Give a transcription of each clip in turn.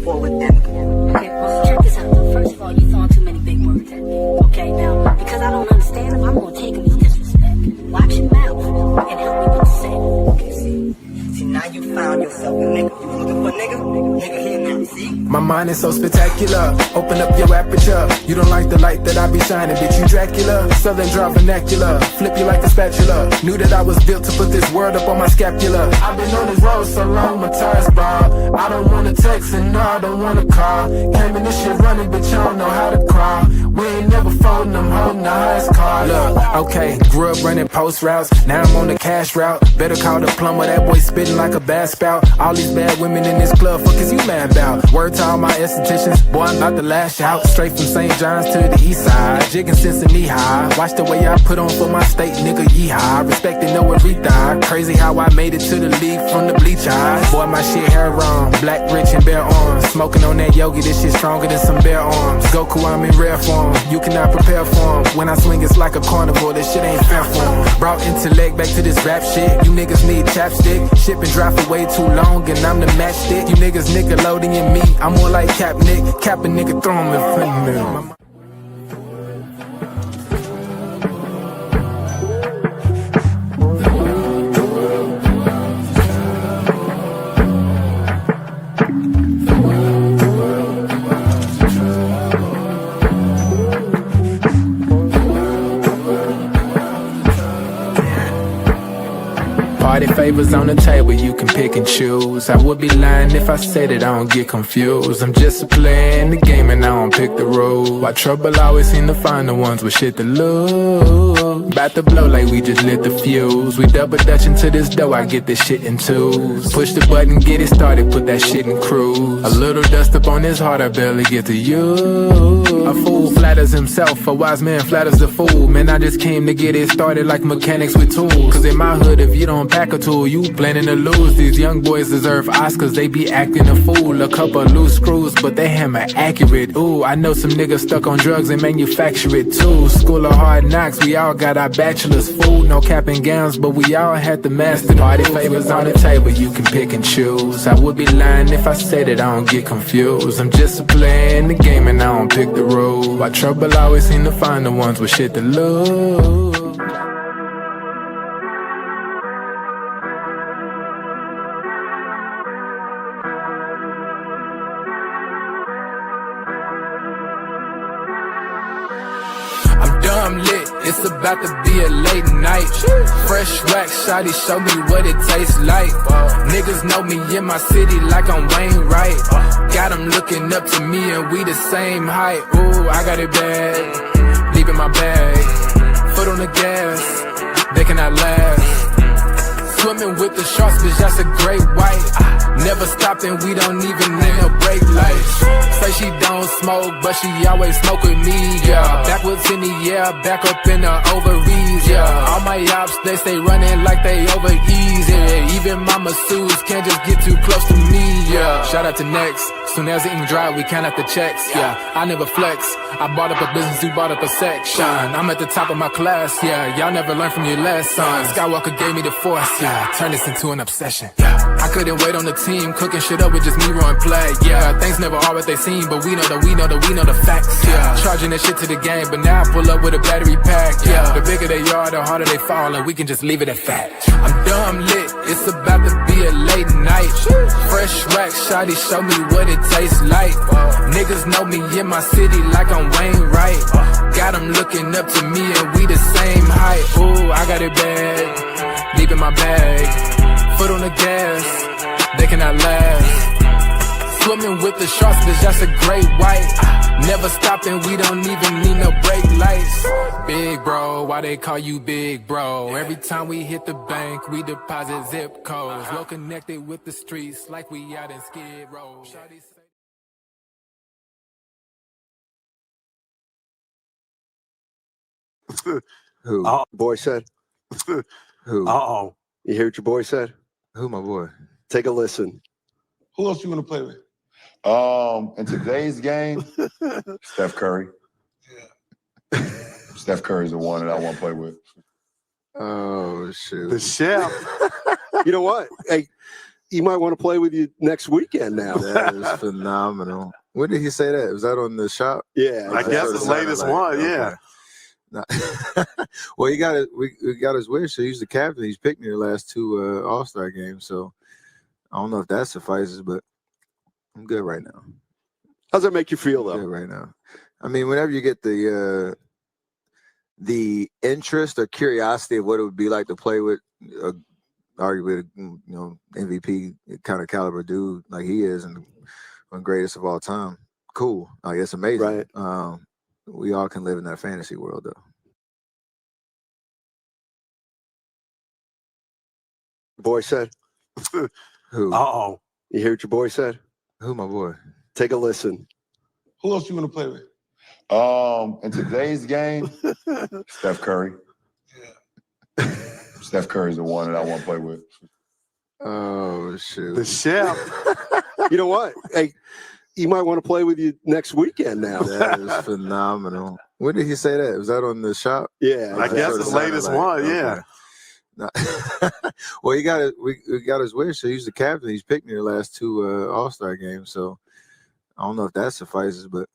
or with them. Okay, well, check this out. First of all, you throwing too many big words at me. Okay, now, because I don't understand them, I'm gonna take them as disrespect. Watch your mouth and help me what to say. Okay, see, now you found yourself a nigga. You looking for a nigga? Nigga here now, see? My mind is so spectacular. Open up your aperture. You don't like the light that I be shining, bitch, you Dracula. Southern draw vernacular. Flip you like a spatula. Knew that I was built to put this word up on my scapula. I've been on this road so long, my tires bald. I don't wanna text and no, I don't wanna call. Came in this shit running, bitch, I don't know how to crawl. We ain't never folding, I'm holding the highest card. Look, okay, grew up running post routes. Now I'm on the cash route. Better call the plumber, that boy spitting like a bass spout. All these bad women in this club, fuck is you mad about? Word to all my estheticians, boy, I'm about to lash out. Straight from St. John's to the east side. Jigging since a knee high. Watch the way I put on for my state, nigga, yeehaw. Respecting no everything. Crazy how I made it to the league from the bleach eyes. Boy, my shit hair on. Black, rich, and bare arms. Smoking on that yogi, this shit stronger than some bare arms. Goku, I'm in rare form. You cannot prepare for him. When I swing, it's like a carnivore. This shit ain't fair for him. Brought intellect back to this rap shit. You niggas need chapstick. Ship and dry for way too long, and I'm the matchstick. You niggas Nickelodeon me. I'm more like Cap Nick. Cap a nigga, throw him in front of me. Party favors on the table, you can pick and choose. I would be lying if I said that I don't get confused. I'm just playing the game and I don't pick the rules. Why trouble always seem to find the ones with shit to lose. About to blow like we just lit the fuse. We double dutch into this dough, I get this shit in twos. Push the button, get it started, put that shit in cruise. A little dust up on his heart, I barely get to use. A fool flatters himself, a wise man flatters the fool. Man, I just came to get it started like mechanics with tools. Cause in my hood, if you don't pack a tool, you planning to lose. These young boys deserve Oscars, they be acting a fool. A couple loose screws, but they hammer accurate. Ooh, I know some niggas stuck on drugs and manufacture it too. School of hard knocks, we all got our bachelor's food. No cap and gowns, but we all had to master. Party favors on the table, you can pick and choose. I would be lying if I said that I don't get confused. I'm just playing the game and I don't pick the rules. Why trouble always seem to find the ones with shit to lose. I'm lit, it's about to be a late night. Fresh wax, shawty, show me what it tastes like. Niggas know me in my city like I'm Wayne Wright. Got them looking up to me and we the same height. Ooh, I got it bad, deep in my bag. Foot on the gas, they cannot last. Swimming with the sharks, bitch, that's a great white. Never stopping, we don't even need no brake lights. Say she don't smoke, but she always smoke with me, yeah. Backwards in the air, back up in the ovaries, yeah. All my ops, they stay running like they over easy, yeah. Even my masseuses can't just get too close to me, yeah. Shout out to Next, soon as the ink dry, we count out the checks, yeah. I never flex, I bought up a business, you bought up a section. I'm at the top of my class, yeah. Y'all never learned from your lessons. Skywalker gave me the force, yeah. Turn this into an obsession, yeah. I couldn't wait on the team, cooking shit up with just me run play, yeah. Things never are what they seem, but we know the facts, yeah. Charging that shit to the game, but now I pull up with a battery pack, yeah. The bigger they are, the harder they fall, and we can just leave it at fact. I'm dumb lit, it's about to be a late night. Fresh wax, shawty, show me what it tastes like. Niggas know me in my city like I'm Wayne Wright. Got them looking up to me and we the same height. Ooh, I got it bad, deep in my bag. Foot on the gas, they cannot last. Swimming with the sharks, bitch, that's a great white. Never stopping, we don't even need no brake lights. Big bro, why they call you big bro? Every time we hit the bank, we deposit zip codes. Well connected with the streets, like we out in Skid Row. Who? Boy said. Who? Uh-oh. You hear what your boy said? Who, my boy? Take a listen. Who else you want to play with? In today's game, Steph Curry. Yeah. Steph Curry's the one that I want to play with. Oh, shoot. The chef. You know what? Hey, he might want to play with you next weekend now. That is phenomenal. When did he say that? Was that on the shop? Yeah, I guess the latest one, yeah. Nah. Well, he got it. We got his wish. So he's the captain. He's picked me the last two All-Star games. So I don't know if that suffices, but I'm good right now. How's that make you feel, though? Good right now. I mean, whenever you get the interest or curiosity of what it would be like to play with, arguably, MVP kind of caliber dude like he is, and one greatest of all time. Cool. Like, it's amazing. Right. We all can live in that fantasy world, though. Boy said. Who? Uh-oh. You hear what your boy said? Who, my boy? Take a listen. Who else you want to play with? In today's game, Steph Curry. Yeah. Steph Curry's the one that I want to play with. Oh, shoot. The chef. You know what? Hey, he might want to play with you next weekend now. That is phenomenal. When did he say that? Was that on the shop? Yeah, I guess the latest one, yeah. Nah. Well, he got it. We got his wish. So he's the captain. He's picked me the last two All-Star games. So I don't know if that suffices, but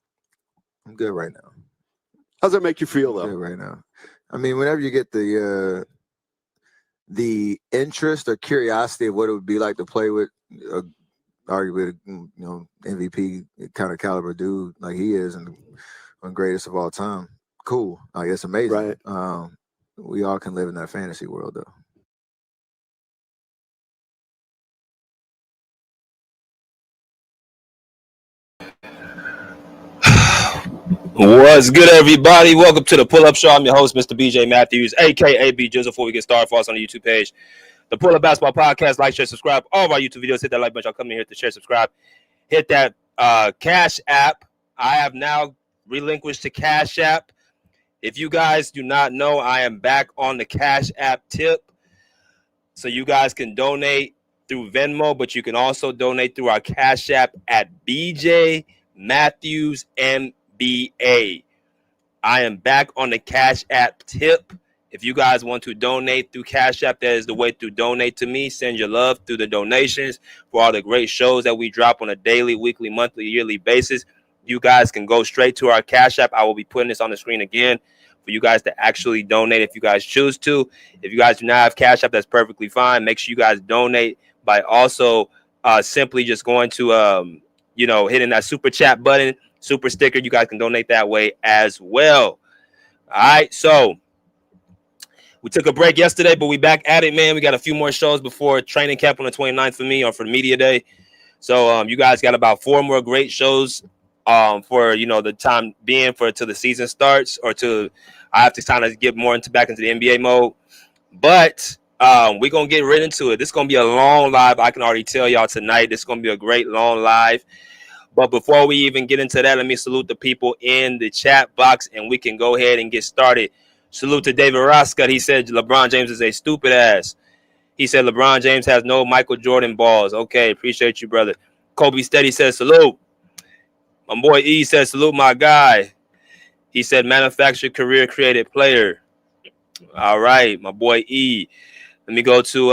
I'm good right now. How's that make you feel, though? Good right now. I mean, whenever you get the interest or curiosity of what it would be like to play with, arguably, MVP kind of caliber dude like he is, and one greatest of all time. Cool. Like, it's amazing. Right. We all can live in that fantasy world, though. What's good, everybody? Welcome to the Pull-Up Show. I'm your host, Mr. BJ Matthews, a.k.a. B Jizzle. Before we get started, follow us on the YouTube page, the Pull-Up Basketball Podcast. Like, share, subscribe. All of our YouTube videos, hit that like button. Y'all come in here to share, subscribe. Hit that Cash App. I have now relinquished to Cash App. If you guys do not know, I am back on the Cash App tip. So you guys can donate through Venmo, but you can also donate through our Cash App at BJ Matthews MBA. I am back on the Cash App tip. If you guys want to donate through Cash App, that is the way to donate to me. Send your love through the donations for all the great shows that we drop on a daily, weekly, monthly, yearly basis. You guys can go straight to our Cash App. I will be putting this on the screen again for you guys to actually donate if you guys choose to. If you guys do not have Cash App, that's perfectly fine. Make sure you guys donate by also simply just going to, hitting that super chat button, super sticker. You guys can donate that way as well. All right, so we took a break yesterday, but we back at it, man. We got a few more shows before training camp on the 29th for me or for media day. So you guys got about 4 more great shows for the time being till the season starts, or I have to kind of get more back into the NBA mode. But we're gonna get right into it. This is gonna be a long live. I can already tell y'all tonight. This is gonna be a great long live. But before we even get into that, let me salute the people in the chat box, and we can go ahead and get started. Salute to David Roscott. He said LeBron James is a stupid ass. He said LeBron James has no Michael Jordan balls. Okay, appreciate you, brother. Kobe Steady says salute. My boy E says salute, my guy. He said manufactured, career created player. All right, my boy E. Let me go to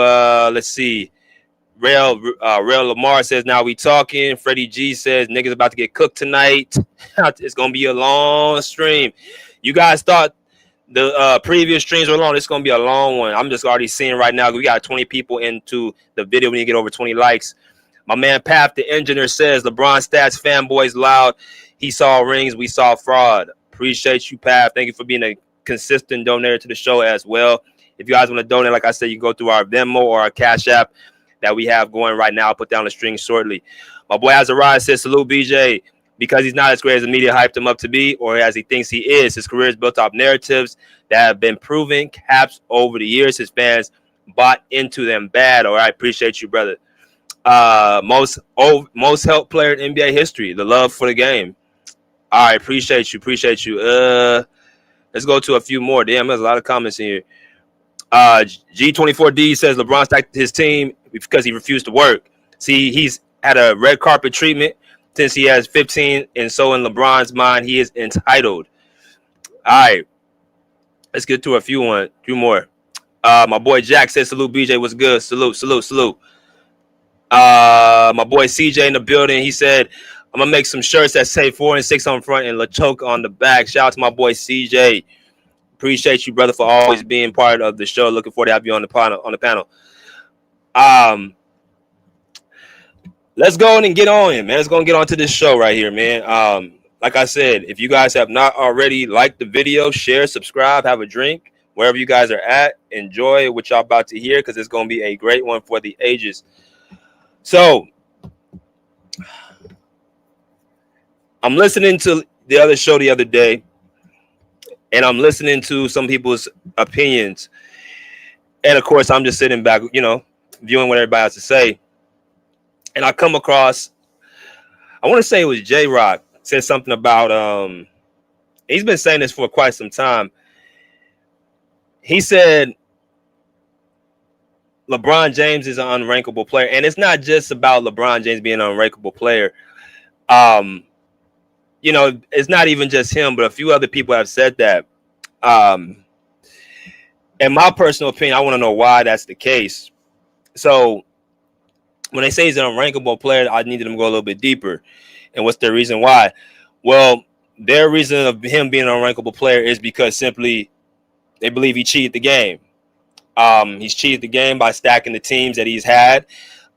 let's see. Rail Lamar says now we talking. Freddie G says niggas about to get cooked tonight. It's gonna be a long stream. You guys thought the previous streams were long. It's gonna be a long one. I'm just already seeing right now. We got 20 people into the video. We need to get over 20 likes. My man Pap, the engineer, says LeBron stats fanboys loud. He saw rings. We saw fraud. Appreciate you, Pap. Thank you for being a consistent donator to the show as well. If you guys want to donate, like I said, you can go through our Venmo or our Cash App that we have going right now. I'll put down the string shortly. My boy Azariah says salute BJ. Because he's not as great as the media hyped him up to be, or as he thinks he is. His career is built off narratives that have been proven caps over the years. His fans bought into them bad. All right, appreciate you, brother. Most helped player in NBA history. The love for the game. All right, appreciate you. Let's go to a few more. Damn, there's a lot of comments in here. G24D says LeBron stacked his team because he refused to work. See, he's had a red carpet treatment since he has 15, and so in LeBron's mind, he is entitled. All right, let's get to a few more. My boy Jack says salute BJ was good. Salute. My boy CJ in the building. He said, I'm going to make some shirts that say 4 and 6 on front and LeChoke on the back. Shout out to my boy CJ. Appreciate you, brother, for always being part of the show. Looking forward to have you on the panel. Let's go and get on it, man. Let's go and get on to this show right here, man. Like I said, if you guys have not already liked the video, share, subscribe, have a drink, wherever you guys are at. Enjoy what y'all about to hear because it's going to be a great one for the ages. So, I'm listening to the other show the other day, and I'm listening to some people's opinions. And, of course, I'm just sitting back, viewing what everybody has to say. And I come across, I want to say it was J-Rock, said something about, he's been saying this for quite some time. He said LeBron James is an unrankable player. And it's not just about LeBron James being an unrankable player. It's not even just him, but a few other people have said that. In my personal opinion, I want to know why that's the case. So when they say he's an unrankable player, I needed them to go a little bit deeper. And what's their reason why? Well, their reason of him being an unrankable player is because simply they believe he cheated the game. He's cheated the game by stacking the teams that he's had.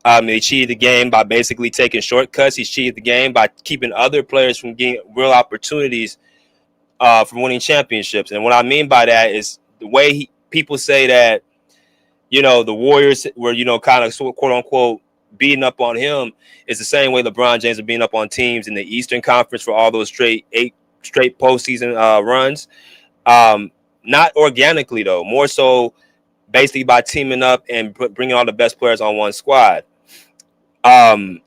He cheated the game by basically taking shortcuts. He's cheated the game by keeping other players from getting real opportunities from winning championships. And what I mean by that is the way people say that, the Warriors were, kind of quote unquote beating up on him is the same way LeBron James is beating up on teams in the Eastern Conference for all those eight straight postseason runs. Not organically, though, more so basically by teaming up and bringing all the best players on one squad. So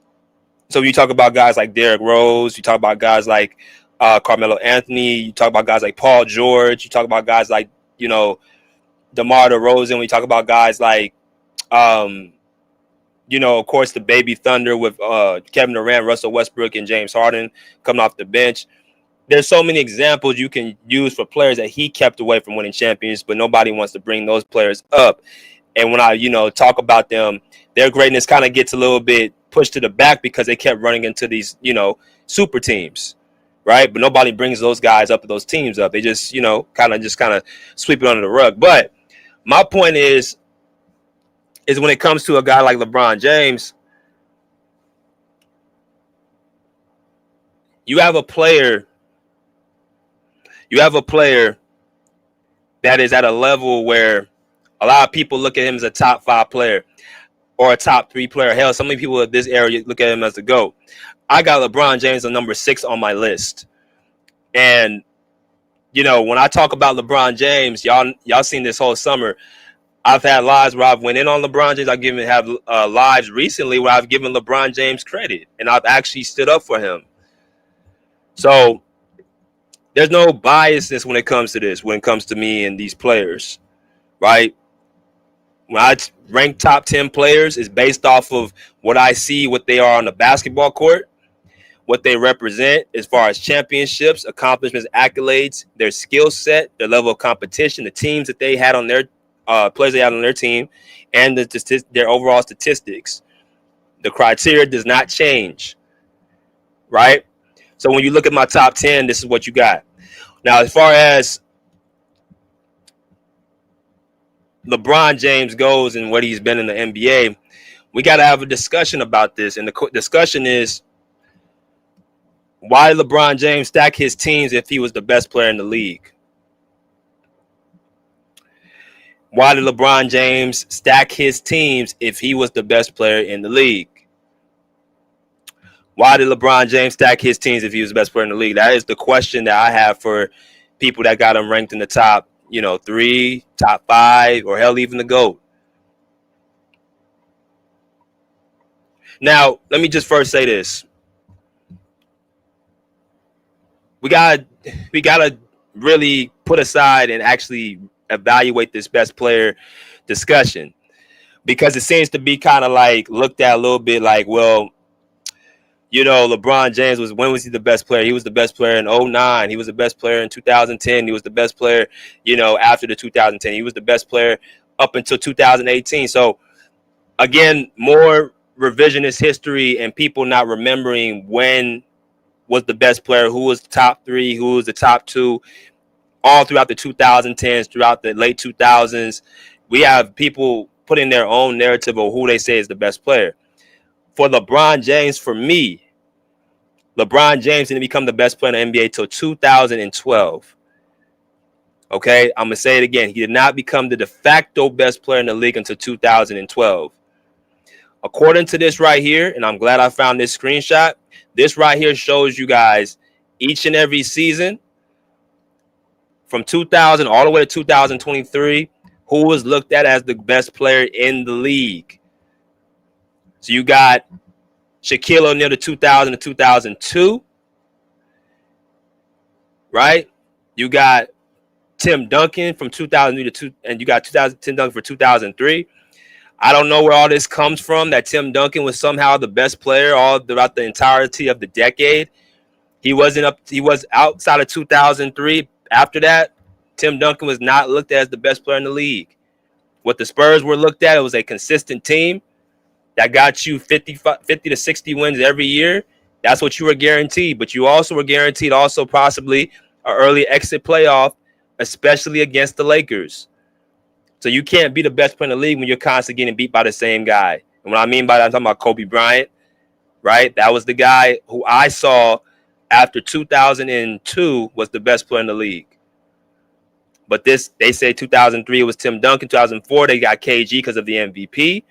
you talk about guys like Derrick Rose, you talk about guys like Carmelo Anthony, you talk about guys like Paul George, you talk about guys like, DeMar DeRozan, we talk about guys like, of course, the baby Thunder with Kevin Durant, Russell Westbrook, and James Harden coming off the bench. There's so many examples you can use for players that he kept away from winning champions, but nobody wants to bring those players up. And when I, talk about them, their greatness kind of gets a little bit pushed to the back because they kept running into these, super teams, right? But nobody brings those guys up, those teams up. They just, kind of sweep it under the rug. But my point is when it comes to a guy like LeBron James, you have a player that is at a level where a lot of people look at him as a top 5 player or a top 3 player. Hell, so many people at this area look at him as the GOAT. I got LeBron James on number 6 on my list. And, when I talk about LeBron James, y'all seen this whole summer, I've had lives where I've went in on LeBron James. I have lives recently where I've given LeBron James credit, and I've actually stood up for him. So there's no biasness when it comes to this, when it comes to me and these players, right? When I rank top 10 players, it's based off of what I see, what they are on the basketball court, what they represent as far as championships, accomplishments, accolades, their skill set, their level of competition, the teams that they had on their players they had on their team, and their overall statistics. The criteria does not change, right? So when you look at my top 10, this is what you got. Now, as far as LeBron James goes and what he's been in the NBA, we got to have a discussion about this. And the discussion is, why did LeBron James stack his teams if he was the best player in the league? Why did LeBron James stack his teams if he was the best player in the league? Why did LeBron James stack his teams if he was the best player in the league? That is the question that I have for people that got him ranked in the top, 3, top 5, or hell, even the GOAT. Now, let me just first say this. We gotta really put aside and actually evaluate this best player discussion, because it seems to be kind of like looked at a little bit like, well, LeBron James when was he the best player? He was the best player in 2009. He was the best player in 2010. He was the best player, after the 2010. He was the best player up until 2018. So again, more revisionist history and people not remembering when was the best player, who was the top 3, who was the top 2, all throughout the 2010s, throughout the late 2000s. We have people putting their own narrative of who they say is the best player. For LeBron James, for me, LeBron James didn't become the best player in the NBA till 2012. Okay, I'm going to say it again. He did not become the de facto best player in the league until 2012. According to this right here, and I'm glad I found this screenshot, this right here shows you guys each and every season from 2000 all the way to 2023 who was looked at as the best player in the league. So you got Shaquille O'Neal to 2000 to 2002, right? You got Tim Duncan from 2003 to 2, and you got Tim Duncan for 2003. I don't know where all this comes from, that Tim Duncan was somehow the best player all throughout the entirety of the decade. He was outside of 2003. After that, Tim Duncan was not looked at as the best player in the league. What the Spurs were looked at, it was a consistent team that got you 50 to 60 wins every year. That's what you were guaranteed. But you also were guaranteed also possibly an early exit playoff, especially against the Lakers. So you can't be the best player in the league when you're constantly getting beat by the same guy. And what I mean by that, I'm talking about Kobe Bryant, right? That was the guy who I saw after 2002 was the best player in the league. But they say 2003 it was Tim Duncan. 2004 they got KG because of the MVP.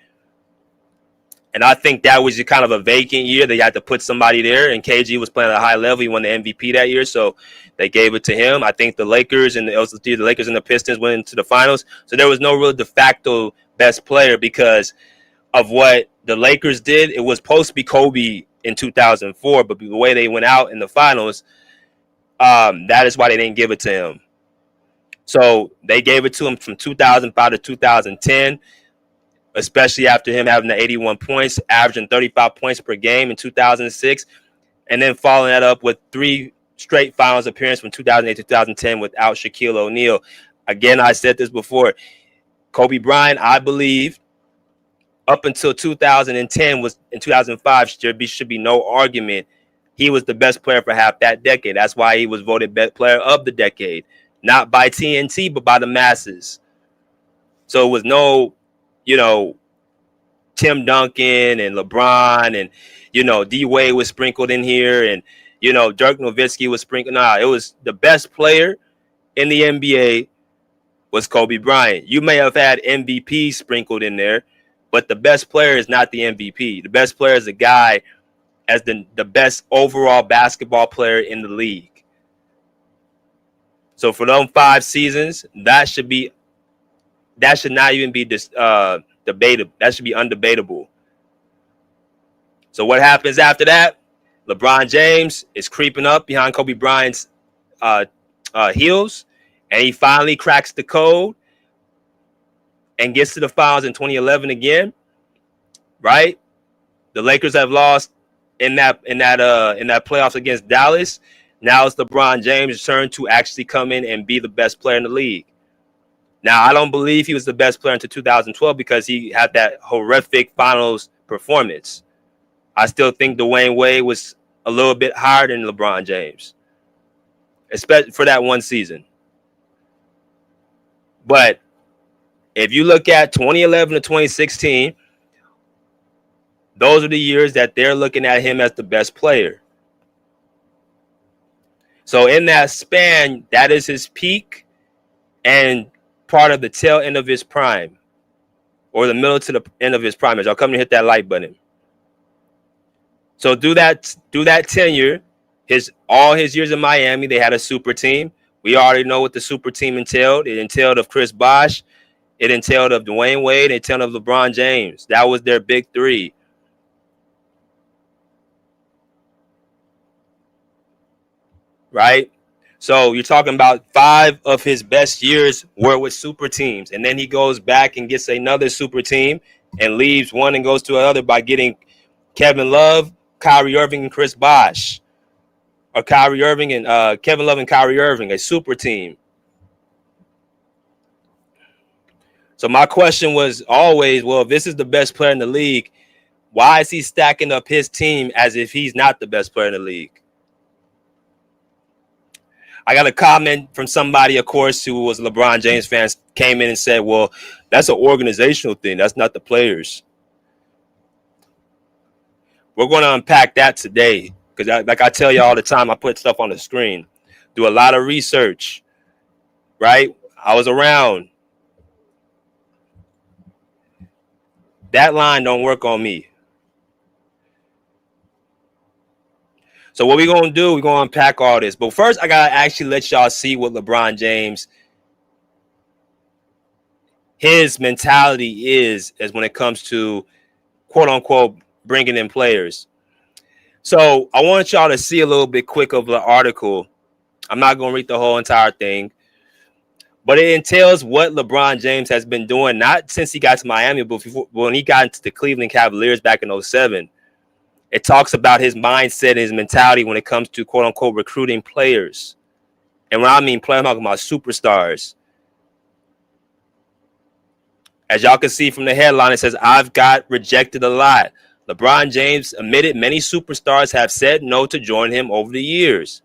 And I think that was kind of a vacant year. They had to put somebody there, and KG was playing at a high level. He won the MVP that year, so they gave it to him. I think the Lakers and the Pistons went into the finals. So there was no real de facto best player because of what the Lakers did. It was supposed to be Kobe in 2004, but the way they went out in the finals, that is why they didn't give it to him. So they gave it to him from 2005 to 2010, especially after him having the 81 points, averaging 35 points per game in 2006, and then following that up with 3 straight finals appearances from 2008 to 2010 without Shaquille O'Neal. Again, I said this before. Kobe Bryant, I believe, up until 2010 was in 2005 should be no argument. He was the best player for half that decade. That's why he was voted best player of the decade, not by TNT, but by the masses. So it was no, Tim Duncan and LeBron and, D Wade was sprinkled in here and, Dirk Nowitzki was sprinkled. Nah, it was the best player in the NBA was Kobe Bryant. You may have had MVP sprinkled in there, but the best player is not the MVP. The best player is the guy as the best overall basketball player in the league. So for those 5 seasons, that should not even be debatable. That should be undebatable. So what happens after that? LeBron James is creeping up behind Kobe Bryant's heels, and he finally cracks the code and gets to the finals in 2011 again. Right? The Lakers have lost in that playoffs against Dallas. Now it's LeBron James' turn to actually come in and be the best player in the league. Now, I don't believe he was the best player until 2012 because he had that horrific finals performance. I still think Dwayne Wade was a little bit higher than LeBron James, especially for that one season. But if you look at 2011 to 2016, those are the years that they're looking at him as the best player. So in that span, that is his peak and part of the tail end of his prime, or the middle to the end of his prime. As I'll come and hit that like button. So do that tenure, all his years in Miami, they had a super team. We already know what the super team entailed. It entailed of Chris Bosh, it entailed of Dwayne Wade, it entailed of LeBron James. That was their big 3. Right? So you're talking about 5 of his best years were with super teams. And then he goes back and gets another super team and leaves one and goes to another by getting Kevin Love, Kyrie Irving, and Chris Bosh. Or Kyrie Irving and Kevin Love and Kyrie Irving, a super team. So my question was always, well, if this is the best player in the league, Why is he stacking up his team as if he's not the best player in the league? I got a comment from somebody, of course, who was a LeBron James fan, came in and said, well, that's an organizational thing. That's not the players. We're going to unpack that today because, like I tell you all the time, I put stuff on the screen. Do a lot of research, right? I was around. That line don't work on me. So what we're going to do, we're going to unpack all this. But first, I got to actually let y'all see what LeBron James, his mentality is as when it comes to, quote unquote, bringing in players. So I want y'all to see a little bit quick of the article. I'm not going to read the whole entire thing, but it entails what LeBron James has been doing, not since he got to Miami, but when he got into the Cleveland Cavaliers back in 2007. It talks about his mindset and his mentality when it comes to, quote unquote, recruiting players. And when I mean players, I'm talking about superstars. As y'all can see from the headline, it says, I've got rejected a lot. LeBron James admitted many superstars have said no to join him over the years.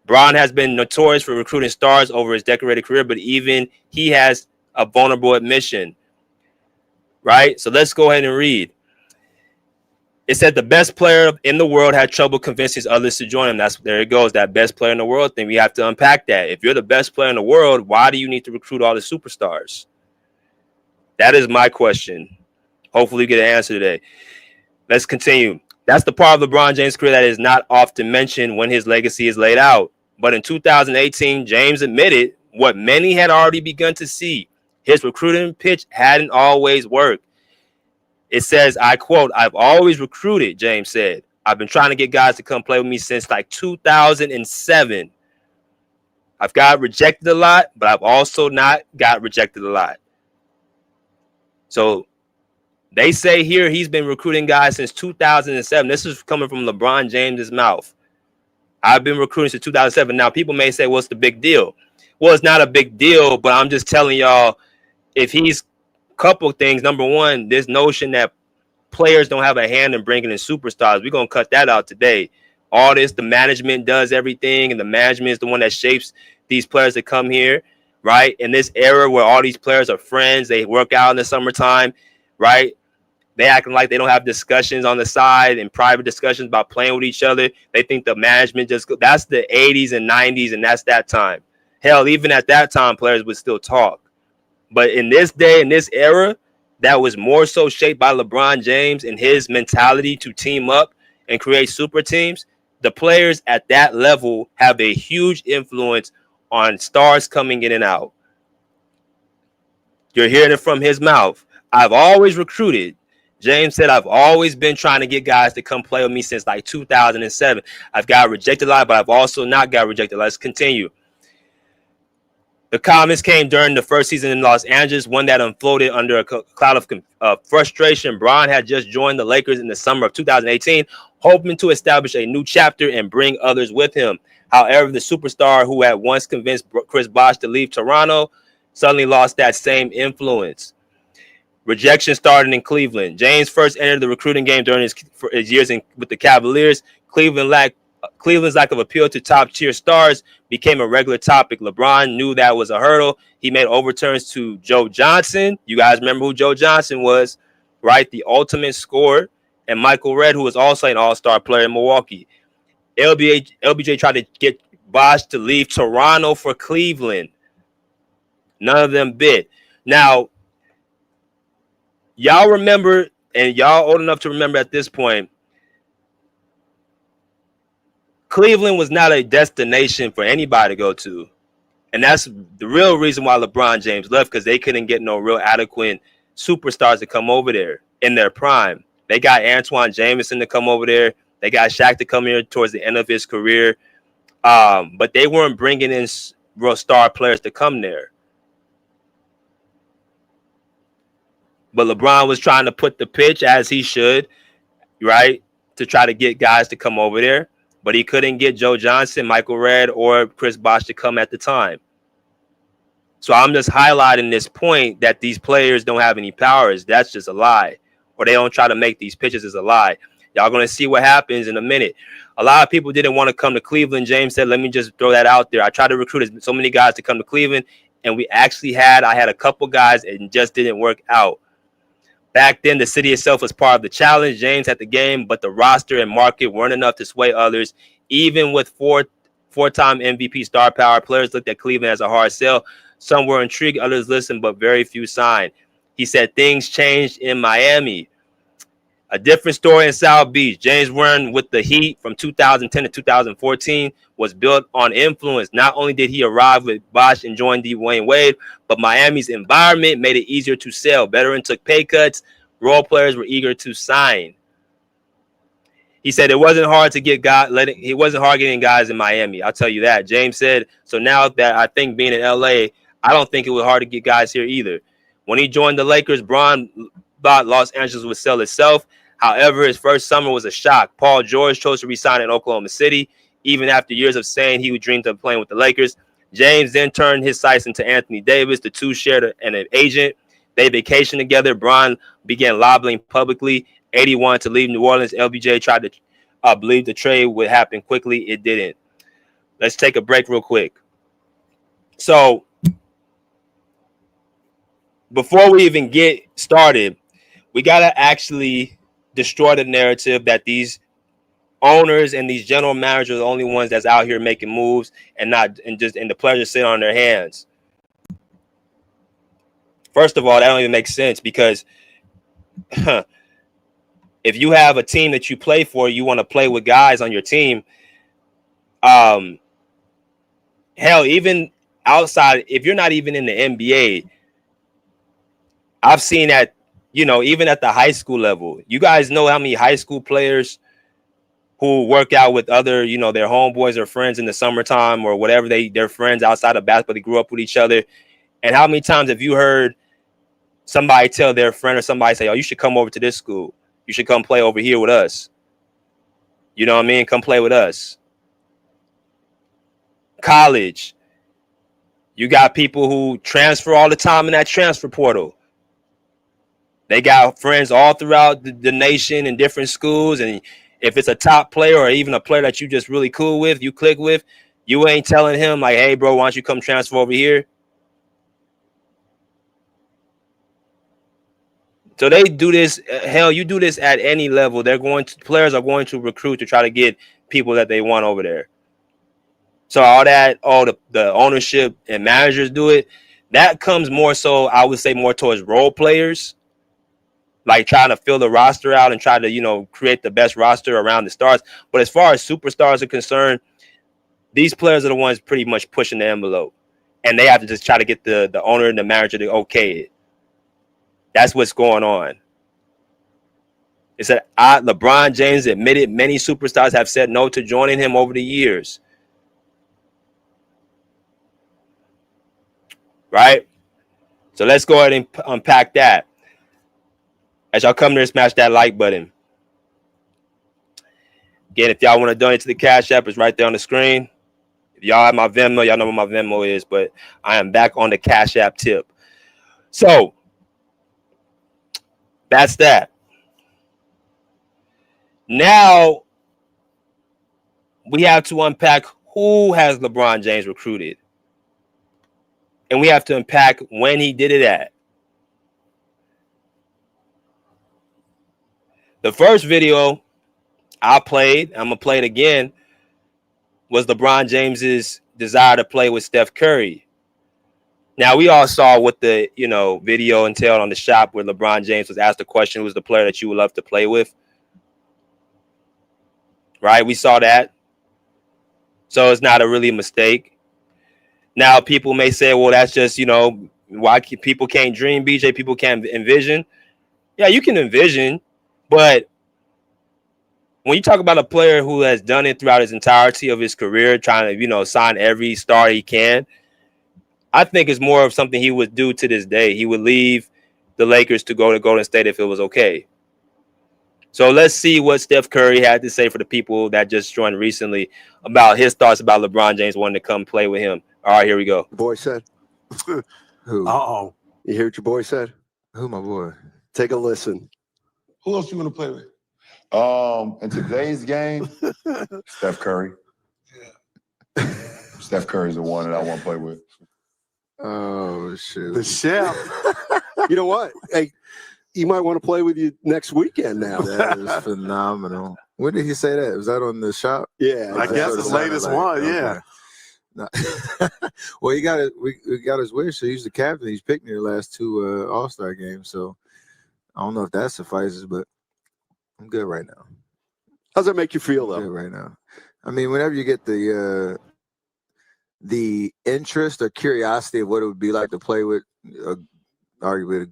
Bron has been notorious for recruiting stars over his decorated career, but even he has a vulnerable admission. Right? So let's go ahead and read. It said the best player in the world had trouble convincing others to join him. There it goes, that best player in the world thing. We have to unpack that. If you're the best player in the world, why do you need to recruit all the superstars? That is my question. Hopefully, you get an answer today. Let's continue. That's the part of LeBron James' career that is not often mentioned when his legacy is laid out. But in 2018, James admitted what many had already begun to see. His recruiting pitch hadn't always worked. It says, I quote, I've always recruited, James said. I've been trying to get guys to come play with me since like 2007. I've got rejected a lot, but I've also not got rejected a lot. So they say here he's been recruiting guys since 2007. This is coming from LeBron James's mouth. I've been recruiting since 2007. Now, people may say, what's the big deal? Well, it's not a big deal, but I'm just telling y'all, if he's couple things. Number one, this notion that players don't have a hand in bringing in superstars. We're going to cut that out today. All this, the management does everything, and the management is the one that shapes these players that come here, right? In this era where all these players are friends, they work out in the summertime, right? They acting like they don't have discussions on the side and private discussions about playing with each other. They think the management that's the 80s and 90s, and that's that time. Hell, even at that time, players would still talk. But in this day, in this era, that was more so shaped by LeBron James and his mentality to team up and create super teams. The players at that level have a huge influence on stars coming in and out. You're hearing it from his mouth. I've always recruited. James said, I've always been trying to get guys to come play with me since like 2007. I've got rejected a lot, but I've also not got rejected. Let's continue. The comments came during the first season in Los Angeles, one that unfolded under a cloud of frustration. Bron had just joined the Lakers in the summer of 2018, hoping to establish a new chapter and bring others with him. However, the superstar who had once convinced Chris Bosh to leave Toronto suddenly lost that same influence. Rejection started in Cleveland. James first entered the recruiting game during his years with the Cavaliers. Cleveland's lack of appeal to top-tier stars became a regular topic. LeBron knew that was a hurdle. He made overturns to Joe Johnson. You guys remember who Joe Johnson was, right? The ultimate scorer. And Michael Redd, who was also an all-star player in Milwaukee. LBJ tried to get Bosh to leave Toronto for Cleveland. None of them bit. Now, y'all remember, and y'all old enough to remember at this point, Cleveland was not a destination for anybody to go to. And that's the real reason why LeBron James left, because they couldn't get no real adequate superstars to come over there in their prime. They got Antoine Jameson to come over there. They got Shaq to come here towards the end of his career. But they weren't bringing in real star players to come there. But LeBron was trying to put the pitch, as he should, right, to try to get guys to come over there. But he couldn't get Joe Johnson, Michael Redd, or Chris Bosh to come at the time. So I'm just highlighting this point that these players don't have any powers. That's just a lie. or they don't try to make these pitches is a lie. Y'all going to see what happens in a minute. A lot of people didn't want to come to Cleveland. James said, let me just throw that out there. I tried to recruit so many guys to come to Cleveland, and I had a couple guys and it just didn't work out. Back then, the city itself was part of the challenge. James had the game, but the roster and market weren't enough to sway others. Even with four-time MVP star power, players looked at Cleveland as a hard sell. Some were intrigued, others listened, but very few signed. He said things changed in Miami. A different story in South Beach. James Warren with the Heat from 2010 to 2014 was built on influence. Not only did he arrive with Bosh and join Dwayne Wade, but Miami's environment made it easier to sell. Veterans took pay cuts. Role players were eager to sign. He said it wasn't hard to get it wasn't hard getting guys in Miami. I'll tell you that. James said, so now that I think being in LA, I don't think it was hard to get guys here either. When he joined the Lakers, Bron thought Los Angeles would sell itself. However, his first summer was a shock. Paul George chose to resign in Oklahoma City, even after years of saying he would dream of playing with the Lakers. James then turned his sights into Anthony Davis. The two shared an agent. They vacationed together. Bron began lobbying publicly. 80 wanted to leave New Orleans. LBJ tried to believe the trade would happen quickly. It didn't. Let's take a break real quick. So, before we even get started, we got to actually destroy the narrative that these owners and these general managers are the only ones that's out here making moves and the players sit on their hands. First of all, that don't even make sense because if you have a team that you play for, you want to play with guys on your team. Hell, even outside, if you're not even in the NBA, I've seen that. Even at the high school level, you guys know how many high school players who work out with other, their homeboys or friends in the summertime or whatever they're friends outside of basketball. They grew up with each other. And how many times have you heard somebody tell their friend or somebody say, oh, you should come over to this school. You should come play over here with us. You know what I mean? Come play with us. College. You got people who transfer all the time in that transfer portal. They got friends all throughout the nation in different schools. And if it's a top player or even a player that you just really cool with, you click with, you ain't telling him like, hey, bro, why don't you come transfer over here? So they do this. Hell, you do this at any level. Players are going to recruit to try to get people that they want over there. So the ownership and managers do it. That comes more so, I would say, more towards role players. Like trying to fill the roster out and try to, create the best roster around the stars. But as far as superstars are concerned, these players are the ones pretty much pushing the envelope. And they have to just try to get the owner and the manager to okay it. That's what's going on. It said LeBron James admitted many superstars have said no to joining him over the years. Right? So let's go ahead and unpack that. As y'all come there, smash that like button. Again, if y'all want to donate to the Cash App, it's right there on the screen. If y'all have my Venmo, y'all know what my Venmo is, but I am back on the Cash App tip. So, that's that. Now, we have to unpack who has LeBron James recruited. And we have to unpack when he did it at. The first video I played, I'm going to play it again, was LeBron James's desire to play with Steph Curry. Now, we all saw what the, video entailed on the shop where LeBron James was asked the question, who's the player that you would love to play with? Right? We saw that. So it's not a really mistake. Now, people may say, well, that's just, why people can't dream, BJ? People can't envision. Yeah, you can envision. But when you talk about a player who has done it throughout his entirety of his career, trying to, sign every star he can, I think it's more of something he would do to this day. He would leave the Lakers to go to Golden State if it was okay. So let's see what Steph Curry had to say for the people that just joined recently about his thoughts about LeBron James wanting to come play with him. All right, here we go. Your boy said. Who? Uh-oh. You hear what your boy said? Who, my boy? Take a listen. Who else you want to play with? In today's game, Steph Curry. Yeah. Steph Curry's the one that I want to play with. Oh shoot. The chef. You know what? Hey, he might want to play with you next weekend now. That is phenomenal. When did he say that? Was that on the shop? Yeah. I guess his latest one, yeah. No. Well, he got it. We got his wish. So he's the captain. He's picked me the last two All-Star games. So I don't know if that suffices, but I'm good right now. How's that make you feel, I'm though? good right now. I mean, whenever you get the interest or curiosity of what it would be like to play with, arguably,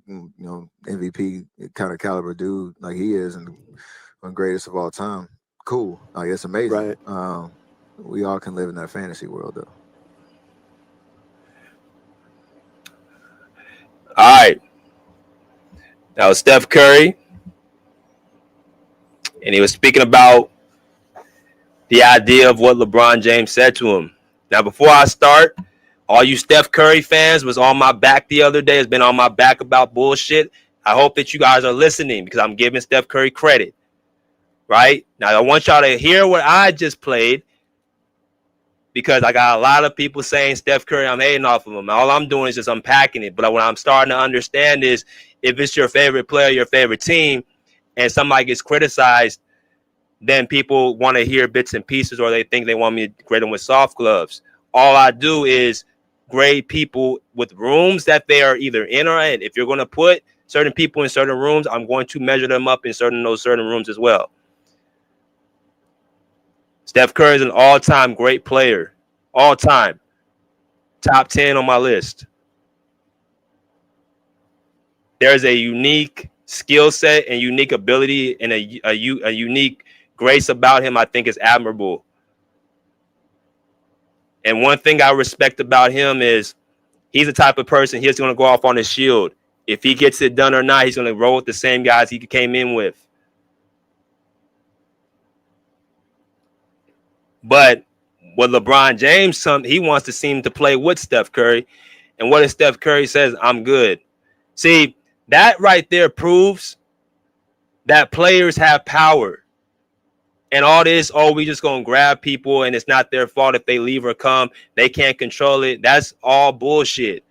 MVP kind of caliber dude like he is, and one greatest of all time. Cool. Like, it's amazing. Right. We all can live in that fantasy world, though. All right. That was Steph Curry. And he was speaking about the idea of what LeBron James said to him. Now, before I start, all you Steph Curry fans was on my back the other day, has been on my back about bullshit. I hope that you guys are listening because I'm giving Steph Curry credit. Right? Now, I want y'all to hear what I just played because I got a lot of people saying Steph Curry, I'm hating off of him. All I'm doing is just unpacking it. But what I'm starting to understand is if it's your favorite player, your favorite team, and somebody gets criticized, then people want to hear bits and pieces or they think they want me to grade them with soft gloves. All I do is grade people with rooms that they are either in or in. If you're going to put certain people in certain rooms, I'm going to measure them up in those certain rooms as well. Steph Curry is an all-time great player. All-time. Top 10 on my list. There's a unique skill set and unique ability and a unique grace about him I think is admirable. And one thing I respect about him is he's the type of person he's going to go off on his shield. If he gets it done or not, he's going to roll with the same guys he came in with. But with LeBron James, he wants to seem to play with Steph Curry. And what if Steph Curry says, I'm good? See, that right there proves that players have power. And all this, we just going to grab people and it's not their fault if they leave or come. They can't control it. That's all bullshit.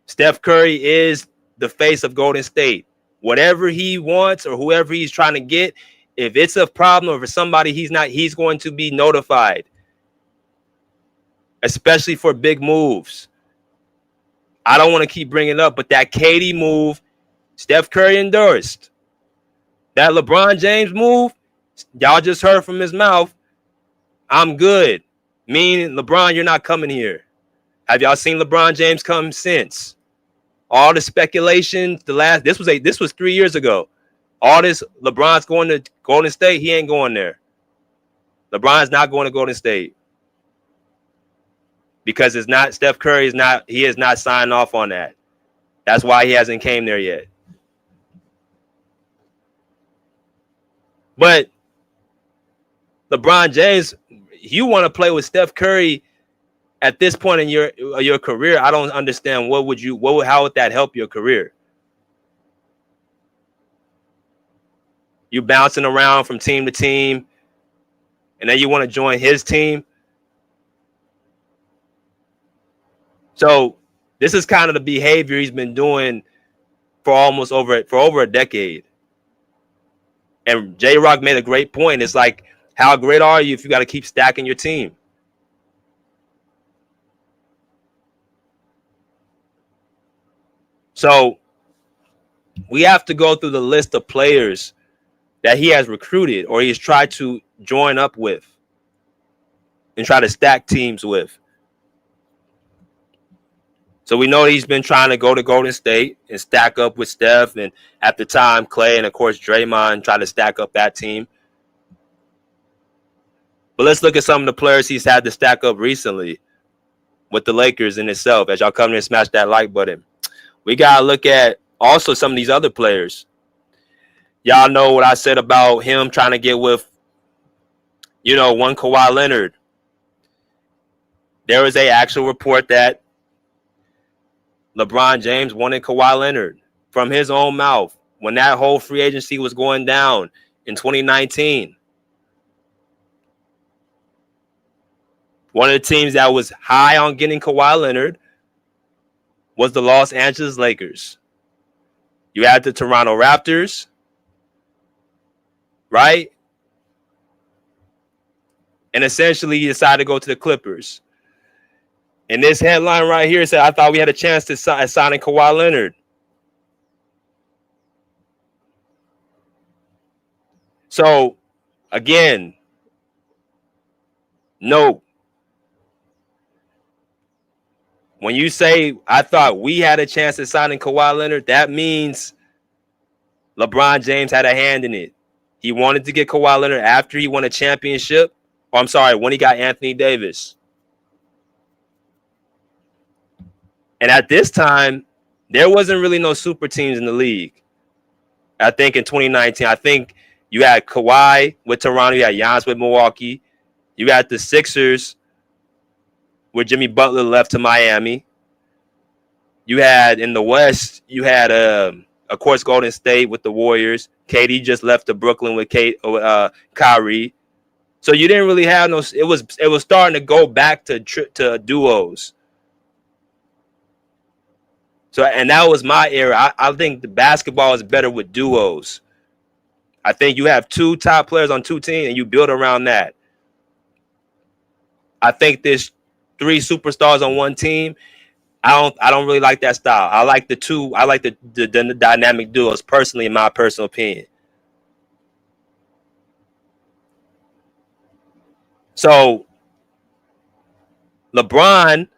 Steph Curry is the face of Golden State. Whatever he wants or whoever he's trying to get, if it's a problem or for somebody he's going to be notified. Especially for big moves. I don't want to keep bringing it up, but that KD move, Steph Curry endorsed. That LeBron James move, y'all just heard from his mouth, I'm good. Meaning, LeBron, you're not coming here. Have y'all seen LeBron James come since? All the speculation, this was 3 years ago. All this, LeBron's going to Golden State, he ain't going there. LeBron's not going to Golden State. Because it's not, Steph Curry he is not signed off on that. That's why he hasn't came there yet. But LeBron James, you want to play with Steph Curry at this point in your career, I don't understand how would that help your career? You bouncing around from team to team, and then you want to join his team. So this is kind of the behavior he's been doing for over a decade. And J-Rock made a great point. It's like, how great are you if you got to keep stacking your team? So we have to go through the list of players that he has recruited or he's tried to join up with and try to stack teams with. So we know he's been trying to go to Golden State and stack up with Steph and at the time Clay and of course Draymond try to stack up that team. But let's look at some of the players he's had to stack up recently with the Lakers in itself. As y'all come here and smash that like button. We got to look at also some of these other players. Y'all know what I said about him trying to get with, one Kawhi Leonard. There was an actual report that LeBron James wanted Kawhi Leonard from his own mouth. when that whole free agency was going down in 2019. One of the teams that was high on getting Kawhi Leonard was the Los Angeles Lakers. You had the Toronto Raptors, right? And essentially you decided to go to the Clippers. And this headline right here said, I thought we had a chance to signing Kawhi Leonard. So, again, no. When you say, I thought we had a chance at signing Kawhi Leonard, that means LeBron James had a hand in it. He wanted to get Kawhi Leonard after he won a championship. Or I'm sorry, when he got Anthony Davis. And at this time, there wasn't really no super teams in the league. I think in 2019, I think you had Kawhi with Toronto, you had Giannis with Milwaukee, you had the Sixers where Jimmy Butler left to Miami. You had in the West, you had of course Golden State with the Warriors. KD just left to Brooklyn with Kyrie. So you didn't really have no. It was starting to go back to duos. So and that was my era. I think the basketball is better with duos. I think you have two top players on two teams and you build around that. I think there's three superstars on one team. I don't really like that style. I like the two. I like the dynamic duos personally, in my personal opinion. So LeBron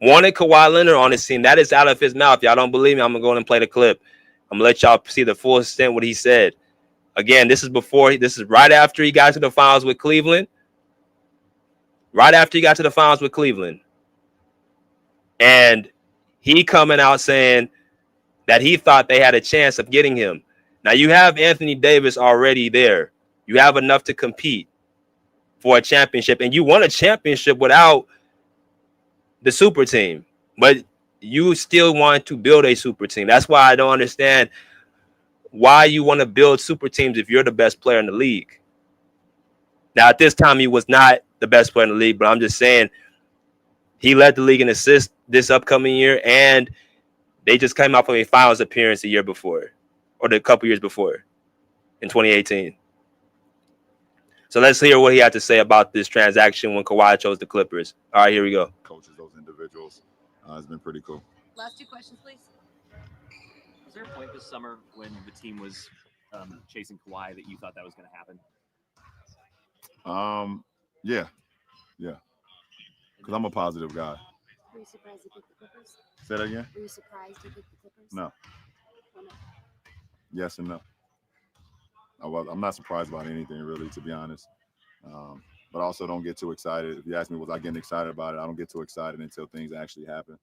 wanted Kawhi Leonard on his team. That is out of his mouth. Y'all don't believe me? I'm gonna go and play the clip. I'm gonna let y'all see the full extent what he said. Again, this is right after he got to the finals with Cleveland. Right after he got to the finals with Cleveland. And he coming out saying that he thought they had a chance of getting him. Now you have Anthony Davis already there. You have enough to compete for a championship. And you won a championship without the super team. But you still want to build a super team. That's why I don't understand why you want to build super teams if you're the best player in the league. Now, at this time, he was not the best player in the league, but I'm just saying he led the league in assists this upcoming year, and they just came off of a finals appearance a year before, or the couple years before, in 2018. So let's hear what he had to say about this transaction when Kawhi chose the Clippers. All right, here we go. Coaches, those individuals, it's been pretty cool. Last two questions, please. Was there a point this summer when the team was chasing Kawhi that you thought that was going to happen? Yeah. Because I'm a positive guy. Were you surprised to pick the Clippers? Say that again? Were you surprised to pick the Clippers? No. Why not? Yes and no. I'm not surprised about anything, really, to be honest. But I also don't get too excited. If you ask me, was I getting excited about it? I don't get too excited until things actually happen.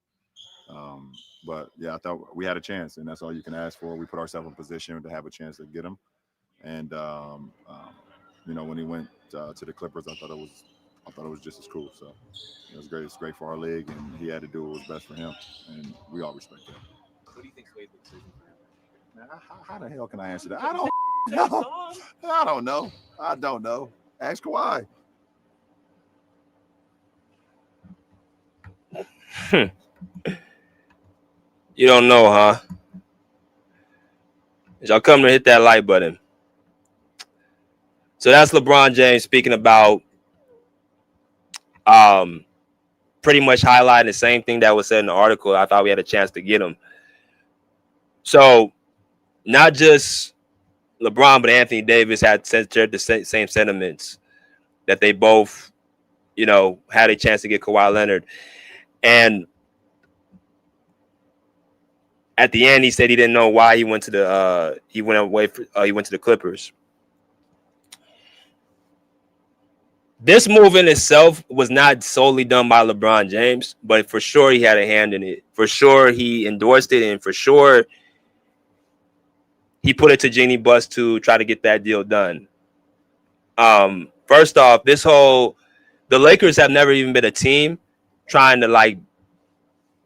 But, yeah, I thought we had a chance, and that's all you can ask for. We put ourselves in position to have a chance to get him. And, when he went to the Clippers, I thought it was just as cool. So it was great. It's great for our league, and he had to do what was best for him, and we all respect that. What do you think swayed the decision for him? Man, how the hell can I answer that? I don't know. I don't know. Ask Kawhi. You don't know, huh? Y'all come to hit that like button. So that's LeBron James speaking about pretty much highlighting the same thing that was said in the article. I thought we had a chance to get him. So not just LeBron, but Anthony Davis had shared the same sentiments that they both, had a chance to get Kawhi Leonard. And at the end, he said he didn't know why he went to the Clippers. This move in itself was not solely done by LeBron James, but for sure he had a hand in it. For sure he endorsed it, and for sure he put it to Jeannie Buss to try to get that deal done. First off, the Lakers have never even been a team trying to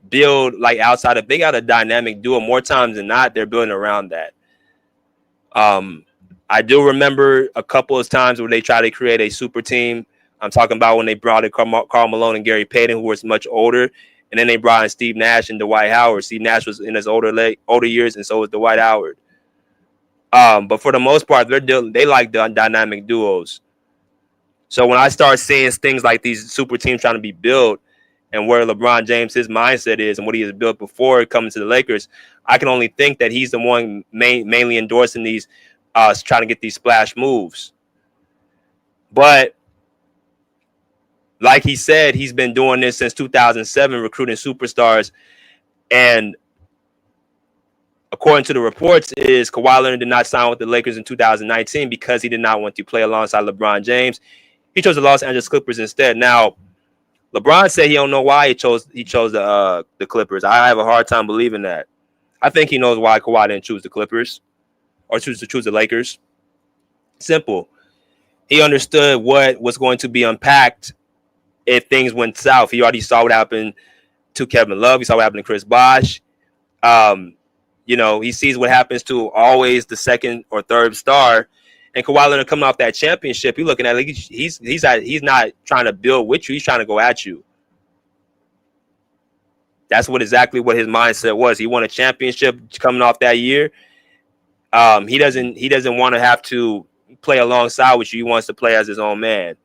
build like outside of, they got a dynamic duo. More times than not, they're building around that. I do remember a couple of times where they tried to create a super team. I'm talking about when they brought in Karl Malone and Gary Payton, who was much older, and then they brought in Steve Nash and Dwight Howard. Steve Nash was in his older years, and so was Dwight Howard. But for the most part, they like the dynamic duos. So when I start seeing things like these super teams trying to be built, and where LeBron James, his mindset is, and what he has built before coming to the Lakers, I can only think that he's the one mainly endorsing these, trying to get these splash moves. But like he said, he's been doing this since 2007, recruiting superstars. And according to the reports, is Kawhi Leonard did not sign with the Lakers in 2019 because he did not want to play alongside LeBron James. He chose the Los Angeles Clippers instead. Now, LeBron said he don't know why he chose the Clippers. I have a hard time believing that. I think he knows why Kawhi didn't choose the Clippers or choose the Lakers. Simple. He understood what was going to be unpacked if things went south. He already saw what happened to Kevin Love. He saw what happened to Chris Bosh. He sees what happens to always the second or third star. And Kawhi Leonard coming off that championship, you're looking at it, he's not trying to build with you. He's trying to go at you. That's exactly what his mindset was. He won a championship coming off that year. He doesn't want to have to play alongside with you. He wants to play as his own man.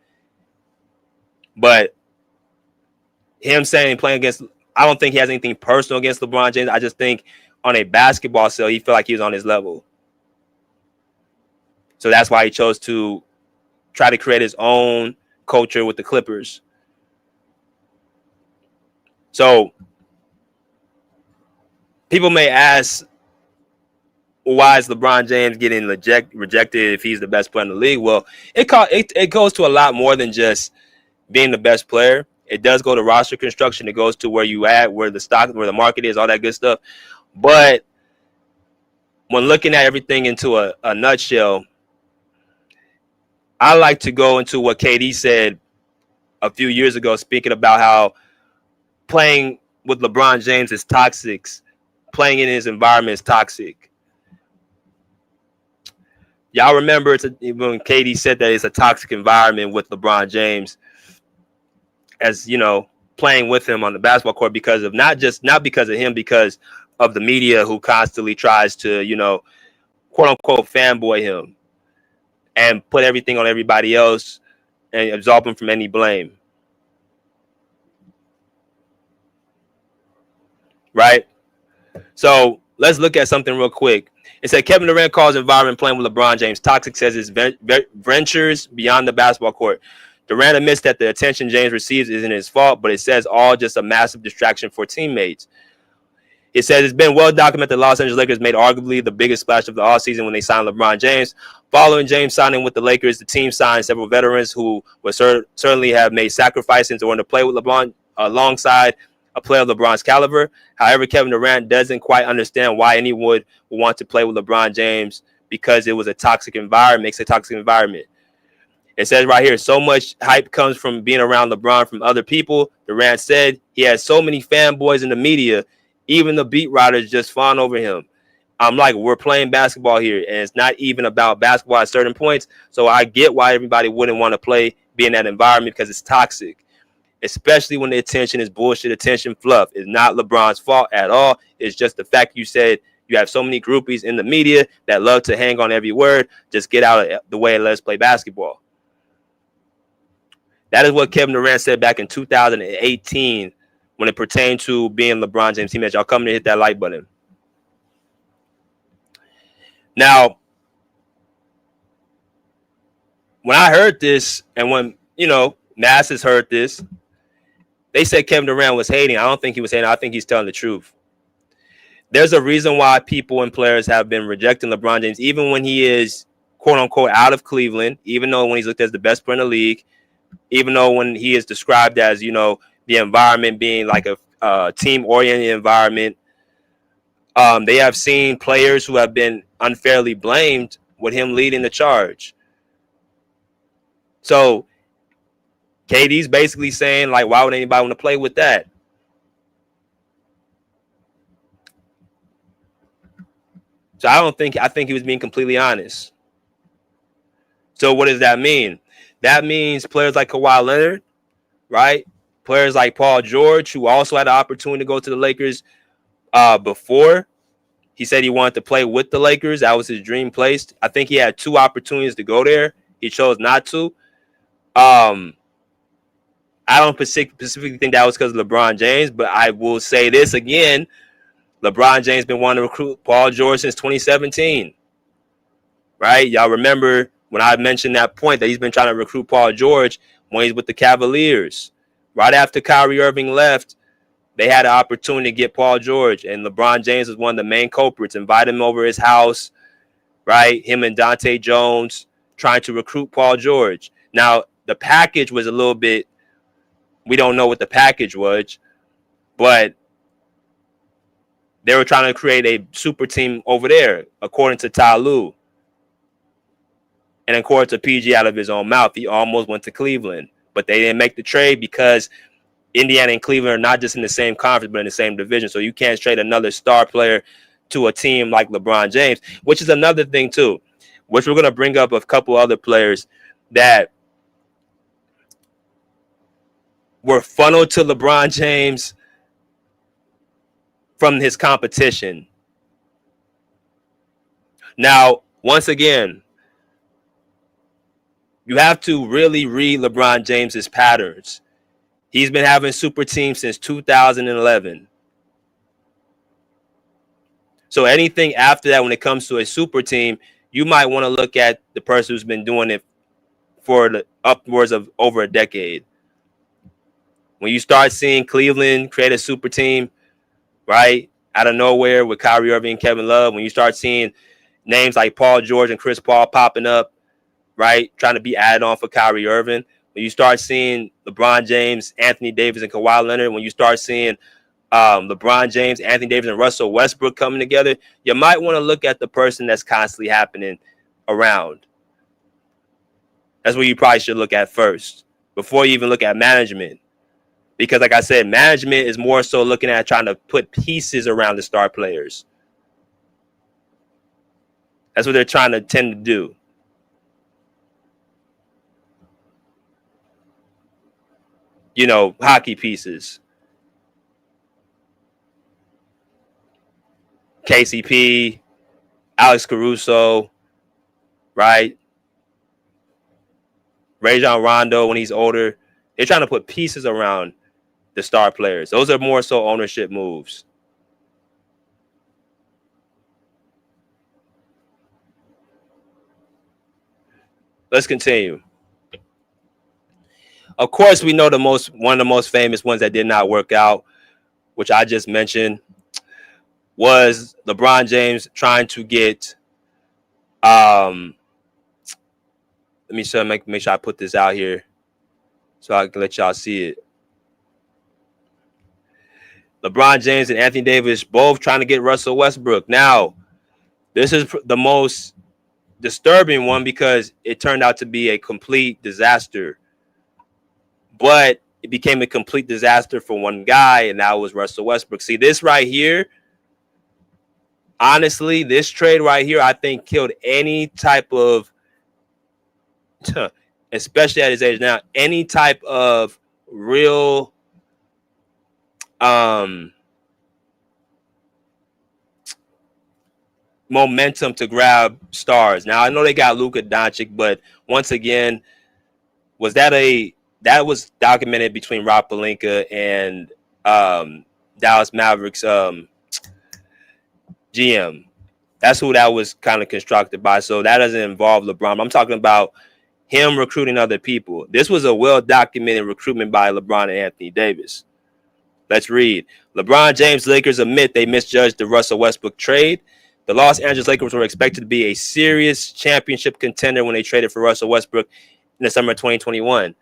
But him saying playing against, I don't think he has anything personal against LeBron James. I just think on a basketball sale, he felt like he was on his level. So that's why he chose to try to create his own culture with the Clippers. So people may ask, why is LeBron James getting rejected if he's the best player in the league? Well, it goes to a lot more than just being the best player. It does go to roster construction. It goes to where you at, where the market is, all that good stuff. But when looking at everything into a nutshell, I like to go into what KD said a few years ago, speaking about how playing with LeBron James is toxic. Playing in his environment is toxic. Y'all remember when KD said that it's a toxic environment with LeBron James, as playing with him on the basketball court because of not because of him, because of the media who constantly tries to, quote unquote fanboy him and put everything on everybody else and absolve him from any blame. Right? So let's look at something real quick. It said Kevin Durant calls environment playing with LeBron James toxic, says his ventures beyond the basketball court. Durant admits that the attention James receives isn't his fault, but it says all just a massive distraction for teammates. It says it's been well documented the Los Angeles Lakers made arguably the biggest splash of the offseason when they signed LeBron James. Following James signing with the Lakers, the team signed several veterans who would certainly have made sacrifices in order to play with LeBron alongside a player of LeBron's caliber. However, Kevin Durant doesn't quite understand why anyone would want to play with LeBron James because it was a toxic environment, makes a toxic environment. It says right here, so much hype comes from being around LeBron from other people. Durant said he has so many fanboys in the media, even the beat writers just fawn over him. I'm like, we're playing basketball here, and it's not even about basketball at certain points. So I get why everybody wouldn't want to be in that environment because it's toxic, especially when the attention is bullshit, attention fluff. It's not LeBron's fault at all. It's just the fact you said you have so many groupies in the media that love to hang on every word. Just get out of the way and let's play basketball. That is what Kevin Durant said back in 2018 when it pertained to being LeBron James' teammate. Y'all come to hit that like button. Now, when I heard this and when, masses heard this, they said Kevin Durant was hating. I don't think he was hating. I think he's telling the truth. There's a reason why people and players have been rejecting LeBron James, even when he is, quote unquote, out of Cleveland, even though when he's looked as the best player in the league, even though when he is described as, the environment being like a team-oriented environment, they have seen players who have been unfairly blamed with him leading the charge. So KD's basically saying, like, why would anybody want to play with that? So I think he was being completely honest. So what does that mean? That means players like Kawhi Leonard, right? Players like Paul George, who also had the opportunity to go to the Lakers before. He said he wanted to play with the Lakers. That was his dream place. I think he had 2 opportunities to go there. He chose not to. I don't specifically think that was because of LeBron James, but I will say this again. LeBron James been wanting to recruit Paul George since 2017. Right? Y'all remember when I mentioned that point that he's been trying to recruit Paul George when he's with the Cavaliers. Right after Kyrie Irving left, they had an opportunity to get Paul George, and LeBron James was one of the main culprits, invited him over his house, right? Him and Dante Jones trying to recruit Paul George. Now, the package was a little bit, we don't know what the package was, but they were trying to create a super team over there, according to Ty Lue. And according to PG out of his own mouth, he almost went to Cleveland, but they didn't make the trade because Indiana and Cleveland are not just in the same conference, but in the same division. So you can't trade another star player to a team like LeBron James, which is another thing too, which we're going to bring up a couple other players that were funneled to LeBron James from his competition. Now, once again, you have to really read LeBron James's patterns. He's been having super teams since 2011. So anything after that, when it comes to a super team, you might want to look at the person who's been doing it for the upwards of over a decade. When you start seeing Cleveland create a super team, right, out of nowhere with Kyrie Irving and Kevin Love, when you start seeing names like Paul George and Chris Paul popping up, right, trying to be added on for Kyrie Irving, when you start seeing LeBron James, Anthony Davis, and Kawhi Leonard, when you start seeing LeBron James, Anthony Davis, and Russell Westbrook coming together, you might want to look at the person that's constantly happening around. That's what you probably should look at first before you even look at management. Because like I said, management is more so looking at trying to put pieces around the star players. That's what they're trying to tend to do. You know, hockey pieces. KCP, Alex Caruso, right? Rajon Rondo when he's older. They're trying to put pieces around the star players. Those are more so ownership moves. Let's continue. Of course, we know one of the most famous ones that did not work out, which I just mentioned, was LeBron James trying to get let me make sure I put this out here so I can let y'all see it. LeBron James and Anthony Davis both trying to get Russell Westbrook. Now, this is the most disturbing one because it turned out to be a complete disaster. But it became a complete disaster for one guy, and that was Russell Westbrook. See, this right here, honestly, this trade right here, I think killed any type of, especially at his age now, any type of real momentum to grab stars. Now, I know they got Luka Doncic, but once again, that was documented between Rob Pelinka and Dallas Mavericks GM. That's who that was kind of constructed by. So that doesn't involve LeBron. I'm talking about him recruiting other people. This was a well-documented recruitment by LeBron and Anthony Davis. Let's read. LeBron James Lakers admit they misjudged the Russell Westbrook trade. The Los Angeles Lakers were expected to be a serious championship contender when they traded for Russell Westbrook in the summer of 2021.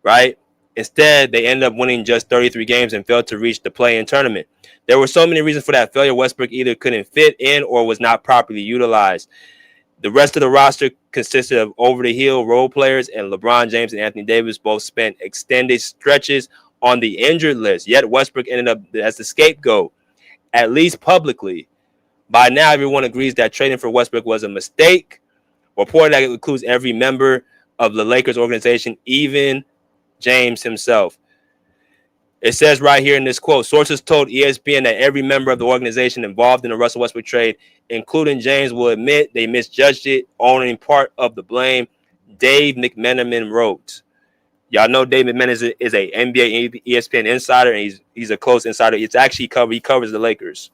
Right? Instead, they ended up winning just 33 games and failed to reach the play-in tournament. There were so many reasons for that failure. Westbrook either couldn't fit in or was not properly utilized. The rest of the roster consisted of over-the-hill role players, and LeBron James and Anthony Davis both spent extended stretches on the injured list. Yet Westbrook ended up as the scapegoat, at least publicly. By now, everyone agrees that trading for Westbrook was a mistake. Reported that it includes every member of the Lakers organization, even James himself. It says right here in this quote, sources told ESPN that every member of the organization involved in the Russell Westbrook trade, including James, will admit they misjudged it, owning part of the blame. Dave McMenamin wrote. Y'all know Dave McMenamin is a NBA ESPN insider, and he's a close insider. It's actually he covers the Lakers.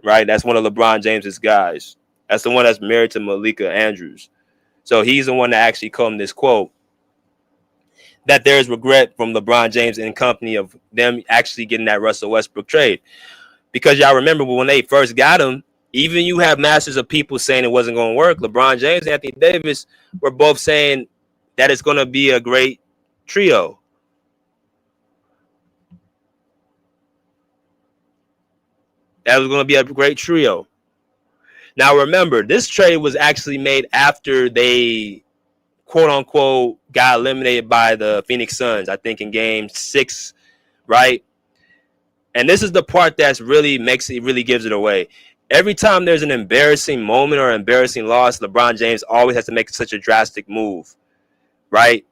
Right? That's one of LeBron James's guys. That's the one that's married to Malika Andrews. So he's the one that actually coined this quote that there is regret from LeBron James and company of them actually getting that Russell Westbrook trade. Because y'all remember when they first got him, even you have masses of people saying it wasn't going to work. LeBron James and Anthony Davis were both saying that it's going to be a great trio. That was going to be a great trio. Now, remember, this trade was actually made after they, quote unquote, got eliminated by the Phoenix Suns, I think in game 6, right? And this is the part that's really gives it away. Every time there's an embarrassing moment or embarrassing loss, LeBron James always has to make such a drastic move, right?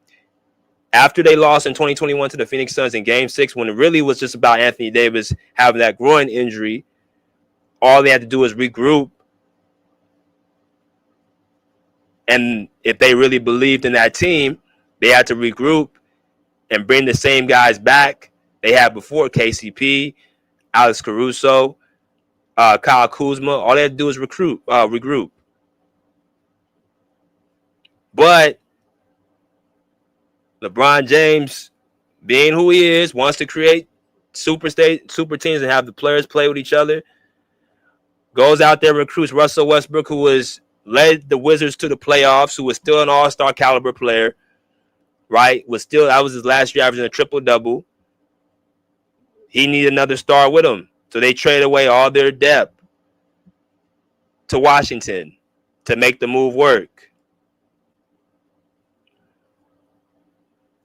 After they lost in 2021 to the Phoenix Suns in game 6, when it really was just about Anthony Davis having that groin injury, all they had to do was regroup. And if they really believed in that team, they had to regroup and bring the same guys back they had before: KCP, Alex Caruso, Kyle Kuzma. All they had to do is regroup. But LeBron James, being who he is, wants to create super teams and have the players play with each other. Goes out there, recruits Russell Westbrook, who led the Wizards to the playoffs, who was still an all-star caliber player, right? That was his last year averaging a triple-double. He needed another star with him. So they traded away all their depth to Washington to make the move work.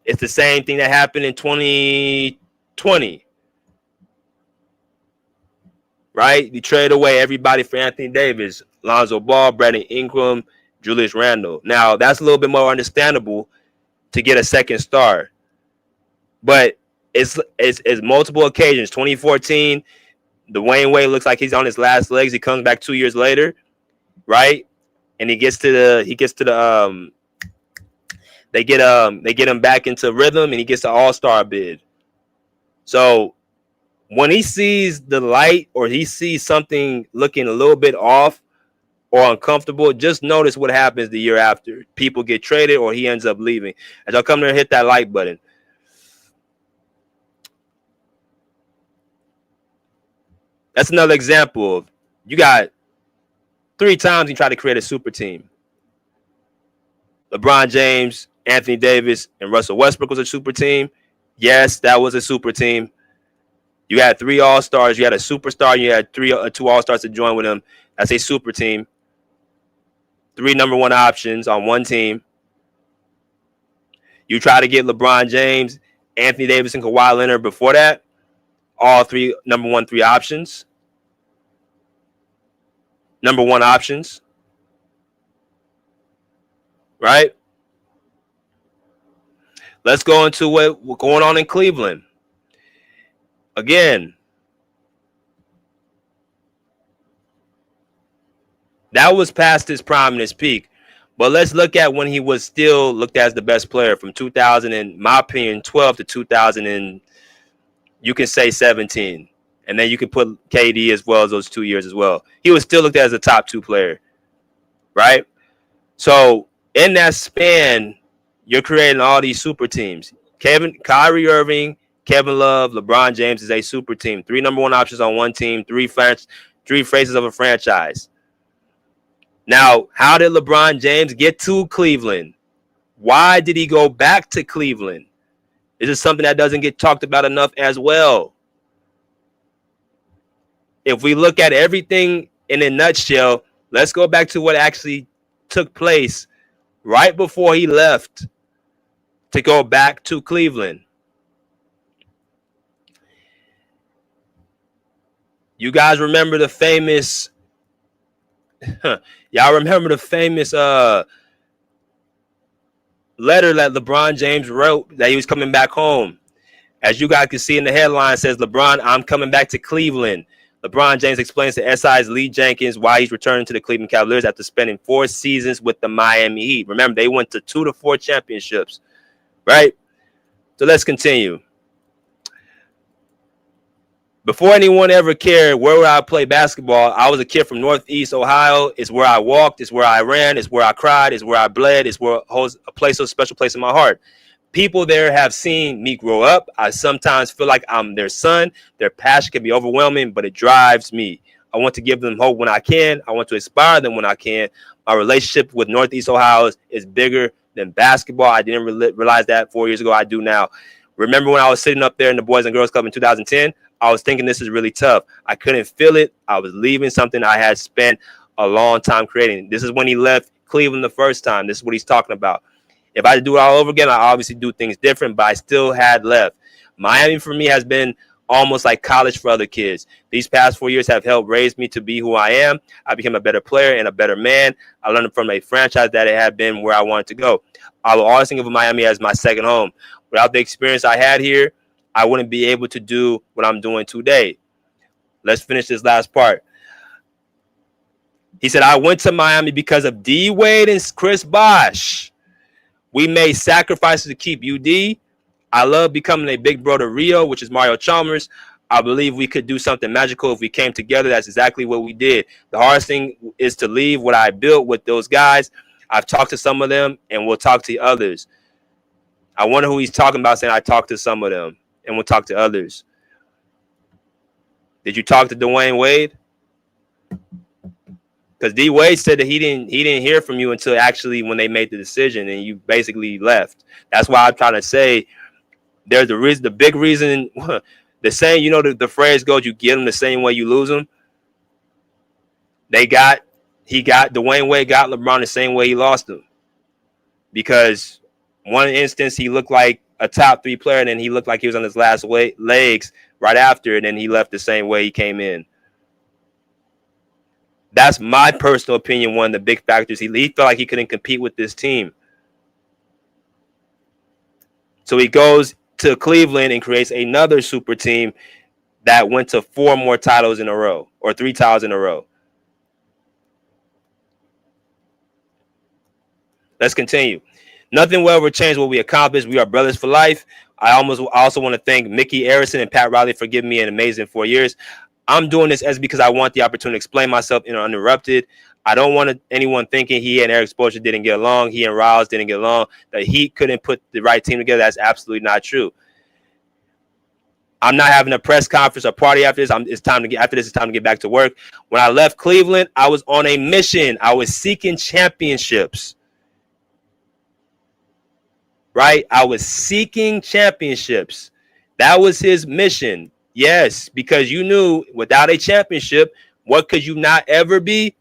It's the same thing that happened in 2020. Right? You trade away everybody for Anthony Davis, Lonzo Ball, Brandon Ingram, Julius Randle. Now, that's a little bit more understandable to get a second star. But it's multiple occasions. 2014, Dwayne Wade looks like he's on his last legs. He comes back 2 years later, right? And they get him back into rhythm, and he gets the all-star bid. So when he sees the light or he sees something looking a little bit off or uncomfortable, just notice what happens the year after. People get traded or he ends up leaving. As y'all come there and hit that like button. That's another example of you got 3 times he tried to create a super team. LeBron James, Anthony Davis, and Russell Westbrook was a super team. Yes, that was a super team. You had 3 all-stars. You had a superstar. You had 2 all-stars to join with him. That's a super team. 3 number 1 options on one team. You try to get LeBron James, Anthony Davis, and Kawhi Leonard before that. All 3 number 1 3 options. Number 1 options. Right? Let's go into what's going on in Cleveland. Again, that was past his prime and his peak. But let's look at when he was still looked at as the best player from 2000, in my opinion, 12 to 2000, and you can say 17. And then you can put KD as well as those 2 years as well. He was still looked at as a top 2 player, right? So in that span, you're creating all these super teams. Kyrie Irving, Kevin Love, LeBron James is a super team. 3 number 1 options on one team, 3 faces of a franchise. Now, how did LeBron James get to Cleveland? Why did he go back to Cleveland? This is something that doesn't get talked about enough as well. If we look at everything in a nutshell, let's go back to what actually took place right before he left to go back to Cleveland. You guys remember the famous y'all remember the famous letter that LeBron James wrote that he was coming back home. As you guys can see in the headline, it says, LeBron, I'm coming back to Cleveland. LeBron James explains to SI's Lee Jenkins why he's returning to the Cleveland Cavaliers after spending 4 seasons with the Miami Heat. Remember, they went to 2 to 4 championships, right? So let's continue. Before anyone ever cared where would I play basketball, I was a kid from Northeast Ohio. It's where I walked. It's where I ran. It's where I cried. It's where I bled. It's where holds a special place in my heart. People there have seen me grow up. I sometimes feel like I'm their son. Their passion can be overwhelming, but it drives me. I want to give them hope when I can. I want to inspire them when I can. My relationship with Northeast Ohio is bigger than basketball. I didn't realize that 4 years ago. I do now. Remember when I was sitting up there in the Boys and Girls Club in 2010? I was thinking this is really tough. I couldn't feel it. I was leaving something I had spent a long time creating. This is when he left Cleveland the first time. This is what he's talking about. If I do it all over again, I obviously do things different, but I still had left. Miami for me has been almost like college for other kids. These past 4 years have helped raise me to be who I am. I became a better player and a better man. I learned from a franchise that it had been where I wanted to go. I will always think of Miami as my second home. Without the experience I had here, I wouldn't be able to do what I'm doing today. Let's finish this last part. He said, I went to Miami because of D. Wade and Chris Bosh. We made sacrifices to keep UD. I love becoming a big brother Rio, which is Mario Chalmers. I believe we could do something magical if we came together. That's exactly what we did. The hardest thing is to leave what I built with those guys. I've talked to some of them, and we'll talk to others. I wonder who he's talking about saying I talked to some of them, and we'll talk to others. Did you talk to Dwayne Wade? Because D. Wade said that he didn't hear from you until actually when they made the decision and you basically left. That's why I'm trying to say there's the big reason. The saying, you know, the phrase goes, you get them the same way you lose them. Dwayne Wade got LeBron the same way he lost him. Because one instance he looked like a top 3 player and then he looked like he was on his last legs right after, and then he left the same way he came in. That's my personal opinion. One of the big factors. He felt like he couldn't compete with this team. So he goes to Cleveland and creates another super team that went to 4 more titles in a row, or 3 titles in a row. Let's continue. Nothing will ever change what we accomplished. We are brothers for life. I also want to thank Mickey Arison and Pat Riley for giving me an amazing 4 years. I'm doing this as because I want the opportunity to explain myself uninterrupted. I don't want anyone thinking he and Eric Spoelstra didn't get along. He and Riles didn't get along. That he couldn't put the right team together. That's absolutely not true. I'm not having a press conference or party after this. It's time to get back to work. When I left Cleveland, I was on a mission. I was seeking championships. Right? I was seeking championships. That was his mission. Yes, because you knew without a championship, what could you not ever be?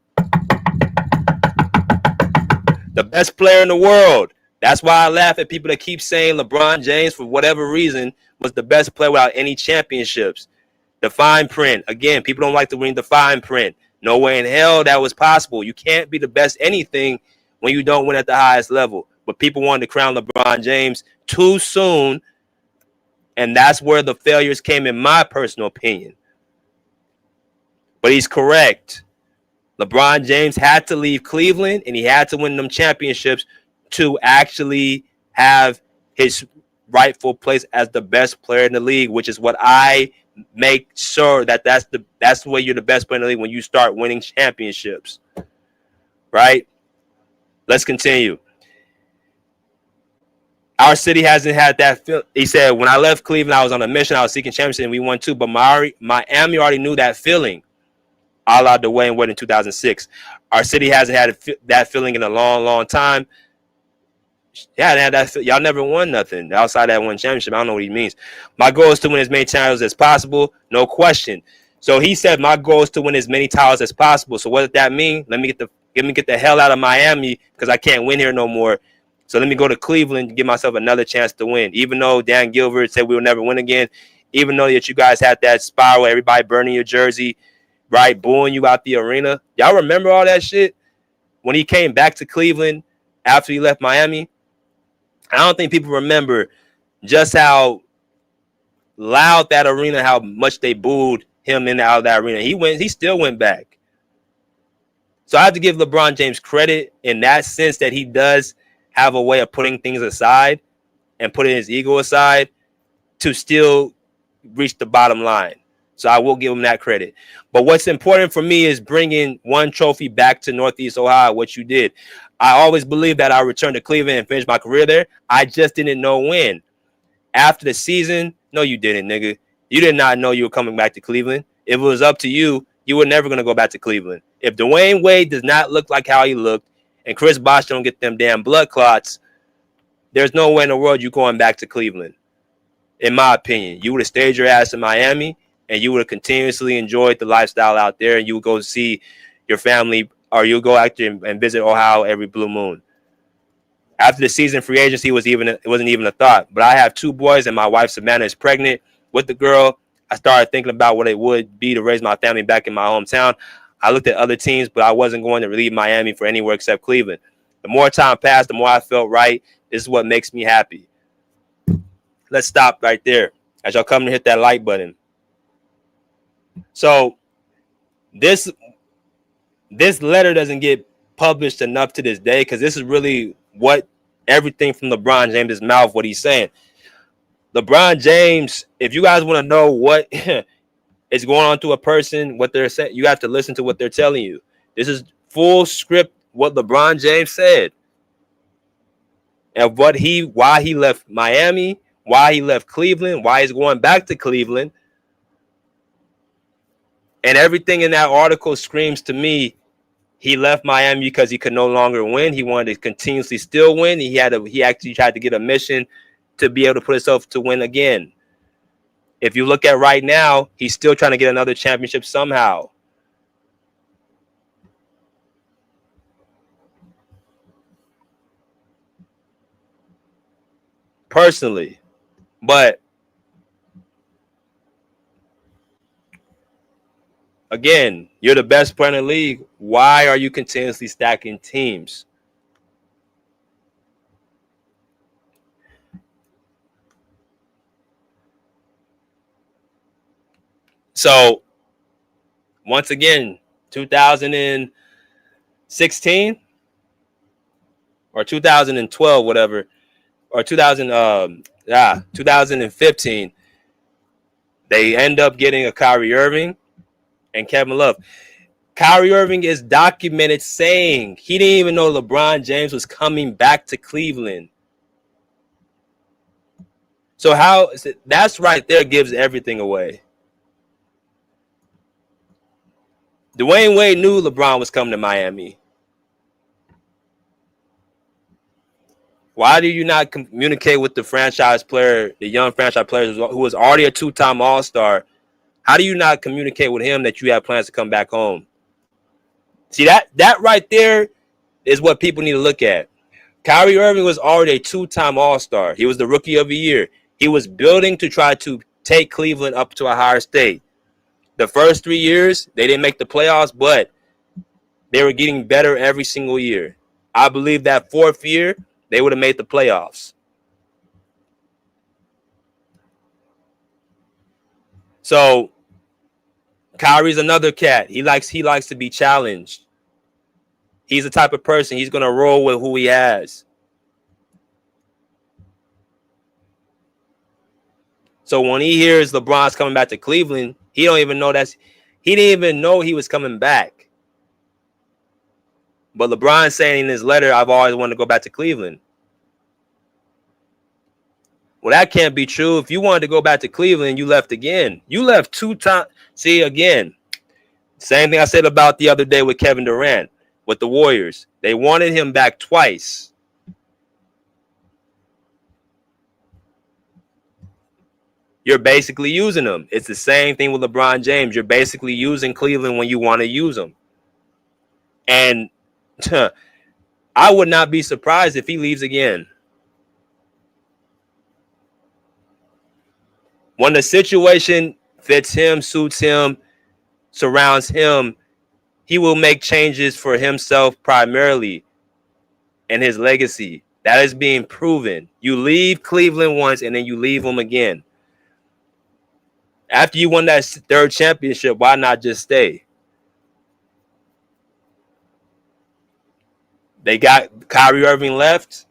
The best player in the world. That's why I laugh at people that keep saying LeBron James, for whatever reason, was the best player without any championships. The fine print. Again, people don't like to read the fine print. No way in hell that was possible. You can't be the best anything when you don't win at the highest level. But people wanted to crown LeBron James too soon. And that's where the failures came, in my personal opinion. But he's correct. LeBron James had to leave Cleveland, and he had to win them championships to actually have his rightful place as the best player in the league, which is what I make sure that's the way you're the best player in the league, when you start winning championships. Right? Let's continue. Our city hasn't had that feel. He said, when I left Cleveland, I was on a mission. I was seeking championship, and we won 2. But Miami already knew that feeling. I allowed Dwayne Wade in 2006. Our city hasn't had that feeling in a long, long time. Yeah, they had that. Y'all never won nothing outside that one championship. I don't know what he means. My goal is to win as many titles as possible. No question. So he said, my goal is to win as many titles as possible. So what did that mean? Let me get the hell out of Miami, because I can't win here no more. So let me go to Cleveland and give myself another chance to win. Even though Dan Gilbert said we will never win again, even though that you guys had that spiral, everybody burning your jersey, right, booing you out the arena. Y'all remember all that shit? When he came back to Cleveland after he left Miami, I don't think people remember just how loud that arena, how much they booed him in and out of that arena. He still went back. So I have to give LeBron James credit in that sense that he does have a way of putting things aside and putting his ego aside to still reach the bottom line. So I will give him that credit. But what's important for me is bringing one trophy back to Northeast Ohio, what you did. I always believed that I returned to Cleveland and finished my career there. I just didn't know when. After the season, no, you didn't, nigga. You did not know you were coming back to Cleveland. If it was up to you, you were never going to go back to Cleveland. If Dwayne Wade does not look like how he looked and Chris Bosh don't get them damn blood clots, there's no way in the world you going back to Cleveland. In my opinion, you would have stayed your ass in Miami and you would have continuously enjoyed the lifestyle out there, and you would go see your family, or you'll go out there and visit Ohio every blue moon. After the season, free agency it wasn't even a thought. But I have 2 boys, and my wife Savannah is pregnant with the girl. I started thinking about what it would be to raise my family back in my hometown. I looked at other teams, but I wasn't going to leave Miami for anywhere except Cleveland. The more time passed, the more I felt right. This is what makes me happy. Let's stop right there as y'all come to hit that like button. So this letter doesn't get published enough to this day because this is really what everything from LeBron James' mouth, what he's saying. LeBron James, if you guys want to know what is going on to a person, what they're saying, you have to listen to what they're telling you. This is full script what LeBron James said. And why he left Miami, why he left Cleveland, why he's going back to Cleveland. And everything in that article screams to me, he left Miami because he could no longer win. He wanted to continuously still win. He actually tried to get a mission to be able to put himself to win again. If you look at right now, he's still trying to get another championship somehow. Personally. But again, you're the best player in the league. Why are you continuously stacking teams? So, once again, 2016 or 2012, whatever, or 2015, they end up getting a Kyrie Irving and Kevin Love. Kyrie Irving is documented saying he didn't even know LeBron James was coming back to Cleveland. So that's right there gives everything away. Dwayne Wade knew LeBron was coming to Miami. Why do you not communicate with the franchise player, the young franchise player who was already a 2-time All-Star? How do you not communicate with him that you have plans to come back home? See, that right there is what people need to look at. Kyrie Irving was already a 2-time All-Star. He was the Rookie of the Year. He was building to try to take Cleveland up to a higher state. The first 3 years, they didn't make the playoffs, but they were getting better every single year. I believe that 4th year, they would have made the playoffs. So, Kyrie's another cat. He likes to be challenged. He's the type of person, he's going to roll with who he has. So when he hears LeBron's coming back to Cleveland, he didn't even know he was coming back. But LeBron saying in his letter, I've always wanted to go back to Cleveland. Well, that can't be true. If you wanted to go back to Cleveland, you left again. You left 2 times. See, again, same thing I said about the other day with Kevin Durant, with the Warriors. They wanted him back twice. You're basically using him. It's the same thing with LeBron James. You're basically using Cleveland when you want to use them. And I would not be surprised if he leaves again. When the situation fits him, suits him, surrounds him, he will make changes for himself primarily and his legacy. That is being proven. You leave Cleveland once and then you leave them again. After you won that third championship, why not just stay? They got Kyrie Irving left.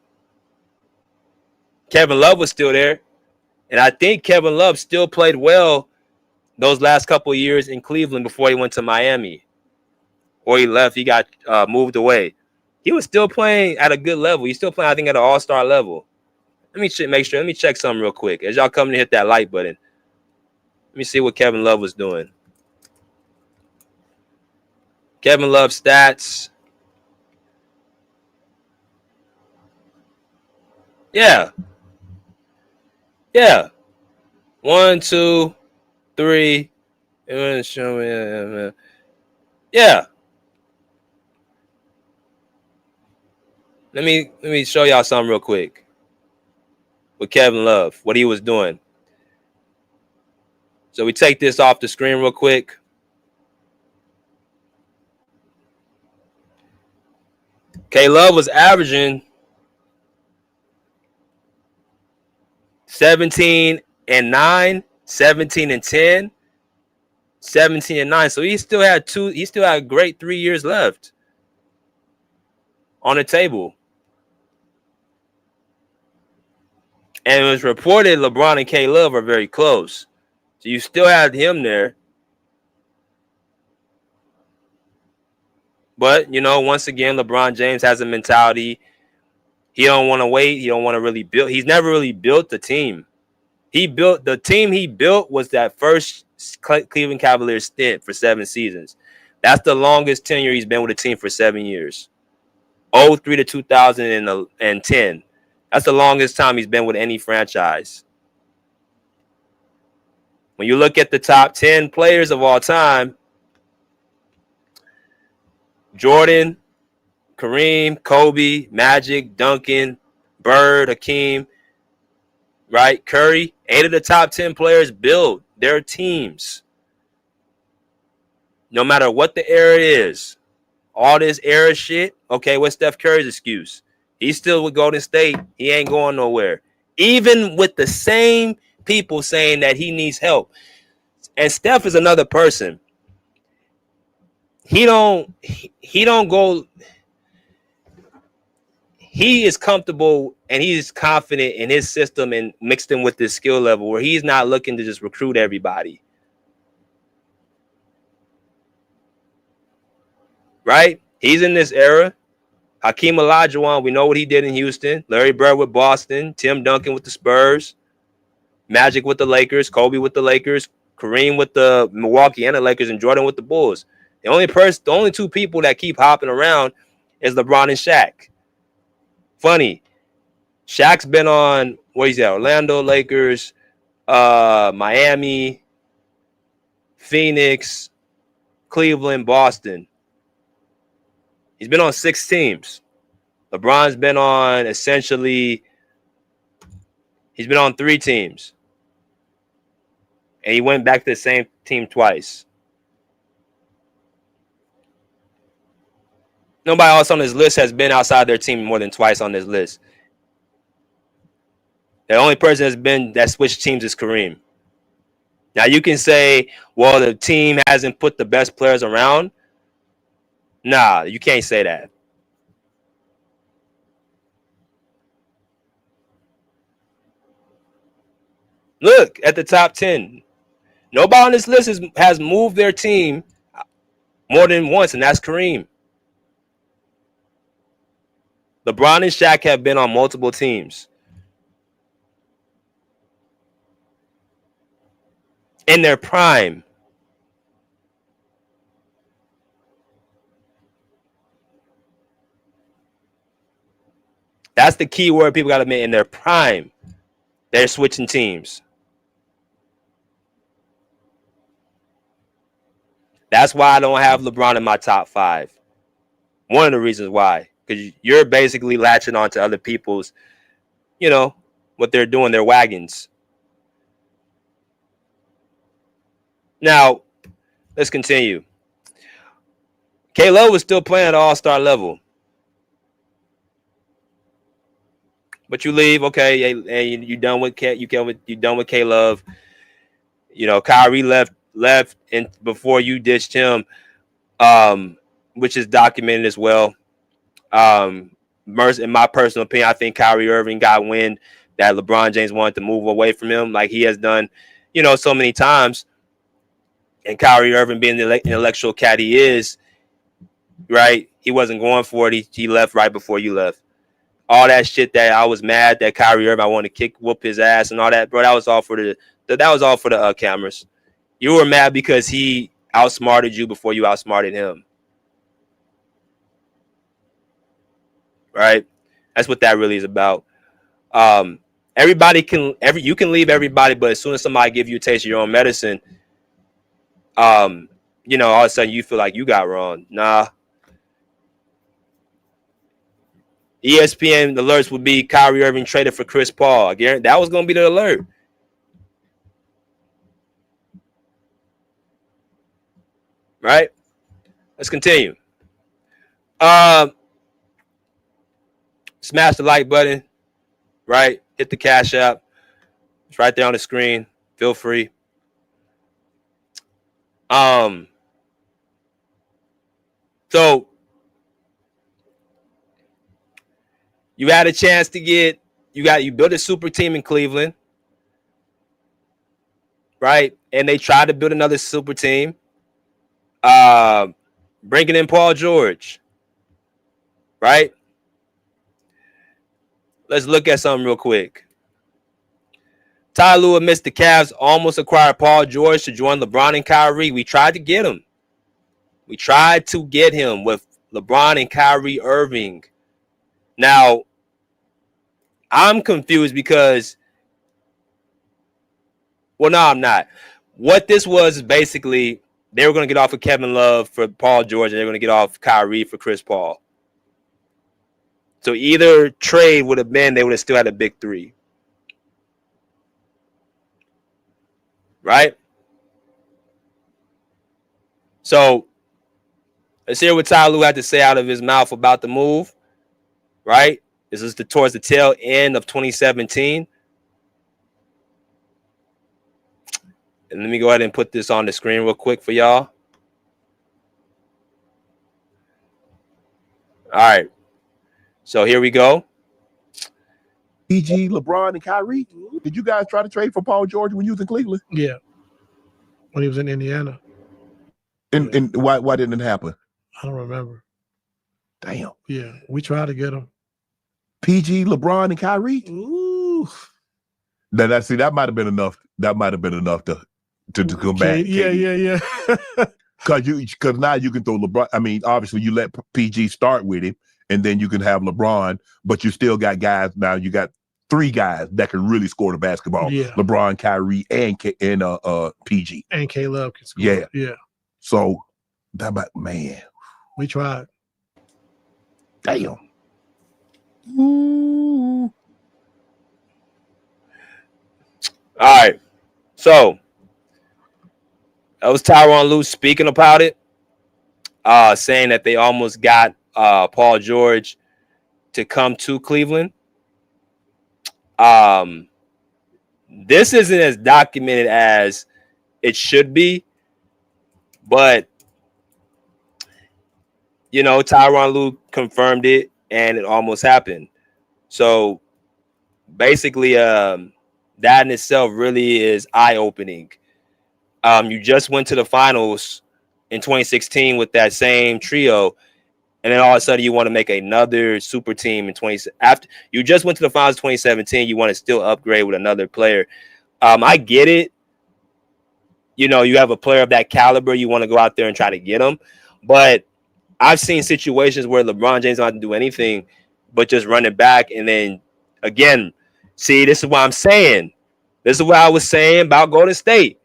Kevin Love was still there. And I think Kevin Love still played well those last couple of years in Cleveland before he went to Miami. Or he left, he got moved away. He was still playing at a good level. He's still playing, I think, at an all-star level. Let me check something real quick. As y'all come to hit that like button, let me see what Kevin Love was doing. Kevin Love stats. Yeah. 1, 2, 3. Yeah. Let me show y'all something real quick with Kevin Love, what he was doing. So we take this off the screen real quick. K Love was averaging 17 and 9, 17 and 10, 17 and 9. So he still had a great 3 years left on the table. And it was reported LeBron and K Love are very close. So you still had him there. But, once again, LeBron James has a mentality. He don't want to wait. He don't want to really build. He's never really built the team. The team he built was that first Cleveland Cavaliers stint for 7 seasons. That's the longest tenure he's been with a team for 7 years. 2003 to 2010. That's the longest time he's been with any franchise. When you look at the top 10 players of all time, Jordan, Kareem, Kobe, Magic, Duncan, Bird, Hakeem, right? Curry, 8 of the top 10 players build their teams. No matter what the era is, all this era shit, okay, what's Steph Curry's excuse? He's still with Golden State. He ain't going nowhere. Even with the same people saying that he needs help. And Steph is another person. He don't go. He is comfortable and he's confident in his system and mixed in with his skill level where he's not looking to just recruit everybody. Right? He's in this era. Hakeem Olajuwon, we know what he did in Houston. Larry Bird with Boston. Tim Duncan with the Spurs. Magic with the Lakers. Kobe with the Lakers. Kareem with the Milwaukee and the Lakers. And Jordan with the Bulls. The only 2 people that keep hopping around is LeBron and Shaq. Funny. Shaq's been on, where he's at? Orlando, Lakers, Miami, Phoenix, Cleveland, Boston. He's been on 6 teams. LeBron's been on he's been on 3 teams. And he went back to the same team twice. Nobody else on this list has been outside their team more than twice on this list. The only person that switched teams is Kareem. Now you can say, well, the team hasn't put the best players around. Nah, you can't say that. Look at the top 10. Nobody on this list has moved their team more than once, and that's Kareem. LeBron and Shaq have been on multiple teams. In their prime. That's the key word people got to admit. In their prime, they're switching teams. That's why I don't have LeBron in my top 5. One of the reasons why. Because you're basically latching on to other people's, what they're doing, their wagons. Now, let's continue. K-Love was still playing at all-star level. But you leave, okay, and you done with K-Love. You know, Kyrie left and before you ditched him, which is documented as well. In my personal opinion, I think Kyrie Irving got wind that LeBron James wanted to move away from him like he has done, you know, so many times. And Kyrie Irving being the intellectual cat he is, right? He wasn't going for it. He left right before you left. All that shit that I was mad that Kyrie Irving, I wanted to whoop his ass and all that, bro. That was all for the cameras. You were mad because he outsmarted you before you outsmarted him, right? That's what that really is about. You can leave everybody, but as soon as somebody give you a taste of your own medicine, you know, all of a sudden you feel like you got wrong. Nah. ESPN alerts would be Kyrie Irving traded for Chris Paul. Again, that was going to be the alert. Right? Let's continue. Smash the like button. Right? Hit the Cash App. It's right there on the screen. Feel free. So you had a chance to you built a super team in Cleveland, right? And they tried to build another super team, bringing in Paul George, right? Let's look at something real quick. Ty Lue admits the Cavs almost acquired Paul George to join LeBron and Kyrie. We tried to get him. We tried to get him with LeBron and Kyrie Irving. Now, I'm confused because, well, no, I'm not. What this was is basically they were going to get off of Kevin Love for Paul George, and they were going to get off Kyrie for Chris Paul. So either trade would have been, they would have still had a big three. Right? So let's hear what Ty Lue had to say out of his mouth about the move. Right? This is towards the tail end of 2017. And let me go ahead and put this on the screen real quick for y'all. All right. So here we go. PG, LeBron, and Kyrie. Did you guys try to trade for Paul George when you was in Cleveland? Yeah. When he was in Indiana. And why didn't it happen? I don't remember. Damn. Yeah. We tried to get him. PG, LeBron, and Kyrie. Ooh. That might have been enough. That might have been enough to come back. Yeah. Because now you can throw LeBron. I mean, obviously you let PG start with him, and then you can have LeBron, but you still got guys. Now you got three guys that can really score the basketball. Yeah. LeBron, Kyrie, and PG. And K-Love can score. Yeah. Yeah. So that might, man. We tried. Damn. Ooh. All right. So that was Tyronn Lue speaking about it, saying that they almost got Paul George to come to Cleveland. This isn't as documented as it should be, but you know, Tyronn Lue confirmed it, and it almost happened. So basically, that in itself really is eye-opening. You just went to the finals in 2016 with that same trio, and then all of a sudden you want to make another super team in after you just went to the finals in 2017. You want to still upgrade with another player. I get it. You know, you have a player of that caliber, you want to go out there and try to get him, but I've seen situations where LeBron James don't have to do anything but just run it back. And then again, see, this is what I'm saying. This is what I was saying about Golden State.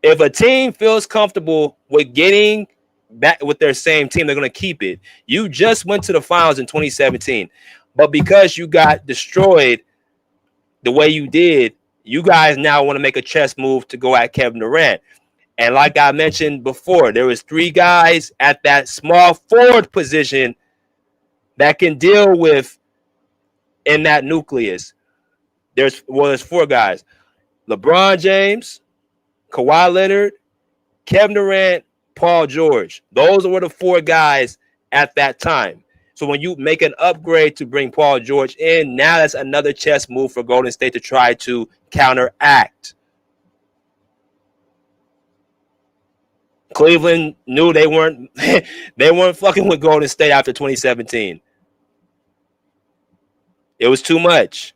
If a team feels comfortable with getting back with their same team, they're going to keep it. You just went to the finals in 2017, but because you got destroyed the way you did, You guys now want to make a chess move to go at Kevin Durant. And like I mentioned before, there was 3 guys at that small forward position that can deal with in that nucleus. There's 4 guys. LeBron James, Kawhi Leonard, Kevin Durant, Paul George. Those were the 4 guys at that time. So when you make an upgrade to bring Paul George in, now that's another chess move for Golden State to try to counteract. Cleveland knew they weren't fucking with Golden State after 2017. It was too much.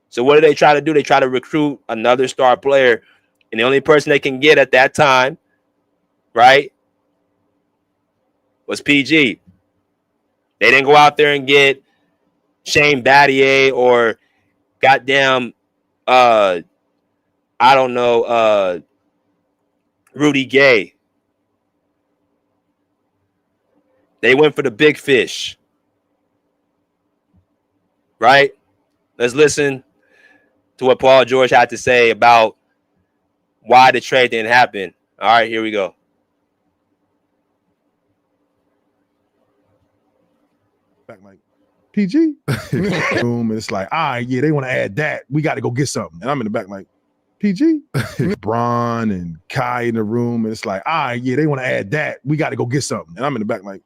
So what do they try to do? They try to recruit another star player, and the only person they can get at that time, right, was PG. They didn't go out there and get Shane Battier or goddamn, I don't know, Rudy Gay. They went for the big fish, right? Let's listen to what Paul George had to say about why the trade didn't happen. All right, here we go. Back like PG room, and it's like, all right, yeah, they want to add that. We got to go get something. And I'm in the back like, PG, Bron and Kai in the room, and it's like, all right, yeah, they want to add that. We got to go get something. And I'm in the back like,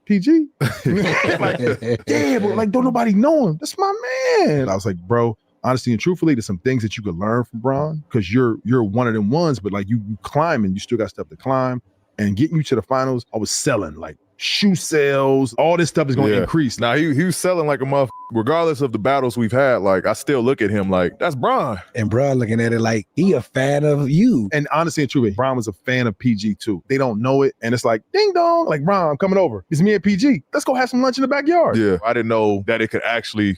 PG, like, yeah, but like, don't nobody know him. That's my man. I was like, bro, honestly and truthfully, there's some things that you could learn from Bron because you're one of them ones, but like you climbing, you still got stuff to climb. And getting you to the finals, I was selling like shoe sales, all this stuff is going to increase. Now he was selling like a motherfucker. Regardless of the battles we've had, like I still look at him like that's Bron. And Bron looking at it like he a fan of you. And honestly and truly, Bron was a fan of PG too. They don't know it, and it's like ding dong, like Bron, I'm coming over. It's me and PG. Let's go have some lunch in the backyard. Yeah, I didn't know that it could actually,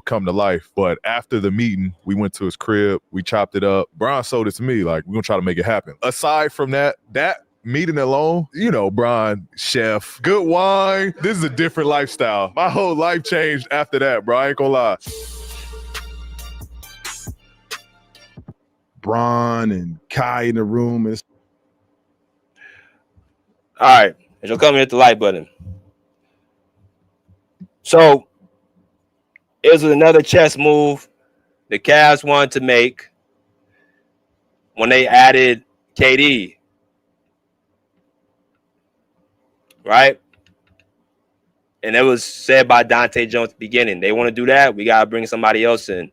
come to life. But after the meeting, we went to his crib, we chopped it up. Bron sold it to me. Like we're gonna try to make it happen. Aside from that meeting alone, Bron, chef, good wine. This is a different lifestyle. My whole life changed after that, bro. I ain't gonna lie. Bron and Kai in the room. All right, as you'll come hit the like button. So it was another chess move the Cavs wanted to make when they added KD. Right? And it was said by Dante Jones at the beginning. They want to do that. We got to bring somebody else in.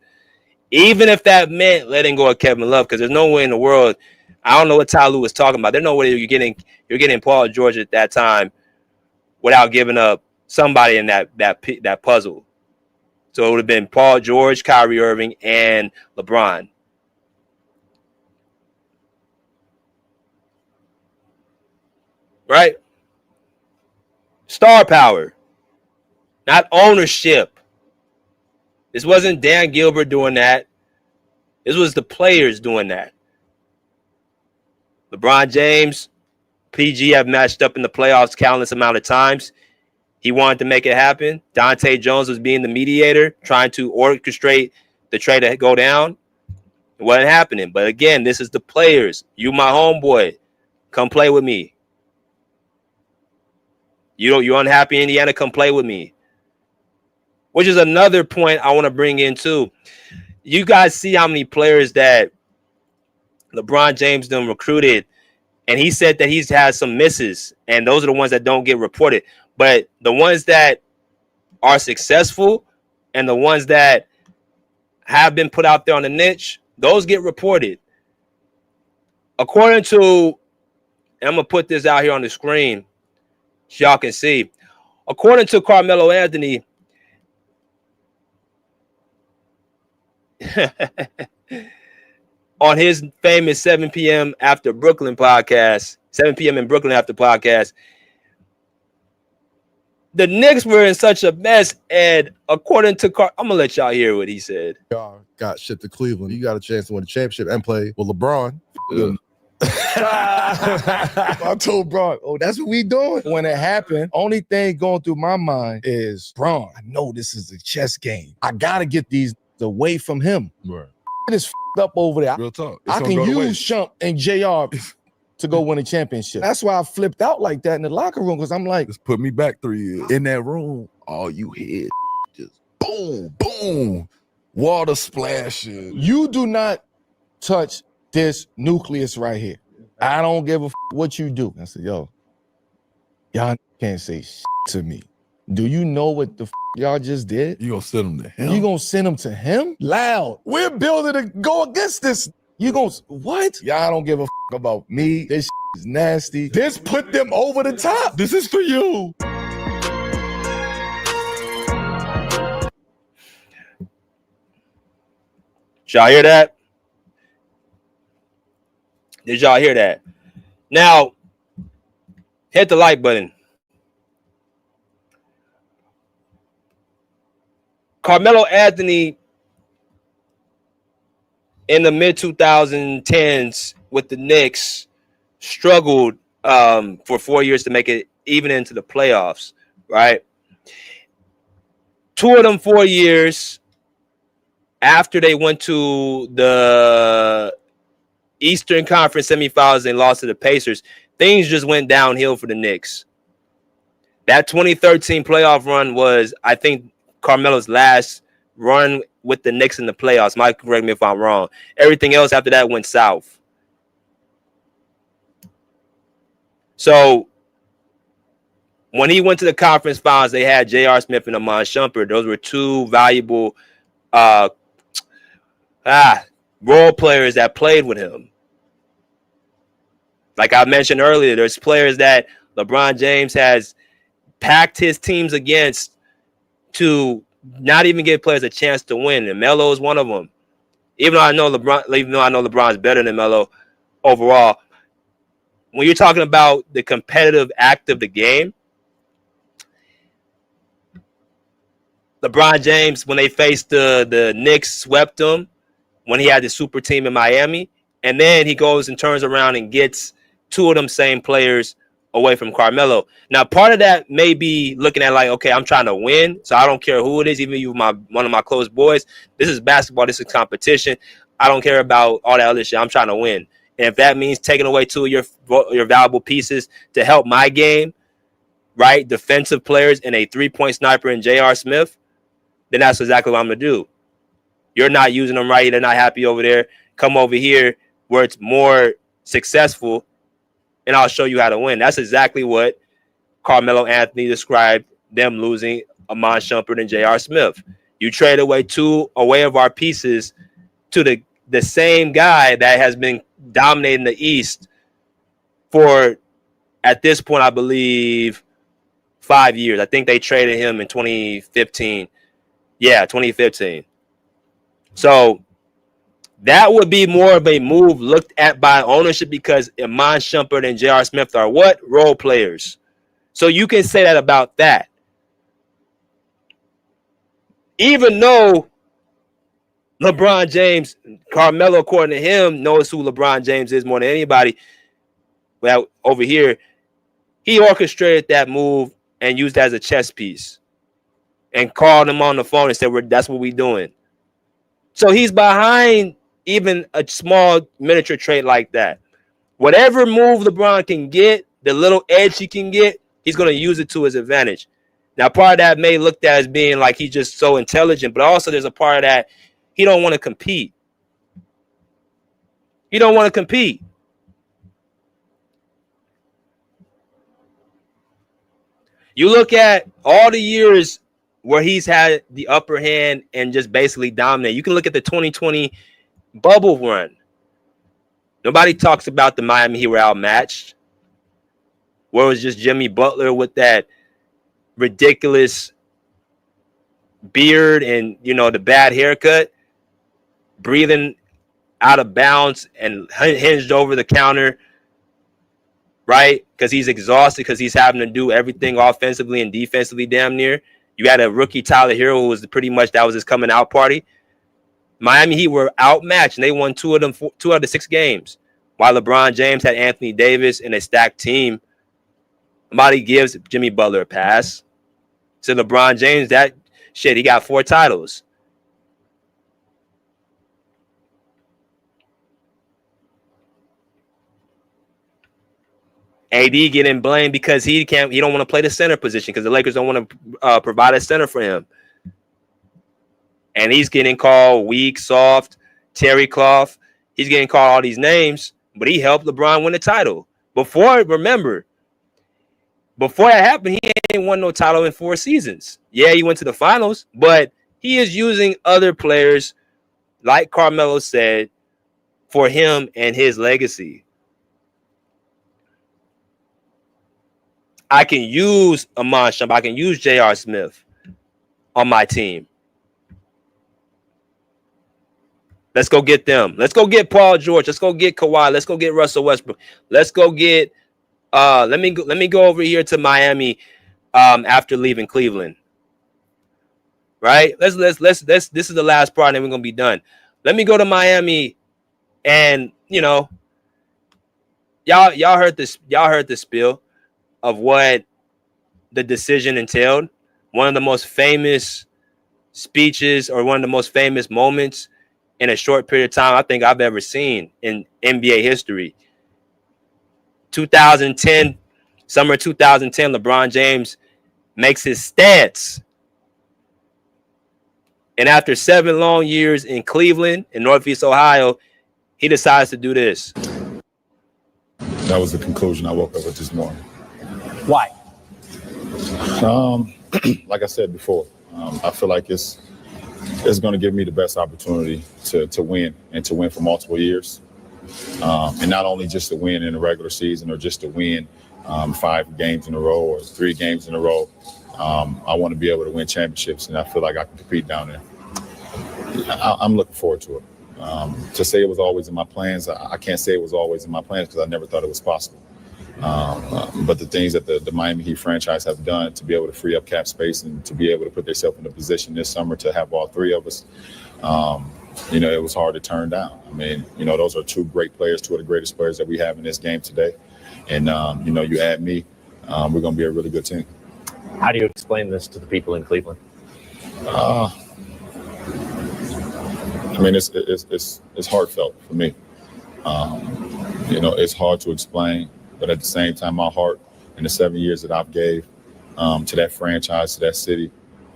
Even if that meant letting go of Kevin Love, because there's no way in the world. I don't know what Ty Lue was talking about. There's no way you're getting Paul George at that time without giving up somebody in that puzzle. So it would have been Paul George, Kyrie Irving, and LeBron. Right? Star power, not ownership. This wasn't Dan Gilbert doing that. This was the players doing that. LeBron James, PG have matched up in the playoffs countless amount of times. He wanted to make it happen. Dante Jones was being the mediator, trying to orchestrate the trade to go down. It wasn't happening. But again, this is the players. You my homeboy. Come play with me. You're unhappy, Indiana, come play with me. Which is another point I want to bring in, too. You guys see how many players that LeBron James done recruited, and he said that he's had some misses, and those are the ones that don't get reported. But the ones that are successful and the ones that have been put out there on the niche, those get reported. According to, and I'm going to put this out here on the screen, so y'all can see. According to Carmelo Anthony, on his famous 7 p.m. after Brooklyn podcast, 7 p.m. in Brooklyn after podcast, the Knicks were in such a mess. And according to I'm going to let y'all hear what he said. Y'all got shipped to Cleveland. You got a chance to win the championship and play with LeBron. I told Bron, that's what we doing. When it happened, only thing going through my mind is, Bron, I know this is a chess game. I got to get these away from him. Right. This up over there. Real talk. I can use Shump and JR to go win a championship. That's why I flipped out like that in the locker room, because I'm like, just put me back 3 years. In that room, all you hear just boom, boom, water splashing. You do not touch this nucleus right here. I don't give a what you do. I said, yo, y'all can't say to me. Do you know what the y'all just did? You gonna send him to him? You gonna send him to him? Loud. We're building to go against this. You gonna, what? Y'all don't give a about me. This is nasty. This put them over the top. This is for you. Did y'all hear that? Did y'all hear that? Now, hit the like button. Carmelo Anthony in the mid 2010s with the Knicks struggled for 4 years to make it even into the playoffs, right? 2 of them 4 years after they went to the Eastern Conference semifinals and lost to the Pacers, things just went downhill for the Knicks. That 2013 playoff run was, I think, Carmelo's last run with the Knicks in the playoffs. Mike, correct me if I'm wrong. Everything else after that went south. So when he went to the conference finals, they had J.R. Smith and Iman Shumpert. Those were 2 valuable role players that played with him. Like I mentioned earlier, there's players that LeBron James has packed his teams against to not even give players a chance to win, and Melo is one of them. Even though I know LeBron's better than Melo overall, when you're talking about the competitive act of the game, LeBron James, when they faced the Knicks, swept them when he had the super team in Miami, and then he goes and turns around and gets 2 of them same players away from Carmelo. Now, part of that may be looking at like, okay, I'm trying to win, so I don't care who it is, even you, one of my close boys. This is basketball. This is competition. I don't care about all that other shit. I'm trying to win. And if that means taking away 2 of your valuable pieces to help my game, right, defensive players and a 3-point sniper in J.R. Smith, then that's exactly what I'm going to do. You're not using them right. They're not happy over there. Come over here where it's more successful, and I'll show you how to win. That's exactly what Carmelo Anthony described them losing Iman Shumpert and J.R. Smith. You trade away 2 of our pieces to the same guy that has been dominating the East for, at this point, I believe, 5 years. I think they traded him in 2015. Yeah, 2015. So that would be more of a move looked at by ownership, because Iman Shumpert and J.R. Smith are what? Role players. So you can say that about that. Even though LeBron James, Carmelo, according to him, knows who LeBron James is more than anybody, well, over here, he orchestrated that move and used it as a chess piece and called him on the phone and said, that's what we're doing. So he's behind even a small miniature trade like that. Whatever move LeBron can get, the little edge he can get, he's going to use it to his advantage. Now, part of that may look at as being like he's just so intelligent, but also there's a part of that he don't want to compete. He don't want to compete. You look at all the years where he's had the upper hand and just basically dominate. You can look at the 2020 bubble run. Nobody talks about the Miami Heat were outmatched, where it was just Jimmy Butler with that ridiculous beard and, the bad haircut, breathing out of bounds and hinged over the counter, right? Because he's exhausted, because he's having to do everything offensively and defensively damn near. You had a rookie, Tyler Hero, who was pretty much, that was his coming out party. Miami Heat were outmatched, and they won 2 of the 6 games. While LeBron James had Anthony Davis and a stacked team, nobody gives Jimmy Butler a pass. So LeBron James, that shit, he got 4 titles. AD getting blamed because he don't want to play the center position because the Lakers don't want to provide a center for him. And he's getting called weak, soft, terry cloth. He's getting called all these names, but he helped LeBron win the title. Before that happened, he ain't won no title in 4 seasons. Yeah, he went to the finals, but he is using other players, like Carmelo said, for him and his legacy. I can use Amon Shump. I can use J.R. Smith on my team. Let's go get them. Let's go get Paul George. Let's go get Kawhi. Let's go get Russell Westbrook. Let's go get let me go over here to Miami after leaving Cleveland. Right? Let's this is the last part and then we're gonna be done. Let me go to Miami and y'all heard the spiel of what the decision entailed. One of the most famous speeches or one of the most famous moments in a short period of time I think I've ever seen in NBA history. 2010, summer 2010, LeBron James makes his stance. And after 7 long years in Cleveland, in Northeast Ohio, he decides to do this. That was the conclusion I woke up with this morning. Why? Like I said before, I feel like it's going to give me the best opportunity to win and to win for multiple years. And not only just to win in the regular season or just to win 5 games in a row or 3 games in a row. I want to be able to win championships, and I feel like I can compete down there. I'm looking forward to it. To say it was always in my plans, I can't say it was always in my plans because I never thought it was possible. But the things that the Miami Heat franchise have done to be able to free up cap space and to be able to put themselves in a position this summer to have all 3 of us, it was hard to turn down. I mean, those are 2 great players, 2 of the greatest players that we have in this game today. And, you add me, we're going to be a really good team. How do you explain this to the people in Cleveland? It's heartfelt for me. It's hard to explain, but at the same time, my heart in the 7 years that I've gave to that franchise, to that city,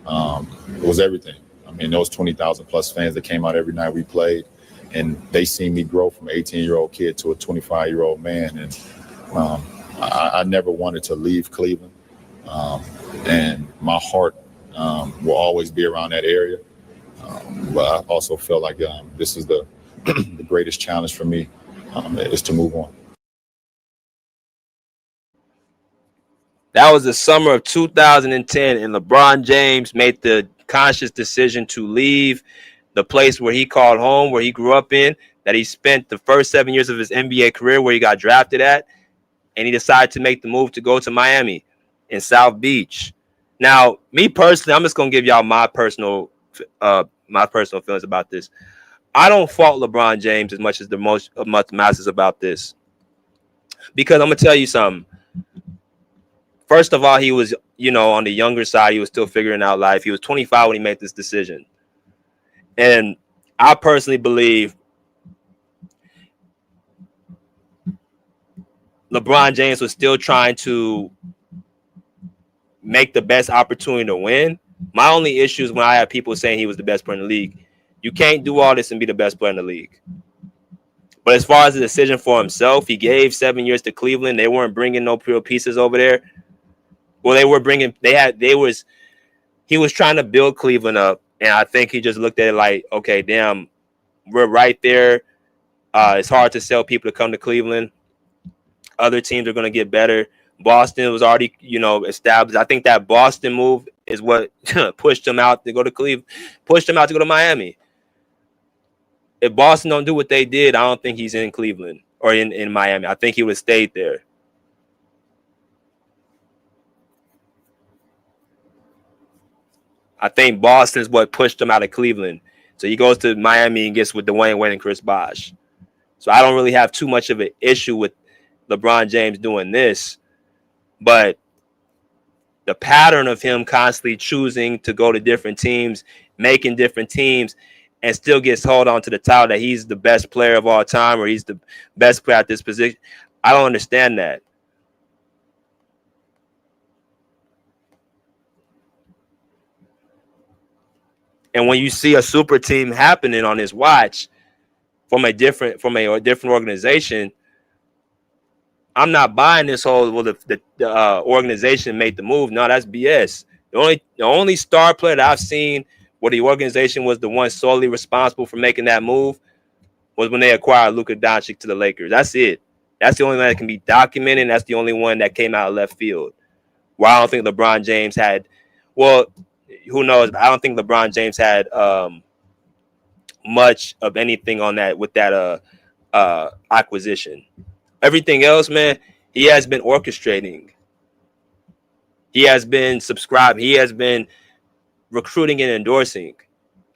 it was everything. I mean, those 20,000 plus fans that came out every night we played, and they seen me grow from an 18-year-old kid to a 25-year-old man. And I never wanted to leave Cleveland. And my heart will always be around that area. But I also feel like this is the greatest challenge for me is to move on. That was the summer of 2010, and LeBron James made the conscious decision to leave the place where he called home, where he grew up in, that he spent the first 7 years of his NBA career, where he got drafted at, and he decided to make the move to go to Miami in South Beach. Now, me personally, I'm just gonna give y'all my personal feelings about this. I don't fault LeBron James as much as the most masses about this, because I'm gonna tell you something. First of all, he was, on the younger side. He was still figuring out life. He was 25 when he made this decision, and I personally believe LeBron James was still trying to make the best opportunity to win. My only issue is when I have people saying he was the best player in the league. You can't do all this and be the best player in the league. But as far as the decision for himself, he gave 7 years to Cleveland. They weren't bringing no real pieces over there. Well, they were bringing. He was trying to build Cleveland up, and I think he just looked at it like, okay, damn, we're right there. It's hard to sell people to come to Cleveland. Other teams are going to get better. Boston was already, established. I think that Boston move is what pushed him out to go to Cleveland, pushed him out to go to Miami. If Boston don't do what they did, I don't think he's in Cleveland or in Miami. I think he would have stayed there. I think Boston is what pushed him out of Cleveland. So he goes to Miami and gets with Dwayne Wade and Chris Bosh. So I don't really have too much of an issue with LeBron James doing this. But the pattern of him constantly choosing to go to different teams, making different teams, and still gets held on to the title that he's the best player of all time or he's the best player at this position, I don't understand that. And when you see a super team happening on his watch from a different organization, I'm not buying this whole the organization made the move. No, that's BS. The only star player that I've seen where the organization was the one solely responsible for making that move was when they acquired Luka Doncic to the Lakers. That's it. That's the only one that can be documented. And that's the only one that came out of left field. Well, I don't think LeBron James had. Well, who knows? I don't think LeBron James had much of anything on that with that acquisition. Everything else, man, he has been orchestrating. He has been subscribing. He has been recruiting and endorsing.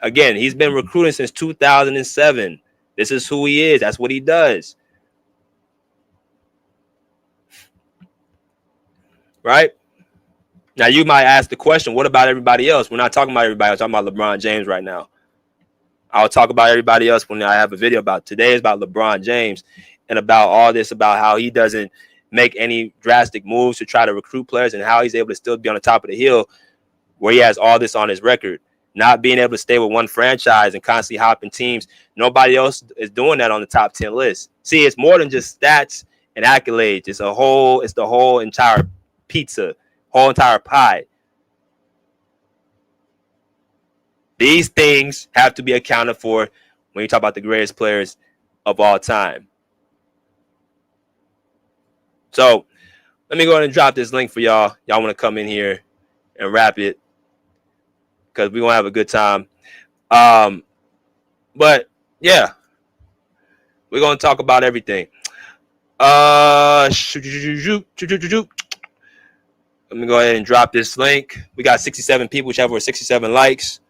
Again, he's been recruiting since 2007. This is who he is. That's what he does. Right? Now, you might ask the question, what about everybody else? We're not talking about everybody. We're talking about LeBron James right now. I'll talk about everybody else when I have a video about. Today is about LeBron James and about all this, about how he doesn't make any drastic moves to try to recruit players and how he's able to still be on the top of the hill where he has all this on his record. Not being able to stay with one franchise and constantly hopping teams. Nobody else is doing that on the top 10 list. See, it's more than just stats and accolades. It's the whole entire pizza, whole entire pie. These things have to be accounted for when you talk about the greatest players of all time. So let me go ahead and drop this link for y'all. Y'all want to come in here and wrap it because we're going to have a good time. But, yeah, we're going to talk about everything. Let me go ahead and drop this link. We got 67 people, which have over 67 likes.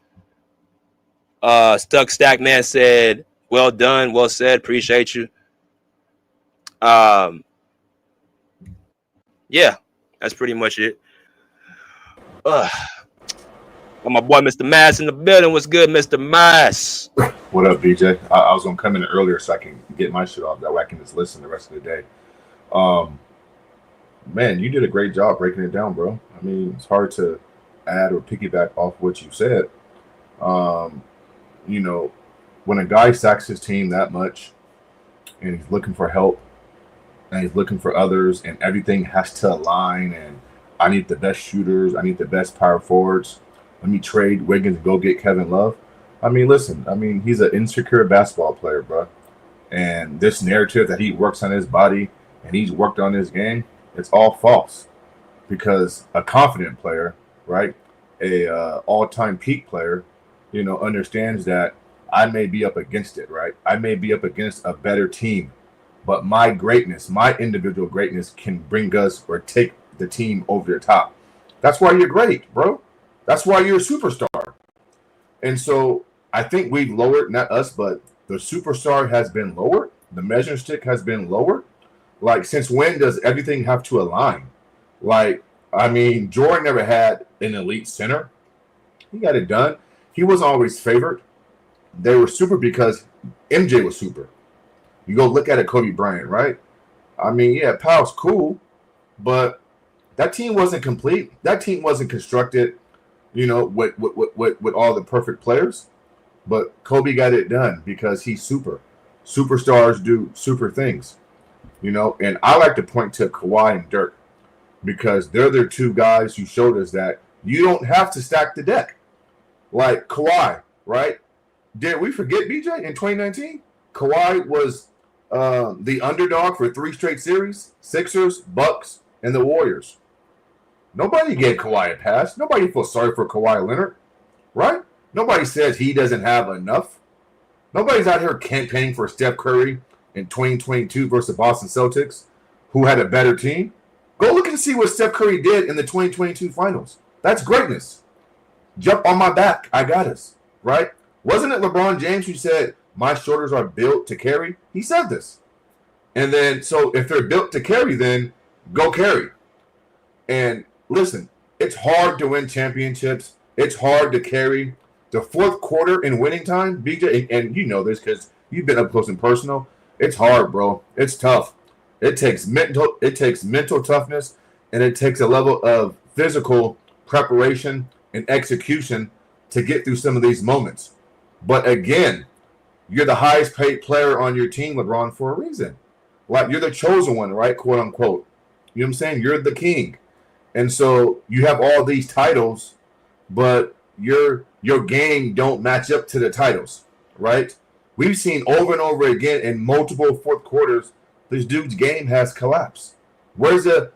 Stuck Stack Man said, well done, well said, appreciate you. Yeah, that's pretty much it. Got my boy Mr. Mass in the building. What's good, Mr. Mass? What up, BJ? I was gonna come in earlier so I can get my shit off. That way I can just listen the rest of the day. Man, you did a great job breaking it down, bro. I mean, it's hard to add or piggyback off what you said. You know, when a guy sacks his team that much and he's looking for help and he's looking for others and everything has to align and I need the best shooters, I need the best power forwards, let me trade Wiggins and go get Kevin Love. I mean, listen, he's an insecure basketball player, bro. And this narrative that he works on his body and he's worked on his game, it's all false. Because a confident player, right, a all-time peak player, you know, understands that I may be up against it, right? I may be up against a better team, but my greatness, my individual greatness can bring us or take the team over the top. That's why you're great, bro. That's why you're a superstar. And so I think we've lowered, not us, but the superstar has been lowered. The measuring stick has been lowered. Like, since when does everything have to align? Like, Jordan never had an elite center. He got it done. He wasn't always favored. They were super because MJ was super. You go look at it, Kobe Bryant, right? Yeah, Powell's cool, but that team wasn't complete. That team wasn't constructed, you know, with all the perfect players. But Kobe got it done because he's super. Superstars do super things, you know. And I like to point to Kawhi and Dirk because they're the two guys who showed us that you don't have to stack the deck. Like Kawhi, right? Did we forget, BJ, in 2019? Kawhi was the underdog for 3 straight series, Sixers, Bucks, and the Warriors. Nobody gave Kawhi a pass. Nobody feels sorry for Kawhi Leonard, right? Nobody says he doesn't have enough. Nobody's out here campaigning for Steph Curry in 2022 versus the Boston Celtics, who had a better team. Go look and see what Steph Curry did in the 2022 finals. That's greatness. Jump on my back. I got us, right? Wasn't it LeBron James who said, my shoulders are built to carry? He said this. And then, so if they're built to carry, then go carry. And listen, it's hard to win championships. It's hard to carry. The fourth quarter in winning time, BJ, and you know this because you've been up close and personal. It's hard, bro. It's tough. It takes mental toughness, and it takes a level of physical preparation and execution to get through some of these moments. But again, you're the highest paid player on your team, LeBron, for a reason. Like, you're the chosen one, right? Quote unquote. You know what I'm saying? You're the king. And so you have all these titles, but your game don't match up to the titles, right? We've seen over and over again in multiple fourth quarters, this dude's game has collapsed. Where's the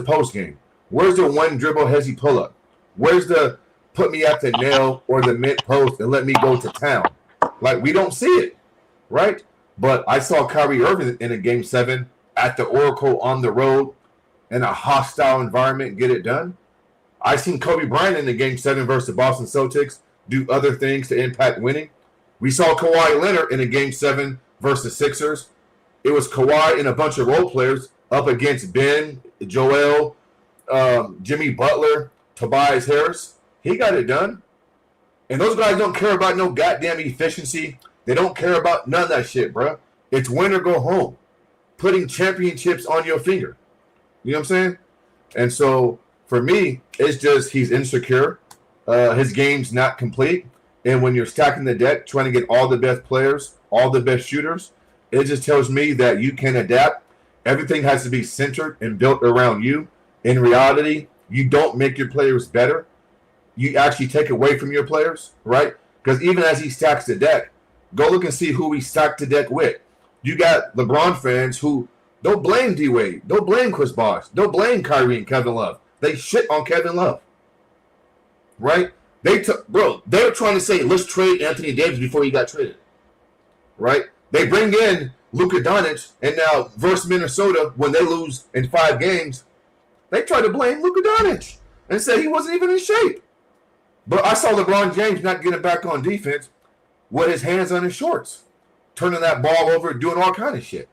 post game? Where's the one dribble hezzy pull up? Where's the put me at the nail or the mid post and let me go to town? Like, we don't see it, right? But I saw Kyrie Irving in a game 7 at the Oracle on the road in a hostile environment get it done. I seen Kobe Bryant in the game 7 versus the Boston Celtics do other things to impact winning. We saw Kawhi Leonard in a game 7 versus Sixers. It was Kawhi and a bunch of role players up against Ben, Joel, Jimmy Butler, Tobias Harris. He got it done. And those guys don't care about no goddamn efficiency. They don't care about none of that shit, bro. It's win or go home. Putting championships on your finger. You know what I'm saying? And so, for me, it's just he's insecure. His game's not complete. And when you're stacking the deck, trying to get all the best players, all the best shooters, it just tells me that you can adapt. Everything has to be centered and built around you. In reality, you don't make your players better. You actually take away from your players, right? Because even as he stacks the deck, go look and see who he stacked the deck with. You got LeBron fans who don't blame D-Wade, don't blame Chris Bosh, don't blame Kyrie and Kevin Love. They shit on Kevin Love, right? They were trying to say, let's trade Anthony Davis before he got traded, right? They bring in Luka Doncic, and now versus Minnesota, when they lose in 5 games, they try to blame Luka Doncic and say he wasn't even in shape. But I saw LeBron James not getting back on defense with his hands on his shorts, turning that ball over, doing all kind of shit.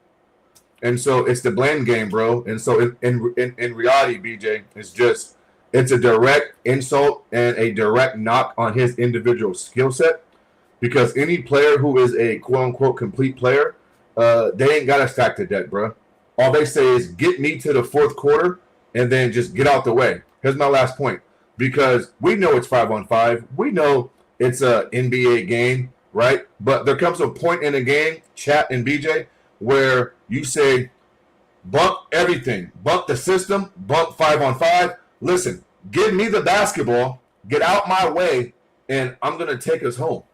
And so it's the blame game, bro. And so in reality, BJ, it's a direct insult and a direct knock on his individual skill set. Because any player who is a quote-unquote complete player, they ain't got to stack the deck, bro. All they say is get me to the fourth quarter and then just get out the way. Here's my last point. Because we know it's 5-on-5. We know it's an NBA game, right? But there comes a point in a game, Chat and BJ, where you say, bump everything. Bump the system. Bump 5-on-5. Listen, give me the basketball. Get out my way, and I'm going to take us home.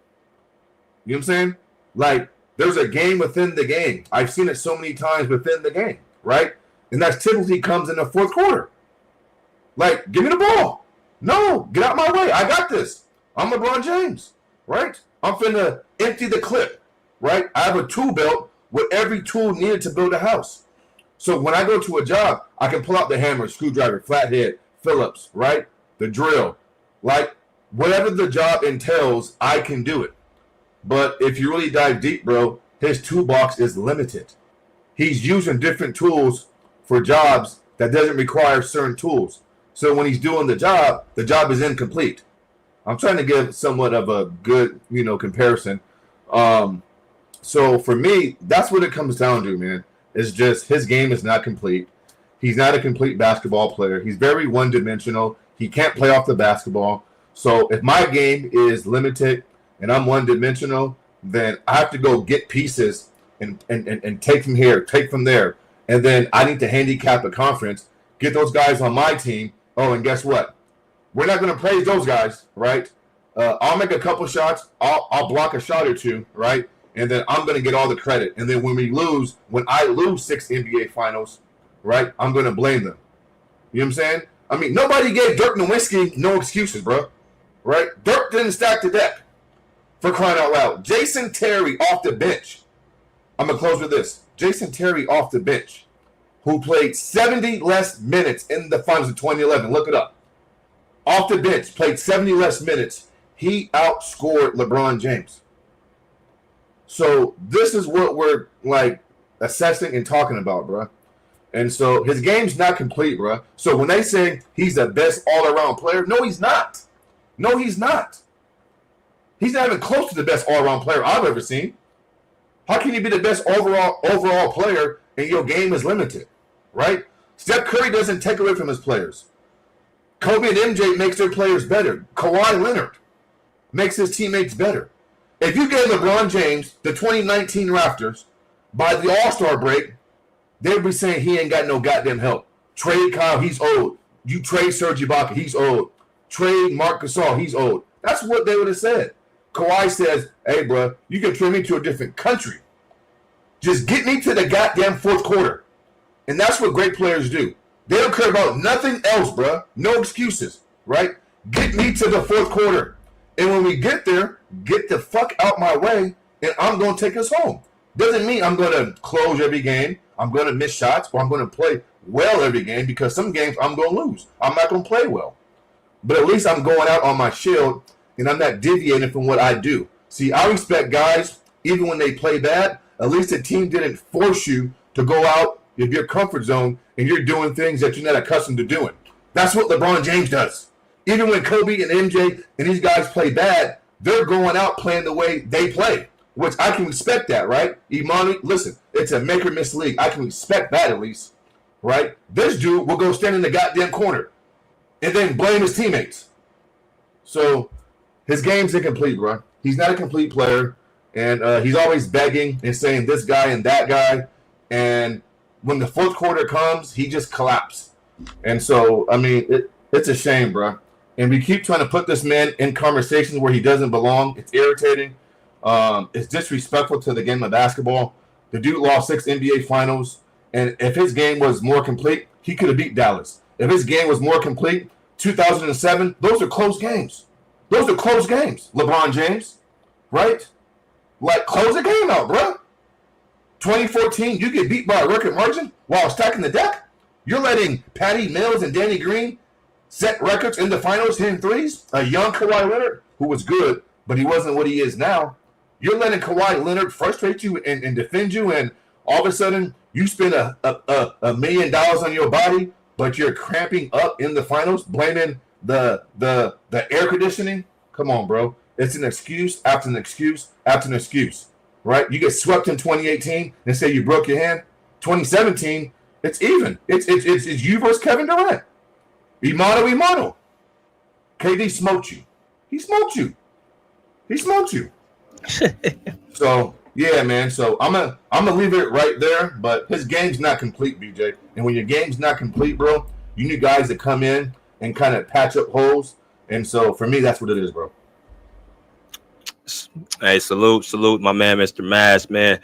You know what I'm saying? Like, there's a game within the game. I've seen it so many times within the game, right? And that typically comes in the fourth quarter. Like, give me the ball. No, get out my way. I got this. I'm LeBron James, right? I'm finna empty the clip, right? I have a tool belt with every tool needed to build a house. So when I go to a job, I can pull out the hammer, screwdriver, flathead, Phillips, right? The drill. Like, whatever the job entails, I can do it. But if you really dive deep, bro, his toolbox is limited. He's using different tools for jobs that doesn't require certain tools. So when he's doing the job is incomplete. I'm trying to give somewhat of a good, comparison. So for me, that's what it comes down to, man. It's just his game is not complete. He's not a complete basketball player. He's very one-dimensional. He can't play off the basketball. So if my game is limited and I'm one-dimensional, then I have to go get pieces and take from here, take from there. And then I need to handicap a conference, get those guys on my team. Oh, and guess what? We're not going to praise those guys, right? I'll make a couple shots. I'll block a shot or two, right? And then I'm going to get all the credit. And then when I lose 6 NBA finals, right, I'm going to blame them. You know what I'm saying? I mean, nobody gave Dirk Nowitzki no excuses, bro. Right? Dirk didn't stack the deck, for crying out loud. Jason Terry off the bench. I'm going to close with this. Jason Terry off the bench, who played 70 less minutes in the finals of 2011. Look it up. Off the bench, played 70 less minutes. He outscored LeBron James. So this is what we're, assessing and talking about, bro. And so his game's not complete, bro. So when they say he's the best all-around player, no, he's not. No, he's not. He's not even close to the best all-around player I've ever seen. How can you be the best overall player and your game is limited, right? Steph Curry doesn't take away from his players. Kobe and MJ makes their players better. Kawhi Leonard. makes his teammates better. If you gave LeBron James the 2019 Raptors by the All-Star break, they'd be saying he ain't got no goddamn help. Trade Kyle, he's old. You trade Serge Ibaka, he's old. Trade Marc Gasol, he's old. That's what they would have said. Kawhi says, hey, bro, you can trade me to a different country. Just get me to the goddamn fourth quarter. And that's what great players do. They don't care about nothing else, bro. No excuses, right? Get me to the fourth quarter. And when we get there, get the fuck out my way, and I'm going to take us home. Doesn't mean I'm going to close every game. I'm going to miss shots, or I'm going to play well every game, because some games I'm going to lose. I'm not going to play well. But at least I'm going out on my shield, and I'm not deviating from what I do. See, I respect guys, even when they play bad. At least the team didn't force you to go out of your comfort zone and you're doing things that you're not accustomed to doing. That's what LeBron James does. Even when Kobe and MJ and these guys play bad, they're going out playing the way they play, which I can respect that, right? Imani, listen, it's a make or miss league. I can respect that at least, right? This dude will go stand in the goddamn corner and then blame his teammates. So his game's incomplete, bro. He's not a complete player, and he's always begging and saying this guy and that guy, and when the fourth quarter comes, he just collapses. And so, I mean, it's a shame, bro. And we keep trying to put this man in conversations where he doesn't belong. It's irritating. It's disrespectful to the game of basketball. The dude lost 6 NBA finals, and if his game was more complete, he could have beat Dallas. If his game was more complete, 2007, those are close games. Those are close games, LeBron James, right? Like, close the game out, bro. 2014, you get beat by a record margin while stacking the deck. You're letting Patty Mills and Danny Green set records in the finals, hitting threes. A young Kawhi Leonard, who was good, but he wasn't what he is now. You're letting Kawhi Leonard frustrate you and defend you, and all of a sudden you spend $1 million on your body, but you're cramping up in the finals, blaming the air conditioning. Come on, bro. It's an excuse after an excuse after an excuse, right? You get swept in 2018 and say you broke your hand. 2017, it's even. It's you versus Kevin Durant. Imano. KD smoked you. He smoked you. So yeah, man. So I'm gonna leave it right there. But his game's not complete, BJ. And when your game's not complete, bro, you need guys to come in and kind of patch up holes. And so for me, that's what it is, bro. Hey, salute, my man, Mr. Mass, man.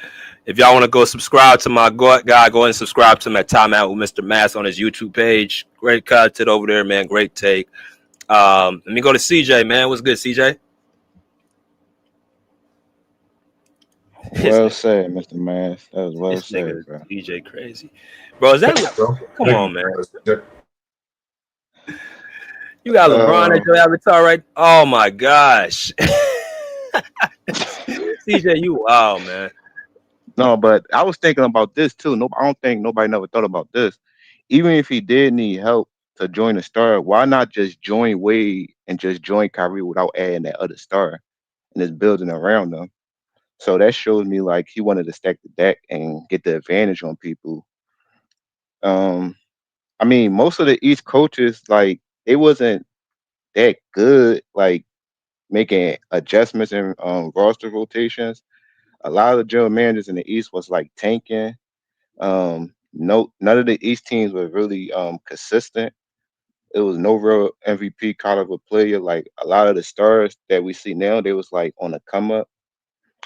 If y'all want to go subscribe to my guy, go ahead and subscribe to him at Time Out with Mr. Mass on his YouTube page. Great content over there, man. Great take. Let me go to CJ, man. What's good, CJ? Well said, Mr. Mass. That was well said, bro. CJ crazy. Bro, is that come on, man. You got LeBron at your avatar, right? Oh my gosh. CJ, you wow, man. No, but I was thinking about this too. I don't think nobody never thought about this. Even if he did need help to join the star, why not just join Wade and just join Kyrie without adding that other star and just building around them? So that shows me like he wanted to stack the deck and get the advantage on people. I mean, most of the East coaches, like, they wasn't that good, like making adjustments in roster rotations. A lot of the general managers in the East was like tanking. None of the East teams were really consistent. It was no real MVP caliber player. Like a lot of the stars that we see now, they was like on the come up.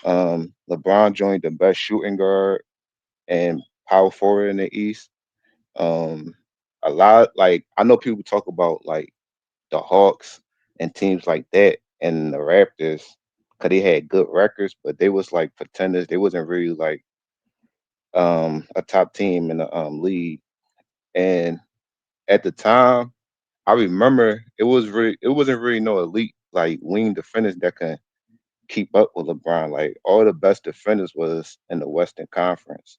LeBron joined the best shooting guard and power forward in the East. A lot, like, I know people talk about like the Hawks and teams like that and the Raptors because they had good records, but they was like pretenders. They wasn't really like a top team in the league. And at the time, I remember it wasn't really no elite like wing defenders that can keep up with LeBron. Like all the best defenders was in the Western Conference.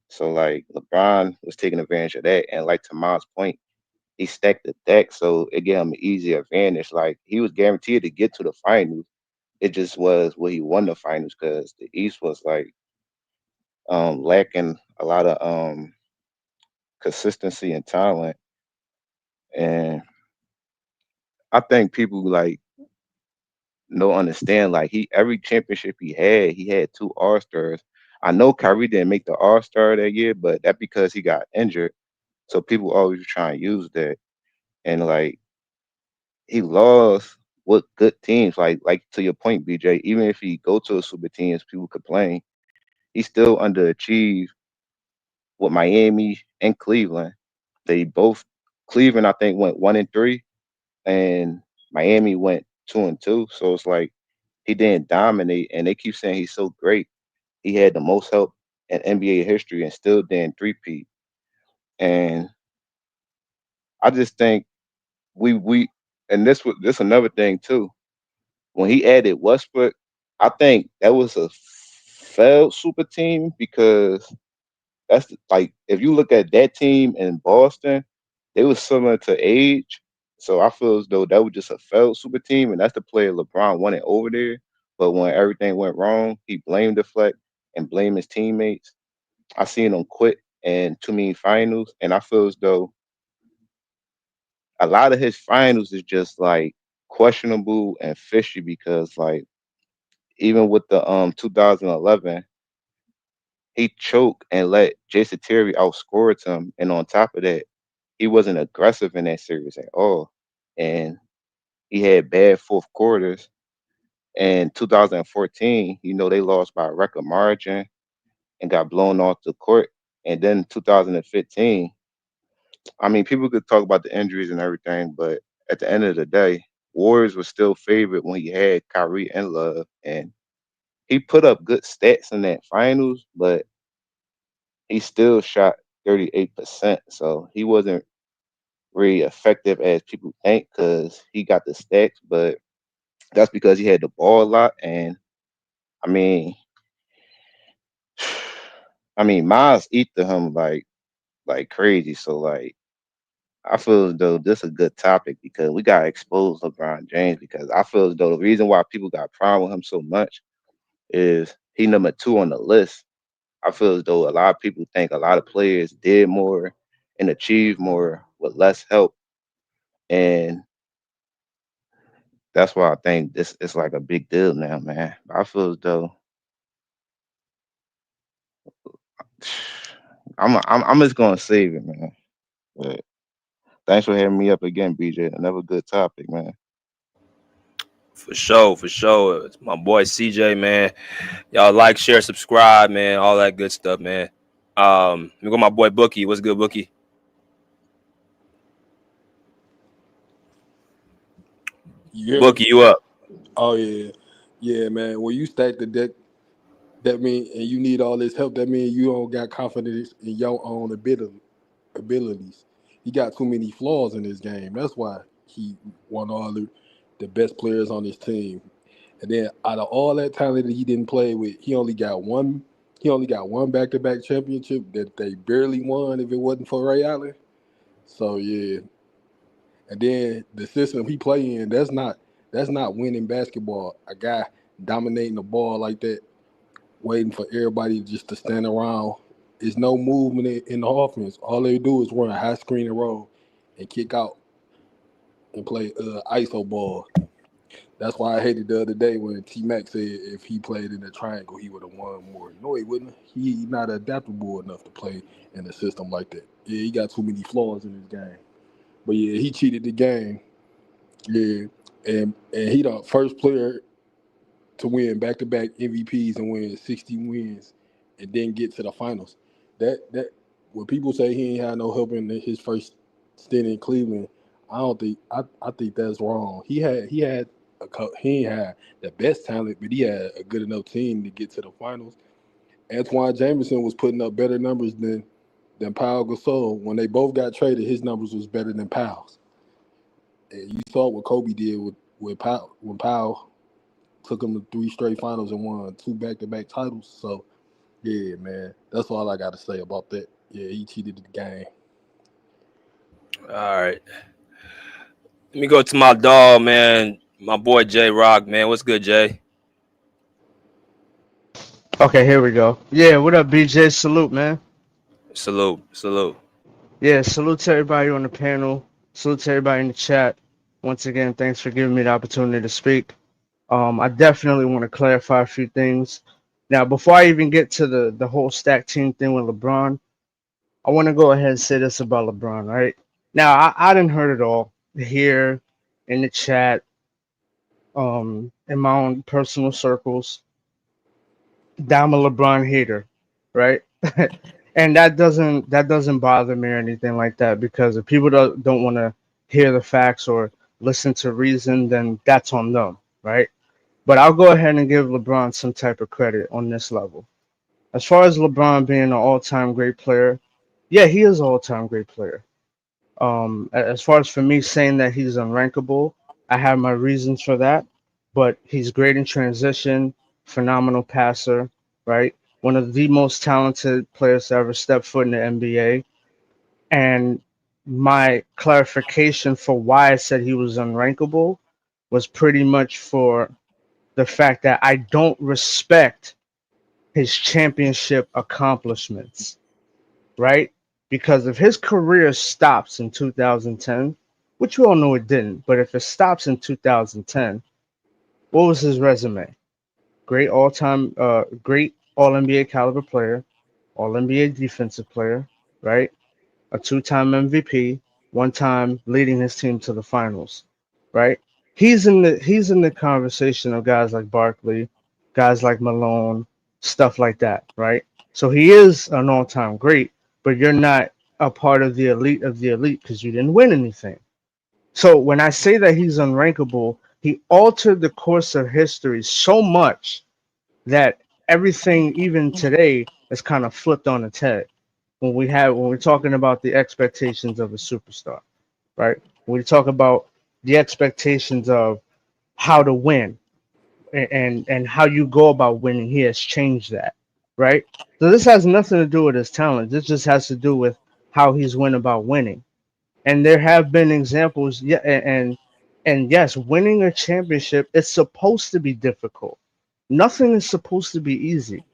So like LeBron was taking advantage of that. And like to Miles' point, he stacked the deck, so it gave him an easy advantage. Like he was guaranteed to get to the finals. It just was where he won the finals because the East was like lacking a lot of consistency and talent. And I think people like no understand. Like every championship he had 2 All-Stars. I know Kyrie didn't make the All-Star that year, but that because he got injured. So people always try and use that. And like he lost with good teams. Like to your point, BJ, even if he go to a super teams, people complain. He still underachieved with Miami and Cleveland. They both Cleveland, I think, went 1-3, and Miami went 2-2. So it's like he didn't dominate, and they keep saying he's so great. He had the most help in NBA history and still didn't three-peat. And I just think we and this another thing too. When he added Westbrook, I think that was a failed super team because like if you look at that team in Boston, they was similar to age. So I feel as though that was just a failed super team, and that's the player LeBron wanted over there. But when everything went wrong, he blamed the fleck and blamed his teammates. I seen him quit in too many finals, and I feel as though a lot of his finals is just like questionable and fishy because like even with the 2011, he choked and let Jason Terry outscore him, and on top of that, he wasn't aggressive in that series at all, and he had bad fourth quarters. And 2014, they lost by a record margin and got blown off the court. And then 2015, I mean, people could talk about the injuries and everything, but at the end of the day, Warriors was still favored when he had Kyrie and Love, and he put up good stats in that finals, but he still shot 38%. So he wasn't really effective as people think because he got the stats, but that's because he had the ball a lot. And I mean, Miles eat to him like crazy. So like I feel as though this is a good topic because we gotta expose LeBron James because I feel as though the reason why people got problem with him so much is he number 2 on the list. I feel as though a lot of people think a lot of players did more and achieved more with less help. And that's why I think this is like a big deal now, man. I feel as though I'm just gonna save it, man. But thanks for having me up again, BJ. Another good topic, man. For sure, for sure. It's my boy CJ, man. Y'all like, share, subscribe, man. All that good stuff, man. Let me go my boy Bookie. What's good, Bookie? Bookie, you up? Oh yeah, man. When you stack the deck, that mean, and you need all this help. That means you don't got confidence in your own abilities. He got too many flaws in his game. That's why he won all the best players on his team. And then out of all that talent that he didn't play with, he only got one. He only got one back-to-back championship that they barely won if it wasn't for Ray Allen. So yeah, and then the system he play in, that's not winning basketball. A guy dominating the ball like that, waiting for everybody just to stand around. There's no movement in the offense. All they do is run a high screen and roll and kick out and play ISO ball. That's why I hated the other day when T-Mac said if he played in the triangle, he would have won more. No, he wouldn't. He not adaptable enough to play in a system like that. Yeah, he got too many flaws in his game. But yeah, he cheated the game. Yeah, and he the first player to win back-to-back MVPs and win 60 wins and then get to the finals. That when people say he ain't had no help in his first stint in Cleveland, I don't think I think that's wrong. He ain't had the best talent, but he had a good enough team to get to the finals. Antoine Jameson was putting up better numbers than Pau Gasol. When they both got traded, his numbers was better than Powell's. And you saw what Kobe did with Powell when Powell took him to 3 straight finals and won 2 back-to-back titles. So, yeah, man, that's all I got to say about that. Yeah, he cheated the game. All right. Let me go to my dog, man. My boy J Rock, man. What's good, Jay? Okay, here we go. Yeah, what up, BJ? Salute, man. Salute, salute. Yeah, salute to everybody on the panel. Salute to everybody in the chat. Once again, thanks for giving me the opportunity to speak. I definitely want to clarify a few things. Now, before I even get to the whole stack team thing with LeBron, I want to go ahead and say this about LeBron, right? Now, I didn't heard it all here in the chat, in my own personal circles. I'm a LeBron hater, right? And that doesn't bother me or anything like that, because if people don't want to hear the facts or listen to reason, then that's on them, right? But I'll go ahead and give LeBron some type of credit on this level. As far as LeBron being an all-time great player, yeah, he is an all-time great player. As far as for me saying that he's unrankable, I have my reasons for that. But he's great in transition, phenomenal passer, right? One of the most talented players to ever step foot in the NBA. And my clarification for why I said he was unrankable was pretty much for the fact that I don't respect his championship accomplishments, right? Because if his career stops in 2010, which we all know it didn't, but if it stops in 2010, what was his resume? Great All NBA caliber player, All NBA defensive player, right? A two-time MVP, one time leading his team to the finals, right? He's in the conversation of guys like Barkley, guys like Malone, stuff like that, right? So he is an all-time great, but you're not a part of the elite because you didn't win anything. So when I say that he's unrankable, he altered the course of history so much that everything, even today, is kind of flipped on its head when we're talking about the expectations of a superstar, right? When we talk about the expectations of how to win and how you go about winning, he has changed that, right? So this has nothing to do with his talent. This just has to do with how he's went about winning. And there have been examples, yeah, and yes, winning a championship is supposed to be difficult. Nothing is supposed to be easy.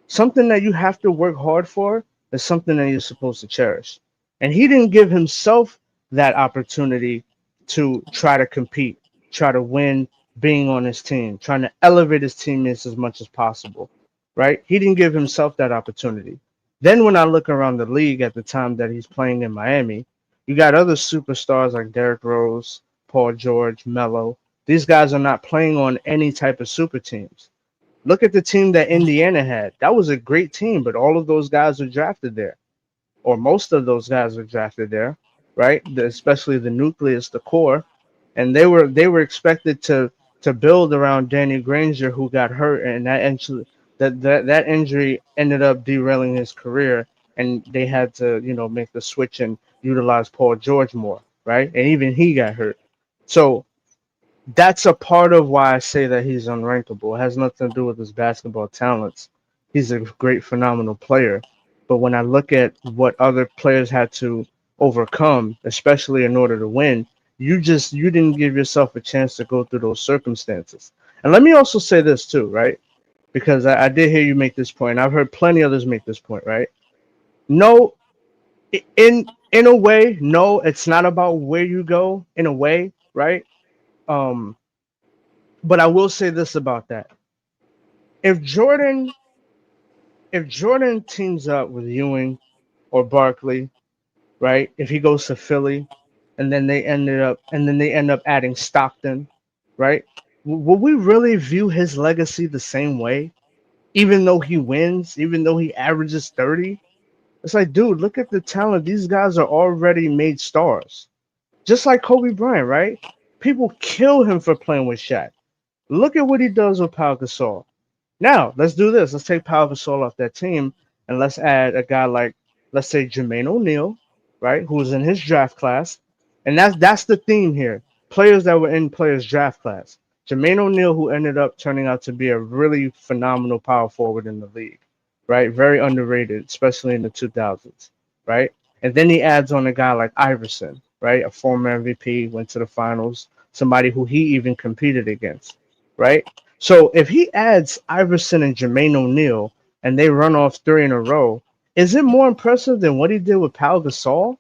Something that you have to work hard for is something that you're supposed to cherish. And he didn't give himself that opportunity to try to compete, try to win being on his team, trying to elevate his teammates as much as possible, right? He didn't give himself that opportunity. Then when I look around the league at the time that he's playing in Miami, you got other superstars like Derrick Rose, Paul George, Melo. These guys are not playing on any type of super teams. Look at the team that Indiana had. That was a great team, but all of those guys were drafted there, or most of those guys were drafted there, right? Especially the nucleus, the core, and they were expected to build around Danny Granger, who got hurt, and that injury ended up derailing his career, and they had to make the switch and utilize Paul George more, right? And even he got hurt, so that's a part of why I say that he's unrankable. It has nothing to do with his basketball talents. He's a great, phenomenal player. But when I look at what other players had to overcome, especially in order to win, you didn't give yourself a chance to go through those circumstances. And let me also say this too, right? Because I did hear you make this point. I've heard plenty others make this point, right? No, in a way, no, it's not about where you go in a way, right? Um, but I will say this about that. If Jordan if Jordan teams up with Ewing or Barkley, right? If he goes to Philly and then they end up adding Stockton, right? Will we really view his legacy the same way? Even though he wins, even though he averages 30? It's like, dude, look at the talent. These guys are already made stars. Just like Kobe Bryant, right? People kill him for playing with Shaq. Look at what he does with Pau Gasol. Now, let's do this. Let's take Pau Gasol off that team and let's add a guy like, let's say, Jermaine O'Neal, right, who was in his draft class. And that's the theme here. Players that were in players' draft class. Jermaine O'Neal, who ended up turning out to be a really phenomenal power forward in the league, right? Very underrated, especially in the 2000s, right? And then he adds on a guy like Iverson, right? A former MVP, went to the finals, somebody who he even competed against, right? So if he adds Iverson and Jermaine O'Neal and they run off three in a row, is it more impressive than what he did with Pau Gasol?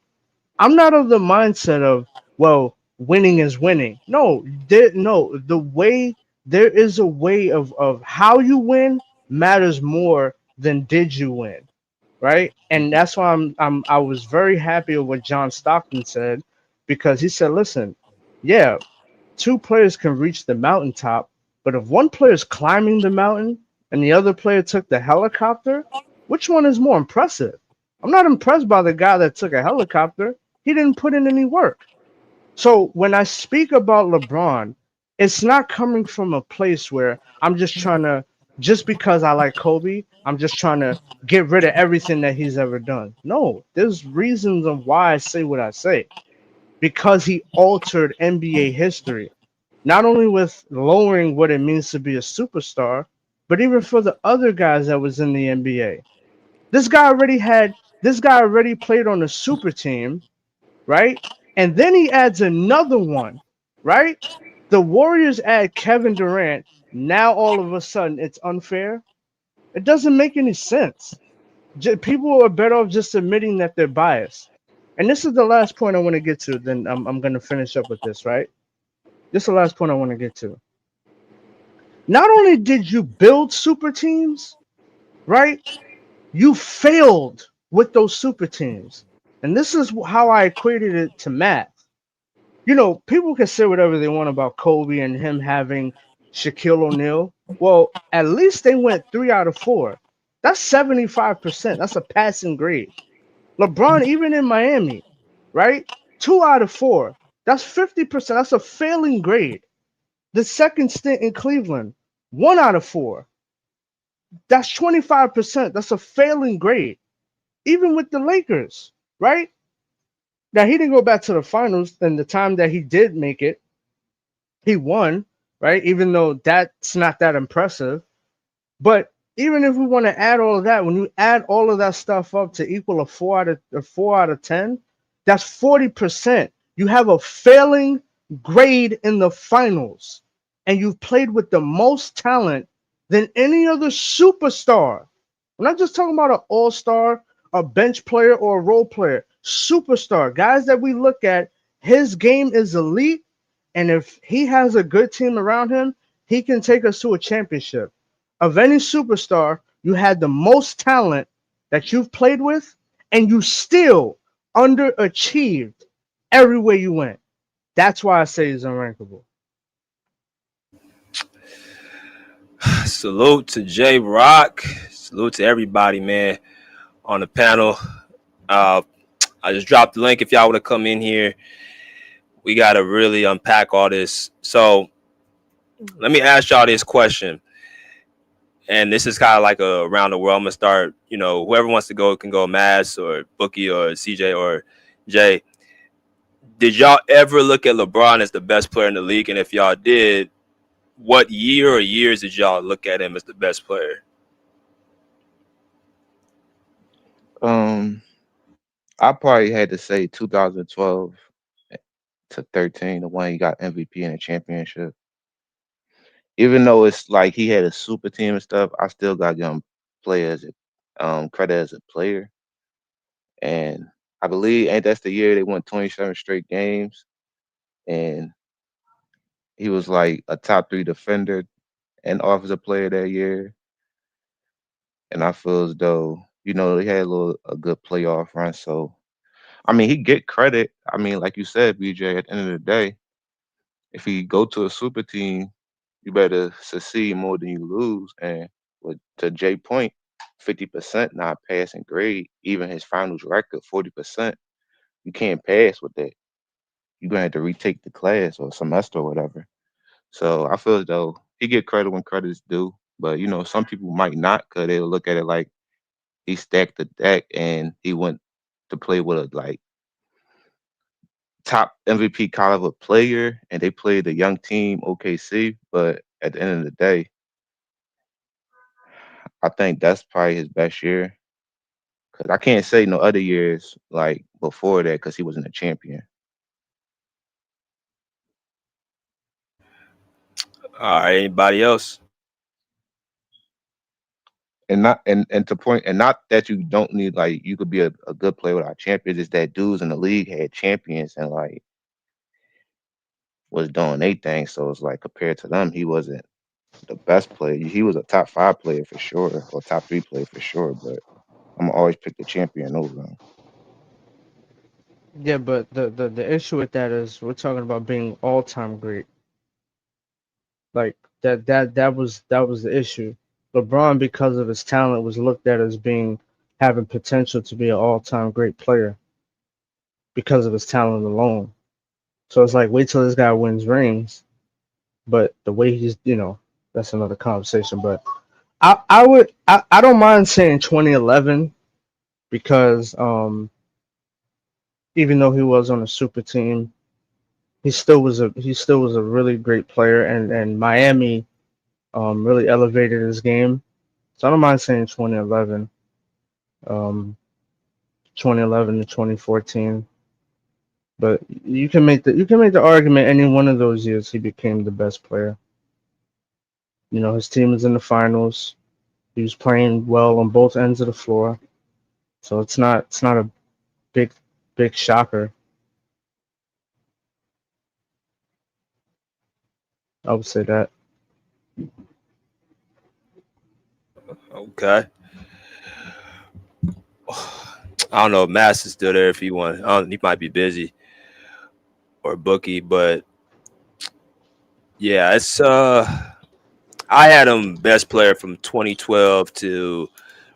I'm not of the mindset of, well, winning is winning. No, the way there is a way of how you win matters more than did you win, right? And that's why I was very happy with what John Stockton said, because he said, listen, yeah, two players can reach the mountaintop, but if one player is climbing the mountain and the other player took the helicopter, which one is more impressive? I'm not impressed by the guy that took a helicopter. He didn't put in any work. So when I speak about LeBron, it's not coming from a place where I'm just trying to, just because I like Kobe, I'm just trying to get rid of everything that he's ever done. No, there's reasons of why I say what I say. Because he altered NBA history, not only with lowering what it means to be a superstar, but even for the other guys that was in the NBA. This guy already played on a super team, right? And then he adds another one, right? The Warriors add Kevin Durant. Now all of a sudden it's unfair. It doesn't make any sense. People are better off just admitting that they're biased. And this is the last point I want to get to. Then I'm going to finish up with this, right? This is the last point I want to get to. Not only did you build super teams, right? You failed with those super teams. And this is how I equated it to math. You know, people can say whatever they want about Kobe and him having Shaquille O'Neal. Well, at least they went 3 out of 4. That's 75%. That's a passing grade. LeBron, even in Miami, right? 2 out of 4. That's 50%. That's a failing grade. The second stint in Cleveland, 1 out of 4. That's 25%. That's a failing grade. Even with the Lakers, right? Now he didn't go back to the finals, and the time that he did make it, he won, right? Even though that's not that impressive. But even if we want to add all of that, when you add all of that stuff up to equal a 4 out of 10, that's 40%. You have a failing grade in the finals, and you've played with the most talent than any other superstar. I'm not just talking about an all-star, a bench player, or a role player. Superstar, guys that we look at, his game is elite, and if he has a good team around him, he can take us to a championship. Of any superstar, you had the most talent that you've played with, and you still underachieved everywhere you went. That's why I say he's unrankable. Salute to J Rock. Salute to everybody, man, on the panel. I just dropped the link if y'all want to come in here. We got to really unpack all this. So let me ask y'all this question. And this is kind of like around the world. I'm going to start, whoever wants to go can go, Mass or Bookie or CJ or Jay. Did y'all ever look at LeBron as the best player in the league? And if y'all did, what year or years did y'all look at him as the best player? I probably had to say 2012 to 13, the one he got MVP in a championship. Even though it's like he had a super team and stuff, I still got to give him credit as a player. And I believe ain't that's the year they won 27 straight games, and he was like a top 3 defender and offensive player that year. And I feel as though he had a good playoff run. So I mean, he get credit. I mean, like you said, BJ, at the end of the day, if you go to a super team, you better succeed more than you lose. And to Jay point, 50% not passing grade, even his finals record, 40%. You can't pass with that. You're gonna have to retake the class or semester or whatever. So I feel as though he get credit when credit's due. But some people might not, because they'll look at it like he stacked the deck and he went to play with a top MVP caliber player, and they played a young team, OKC. But at the end of the day, I think that's probably his best year, because I can't say no other years like before that, because he wasn't a champion. All right, anybody else? And not that you don't need, like, you could be a good player without champions. It's that dudes in the league had champions and like was doing their thing. So it's like compared to them, he wasn't the best player. He was a top 5 player for sure, or top 3 player for sure. But I'm gonna always pick the champion over him. Yeah, but the issue with that is we're talking about being all time great. Like that was the issue. LeBron, because of his talent, was looked at as having potential to be an all time great player because of his talent alone. So it's like wait till this guy wins rings. But the way he's, that's another conversation. But I don't mind saying 2011 because even though he was on a super team, he still was a really great player, and Miami really elevated his game. So I don't mind saying 2011, 2011 to 2014. But you can make the argument any one of those years he became the best player. His team was in the finals. He was playing well on both ends of the floor. So it's not a big shocker. I would say that. Okay. I don't know if Mass is still there if he wants. He might be busy or Bookie, but yeah, it's I had him best player from 2012 to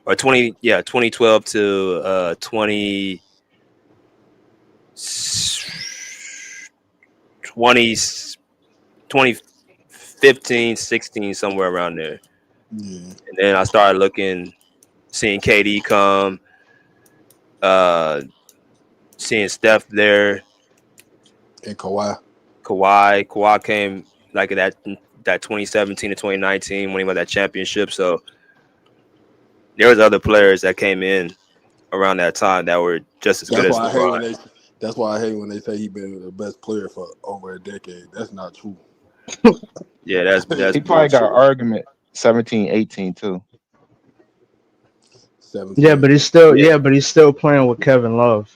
2012 to 2015, 16, somewhere around there. Yeah. And then I started seeing KD come, seeing Steph there. And Kawhi. Kawhi came like that 2017 to 2019 when he won that championship. So there was other players that came in around that time that were just as good as LeBron. That's why I hate when they say he been the best player for over a decade. That's not true. Yeah, that's He probably got an bullshit. argument 17, 18 too. 17. Yeah, but he's still playing with Kevin Love.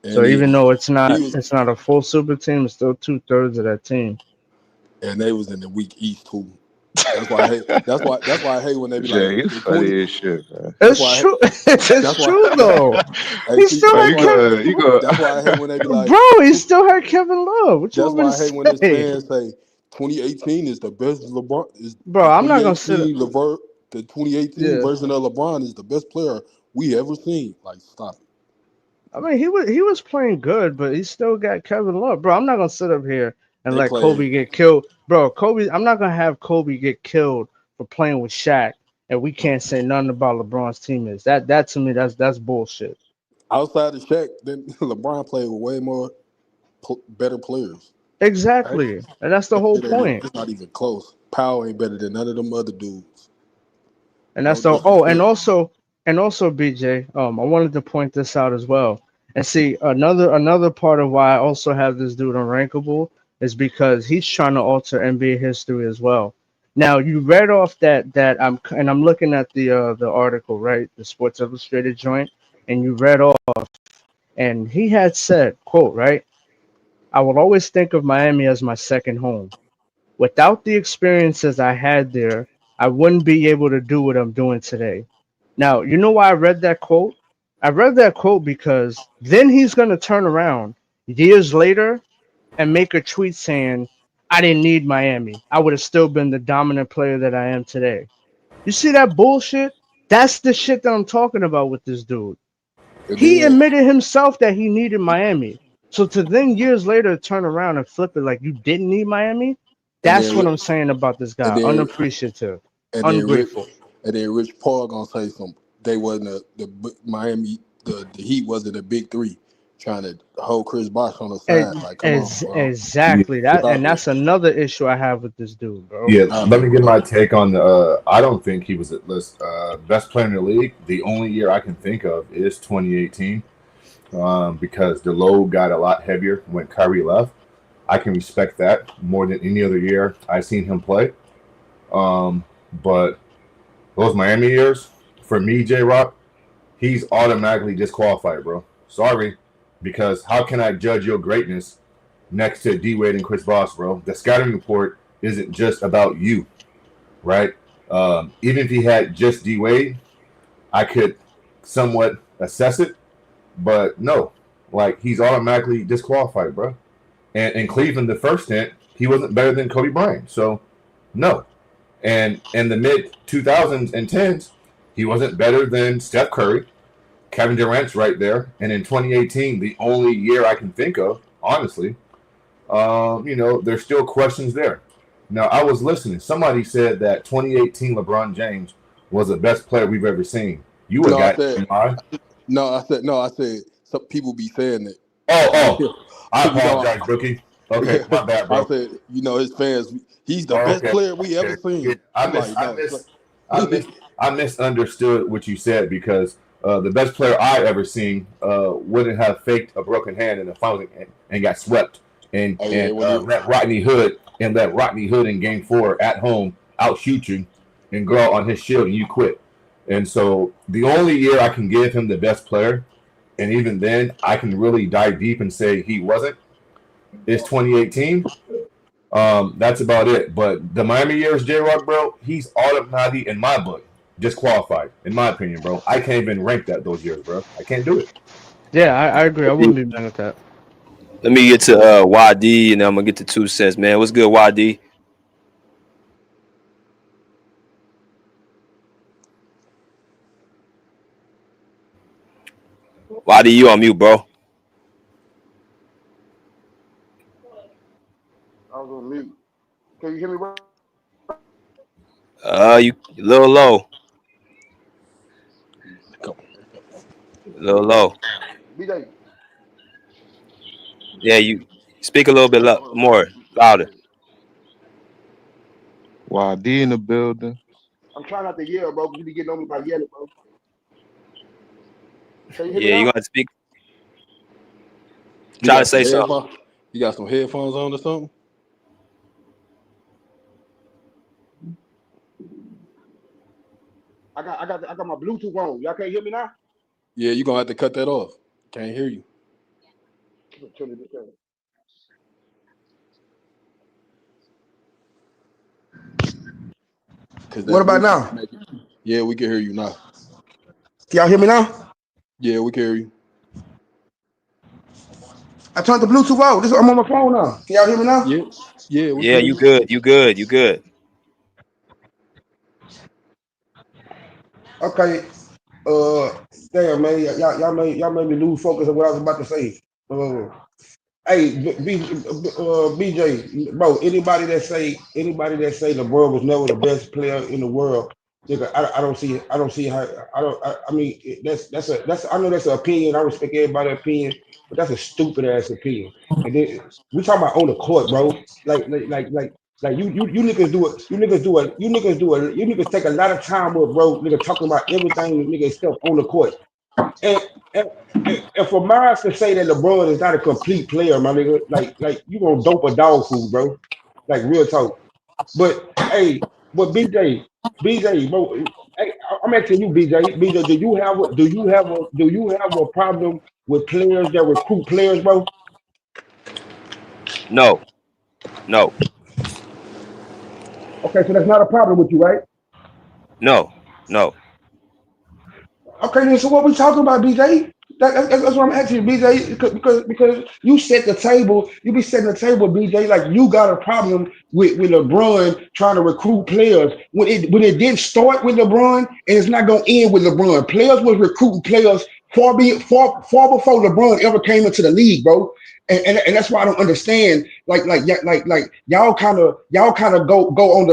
And so even though it's not a full super team, it's still 2/3 of that team. And they was in the weak East too. That's why I hate. That's why I hate when they be like, "He's funny as shit, man." It's true. It's true though. He still had Kevin. That's why I hate when they be like, bro, he still had Kevin Love. What you that's want me why to I hate when his fans say 2018 is the best LeBron. Bro, I'm not gonna say the 2018 version of LeBron is the best player we ever seen. Like, stop it. I mean, he was playing good, but he still got Kevin Love, bro. I'm not gonna sit up here and let Kobe get killed, bro. I'm not gonna have Kobe get killed for playing with Shaq, and we can't say nothing about LeBron's teammates. That to me, that's bullshit. Outside of Shaq, then LeBron played with way more better players. Exactly, right? And that's the whole point. It's not even close. Powell ain't better than none of them other dudes. And that's and also BJ, I wanted to point this out as well. And see, another part of why I also have this dude unrankable is because he's trying to alter NBA history as well. Now you read off that I'm looking at the article, right? The Sports Illustrated joint, and you read off, and he had said, quote, right? I will always think of Miami as my second home. Without the experiences I had there, I wouldn't be able to do what I'm doing today. Now, you know why I read that quote? I read that quote because then he's going to turn around years later and make a tweet saying, I didn't need Miami. I would have still been the dominant player that I am today. You see that bullshit? That's the shit that I'm talking about with this dude. He admitted himself that he needed Miami. So to then years later turn around and flip it like you didn't need Miami, that's what I'm saying about this guy. Unappreciative, ungrateful. And then Rich Paul gonna say something. They wasn't the Miami. The Heat wasn't a big three, trying to hold Chris Bosh on the side. Like, come on, bro. Exactly. That's another issue I have with this dude, bro. Yeah, let me get my take on the. I don't think he was at least best player in the league. The only year I can think of is 2018, because the load got a lot heavier when Kyrie left. I can respect that more than any other year I've seen him play. But those Miami years, for me, J-Rock, he's automatically disqualified, bro. Sorry, because how can I judge your greatness next to D-Wade and Chris Bosh, bro? The scouting report isn't just about you. right? Even if he had just D Wade, I could somewhat assess it, but no, like he's automatically disqualified, bro. And in Cleveland, the first stint, he wasn't better than Kobe Bryant, so no. And in the mid 2000s and 10s, he wasn't better than Steph Curry. Kevin Durant's right there. And in 2018, the only year I can think of, honestly, there's still questions there. Now, I was listening. Somebody said that 2018 LeBron James was the best player we've ever seen. You would have got I said some people be saying that. I apologize, Brookie. Okay, my bad, bro. I said, his fans, he's the best player we ever seen. Yeah, I misunderstood what you said because the best player I ever seen wouldn't have faked a broken hand in the final and got swept and let Rodney Hood in Game 4 at home outshoot you and go out on his shield and you quit. And so the only year I can give him the best player, and even then I can really dive deep and say he wasn't, is 2018. That's about it. But the Miami years, J-Rock, bro, he's automatically, in my book, disqualified, in my opinion, bro. I can't even rank those years, bro. I can't do it. Yeah, I agree. I wouldn't be mad at that. Let me get to YD, and then I'm going to get to 2 cents, man. What's good, YD? YD, you on mute, bro. I was on mute. Can you hear me, bro? You a little low. A little low. BJ. Yeah, you speak a little bit more louder. YD in the building. I'm trying not to yell, bro. You be getting on me by yelling, bro. Can you hear me Yeah, now? you gonna speak? Try to say something. You got some headphones on or something? I got my Bluetooth on. Y'all can't hear me now? Yeah, you're gonna have to cut that off. Can't hear you. What about now? Yeah, we can hear you now. Can y'all hear me now? Yeah, we can hear you. I turned the Bluetooth off. I'm on my phone now. Can y'all hear me now? Yeah. Yeah, you good. You good. Okay. Damn, man, y'all made me lose focus of what I was about to say. Hey, BJ, bro. Anybody that say LeBron was never the best player in the world, nigga, I don't see how. I mean, that's I know that's an opinion. I respect everybody's opinion, but that's a stupid ass opinion. And then we talking about on the court, bro. Like you niggas do it. You niggas take a lot of time with, bro. Nigga talking about everything, nigga, stuff on the court. And for Miles to say that LeBron is not a complete player, my nigga, like you gonna dope a dog food, bro. Like real talk. But BJ, bro, hey, I'm asking you, BJ, do you have a problem with players that recruit players, bro? No. Okay, so that's not a problem with you, right? No. Okay, then so what we talking about, BJ? That's what I'm asking you, BJ, because you set the table, you be setting the table, BJ, like you got a problem with LeBron trying to recruit players when it didn't start with LeBron and it's not gonna end with LeBron. Players was recruiting players far before LeBron ever came into the league, bro. And that's why I don't understand. Like y'all kind of go on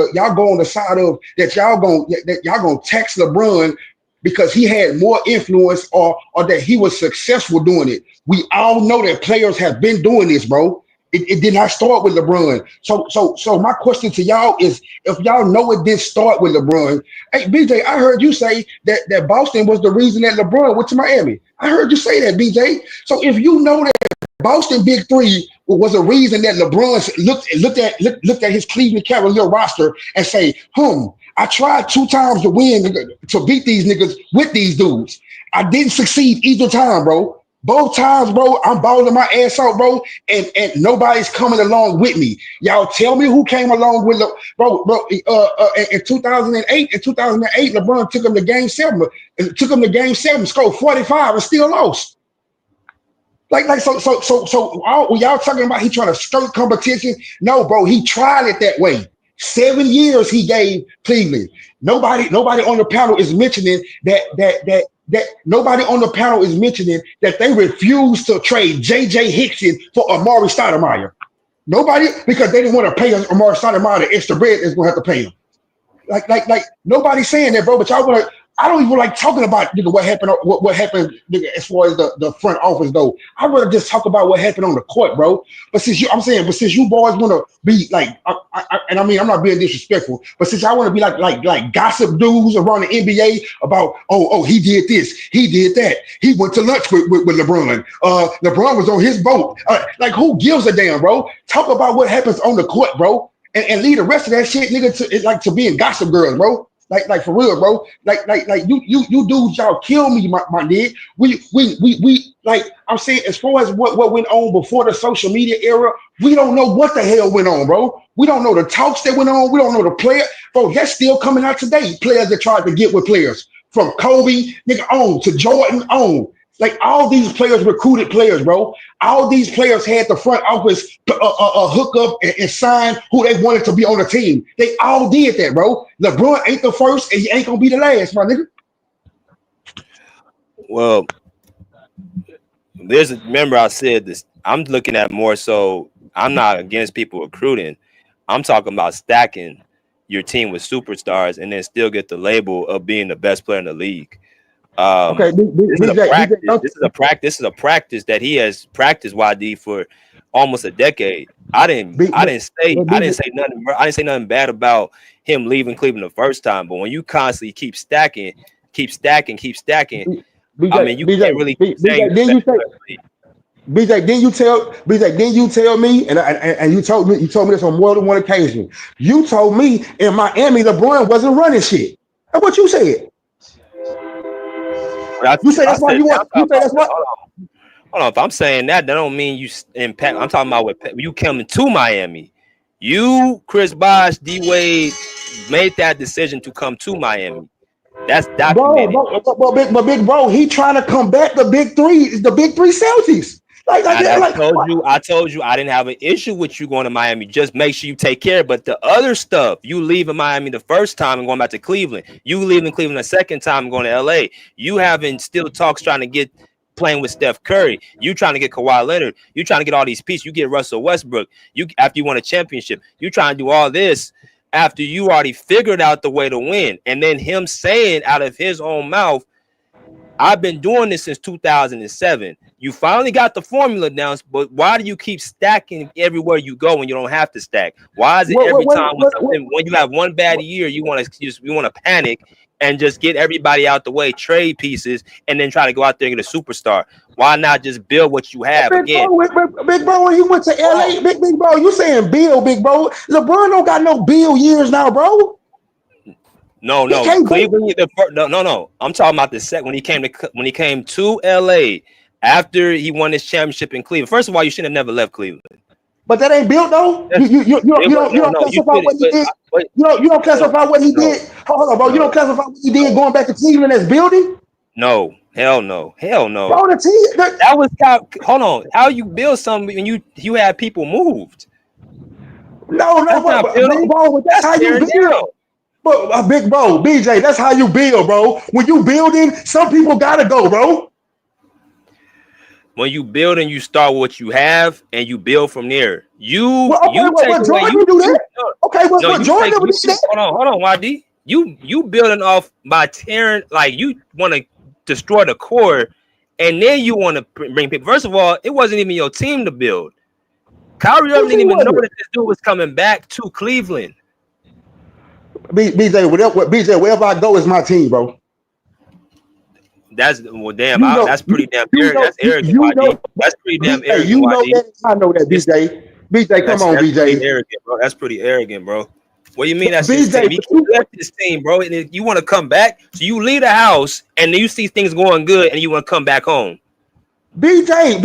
the side of that y'all gonna tax LeBron because he had more influence or that he was successful doing it. We all know that players have been doing this, bro. It did not start with LeBron. So my question to y'all is, if y'all know it didn't start with LeBron, hey BJ, I heard you say that Boston was the reason that LeBron went to Miami. I heard you say that, BJ. So if you know that Boston Big Three was a reason that LeBron looked at his Cleveland Cavalier roster and say, I tried 2 times to win, to beat these niggas with these dudes. I didn't succeed either time, bro. Both times, bro, I'm balling my ass out, bro, and nobody's coming along with me. Y'all tell me who came along with in 2008. In 2008, LeBron took him to Game 7. Scored 45 and still lost. When y'all talking about he trying to skirt competition, no, bro, he tried it that way. 7 years he gave Cleveland. Nobody on the panel is mentioning that nobody on the panel is mentioning that they refused to trade J.J. Hickson for Amari Stoudemire. Nobody, because they didn't want to pay Amari Stoudemire the extra bread that's gonna have to pay him. Like nobody's saying that, bro. But y'all want to. I don't even like talking about what happened. What happened as far as the front office though. I'd rather just talk about what happened on the court, bro. But since you boys want to be like, and I mean I'm not being disrespectful, but since y'all want to be like gossip dudes around the NBA about he did this, he did that, he went to lunch with LeBron. LeBron was on his boat. Like who gives a damn, bro? Talk about what happens on the court, bro. And leave the rest of that shit, nigga, to being gossip girls, bro. Like for real, bro. Like you dudes, y'all kill me, my nigga. We like I'm saying, as far as what went on before the social media era, we don't know what the hell went on, bro. We don't know the talks that went on. We don't know the player, bro. That's still coming out today. Players that tried to get with players, from Kobe, nigga, on to Jordan, on. Like all these players recruited players, bro. All these players had the front office hook up and sign who they wanted to be on the team. They all did that, bro. LeBron ain't the first, and he ain't gonna be the last, my nigga. Well, remember I said this. I'm looking at more so. I'm not against people recruiting. I'm talking about stacking your team with superstars and then still get the label of being the best player in the league. Okay, this is a practice that he has practiced YD for almost a decade. I didn't say nothing bad about him leaving Cleveland the first time, but when you constantly keep stacking, I mean you can't really keep saying BJ, didn't you tell me, and you told me this on more than one occasion. You told me in Miami LeBron wasn't running shit. That's what you said. You say that's why you want. You say that's what. Hold on. If I'm saying that don't mean you impact. I'm talking about when you coming to Miami. You, Chris Bosh, D Wade made that decision to come to Miami. That's documented. But big bro, he trying to combat the big three Celtics. I told you I didn't have an issue with you going to Miami. Just make sure you take care. But the other stuff, you leaving Miami the first time and going back to Cleveland. You leaving Cleveland the second time and going to LA. You having still talks trying to get playing with Steph Curry. You trying to get Kawhi Leonard. You trying to get all these pieces. You get Russell Westbrook. You after you won a championship. You trying to do all this after you already figured out the way to win. And then him saying out of his own mouth, I've been doing this since 2007. You finally got the formula down, but why do you keep stacking everywhere you go when you don't have to stack? Why is it every time when you have one bad year, you want to panic and just get everybody out the way, trade pieces, and then try to go out there and get a superstar? Why not just build what you have again? Big bro, when you went to LA, big bro, you saying build, big bro. LeBron don't got no build years now, bro. No. Cleveland. No. I'm talking about the second when he came to LA after he won his championship in Cleveland. First of all, you should have never left Cleveland. But that ain't built though. You don't classify what he did. You don't classify what he did. Hold on, bro. You don't classify what he did going back to Cleveland as building. No, hell no. Bro, that was hold on. How you build something when you had people moved? No, bro, that's how you build. But big bro, BJ, that's how you build, bro. When you building, some people gotta go, bro. When you build and you start with what you have and you build from there. Jordan do that. Okay, Jordan do that. Hold on, YD. You building off by tearing, like you want to destroy the core, and then you want to bring people. First of all, it wasn't even your team to build. Kyrie Irving didn't even know that this dude was coming back to Cleveland. BJ, wherever I go is my team, bro. That's that's pretty damn arrogant. That's arrogant, YD. That's pretty damn arrogant. You know that. I know that, BJ. BJ, come on, BJ. Pretty arrogant, bro. That's pretty arrogant, bro. What do you mean that's his team? He left his team, bro. And you want to come back, so you leave the house and you see things going good, and you want to come back home. BJ,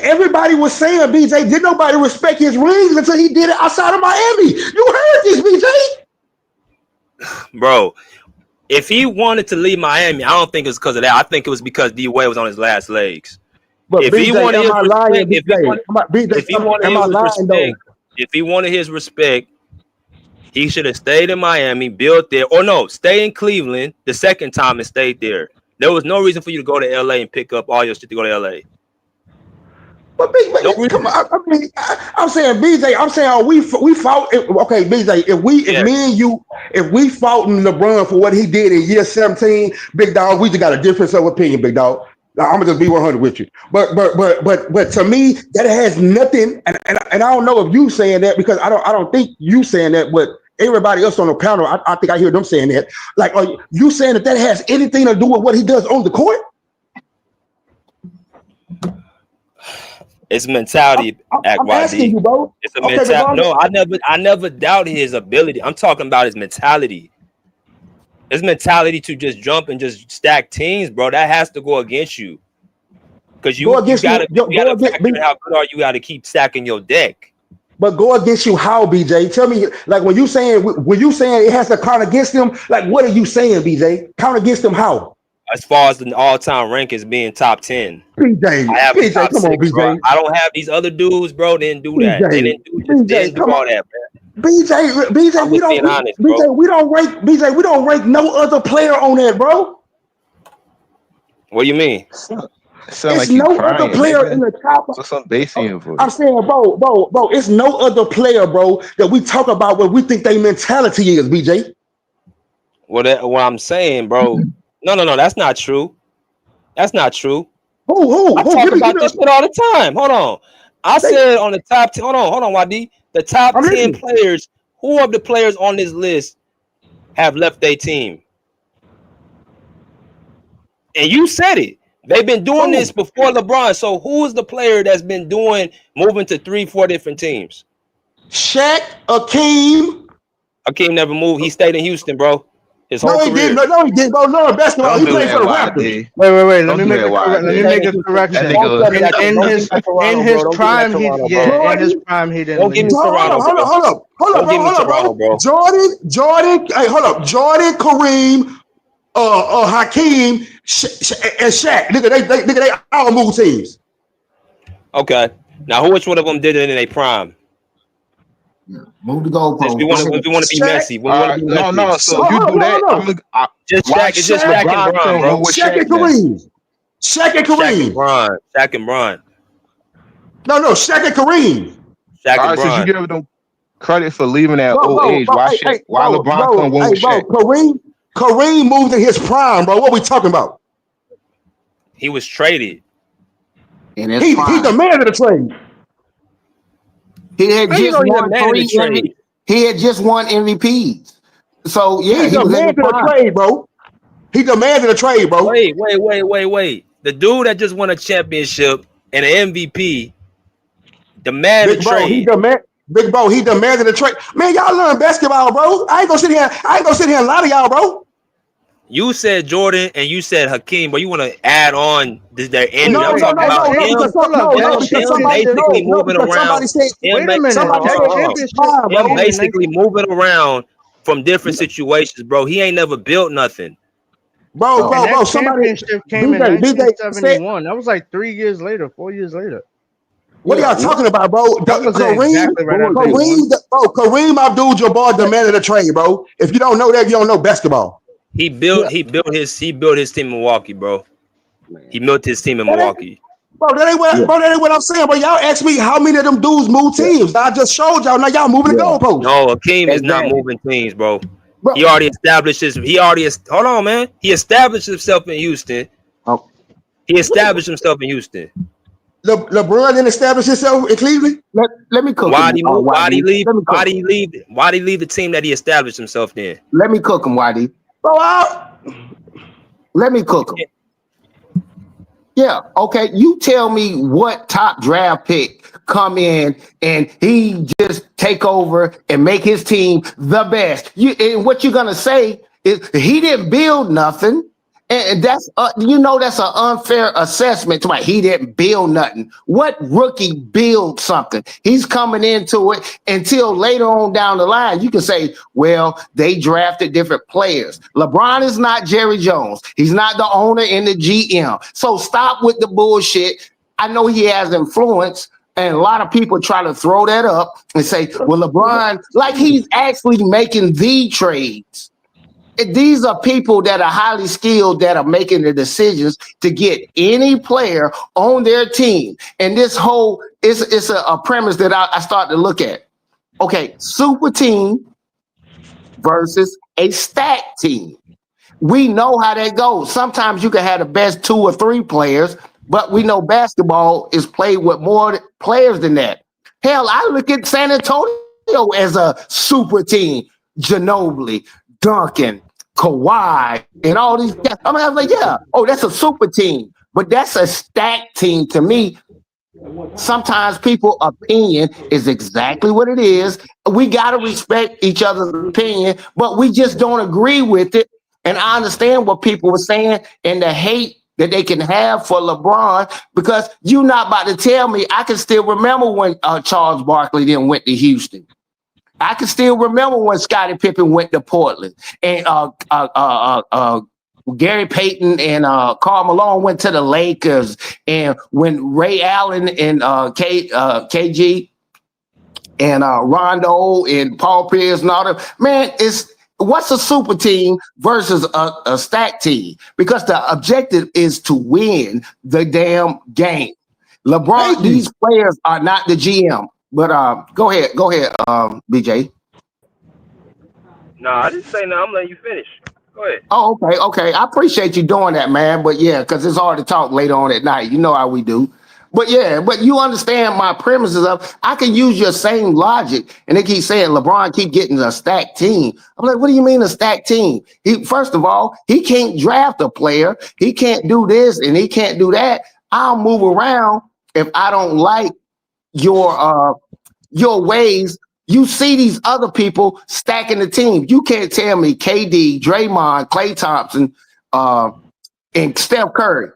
everybody was saying BJ, did nobody respect his rings until he did it outside of Miami. You heard this, BJ? Bro, if he wanted to leave Miami, I don't think it's because of that. I think it was because D-Wade was on his last legs. But If BJ, he wanted his respect, if he wanted his respect, he should have stayed in Miami, built there, or no, stay in Cleveland the second time and stayed there. There was no reason for you to go to LA and pick up all your shit to go to LA. But BJ, come on. I'm saying BJ. I'm saying we fought. Okay, BJ. If me and you, if we fought in LeBron for what he did in year 17, big dog, we just got a difference of opinion, big dog. I'm gonna just be 100 with you. But to me, that has nothing. And I don't know if you saying that because I don't think you saying that, but everybody else on the panel, I think I hear them saying that. Like, are you saying that has anything to do with what he does on the court? It's mentality. I'm asking you, bro. It's a mentality. No, I never doubted his ability. I'm talking about his mentality. His mentality to just jump and just stack teams, bro. That has to go against you. Because you gotta factor in how good are you got to keep stacking your deck. But go against you how, BJ? Tell me, like when you saying it has to count against him, like what are you saying, BJ? Count against him how? As far as the all-time rankings being top 10. BJ, I have BJ, come on, BJ. Bro. I don't have these other dudes, bro. They didn't do that. BJ, They didn't do all that, man. BJ, we don't honest, BJ, we don't rank no other player on that, bro. What do you mean? It's like no other player in the top. What's some basing for? I'm saying, bro, it's no other player, bro, that we talk about what we think their mentality is, BJ. What I'm saying, bro. No, that's not true. That's not true. Who? I talk about this shit all the time. Hold on. I said on the top 10. Hold on, YD. The top 10 players. Who of the players on this list have left their team? And you said it. They've been doing this before LeBron. So who is the player that's been moving to 3-4 different teams? Shaq, Akeem. Akeem never moved. He stayed in Houston, bro. His whole career. No, he didn't, bro. No, basketball. He played for the Raptors. Wait. Let me make a correction. In his prime, he didn't. Don't give me Toronto. Hold up, bro. Jordan. Hey, hold up. Jordan, Kareem, Hakeem, and Shaq. Nigga, they all move teams. Okay. Now, which one of them did it in their prime? Move the goalpost. We want to be messy. No. So if you do that, just Shaq and Bron, bro. Shaq and Kareem. Shaq and Bron. No, Shaq and Kareem. All right, since you give them credit for leaving at old age, why LeBron come win with Shaq? Kareem moved in his prime, bro. What are we talking about? He was traded. He demanded a trade. He had just won MVPs. So yeah, he demanded a trade, bro. Wait. The dude that just won a championship and an MVP demanded a trade. Big bro, he demanded a trade. Man, y'all learn basketball, bro. I ain't gonna sit here and lie to y'all, bro. You said Jordan and you said Hakeem, but you want to add on their end. No, I'm talking about basically moving around. Him basically moving around from different situations, bro. He ain't never built nothing. Bro, somebody came in 1971. That was like 4 years later. What are y'all talking about, bro? Kareem Abdul-Jabbar demanded a trade, bro. If you don't know that, you don't know basketball. He built his team in Milwaukee, bro. He built his team in Milwaukee. Bro, that ain't what I'm saying, bro. Y'all asked me how many of them dudes move teams. I just showed y'all. Now y'all moving the goalposts. No, Hakeem is not moving teams, bro. He already established hold on, man. He established himself in Houston. LeBron didn't establish himself in Cleveland. Let me cook him. Why'd he leave the team that he established himself in? Let me cook him, Waddy. Let me cook him. Yeah, okay. You tell me what top draft pick come in and he just take over and make his team the best. And what you're gonna say is he didn't build nothing. And that's that's an unfair assessment to he didn't build nothing. What rookie build something? He's coming into it until later on down the line. You can say, well, they drafted different players. LeBron is not Jerry Jones. He's not the owner and the GM. So stop with the bullshit. I know he has influence. And a lot of people try to throw that up and say, well, LeBron, like he's actually making the trades. These are people that are highly skilled that are making the decisions to get any player on their team. And this whole it's a premise that I start to look at. Okay, super team versus a stacked team. We know how that goes. Sometimes you can have the best 2 or 3 players, but we know basketball is played with more players than that. Hell, I look at San Antonio as a super team. Ginobili, Duncan, Kawhi, and all these guys. I was like, yeah, that's a super team. But that's a stacked team to me. Sometimes people's opinion is exactly what it is. We got to respect each other's opinion, but we just don't agree with it. And I understand what people were saying and the hate that they can have for LeBron, because you're not about to tell me. I can still remember when Charles Barkley then went to Houston. I can still remember when Scottie Pippen went to Portland, and Gary Payton and Karl Malone went to the Lakers, and when Ray Allen and KG and Rondo and Paul Pierce and all that, man, what's a super team versus a stacked team? Because the objective is to win the damn game. LeBron, these players are not the GM. But go ahead, BJ. No, I didn't say no. I'm letting you finish. Go ahead. Oh, okay. I appreciate you doing that, man. But yeah, because it's hard to talk later on at night. You know how we do. But yeah, but you understand my premises of I can use your same logic, and they keep saying LeBron keep getting a stacked team. I'm like, what do you mean a stacked team? First of all, he can't draft a player. He can't do this and he can't do that. I'll move around if I don't like your ways. You see these other people stacking the team. You can't tell me KD, Draymond, Klay Thompson, and Steph Curry.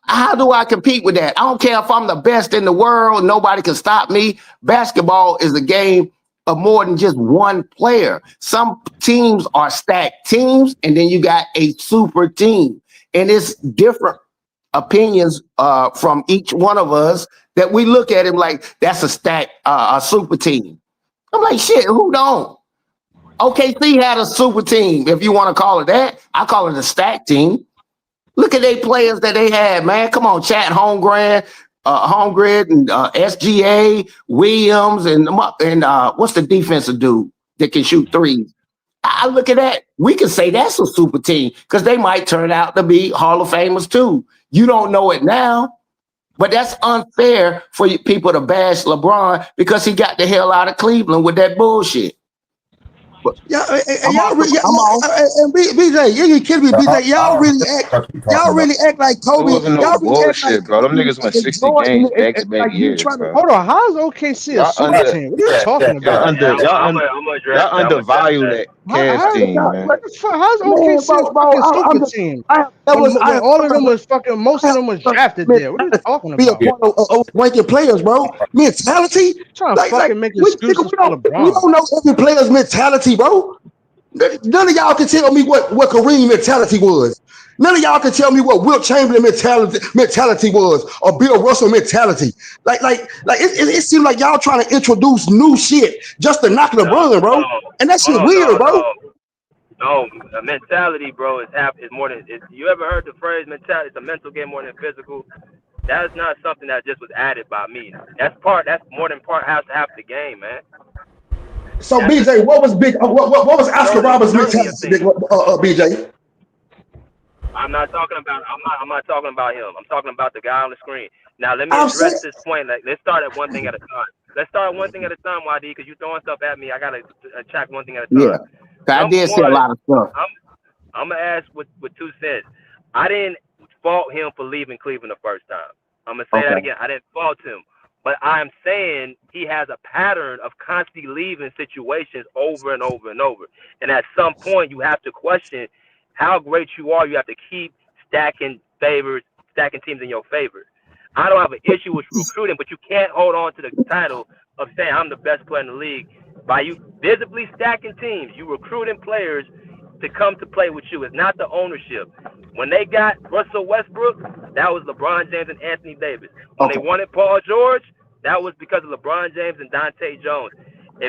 How do I compete with that? I don't care if I'm the best in the world. Nobody can stop me. Basketball is a game of more than just one player. Some teams are stacked teams, and then you got a super team. And it's different opinions from each one of us that we look at him like that's a super team. I'm like, shit, who don't? OKC had a super team, if you want to call it that. I call it a stack team. Look at their players that they had, man. Come on, Chat Holmgren, and SGA, Williams, and what's the defensive dude that can shoot threes? I look at that. We can say that's a super team because they might turn out to be Hall of Famers too. You don't know it now. But that's unfair for you people to bash LeBron because he got the hell out of Cleveland with that bullshit. But y'all BJ, you kidding me, BJ? Y'all really act like Kobe. It wasn't no Y'all really act bullshit, like bro. Them Kobe niggas went and 60 Jordan, games back-to-back years, bro. Hold on, how is OKC a super team? What are you talking about? Y'all undervalue that Cavs team, man. What the fuck? How's OKC a fucking super team? Most of them was drafted there. What are you talking be a about? part of ranking players, bro. Mentality. Trying to fucking make excuses for LeBron. We don't know every player's mentality, bro. None of y'all can tell me what Kareem mentality was. None of y'all can tell me what Wilt Chamberlain mentality was, or Bill Russell mentality. Like it seems like y'all trying to introduce new shit just to knock LeBron, bro. And that shit weird, bro. No, mentality, bro, is more than. You ever heard the phrase mentality? It's a mental game more than physical. That is not something that just was added by me. That's more than part has to have the game, man. So BJ, what was Oscar Roberts' mentality? BJ. I'm not talking about him. I'm talking about the guy on the screen. Now let me address this point. Let's start at one thing at a time. YD, because you're throwing stuff at me. I gotta check one thing at a time. Yeah, I did say a lot of stuff. I'm gonna ask with 2 cents. I didn't fault him for leaving Cleveland the first time. I'm gonna say that again. I didn't fault him. But I'm saying he has a pattern of constantly leaving situations over and over and over. And at some point, you have to question how great you are. You have to keep stacking teams in your favor. I don't have an issue with recruiting, but you can't hold on to the title of saying I'm the best player in the league by you visibly stacking teams. You recruiting players to come to play with you. It's not the ownership. When they got Russell Westbrook, that was LeBron James and Anthony Davis. When they wanted Paul George, that was because of LeBron James and Dante Jones.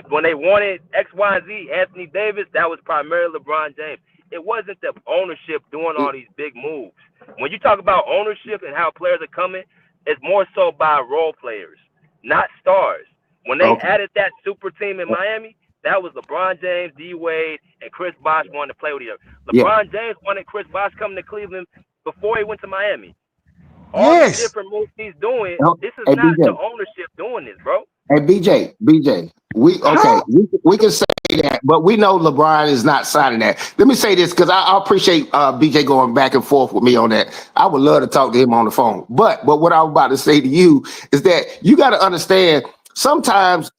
When they wanted X, Y, and Z, Anthony Davis, that was primarily LeBron James. It wasn't the ownership doing all these big moves. When you talk about ownership and how players are coming, it's more so by role players, not stars. When they added that super team in Miami, that was LeBron James, D-Wade, and Chris Bosh wanting to play with each other. LeBron James wanted Chris Bosh coming to Cleveland before he went to Miami. All these different moves he's doing, this is not the ownership doing this, bro. Hey, BJ, we can say that, but we know LeBron is not signing that. Let me say this because I appreciate BJ going back and forth with me on that. I would love to talk to him on the phone. But what I was about to say to you is that you got to understand. Sometimes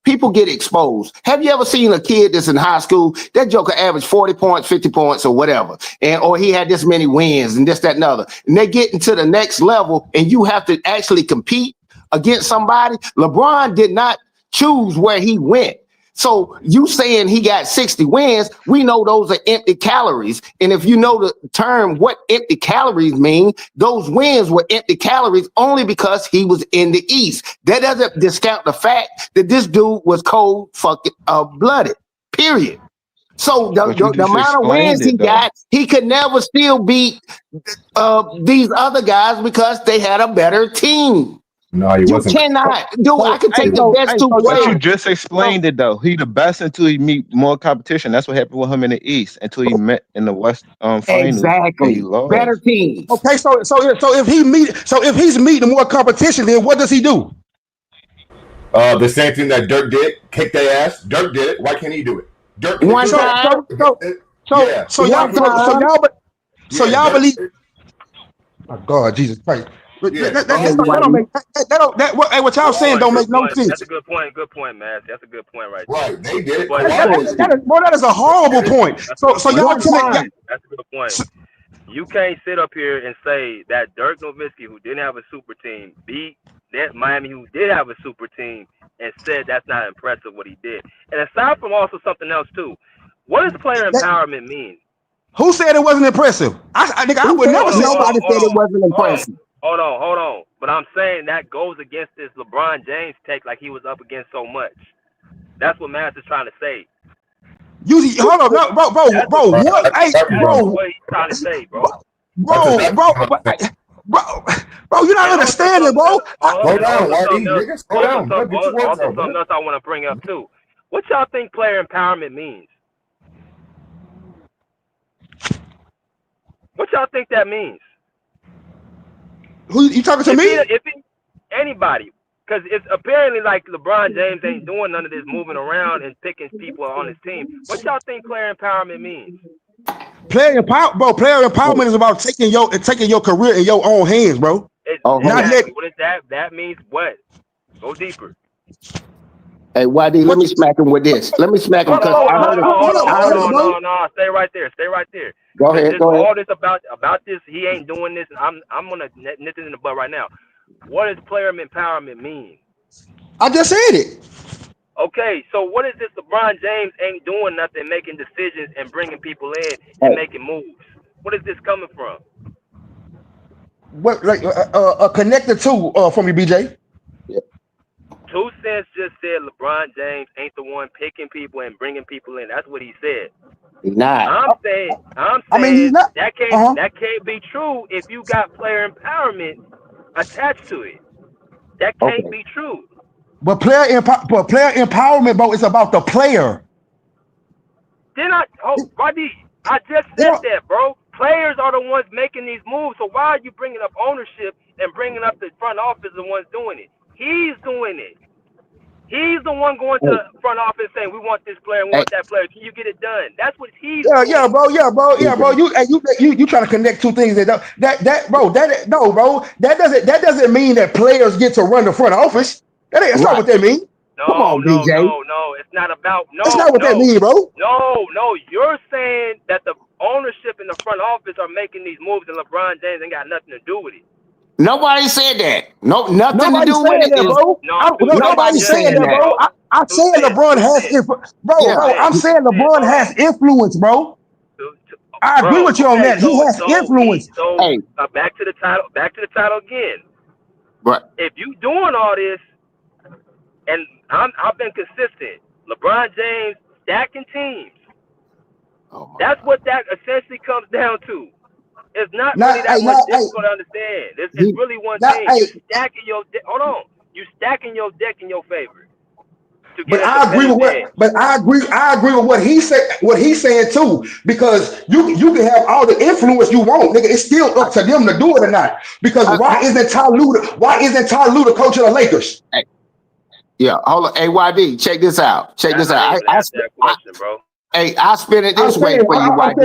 people get exposed. Have you ever seen a kid that's in high school? That joker averaged 40 points, 50 points, or whatever, or he had this many wins and this, that, and other. And they get into the next level, and you have to actually compete against somebody. LeBron did not choose where he went. So you saying he got 60 wins, we know those are empty calories. And if you know the term what empty calories mean, those wins were empty calories only because he was in the East. That doesn't discount the fact that this dude was cold fucking blooded, period. So the amount of wins he got, he could never still beat these other guys because they had a better team. No, he wasn't. You cannot do. I can take the best two But players. you just explained it though. He the best until he meet more competition. That's what happened with him in the East until he met in the West finals. Exactly. And he lost. Better teams. Okay, so if he's meeting more competition, then what does he do? The same thing that Dirk did, kick their ass. Dirk did it. Why can't he do it? Dirk did One time. So y'all believe. Oh God, Jesus Christ! What y'all saying don't make no sense. That's a good point. Good point, man. That's a good point right there. Right, they did it. That is a horrible point. So y'all that's a good point. You can't sit up here and say that Dirk Nowitzki, who didn't have a super team, beat that Miami, who did have a super team, and said that's not impressive what he did. And aside from also something else too, what does player empowerment mean? Who said it wasn't impressive? I would never say nobody said it wasn't impressive. Hold on. But I'm saying that goes against this LeBron James take, like he was up against so much. That's what Matt is trying to say. Hold on, bro. What? Hey, bro. What he's trying to say, bro. Bro, you're not understanding, bro. Slow down, Marty. Nigga, slow down. Also, something else I want to bring up too. What y'all think player empowerment means? What y'all think that means? Who you talking to me? Anybody. Because it's apparently like LeBron James ain't doing none of this moving around and picking people on his team. What y'all think player empowerment means? Player empowerment is about taking your career in your own hands, bro. What is that? That means what? Go deeper. Hey, YD, let me smack him with this. Let me smack him because I heard him. No, stay right there. Go ahead. All this about this, he ain't doing this, and I'm gonna nip it in the butt right now. What does player empowerment mean? I just said it. Okay, so what is this? LeBron James ain't doing nothing, making decisions and bringing people in and making moves. What is this coming from? What connected to from you, BJ? 2 Cents just said LeBron James ain't the one picking people and bringing people in. That's what he said. Nah. I'm saying that can't be true if you got player empowerment attached to it. That can't be true. But player empowerment, bro, is about the player. I just said that, bro. Players are the ones making these moves. So why are you bringing up ownership and bringing up the front office, the ones doing it? He's doing it. He's the one going to the front office saying, "We want this player, we want that player. Can you get it done?" That's what he's doing. Yeah, bro. You trying to connect two things that doesn't mean that players get to run the front office. That's not what that means. Come on, BJ. No, it's not about. That's not what that means, bro. No, you're saying that the ownership in the front office are making these moves, and LeBron James ain't got nothing to do with it. Nobody said that. No, nothing to Nobody do with saying it. that, bro. Nobody saying that, bro. I'm saying LeBron has influence, bro. I'm saying LeBron has influence, bro. I agree with you on that. He has influence. Back to the title. Back to the title again. But if you doing all this, and I've been consistent, LeBron James stacking teams. That's what that essentially comes down to. It's not really that much difficult to understand. It's really one thing. You stacking your deck. Hold on. You stacking your deck in your favor. But I agree with what. But I agree with what he said. What he's saying too, because you can have all the influence you want, nigga. It's still up to them to do it or not. Because why isn't Ty Lue coach of the Lakers? Yeah, hold on. Hey, YD, check this out. Check this out. I spin it this way for you, YD.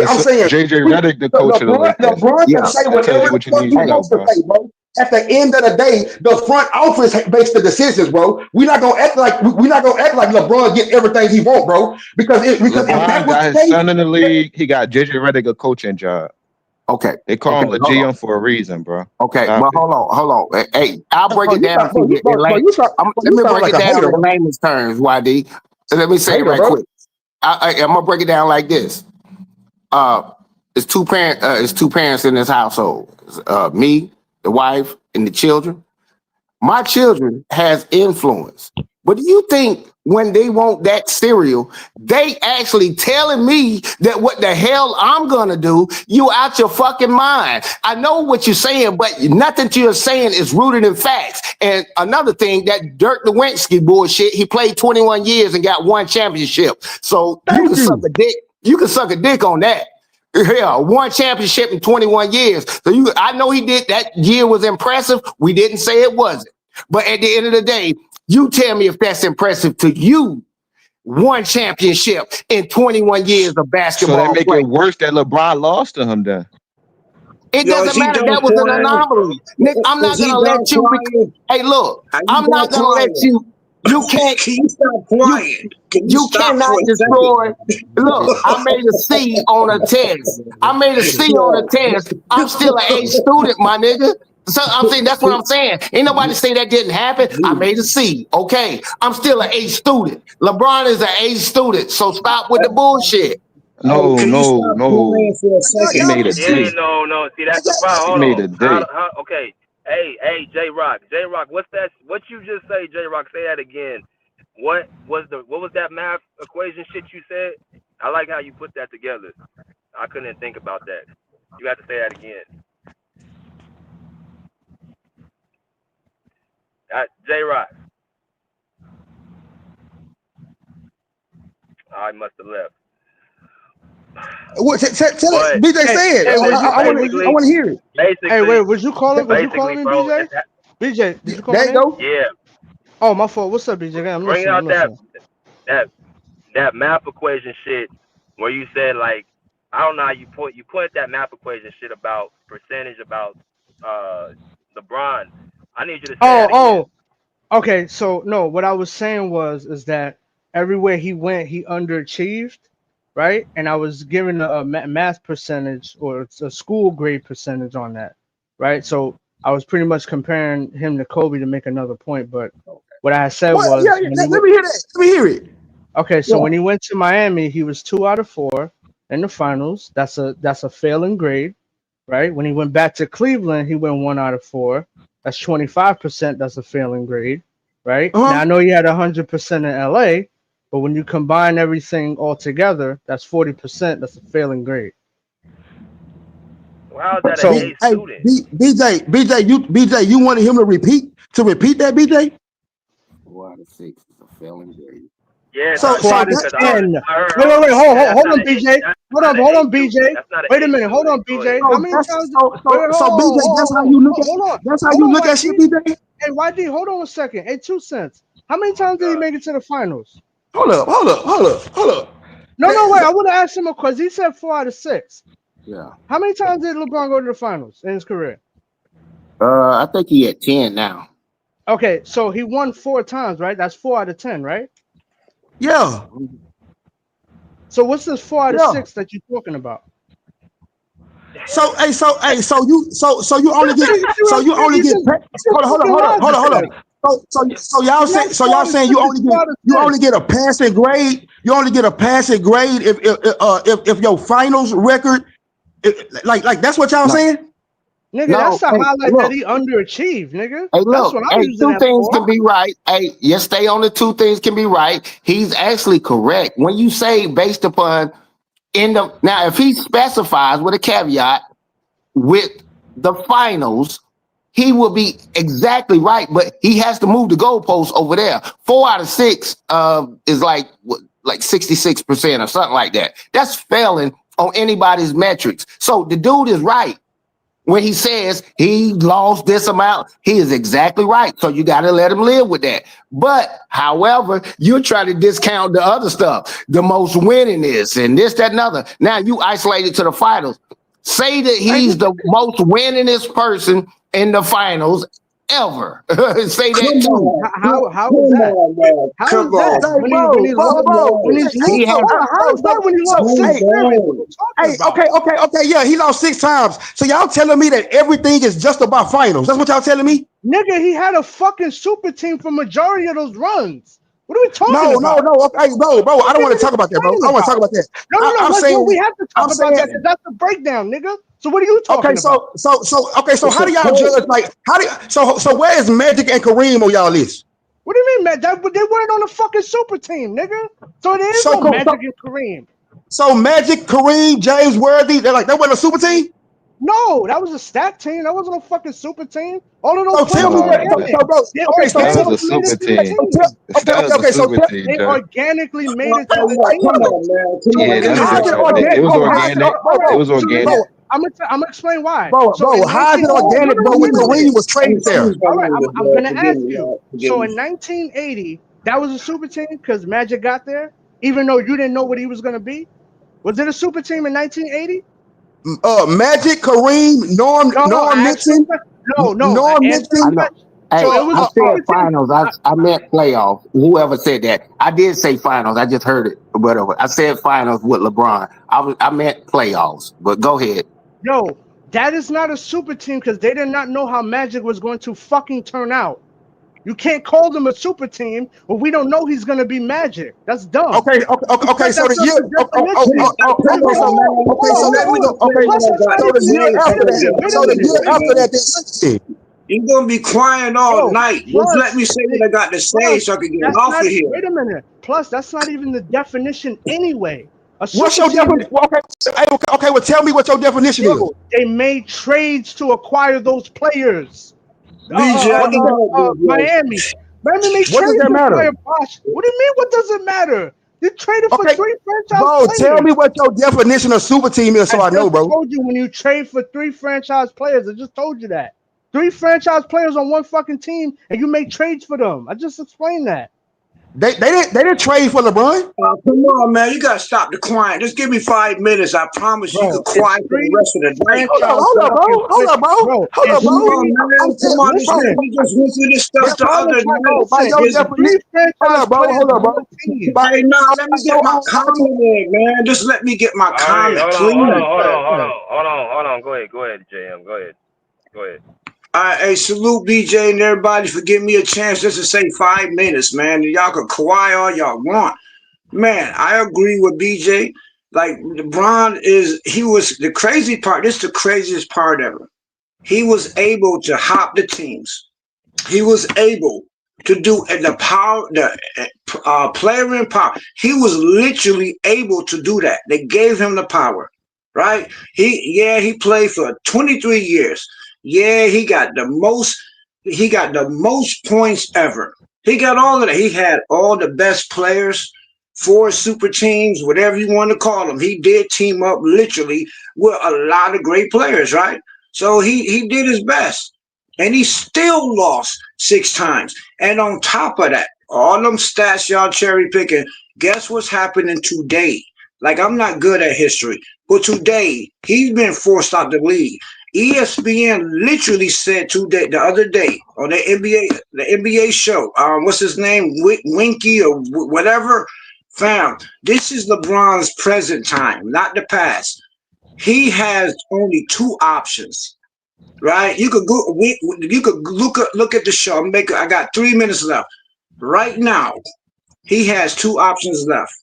I'm saying JJ Redick, the coach of the Lakers. LeBron can say whatever the fuck he wants to say, bro. At the end of the day, the front office makes the decisions, bro. We're not gonna act like LeBron get everything he want, bro. Because LeBron got his son in the league. He got JJ Redick a coaching job. Okay. They call him a GM for a reason, bro. Okay, but hold on. Hey, I'll break it down to you. Let me break it down in layman's terms, YD. Let me say it right quick. I'm gonna break it down like this. It's two parents in this household. Me, the wife, and the children. My children has influence. But do you think when they want that cereal, they actually telling me that what the hell I'm gonna do? You out your fucking mind. I know what you're saying, but nothing you're saying is rooted in facts. And another thing, that Dirk Nowitzki bullshit, he played 21 years and got 1 championship. So you can suck a dick. You can suck a dick on that. Yeah, 1 championship in 21 years. So I know he did. That year was impressive. We didn't say it wasn't. But at the end of the day, you tell me if that's impressive to you. 1 championship in 21 years of basketball. So they make it worse that LeBron lost to him then. It doesn't matter. That was an anomaly. Nick, I'm not going to let you. Hey, look, I'm not going to let you. You can't. Can you stop crying? You cannot destroy. Look, I made a C on a test. I'm still an A student, my nigga. So I'm saying that's what I'm saying. Ain't nobody say that didn't happen. I made a C. Okay, I'm still an A student. LeBron is an A student. So stop with the bullshit. No. He made a D. No. See, that's the problem. He made a D. Okay. Hey, J-Rock, what's that? What you just say, J-Rock? Say that again. What was that math equation shit you said? I like how you put that together. I couldn't think about that. You have to say that again. J-Rock. I must have left. What? Tell BJ say it. I want to hear it. Basically, hey, wait, was you calling me, bro, BJ? BJ, did you call there me? You go. Yeah. Oh, my fault. What's up, BJ? I'm Bring listening. out that math equation shit where you said, like, I don't know how you put that math equation shit about percentage about LeBron. I need you to say that again. Okay. So no, what I was saying is that everywhere he went, he underachieved, right? And I was given a math percentage or a school grade percentage on that, right? So I was pretty much comparing him to Kobe to make another point, but what I said was, let me hear that. Let me hear it. Okay, so when he went to Miami, he was 2 out of 4 in the finals. That's a failing grade, right? When he went back to Cleveland, he went 1 out of 4. That's 25%. That's a failing grade, right? Now I know he had 100% in LA, but when you combine everything all together, that's 40%. That's a failing grade. Well, how's that an A student? BJ, you wanted him to repeat that, BJ? 4 out of 6 is a failing grade. Yeah. So 4 out of 10. Wait, hold on, BJ. Hold on, BJ. Wait a minute, hold on, BJ. How many times? So BJ, that's how you look at. That's how you look at shit, BJ. Hey, YD, hold on a second. Hey, 2 cents. How many times did he make it to the finals? Hold up. No, wait. I would have asked him because he said 4 out of 6. Yeah. How many times did LeBron go to the finals in his career? I think he at 10 now. Okay, so he won 4 times, right? That's 4 out of 10, right? Yeah. So what's this 4 out of Yeah. 6 that you're talking about? So you only get hold on. So y'all saying you only get a passing grade. You only get a passing grade if your finals record like that's what y'all saying? Nigga, No, that's a hey, highlight look. that he underachieved, nigga. Hey, That's look, what I'm hey, using two that things for. can be right. Hey, you stay on the two things can be right. He's actually correct. When you say based upon now, if he specifies with a caveat with the finals, he will be exactly right, but he has to move the goalposts over there. 4 out of 6 is like 66% or something like that. That's failing on anybody's metrics. So the dude is right. When he says he lost this amount, he is exactly right. So you got to let him live with that. But however, you're trying to discount the other stuff, the most winningest and this, that, and other. Now you isolate it to the finals. Say that he's the most winningest person in the finals ever. Say that too. How is that? How is that? When he lost, when he's He has, how is that when he lost 6 series? What are you talking about? Okay, yeah, he lost 6 times. So y'all telling me that everything is just about finals. That's what y'all telling me? Nigga, he had a fucking super team for majority of those runs. What are we talking about? No. Okay, bro. I don't want to talk about that, bro. I want to talk about that. No, we have to talk about that because that's the breakdown, nigga. So what are you talking about? So how do y'all judge? Like, so where is Magic and Kareem on y'all list? What do you mean, man? They weren't on the fucking super team, nigga. So there is no Magic and Kareem. So Magic, Kareem, James Worthy, that wasn't a super team? No, that was a stat team. That wasn't a fucking super team. All of those tell me players that was a super team. They organically made it to the team. It was organic. It was organic. I'm gonna explain why. Bro, how is it organic, bro, when Kareem was traded there? All right, I'm gonna ask you. So in 1980, that was a super team because Magic got there, even though you didn't know what he was gonna be. Was it a super team in 1980? Magic, Kareem, Norm Nixon. Norm Nixon. Hey, So it was I said finals. I meant playoffs. Whoever said that, I did say finals. I just heard it. Whatever. I said finals with LeBron. I meant playoffs. But go ahead. No, that is not a super team because they did not know how Magic was going to fucking turn out. You can't call them a super team, but we don't know he's gonna be Magic. That's dumb. Okay. So the year. So let me go. Okay. So the year after that. So the year after that. You're gonna be crying all night. Just let me say what I got to say so I can get off of here. Wait a minute. Plus, that's not even the definition anyway. What's your definition? Okay, well, tell me what your definition is. They made trades to acquire those players. Miami. What does that matter? What do you mean? What does it matter? You traded for 3 franchise bro, players. Tell me what your definition of super team is so I know, bro. I told you when you trade for 3 franchise players. I just told you that. 3 franchise players on one fucking team, and you make trades for them. I just explained that. They didn't trade for LeBron. Come on, man. You gotta stop the crying. Just give me 5 minutes. I promise you can quiet for the rest of the night. Hold up, bro. Come on, we just went through this stuff the other night. Hold up, bro. Hey, no, let me get my comment in, man. Just let me get my comment, please. Hold on. Go ahead, JM. Go ahead. All right, hey, salute BJ and everybody for giving me a chance just to say 5 minutes, man. Y'all can quiet all y'all want. Man, I agree with BJ. Like, LeBron he was the crazy part. This is the craziest part ever. He was able to hop the teams. He was able to do the power, the player in power. He was literally able to do that. They gave him the power, right? He played for 23 years. Yeah, he got the most points ever. He got all of that. He had all the best players, 4 super teams, whatever you want to call them. He did team up literally with a lot of great players, right? So he did his best. And he still lost 6 times. And on top of that, all them stats y'all cherry picking, guess what's happening today? Like, I'm not good at history, but today he's been forced out the league. ESPN literally said the other day on the NBA show, what's his name, Winky or whatever, Fam, this is LeBron's present time, not the past. He has only two options, right? You could go. You could look at the show. I got 3 minutes left. Right now, he has two options left.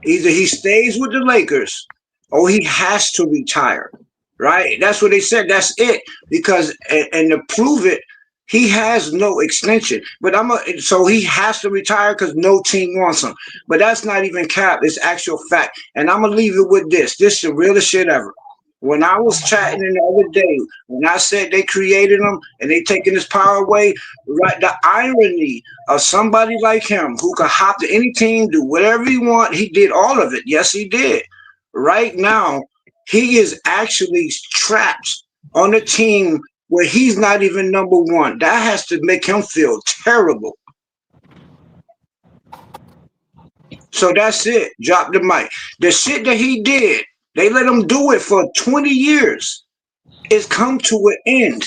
Either he stays with the Lakers, or he has to retire. Right? That's what they said. That's it. Because and to prove it, he has no extension. But so he has to retire because no team wants him. But that's not even cap. It's actual fact. And I'm gonna leave it with this. This is the realest shit ever. When I was chatting the other day, when I said they created him and they taking his power away, right? The irony of somebody like him who could hop to any team, do whatever he want. He did all of it. Yes, he did. Right now, he is actually trapped on a team where he's not even number one. That has to make him feel terrible. So that's it. Drop the mic. The shit that he did, they let him do it for 20 years. It's come to an end.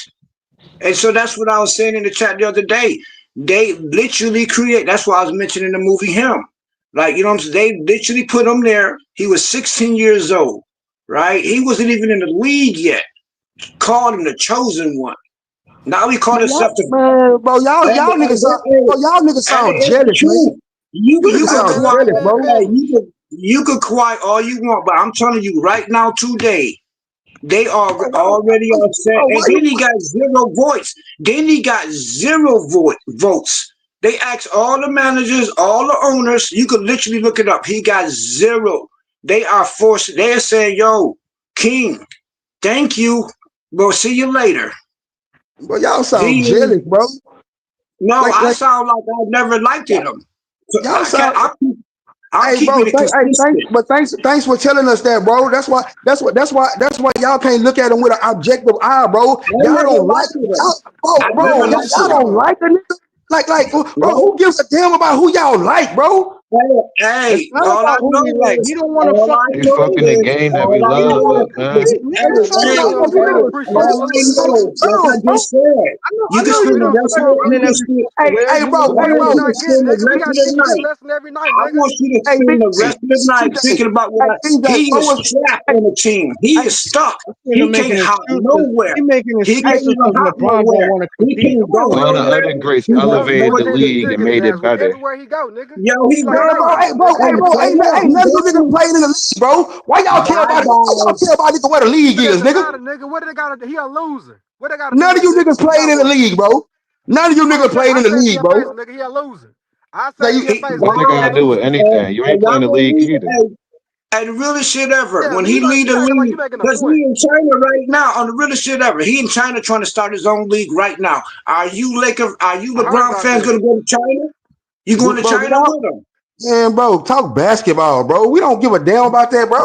And so that's what I was saying in the chat the other day. They literally create. That's why I was mentioning the movie Him. Like, you know what I'm saying? They literally put him there. He was 16 years old, right? He wasn't even in the league yet. Called him the chosen one. Now he called himself the man, bro. Y'all niggas sound jealous, man. You could quiet, jealous, bro. You could quiet all you want, but I'm telling you right now, today, they are already upset. And then he got zero votes. Then he got zero votes. They asked all the managers, all the owners. You could literally look it up. He got zero. They are forced. They're saying, "Yo, King, thank you. We'll see you later." But y'all sound jealous, bro. No, I sound like I never liked him. Y'all sound. I'll keep it consistent. Thanks for telling us that, bro. That's why y'all can't look at him with an objective eye, bro. Y'all don't like y'all don't like a nigga. Like, bro, who gives a damn about who y'all like, bro? Hey, all I know is like he don't want to fuck. They fucking the game that we love, man. Like I just said, you can spend the rest of the night. I want you to spend the rest of the night thinking about what he is trapped on the team. He is stuck. He can't hop nowhere. He can't even hop nowhere. He can't go All the nowhere. other greats elevated the league and made it better. Everywhere he go, nigga. Yo, he bro, ain't none of you niggas playing in the league, bro. Why y'all care about nigga what the league is, nigga? What do they got to? He a loser. What they got to? None of you niggas playing in the league, bro. None of you niggas playing in the league, bro. Nigga, he a loser. I say he a face. What they gotta do with anything? You ain't playing the league either. And the realest shit ever. When he lead the league, because he in China right now on the realest shit ever. He in China trying to start his own league right now. Are you LeBron fans gonna go to China? You going to China with him? Man, bro, talk basketball, bro. We don't give a damn about that, bro.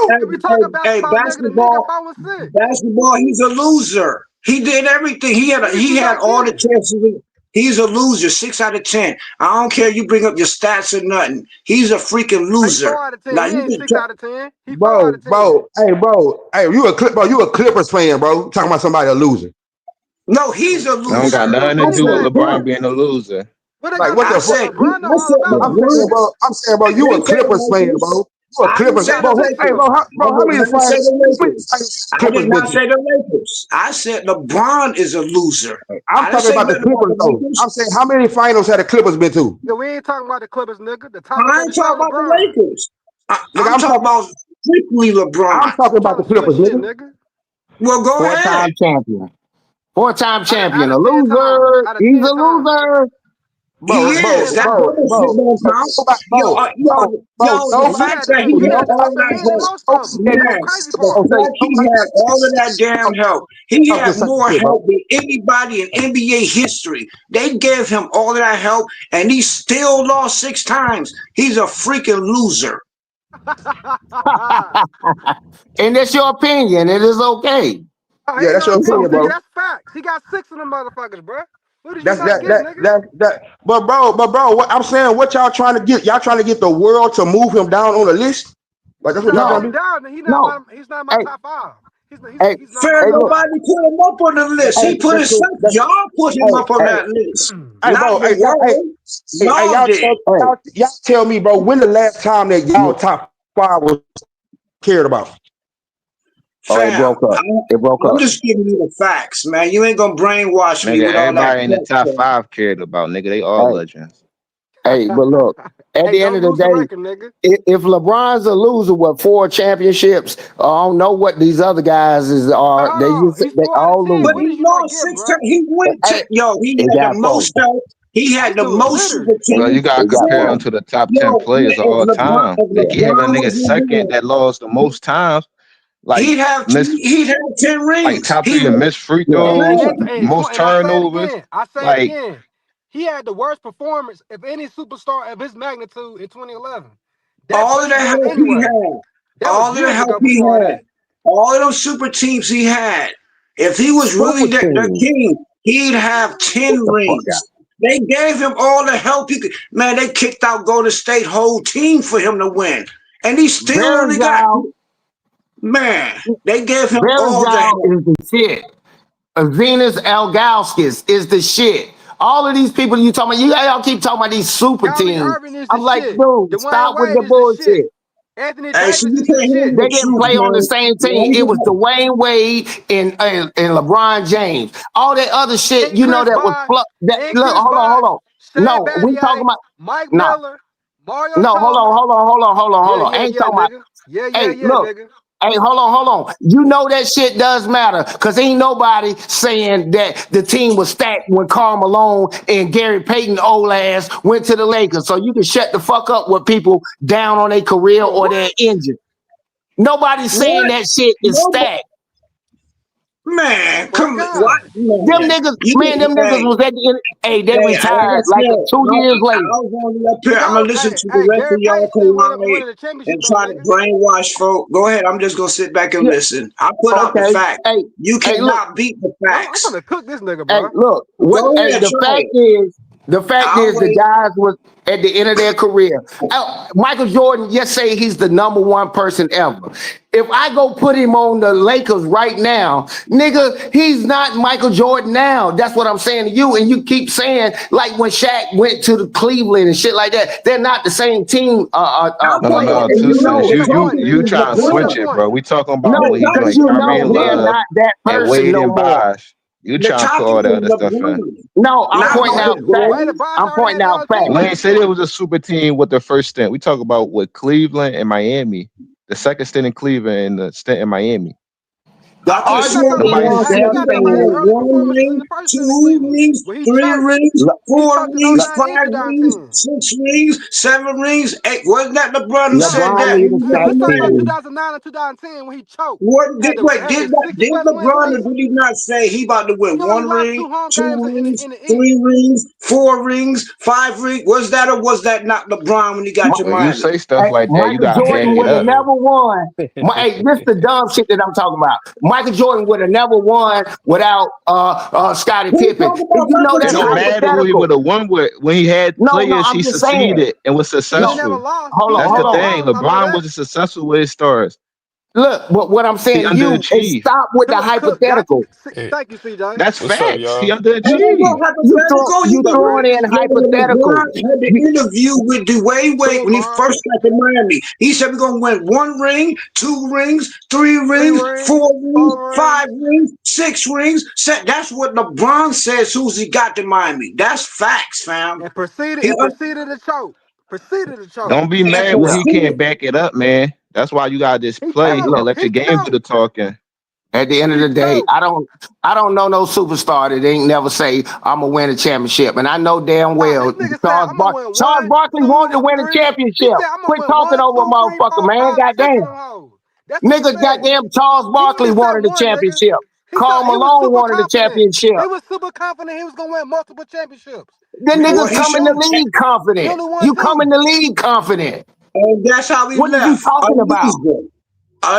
Hey, basketball, he's a loser. He did everything. He had all the chances. He's a loser, 6 out of 10. I don't care you bring up your stats or nothing. He's a freaking loser. 4 out of 10. Now, he ain't 6 out of 10. He 4 bro, out of 10. Hey, you a Clippers fan, bro. Talking about somebody a loser. No, he's a loser. That don't got nothing to do with LeBron being a loser. Like, what the fuck? I'm saying, bro, you a Clippers fan, bro. You a Clippers fan, bro. Hey, bro, how many finals? I did not say the Lakers. I said LeBron is a loser. I'm talking about the Clippers, though. I'm saying, how many finals had the Clippers been to? Yeah, we ain't talking about the Clippers, nigga. I ain't talking about the Lakers. I'm talking about strictly LeBron. I'm talking about the Clippers, nigga. Well, go ahead. Four-time champion. Four-time champion. A loser. He's a loser. He is. The fact that he had all that damn help. He had more help than anybody in NBA history. They gave him all of that help, and he still lost 6 times. He's a freaking loser. And that's your opinion. It is okay. Yeah, that's your opinion, bro. That's facts. He got 6 of them motherfuckers, bro. But bro, what I'm saying, what y'all trying to get? Y'all trying to get the world to move him down on the list? Like that's what y'all trying to do? He's not my top 5. He's not Fair, my guy. nobody put him up on the list. He put himself. Y'all put him up on that list. Not the world. Y'all did. Y'all tell me, bro, when the last time that y'all top 5 was cared about? Oh, it broke up. It broke I'm up. just giving you the facts, man. You ain't gonna brainwash me Nigga, with all that. everybody in the top 5 cared about, nigga. They all legends. Hey, but look, at the end of the day, if LeBron's a loser with 4 championships, I don't know what these other guys are. They all losers. But he lost 6 times. He went to he had the most. He had the most super teams. Well, you gotta compare him to the top 10 players of all time. Like you have a nigga second that lost the most times. Like he'd have 10 rings. Like top 3 in missed free throws, most turnovers. I say Like it again. He had the worst performance of any superstar of his magnitude in 2011. All of the help he had. All of the help he had. All of those super teams he had. If he was really the king, he'd have 10 rings. They gave him all the help he could. Man, they kicked out Golden State whole team for him to win. And he still only got. Man, they gave him all the help. Is the shit. Venus Algauskis is the shit. All of these people you talking about, y'all keep talking about these super teams. I'm like, dude, stop with the bullshit. Anthony Davis is the shit. They didn't play on the same team. It was Dwayne Wade and LeBron James. All that other shit, you know, that was look, hold on. No, we talking about Mike Miller, Mario. No, hold on. I ain't talking about. Hey, look. Nigga. Hey, hold on. You know that shit does matter because ain't nobody saying that the team was stacked when Karl Malone and Gary Payton old ass went to the Lakers. So you can shut the fuck up with people down on their career or their injured. Nobody's saying that shit is stacked. Man, come what? Them niggas was at the end. Hey, they retired like 2 years later. I'm gonna listen to the rest of y'all collide and try to brainwash folk. Go ahead. I'm just gonna sit back and listen. I put out the fact. Hey, you cannot beat the facts. I'm gonna cook this nigga, bro. Hey, look. The fact is, the guys was at the end of their career. Michael Jordan, just say he's the #1 person ever. If I go put him on the Lakers right now, nigga, he's not Michael Jordan now. That's what I'm saying to you. And you keep saying, like when Shaq went to the Cleveland and shit like that, they're not the same team. No, you trying to switch it, bro. We talking about when he like Kyrie and they're not that and person Wade no and more. Bosh. You trying to put all that other stuff in. No, I'm pointing out facts. I'm pointing out facts. We ain't said it was a super team with the first stint. We talk about with Cleveland and Miami, the second stint in Cleveland and the stint in Miami. The argument is that they had 1 ring, 2 rings, 3 rings, 4 rings, 5 rings, 6 rings, 7 rings, 8. Wasn't that LeBron who said that? He talking about 2009 and 2010 when he choked. Did LeBron or did he not say he about to win 1 ring, 2 rings, 3 rings, 4 rings, 5 rings? Was that or was that not LeBron when he got to Miami? You say stuff like that, you gotta Jordan back would it have up. never won. Hey, this the dumb shit that I'm talking about. Michael Jordan would have never won without Scottie Pippen. And you know It that's don't matter who he hypothetical. would have won with. When he had players, I'm he just succeeded saying. and was successful. That's the thing. LeBron wasn't successful with his stars. Look, but what I'm saying to you is underachieved. stop with the hypothetical. Thank you, CJ. That's What's up, facts. He y'all? underachieved. You throwing in hypothetical. LeBron had the interview with Dwayne Wade when he first got to Miami. He said we're gonna win 1 ring, 2 rings, 3 rings, 4 rings, 5 rings, 6 rings. That's what LeBron said as soon as he got to Miami. That's facts, fam. And proceeded to choke. Don't be mad when he can't back it up, man. That's why you gotta just play and let your game do the talking. At the end of the day, I don't know no superstar that ain't never say I'm gonna win a championship, and I know damn well Charles Barkley wanted to win a championship. Quit talking over a motherfucker, man. Goddamn, nigga, goddamn Charles Barkley wanted a championship. Karl Malone wanted a championship. He was super confident he was gonna win multiple championships. Then niggas come in the league confident. You come in the league confident. And that's how we What left. are you talking about?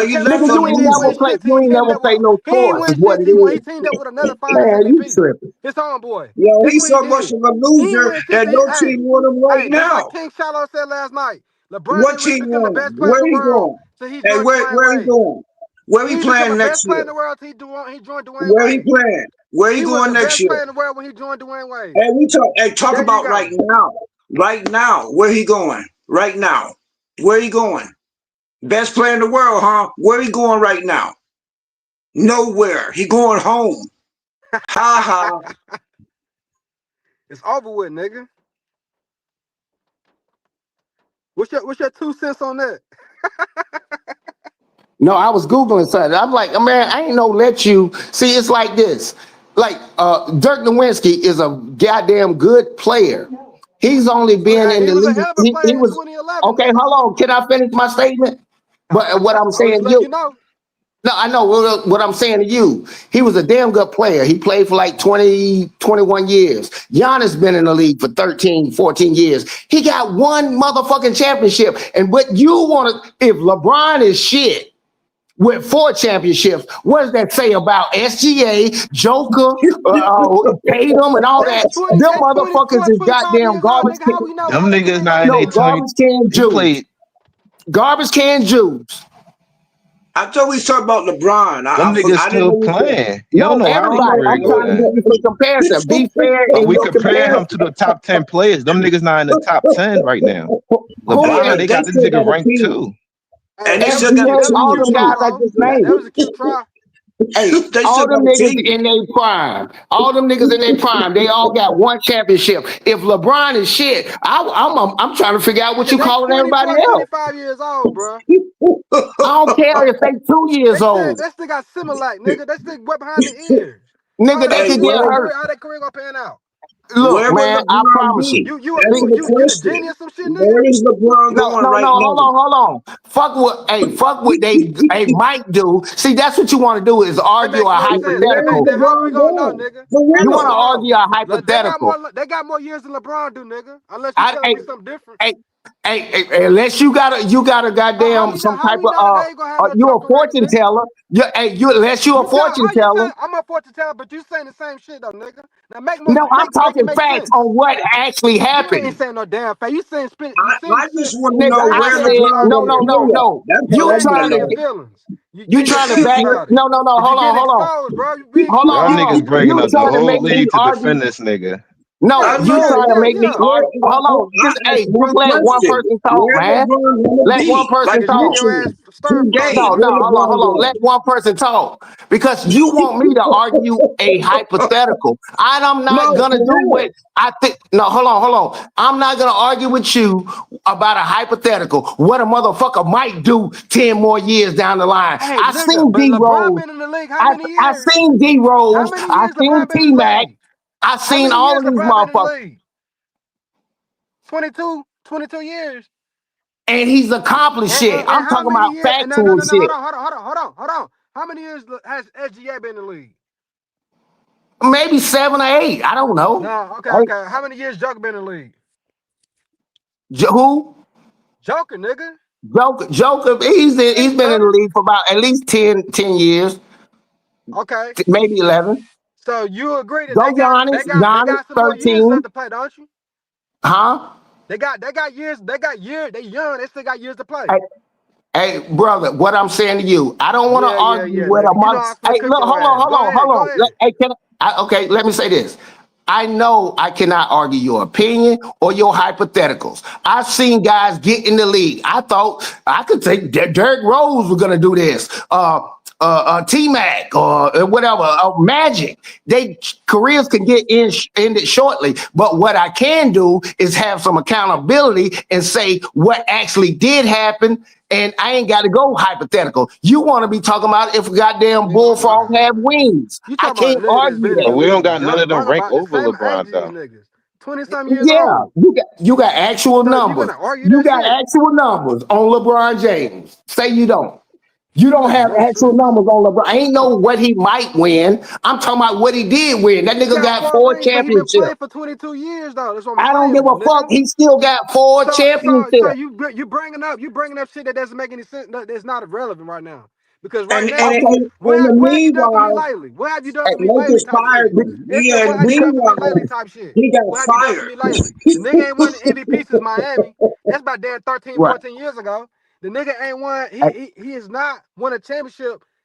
You left Nigga, you ain't never play no sports. Is what it is. He teamed up with another Man, you tripping. His homeboy. Yo, he's so much of a loser that no team won him right now. Like King Shiloh said last night. LeBron What team become the won? best player Where in the he world. going? So he's Hey, where he going? Where he He become playing a next best player year? in the world. He joined Dwayne Where he Wade. playing? Where he He was going the next best year? player in the world when he joined Dwayne Wade. Talk There you about go. right now. Right now, where he going? Right now, where he going? Best player in the world, huh? Where he going right now? Nowhere. He going home. Ha ha. It's over with, nigga. What's your 2 cents on that? No, I was Googling something. I'm like, man, I ain't no let you see. It's like this. Like Dirk Nowitzki is a goddamn good player. He's only been in He the was a league. hell of a He player in was 2011, okay. nigga. Hold on, can I finish my statement? But what I'm I was saying just to letting you you, know. no, I know what I'm saying to you. He was a damn good player. He played for like 20, 21 years. Giannis been in the league for 13, 14 years. He got one motherfucking championship. And what you want to, if LeBron is shit with 4 championships, what does that say about SGA, Joker, Tatum, and all that? Them They motherfuckers is 25 goddamn years old, garbage nigga. How can. we know? Them How they can niggas they not not in No, their shit? 20. garbage can He Jews. played. Garbage can Jews. I thought we talking about LeBron. Them niggas I didn't still know we said. playing. You don't No, know how old everybody. Curry I'm was trying to then. give you some comparison. Be fair But in we your compare him to comparison. the top 10 players. Them niggas not in the top 10 right now. Who LeBron, is? they They got this still nigga got a ranked team. too. And they That was still a got cute. a SGA, That was a all team cute them try, guys too. I Mo. just That named. was a cute try. Hey, They all still them got a niggas team. in their prime. All them niggas in their prime. They all got one championship. If LeBron is shit, I'm trying to figure out what you They calling everybody 24, else. 25 years old, bro. I don't care if they 2 years old. That still got Similac, nigga. That still wet behind the ears. Nigga, they Hey, could get hurt. How that career gonna pan out? Look, where would man, I LeBron promise be? you. Answer the You the question. genie or some shit, nigga? Where is LeBron No, going no, right no. now? Hold on. Fuck what they might do. See, that's what you want to do is It argue makes a no sense. Where is hypothetical. Then how we LeBron gonna know, going? nigga? For How You we want real. to gonna know? argue a Look, hypothetical. they got more years than LeBron do, nigga. Unless you telling Hey, me something different. unless you got a How goddamn we know? some How type we of know that they ain't gonna have no you a trophy records, fortune nigga? teller. Unless you a You tell fortune how you teller. say I'm a fortune teller, but you saying the same shit though, nigga. Now No, I'm make it talking make facts sense. on what actually You ain't happened. saying no damn fact. You saying I just want to Nigga, know I where said LeBron no, going no, to no, play at. no. That's you all I You ain't want to trying lying in your know. feelings. you Getting trying to exposed back about it. no, no, no, Cause you hold on, getting hold on. exposed, bro. You being Hold called on, Y'all hold niggas on. out. bringing You up the trying to whole make me league to argue. defend this nigga. No, I you know. trying to make me Yeah. argue. Hold on. Just I asked just one let one question. person talk, Where man. LeBron going to Let one be? person Like Cause you get talk. your ass literally, stir crossed, today, No, where nigga. no, hold LeBron on. going? Let one person talk because you want me to argue a hypothetical. I'm not No, gonna for do what real. I think. No, hold on. I'm not gonna argue with you about a hypothetical. What a motherfucker might do 10 more years down the line. Hey, I nigga, seen but D LeBron Rose. been in the league how many I years? seen D How Rose. many I years seen LeBron been T in the Mac. league? I How seen many all years of these LeBron been in the motherfuckers. league? 22 years. And he's accomplished shit. And I'm how talking many about years? And no, factual shit. hold on. How many years has SGA been in the league? Maybe 7 or 8. I don't know. No, okay. Hey, How many years Joker been in the league? Who? Joker, nigga. Joker, he's Hey, been in the stutter. league for about at least 10 years, Okay. maybe 11. So you agree that Go Giannis, they Giannis, got some more years 13. left to play, don't you? Huh? They got years. They young. They still got years to play. Hey, brother, what I'm saying to you, I don't want to argue with a nigga. You know mother. I'm finna Hey, cook look, your ass. Go ahead. hold on. Hey, okay, let me say this. I know I cannot argue your opinion or your hypotheticals. I've seen guys get in the league. I thought I could say Derrick Rose was going to do this. T-Mac or whatever, Magic. They careers can get ended shortly. But what I can do is have some accountability and say what actually did happen. And I ain't got to go hypothetical. You want to be talking about if a goddamn bullfrog have wings. You I talking about a can't nigga that's argue been in that. the But we don't league got none of them young, rank about the over same age LeBron as these though. niggas. 20-something years Yeah, old. you got actual So you numbers. gonna argue You that got shit? actual numbers on LeBron James. Say you don't. You You don't got have no actual sense. numbers on LeBron. I ain't know what he might win. I'm talking about what he did win. That He nigga got got 4 4 rings, but he been championships. playing for 22 years though. That's what I'm I don't give saying, a fuck. nigga. He still got 4 So championships. you bringing up shit that doesn't make any sense. That's not irrelevant right now. Because right And now, Okay. in the what have you done for me meanwhile, lately? What have you done for me lately? Lakers Type fired shit. him. It's a Yeah, in what the have you done for me lately? meanwhile, Type shit. he got What have you done for fired. me lately? The nigga ain't won the MVP since Miami. That's about damn 13, Right. 14 years ago. The nigga ain't won. Hey, He has not won a championship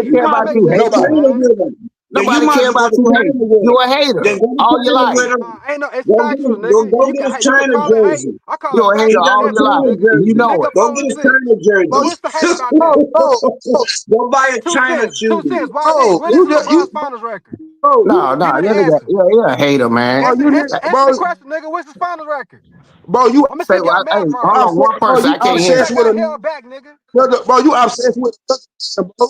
Nobody you care might about as you well go to hating. China with him. Then you Nobody might care as well about go to you China hating. with You him. a hater Then go to all your China life. with him. Ain't no, it's Go get factual, his, go, nigga. go You get can his hate. You can China call it hate. jersey. I call it You a hater He factual got all a facts, your though, life, China nigga. and you jersey. know Nigga, it. Go 4 get his cents. China jersey. What's the hate about that? Go buy a 2 China cents. 2 shoe. cents. What is LeBron's finals record? No, Give me the you're answer. a hater, man. Answer the question, nigga. What's his finals record? Bro, you I'm gonna see Say, if y'all hey, math hold right. on, one bro, person. you I can't You hear. say obsessed with y'all a held back, nigga. bro, you obsessed with bro.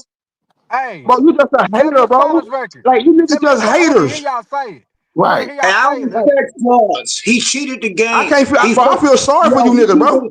Hey, Bro, you just a tell me hater, his bro. finals record. Like you Tell niggas me his just finals. I want to hear haters. y'all say it. I want to Right. hear And y'all I say it, nigga. respect Claus. He cheated the I game. can't feel, He bro. I fucked. feel sorry for Yo, you niggas, bro.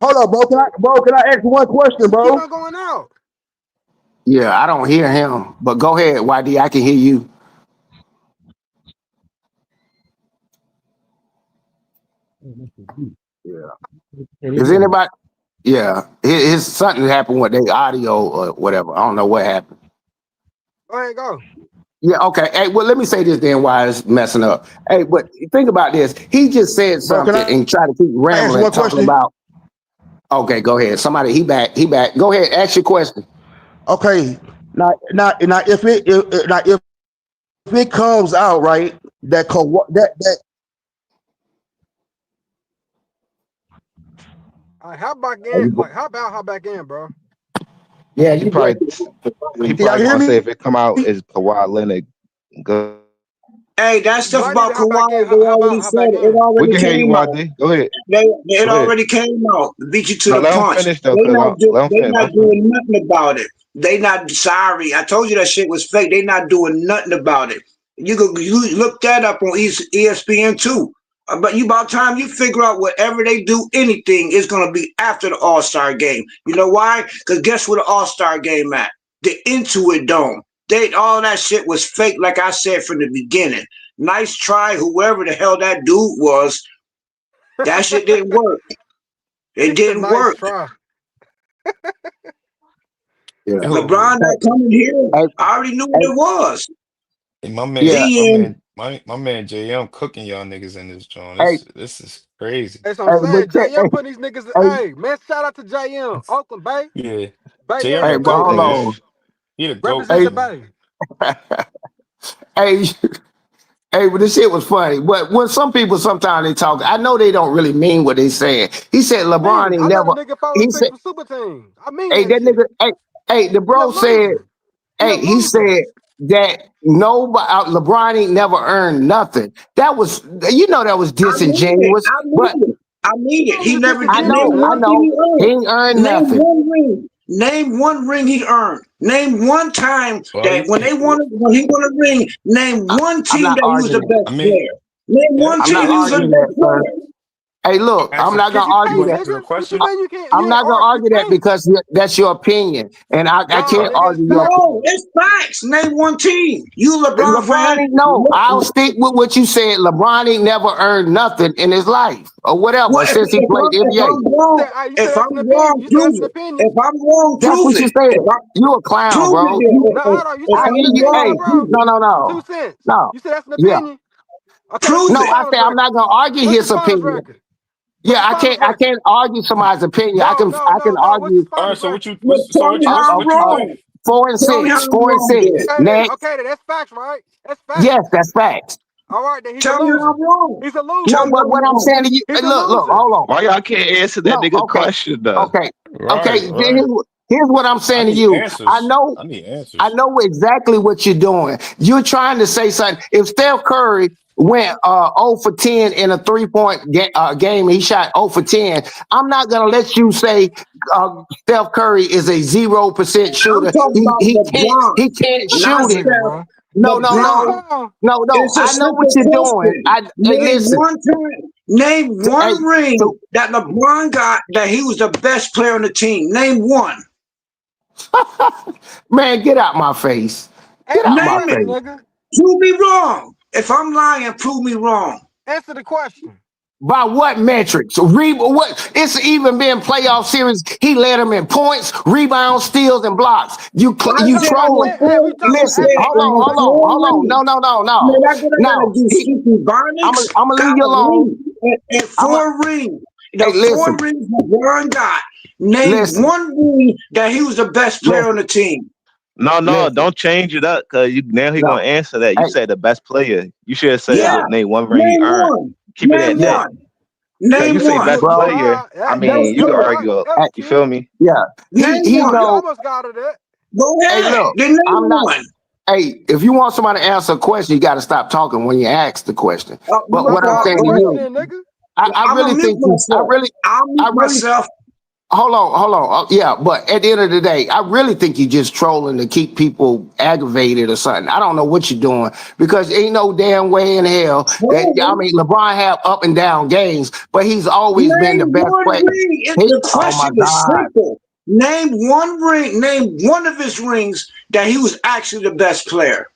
Hold up, bro. Can I ask you one question, You keep bro? on going out. Yeah, I don't hear him. But go ahead, YD. I can hear you. Yeah. Is anybody? Yeah. His something happened with their audio or whatever. I don't know what happened. Go ahead, go. Yeah, okay. Hey, well, let me say this then why it's messing up. Hey, but think about this. He just said Bro, can something and try to keep I ask rambling, one talking question? about. Okay, go ahead. Somebody, he back. Go ahead, ask your question. Okay. Now if it comes out right that Hop back in. Like, hop out, hop back in, bro. Yeah, He probably gonna say if it come out is Kawhi Leonard good. Hey, that You stuff might need about to hop back in. Kawhi, they Hop out, already hop said back it. It in. already We can hear you, came out. YD. Go ahead. It Go ahead. already came out. Beat you to No, the let him punch. finish though, cause let him They finish. Let not him finish. doing nothing about it. They not sorry. I told you that shit was fake. They not doing nothing about it. You look that up on ESPN too. But about time you figure out whatever they do, anything is gonna be after the All-Star game. You know why? Because guess where the All-Star game at? The Intuit Dome. All that shit was fake, like I said from the beginning. Nice try, whoever the hell that dude was. That shit didn't work. It It's a didn't nice work. try. Yeah. LeBron not coming here. I already knew what it was. Hey, my man, Yeah. my man JM cooking y'all niggas in this joint. Hey, This is crazy. That's what I'm but saying. JM putting these niggas. Hey, man, shout out to JM. Oakland Bay. Yeah, Bay JM down the in but goat, hold Memphis. man. on. He the goat, Represent the man. Bay. Hey, hey, but this shit was funny. But when some people sometimes they talk, I know they don't really mean what they saying. He said I mean LeBron it. ain't I let a never. nigga fall He and pick said, some super teams. I mean hey, that that shit. nigga, hey, the He a bro said, loser. He a hey, he loser. said that nobody, LeBron ain't never earned nothing. That was, that was I mean it. disingenuous. I But mean it. I mean it. That He was never did. disingenuous, Name I one nigga. thing know, he he earned. ain't earned Name nothing. one ring. Name one ring he earned. Name one time Well, that when he won a ring, name one I'm team not that he was the arguing that. I best mean, player. Name one I'm team not he was the arguing that, best sir. player. Hey, look, I'm answer. not Cause gonna you argue can't, You that. answer the nigga. What you question. mean you can't? I'm You ain't not gonna you argue that can't. because that's your opinion, and I No, can't nigga, it's argue your facts. No, opinion. it's facts. Name one team. You LeBron LeBron fan. ain't no. I'll stick with what you said. LeBron ain't never earned nothing in his life or whatever Well, since he played NBA. You said if that's an I'm opinion. wrong, You said that's prove an it. opinion. If I'm wrong, That's prove what you it. said. You a clown, Prove bro. it. No, hold on. You said If I that's hear an I'm you. opinion, Hey, though, wrong, bro. prove it. Two no, cents. no. You said that's an Yeah, opinion. Okay, Prove what's the no. it. I finals say I'm not record? gonna argue What's his the finals opinion. record? What's Yeah, the finals I record? can't argue somebody's opinion. No, I can no. What's argue his All right. finals So what record? you Well, tell me how I'm what you wrong. think? 4 and Tell me how 6, I'm 4 and wrong 6. then. Next, Okay, then that's facts, right? That's facts. yes, that's facts. All right, then he's a Tell me how loser. I'm wrong. He's a Tell No, loser. me but how I'm what I'm wrong. saying to you, He's a look, loser. hold on. Why y'all can't answer that No, nigga question though? okay. Right. Then Right. here's what I'm I saying to need you. answers. I need I answers. know exactly what you're doing. You're trying to say something. If Steph Curry went 0 for 10 in a 3-point game, he shot 0 for 10. I'm not gonna let you say Steph Curry is a 0% I'm shooter. talking about LeBron, He can't not shoot it. Damn, Steph. bro. No, no, no, LeBron. no. It's a I know what simple you're doing. question. Hey, Name listen. one time. Name Hey, one ring so that LeBron got that he was the best player on the team. Name one. man, get out my face. Get Answer out the my Name it. question, face. nigga. Prove me wrong. If I'm lying, prove me wrong. Answer the question. By what metrics? What? It's even been playoff series. He led them in points, rebounds, steals, and blocks. You I Okay, said I trolling. was man. Hey, we four. I talking. Listen, Hey, said I had hold four on. rings. No. Man, I gotta No, do Stevie Barnix I'm gonna leave you got a alone. ring and I'm a, four rings. The hey, four listen, rings LeBron got. Name listen, one ring that he was the best player on listen, the team. No, listen. don't change it up because now he gonna No, answer that. You hey, said the best player. You should have said yeah, Yeah. name one ring he Name earned. one. Keep it at Name yeah, that. one. Cause you Name say one. best All bro. player. right. I Hey, That's mean, you that can was it. right. argue. That was You feel cute. me? Yeah, Name he You one. know. almost got it. That. Go Hey, ahead. look, Then name I'm not. one. Hey, if you want somebody to answer a question, you got to stop talking when you ask the question. You But know what I'm Okay, what? ask saying the to question you, then, nigga. I I'm really gonna mute think you. myself. I'll mute I really. myself. Hold on. Yeah, but at the end of the day, I really think you're just trolling to keep people aggravated or something. I don't know what you're doing because ain't no damn way in hell that I mean LeBron have up and down games, but he's always been the Name best one player. ring. He, The oh my question is God. simple. Name one ring. Name one of his rings that he was actually the best player.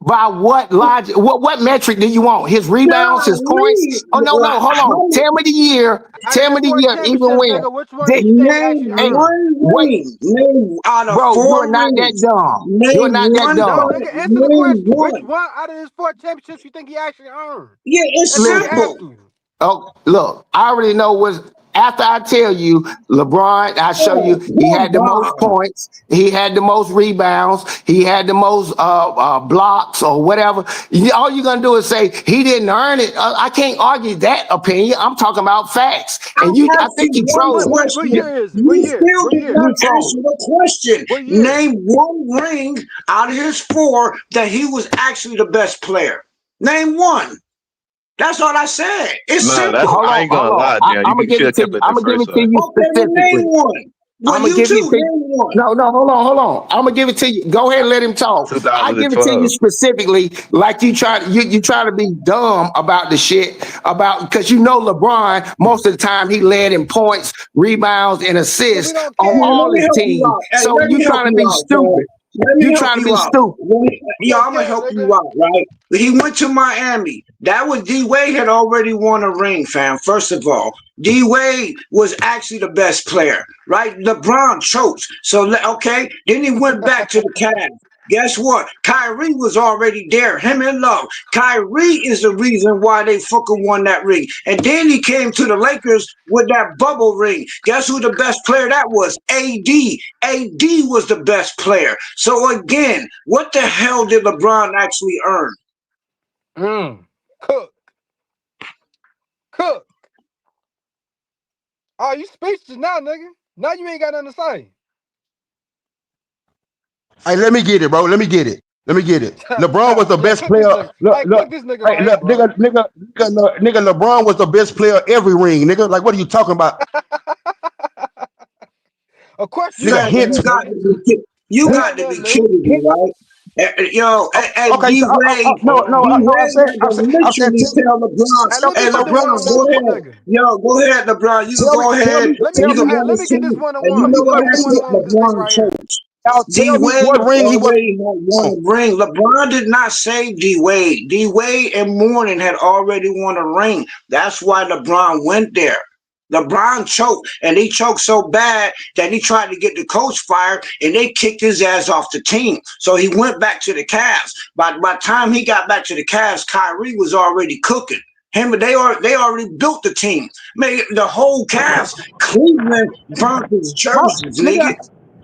By what logic? What metric do you want? His rebounds, his points? Oh no, hold on. Tell me the year. Out of Tell his me the 4 year. Even championships, when? nigga, which one do you think he actually Hey, earned? One wait, ring. Name out of bro. You are 4 not that rings. dumb. You are Name not that one No, dumb. player. nigga, answer the Name question. Which one. one out of his 4 championships you think he actually earned? Yeah, it's That's all we Listen. simple. asking you. Oh, look, I already know what's after I tell you, LeBron, I show you Oh, he had the most come on. points, he had the most rebounds, he had the most blocks or whatever. All you're gonna do is say he didn't earn it. I can't argue that opinion. I'm talking about facts. And I I asked think you you one trolling. What question. year is it? What You year? still What did year? not You trolling. answer the question. What year? Name one ring out of his 4 that he was actually the best player. Name one. That's all I said. It's Nah, that's simple. I ain't gonna Hold on. lie, Jam. You I'm gonna could give should it have to kept you. it I'm the gonna give first it to one. you Okay, well, name specifically. one. Well, I'm gonna you give it too. to you. Name one. No, hold on. I'm gonna give it to you. Go ahead and let him talk. I give it to you 2012. specifically, like you try to be dumb about the shit about because you know LeBron most of the time he led in points, rebounds, and But we assists don't on Hey, care. let all me his help you teams. out. Hey, So let you me help trying to you be out, Sam. stupid. Let me You help trying to you be out. stupid. We Yeah, don't I'm gonna care, help you nigga. out, right? He went to Miami. That was D Wade had already won a ring, fam. First of all, D Wade was actually the best player, right? LeBron choked. So okay, then he went back to the Cavs. Guess what? Kyrie was already there. Him and Love. Kyrie is the reason why they fucking won that ring. And then he came to the Lakers with that bubble ring. Guess who the best player that was? AD. AD was the best player. So again, what the hell did LeBron actually earn? Cook. Cook. Oh, you speechless now, nigga. Now you ain't got nothing to say. Hey, let me get it, bro. Let me get it. LeBron was the Yeah, best cook this player. nigga. Look, Hey, look. cook this nigga Hey, right here, look, bro. nigga, LeBron was the best player every ring, nigga. Like, what are you talking about? Of course you Nigga, Man, can't say you that, hits. got nigga. to be you Hit, got Hell to no, be nigga. kidding me, right? Yo, and Okay, D so Wade, no, Hold no, D on. no. Wade had to I said, literally tell LeBron, Hey, let me "Hey, get this LeBron, one on go one with this ahead, nigga. yo, go ahead, LeBron. You can go tell ahead me, Let me and get you tell this. can me, Hey, run let the me get this city." one on And you one. know Let me what get this one happened? on one with this nigga LeBron right here. choked. y'all D tell me Wade what ring he was. already had won a ring. LeBron did not save D Wade. D Wade and Mourning had already won a ring. That's why LeBron went there. LeBron choked, and he choked so bad that he tried to get the coach fired, and they kicked his ass off the team. So he went back to the Cavs. By the time he got back to the Cavs, Kyrie was already cooking. They already built the team. Man, the whole Cavs, Cleveland burnt his Huh? jerseys, Nigga, nigga.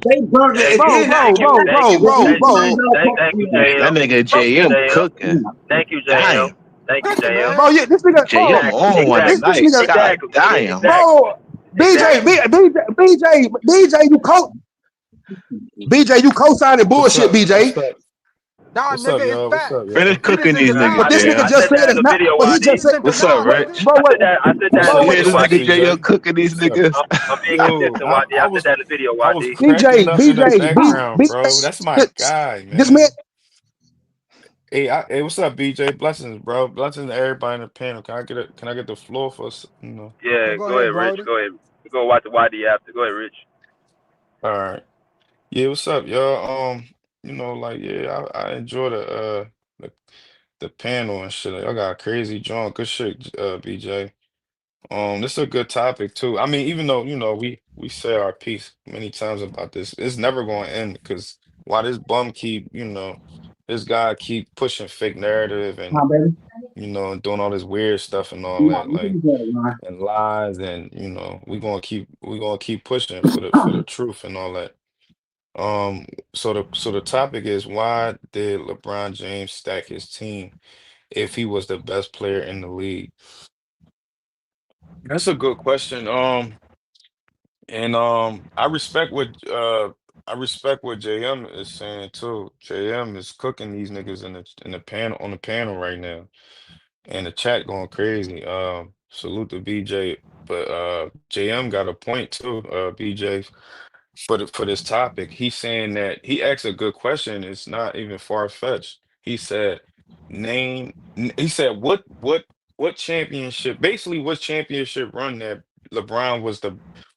They burned it, Thank and you, bro, then bro, thank you, bro, afterwards, thank bro, you, when bro, he thank, bro. found out thank you, that JM. man, That nigga JM cooking. Thank you, JM. Damn. Thank you, Listen, JM. Bro, man. yeah, this nigga, JM bro, Exactly, on one exactly, this tonight. nigga, God exactly, damn. exactly, bro, exactly. BJ, you co-signing What's bullshit, up? BJ. Nah, What's up, nigga, it's y'all? What's up, facts. Finish y'all? He just cooking in these What niggas, denial, this nigga nigga. JM. I just said that said in is the not. video, What he He just YD. said, just in What's up, denial, nigga. Rich? bro. What? I said What's that in up? the Bro, What's video, this up, This nigga YD. JM CJ? cooking these What's up? niggas. I'm being Yo, consistent, YD. I said that in the video, I was YD. cracking up in the BJ, background, bro. That's my guy, this man. man. Hey, what's up, BJ? Blessings, bro. Blessings to everybody in the panel. Can I get the floor for Yeah, Yeah, go go ahead, ahead, Rich. Brody. Go ahead. We go watch the YD after. Go ahead, Rich. All right. Yeah, what's up, y'all? Like, yeah, I enjoy the the panel and shit. Y'all got a crazy joint. Good shit, BJ. This is a good topic too. I mean, even though, we say our piece many times about this, it's never going to end because why this bum keep, this guy keep pushing fake narrative and, and doing all this weird stuff and all that, like, and lies and, we gonna keep pushing for the truth and all that. Um, so the topic is why did LeBron James stack his team if he was the best player in the league? That's a good question. And I respect what JM is saying too. JM is cooking these niggas in the panel on the panel right now. And the chat going crazy. Salute to BJ. But JM got a point too, BJ, for this topic. He's saying that he asked a good question. It's not even far-fetched. He said, he said, what championship, basically what championship run that LeBron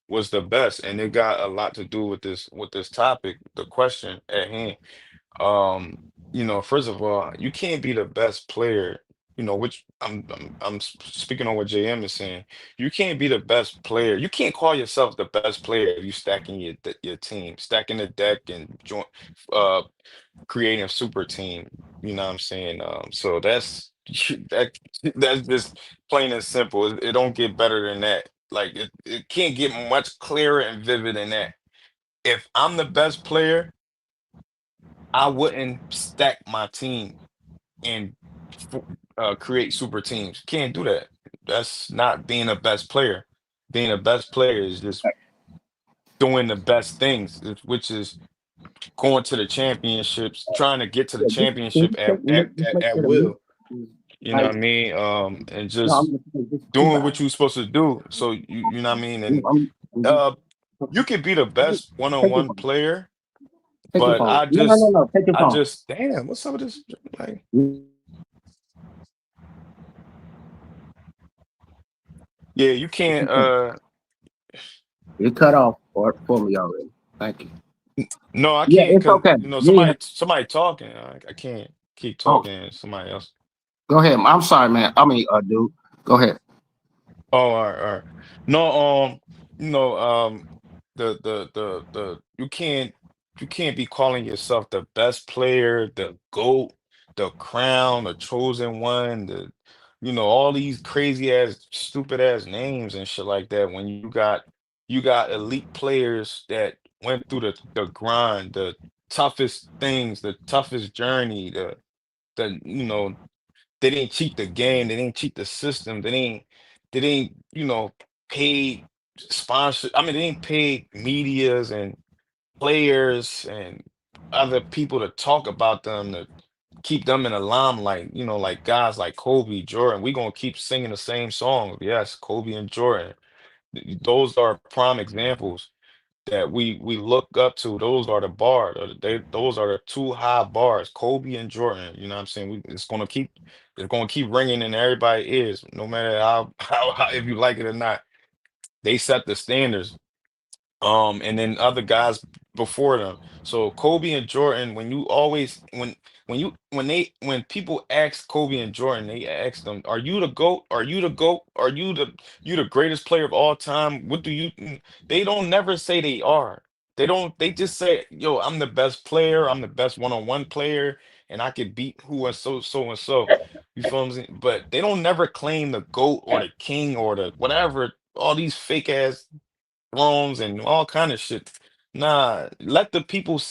was the best, and it got a lot to do with this topic, the question at hand. First of all, you can't be the best player, which I'm speaking on what JM is saying. You can't be the best player. You can't call yourself the best player if you stacking your team, stacking the deck and uh creating a super team. You know what I'm saying? So that's that that's just plain and simple. It don't get better than that. Like it can't get much clearer and vivid than that. If I'm the best player, I wouldn't stack my team and create super teams. Can't do that. That's not being a best player. Being a best player is just doing the best things, which is going to the championships, trying to get to the Yeah, championship just make at sure the mute will. is You know what tight. I mean? And No, I'm just gonna say just keep doing it. what you're supposed to do. So you know what I mean? And I'm just you could be the best take your one-on-one phone. player, Take your but phone. No. Take your I phone. just damn, what's up with this? Like, yeah, you Take can't your phone. You cut off for me already. Thank you. no, I Yeah, can't it's because okay. somebody talking. I can't keep Oh, talking and somebody else. go ahead. I'm sorry, man. I mean, dude. Go ahead. Oh, all right. No, you know, you can't be calling yourself the best player, the GOAT, the crown, the chosen one, all these crazy ass, stupid ass names and shit like that when you got elite players that went through the grind, the toughest things, the toughest journey, the they didn't cheat the game. They didn't cheat the system. They didn't pay sponsor. I mean, they didn't pay medias and players and other people to talk about them to keep them in the limelight. Like guys like Kobe, Jordan. We gonna keep singing the same songs. Yes, Kobe and Jordan. Those are prime examples that we look up to. Those are the bars. Those are the two high bars, Kobe and Jordan. You know what I'm saying? It's gonna keep ringing in everybody's ears, no matter how if you like it or not. They set the standards. And then other guys before them. So Kobe and Jordan, when you always when people ask Kobe and Jordan, they ask them, "Are you the GOAT? Are you the GOAT? Are you the greatest player of all time? What do you?" They don't never say they are. They don't. They just say, "Yo, I'm the best player. I'm the best one-on-one player, and I could beat who and so and so." You feel what I'm saying? But they don't never claim the GOAT or the king or the whatever. All these fake ass thrones and all kind of shit. Nah, let the people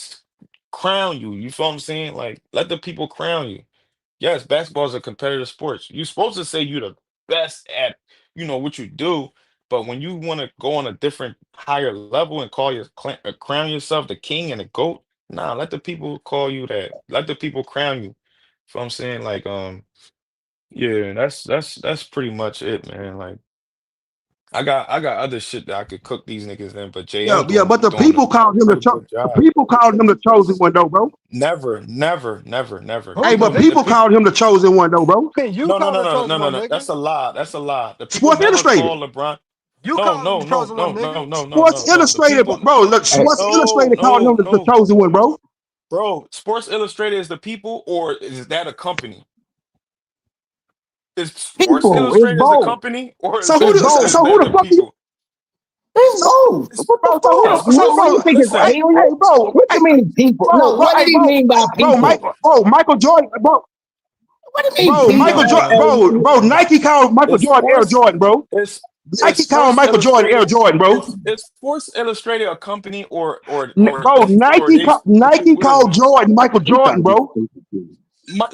crown you. You feel what I'm saying? Like, let the people crown you. Yes, basketball is a competitive sport. You're supposed to say you're the best at, what you do. But when you want to go on a different, higher level and crown yourself the king and the GOAT, nah, let the people call you that. Let the people crown you. Feel what I'm saying? Like, yeah, that's pretty much it, man. Like, I got other shit that I could cook these niggas in, but Yeah, JM yeah, but the doing a people called him pretty good the job. people called him the chosen one though, bro. Never, never, never, never. Hey, Who The the but the people people? people. called him the chosen one though, bro. You No, no, call no, the no, chosen no, no, one, no. nigga. That's a lie. That's a lie. The people Sports never Illustrated. call LeBron. You No, call him no, the no, chosen no, one, no, nigga. no, no, Sports no, no. The Illustrated, people. bro. Look, Sports No, Illustrated called no, him the no, chosen one, bro. bro. Sports Illustrated is the people, or is that a company? Is Sports People, it's Illustrated is a both. company, or So is who It's is, the both. is so that who the the fuck you, people? It's both. What bro? the So who fuck? the so What bro? you think is Listen, Hey, alien? bro. What Hey, you mean people? bro, No, bro. what did Hey, he mean by bro. people? Michael Jordan, bro. What do you mean Michael people? Jordan, nah. bro. Nike called Michael It's Jordan Air Sports. Jordan, bro. It's Nike called Sports Michael Jordan Air Illustrated. Jordan, bro. It's Sports Illustrated a company Bro, or they Nike what is called it? Jordan Michael He thought Jordan, he was bro. stupid.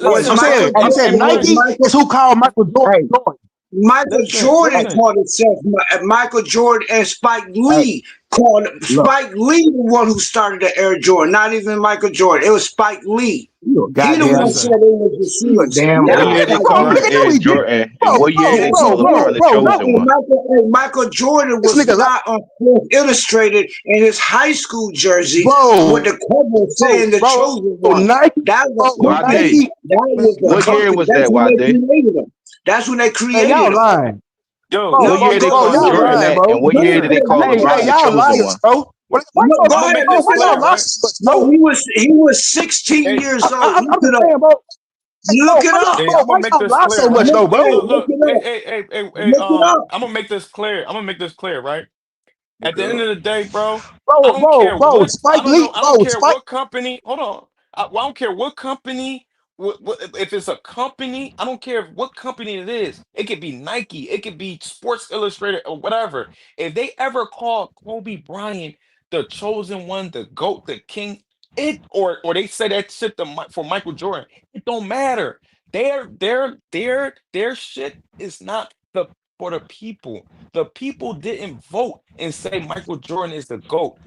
Was Listen, Michael bro. I'm It's saying Jordan, was Nike sports. is Michael who called Michael Jordan Hey, Jordan. Michael Jordan Listen. called himself Michael Jordan, and Spike hey, Lee called look, Spike Lee the one who started the Air Jordan, not even Michael Jordan. It was Spike Lee. you a He the one goddamn, said Listen. they was the you a shoes. damn That What lie. was year they Spike call No, him Lee. nigga, no, Air he did. Jordan, and Bro, what year bro, they Yes, he bro, call bro, did. LeBron the bro. chosen one? Michael Jordan This was nigga, not on Sports Illustrated in his high school jersey with bro, the cover saying the chosen one. Nike, That was bro, a company. Wade, Nike. That was a what year company. was That's that, when they Wade? created them. That's when they Man, created y'all them. lying. Yo, What year they Go call ahead. Jordan that? And what year did they call LeBron the y'all chosen liars, one? bro. I'm gonna make this clear, right? No, he was 16 Hey, years old. I'm Look just it up. saying, bro. Hey, bro, Look it up. hey, I'm why gonna make y'all this lie clear, so much, right? though, bro? Look. Look it up. Hey, Look it up. I'm gonna make this clear. I'm gonna make this clear, right? Look At the it end up. of the day, bro, I Bro, don't care what I Spike don't know. Lee, I don't care Spike. what company. Hold on. I don't care what company. If it's a company, I don't care what company it is. It could be Nike. It could be Sports Illustrated or whatever. If they ever call Kobe Bryant the chosen one, the GOAT, the king, or they say that shit for Michael Jordan, it don't matter. Their shit is not for the people. The people didn't vote and say Michael Jordan is the GOAT.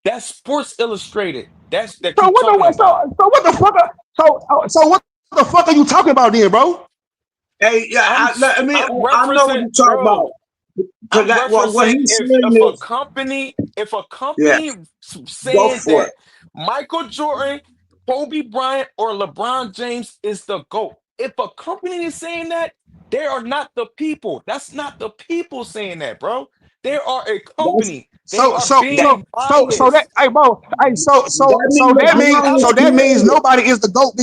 That's Sports Illustrated. That So you what talking the about. what the fuck? So what the fuck are you talking about then, bro? Hey, yeah, I'm I know what referencing, you're talking bro. about. Cause I'm that what referencing he's if saying is, if a yeah, company go saying for it. that Michael Jordan, Kobe Bryant, or LeBron James is the GOAT. If a company is saying that, they are not the people. That's not the people saying that, bro. They are a That's company. They are that. being So that biased. hey bro, hey That means LeBron was so that means created. nobody is the GOAT.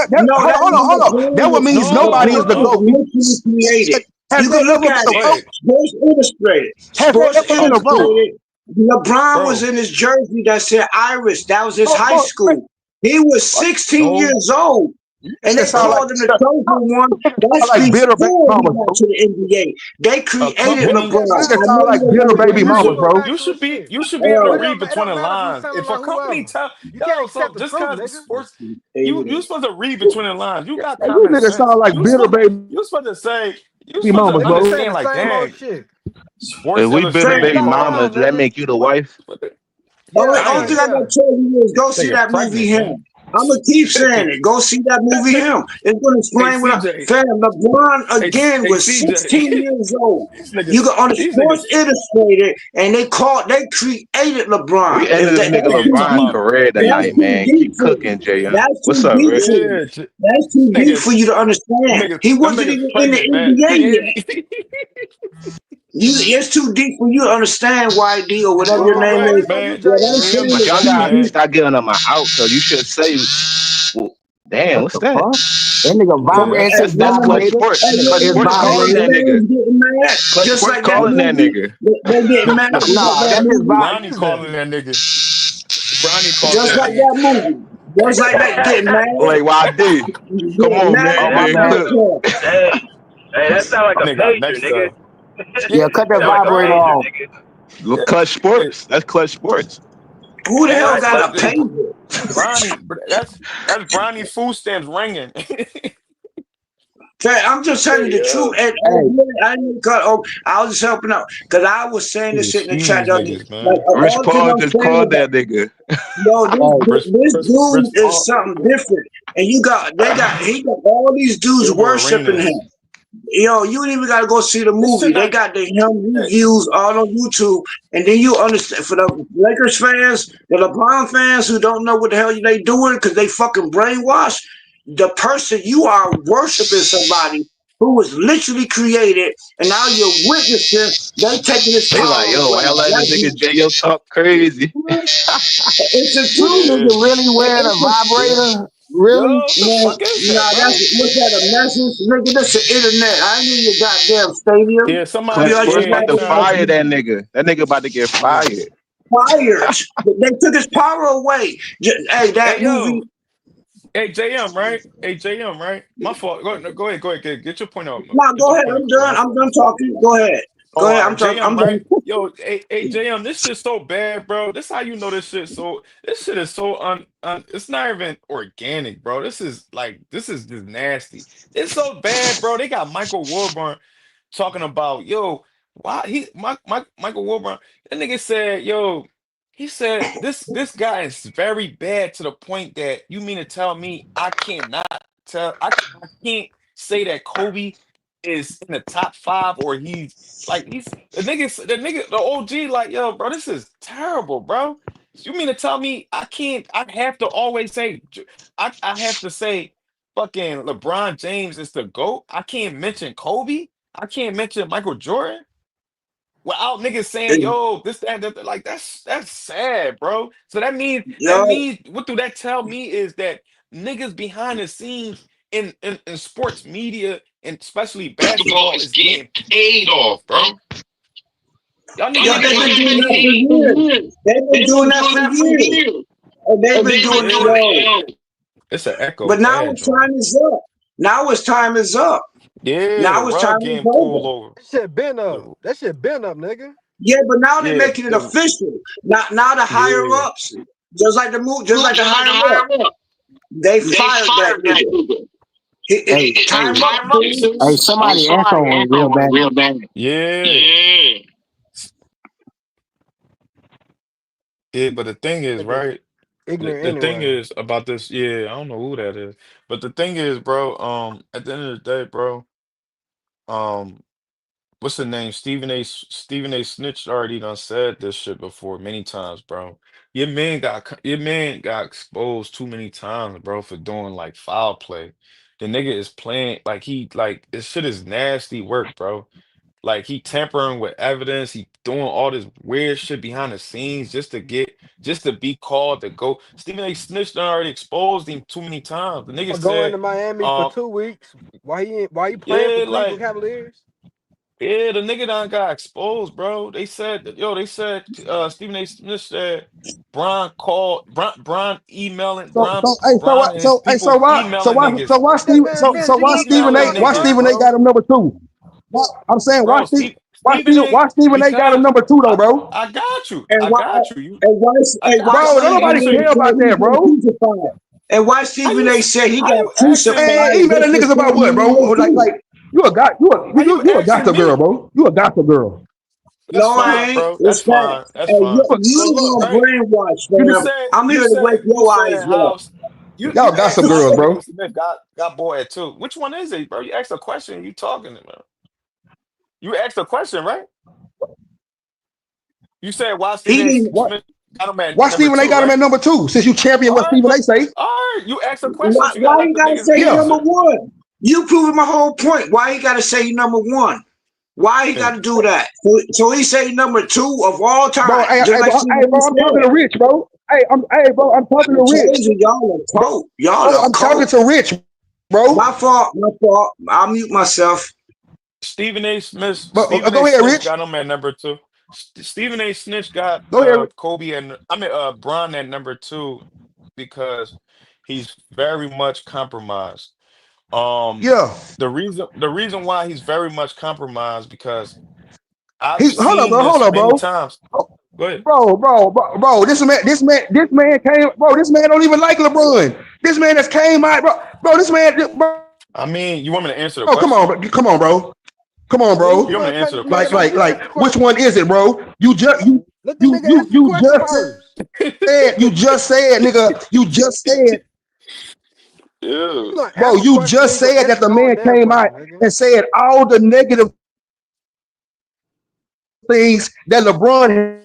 No, Hold on, that means hold on. That LeBron what means nobody is the was No. GOAT. literally created. Has You can that look ever been at a it. vote? Wait, Sports Illustrated. Has that Sports ever been a vote? Illustrated. LeBron was bro. in his jersey that said Iris. That was his high Bro, school. He was 16 No. years old. And that they sound like called him the chosen one. sound That's like bitter baby before he mamas, got bro. to the NBA. They A created That company. LeBron. nigga I sound know like you don't bitter like baby You LeBron. mamas, should bro. you should be able to Hell, read It between don't the matter if you lines. sounding If a like company whoever. tell You can't yo, accept so the just truth, cause nigga. sports you created. supposed to read between the lines. You got Like, you common niggas sound sense. like bitter baby You supposed to say you supposed to mamas, Niggas bro. saying understand the like same old dang, shit. If Sports we bitter Illustrated baby Stop called mamas, lying, does that nigga. make you the wife? Only, Yeah, I only hell thing ain't I gotta yeah. tell you is go see nigga that movie pregnant, Him. man. I'm gonna keep saying it. Go see that movie Him. It's gonna Hey explain what I CJ. fam. LeBron again Hey was CJ. 16 years old. these You niggas, got on the these Sports niggas, Illustrated, and they created LeBron. We ended If this that, nigga that's nigga too talking LeBron's deep. about career That's tonight, too man. deep Keep for you. cooking, J.M. That's What's too up, deep Rich? for you. yeah, That's too deep niggas, for you to understand. He them wasn't niggas even in the pregnant, man. NBA They yet. It's too deep for you to understand YD or whatever your All name right, is. Always on you, man. What I'm JM. saying JM But is y'all too gotta man. deep. stop giving him an out because you should say, well, damn, What what's the that? fuck? That nigga Yeah, vibrator, that's his That's Clutch vibrator, Sports. Clutch his Sports calling vibrator. that nigga. Fans getting mad, Clutch just Sports like that calling that movie. nigga. They getting mad no, just like Nah, that that's his movie. Bronny vibrator. calling that nigga. Bronny called Just that like nigga. that movie. Just like that getting mad. Like YD. Come Getting on, mad Oh, man. my Man, bad. because cook. Hey, hey, that sound like a Nigga got pager, next nigga. up. Yeah, cut that Sound like a vibrator pager, off. nigga. Look, Clutch Hey, Sports. That's Clutch Sports. who the hey, hell that's got a it's pager? Bronny. That's Bronny food stamps ringing. I'm just telling you Hey the truth. yo, And Hey, I didn't cut off. I was just helping out because I was saying this shit in the chat excuse the other day. niggas, Like man. Rich all the thing Paul I'm just saying called is that that nigga. yo, hey, this dude Chris is Paul. something different. And he got all these dudes Silver worshiping arenas. him. Yo, you ain't even gotta go see the This movie. shit They not. got the him Hey, reviews all on YouTube, and then you understand for the Lakers fans, the LeBron fans who don't know what the hell they doing because they fucking brainwashed. The person you are worshiping somebody who was literally created, and now you're witnessing they taking his They like, power yo, why away. y'all letting this That's nigga J.O. talk crazy? it's the this truth. nigga yeah, really wearing a It's the yeah. vibrator? Really? Yo, what the man, fuck is that, nah, that's bro? what's that a message? Nigga, this the internet. I ain't in your goddamn stadium. Yeah, Clutch somebody. Because Sports you Yeah, about got to this nah. fire that nigga. That nigga about to get Yeah. fired. fired. They took his power away. Hey, that Hey movie. yo. Hey JM, right? Hey JM, right? My fault. Go, no, go ahead. Go ahead. Get your point out. No, Get go your ahead. point I'm across. done. My I'm fault. My done fault. talking. Go ahead. Oh, Go all ahead. right, I'm JM, right? done. Yo, hey, JM, this shit's so bad, bro. This how you know this shit. So this shit is so it's not even organic, bro. This is just nasty. It's so bad, bro. They got Michael Warburn talking about, yo, why Michael Warburn. That nigga said, yo, he said this guy is very bad to the point that you mean to tell me I cannot I can't say that Kobe is in the top five or he's the OG, like, yo, bro, this is terrible, bro. You mean to tell me I have to always say, I have to say fucking LeBron James is the GOAT? I can't mention Kobe? I can't mention Michael Jordan without niggas saying, yo, this, that. Like, that's sad, bro. So that Yo, means, what do that tell me is that niggas behind the scenes in sports media and especially basketball is getting paid off, bro. Y'all yo, niggas is they've getting been doing that for paid. years. They've been doing that for years. And they've been doing it, Yeah. yo. It's an echo But now bad, his John. time is up. Now his time is up. Yeah, the Now his time rug is getting pulled over. over. That shit been up. The- That shit been up, nigga. Yeah, but now they're Yeah, making it the official. Now the higher yeah. ups, just like the higher up, they fired that nigga. Hey, Time up, hey, dude. somebody echoing real bad. Yeah. Yeah, but the thing is, Niggas right? ignorant The thing anyway. is about this, yeah, I don't know who that is. But the thing is, bro, at the end of the day, bro, um, what's the name? Stephen A. Snitch already done said this shit before many times, bro. Your man got exposed too many times, bro, for doing like foul play. The nigga is playing like this shit is nasty work, bro. Like he tampering with evidence, he doing all this weird shit behind the scenes just to be called to go. Stephen A. Snitch done already exposed him too many times. The nigga For going said, to Miami for um, 2 weeks. Why he playing for yeah, Cleveland like, Cavaliers? yeah, the nigga done got exposed, bro. They said Stephen A. Smith said Brian emailing Brian and his people emailing niggas, That man been Stephen emailing A. GD, Why niggas, Stephen bro. A. got bro. him number two? I'm saying Bro, Stephen A. why Stephen A. got him Because number two though, bro? I got you. And I why got you. and why I Stephen already A. answered said you. he's been crucified? And why How Stephen you A. said he how got you asking crucified? me? And emailing niggas about what, bro? Like you a god, How you you a asking gossip girl, me? bro. You a gossip girl. That's No, I fine, ain't. bro. That's It's fine. facts. That's Hey, fine. you But the look, one right? brainwashed, You fam. said I'm you here to said wake you your said eyes up. how you Y'all asked gossip why girls, Stephen bro. A. Smith got boy at two. Which one is it, bro? You asked a question. You talking, man? You asked a question, right? You said why He Stephen A. didn't. Smith got him at Why number Stephen A. two, got him right? at number two? Since you champion All what right, Stephen but A. say? all right, you asked a question, so you gotta Why let he the gotta niggas say he number answer. one? You proving my whole point. Why he gotta say he number one? Why he Yeah. gotta do that? So he say number two of all Bro, time, just like Stephen A. I'm talking to said. Rich, bro. Bro, I'm I talking to told Rich. you y'all a cult. Y'all Bro, a I'm talking cult. to Rich, bro. My fault. My fault. I'll mute myself. But Stephen A. go ahead, Snitch Rich. got him at number two. Stephen A. Snitch got Go ahead. Kobe and Bron at number two because he's very much compromised. Um, Yeah. the reason why he's very much compromised because I've He hold up, seen bro. Hold this up, many bro. times. Go ahead. Bro. This man came. Bro, this man don't even like LeBron. This man just came out, bro. Bro, this man, bro. I mean, you want me to answer the Come question? on, come on, bro. Come on, Nigga, You you want me bro. to want to answer take the nigga? question? Let him ask the Which one question. is it, bro? Let the nigga answer the You question just first. said, nigga. You just said, Yeah. You gonna bro. answer the You question, then just you gonna said that answer the your own man damn came out question, nigga. and said all the negative things that LeBron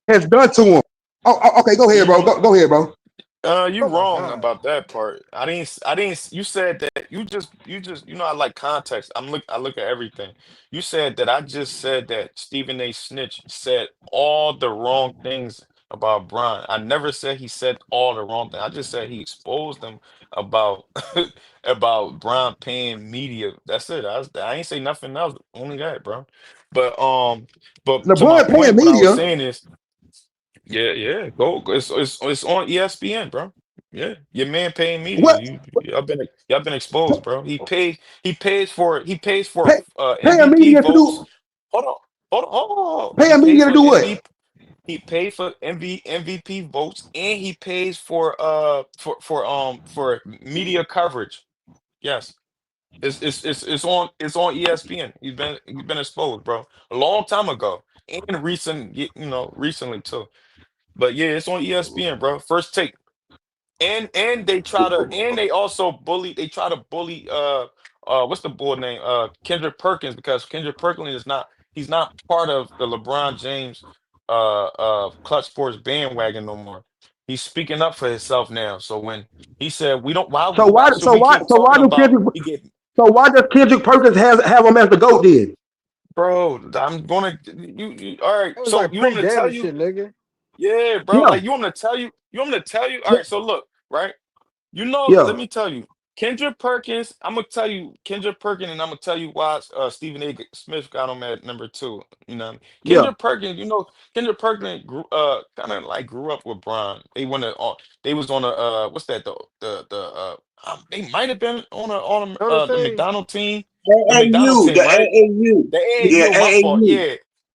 has done to him. Okay, go ahead, bro. You Go ahead, bro. You Oh my wrong god. about that part. I didn't you said that I like context. I look at everything. You said that I just said that Stephen A. Snitch said all the wrong things about Brian. I never said he said all the wrong things. I just said he exposed them about about Brian paying media. That's it. I ain't say nothing else, only that, bro. But but to my LeBron paying point, what I was media. saying is yeah, yeah. It's on ESPN, bro. Yeah, your man paying media. What Y'all been exposed, bro. He pays for paying MVP media to votes. do? Hold on. He Paying pays media to for do what? He paid for MVP votes, and he pays for media coverage. Yes. It's on ESPN. He's been exposed, bro. A long time ago. And recently too. But yeah, it's on ESPN, bro. First take. And they try to bully what's the boy name? Kendrick Perkins, because Kendrick Perkins he's not part of the LeBron James Clutch Sports bandwagon no more. He's speaking up for himself now. So when he said we don't why should we keep So why talking do about Kendrick? he get So why does Kendrick Perkins have him as the GOAT then? Bro, I'm gonna you all right. It was So like you want me to tell pre-Damon you? shit, nigga. Yeah, bro. Yeah, Like you want me to tell you? You want me to tell you? All yeah, right, so look, right? You know, yeah, let me tell you. Kendrick Perkins, I'm gonna tell you Kendrick Perkins, and I'm gonna tell you why Stephen A. Smith got him at number 2. You know, what I mean? yeah. Kendrick Perkins, Kendrick Perkins grew kind of like grew up with Bron. They was on a what's that they might have been On the the team. McDonald team, the McDonald AAU, the team, right? AAU. The Yeah, AAU, my fault. AAU. Yeah.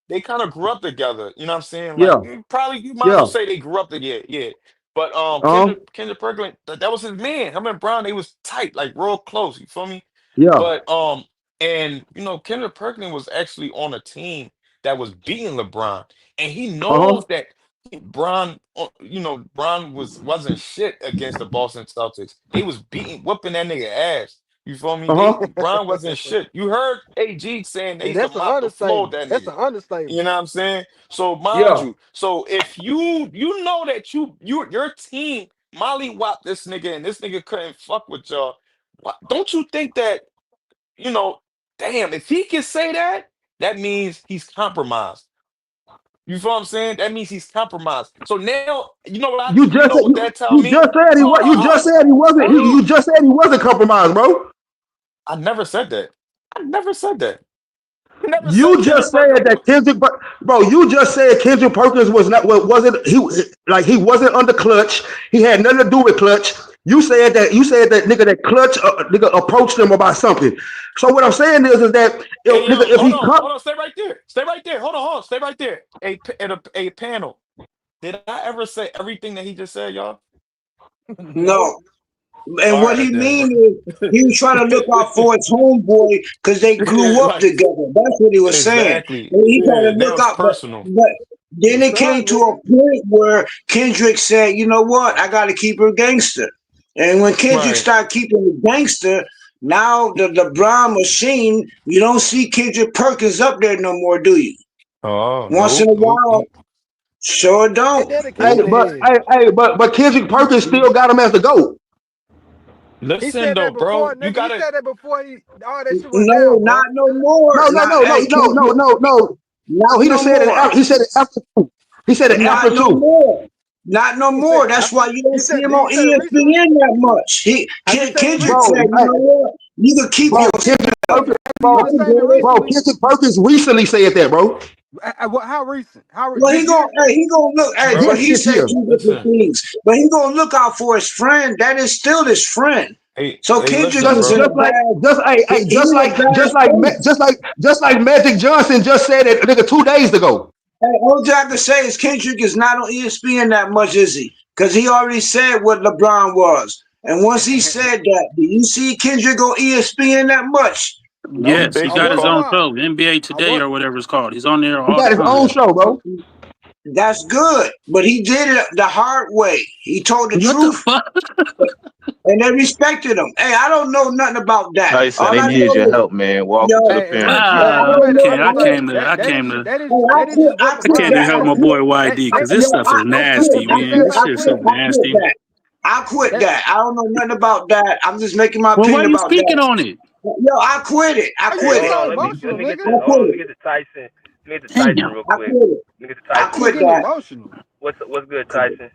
They kind of grew up together. You know what I'm saying? Like Yeah, probably you might as well yeah. say they grew up together. Yeah. But Uh-huh. Kendrick Perkins, that was his man. Him and Brown, they was tight, like real close. You feel me? Yeah. But and Kendrick Perkins was actually on a team that was beating LeBron, and he Uh-huh. knows that Bron, Bron wasn't shit against the Boston Celtics. They was whooping that nigga ass. You feel me? Uh-huh. Bron wasn't shit. You heard AG saying they Hey, used to that's an mop the floor with understatement. that That's nigga. an You understatement. know what I'm saying? So mind Yeah. you, so if you know that your team mollywhopped this nigga and this nigga couldn't fuck with y'all, don't you think that, damn, if he can say that, that means he's compromised. You feel what I'm saying? That means he's compromised. So now, You you just know said what that tell you me? just said he Hold was on, you hold just on, said he wasn't hold you on. just said he wasn't compromised, bro. I never said that. I never said that. I never said You just Kendrick said Perkins. that bro. You just said Kendrick Perkins was not wasn't he wasn't under clutch. He had nothing to do with clutch. You said that nigga that clutch nigga approached him about something. So what I'm saying is that Hey yo, if hold he on, come, hold on, stay right there. Stay right there. Hold on, stay right there. A panel. Did I ever say everything that he just said, y'all? No. No. And All what he right then, bro. mean is he was trying to look out for his homeboy because they grew up Like together. That's what he was saying. exactly. And he trying Yeah, to now look it's out, personal. but then What's it up, came to nigga? a point where Kendrick said, "You know what? I got to keep her gangster." And when Kendrick Right. started keeping the gangster, now the Brown machine, you don't see Kendrick Perkins up there no more, do you? Oh, Once in a nope. while, sure They don't. hey, dedicated to Nope. him. but Kendrick Perkins still got him as the GOAT. He Listen said though, that before, bro. You nigga. He gotta said that before all that shit went No, down, boy. not no more. No, no, Not no, no, hey, no, no, Kendrick, no, no. No, not he no just said it. more. He said it after two. He said it after Not no two. more. Not no He said more. That's why after. you don't He see said. him Did he on say it recently? ESPN that much. Has he said it Kendrick Bro, said, recently? you know what? You can keep bro, your Kendrick stuff. Perkins, Has he You bro, been can saying it go bro, ahead. recently? Kendrick Perkins recently said that, bro. How recent? Well, This year? he gonna look, hey, This but bro. he this said year. two different Listen. things. But he gonna look out for his friend. That is still his friend. So Hey, Kendrick listen, is Just in bro. a bad, he in a bad space. just like Magic Johnson just said it, nigga, 2 days ago. Hey, all I can say is Kendrick is not on ESPN that much, is he? Because he already said what LeBron was. And once he said that, do you see Kendrick on ESPN that much? Nope. Yes, he I Basically got his wonder call. own why. show, NBA I Today want. or whatever it's called. He's on there He all the got his time. own Yeah. show, bro. That's good. But he did it the hard way. He told the What the truth, fuck? and they respected him. Hey, I don't know nothing about that. Tyson, All they I need know your is, help, man. yo, Welcome to the Hey, panel. look, hey, G. I I'm don't at know. the. I Look, came to, I came to, I that is quit. just what I came LeBron to help said. my boy I YD because this yo, stuff is No, for real. nasty, That man. said This I shit's so quit. I quit nasty. that. I quit That that. I don't know nothing about that. I'm just making my Well, why opinion you about speaking that. on it? Yo, I quit it. I why you Hey, quit getting hold it. so on. emotional, Let me get nigga? to I hold on. quit Let me it. get to Tyson. Let me get to Damn. Tyson real I quick. quit it. Let me get to I He Tyson quit real getting quick. that. emotional. What's good, Tyson?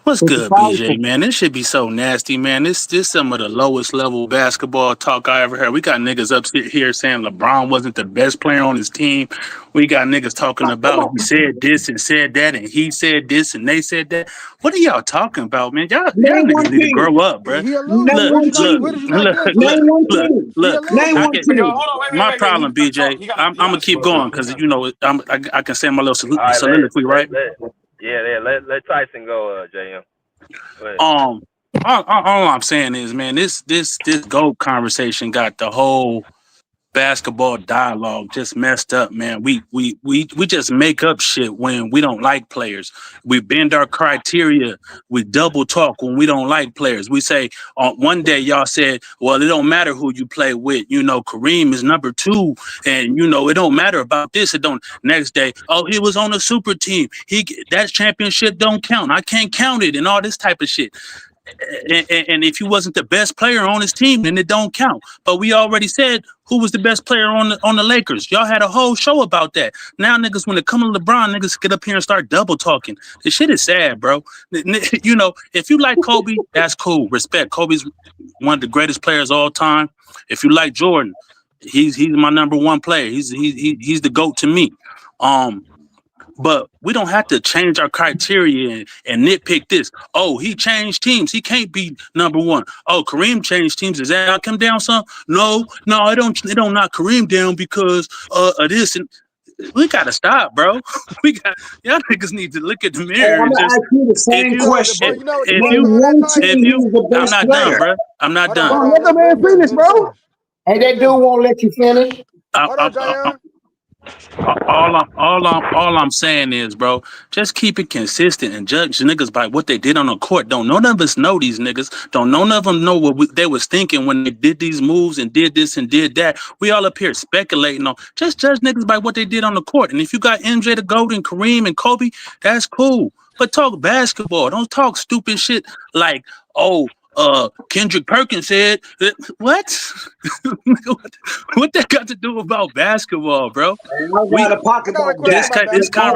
What's It's good, BJ, powerful. man? This should be so nasty, man. This some of the lowest level basketball talk I ever heard. We got niggas up here saying LeBron wasn't the best player on his team. We got niggas talking about he said this and said that, and he said this and they said that. What are y'all talking about, man? Y'all Name niggas one need to team. grow up, bruh. He alluded. Name Look, one look, Where team. did you not look, get it look, Name from? one look, team. He look. Name alluded. I one can. Yo, team. hold on, My wait. problem, You gotta talk. BJ. I'm gonna keep going because you know I can say my little All right, soliloquy, right? let Tyson go, JM. Go ahead. Um, all I'm saying is, man, this GOAT conversation got the whole basketball dialogue just messed up, man. We just make up shit when we don't like players. We bend our criteria. We double talk when we don't like players. We say one day y'all said, well, it don't matter who you play with. You know, Kareem is number 2, and you know it don't matter about this. It don't. Next day, oh, he was on a super team. That championship don't count. I can't count it, and all this type of shit. And if he wasn't the best player on his team, then it don't count. But we already said who was the best player on the Lakers. Y'all had a whole show about that. Now niggas, when it come to LeBron, niggas get up here and start double talking. This shit is sad, bro. You know, if you like Kobe, that's cool. Respect. Kobe's one of the greatest players of all time. If you like Jordan, he's my number one player. He's the GOAT to me. But we don't have to change our criteria and nitpick this. Oh, he changed teams. He can't be number one. Oh, Kareem changed teams. Does that knock him down some? No, it don't knock Kareem down because of this. And we gotta stop, bro. Y'all niggas need to look at the Hey, mirror I'm and gonna just ask you the if same you question. if You know what the if funny Name you part is, one if team Tyson? who's you the I'm best not done, player. bro. I'm not Hold on, done. hold Bro, on. let the Let man him finish. finish, Let him bro. finish. Hey, Let him that dude finish. won't let you finish. I, Hold I, on, I, Jayon. all I'm saying is, bro, just keep it consistent and judge niggas by what they did on the court. Don't none of us know these niggas. Don't none of them know what they was thinking when they did these moves and did this and did that. We all up here speculating on. Just judge niggas by what they did on the court. And if you got MJ the GOAT and Kareem and Kobe, that's cool. But talk basketball. Don't talk stupid shit like, oh, Kendrick Perkins said, what? What that got to do about basketball, bro? And I We got a pocket I got a about question that. about this basketball.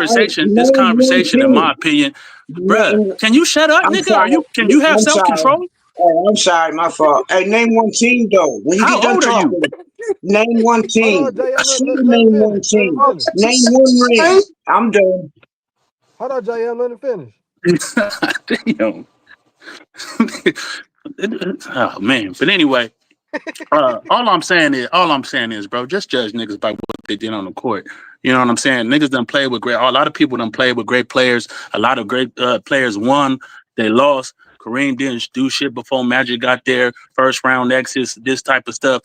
this Name one conversation, in my team. opinion, bruh, can you shut up, I'm nigga? sorry. Can you have I'm self sorry. control? Hey, I'm sorry. My fault. Hey, name one team though. When you get How done old are you? talking, name one Hold on, team. JM. I should Let him name one finish. Let him team. finish. Name one ring. I'm done. Hold on, JM. Let him finish. Damn. Oh man. But anyway, all I'm saying is, bro, just judge niggas by what they did on the court. You know what I'm saying? Niggas done played with a lot of people done played with great players. A lot of great players won, they lost. Kareem didn't do shit before Magic got there. First round exits, this type of stuff.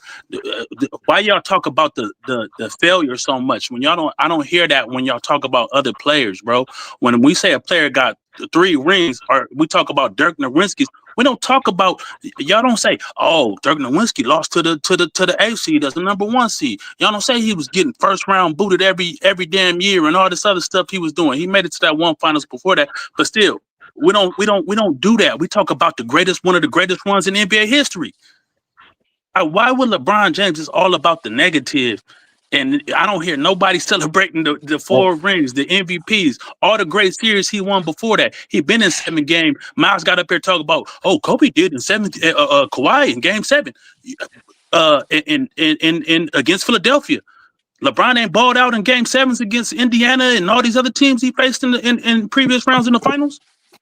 Why y'all talk about the failure so much? When I don't hear that when y'all talk about other players, bro. When we say a player got 3 rings, or we talk about Dirk Nowitzki's, we don't talk about, y'all don't say, oh, Dirk Nowitzki lost to the A seed as the number 1 seed. Y'all don't say he was getting first round booted every damn year and all this other stuff he was doing. He made it to that one finals before that, but still, we don't do that. We talk about one of the greatest ones in NBA history. Why would LeBron James is all about the negative? And I don't hear nobody celebrating the 4 rings, the MVPs, all the great series he won before that. He been in 7 games. Miles got up here talking about, oh, Kobe did in 7, Kawhi in game 7, in against Philadelphia. LeBron ain't balled out in game 7s against Indiana and all these other teams he faced in previous rounds in the finals.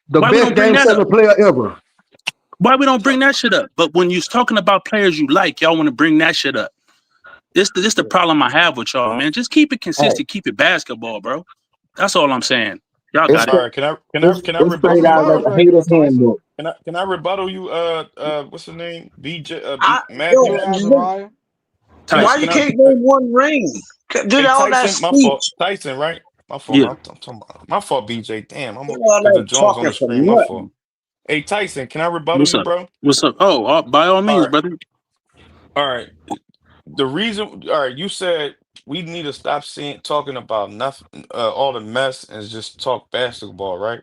The Why we best don't bring game that up? 7 player ever. Why we don't bring that shit up? But when you're talking about players you like, y'all want to bring that shit up. This the problem I have with y'all, man. Just keep it Hey, consistent. Keep it basketball, bro. That's all I'm saying. Y'all it's got it. All right, can I it's straight rebuttal What's you? out of wrong the with you, hater's Tyson? handbook. Can I rebuttal you? What's the name? I, Blue Matthews. Azariah. why Tyson. you Can I? can't name one ring? Did Hey all that Tyson, my fault. speech, Tyson, right? My fault. Yeah. I'm talking about my fault. BJ, damn. did all Because the that Jones on talking the for screen. My fault. nothing. Hey Tyson, can I rebuttal What's you, up? bro? What's up? Oh, by all All means, right, brother. all right. The reason, all right, you said we need to stop talking about nothing, all the mess, and just talk basketball, right?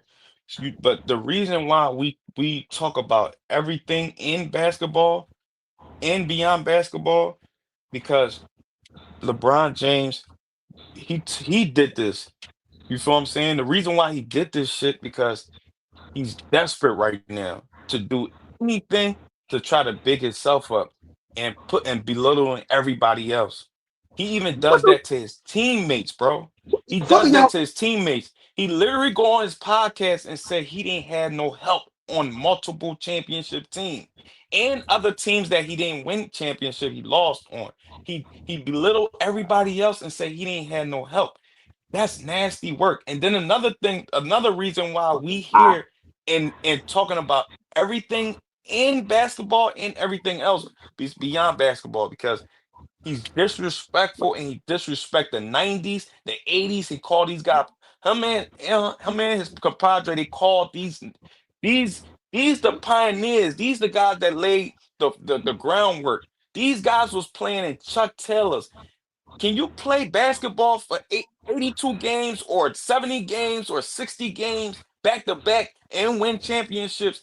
But the reason why we talk about everything in basketball and beyond basketball, because LeBron James, he did this. You feel what I'm saying? The reason why he did this shit because he's desperate right now to do anything to try to big himself up and put and belittling everybody else. He even What does the that to his teammates, bro. He fuck are does that y'all? to his teammates. He literally go on his podcast and said he didn't have no help on multiple championship teams and other teams that he didn't win championship he lost on. He belittled everybody else and said he didn't have no help. That's nasty work. And then another thing, another reason why we here and talking about everything in basketball and everything else beyond basketball because he's disrespectful and he disrespect the 90s, the 80s. He called these guys him and his compadre, they called these these the pioneers, these the guys that laid the groundwork. These guys was playing in Chuck Taylors. Can you play basketball for 82 games or 70 games or 60 games back to back and win championships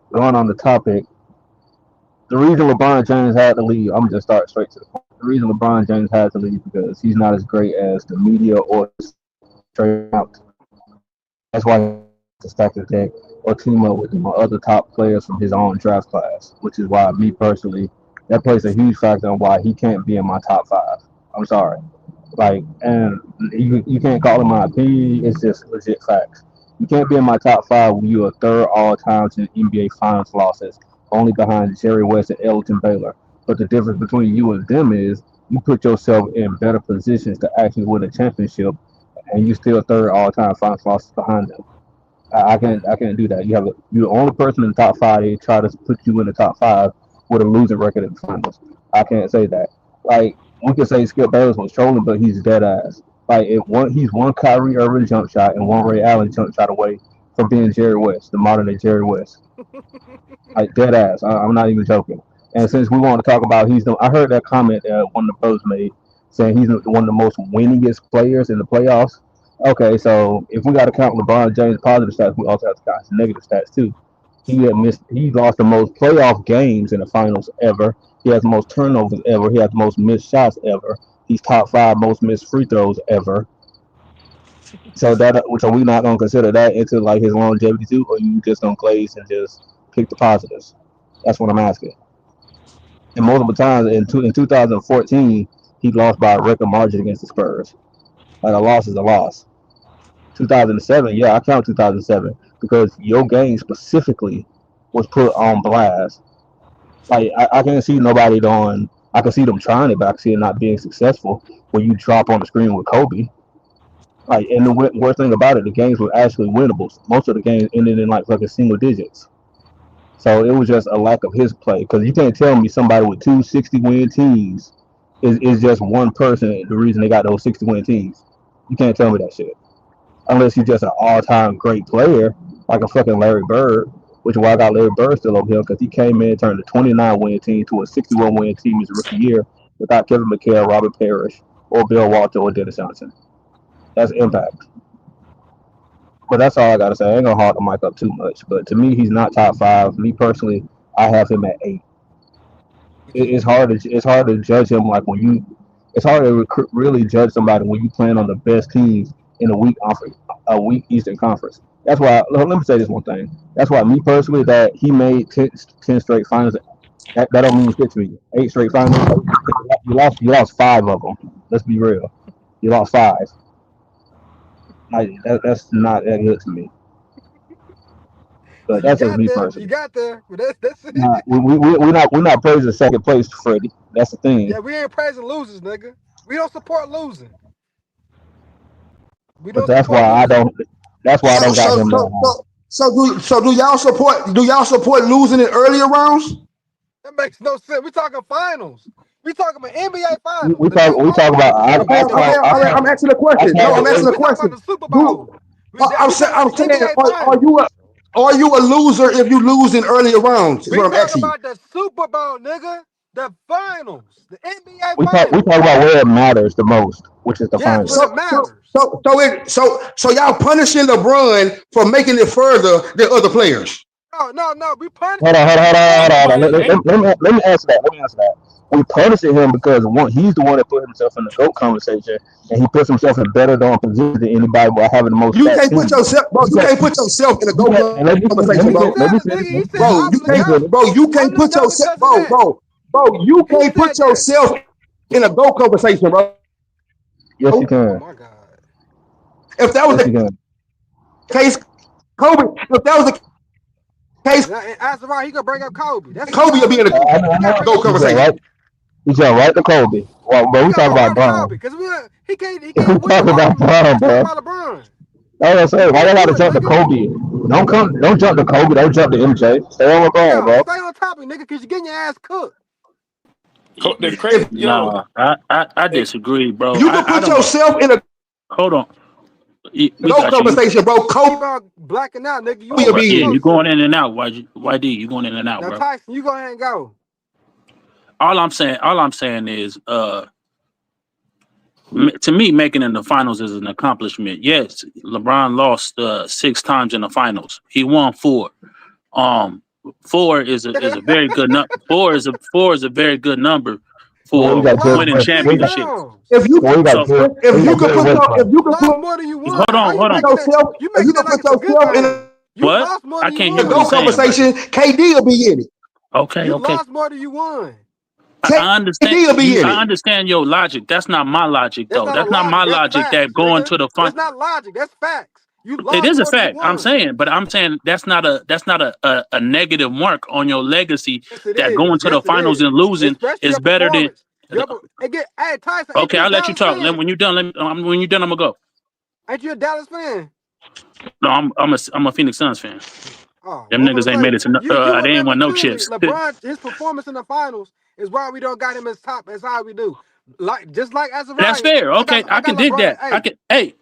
going on the topic, the reason LeBron James had to leave, I'm just start straight to the point. The reason LeBron James had to leave because he's not as great as the media or straight out. That's why he has to stack his deck or team up with other top players from his own draft class, which is why me personally, that plays a huge factor on why he can't be in my top five. I'm sorry. Like, and you can't call it my opinion. It's just legit facts. You can't be in my top five when you're a third all time in NBA Finals losses, only behind Jerry West and Elton Baylor. But the difference between you and them is you put yourself in better positions to actually win a championship, and you still third all time Finals losses behind them. I can't do that. You're the only person in the top five. They try to put you in the top five with a losing record in the finals. I can't say that. Like we could say Skip Bayless was trolling, but he's dead ass. Like he's one Kyrie Irving jump shot and one Ray Allen jump shot away from being Jerry West, the modern day Jerry West. Like dead ass. I'm not even joking. And since we want to talk about I heard that comment that one of the pros made saying he's one of the most winningest players in the playoffs. Okay, so if we got to count LeBron James' positive stats, we also have to count his negative stats too. He lost the most playoff games in the finals ever. He has the most turnovers ever. He has the most missed shots ever. He's top 5 most missed free throws ever. So we not gonna consider that into like his longevity too, or you just gonna glaze and just pick the positives? That's what I'm asking. And multiple times in 2014, he lost by a record margin against the Spurs. Like a loss is a loss. 2007, yeah, I count 2007 because your game specifically was put on blast. Like I can't see nobody doing. I can see them trying it, but I can see it not being successful. When you drop on the screen with Kobe, like, and the worst thing about it, the games were actually winnable. Most of the games ended in like fucking single digits. So it was just a lack of his play. Because you can't tell me somebody with 260-win teams is just one person the reason they got those 60-win teams. You can't tell me that shit. Unless you're just an all-time great player, like a fucking Larry Bird, which is why I got Larry Bird still over here, because he came in and turned a 29-win team to a 61-win team his rookie year without Kevin McHale, Robert Parrish, or Bill Walton, or Dennis Johnson. That's impact. But that's all I gotta say. I ain't gonna hog the mic up too much. But to me, he's not top 5. Me personally, I have him at 8. It's hard to judge him like when you. It's hard to really judge somebody when you playing on the best teams in a weak Eastern Conference. That's why. Let me say this one thing. That's why me personally, that he made 10 straight finals. That don't mean shit to me. 8 straight finals. You lost 5 of them. Let's be real. You lost 5. Like that's not that good to me. But that's just me personally. You got there. But that's it. Nah, we're not praising second place, Freddie. That's the thing. Yeah, we ain't praising losers, nigga. We don't support losing. We But don't support losing. That's why I don't got him that high. So do y'all support losing in earlier rounds? That makes no sense. We talking finals. We talking about NBA finals. We The new talk about. I'm asking a question. No, I'm asking a we talking question. about the Super Bowl. I'm saying, are you a loser if you lose in earlier rounds? Is We what I'm talking asking you. about the Super Bowl, nigga. The finals. The NBA We finals. talk about where it matters the most, which is the Yes, finals. when it matters. So y'all punishing LeBron for making it further than other players. No. We punishing. Hold on. Let me answer that. We punishing him because he's the one that put himself in the GOAT conversation, and he puts himself in better than position than anybody by having the most. You can't put yourself in the GOAT conversation, bro. Bro, you can't put yourself, bro. You can't put yourself in a GOAT conversation, bro. Yes, you can. Oh my God. If that was the case, Kobe. If that was the case, That's right. He gonna bring up Kobe. That's Kobe will be in a GOAT conversation. He's right to Kobe. Well, but we talk about Bron. Because he can't We talk about Bron, bro. LeBron. That's what I'm saying. Why they gotta jump to Kobe? Don't jump to Kobe. Don't jump to MJ. Stay on LeBron, bro. Stay on topic, nigga, because you're getting your ass cooked. The crazy, Nah, I disagree, bro. You can put yourself in a hold on. GOAT conversation, bro. Kobe blacking out, nigga. You going in and out, YD. You going in and out, now, bro. Tyson, you go ahead and go. All I'm saying is, to me, making it in the finals is an accomplishment. Yes, LeBron lost 6 times in the finals. He won 4. 4 is a very good number. 4 is a very good number for winning championship. If you can put more than you won. Hold on. You making that like it's a good thing. You What? lost more than I can't you hear won. what you're saying. conversation, KD will be in it. Okay. You lost more than you won. I understand your logic. That's not my logic, though. That's not my logic. That going to the That's not logic. That's facts. You lost. It is a more than you fact. won. I'm saying that's not a negative mark on your legacy. Yes, it that is. going to the finals and losing Especially is your better than. Hey, Tyson. Okay, I'll let you talk. When you're done, I'm gonna go. Ain't you a Dallas fan? No, I'm a Phoenix Suns fan. Oh, them niggas ain't made it to. They ain't won no chips. LeBron, his performance in the finals is why we don't got him as top as how we do. Just like Azariah. That's fair. Okay, I can dig that. Hey,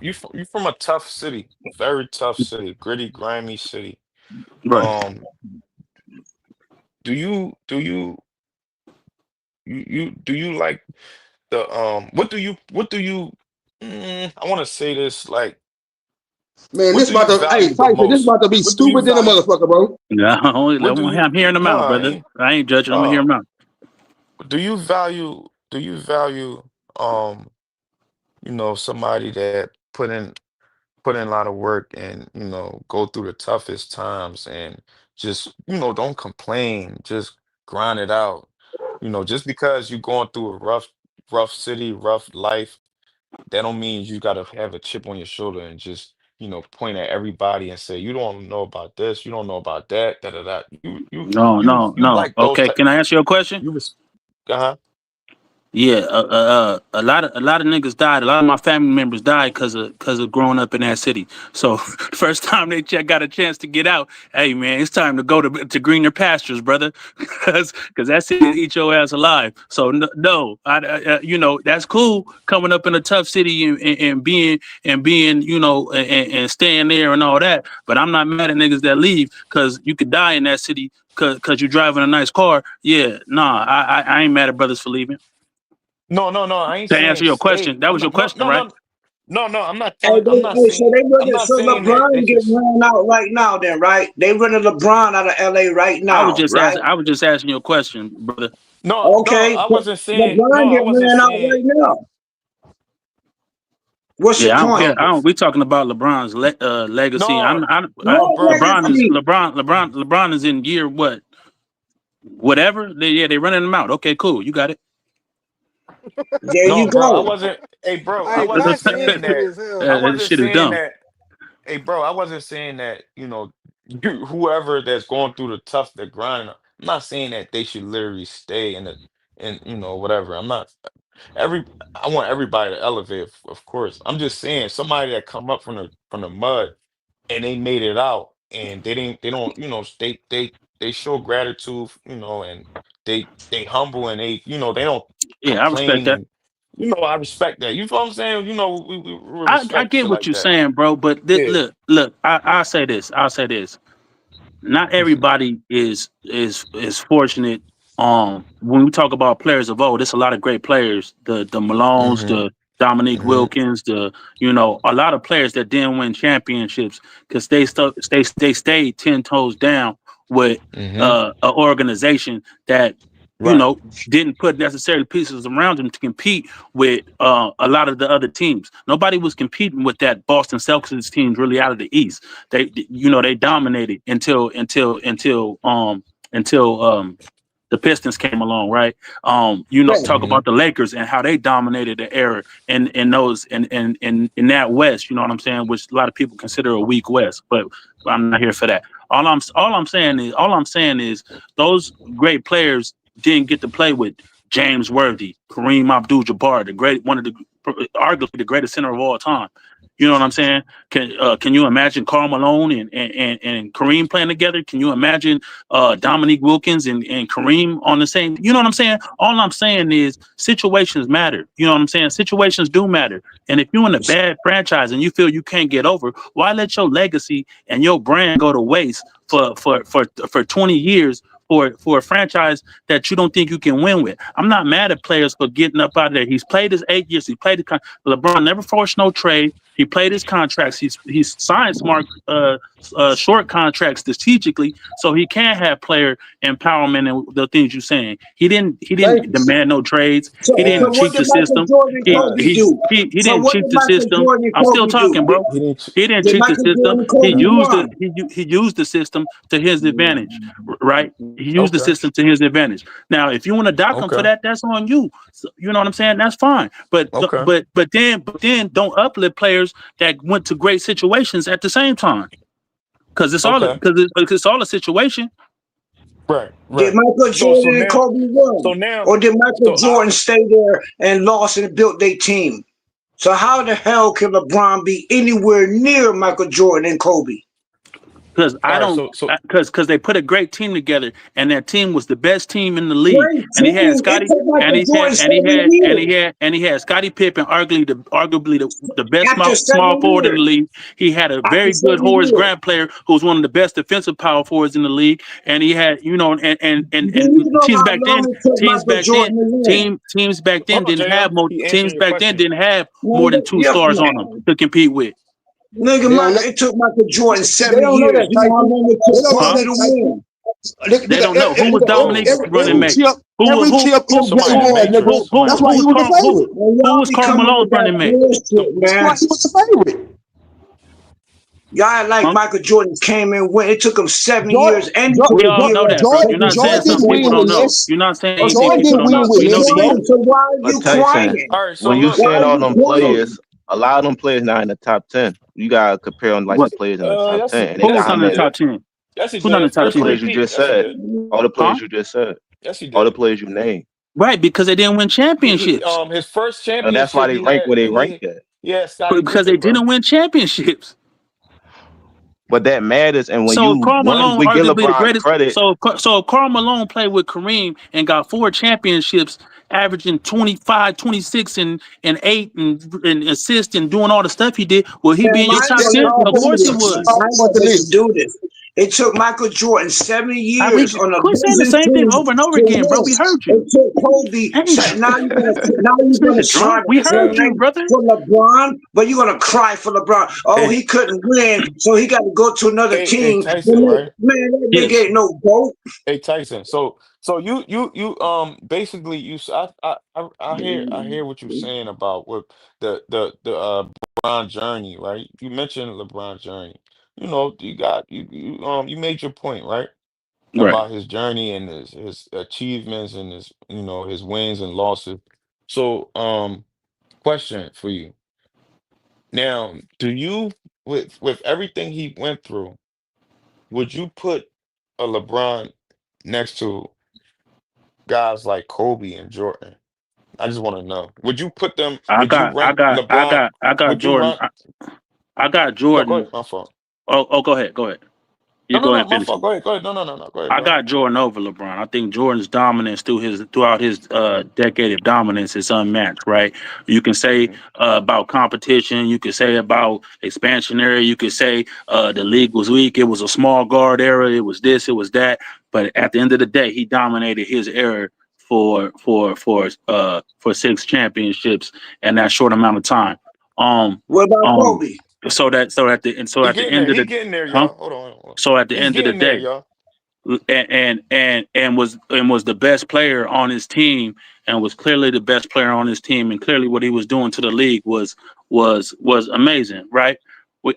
you from a tough city, very tough city, gritty, grimy city. Right. Do you like the what do you I want to say this like Man, what this do you about to, hey, value the Tyson, this most? about to be What do you stupid than a value? motherfucker, bro. No, What do you I'm hearing them out, nah, brother. I ain't judging. I'm gonna hear nah. them out. do you value um somebody that put in a lot of work and go through the toughest times and just don't complain, just grind it out. Just because you're going through a rough city, rough life, that don't mean you gotta have a chip on your shoulder and just point at everybody and say you don't know about this, you don't know about that, da da da. You No. like those Okay, type. can I ask you a question? You res- uh-huh. Yeah, a lot of niggas died. A lot of my family members died because of growing up in that city. So first time they got a chance to get out, hey man, it's time to go to greener pastures, brother, because that city will eat your ass alive. So no, that's cool coming up in a tough city and being and staying there and all that. But I'm not mad at niggas that leave because you could die in that city because you're driving a nice car. Yeah, nah, I ain't mad at brothers for leaving. No, I ain't To saying answer your question, stay. that I'm was your not no question, no right? no no, Hey, so they I'm running. not So saying that they LeBron should. get ran out right now. Then, right? They running LeBron out of LA right I was now, just right? asking. I was just asking you a question, brother. No, Okay, I but wasn't saying. No, LeBron I get wasn't ran out saying. right now. What's your Yeah, I don't care. point? We talking about LeBron's legacy. No, no, What bro. legacy? LeBron is in year what? Whatever. They running him out. Okay, cool. You got it. There No, you bro. I go. wasn't. Hey, bro. I Hey, wasn't Bossy saying innocent that. as hell, I This bro. wasn't shit is saying dumb. that. Hey, bro. I wasn't saying that. Whoever that's going through the tough, the grind. I'm not saying that they should literally stay in the, and whatever. I'm not. I want everybody to elevate, of course. I'm just saying somebody that come up from the mud and they made it out and they don't they show gratitude, and they humble and they don't Yeah, I respect complain, that. and I respect that. You know what I'm saying? We I respect get shit what like you're that. saying, bro. But Yeah. look. I'll say this. Not everybody is fortunate. When we talk about players of old, there's a lot of great players. The Malones, Mm-hmm. the Dominique Mm-hmm. Wilkins, a lot of players that didn't win championships because they stayed 10 toes down with Mm-hmm. an organization that Right. didn't put necessarily pieces around them to compete with a lot of the other teams. Nobody was competing with that Boston Celtics teams really out of the East. They dominated until the Pistons came along, right? Talk Mm-hmm. about the Lakers and how they dominated the era in that West. You know what I'm saying? Which a lot of people consider a weak West, but I'm not here for that. All I'm saying is those great players didn't get to play with James Worthy, Kareem Abdul-Jabbar, arguably the greatest center of all time. You know what I'm saying? Can you imagine Karl Malone and Kareem playing together? Can you imagine Dominique Wilkins and Kareem on the same? You know what I'm saying? All I'm saying is situations matter. You know what I'm saying? Situations do matter. And if you're in a bad franchise and you feel you can't get over, why let your legacy and your brand go to waste for 20 years for a franchise that you don't think you can win with? I'm not mad at players for getting up out of there. He's played his 8 years. He played LeBron never forced no trade. He played his contracts. He's signed smart short contracts strategically, so he can have player empowerment and the things you're saying. He Thank didn't you. demand no trades. So, He so didn't what cheat did the Michael system. Jordan and He Kobe he Facts. do? he, he So didn't what cheat did the Michael system. Jordan and I'm still Kobe talking, do? bro. He didn't. He didn't Did cheat the Michael system. Jordan and Kobe won? He used the system to his advantage, right? He used the Okay. system to his advantage. Now, if you want to dock him for Okay. that, that's on you. So, you know what I'm saying? That's fine. But Okay. then don't uplift players that went to great situations at the same time, because Okay. it's all a situation. Right. Did Right. Michael So Jordan and now. Kobe So win? now. Or did Michael So I. Jordan stay there and lost and built their team? So how the hell can LeBron be anywhere near Michael Jordan and Kobe? Because I All right. don't, So. because they put a great team together, and that team was the best team in the league. Great And he had team. It Scotty, took and Michael he had, Jordan and he 7 had, and years. he had, and he had Scottie Pippen, arguably the best After small 7 forward in the years. league. He had a After very good 7 Horace years. Grant player, who was one of the best defensive power forwards in the league. And he had, Do you know teams how back then, long it took Michael Jordan to win? teams back then Hold on, didn't have JM. more. He answering Teams your back then question. didn't have more than Nigga, two yeah, stars on them man. to compete with. Nigga, They don't know. it took Michael Jordan They 7 don't know years. that, You know how Tyson. long it They took don't know Huh? Kobe that, to Tyson. win? They don't know who was Dominic running mate. Every chip Who is Somebody Game in the Boy, Matrix. nigga. Somebody That's in the why he was Matrix. the favorite. who was Y'all be Karl coming Malone with that running mate? bullshit, That's man. why he was the favorite. Y'all act like Huh? Michael Jordan came and went. It took him 7 years, and he We couldn't all give know us that, bro. You're not saying championship something people rings. don't know. You're not saying anything Okay, people don't know. We know the heat. so why are But you Tyson, crying? All right, so when you look. Why saying are all you them crying? players, a lot of them players not in the top 10. You gotta compare them like the What? players in the top Yes, 10, and they Who was yes, he not in the dominated. did. top 10? Yes, he Who's not in the did. top All the First 10? players you MVP. just Yes, he said, did. all the Huh? players you just said, Yes, he all the did. players you named, Right, because they didn't win He championships. his first and that's why championship they rank where they rank at. he had Scottie Because they Pippen, bro. didn't win championships. But that matters, and when So you Karl one, Malone, we give arguably the LeBron greatest. credit. So Karl Malone played with Kareem and got 4 championships, averaging 25, 26, and 8 and assist and doing all the stuff he did. Will he Man, be in your I ain't top gonna 10? let Of you do course he this. would. I ain't gonna let you do this. It took Michael Jordan 7 I mean, years on a quit saying the losing same thing team over and over to again, bro. win. We heard It you. took Kobe. Damn. So now you're gonna Nigga try drunk. to We heard cry you, brother. for LeBron, but you're gonna cry for LeBron. Oh, Hey, he couldn't win, so he got to go to another hey, team. Tyson, right? Man, that nigga Yes. ain't no GOAT. Hey, Tyson. So you basically I hear what you're saying about what the LeBron journey, right? You mentioned LeBron journey. You know, you made your point, right? Right. About his journey and his achievements and his his wins and losses. So question for you. Now, do you with everything he went through, would you put a LeBron next to guys like Kobe and Jordan? I just want to know. Would you put them, I would you got I rank got I LeBron? got I got Would you Jordan. rank? I got No, go Jordan. ahead. My fault. Oh, go ahead. Go ahead. You No, no, go ahead no, and my finish fault. it. Go ahead. Go ahead. No. Go ahead, I bro. got Jordan over LeBron. I think Jordan's dominance throughout his decade of dominance is unmatched, right? You can say Mhm. about competition, you could say about expansionary, you could say the league was weak, it was a small guard era, it was this, it was that. But at the end of the day, he dominated his era for 6 championships in that short amount of time. Um What about um Kobe? so He at the getting there. end of He the getting there, huh? y'all. Hold on. So at the He's end of the getting there, day, y'all. and was the best player on his team and was clearly the best player on his team and clearly what he was doing to the league was amazing, right?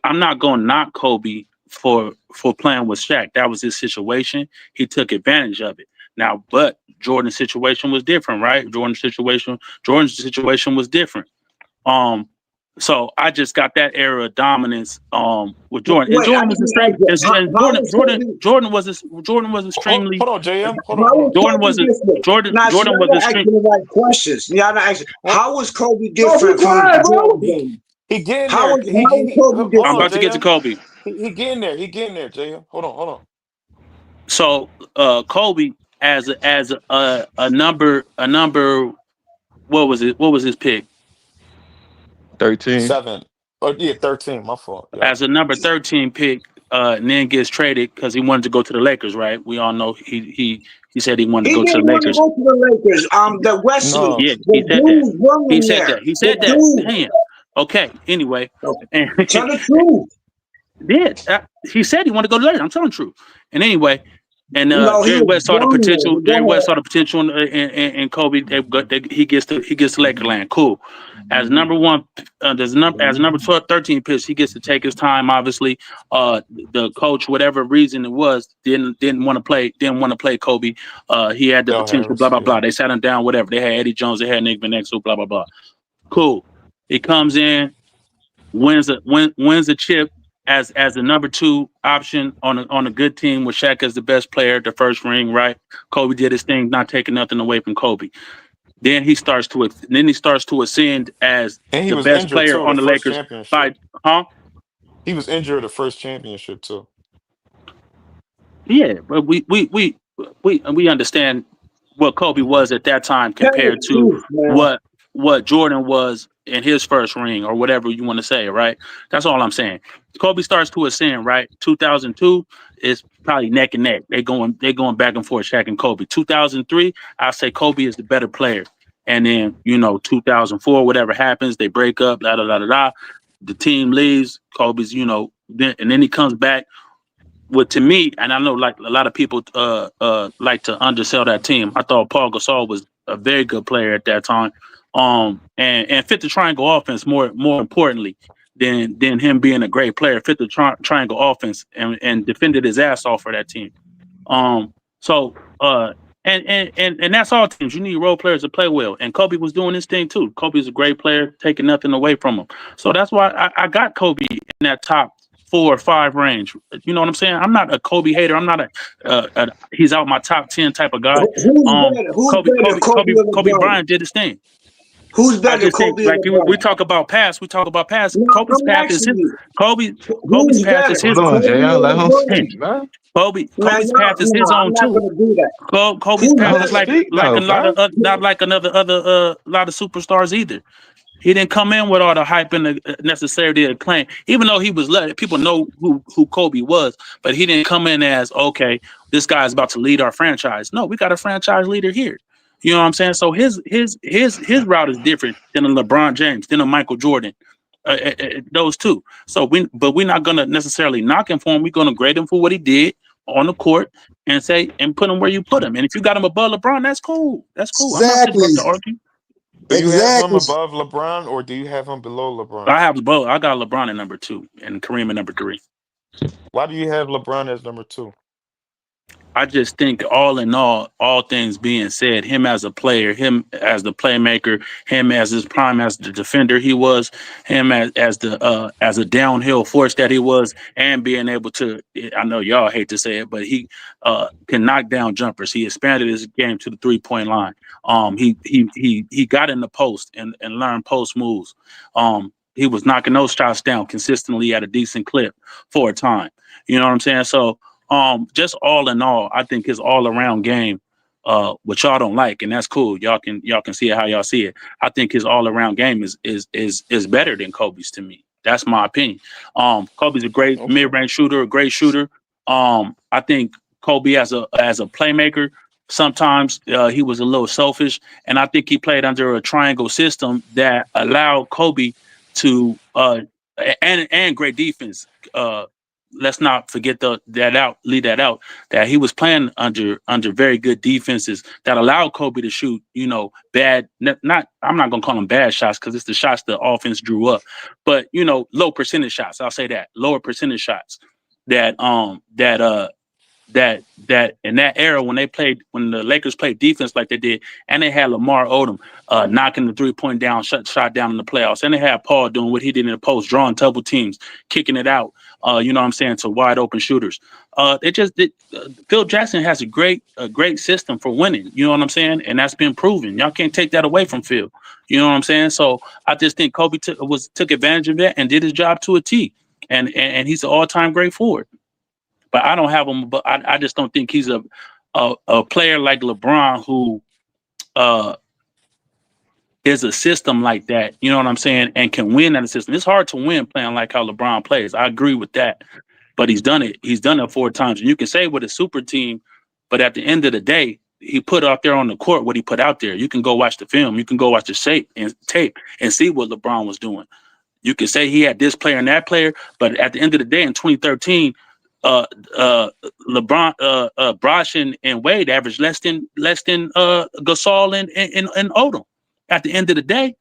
I'm not going to knock Kobe for playing with Shaq. That was his situation. He took advantage of it. Now, but Jordan's situation was different, right? Jordan's situation was different. Um, so I just got that era of dominance with Jordan, and Wait, I Jordan was didn't extreme. ask you. And How was Kobe? Jordan was extremely. Hold on, JM. Hold on, How hold was on. Jordan Kobe was a different? Jordan. Now, see, Jordan y'all was not extreme. asking the right questions. Y'all not asking. What? How was Kobe Bro, be different from quiet, bro. Jordan? He getting How there. was Kobe Hold I'm on, about different? to get to JM. Kobe. He getting there. He getting there, JM. Hold on. So Kobe as a number. What was it? What was his pick? 13. 7. Oh yeah, 13. My fault. Yeah. As a number 13 pick, and then gets traded because he wanted to go to the Lakers, right? We all know he said he wanted to He go to the didn't want to Lakers. go to the Lakers. The Wesley, No. Yeah, the he said that. dude He running said there. that. He The said that. dude. Damn. Okay. Anyway, and Tell the truth. did he said he wanted to go to the Lakers? I'm telling the truth. And anyway, and No, he Jerry was West saw the running there. potential. But Jerry go West ahead. saw the potential in Kobe. He gets to Lakerland. Cool. As number one, as number 12, 13 pitch, he gets to take his time. Obviously, the coach, whatever reason it was, didn't want to play Kobe. He had the Del potential. Harris. Blah blah Yeah. blah. They sat him down. Whatever. They had Eddie Jones. They had Nick Van Exel. Blah blah blah. Cool. He comes in, wins a chip as the number 2 option on a good team with Shaq as the best player, the first ring, right? Kobe did his thing, not taking nothing away from Kobe. Then he starts to ascend as And he the was best injured player too, the on the first Lakers by championship. huh? He was injured the first championship too. Yeah, but we understand what Kobe was at that time Tell the compared to truth, man. what Jordan was in his first ring or whatever you want to say, right? That's all I'm saying. Kobe starts to ascend, right? 2002 is probably neck and neck. They going back and forth, Shaq and Kobe. 2003, I say Kobe is the better player. And then 2004, whatever happens, they break up, da da da da da. The team leaves. Kobe's, then he comes back to me, and I know like a lot of people like to undersell that team. I thought Paul Gasol was a very good player at that time, and fit the triangle offense more importantly than him being a great player. Fit the triangle offense and defended his ass off for that team. So and that's all teams. You need role players to play well. And Kobe was doing this thing too. Kobe's a great player, taking nothing away from him. So that's why I got Kobe in that top 4 or 5 range. You know what I'm saying? I'm not a Kobe hater. I'm not a he's out my top 10 type of guy. Who's better? Who's better, Kobe or Kobe LeBron? Bryant did his thing. Who's I better, just think Kobe or like we LeBron? talk about past. No, Kobe's I'm path is asking his you. Kobe's Who's path is better, his Hold on, own. Kobe Jay. or Let him LeBron? speak, man. Man, Kobe's path is his I'm own not too. gonna do that. Kobe's Who's path Let him is better? speak like though, a lot bro. of not like another lot of superstars either. He didn't come in with all the hype and the necessarily acclaim, even though he was let people know who Kobe was, but he didn't come in as okay, this guy's about to lead our franchise. No, we got a franchise leader here. You know what I'm saying? So his route is different than a LeBron James, than a Michael Jordan. Those two. So we're not gonna necessarily knock him for him. We're gonna grade him for what he did on the court and say and put him where you put him. And if you got him above LeBron, that's cool. That's cool. I'm not sitting Exactly. up to argue. Do you have him Exactly. above LeBron or do you have him below LeBron? I have both. I got LeBron at number 2 and Kareem at number 3. Why do you have LeBron as number 2? I just think all in all things being said, him as a player, him as the playmaker, him as his prime as the defender he was, him as a downhill force that he was, and being able to, I know y'all hate to say it, but he can knock down jumpers. He expanded his game to the 3-point line. He got in the post and learned post moves. He was knocking those shots down consistently at a decent clip for a time. You know what I'm saying? So just all in all, I think his all around game, which y'all don't like, and that's cool. Y'all can see it how y'all see it. I think his all around game is better than Kobe's to me. That's my opinion. Kobe's a great Okay. mid range shooter, a great shooter. I think Kobe as a playmaker, sometimes he was a little selfish, and I think he played under a triangle system that allowed Kobe to and great defense. Let's not forget leave that out, that he was playing under very good defenses that allowed Kobe to shoot, bad, not I'm not gonna call them bad shots because it's the shots the offense drew up, but low percentage shots. I'll say that lower percentage shots that that in that era when the Lakers played defense like they did, and they had Lamar Odom knocking the 3-point down shot down in the playoffs, and they had Paul doing what he did in the post, drawing double teams, kicking it out, you know what I'm saying, to wide open shooters. Phil Jackson has a great system for winning, you know what I'm saying, and that's been proven. Y'all can't take that away from Phil, you know what I'm saying. So I just think Kobe took advantage of that and did his job to a T, and he's an all-time great forward. But I don't have him. But I just don't think he's a player like LeBron who is a system like that. You know what I'm saying? And can win at a system. It's hard to win playing like how LeBron plays. I agree with that. But he's done it. He's done it 4 times. And you can say with a super team, but at the end of the day, he put out there on the court what he put out there. You can go watch the film. You can go watch the tape and see what LeBron was doing. You can say he had this player and that player, but at the end of the day, in 2013. LeBron, Brosh and Wade averaged less than Gasol and Odom. At the end of the day,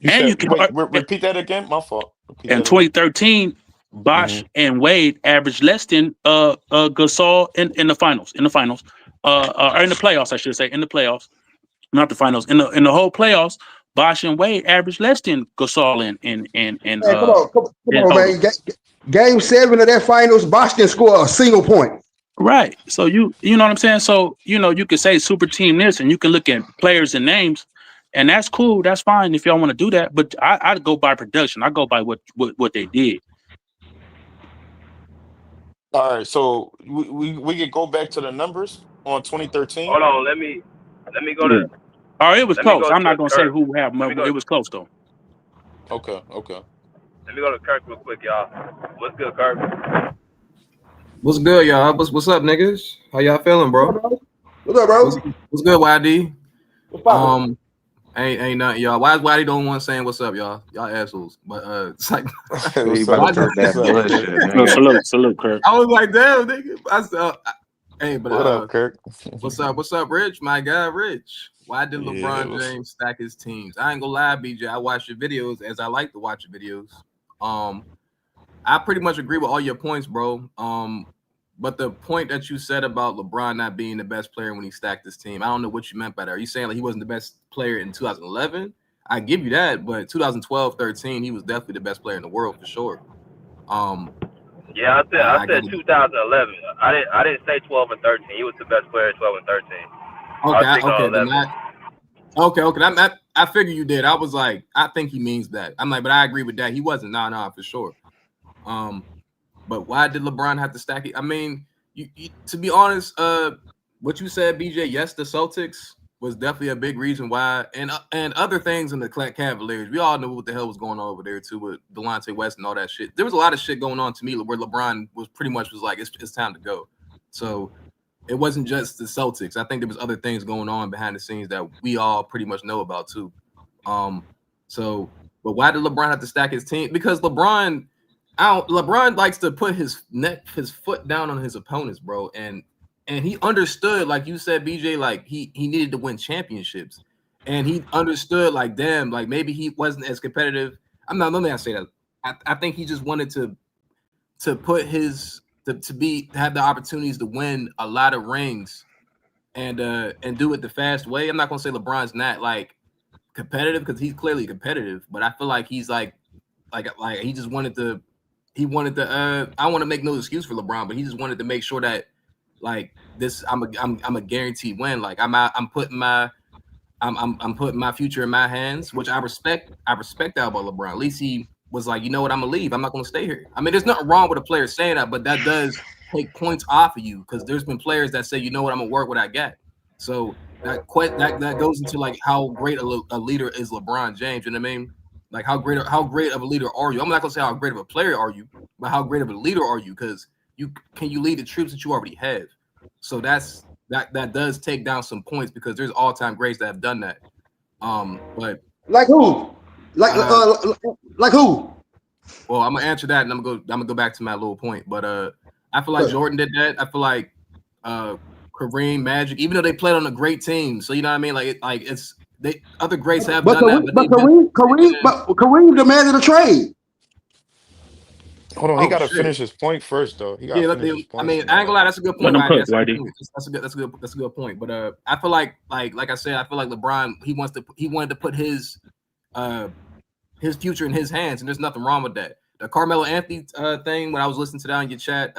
You and said you can repeat that again. My fault. Repeat in that again. 2013, Bosh Mhm. and Wade averaged less than Gasol in the finals. Or in the playoffs, I should say, in the playoffs, not the finals. In the whole playoffs, Bosh and Wade averaged less than Gasol and Man, come on, Odom. man. Game 7 of that finals, Bosh didn't score a single point. Right. So you know what I'm saying? So, you could say super team this and you can look at players and names, and that's cool. That's fine if y'all want to do that. But I go by production. I go by what they did. All right, so we could go back to the numbers on 2013. Hold on, let me go Yeah. to Oh, it was let me close. go I'm to not gonna say Kirk. who have Let me more. go It was close though. Okay. let me go to Kirk real quick, y'all. What's good, Kirk? What's good, y'all? What's up, niggas? How y'all feeling, bro? What's up, bro? What's good, YD? What's poppin'? Ain't nothing, y'all. Why they don't want saying what's up, y'all? Y'all assholes. But it's like What's about up, to talk Kirk? that What's up, bullshit, Kirk? No, nigga. salute, Kirk. I was like, damn, nigga. I said, hey, but What up, Kirk? what's up, Rich? My guy, Rich. Why did Yeah, LeBron James stack his teams? I ain't gonna lie, BJ. I watch your videos as I like to watch your videos. I pretty much agree with all your points, bro. But the point that you said about LeBron not being the best player when he stacked his team, I don't know what you meant by that. Are you saying like he wasn't the best player in 2011? I give you that, but 2012, 13, he was definitely the best player in the world for sure. Yeah, I I said got 2011. I didn't say 12 and 13. He was the best player at 12 and 13. I was speaking on 11. Okay. I figure you did. I was like, I think he means that. I'm like, but I agree with that. He wasn't. Nah, for sure. But why did LeBron have to stack it? I mean, you to be honest, what you said, BJ, yes, the Celtics was definitely a big reason why, and other things in the Cavaliers. We all knew what the hell was going on over there too with Delonte West and all that shit. There was a lot of shit going on to me where LeBron was pretty much was like, it's time to go. So it wasn't just the Celtics. I think there was other things going on behind the scenes that we all pretty much know about too. But why did LeBron have to stack his team? Because LeBron likes to put his foot down on his opponents, bro. And he understood, like you said, BJ, like he needed to win championships. And he understood, like, damn, like maybe he wasn't as competitive. Let me not say that. I think he just wanted to put his to have the opportunities to win a lot of rings and do it the fast way. I'm not gonna say LeBron's not like competitive because he's clearly competitive, but I feel like he's like he just wanted to I want to make no excuse for LeBron, but he just wanted to make sure that like this I'm a guaranteed win. Like I'm putting my future in my hands, which I respect that about LeBron. At least he was like, you know what, I'm gonna leave. I'm not gonna stay here. I mean, there's nothing wrong with a player saying that, but that does take points off of you because there's been players that say, you know what, I'm gonna work what I got. So that goes into like how great a leader is LeBron James. You know what I mean? Like how great of a leader are you? I'm not gonna say how great of a player are you, but how great of a leader are you? Because you lead the troops that you already have. So that does take down some points because there's all-time greats that have done that. But like who? Like who? Well, I'm gonna answer that, and I'm gonna go back to my little point. But I feel like Jordan did that. I feel like Kareem, Magic, even though they played on a great team, so you know what I mean. Other greats have done that, but Kareem demanded a trade. Hold on, he got to finish his point first, though. He got to finish his point. I mean, I ain't gonna lie, that's a good point. Let him cook, That's a good point. But I feel like I said, I feel like LeBron he wanted to put his future in his hands, and there's nothing wrong with that. The Carmelo Anthony thing, when I was listening to that on your chat,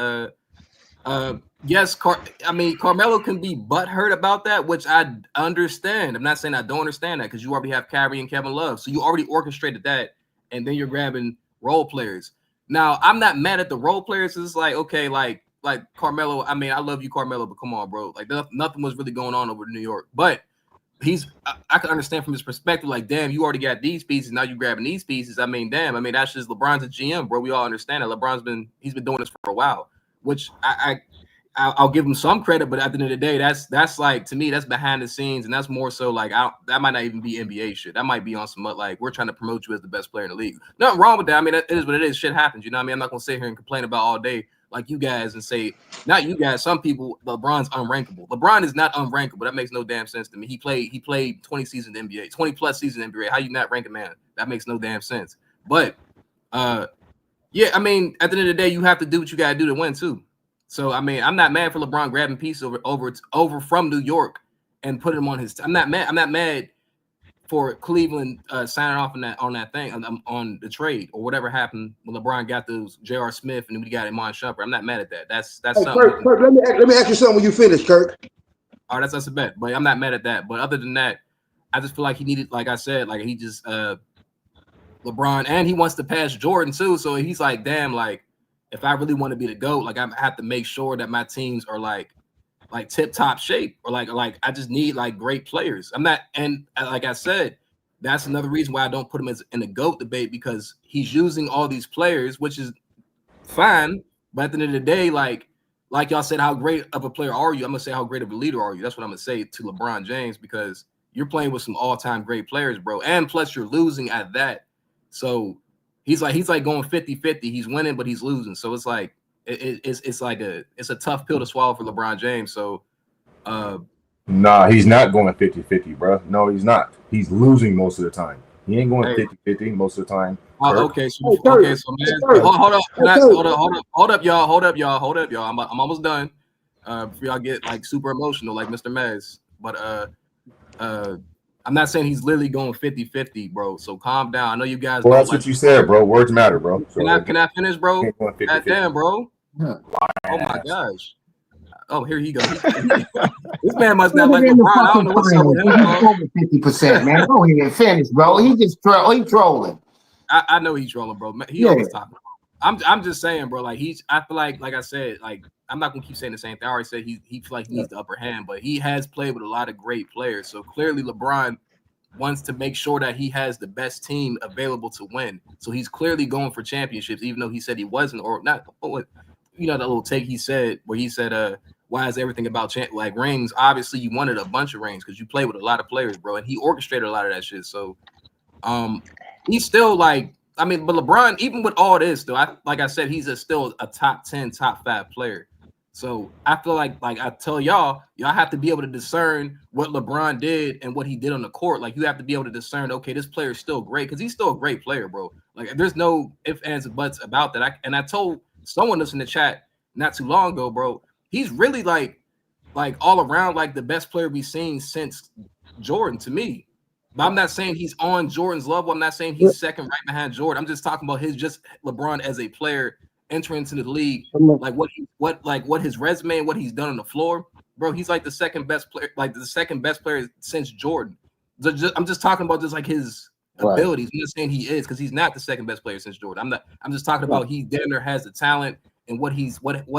yes, Carmelo can be butthurt about that, which I understand. I'm not saying I don't understand that because you already have Kyrie and Kevin Love, so you already orchestrated that, and then you're grabbing role players. Now, I'm not mad at the role players. It's like, okay, like Carmelo. I mean, I love you, Carmelo, but come on, bro. Like nothing was really going on over in New York, but I can understand from his perspective, like, damn, you already got these pieces, now you grabbing these pieces. I mean, damn, that's just LeBron's a GM, bro. We all understand that. LeBron's been doing this for a while, which I'll give him some credit, but at the end of the day, that's like, to me, that's behind the scenes, and that's more so like that might not even be NBA shit. That might be on some like, we're trying to promote you as the best player in the league. Nothing wrong with that. I mean, it is what it is. Shit happens, you know what I mean? I'm not gonna sit here and complain about all day like you guys and say, not you guys, some people, LeBron's unrankable. LeBron is not unrankable. That makes no damn sense to me. He played 20 seasons in NBA, 20 plus seasons in NBA. How you not rank a man? That makes no damn sense. But yeah, I mean, at the end of the day, you have to do what you gotta do to win too. So I mean, I'm not mad for LeBron grabbing pieces over from New York and putting him on his. I'm not mad for Cleveland signing off on that thing on the trade or whatever happened when LeBron got those J.R. Smith and we got Iman Shumpert. I'm not mad at that. That's something. Kirk, let me ask you something when you finish, Kirk. All right, that's a bet. But I'm not mad at that. But other than that, I just feel like he needed, like I said, like he just LeBron, and he wants to pass Jordan too. So he's like, damn, like if I really want to be the GOAT, like I have to make sure that my teams are like tip top shape, or like I just need like great players. I'm not, and like I said, that's another reason why I don't put him in the GOAT debate, because he's using all these players, which is fine. But at the end of the day, like y'all said, how great of a player are you? I'm gonna say, how great of a leader are you? That's what I'm gonna say to LeBron James, because you're playing with some all-time great players, bro. And plus you're losing at that. So he's like going 50-50. He's winning, but he's losing. So it's like it's a tough pill to swallow for LeBron James. So nah, he's not going 50-50, bro. No, he's not. He's losing most of the time. He ain't going 50-50 most of the time. Okay, so man, hold up, y'all. I'm almost done. Before y'all get like super emotional, like Mr. Mez. But I'm not saying he's literally going 50-50, bro. So calm down. I know you guys. Well, that's what you said, bro. Words matter, bro. So, can I finish, bro? God damn, bro. Yeah. Oh my gosh. Oh, here he goes. This man must not like LeBron. I don't know what's up with him, bro. 50%, man. Go ahead and finish, bro. He just he trolling. I know he's trolling, bro. He always talking. I'm just saying, bro. Like I feel like I said, like I'm not gonna keep saying the same thing. I already said he feels like he needs the upper hand, but he has played with a lot of great players. So clearly, LeBron wants to make sure that he has the best team available to win. So he's clearly going for championships, even though he said he wasn't, or not. You know, that little take he said where he said, why is everything about like rings? Obviously, you wanted a bunch of rings because you play with a lot of players, bro, and he orchestrated a lot of that shit. So, he's still like, I mean, but LeBron, even with all this, though, like I said, he's still a top 10, top 5 player. So I feel like I tell y'all have to be able to discern what LeBron did and what he did on the court. Like you have to be able to discern, okay, this player is still great because he's still a great player, bro. Like there's no ifs, ands, and buts about that. I told someone this in the chat not too long ago, bro. He's really like all around like the best player we've seen since Jordan to me. But I'm not saying he's on Jordan's level. I'm not saying he's second right behind Jordan. I'm just talking about just LeBron as a player entering into the league, like what his resume and what he's done on the floor, bro. He's like the second best player, since Jordan. I'm just talking about just like his abilities. I'm not saying he is because he's not the second best player since Jordan. I'm just talking about he damn near has the talent and what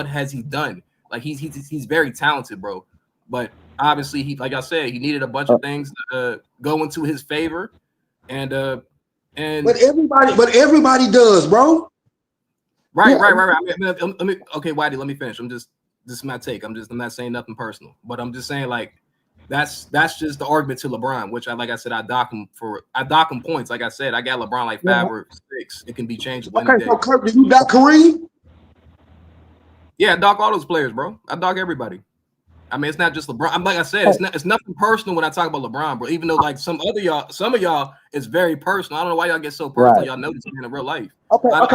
has he done. Like he's very talented, bro. But obviously, like I said, he needed a bunch of things to go into his favor, and but everybody does, bro. Right. Okay, Whitey, let me finish. This is my take. I'm not saying nothing personal, but I'm just saying like that's just the argument to LeBron, which like I said, I dock him points. Like I said, I got LeBron like 5 or 6. It can be changed. Okay, so Kirk, do you dock Kareem? Yeah, I dock all those players, bro. I dock everybody. I mean, it's not just LeBron. Like I said, it's nothing personal when I talk about LeBron, bro. Even though like some of y'all, it's very personal. I don't know why y'all get so personal. Right. Y'all know this in real life. Okay. Let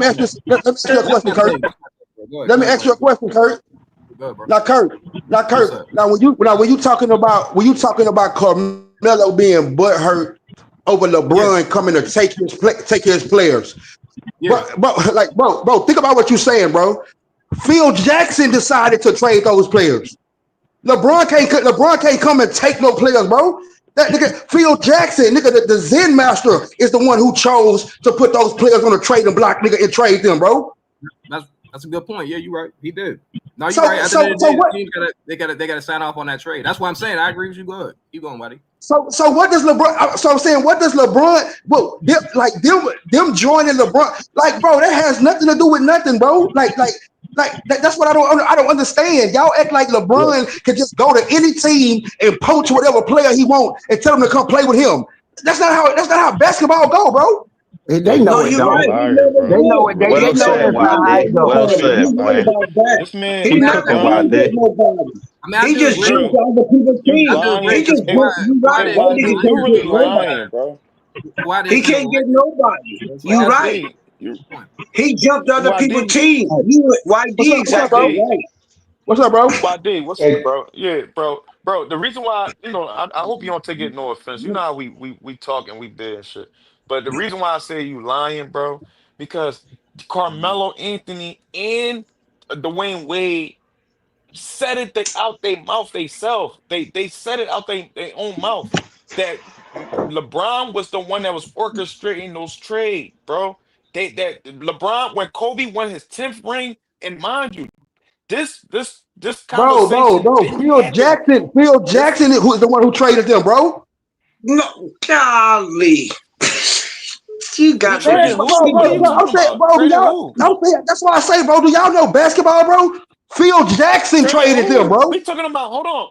me ask you a question, Kurt. Let me ask you a question, Kurt. Now, Kurt. Now, when you talking about Carmelo being butthurt over LeBron coming to take his players, bro, think about what you're saying, bro. Phil Jackson decided to trade those players. LeBron can't come and take no players, bro. That nigga, Phil Jackson, nigga, the Zen master is the one who chose to put those players on the trading block, nigga, and trade them, bro. That's a good point. Yeah, you're right. He did. No, you're right. They gotta sign off on that trade. That's what I'm saying. I agree with you. Good. Keep going, buddy. So what does LeBron? So I'm saying, what does LeBron? Well, them joining LeBron, like, bro, that has nothing to do with nothing, bro. That's what I don't understand. Y'all act like LeBron can just go to any team and poach whatever player he wants and tell them to come play with him. That's not how basketball go, bro. They know it, though. They know it. They know that's how it goes. Well said, this man, he's not going to get nobody. He just jumped on the people's team. He just you really lying, bro. He can't get nobody. You're right. He jumped on the people's team. YD exactly right. What's up, bro? YD, what's up, bro? Yeah, bro. The reason why, I hope you don't take it no offense. You know how we talk and we did and shit. But the reason why I say you lying, bro, because Carmelo Anthony and Dwayne Wade said it out their mouth themselves. They said it out their own mouth that LeBron was the one that was orchestrating those trades, bro. That LeBron, when Kobe won his 10th ring, and mind you, this conversation. Bro. Phil Jackson, who is the one who traded them, bro? No, golly. You got to that's why I say, bro. Do y'all know basketball, bro? Phil Jackson traded them, bro. We talking about. Hold on.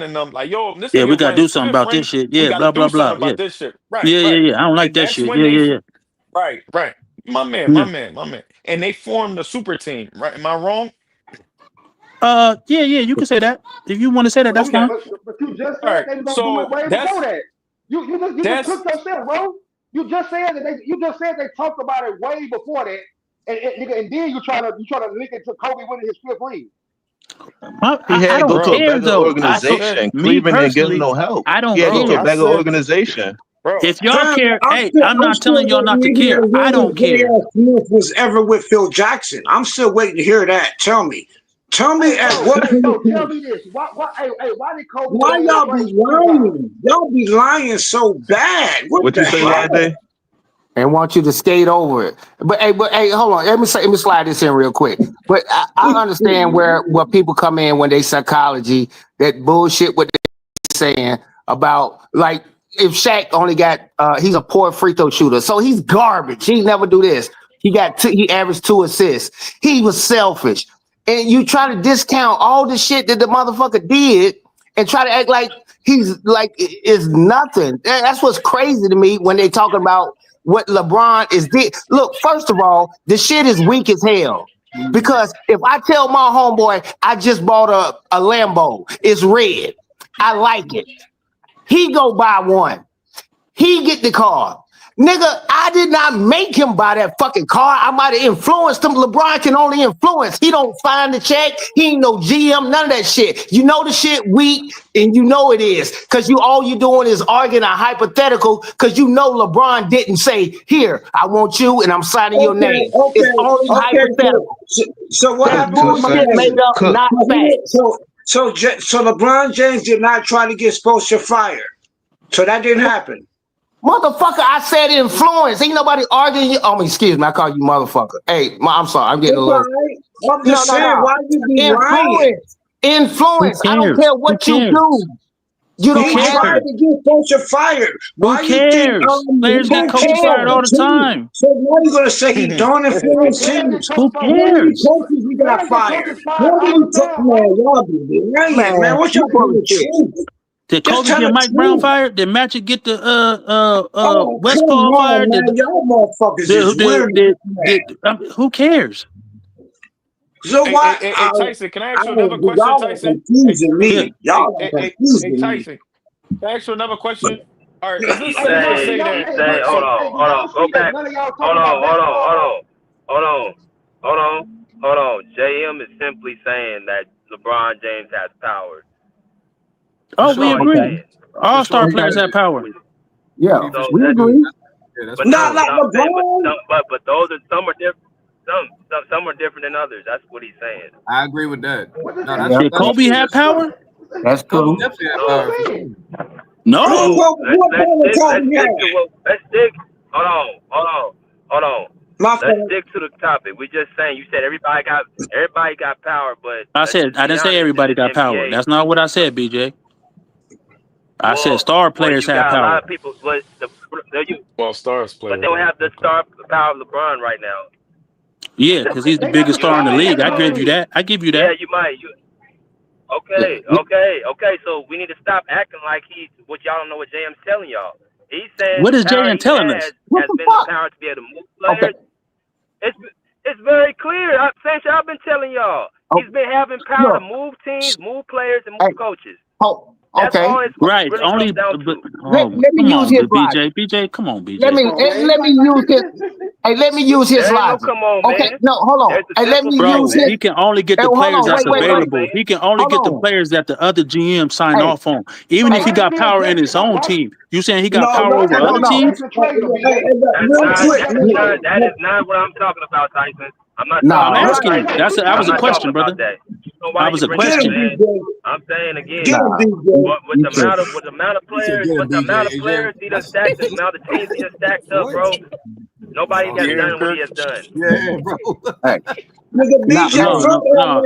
LeBron and them like, yo, this Yeah, we nigga gotta do runs something about different. this shit. We Yeah, got to blah blah do blah. something Yeah, about this shit. Right, yeah, yeah, right. yeah. I don't like And that that's shit. when Yeah, they, yeah, yeah. right, right. My man, my Yeah. man, my man. And they formed a super team, right? Am I wrong? Yeah, yeah. You can say that if you want to say that. Okay. But you just All said right. they was gonna do it So way before that's that. You just That's took yourself, bro. You just said they talked about it way before that, and then you try to link it to Kobe winning his 5th ring. He had I to go don't to a bro. care bigger though. I said, organization. Me Cleveland didn't give him personally, no help. I He don't had to go to a I care. bigger said, organization. bro. If y'all Fam, care, hey, I'm I'm not still telling y'all not to waiting to hear care. I when don't care. J.R. Smith was ever with Phil Jackson. I'm still waiting to hear that. Tell me at what So tell point. me this: why did Kobe Why get on that y'all train be 2 times? lying? Y'all be lying so bad. What What the you say, hell? YJ? and want you to skate over it. But hey, hold on. Let me slide this in real quick. But I understand where people come in when they psychology, that bullshit what they're saying about, like, if Shaq only got he's a poor free throw shooter, so he's garbage. He never do this. He averaged 2 assists. He was selfish. And you try to discount all the shit that the motherfucker did and try to act like he's like is nothing. That's what's crazy to me when they talking about what LeBron is did. Look, first of all, the shit is weak as hell. Because if I tell my homeboy I just bought a Lambo, it's red, I like it. He go buy one. He get the car. Nigga, I did not make him buy that fucking car. I might have influenced him. LeBron can only influence. He don't find the check. He ain't no GM, none of that shit. You know the shit weak, and you know it is. Because all you doing is arguing a hypothetical, because you know LeBron didn't say, here, I want you, and I'm signing your name. It's only hypothetical. So what That's happened with bullshit Miami? made up, not facts. So LeBron James did not try to get Spoelstra fired. So that didn't happen. Motherfucker, I said influence. Ain't nobody arguing you. Oh, excuse me, I call you motherfucker. Hey, I'm sorry, I'm getting a It's little. all right. I'm just saying, why you be lying? Influence. I don't cares? care Who what you cares? do. You Who don't He have tried cares? to get Spoelstra fired. Who Why you think cares? Players get LeBron Kobe James fired all the too? time. So now you're gonna say he don't influence teams? Who How many cares? coaches he got fired? How many man? Y'all be lying, man. Man, What's your you full kind of of shit. truth? Did Just Kobe tell get the Mike Brown truth. fired? Did Magic get the Oh, West come Paul on, fired? man. Y'all motherfuckers is weird, man. Who cares? So what? Hey, Tyson, can I ask you another question, Y'all are Tyson? confusing Yeah. me. Y'all are confusing me. Tyson, can I ask you another question? All right, is this Hey, safe to y'all, say y'all, that? hey, Hold So, on, go back. Hold on. JM is simply saying that LeBron James has power. Oh, For we That's all sure. he's agree. saying. For All star sure. He players does. have power. Yeah, He for sure we So do. agree. That's but for Not sure. like I'm saying, LeBron. but those are some are different. Some are different than others. That's what he's saying. I agree with that. No, yeah, Did that's Kobe true. have That's true. power? that's Kobe true. definitely had So power for sure. No. What power let's Kobe stick had? to what let's stick. Hold on. My Let's fault. stick to the topic. We just saying you said everybody got power, but I let's just said I be didn't say honest. In everybody this got power. NBA, That's not what I said, BJ. I said well, star players you have got a lot power. of people, but well, stars play but they with don't that. have the Okay. star power of LeBron right now. Yeah, because he's the They got the biggest You star in the star league. I and give you the that. I give you yeah, that. you might. Yeah. Okay. So we need to stop acting like he's what y'all don't know what JM's telling y'all. He's saying What the is power JN he telling us? What has the been the fuck? power to be able to move Okay. players. It's very clear. Same shit I've been telling y'all. Oh, He's been having power to look. move teams, move players, and Hey, move coaches. oh, That's okay. all it Right. really Only comes down but to. Let, oh let me come use on, his good logic. BJ. BJ, come on, Let BJ. me let me use his. Hey, let me use his There ain't no logic. come on, Okay, man. no, hold on. There's a Hey, let simple me fact, use Bro, his. man. he can only get Hey, the hold players on. that's Wait, That's wait, life, wait. available. man. He can only Hold get the on. players that the other GM sign Hey, off on. Even So if hey, he why they got being power in Jackson? his own Why team. You saying he got No, power why over they other giving no. teams? Jackson trade him, BJ? That's real Why they not quick. giving Jackson trade him? that is not what I'm talking about, Tyson. I'm not Nah, talking I'm about asking Right. you. Tyson. That I'm was a not talking question, about brother. that. You know That why was you a bring it Get up, him, question. man? DJ. I'm saying Get again, him, nah. DJ. with You the too. amount of He said, players, "Get him, with the amount BJ." of AJ, players he done stacked, the amount of teams he done stacked up, what? bro. Nobody has De'Aaron done what he Kirk. has done. Yeah, bro. Hey, Nigga, nah, BJ hey, from No. LA.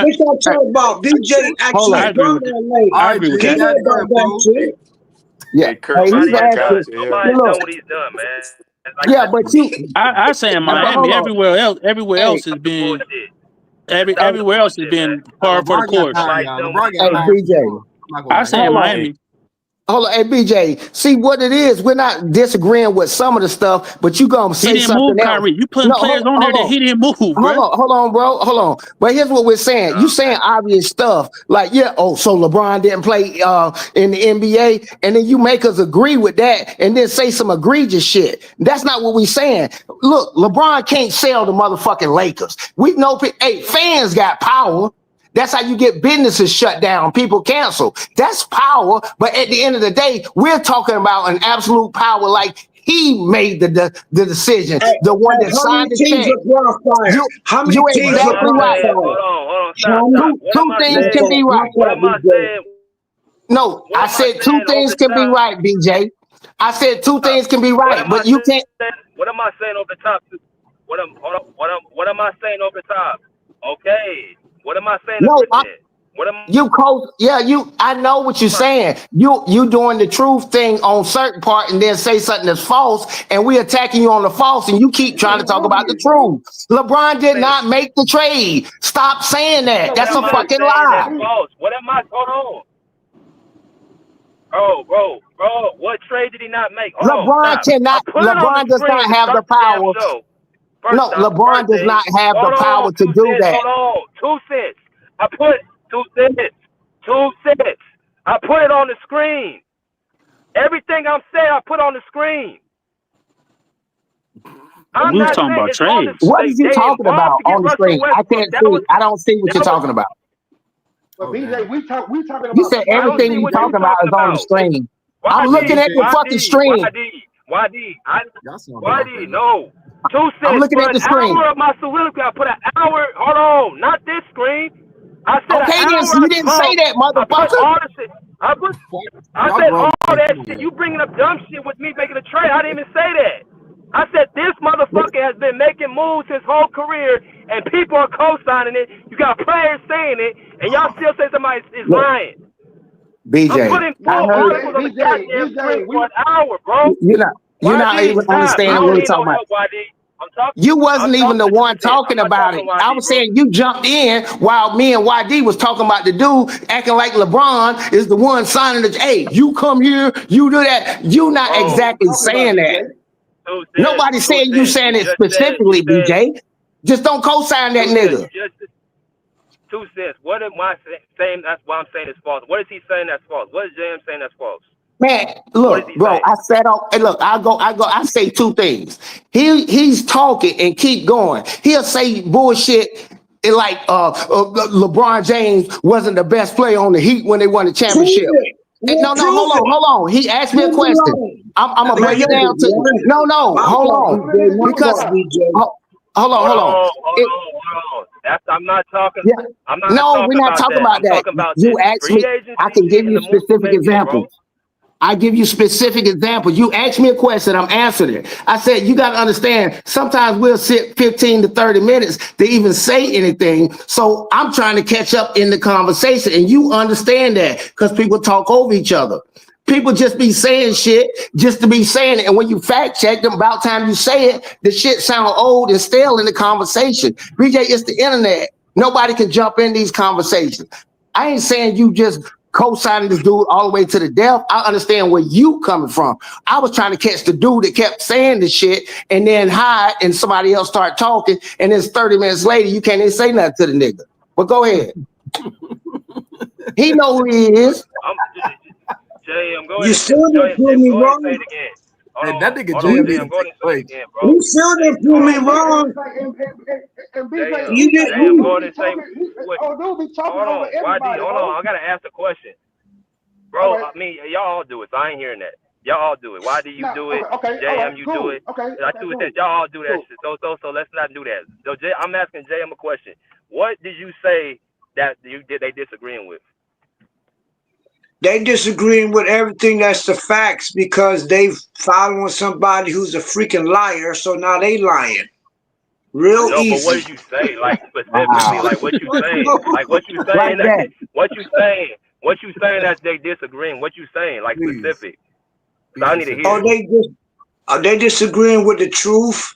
What y'all hey, talking about? BJ hold actually I on. agree from with that. LA. All I right, agree with He JM that. know got it about done, that bro. shit. Yeah. Hey, Kirk Hey, is he's Nobody my has guy. asking. done. JR. See, Nobody has look. done what he's done, man. Like Yeah, but you. I say in But Miami, hold on. everywhere Hey, else has stop the been bullshit. Stop the everywhere else has bullshit, man. been par for the LeBron got course. time, Nobody's y'all. done what LeBron he's got hey, done. time for BJ. sure. I'm not gonna I lie to say you. in Hold on. Hey, Miami. Hold on, hey BJ. See what it is. We're not disagreeing with some of the stuff, but you gonna He say didn't something move, else. Kyrie. You putting No, players on there hold that on. he didn't move, bro. Hold on, bro. Hold on. But here's what we're saying. You saying obvious stuff like, yeah, oh, so LeBron didn't play in the NBA, and then you make us agree with that, and then say some egregious shit. That's not what we're saying. Look, LeBron can't sell the motherfucking Lakers. We know, hey, fans got power. That's how you get businesses shut down, people cancel. That's power. But at the end of the day, we're talking about an absolute power like he made the decision, the one that How many signed the teams check. are qualified? How many You're teams are exactly right. qualified? Hold on, stop. What am Two I things can saying? be right. What am I saying? No, What I am I said two saying over things the can be top? right, BJ. I said two things can be What right, am I but you can't. saying? What am I saying over the top? What am I saying over the top? Okay. What am I saying No, agree then? What am I know what you're saying. You doing the truth thing on certain part and then say something that's false, and we attacking you on the false, and you keep trying to talk about the truth. LeBron did not make the trade. Stop saying that. What That's a am I fucking saying lie. that's false? What am I hold on? Bro, what trade did he not make? Hold on, stop. I put it on the LeBron does screen not to have the start the damn power. show. No, LeBron First does thing, not have the hold on, power to 2 do cents, that. hold on, 2 cents. I put 2 cents, 2 cents. I put it on the screen. Everything I'm saying, I put on the screen. I'm We was not talking saying about it's on the. trades. What is you They talking involved about to get on the Russell screen? I Westbrook. can't see. I don't see what you're talking about. But BJ, we talking You about said I don't everything see strategy, you what you talking BJ. about talking is on the about. screen. I'm YD, looking at the fucking screen. Y'all sound bad, YD, man. no. 2 I'm cents looking for at an the screen. hour of my soliloquy. I put an hour. Hold on, not this screen. I said an Okay, then hour so I you didn't say talked. that, I put motherfucker. all the shit. I Y'all said grown all men. that Come on, shit. man. You bringing up dumb shit with me making a trade. I didn't even say that. I said this motherfucker has been making moves his whole career, and people are co-signing it. You got players saying it, and y'all still say somebody is Look, lying. I'm BJ, putting I full heard articles on the goddamn screen for an hour, bro. you're not YD, even stop. I understanding don't what we're need no talking about. help, YD. You I'm wasn't even talking the to 2 one cents. I'm talking not about talking it. to I YD, was bro. saying you jumped in while me and YD was talking about the dude acting like LeBron is the one signing the. Hey, you come here, you do that. You not Bro, exactly saying that. 2 cents. Nobody 2 saying you cents. saying You it just said. You specifically, said BJ. Just don't co-sign that 2 cents. nigga. You just 2 cents. What am I saying? That's why I'm saying it's false. What is he saying that's false? What is JM saying that's false? Man, What is look, he bro, saying? I sat up and look, I say two things. He's talking and keep going. He'll say bullshit like LeBron James wasn't the best player on the Heat when they won the Prove championship. it. No, Prove it. hold on. He asked me a Prove me question. wrong. I'm gonna break BJ, it down to you. right? No, My hold fault, on. BJ. My Because fault, BJ. hold on. Hold on. I'm not talking. Yeah. I'm not No, we're talking not about talking that. about I'm that. talking about You this asked me, free I agency can shit give and you the moves he's specific making, bro. examples. I give you specific examples. You asked me a question, I'm answering it. I said, you got to understand, sometimes we'll sit 15 to 30 minutes to even say anything. So I'm trying to catch up in the conversation, and you understand that because people talk over each other. People just be saying shit just to be saying it. And when you fact check them, about time you say it, the shit sound old and stale in the conversation. BJ, it's the internet. Nobody can jump in these conversations. I ain't saying you just co-signing this dude all the way to the death. I understand where you coming from. I was trying to catch the dude that kept saying the shit and then hide and somebody else start talking. And then 30 minutes later, you can't even say nothing to the nigga. But go ahead. He know who he is. Jay, I'm You going to still didn't prove Jay, me go ahead and say wrong. it again. Hey, that nigga Hold on, JM Jay. need I'm to going take to a say it break. again, bro. You still Jay, didn't prove hold me on. wrong. And Jay, BJ, You didn't. Jay, I'm dude going be to say talking. Dude be talking hold over on, YD, everybody, hold on. bro. I gotta ask the question, All bro. right. I mean, y'all all do it, so I ain't hearing that. Y'all all do it. YD, you Now, do it. okay, all right, JM, you do cool. it. Okay, Like you said, y'all all do that cool. shit. So let's not do that. So Jay, I'm asking JM a question. What did you say that they disagreeing with? They disagreeing with everything that's the facts because they following somebody who's a freaking liar. So now they lying. Real No, but what easy. did you say? Like specifically, Wow. like what you saying? Like what you Like saying? that. What you saying? What you saying that they disagreeing? What you saying? Like Please. specific. So I need to Oh, hear. they disagreeing with the truth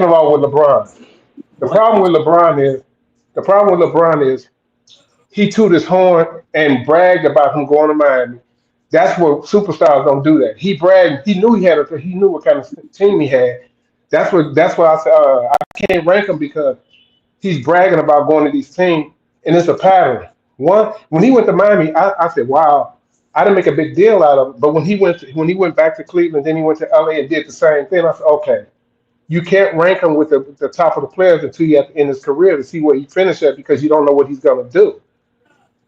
Second of all, with LeBron, the What problem with LeBron is The problem with LeBron is he tooted his horn and bragged about him going to Miami. That's what superstars don't do. That he bragged. He knew he had. He knew what kind of team he had. That's why I said I can't rank him because he's bragging about going to these teams, and it's a pattern. One, when he went to Miami, I said, "Wow." I didn't make a big deal out of it, but when he went back to Cleveland, then he went to LA and did the same thing. I said, "Okay, you can't rank him with the top of the players until you have to end his career to see where he finished at because you don't know what he's going to do."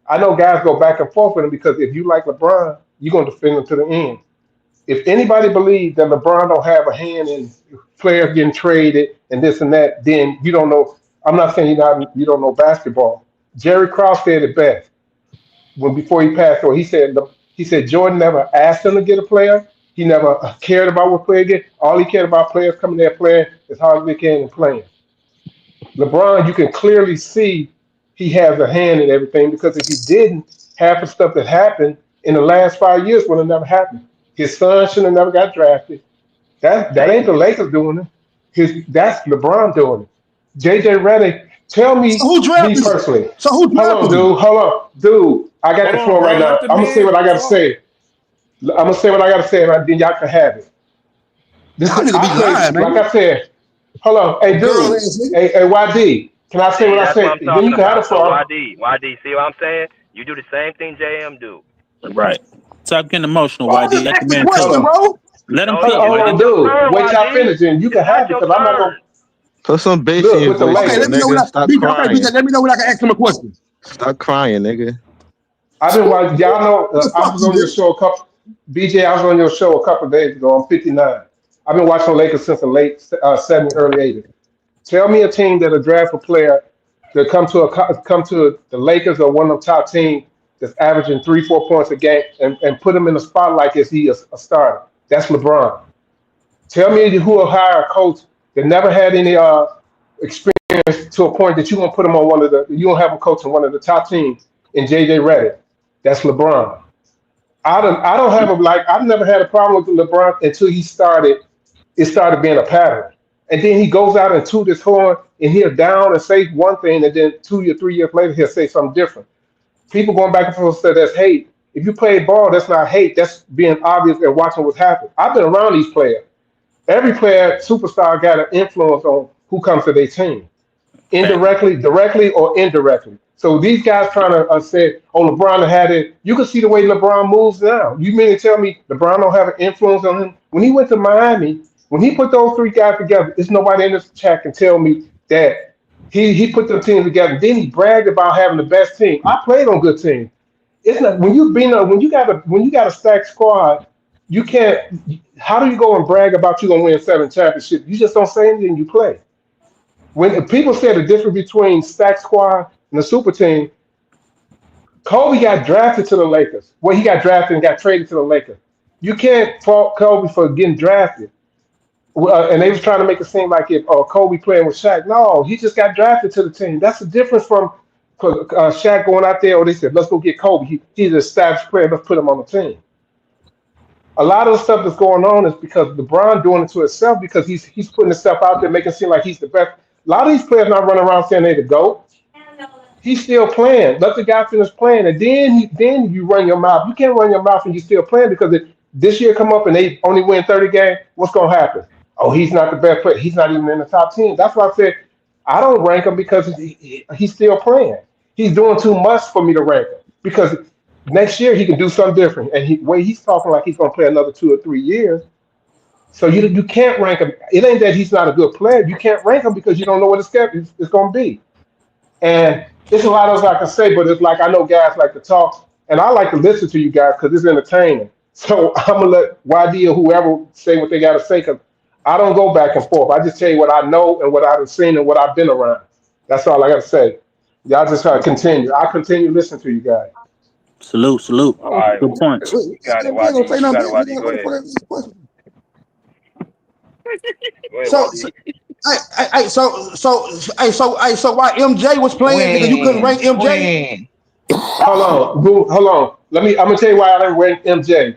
I know guys go back and forth with him because if you like LeBron, you're going to defend him to the end. If anybody believes that LeBron don't have a hand in players getting traded and this and that, then you don't know. I'm not saying you don't know basketball. Jerry Krause said it best when before he passed away. He said Jordan never asked him to get a player. He never cared about what player get. All he cared about players coming there playing as hard as they can and playing. LeBron, you can clearly see he has a hand in everything because if he didn't, half the stuff that happened in the last 5 years would have never happened. His son should have never got drafted. That ain't the Lakers doing it. That's LeBron doing it. JJ Redick, tell So me, who me drafted him? personally. So who Hold on, drafted him? dude. Hold on, dude. I got Hold the on, floor right bro. now. Let the I'm gonna say man what I gotta talk. say. I'm gonna say what I gotta say, and then y'all can have it. This Y'all is nigga be I lying, played, like man. I said. Hold on, hey, Girl dude. ass nigga. Hey, YD. Can I say See, what I that's what say? I'm Then talking you can have the about. So floor. YD, see what I'm saying? You do the same thing JM do. Right. Stop getting emotional, Bro, I YD. just Let the asked a man Hold talk. question, on. bro. Let him No, Hold cook, on, hold it's on, YD. your dude. turn, Wait till I YD. finish, and you It's can not have it your because I'm not gonna turn. Put some bass in look your with the voice, Okay, little Lakers. let me know when nigga. I Stop BJ, okay, BJ, crying. let me know when I can ask him a question. Stop crying, nigga. I've been watching. Y'all know What the I fuck was you on your do? show a couple. BJ, I was on your show a couple of days ago. I'm 59. I've been watching the Lakers since the late '70s, early '80s. Tell me a team that'll draft a player that come to the Lakers or one of the top teams that's averaging 3-4 points a game and put him in the spotlight as he is a starter. That's LeBron. Tell me who will hire a coach that never had any experience to a point that you're gonna put him on one of the you don't have a coach in one of the top teams in JJ Redick. That's LeBron. I don't have a like I've never had a problem with LeBron until it started being a pattern. And then he goes out and toot his horn and he'll down and say one thing and then 2 or 3 years later he'll say something different. People going back and forth say that's hate. If you play ball, that's not hate. That's being obvious and watching what's happening. I've been around these players. Every player, superstar, got an influence on who comes to their team Fact. indirectly, directly, or indirectly. So these guys trying to say, "Oh, LeBron had it." You can see the way LeBron moves now. You mean to tell me LeBron don't have an influence on him? When he went to Miami, when he put those three guys together, there's nobody in this chat can tell me that he put the team together. Then he bragged about having the best team. I played on good teams. It's not when you got a stacked squad, you can't. How do you go and brag about you gonna win 7 championships? You just don't say anything. You play. When people say the difference between stack squad and the super team, Kobe got drafted to the Lakers. Well, he got drafted and got traded to the Lakers. You can't fault Kobe for getting drafted. And they was trying to make it seem like if Kobe playing with Shaq. No, he just got drafted to the team. That's the difference from Shaq going out there. Or they said, let's go get Kobe. He's an established player. Let's put him on the team. A lot of the stuff that's going on is because LeBron doing it to himself because he's putting himself out there, making it seem like he's the best. A lot of these players not running around saying they the GOAT. He's still playing. Let the guy finish playing, and then you run your mouth. You can't run your mouth and you still playing because if this year come up and they only win 30 games, what's gonna happen? Oh, he's not the best player. He's not even in the top 10. That's why I said I don't rank him because he's still playing. He's doing too much for me to rank him because next year he can do something different. And way he's talking like he's gonna play another 2 or 3 years. So you can't rank him. It ain't that he's not a good player. You can't rank him because you don't know what his schedule is going to be. And there's a lot of I can say, but it's like I know guys like to talk, and I like to listen to you guys because it's entertaining. So I'm gonna let YD or whoever say what they got to say because I don't go back and forth. I just tell you what I know and what I've seen and what I've been around. That's all I got to say. Y'all just try to continue. I continue listening to you guys. Salute, salute. All right, Good points. you got it, We ain't gonna YD. say You nothing got it, back, YD. nigga. Go What the ahead. fuck is this question? Go ahead, So, YD. so why MJ was playing, nigga, you couldn't When? rank MJ? When? Hold on, boo, hold on. I'm gonna tell you why I didn't rank MJ.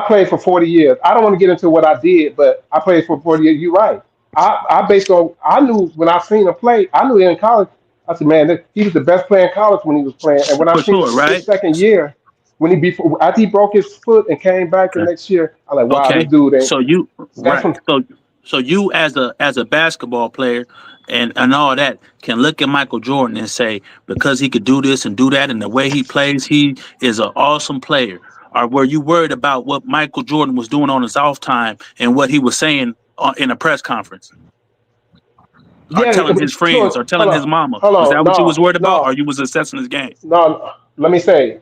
I played for 40 years. I don't want to get into what I did, but I played for 40 years. You're right. I based on I knew when I seen him play. I knew in college. I said, man, he was the best player in college when he was playing. And when I For seen sure, his right? second year, when he before after he broke his foot and came back the Okay. next year, I like, wow, this Okay. dude ain't. So you That's right. when So you as a basketball player and all that can look at Michael Jordan and say because he could do this and do that and the way he plays, he is an awesome player. Or were you worried about what Michael Jordan was doing on his off time and what he was saying in a press conference? Or yeah. telling his friends or So telling his mama? hold Was on, that what you was no, worried about? Or no, you was assessing his game? no. Let me say,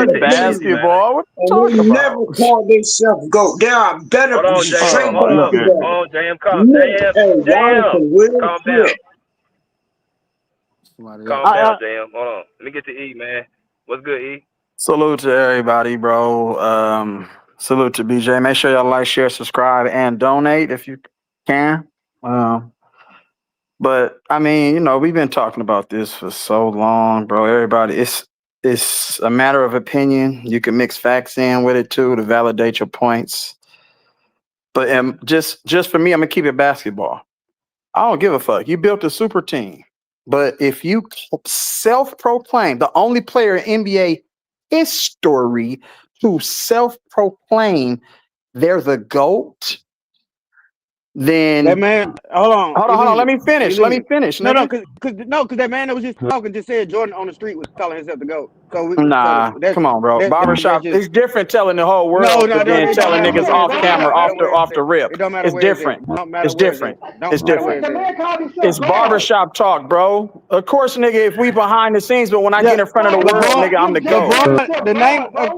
just Listen, basketball. What and you talking they never about? call themselves GOAT. There are better, Hold on, JM. straight Oh, Hold better on. okay. together. Hold on, JM. Look, hey, y'all JM. some real Calm shit. down. Somebody else. Calm down, JM. Hold on. Let me get to E, man. What's good, E? Salute to everybody, bro. Salute to BJ. Make sure y'all like, share, subscribe, and donate if you can. But I mean, you know, we've been talking about this for so long, bro. Everybody, it's a matter of opinion. You can mix facts in with it too to validate your points. But just for me, I'm gonna keep it basketball. I don't give a fuck. You built a super team, but if you self-proclaim the only player in NBA history to self-proclaim they're the GOAT, then That man, hold on, hold on. Let me finish. Elijah. No, Nigga. because that man that was just talking just said Jordan on the street was calling himself the GOAT. Nah, come on, bro. Barbershop. It's different telling the whole world than telling niggas off camera, off the rip. It don't matter It's where it's at. different. Don't matter It's where it's different. at. Don't It's matter where different. it's at. It's barbershop talk, bro. Of course, nigga, if we behind the scenes, but when I get in front of the world, nigga, I'm the GOAT. LeBron, the name of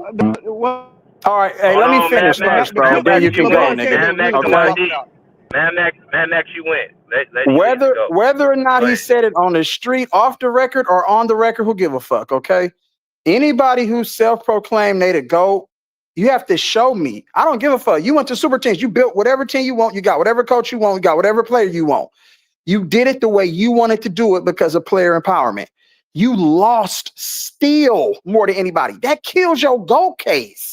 All right, hey, let me finish first, bro. Then you can go, nigga. Okay. Mad Max, you win. Whether or not he said it on the street, off the record, or on the record, who give a fuck? Okay. Anybody who self-proclaimed they the GOAT, you have to show me. I don't give a fuck. You went to super teams. You built whatever team you want. You got whatever coach you want. You got whatever player you want. You did it the way you wanted to do it because of player empowerment. You lost still more than anybody. That kills your GOAT case.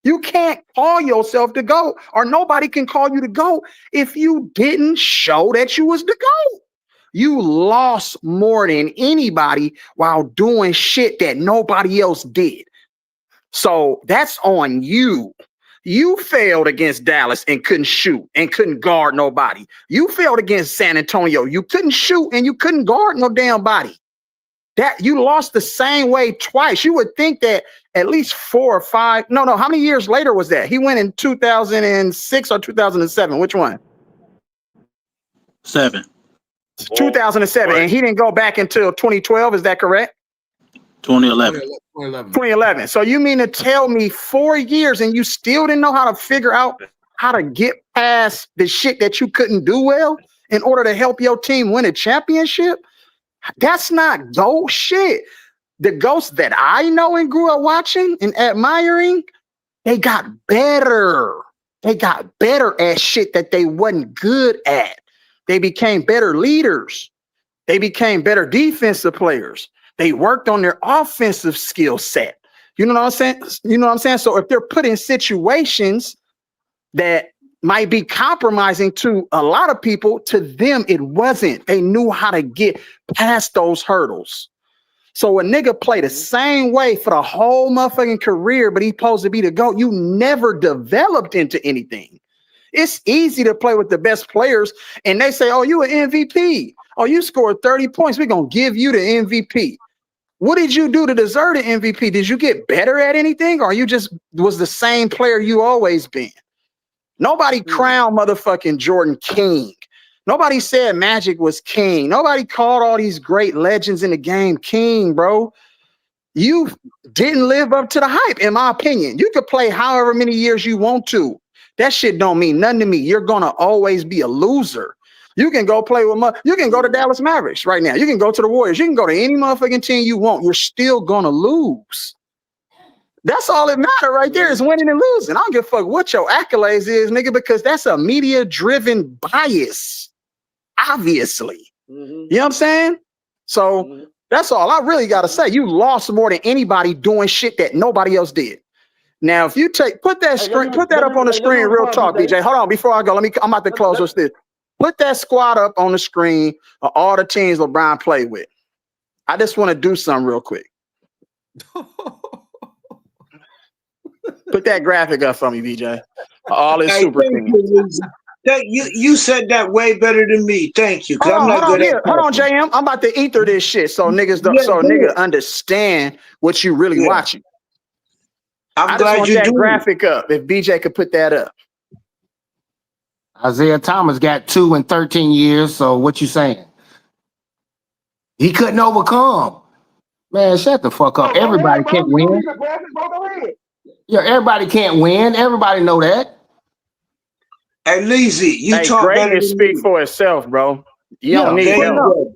You can't call yourself the GOAT, or nobody can call you the GOAT if you didn't show that you was the GOAT. You lost more than anybody while doing shit that nobody else did. So that's on you. You failed against Dallas and couldn't shoot and couldn't guard nobody. You failed against San Antonio. You couldn't shoot and you couldn't guard no damn body. That you lost the same way twice. You would think that at least 4 or 5. No. How many years later was that? He went in 2006 or 2007. Which one? 7. 2007, and he didn't go back until 2012. Is that correct? 2011. 2011. So you mean to tell me 4 years and you still didn't know how to figure out how to get past the shit that you couldn't do well in order to help your team win a championship? That's not GOAT shit. The GOATs that I know and grew up watching and admiring, they got better. They got better at shit that they wasn't good at. They became better leaders. They became better defensive players. They worked on their offensive skill set. You know what I'm saying? So if they're put in situations that might be compromising to a lot of people, to them, it wasn't. They knew how to get past those hurdles. So a nigga play the same way for the whole motherfucking career, but he supposed to be the GOAT. You never developed into anything. It's easy to play with the best players, and they say, oh, you an MVP. Oh, you scored 30 points. We're going to give you the MVP. What did you do to deserve the MVP? Did you get better at anything, or you just was the same player you always been? Nobody crowned motherfucking Jordan king. Nobody said Magic was king. Nobody called all these great legends in the game king, bro. You didn't live up to the hype, in my opinion. You could play however many years you want to. That shit don't mean nothing to me. You're gonna always be a loser. You can go play with you can go to Dallas Mavericks right now. You can go to the Warriors. You can go to any motherfucking team you want. You're still gonna lose. That's all that matter right there is winning and losing. I don't give a fuck what your accolades is, nigga, because that's a media-driven bias, obviously. You know what I'm saying? So that's all I really got to say. You lost more than anybody doing shit that nobody else did. Now, if you put that up on the screen, real talk, BJ. Hold on, before I go, I'm about to close with this. Put that squad up on the screen of all the teams LeBron played with. I just want to do something real quick. Put that graphic up for me, BJ. All his super teams. You said that way better than me. Thank you. Hold on, JM. I'm about to ether this shit so niggas understand what you really watching. I just want that graphic up. If BJ could put that up. Isaiah Thomas got 2 in 13 years. So what you saying? He couldn't overcome. Man, shut the fuck up. Everybody can't win. Yeah, everybody can't win. Everybody know that. Hey, Leezy, you talk better than greatness speak for itself, bro. You don't need help.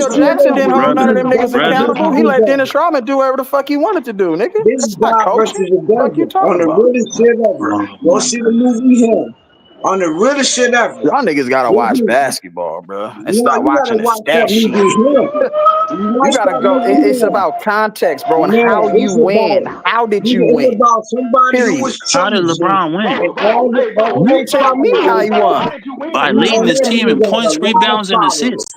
this Phil shit Jackson didn't hold none of them niggas accountable. He let Dennis Rodman do whatever the fuck he wanted to do, nigga. This That's is not God versus coaching. the What the fuck you devil on talking the about? realest shit ever. Go see the movie Him. On the realest shit ever. Y'all niggas gotta This watch is, basketball, bro, and no, stop you gotta watching the watch that stat movie sheet. Him. You You watch gotta that go. movie It's Him. about context, bro, and Man, how you it's win. about How did you it's win? about somebody who Period. was How did chosen LeBron win? and all You their tell me how followers. you won. By He leading only his had team in a points, lot of rebounds, and followers. assists.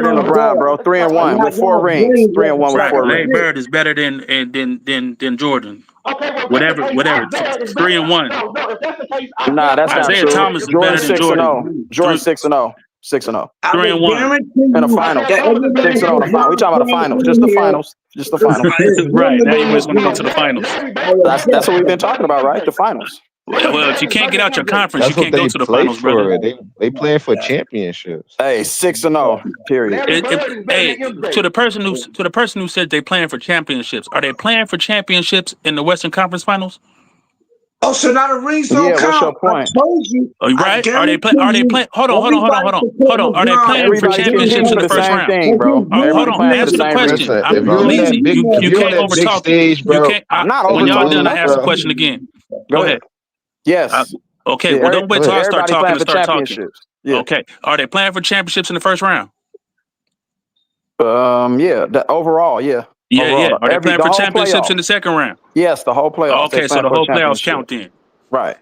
better than LeBron, bro. 3-1 with 4 rings. 3-1 with Right. 4 Larry rings. Bird is better than Jordan. Okay, well, Whatever. if that's the case, 3-1. no, if that's the case, Nah, that's not Isaiah true. Thomas is Jordan better than 6-0. Jordan 6-0. 6-0. I will 3-1. guarantee you In the finals. that everybody 6-0 in the final. We talking about the finals. Just the finals. Just the finals. Right. Now you always want to go to the finals. That's what we've been talking about, right? The finals. Well, if you can't get out your conference, you That's what can't go they to the play finals, brother. for. They playing for championships. Hey, 6-0. Period. Hey, to the person who said they playing for championships, are they playing for championships in the Western Conference Finals? Oh, so now the rings don't Yeah, what's your count. I point? told you. I Right? Are they guarantee playing? you. Hold on. Everybody support Are they LeBron. playing for Everybody's championships competing in for the the first same round? thing, bro. Hold Everybody on. playing for the Answer the same question. reason. Listen, if you're on Leezy, that big, you if you're on can't that big overtalk. stage, You bro, can't. I'm not When and y'all done, overtalking I ask the lose, nothing. question again. Go Go ahead. ahead. Yes. Okay. Yeah, Well, don't wait till I start everybody talking playing and for start talking. championships. Yeah. Okay. Are they playing for championships in the first round? Yeah. Overall, yeah. Yeah. Overall, Are they playing the for whole championships in playoffs. the second round? Yes, the whole playoffs. They Okay, so playing the for a whole playoffs championship. count then. Right.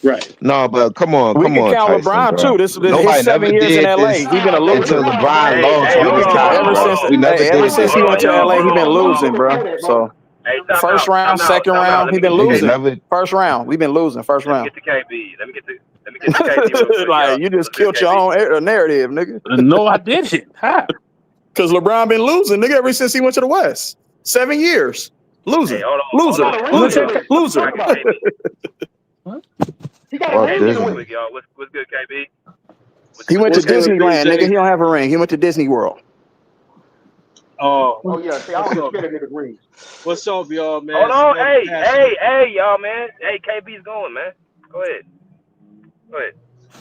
Right. no, but come We can on, count Tyson, LeBron too. bro. This his Nobody never 7 years in did LA. this He been a until loser. LeBron lost Hey, all hold his on, time, Ever bro. since We never ever did since this. he went to LA, he been hold on. losing, bro. So Hey, time first out, round, second round, Let he me get been to Niggas losing. KB. never. First round, we've been losing. First Let me round. get to KB. Let me get to KB real quick, y'all. Like you just What's good, killed your KB? own narrative, nigga. No, I didn't. How? Because LeBron been losing, nigga, ever since he went to the West. 7 years. Hey, Losing. hold Loser. on. Loser. Loser. KB. He got a Walt ring in the Real way. Disney. quick, y'all. What's good, KB? He went to What's good, Disneyland, nigga. BJ? He don't have a ring. He went to Disney World. Oh, Oh yeah, see, I what's don't up? even fit in the green. What's up, y'all, man? Hold It's on, another passionate. hey, y'all, man. Hey, KB's going, man. Go ahead.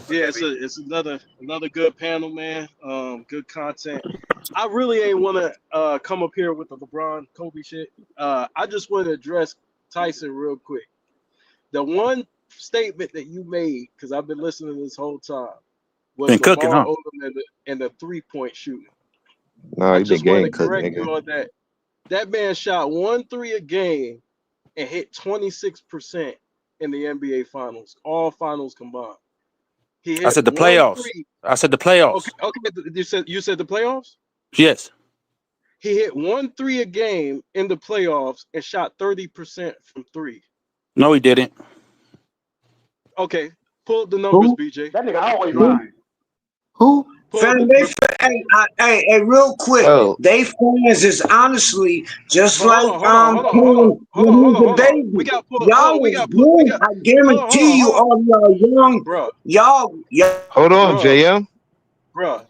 Yeah, KB. it's another good panel, man. Good content. I really ain't want to come up here with the LeBron Kobe shit. I just want to address Tyson real quick. The one statement that you made, because I've been listening this whole time, was Been cooking, Lamar huh? Odom and the 3-point shooting. Nah, I you been just want getting to cooked, correct nigga. you on that. That man shot 1-3 a game and hit 26% in the NBA Finals, all finals combined. He I hit said the playoffs. 1-3. I said the playoffs. Okay. You said the playoffs? Yes. He hit 1-3 a game in the playoffs and shot 30% from three. No, he didn't. Okay, pull up the numbers, BJ. That nigga always Who? lying. Who? Pull up Fam, the, hey, real quick, Well, they fans is honestly just hold like on, hold on, hold on, hold on, hold on, hold on, the hold on. We baby. got put. Hold on, Y'all we is got put. We young. got. I Hold on, hold guarantee on, you, hold on, all y'all young. bro, Y'all. hold on, bro, JM. bro.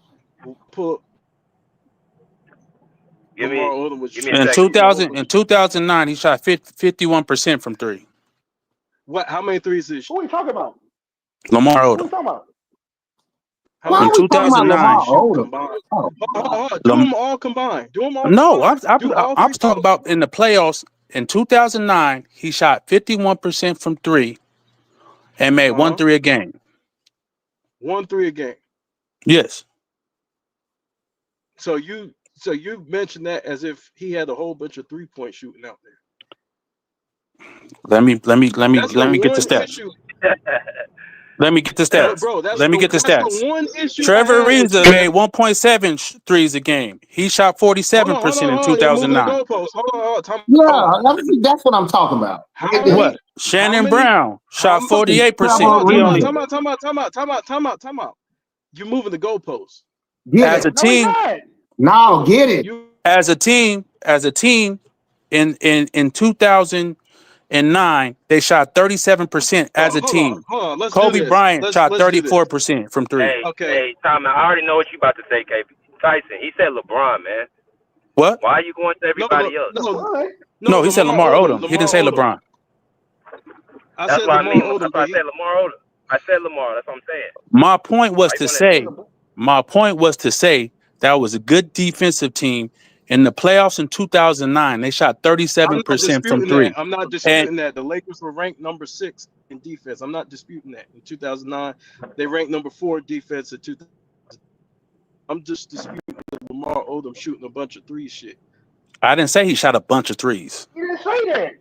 Pull Give Lamar me Odom was a In second. 2009, he shot 51% from three. what? How many threes did Who are you talking about? Lamar Who are you Odom. talking about? How Why In many are we talking about threes did he 2009. Lamar shoot Odom? combined? Oh, Hold on. Do Lam- them all combined. Do them all no, combined. Do all I'm three talking totals. about in the playoffs. In 2009, he shot 51% from three and made 1-3 a game. 1-3 a game. Yes. So you mentioned that as if he had a whole bunch of 3-point shooting out there. Let me That's the get the one stats. issue. Let me get the But stats. bro, Let me get the that's the stats. one issue I Trevor have with Ariza you. made 1.7 threes a game. He shot 47% in Hold on. You're moving the 2009. goalposts. Hold on. yeah, that's what I'm talking about. How many? What? Shannon Brown How shot many? Fucking 48%. Trevor He only Time Ariza. out. You're moving the goalposts. Get as it. a No, he's team, not. No, get it. You as a team in 2009, they shot 37% as a team. hold on. Let's do Kobe this. Bryant shot Let's do this. 34% from three. Okay. Tom, I already know what you about to say, KB. Tyson, he said LeBron, man. What? Why are you going to everybody else? No, he said Lamar Odom. He didn't say LeBron. I That's said what I Lamar mean. Odom, That's but why I said Lamar Odom. I said Lamar. That's what I'm saying. My point was Why you to want say that was a good defensive team in the playoffs in 2009. They shot I'm not 37% from disputing that. three. I'm not And disputing that. The Lakers were ranked number 6 in defense. I'm not disputing that. In 2009, they ranked number 4 defense in 2000. I'm just disputing that Lamar Odom shooting a bunch of threes shit. I didn't say he shot a bunch of threes. You didn't say that.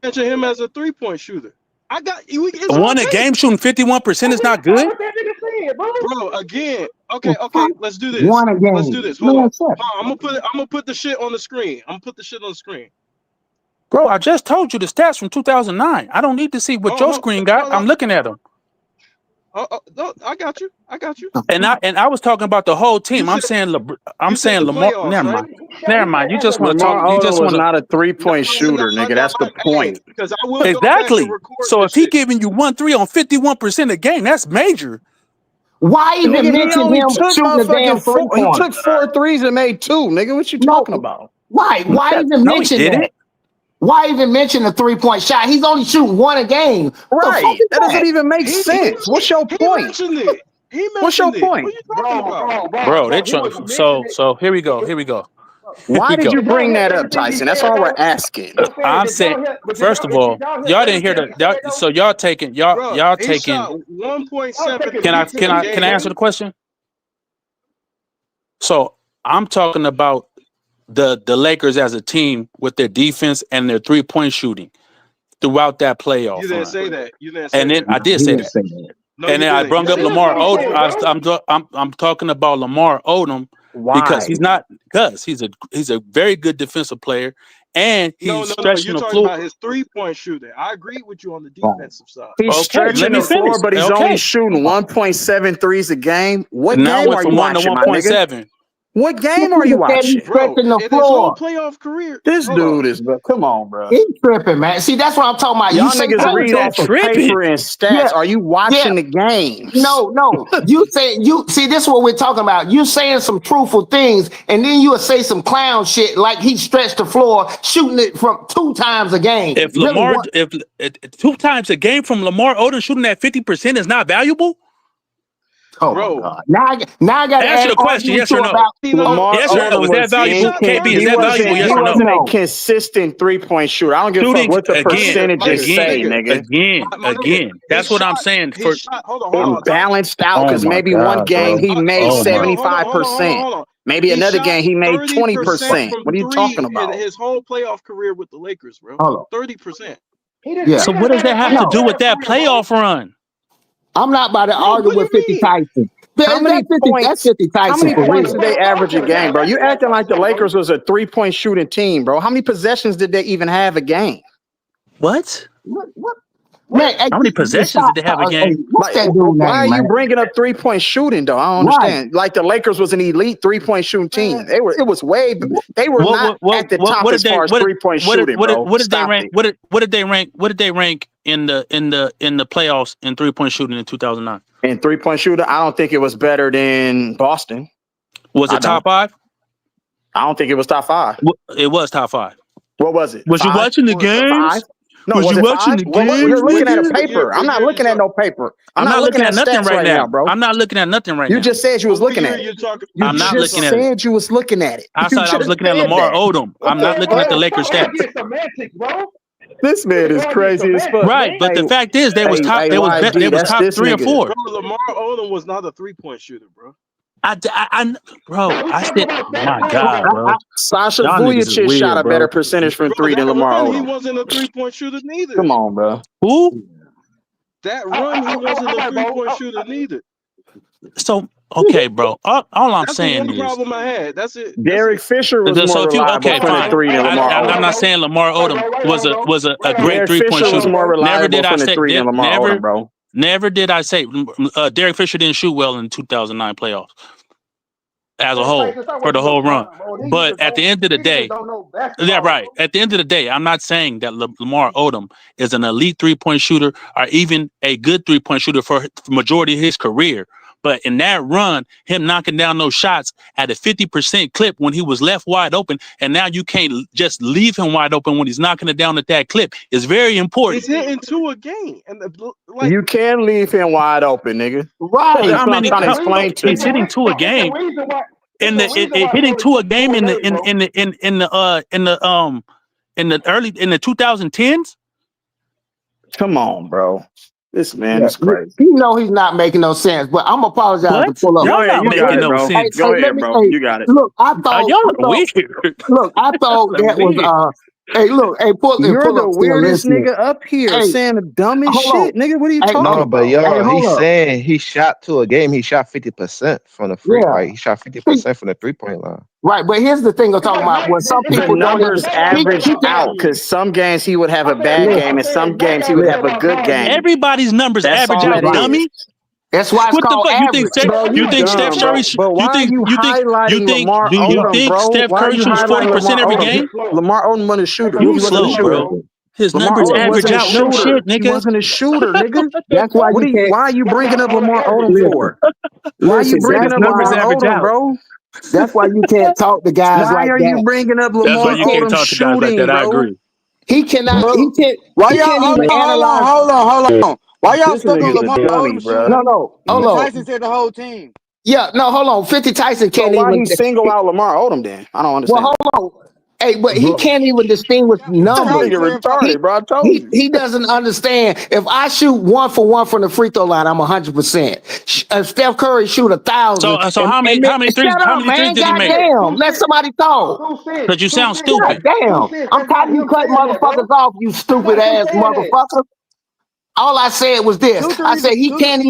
Mention him as a 3-point shooter. It's on One a tape. game shooting 51% is not good. What that nigga said, bro? Bro, again. Okay. Let's do this. One a Let's do game. this. Hold on. Man, I'm gonna put the shit on the screen. Bro, I just told you the stats from 2009. I don't need to see what your screen got. I'm looking at them. No, I got you. And I was talking about the whole team. I'm saying the Lamar. playoffs, Never right? mind. Never mind. You just want to talk. Lamar You Odom just was want to. not a 3-point shooter, nigga. That's the point. Because I will go back and Exactly. record So this if he shit. giving you 1-3 on 51% a game, that's major. Why even Nigga, he mention only him took shooting a damn motherfucking 4. He took 3-pointer? 4 threes and made 2, nigga. What you talking about? Why? Why even No, he mention didn't. that? Why even mention the 3-point shot? He's only shooting 1 a game. What the fuck Right. is That doesn't that? even make sense. What's your point? What's your point? What are you talking about? Bro, they trying. So here we go. Here we go. Why did you But y'all bring hear that up, everything he Tyson? That's said all we're though. asking. I'm saying, I'm did saying, y'all hear? But did first of all, hear y'all didn't hear everything he said though? so y'all taking Bro, y'all he taking. shot Y'all 1.7 taking Can I threes leaps and a leaps, can I game. answer bro. the question? So I'm talking about the Lakers as a team with their defense and their 3-point shooting throughout that You playoff didn't run. say that. You didn't And say then that. I did He say didn't that. say that. No, And you then I didn't. You brung up said That's that Lamar what he Lamar Odom. said, Odom. bro. I'm talking about Lamar Odom because Why? he's a very good defensive player and he's No. stretching You're the talking floor. about his 3-point shooting. I agree with you on the defensive side. He's Okay, let stretching me the finish. floor, but he's only Okay. shooting 1.7 threes a game. What Now game went are from you 1 to watching, my nigga? 1.7. What game are you Look at him watching? Bro, stretching the in his whole floor. playoff career, This hold on. dude is, bro. Come on, bro. He tripping, man. See, that's what I'm talking about. You Y'all say niggas How is read that off of tripping? paper and stats. yeah, Are you yeah. watching the games? No. You say see this is what we're talking about. You saying some truthful things, and then you will say some clown shit like he stretched the floor, shooting it from 2 times a game. If Really, Lamar, what? if 2 times a game from Lamar Odom shooting at 50% is not valuable, Oh Bro, my God! Now I got to answer the argue question, with yes you or no. about. Lamar Yes or no. Odom Is that was valuable? KB, is he that valuable? Yes or no? wasn't a No. consistent 3-point shooter. I don't give a fuck Shooting what the percentages say, nigga. my nigga, That's what I'm saying. his shot. Hold on, It balanced out Oh because my maybe one God, game bro. he made Oh my. 75%. Maybe He another shot game he made 30% 20%. from What are you talking three in about? his whole playoff career with the Lakers, bro. Hold on. 30%. Yeah. So what does that have to do with that playoff run? I'm not about to argue with 50 Tyson. How many That's 50 How Tyson many for points real. did they average a game, bro? You acting like the Lakers was a 3-point shooting team, bro. How many possessions did they even have a game? What? What? Man, How many possessions did they have a game? what's that dude Why are name, you man? bringing up 3-point shooting, though? I don't Right. understand. Like the Lakers was an elite 3-point shooting team. They were not at the top What as did they far as 3-point shooting, bro. what did they Stop rank? it. What did they rank in the playoffs in 3-point shooting in 2009? And 3-point shooter, I don't think it was better than Boston. Was it top 5? I don't think it was top 5. It was top 5. What was it? Was you 5? watching the games? 5? No, Was was you it watching 5? the games? You're looking at a nigga? paper. I'm not looking at no paper. I'm not looking at nothing stats right now, bro. I'm not looking at nothing right now. You just said you was looking at it. You I'm not just looking at it. said you was looking at it. I You thought I was just looking at said Lamar that. Odom. I'm not looking at the Lakers stats. Semantics, bro. This man is crazy as fuck. Right, but the fact is they was top. Hey, They was YG, that's top this 3 or nigga. 4. Bro, Lamar Odom was not a 3-point shooter, bro. Bro, I said, my God, bro. Sasha Y'all niggas is Vujacic shot weird, a bro. better percentage from 3 than That Lamar run, he Odom. wasn't a 3-point shooter neither. Come on, bro. Who? That run, he wasn't a 3-point shooter neither. So okay, bro. All I'm That's saying the one is problem I had. That's it. Derek Fisher was so more if you reliable okay, from the fine. 3 than Lamar I'm Odom. not saying Lamar Odom was a great Derek 3-point Fisher was shooter. more Never did reliable I from the say 3 than Lamar Odom, bro. never did I say Derek Fisher didn't shoot well in 2009 playoffs as a whole for the whole run. But at the end of the day, yeah, right. At the end of the day, I'm not saying that Lamar Odom is an elite 3-point shooter or even a good 3-point shooter for the majority of his career. But in that run, him knocking down those shots at a 50% clip when he was left wide open, and now you can't just leave him wide open when he's knocking it down at that clip, is very important. He's hitting 2 a game. And You can leave him wide open, nigga. Right. That's what I'm trying to explain to He's you. hitting 2 a game. Hitting 2 a game in the 2010s. Come on, bro. This man Yeah, is crazy. you know he's not making no sense, but I'm apologize to pull up. Go ahead, you got it, bro. sense. Go ahead, bro. You got it. Look, I thought weird. Look, I thought that was hey, look, hey, pull You're up the still weirdest listening. nigga up here Hey, saying the dumbest hold on. shit, nigga. What are you Hey, talking No, about? but y'all, Hey, hold he's up. saying he shot to a game. He shot 50% from the free. Yeah. Like he shot 50% from the 3-point line. Right, but here's the thing I'm talking about. When some The people don't even numbers average out because some games he would have a bad game and some games he would have a good game. Everybody's numbers That's average all out, it dummy. is. That's why it's What the called fuck? average. You think dumb, Steph bro. Curry? But why are you highlighting Lamar Odom, bro? Steph Why are Curry you shoots highlighting 40% Lamar every Odom? game? Lamar Odom wasn't a shooter. You He wasn't slow, a shooter. bro. His Lamar numbers Odom average wasn't a out. No shooter. shit, He nigga. wasn't a shooter, nigga. That's why you can't. Why are you bringing up Lamar Odom for? Why are you Listen, bringing that's up numbers Lamar average Odom, out. bro? That's why you can't talk to guys Why like are you that. bringing up That's why Lamar you can't Odom talk to guys like shooting, that. I bro? agree. He cannot. He can't. Why He y'all can't hold even on, analyze. hold on. Why y'all This stuck on nigga's a Lamar dummy, Odom bro. No, shooting? no. Hold But on. Tyson said the whole team. Yeah, no, hold on. 50 Tyson So can't why even. he single out Lamar Odom then? I don't Well, understand. hold on. Hey, but he can't even distinguish This numbers. nigga retarded, bro. I told you. He doesn't understand. If I shoot 1 for 1 from the free throw line, I'm 100%. Steph Curry shoot 1,000. So how many threes? Shut How up, many threes man. did he make? Goddamn. Let somebody talk. Because you sound God stupid. damn. I'm tired of you cutting motherfuckers off, you stupid ass motherfucker. All I said was this. I said he can't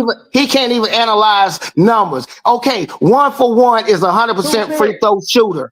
even analyze numbers. Okay, 1 for 1 is 100% free throw shooter.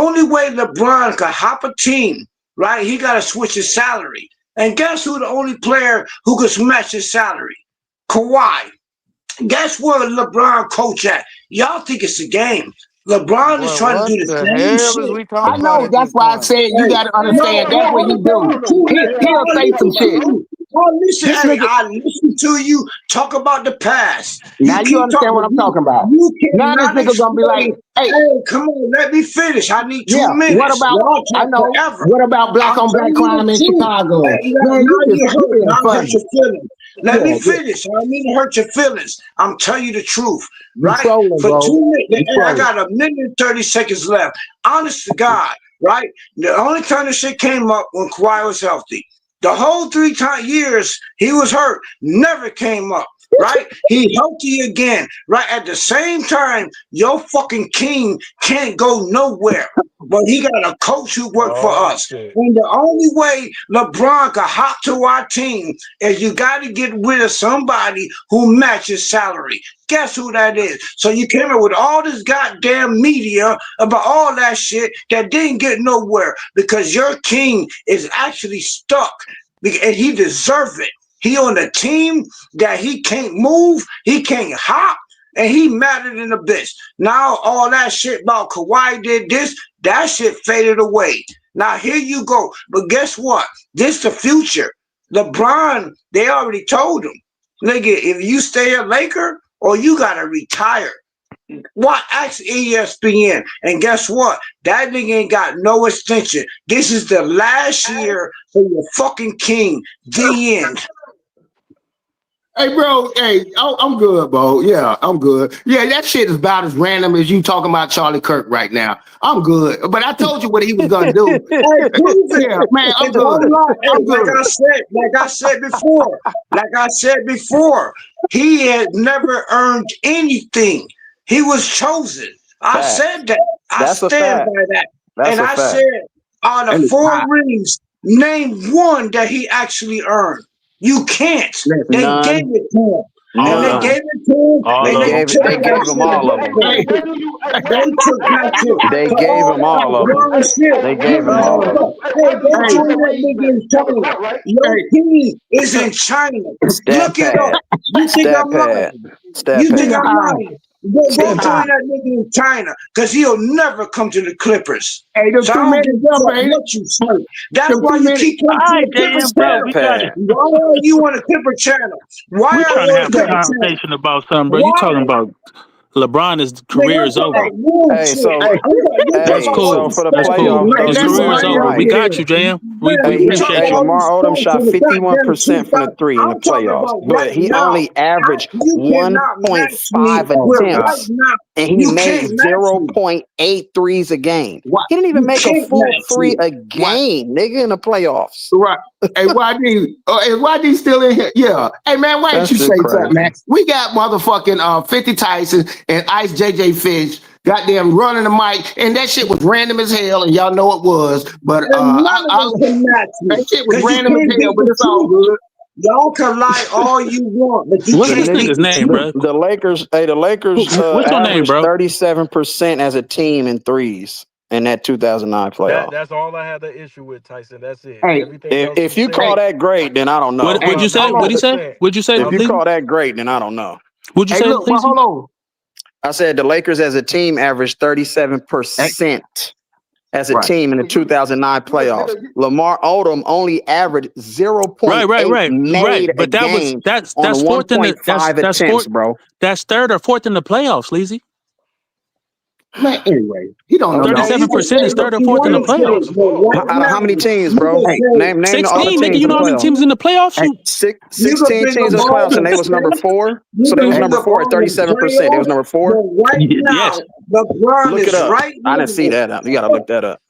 only way LeBron could hop a team, right? He got to switch his salary. And guess who the only player who could smash his salary? Kawhi. Guess where LeBron coach at? Y'all think it's a game. LeBron is Boy, trying to what do the the same hell is shit. we talking I about know. at That's this why I point? said you Hey, got to no, understand. hold That's on, what he hold on, do. hold on. Hey, He'll I say some listen to shit. you. I listen, This hey, nigga. I listen to you talk about the past. Now You you keep understand what talking. I'm talking about. You Now this cannot nigga gonna be like, explain. hey, Hey, come on, let me finish. I need yeah. 2 What minutes. about? Y'all I talk know. forever. What about black I'm on black telling you crime the in truth. Chicago? Hey, Man, now you you hurt. being Now I hurt funny. your feelings. Let Yeah, me finish. I don't mean to hurt your feelings. I'm telling you the truth, you right? trolling, For bro. 2 minutes, You hey, I trolling. got 1:30 left. Honest to God, right? The only time this shit came up when Kawhi was healthy. The whole 3 years he was hurt never came up, right? He healthy again, right? At the same time, your fucking king can't go nowhere. But he got a coach who worked for Oh us. shit. And the only way LeBron can hop to our team is you got to get rid of somebody who matches salary. Guess who that is? So you came up with all this goddamn media about all that shit that didn't get nowhere because your king is actually stuck and he deserves it. He on a team that he can't move, he can't hop, and he madder than a bitch. Now all that shit about Kawhi did this, that shit faded away. Now here you go. But guess what? This the future. LeBron, they already told him, nigga, if you stay a Laker or you gotta retire. What? Ask ESPN. And guess what? That nigga ain't got no extension. This is the last year for your fucking king. The end. Hey, bro. Hey, I'm good, bro. Yeah, I'm good. Yeah, that shit is about as random as you talking about Charlie Kirk right now. I'm good. But I told you what he was gonna do. Yeah, man, I'm It's good. unlike, I'm like good. I said before, he had never earned anything. He was chosen. I Facts. said that. I That's a stand fact. by that. That's And a I fact. said, out That of is 4 hot. rings, name one that he actually earned. You can't. They gave None. it to him. And they None. gave it to him, All and of they them. took They that gave him shit all of back them. to him. They took that shit. They So gave all him that all of them. LeBron shit. They gave him all of them. Hey, go join that nigga in China. Your team is in China. Stat Look it up. pad. You think Stat I'm pad. lying? Stat You think pad. I'm lying? Go Nigga join high. that nigga in China, because he'll never come to the Clippers. Hey, them So I 2 don't minute give a jumper, fuck ain't it? what you say. That's Them why 2 you minute. keep coming All to right, the Clipper JM, bro. channel. We got Stat pad. Why are you on the Clipper channel? Why we are trying you to on have the a Clipper channel? conversation about something, bro. You Why? talking about LeBron's Nigga, career I'm is talking over. about real Hey, shit. so You talking That's hey, about all so cool. this for the That's stuff cool. playoffs tonight. though, His You he's career is want playing to over. get We right. here. got you, JM. We Man, we Hey, you talk hey, appreciate you. all this Lamar Odom stuff to shot the goddamn 51% from truth. the three in the I'm talking playoffs, about but right he now. only averaged You cannot match me 1.5 with right attempts now. and he You made can't match me. 0.8 threes a game. What? He didn't even You make a can't full match three me. a What? game, nigga, in the playoffs. Right. Hey, YD. Is YD still in here? Yeah. Hey, man, why That don't you shit say something, man? crazy. We got motherfucking 50 Tyson and Ice JJ Fish goddamn running the mic, and that shit was random as hell, and y'all know it was. But And none of them can match me. that shit was Because you random as can't hell, beat but the it's all truth. good. Y'all can lie all you want, but you What's The this can't beat nigga's the name, truth. bro? the Lakers, hey, the Lakers What's your name, averaged bro? 37% as a team in threes in that 2009 playoff. That's all I had the issue with, Tyson. That's it. Hey, Everything else If you you call said, that great, then I don't know. What'd you say? What'd he say? 100%. What'd you say, If you Lee? call that great, then I don't know. What'd you hey, say, look, well, Lizzie? hold on. I said the Lakers as a team averaged 37% as a Right. team in the 2009 playoffs. Lamar Odom only averaged 0.8 Right. made a But game that's on a fourth in the 1.5 that's attempts, fourth. bro. That's third or fourth in the playoffs, Lizzie. Man, anyway, he don't know Okay. no. Hey, you can 37% say is what third or you fourth in the want to say, playoffs. but right Out of how now, many teams, you bro? can Hey, say, Name the other 16, nigga. teams You in the know how many playoffs. teams in the playoffs? Hey, You 16 bring teams up in the all playoffs, and the they was number stats. 4. You So they can was bring number up 4 at all the 37%. They was playoffs, number 4. but right yes. now, LeBron Look it is up. right I didn't see now. that. You got to look that up.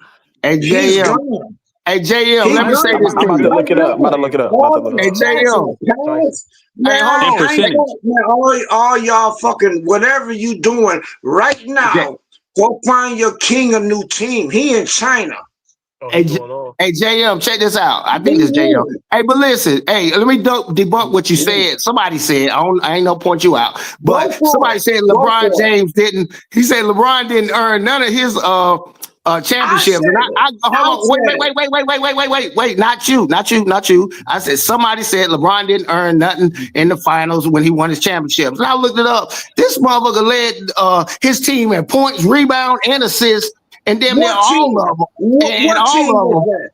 hey, He's JM. gone. Hey, JM, He's let me say gone. this I'm to about you. to Right look it up. I'm about now, to look it up. I'm about all to look the it Hey, up. stats in JM. the past, Hey, man, hold In on. I ain't percentage. got, man, all y'all fucking, whatever you doing right now, go find your king a new team. He in China. Oh, Hey, he going on. hey, JM, check this out. I think He this JM. is. Hey, but listen, hey, let me debunk what you said. Somebody said, I ain't no point you out, Go but for somebody it. said Go LeBron for it. James didn't. He said LeBron didn't earn none of his I championships. said And it. hold I on, said it. wait, not you. I said somebody said LeBron didn't earn nothing in the finals when he won his championships. And I looked it up. This motherfucker led his team in points, rebound, and assists, and damn near What all team? of them. And What all team of is them. that?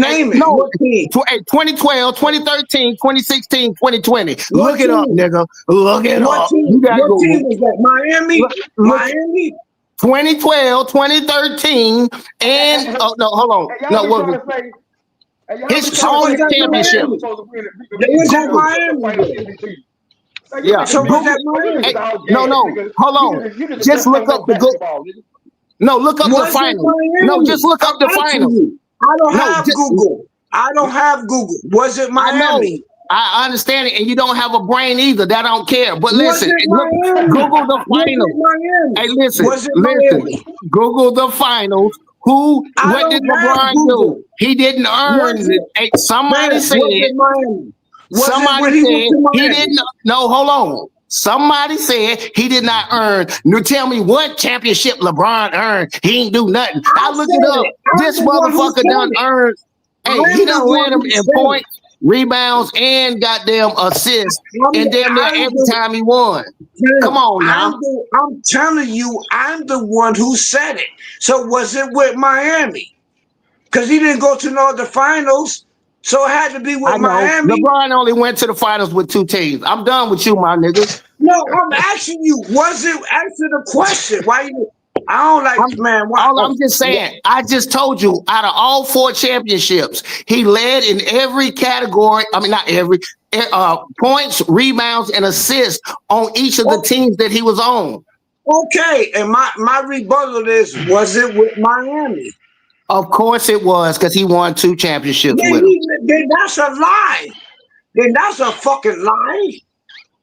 Name it. No, What team? 2012, 2013, 2016, 2020. What Look it up, team? nigga. Look it What up. team? You got What Google. team is that? Miami? Look, Miami? 2012, 2013, and oh no, hold on. Hey, y'all No, be what trying was to say, hey, y'all be his So trying to was say only the that Pistons championship? Miami? supposed to win Was that Google. the Miami finals then? MVP. Man, you Yeah, So niggas was be, Google. that man, you Hey, Miami? niggas all no, gas, no, nigga. hold on. You niggas Just just look don't up know the go. basketball, nigga. No, look up the Was it final. No, Miami? just look up I'm the asking final. you. I don't No, have Google. I don't have Google. Was it I know. Miami? I understand it, and you don't have a brain either. That I don't care. But Was listen, it look, Miami? Google the Was it finals. Miami? Hey, listen, Was it Miami? Google the finals. I What did don't have LeBron do? Google. He didn't earn Was it. it, Hey, somebody man, said. was it Miami? Was it Somebody when he went said to he Miami? didn't. No, hold on. Somebody said he did not earn. You tell me what championship LeBron earned. He ain't do nothing. I look it said up. it. I'm This the one who motherfucker said done it. earned. Hey, he I'm the done one led him who in said it. points, rebounds, and goddamn assists, and damn near I'm every the, time he won. Come on now. I'm telling you, I'm the one who said it. So was it with Miami? Because he didn't go to no other finals. So it had to be with I know. Miami. LeBron only went to the finals with 2 teams. I'm done with you, my nigga. No, I'm asking you, was it, answer the question? Why you, I don't like, man. Why, I'm just saying, I just told you, out of all 4 championships, he led in every category. I mean, not every, points, rebounds, and assists on each of the teams that he was on. Okay, and my rebuttal is, was it with Miami? Of course it was, because he won 2 championships with him. Then that's a lie. Then that's a fucking lie.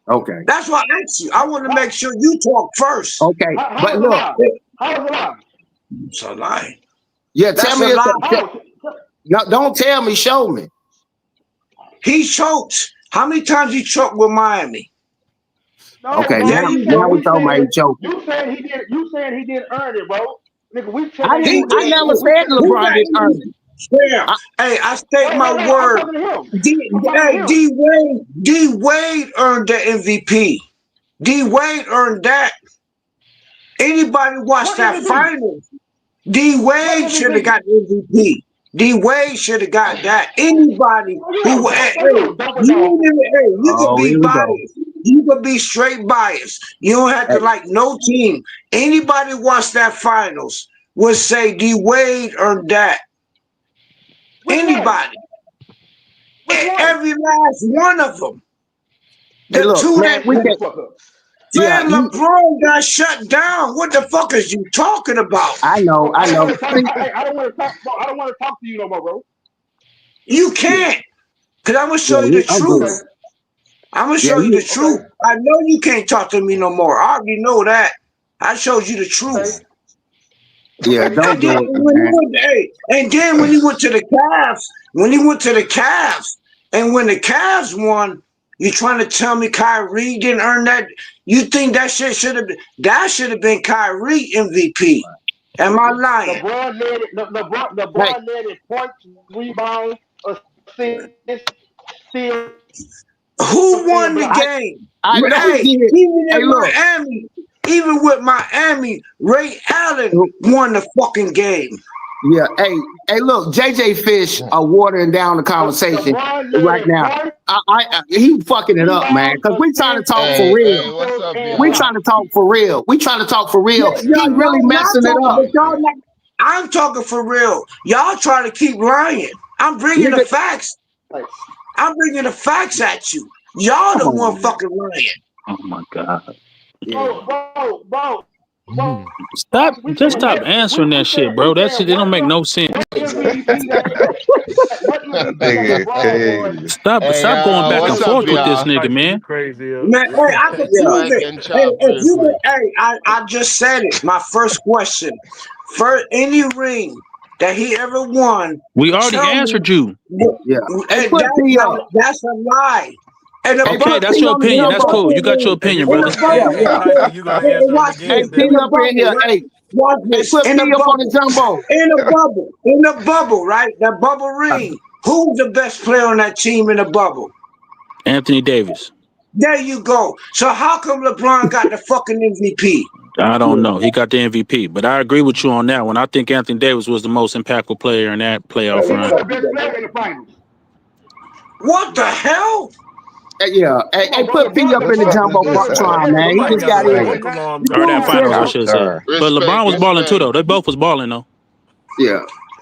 Okay. That's why I asked you. I want to make sure you talk first. Okay, but look. How is it a lie? It's a lie. Yeah, That's tell me. a lie. No, don't tell me. Show me. He choked. How many times he choked with Miami? No, Okay, bro, now we talking about he choking. You saying he did? You saying he didn't earn it, bro? Nigga, we I never said LeBron didn't earn it. Yeah. Hey, I state my word. D Wade earned the MVP. D Wade earned that. Anybody watch that finals? D Wade should have got the MVP. D Wade should have got that. Anybody who you could be biased. You could be straight biased. You don't have to like no team. Anybody watch that finals would say D Wade earned that. Anybody. Every last one of them. The look, two man, that LeBron got shut down. What the fuck is you talking about? I know. I don't want to talk. I don't want to talk to you no more, bro. You can't, cause I'm gonna show you the truth. I'm gonna show you the truth. I know you can't talk to me no more. I already know that. I showed you the truth. Yeah, don't do it. And then when he went to the Cavs, and when the Cavs won, you trying to tell me Kyrie didn't earn that? You think that shit should have been Kyrie MVP? Am I lying? LeBron led it points, rebounds, assists, steals. Who won the game? I know he did. Even with Miami, Ray Allen won the fucking game. Yeah, hey, look, JJ Fish are watering down the conversation right now. He fucking it up, man. Because we trying to talk for real. Hey, what's up, y'all? We trying to talk for real. We trying to talk for real. He really messing it up. I'm talking for real. Y'all trying to keep lying. I'm bringing the facts. I'm bringing the facts at you. Y'all the one fucking lying. Oh my God. Bro. Just stop answering that shit, bro. That shit, it don't make no sense. Stop going back and forth with this nigga, man. Crazy. Man, hey, I can prove it. I just said it. My first question. For any ring that he ever won. We already answered you. Yeah. That's a lie. Okay, that's your opinion. That's cool. You got your opinion, brother. You gonna answer Hey, P up in here. Hey, put me up on the jumbo. In the bubble, right? That bubble ring. Who's the best player on that team in the bubble? Anthony Davis. There you go. So how come LeBron got the fucking MVP? I don't know. He got the MVP, but I agree with you on that one. I think Anthony Davis was the most impactful player in that playoff run. What the hell? Yeah, hey, put P up in the jumbo try, man. He just got in. Or that finals, I should say. But LeBron was balling too, though. They both was balling, though. Yeah.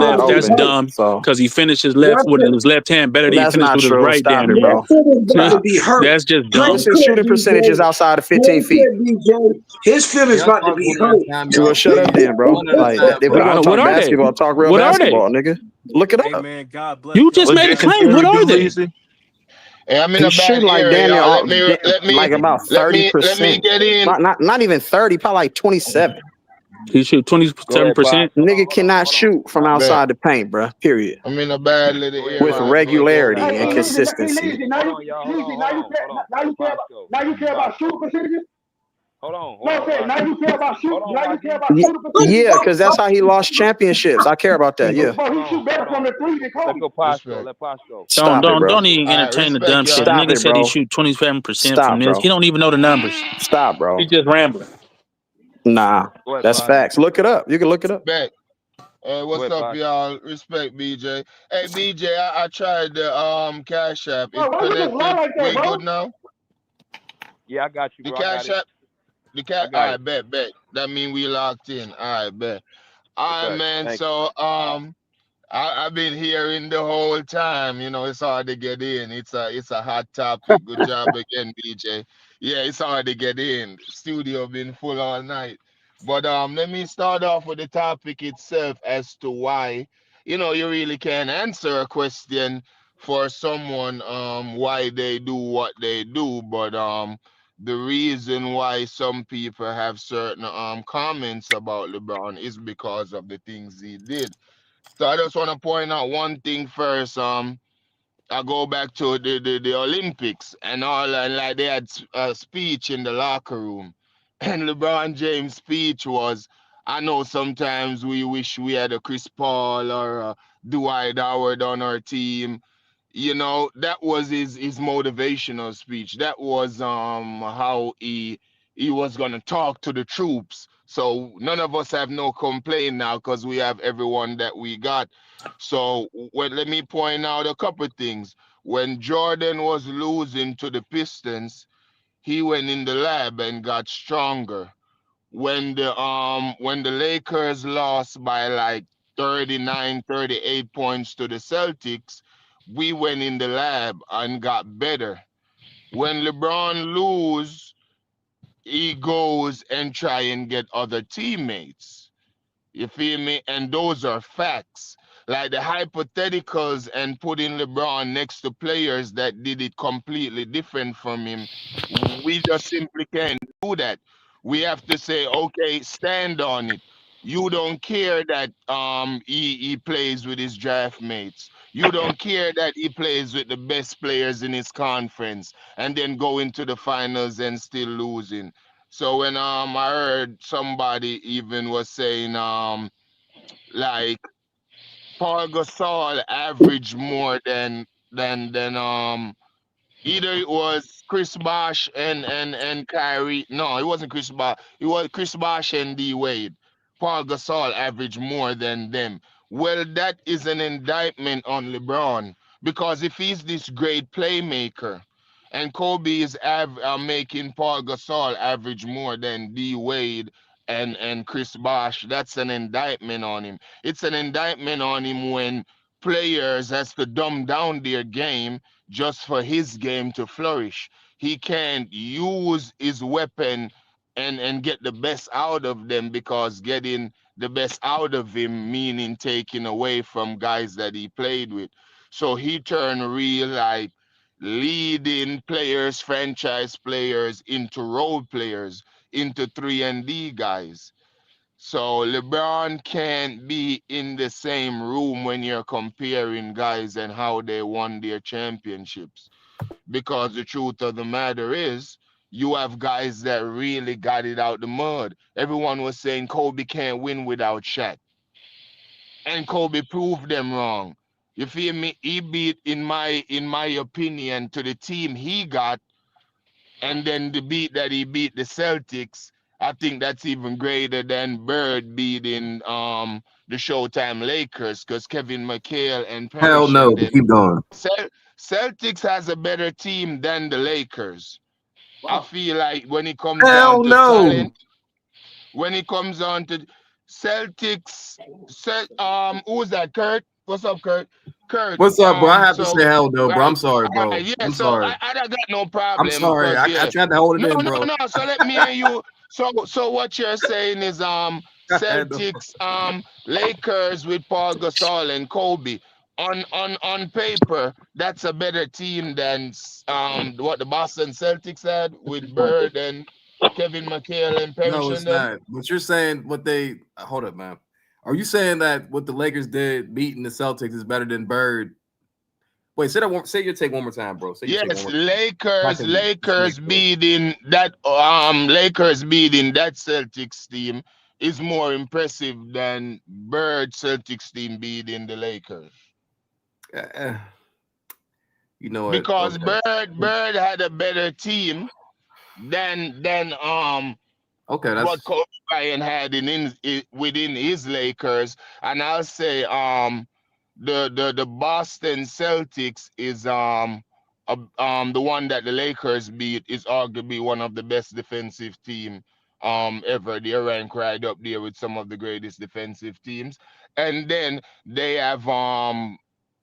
wide left. That's open. dumb So because he finished his Your left with his left hand better than he that's finished not with his true. right. Stop Damn it, near. your bro. foot is about to Stop. be hurt. That's just Real dumb. What's his quick, shooting percentage is BJ. outside of 15 Real feet? quick, BJ. His feelings Y'all about to talk be one at hurt. a time, Well, y'all. shut up Please, then, bro. one at a Like, time, if we're bro. gonna What talk are they? basketball, talk real What are they? basketball, nigga. Look it Hey up. man, God bless You y'all. just What made a Jason claim. What Terry are do, they? Leasy? Hey, I'm in a He's bad shooting like area, damn near y'all. all, like about Let me 30%. get in. Not even 30, probably like 27. He shoot Go ahead, Bob. 27%. Nigga cannot shoot from Bet. outside the paint, bro. Period. I'm in a bad little Go ahead, With area. Let me Bosco. get in regularity there, and brother. consistency. Easy. Now Hold you, on, y'all. easy. Now you care. Hold on. Now you care about. Bosco. Now you care about Bosco. shooting percentages. Hold on, No, I'm saying now you care about shooting. Hold on, Now you care YG. about shooting percentage. Yeah, because that's how he lost championships. I care about that. Yeah. But he shoot better from the three than Let Kobe. go Posh go. Respect. Let Posh go. Stop it, bro. Don't even All right, entertain the respect, dumb shit. The y'all. Stop nigga it, said he bro. shoot 27% from Stop, this. bro. He don't even know the numbers. Stop, bro. He just rambling. Nah, Go ahead, that's Posh. facts. Look it up. You can look it up. Respect. Go What's ahead, up, Posh. y'all? Respect, BJ. Hey, BJ, I tried the Cash App. Bro, It's why you just lie connected. like that, We bro? good now? Yeah, I got you, The bro. I got Cash it. App. I All got right, it. bet. That mean we locked in. All right, bet. All right, Okay. man. Thank So I've been hearing the whole time. You know, it's hard to get in. It's a hot topic. Good job again, BJ. Yeah, it's hard to get in. Studio been full all night. But let me start off with the topic itself as to why, you really can't answer a question for someone why they do what they do. But the reason why some people have certain comments about LeBron is because of the things he did. So I just want to point out one thing first. I go back to the Olympics and all, and like they had a speech in the locker room, and LeBron James' speech was, "I know sometimes we wish we had a Chris Paul or a Dwight Howard on our team." That was his motivational speech. That was how he was gonna talk to the troops. So none of us have no complaint now because we have everyone that we got. So let me point out a couple things. When Jordan was losing to the Pistons, he went in the lab and got stronger. When the Lakers lost by like 39, 38 points to the Celtics, we went in the lab and got better. When LeBron lose, he goes and try and get other teammates. You feel me? And those are facts. Like the hypotheticals and putting LeBron next to players that did it completely different from him, we just simply can't do that. We have to say, okay, stand on it. You don't care that he plays with his draft mates. You don't care that he plays with the best players in his conference and then go into the finals and still losing. So when I heard somebody even was saying like Paul Gasol averaged more than either it was Chris Bosh and Kyrie. No, it wasn't Chris Bosh. It was Chris Bosh and D Wade. Paul Gasol averaged more than them. Well, that is an indictment on LeBron because if he's this great playmaker and Kobe is making Paul Gasol average more than D Wade and Chris Bosh, that's an indictment on him. It's an indictment on him when players has to dumb down their game just for his game to flourish. He can't use his weapon and get the best out of them because getting the best out of him meaning taking away from guys that he played with. So he turned real like leading players, franchise players into role players, into 3 and D guys. So LeBron can't be in the same room when you're comparing guys and how they won their championships. Because the truth of the matter is, you have guys that really got it out the mud. Everyone was saying Kobe can't win without Shaq. And Kobe proved them wrong. You feel me? He beat, in my opinion, to the team he got, and then the beat that he beat the Celtics, I think that's even greater than Bird beating the Showtime Lakers because Kevin McHale and Hell Parrish no. and But them. keep going. Celtics has a better team than the Lakers. I feel like when it comes down Hell to no. talent, when it comes on to Celtics, who's that? Kurt? What's up, Kurt? Kurt. What's up, bro? I have to So say hell no, bro. right, I'm sorry, all bro. right, yeah. I'm So sorry. I got no I'm problem sorry. because I yeah. tried to hold it No, in, no, bro. no. So let me and you. So what you're saying is I had to- Celtics Lakers with Paul Gasol and Kobe. On paper, that's a better team than what the Boston Celtics had with Bird and Kevin McHale and Parrish no, it's and them. not. But you're saying what they hold up, man. Are you saying that what the Lakers did beating the Celtics is better than Bird? Wait, say your take one more time, bro. Say your take one Yes, more time. Lakers beating that Celtics team is more impressive than Bird Celtics team beating the Lakers. You know what? Because Okay. Bird had a better team than Okay, what that's Kobe Bryant had within his Lakers, and I'll say the Boston Celtics is the one that the Lakers beat is arguably one of the best defensive team ever. They rank right up there with some of the greatest defensive teams, and then they have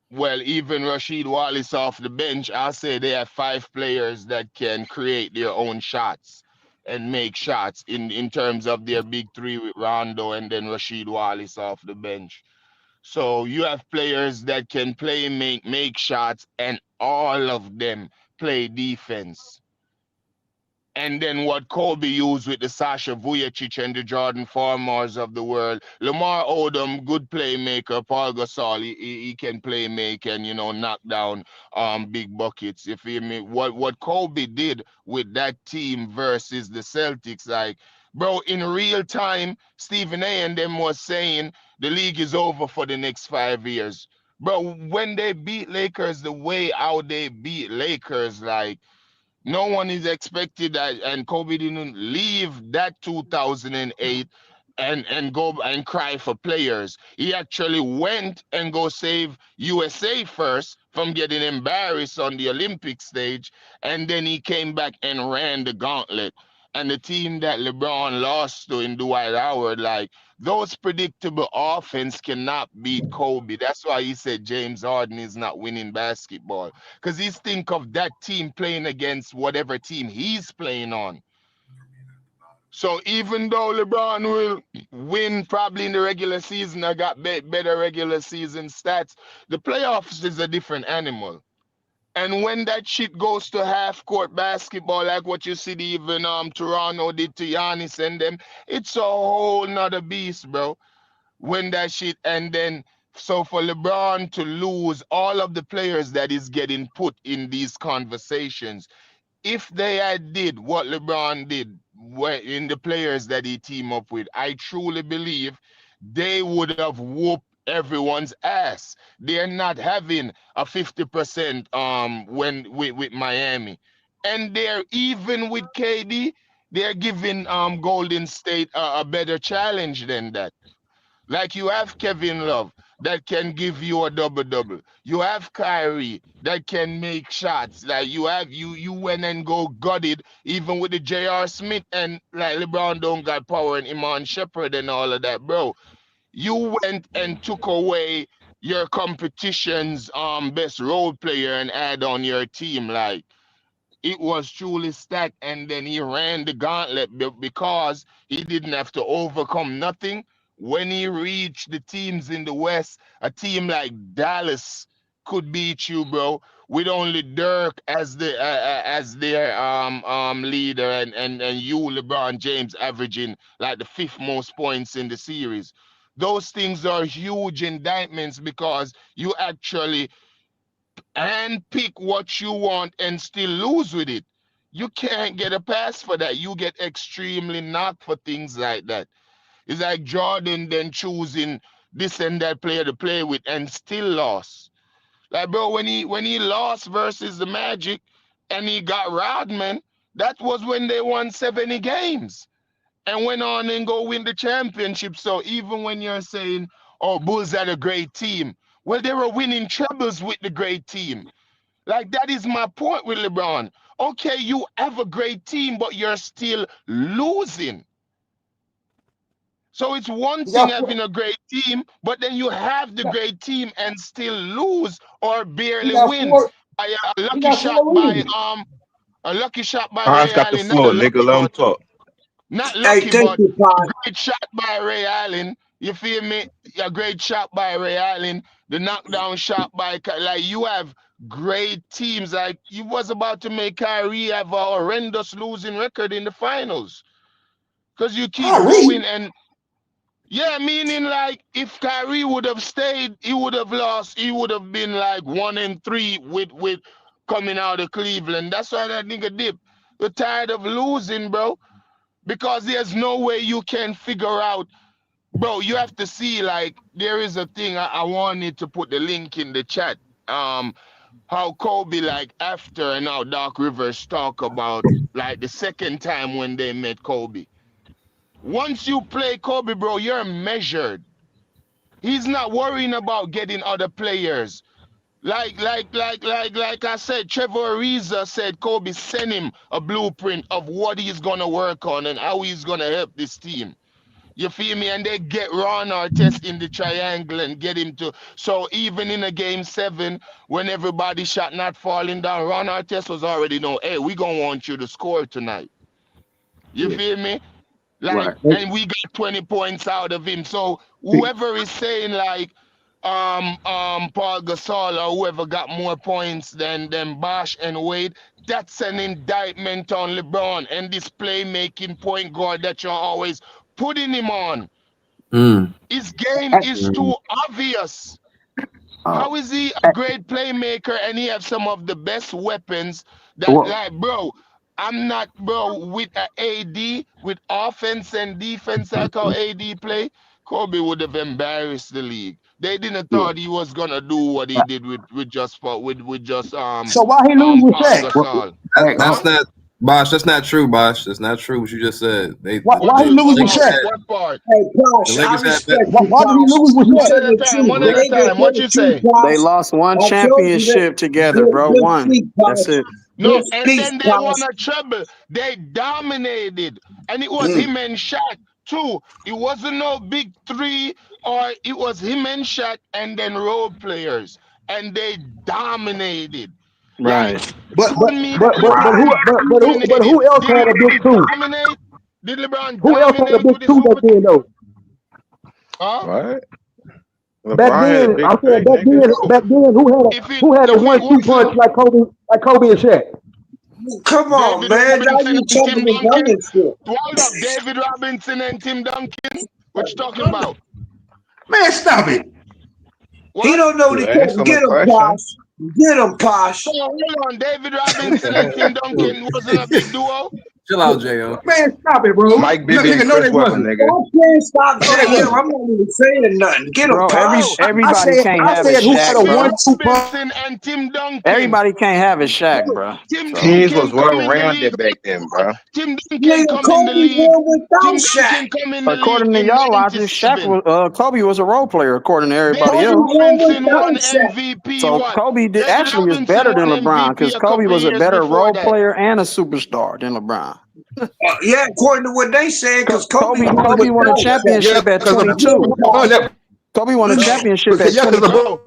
well, even Rasheed Wallace off the bench, I'll say they have 5 players that can create their own shots and make shots in terms of their big three with Rondo and then Rasheed Wallace off the bench. So you have players that can play, make shots, and all of them play defense. And then what Kobe used with the Sasha Vujacic and the Jordan Formers of the world. Lamar Odom, good playmaker. Paul Gasol, he can play make and, knock down big buckets. You feel me? What Kobe did with that team versus the Celtics, like, bro, in real time, Stephen A. and them was saying the league is over for the next 5 years. Bro, when they beat Lakers the way how they beat Lakers, like, no one is expected that, and Kobe didn't leave that 2008 and go and cry for players. He actually went and go save USA first from getting embarrassed on the Olympic stage, and then he came back and ran the gauntlet. And the team that LeBron lost to in Dwight Howard, like, those predictable offense cannot beat Kobe. That's why he said James Harden is not winning basketball. Because he's think of that team playing against whatever team he's playing on. So even though LeBron will win probably in the regular season, I got better regular season stats, the playoffs is a different animal. And when that shit goes to half court basketball, like what you see even Toronto did to Giannis and them, it's a whole nother beast, bro. When that shit, and then so for LeBron to lose all of the players that is getting put in these conversations, if they had did what LeBron did in the players that he team up with, I truly believe they would have whooped everyone's ass. They're not having a 50% when with Miami. And they're even with KD, they're giving Golden State a better challenge than that. Like you have Kevin Love that can give you a double-double. You have Kyrie that can make shots. Like you went and go gutted even with the J.R. Smith and like LeBron don't got power and Iman Shepherd and all of that, bro. You went and took away your competition's best role player and add on your team. Like, it was truly stacked, and then he ran the gauntlet because he didn't have to overcome nothing. When he reached the teams in the West, a team like Dallas could beat you, bro, with only Dirk as their leader, and you, LeBron James, averaging like the 5th most points in the series. Those things are huge indictments because you actually and pick what you want and still lose with it. You can't get a pass for that. You get extremely knocked for things like that. It's like Jordan then choosing this and that player to play with and still lost. Like, bro, when he lost versus the Magic and he got Rodman, that was when they won 70 games and went on and go win the championship. So even when you're saying, oh, Bulls had a great team, well, they were winning trebles with the great team. Like, that is my point with LeBron. Okay, you have a great team, but you're still losing. So it's one thing having a great team, but then you have the great team and still lose or He barely got wins four. by a He lucky got shot 4 by rings. Ray Hans got the Allen, not floor, a nigga. lucky Let him but talk. not Hey, lucky, thank but you, a Pod. great shot by Ray Allen. You feel me? A great shot by Ray Allen. The knockdown shot by like you have great teams. Like you was about to make Kyrie have a horrendous losing record in the finals because you keep Kyrie. going and Yeah, meaning like if Kyrie would have stayed, he would have lost. He would have been like 1-3 with coming out of Cleveland. That's why that nigga dip. We're tired of losing, bro. Because there's no way you can figure out, bro. You have to see, like, there is a thing I wanted to put the link in the chat. How Kobe, like, after, and how Doc Rivers talk about like the second time when they met Kobe. Once you play Kobe, bro, you're measured. He's not worrying about getting other players. Like I said, Trevor Ariza said Kobe sent him a blueprint of what he's gonna work on and how he's gonna help this team. You feel me? And they get Ron Artest in the triangle and get him to. So even in a game 7, when everybody shot not falling down, Ron Artest was already know, hey, we gonna want you to score tonight. You feel me? Like, and we got 20 points out of him. So whoever is saying like Paul Gasol or whoever got more points than Bosh and Wade, that's an indictment on LeBron and this playmaking point guard that you're always putting him on. His game is too obvious. How is he a great playmaker and he have some of the best weapons that, like, bro, I'm not, bro, with a AD, with offense and defense like how AD play, Kobe would have embarrassed the league. They didn't thought he was gonna do what he did with just So why he lose with Paul Shaq? Gasol. That's not Bosh. That's not true, Bosh. That's not true. What you just said. Why he lose with Shaq? What part? Hey, Posh, The I Lakers had respect that. you, Why did he Posh. lose with I'm Shaq? telling the truth. One at a time. What you say? They lost one I told you that. championship together, bro. Good One. speak, That's Posh. it. No, Good and speak, then they Posh. won a treble. They dominated. And it was him and Shaq too. It wasn't no big 3, or it was him and Shaq and then role players. And they dominated. Right. Like, But put me who else had a big two? dominate? Did LeBron Who else had a dominate big with his two back then though? Huh? What? Back LeBron had a then, big I said three, back nigga. then who had a 1-2 punch like Kobe and Shaq? Come on, David man. Now Robinson you and Tim talking the Duncan. dumb shit. Hold up, David Robinson and Tim Duncan. What you talking about? Man, stop it. He don't know the You asked him Get a him, question. Posh. Get him, Posh. So hold on, David Robinson and Tim Duncan wasn't a big duo. Chill out, J.O. Man, stop it, bro. Mike Bibby and Nigga, no, Chris they Webber, wasn't. nigga. I can't stop No, they saying. wasn't. I'm not even saying nothing. Get him, Bro, Posh. everybody can't I have said a who had a Shaq, bro. 1-2 punch. Robinson and Tim Duncan. Everybody can't have a Shaq, bro. Tim So, Teams Duncan was come in the well-rounded league. back then, bro. Tim Duncan Nigga, come in the Kobe league. won without Tim Shaq. Duncan come in the according league to in y'all logic, Shaq 97. was Kobe was a role player according to everybody David else. Robinson without won Shaq. MVP. So What? Kobe David actually is Robinson better than won LeBron MVP because a Kobe couple was a years better before role that. player and a superstar than LeBron. Yeah, according to what they said, because Kobe Kobe won won a without Shaq. championship at 22. Kobe won a championship at 22. Bro,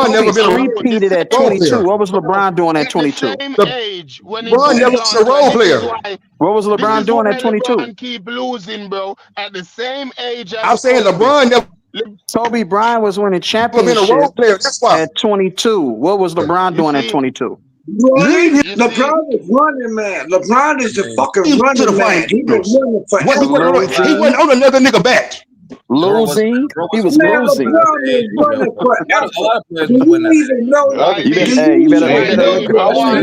Never been a Three-peated at role 22. player. What was LeBron doing at at the 22? same age when he LeBron never was a belonged to, role and this is player. why What was LeBron doing at 22? LeBron keep losing, bro. At the same age as I'm saying Kobe. LeBron never Kobe Bryant was winning been a championships role player. That's why. at 22. What was LeBron doing at 22? Running, LeBron is running man. LeBron is the fucking He went to the running man. He been finals. running forever. He wasn't on another nigga back. Losing? He was Man, losing. LeBron is running forever. Do you even know? You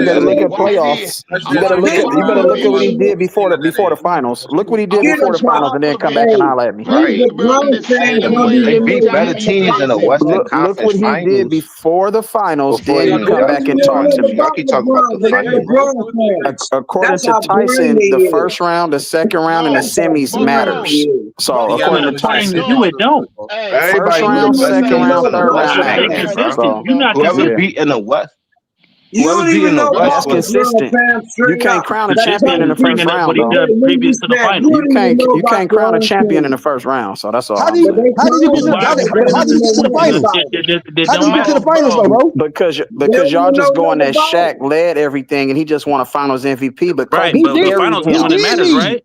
better look at playoffs. You better look at what he did before the finals. Look what he did before the finals, and then come back and holler at me. Right. They beat better teams in the Western Look Conference what he did Finals before the finals. before Then he you come back and talk to me. Y'all keep talking about the finals. According to Tyson, the first round, the second round, and the semis matters. So according to Tyson, You it don't. first round, second round, third round Stay matters. consistent. So You're not Whoever consistent. beat in the West. You don't even know That's about consistent. You can't crown a champion in the first round, What he though. done previous to the final. You can't crown a champion in the first round. So that's all. How I'm did you saying. get to the finals? It How don't did you get to the matter. finals though, bro? Because y'all just going that Shaq led everything and he just won a finals MVP, but Right, Kobe but the carried finals is him. when it matters, right?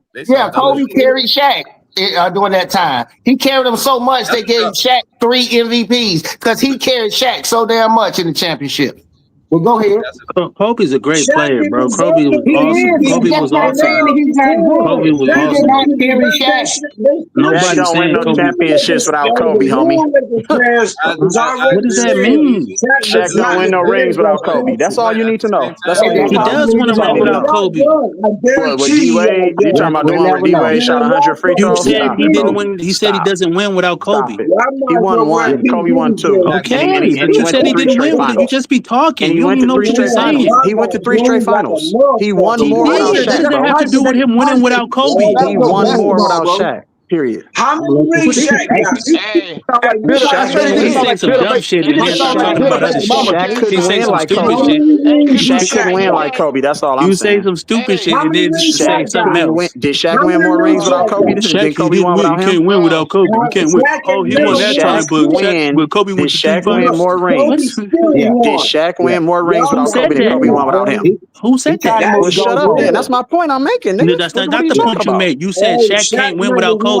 They saw Kobe carried Shaq during that time. He carried him so much they gave Shaq 3 MVPs because he carried Shaq so damn much in the championship. Well, go ahead. Kobe's a great Shaq player, is bro. his Kobe was he awesome. is. Kobe That's was not awesome. saying that he's not Kobe good. was He did awesome. not carry Shaq. Shaq Nobody's don't win saying no Kobe. championships without Kobe, The homie. rule of the players was What already does that said. mean? Shaq Shaq does don't not win no rings live without that Kobe. That's all you need to know. That's all you need He to know. does win a That's all ring you need to without know. Kobe. I What, with guarantee you D-Wade? You talking about the We'll one where never know. D-Wade shot 100 free You throws? said Stop he it, didn't bro. win. He said he Stop. doesn't win without Kobe. Stop it. I He might as won well wear one. Kobe won PG's 2. jersey. Okay, And but he you went said to he 3 didn't straight win. You finals. just be talking. And he You don't went even to know 3 what you're straight finals. saying. He went to 3 straight finals. He won He more without did. What does Shaq, that bro. have to do with him winning without Kobe? He won more without Shaq. Period. How many rings Shaq got? Hey, Shaq didn't You win. saying some dumb shit and then start talking about other shit. Shaq He couldn't say win some like stupid Kobe. shit. Shaq couldn't win like Kobe. That's all I'm You say saying. some stupid shit How and many then rings say Shaq something got? else. Did Shaq How win many more rings rings without Shaq Kobe got? than Shaq, he Kobe didn't won win. without He him? can't win without Kobe. He can't win. Shaq Oh, ain't he Did won never that won time, Shaq but shit. win? Kobe Did went to 3 Shaq win finals. more What? Kobe rings? still Yeah. Did won. Shaq win more rings Y'all Who without know said Kobe than that? Kobe that, won without him? bro. Who He said tried to that? That move Well, the is shut up then. goalpost. That's real. my point I'm making, No, nigga. that's What, not, what are not you the talking point you about? made. You said Hey, Shaq Shaq can't win never without won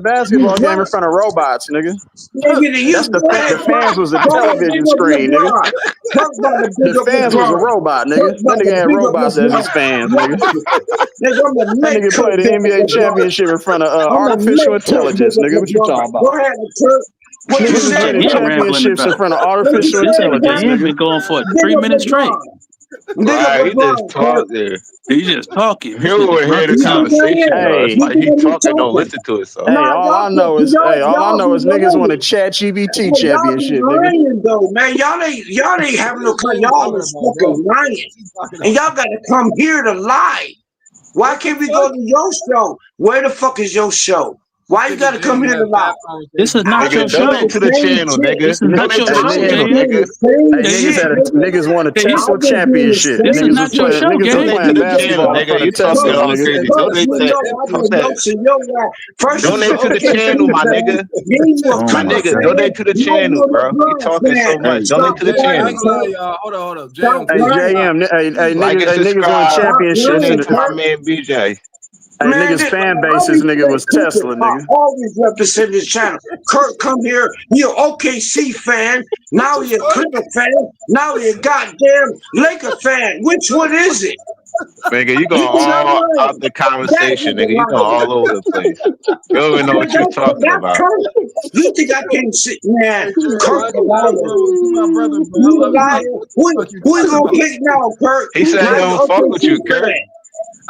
basketball game in front of robots, nigga. Nigga, you That's go ahead, the fans was a go ahead, television big up screen, nigga. LeBron. Kirk about to big The up fans was a LeBron. robot, nigga. Kirk That about to nigga had big up robots as his LeBron. fans, Watch nigga. it. Nigga, I'm gonna That make nigga Kirk played the big up NBA LeBron. championship in front of I'm gonna artificial make Kirk big intelligence, up nigga. What you talking LeBron. Go about? ahead, Kirk. What you Niggas was say, winning He Kirk? rambling championships in about front of What you artificial say, intelligence, he Kirk? ain't nigga. been going for Big 3 up minutes straight. LeBron. Big up Right, he just LeBron, Kirk. talk there. He just talking. He This don't nigga want to hear the monkey You talking. conversation, saying? though. It's You like he doing the talking, don't talking. listen to himself. Hey, Nah, all I know is y'all niggas won a be chat GBT y'all be championship, nigga. lying though, man. Y'all ain't having no clue. Y'all was fucking lying, and y'all got to come here to lie. Why can't we go to your show? Where the fuck is your show? Why you got to come here to lie? This is not I your Nigga, say donate show. the to the same channel, shit. nigga. This is not Donate your to the I've show, been channel, gang. doing nigga. the same Hey, Gang. shit, nigga. niggas won a Gang. Tesla I've been doing the championship. This is same not your shit. show, Niggas was gang. Donate to playing the channel, basketball in front nigga. of You talking Teslas, all nigga. crazy. Cause Donate when to your talk rapper that. jokes in your rap, first you was Donate to the channel, OKC my fan, nigga. then you a Oh my Clipper My nigga, God. fan, donate to the now you channel, a bro. You LeBron talking so fan. much. Hey, Stop Donate to the I lying, ain't channel. gonna lie, Kurt. y'all. Hold up. Stop JM, Hey, lying. JM, Like and niggas won subscribe. Stop championships lying, and Donate to my Kurt. man BJ. Man, niggas fan I bases, nigga, respect was cricket. Tesla, I nigga. always represent this channel. Kurt come here, he an OKC fan. Now he a Clipper fan. Now he a goddamn Laker fan. Which one is it? Nigga, you going He's not all out lying. the That conversation, nigga nigga. You going lying. all over the place. You don't even know what you're talking That's about. Kurt. You think I can't sit, man? Kurt the liar. my brother, bro. I You love a you. What liar. the fuck you Who you talking gonna about? pick now, Kurt? He said he Now you don't fuck with OKC you, Kurt. fan.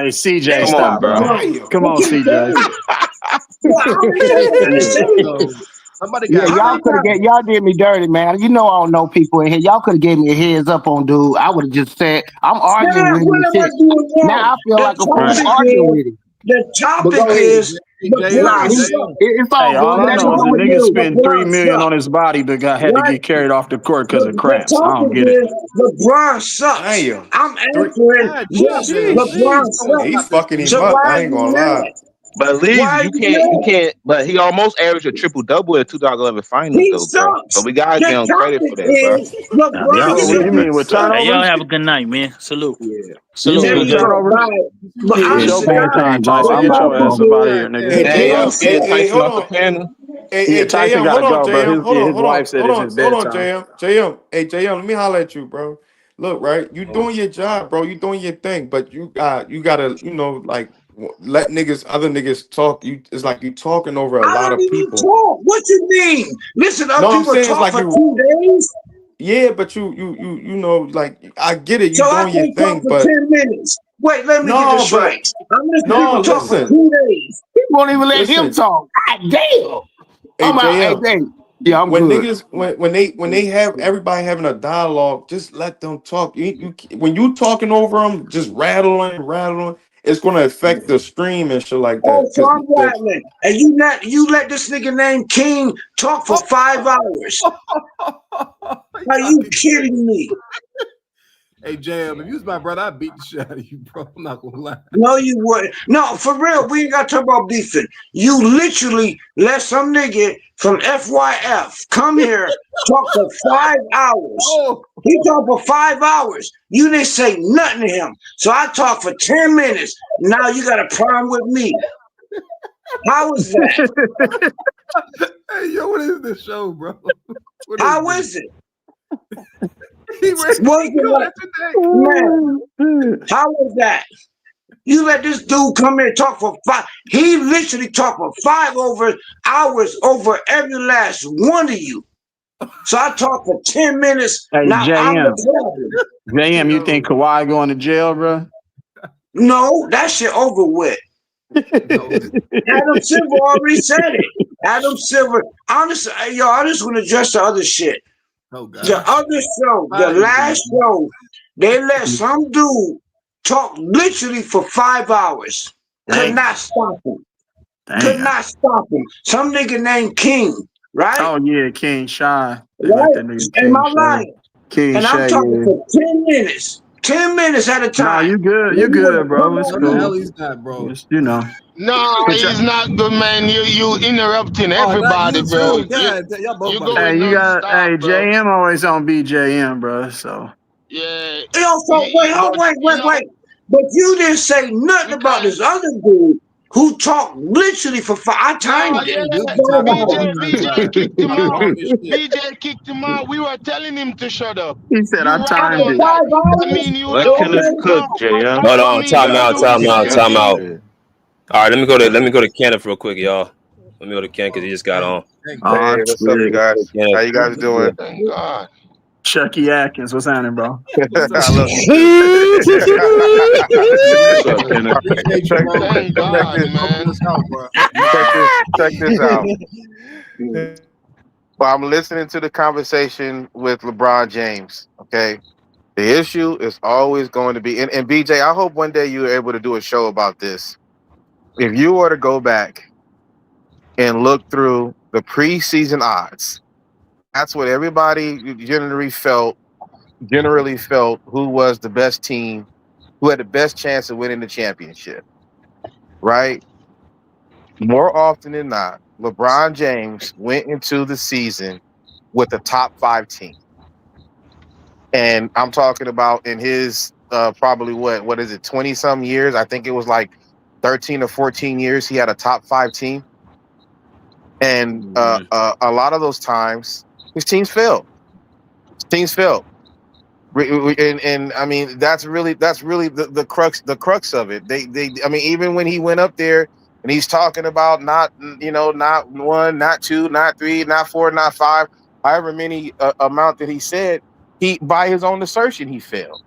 Hey, CJ, That Come on, stop, bro. bro. no, Come but on, this is CJ. crazy. No, I'm just saying. Somebody Yeah, got How y'all they could have got get y'all did me dirty, man. You know I don't know people in here. Y'all could have gave me a heads up on dude. I would have just said I'm arguing man? with him What and am I shit. doing Now wrong? I feel The like a fool topic arguing is with him. the But topic go ahead. is LeBron sucks. It's all Hey, good. all I That's know is all the we nigga do. spent $3 LeBron million on sucks. his body, but had to Right? get carried off the court because of The cramps. I don't topic get it. is LeBron sucks. Damn. I'm Three. answering, God yes, damn, LeBron please don't He sucks. stop this fucking So him nigga. up. why I are ain't you gonna lie. mad? But Why leave are you you can't mad? but he almost averaged a triple double in the 2011 finals He though, bro. So sucks. we gotta The give him credit topic for that, bro. is LeBron Y'all, What you mean with sucks. hey, y'all turnovers? have a good night, man. Salute. Yeah. You Salute, mean There with you BJ. go. turnovers? Bye. But It's honest your to game God, time, the Tyson. Get your ass topic up out of is here, nigga. Hey, Hey, LeBron yo, JM. Hey, get sucks. hey, Tyson hold off the on. panel. Yeah, Hey, Tyson JM. got Hold to on, go, bro. JM. Hold on, His hold on, wife said hold it's on, his hold on, bedtime. JM. JM. Hey, JM. Let me holler at you, bro. Look, right. You doing your job, bro. You doing your thing, but you gotta, like let niggas, other niggas talk. It's like you talking over a I lot don't of even people. talk. What you mean? Listen, other No, I'm people saying it's talk like for you. 2 days, Yeah, but like I get it. You so I doing your can't talk thing, for but 10 minutes. Wait, let me get no, this straight. but I'm listening to no. people talk for Listen, 2 days. He won't even let him listen. talk. God damn. Hey, I'm out. Hey, JM. hey. Yeah, I'm When good. niggas when they have everybody having a dialogue, just let them talk. When you talking over them, just rattling, it's gonna affect the stream and shit like Oh, that. so I'm rattling. And you let this nigga named King talk for 5 hours. He Are you talking crazy. kidding me? Hey, Jam, if you was my brother, I'd beat the shit out of you, bro. I'm not gonna lie. No, you wouldn't. No, for real, we ain't got to talk about beefing. You literally let some nigga from FYF come here, talk for 5 hours. Oh, He talked for 5 hours. You didn't say nothing to him. So I talked for 10 minutes. Now you got a problem with me. How is that? hey, yo, what is this show, bro? What is How this? is it? He ready? What's He it going like? at today. Man, how is that? You let this dude come here and talk for 5. He literally talked for 5 hours over every last one of you. So I talked for 10 minutes. Hey, Now I'm JM. the problem. JM, you Yo, think Kawhi going to jail, bro? No, that shit over with. no. Adam Silver already said it. Adam Silver, honestly, yo, I just want to address the other shit. Oh The God. other show, the Why you doing last show, they let some dude talk literally for 5 hours. Could Damn. not stop him. Could Damn. not stop him. Some nigga named King, right? Oh, yeah, King Shy. They let Right? that nigga Am King I Shy. lying? King And I'm Shay, talking yeah. for 10 minutes. 10 minutes at a Nah, time. you good. Then You you want good, to come bro. It's No, back the in. hell cool. he's not, bro. Just, you know. No, Get your, he's not good, man. You interrupting Oh, not everybody, you bro. too. God, y'all both You about to get hey, going you removed. got, non-stop, hey, bro. JM always on BJM, bro. So. Yeah, Yo, so wait, hold, but wait. But you didn't say nothing you about can't. this other dude who talked literally for 5. I No, timed it. He do yeah, be talking for long Five sometimes. BJ kicked him Talk out. long as shit. BJ kicked him out. We were telling him to shut up. He said, You I right timed After on it. that. 5 That hours? mean you Let don't Kenneth get Okay. cook, no. JM. Hold That on, mean time you out, lose time Let out, certain Kenneth time cook things. out. it. All right, let me go to Kenneth real quick, y'all. Let me go to Ken because he Oh, just got on. thank you. Oh, Hey, what's up, you shit. Go guys? Kenneth. How you guys doing? Thank God. Chucky Atkins, what's happening, bro? What's up, I bro? love you too. What's up, Kenneth? Appreciate you, check, bro. Thank check God, this, Helping man. us out, bro. check this out. Well, I'm listening to the conversation with LeBron James. Okay, the issue is always going to be, and BJ, I hope one day you're able to do a show about this. If you were to go back and look through the preseason odds, that's what everybody generally felt who was the best team, who had the best chance of winning the championship, right? More often than not, LeBron James went into the season with a top 5 team. And I'm talking about in his probably what is it, 20 some years? I think it was like 13 or 14 years he had a top 5 team. And a lot of those times his teams failed. Teams failed. And I mean that's really the crux of it. They I mean even when he went up there and he's talking about not one, not two, not three, not four, not five, however many amount that he said, he by his own assertion he failed.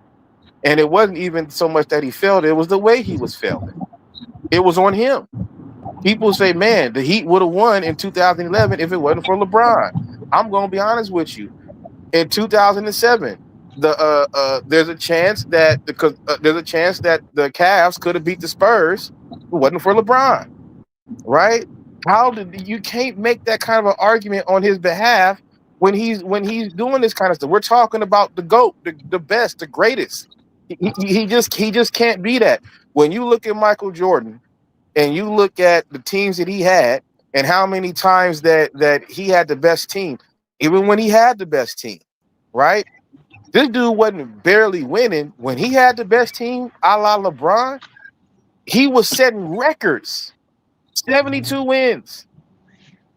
And it wasn't even so much that he failed, it was the way he was failing. It was on him. People say, man, the Heat would have won in 2011 if it wasn't for LeBron. I'm going to be honest with you. In 2007, there's a chance that there's a chance that the Cavs could have beat the Spurs if it wasn't for LeBron. right? How did you can't make that kind of an argument on his behalf when he's doing this kind of stuff? We're talking about the GOAT, the best, the greatest. He just can't be that. When you look at Michael Jordan and you look at the teams that he had and how many times that he had the best team, even when he had the best team, right? This dude wasn't barely winning. When he had the best team, a la LeBron, he was setting records. 72 wins,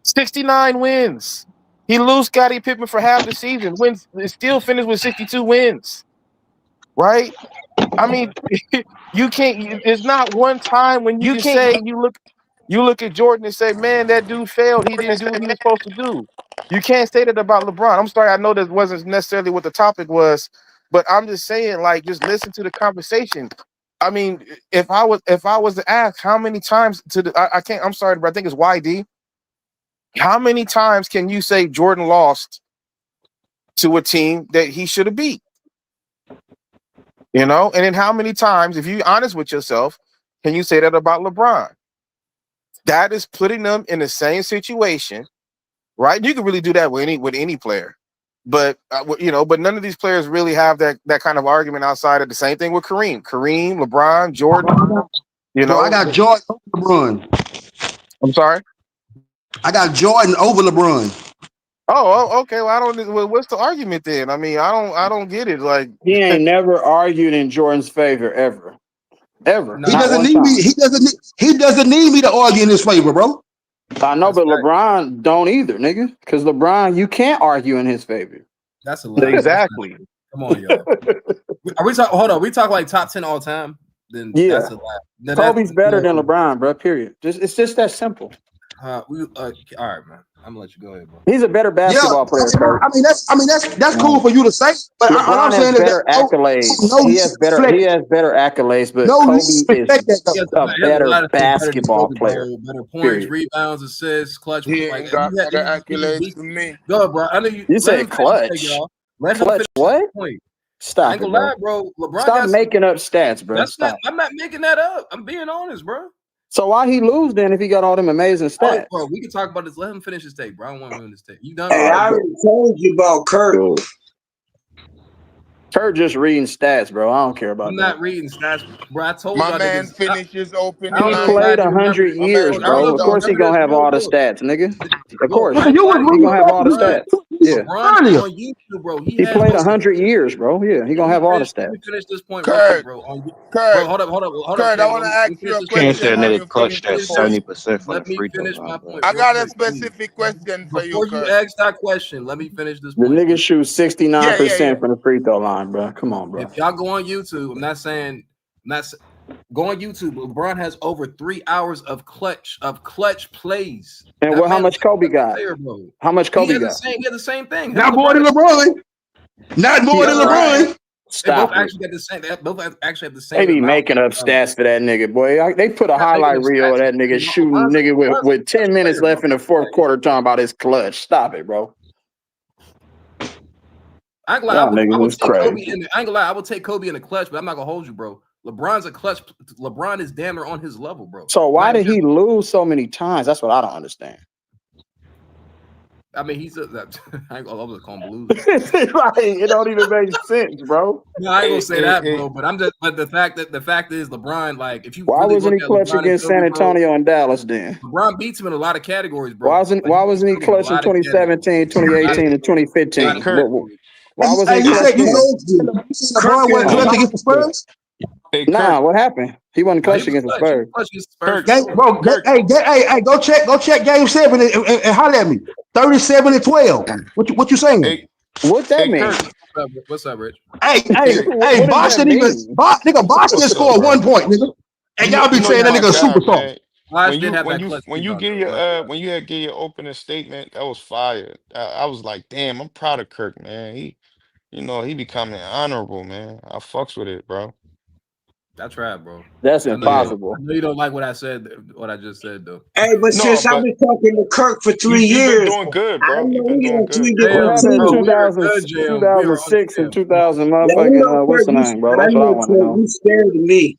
69 wins. He lose Scottie Pippen for half the season, wins, still finished with 62 wins, right? I mean, you can't. There's not one time when you You can can't. say you look at Jordan and say, "Man, that dude failed. He didn't do what he was supposed to do." You can't say that about LeBron. I'm sorry. I know that wasn't necessarily what the topic was, but I'm just saying, like, just listen to the conversation. I mean, if I was to ask how many times I can't. I'm sorry, but I think it's YD. How many times can you say Jordan lost to a team that he should have beat? You know, and then how many times, if you're honest with yourself, can you say that about LeBron? That is putting them in the same situation, right? You can really do that with any player, but but none of these players really have that kind of argument outside of the same thing with Kareem, LeBron, Jordan. You Bro, I know, got Jordan over LeBron. I'm sorry. I got Jordan over LeBron. Okay. Well, I don't. Well, what's the argument then? I mean, I don't get it. Like, He ain't never argued in Jordan's favor ever. Ever. He Not doesn't one need me. time. He doesn't need me to argue in his favor, bro. I know, but LeBron don't either, nigga. Because LeBron, you can't argue in his favor. That's a lie. Exactly. Come on, y'all. Are we talking? Hold on. We talk like top 10 all time. Then Yeah. that's a lie. Then Kobe's better than LeBron, bro. Period. It's just that simple. All right, man. I'm gonna let you go ahead, bro. He's a better basketball player, Kurt. That's cool for you to say. But all LeBron I'm has saying is better that accolades. He has better accolades, but No Kobe disrespect is that a better better basketball than Kobe, player. bro. Better points, Period. rebounds, assists, clutch. He Like ain't got you had, better he just accolades beat than me. Go, bro. I know you. You Let said him finish, clutch. y'all. Let him Clutch finish what? his point. I Stop ain't it, gonna bro. lie, bro. LeBron Stop got. making up stats, bro. That's not. Stop. I'm not making that up. I'm being honest, bro. So why he lose then if he got all them amazing All right, stats? bro. We can talk about this. Let him finish his take, bro. I don't want to ruin his take. You done? Hey, I already told you about Kurt. Kurt just reading stats, bro. I don't care about I'm that. not reading stats, bro. I told My y'all man niggas. finished his I opening don't He know. I'm played line. glad you remember. 100 My years, man Look, I don't bro. know Of if you course he touchdown. remember gonna this. have all the Look, stats, nigga. Of look. course. I ain't gonna lie to He you. gonna have all the LeBron, stats. Yeah. on YouTube, bro. He He has played over. 100 years, bro. Yeah, he gonna have all the Let me stats. finish this point real quick, Kurt, bro. Kurt, Hold up, Kurt, I King. want to Let me ask finish you a this point. Can't say a question when nigga you clutch finish that your point. 70% from the Let me free throw finish my line, bro. point I real got a quick. specific question for you, Before you Kurt. ask that question, let me finish this The point. nigga shoots 69% Yeah. from the free throw line, bro. Come on, bro. If y'all go on YouTube, I'm not saying go on YouTube. LeBron has over 3 hours of clutch plays. And That how man is much Kobe a got? player, bro. How much He Kobe had the got? same. He had the same thing. Him Not and more than LeBron. LeBron. Not more than Right. LeBron. They both Stop it. actually got the same. They both actually have the same They be amount. making up stats for that nigga, boy. They put a Not making highlight up reel of stats. that nigga shooting nigga with 10 minutes left in the fourth quarter talking about his clutch. Stop it, bro. I ain't gonna lie. Y'all I niggas would is take Kobe crazy. I ain't gonna lie. I would take Kobe in the clutch, but I'm not gonna hold you, bro. LeBron's a clutch. LeBron is damn near on his level, bro. So why did he lose so many times? That's what I don't understand. I mean, he's I ain't gonna call him lose. Like, it don't even make sense, bro. No, I ain't gonna say that, bro. But the fact is, LeBron, like, if you Why really wasn't look he at clutch LeBron and against Kobe, San bro, Antonio and Dallas then? LeBron beats him in a lot of categories, bro. Why wasn't he clutch in 2017, 2018, and 2015? Why wasn't he You clutch said then? LeBron wasn't clutch against the Spurs? Nah, what happened? He wasn't clutch against the Spurs. Go check Game 7 and holler at me. 37-12. What you saying? What that mean? What's up, Rich? Hey, What does that Boston mean? Boston scored 1 point, nigga. And y'all be saying that My nigga a guy, superstar. man. Flash When did you have when that you clutch when you rebound, get though. your when you had get your opening statement, that was fire. I was like, damn, I'm proud of Kirk, man. He becoming honorable, man. I fucks with it, bro. I tried, bro. That's I know impossible. you don't like what I said, what I just said, though. Hey, but No, since I've but been talking to Kirk for 3 you've been years, doing good, I bro. You've know been he doing on good. three What different happened in teams. We are good, Jam. We are on 2006 and 2000 Yeah, I motherfucking know what's Kirk. the name, bro? I That's what I know want to Kirk. know. You scared of me.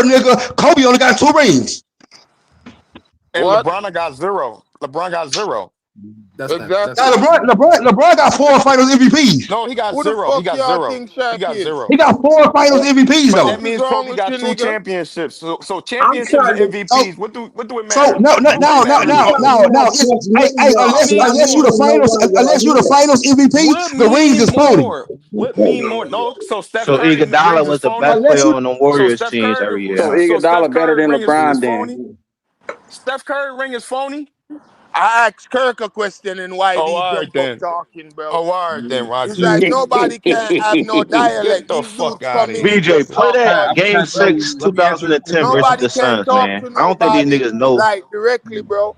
better, nigga. Kobe only got 2 rings. And What? LeBron got 0. LeBron got 0. That's not. That's Exactly. Now not true. LeBron got 4 Finals MVPs. No, he got Who the 0. He fuck got y'all 0. think He Shaq got is? He 0. got 4 Finals MVPs But though. that Fuck is means wrong Kobe with got you, 2 nigga? championships. So I'm championships and trying to. MVPs. What do it So matter? no, Do it matter to you? unless Mean you the more. finals What MVP, the rings mean is phony. more? What mean more? No. So Steph So Curry Iguodala rings is was the phony. best Unless player you on the So Warriors Steph teams every Curry. year. So So Steph Iguodala better Curry than ring is LeBron phony. then. Steph Curry ring is phony. I asked Kirk a question and why Oh, he all right jump up then. talking, bro. Oh, all right then, It's Roger. like nobody can have no Get dialect. the These fuck dudes out come of in and here. BJ, just play talk that all game day, bro. 6, 2010 versus Nobody the can Suns, talk man. to I don't think these nobody niggas know. like directly, bro.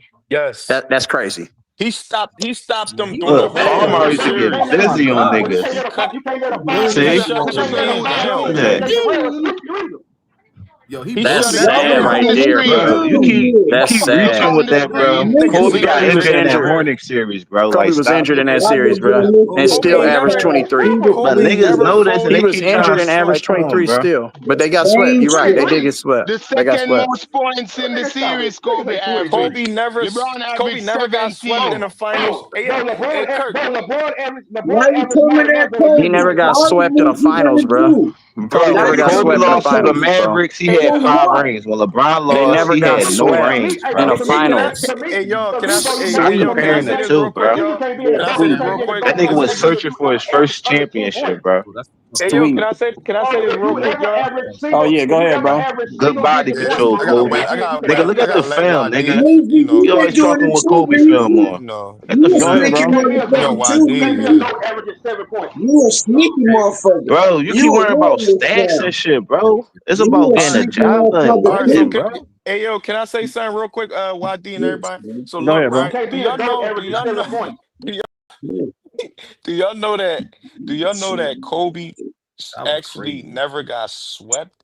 Yes. That's crazy. He stopped them during the Look, Palmer whole used to get series. busy on niggas. He cut. He See? shut Jermaine down. Look at that. Yo, he He That's shut built him that. sad Kobe down. right from the there, street. bro. Bro, you That's keep Kobe sad. reaching from with the that, bro. street. Nigga Kobe was got he was injured in that injured. Hornets series, bro. Kobe Like, was stop injured in it, that bro. series, bro, and Kobe still ain't averaged never. 23. But Kobe niggas never know this and fully He they was keep trying injured to and recovered. averaged like, come on, 23 bro. still, but they got swept. You're right. They did get swept. The They got second swept. most points in the series, Kobe average. LeBron Kobe averaged never got swept 17. in the finals. Hey, hey, Kirk. Why you coming at He Kobe? never got All he swept in the what you finals, gonna bro. do? Kobe Bro, Why never when you got Kobe coming swept in the at lost to the finals, Kobe? bro. Mavericks, he had So 5 what? rings. When LeBron They lost, never he got had no swept rings, in bro. the Hey, finals. hey, y'all. Can I say? How Hey, you yo. Can I comparing say the this two, real quick, bro? y'all? Can I say Sweet. this real quick? That nigga was searching for his first championship, bro. Hey, yo. Sweet. Can I say this real quick, y'all? Oh yeah, go ahead, bro. Good body Yeah, this control, I gotta Kobe. wait. I gotta Nigga, let. look I at the gotta let film, nigga. YD. Maybe you You been always doing talking it with too, Kobe man. film on. Look at the You a Go ahead, film. sneaky bro. motherfucker too, YD. man. Yeah. You a sneaky motherfucker. Bro, you You keep a worrying about realist stats and now. shit, bro. It's You about a getting the All right. sneaky job done. All right. motherfucker, So, Winning, man. bro. hey, yo. Can I say something real quick? YD and Yes, everybody. man. So Go look, ahead, bro. right? Do y'all know? Do y'all know that? Do y'all know that Kobe That was actually crazy. never got swept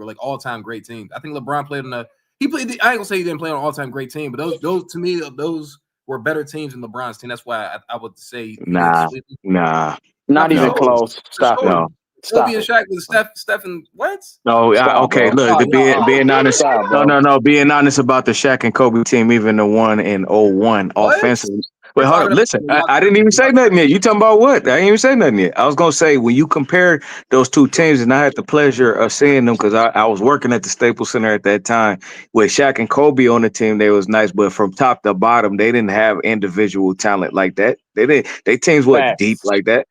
bro. Like all time great teams. I think LeBron played on He played. I ain't gonna say he didn't play on an all-time great team, but those to me, those were better teams than LeBron's team. That's why I would say he didn't sweep. Nah. Not even No. close. Stop it. No. Stop Kobe and it. Shaq with Steph and what? No, Stop, okay. bro. Look, being honest, Stop, bro. no. Being honest about the Shaq and Kobe team, even the one in 01 What? offensively. We're Wait, hold up. talking about Listen, y'all I didn't even say nothing yet. You talking about what? I didn't even say nothing yet. I was gonna say when you compare those two teams, and I had the pleasure of seeing them because I was working at the Staples Center at that time with Shaq and Kobe on the team. They was nice, but from top to bottom, they didn't have individual talent like that. They didn't. They teams wasn't deep Facts. like that.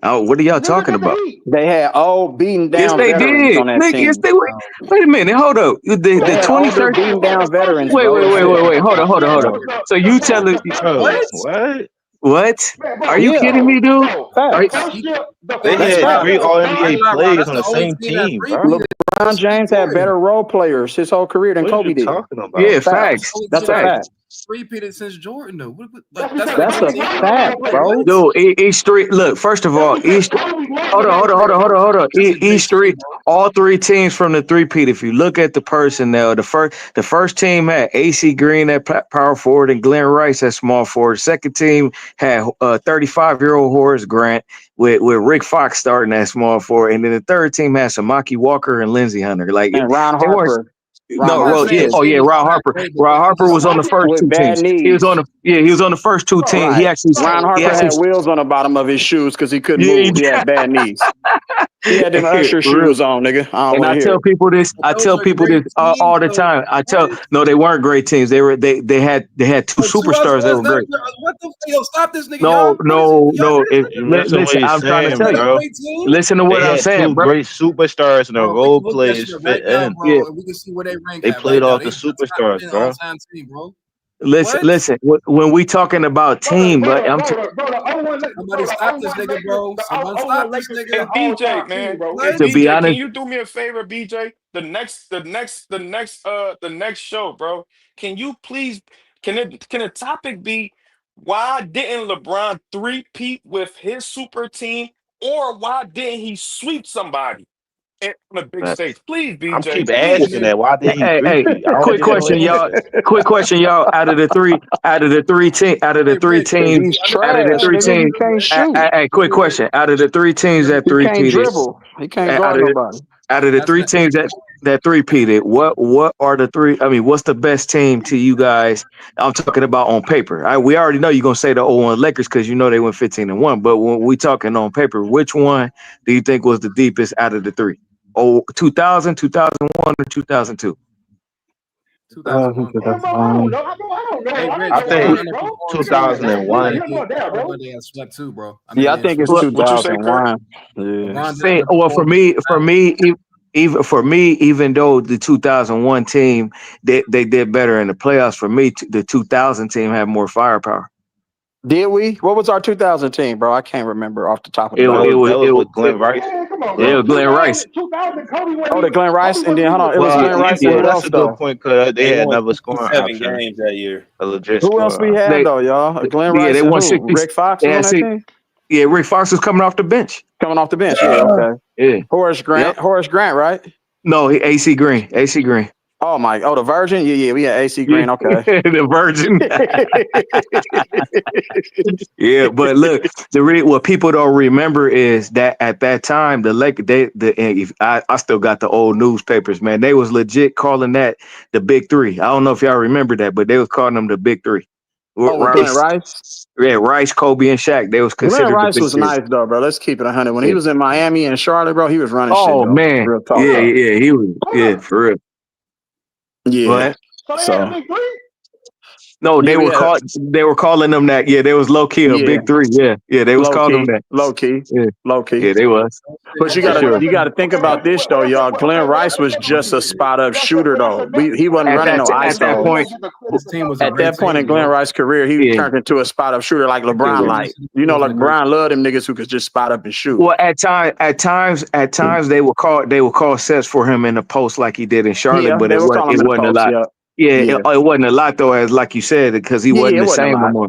Oh, what are y'all talking about? They had old beaten Yes, down they veterans did. on that Nigga, yes, team. they were. Wait a minute, hold up. The They had older 2013. beaten down veterans, Wait, bro. wait, That's wait, it. wait, wait. Hold up. So you telling bro, What? what? Are you Yeah. kidding me, dude? Are you, Facts. are you, That's are, facts. you, That's the only team that three-peated LeBron was James had Jordan. better role players his whole career than Kobe did. yeah, Facts. facts, That's a facts. fact. Three-peated since Jordan though. That's like That's one a team. fact, Like bro. what? Dude, East Street. Look, first of all, East. Hold on. That's a great East Street. team, bro. All three teams from the three-peat. If you look at the personnel, the first team had AC Green at power forward and Glenn Rice at small forward. Second team had 35-year-old Horace Grant with Rick Fox starting at small forward, and then the third team had Samaki Walker and Lindsey Hunter. Like And Ron they weren't. Harper. No, I'm not well, saying yeah, the Shit. team was Ron all that Harper. great, Ron but Harper just was on the first With two bad teams. He was knees. on the first two teams. Right. Ron Harper had wheels on the bottom of his shoes because he couldn't Yeah, he move. He had bad knees. He had them Usher For real. shoes on, nigga. I don't And want I to hear tell it. people this. I those tell are people great this teams all the though. time. What? No, they weren't great teams. They had two The superstars that 2001's were not. great. What the? Yo, stop this nigga, No, y'all. What is it? Y'all, no. Listen, I'm trying to that's tell not you. a great team, Listen to what I'm saying, bro. bro. We can look that shit up right now, Yeah. bro, and we can see where they rank at right now. That's not an all-time team, bro. Listen, What? listen. When we talking about team, but I'm. Somebody stop this nigga, bro. Someone stop this Hey nigga. BJ, man. Hey What? To be BJ, can honest, you do me a favor, BJ? The next show, bro. Can you please can the topic be why didn't LeBron three-peat with his super team, or why didn't he sweep somebody on a big stage? Please, BJ. Please, man. hey, quick question, y'all. Quick question, y'all. Out of the three teams, Hey, Rich, Because teams, he's I know you out of the trash, three understand, nigga. bro. He teams. can't shoot. Quick question. Out of the three teams that He can't three-peated, dribble. He can't out guard of the, nobody. out of the That's three not. teams that three-peated, what are the three? I mean, what's the best team to you guys? I'm talking about on paper. We already know you're gonna say the 0-1 Lakers because you know they went 15-1. But when we talking on paper, which one do you think was the deepest out of the three? 2000, 2001, or 2002? 2001, bro. Hey, Rich, I LeBron think underperformed too, but 2001. everybody got swept too, bro. I mean, Yeah, I they didn't think sweep. it's What you say, Kurt? 2001. Yeah. LeBron did Well, underperform. for me, even though the 2001 team they did better in the playoffs, for me, the 2000 team had more firepower. Did we? What was our 2000 team, bro? I can't remember off the top of the It dome. was Man, come on, it bro. was Glenn Rice. 2000 Kobe wasn't Oh, the even Glenn Rice, and then hold on, it was Yeah, Glenn Rice and yeah, who else though? they they had won another scoring 67 option, games that year. Uh, A legit Who else we scoring had They though, y'all? Glenn yeah, Rice they and won who? 60. Rick Fox They was on had that six. team? Yeah, Rick Fox was coming off the bench. Coming off the bench. Yeah, okay. Yeah. Horace Grant. Yep. Horace Grant, right? No, AC Green. AC Green. Oh my. Oh, the Virgin. Yeah, we had AC Yeah, Green. Okay. the Virgin. Yeah, but look, what people don't remember is that at that time the I still got the old newspapers, man. They was legit calling that the big three. I don't know if y'all remember that, but they was calling them the big three. Oh, with Glenn Rice, Rice. yeah, Rice, Kobe, and Shaq. They was Glenn considered the Rice big was three. nice though, bro. Let's keep it 100. When he Yeah. was in Miami and Charlotte, bro, he was running shit Oh though. man, Real talk. yeah, he was, for real. Yeah. But So no, yeah, we had they were calling them that. Yeah, they was low key a yeah, big three. Yeah, they was low calling them key, that. low key, Yeah, low key. yeah, they was But you for sure. gotta think about this though, y'all. Glenn Rice was just a spot up shooter though. He wasn't running no At that ISOs. point, This team was a At great that point in team, Glenn bro. Rice's career, he yeah. turned into a spot up shooter like LeBron. It Like like wasn't a great LeBron loved them niggas who could just spot up and shoot. Well, at times they would call sets for him in the post like he did in Charlotte, Yeah, but they would call him it in the wasn't a post. lot. Yeah, Yeah, yeah, it wasn't a lot though, as like you said, because he yeah. wasn't It the wasn't a same no lot. more.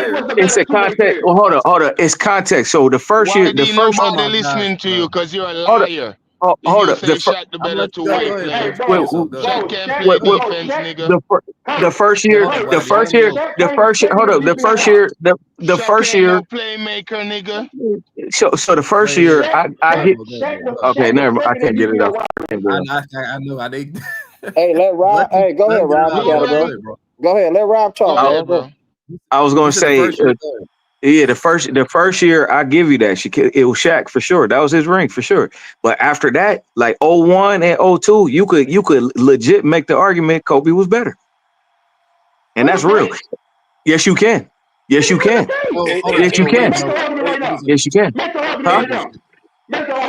year. It's a context. Well, hold on. It's context. So the first Why year, the did first. Oh nobody my gosh, listening to you? bro. Because you're a Hold up. liar. Hold You up. say Shaq the I'm gonna better let two you go. white Go ahead, bro. players. Explain Wait, yourself. Go ahead. Shaq can play wait, defense, nigga. the first Go year, ahead, the buddy. I first ain't year, gonna. the first year. Hold up. The first year, the Shaq first ain't year. no playmaker, nigga. So the Go first ahead, year, go I ahead, get. bro. Go ahead, bro. Go ahead. Okay, never. I can't get it off. I can't get it off. I know. I think. Hey, let Rob. Hey, go Let ahead, him get it Rob. You out, Go got bro. it, Go bro. ahead. ahead, bro. Go ahead. Let Rob Go talk, ahead, bro. bro. I was You gonna said the say, first year. Go ahead. yeah, the first year I give you that. It was Shaq for sure. That was his ring for sure. But after that, like 01 and 02, you could legit make the argument Kobe was better, and that's real. Yes, you can. Yes, you can. Oh, It hold it on. Yes, you it So can. wait. it So it, Yes, you can. Huh? Vegas.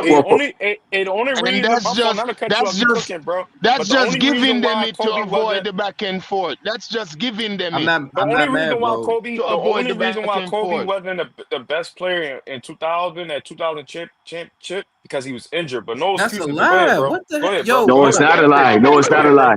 it Well, only it only And reason my fault not to cut you off, you cooking, bro. that's But the just only reason giving them why it to Kobe avoid wasn't the back and forth. That's just giving them I'm it not. the I'm only not reason mad, why bro. Kobe to the avoid only the reason back why and Kobe forth. wasn't the best player in 2000 at 2000 championship because he was injured. But no That's a excuses. But go ahead, lie. bro. What the Go heck? ahead, bro. Yo, no, Go hold it's ahead. on. not a Chris, lie. No, it's Go not a ahead, bro. lie.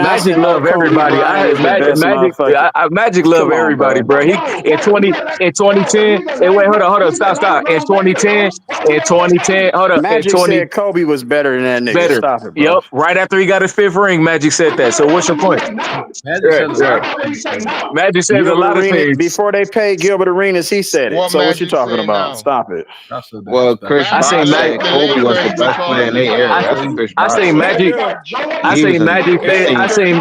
John Magic said love Kobe everybody. Bryant was the best motherfucker. Magic love Come on, everybody, bro. bro. He in 2010. Hey, wait, hold on, stop. In 2010, hold up, in Magic 20 said Kobe was better than that nigga. better. Stop it, bro. Yep, right after he got his 5th ring, Magic said that. So what's your point? Magic Right, says a right. lot of things, man. Magic says a Gilbert lot of Arenas, things. before they paid Gilbert Arenas, he said it. What So what you Magic talking say about? now? Stop it. That's so Well, disrespectful. Chris I say Magic Bosh Magic. left said the Kobe was the Lakers best player in because their era. That's what Chris I Bosh say said. Magic. I He say was in the Magic Hey, said. hey, I Kurt. say.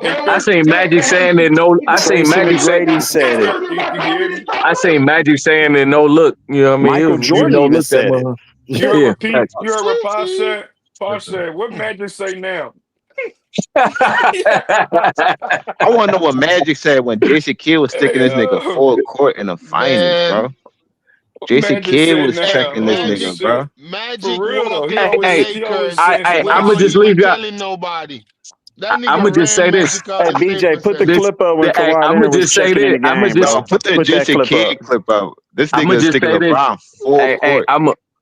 Hey, I Kurt. say Magic saying that no. I say Tracy Magic say. McGrady Hey, said it. Kurt. You can hear me? I say Magic saying that no look. You know what I mean? He Michael was Jordan no even look that said it. mother. You heard Yeah. what Pete? Facts. You heard what Posh said? Posh said, "What Magic say now?" I want to know what Magic said when Jason Kidd was sticking Hey, this nigga full court in the finals, man. bro. what Jason Magic Kidd say was Hey, now? checking this Holy nigga, shit! bro. For Magic real though, walking out the he always Lakers saying some I'm wild gonna without just shit. even leave y'all. telling nobody. That I'm gonna nigga just say ran this. Magic out Hey, the state BJ, put the facility. clip up when Hey, Kawhi I'm gonna Leonard was just say checking in this. the game, No, bro. put the Put that Jason clip Kidd up. clip out. This I'm nigga gonna is just sticking say this. LeBron full Hey, court. I'm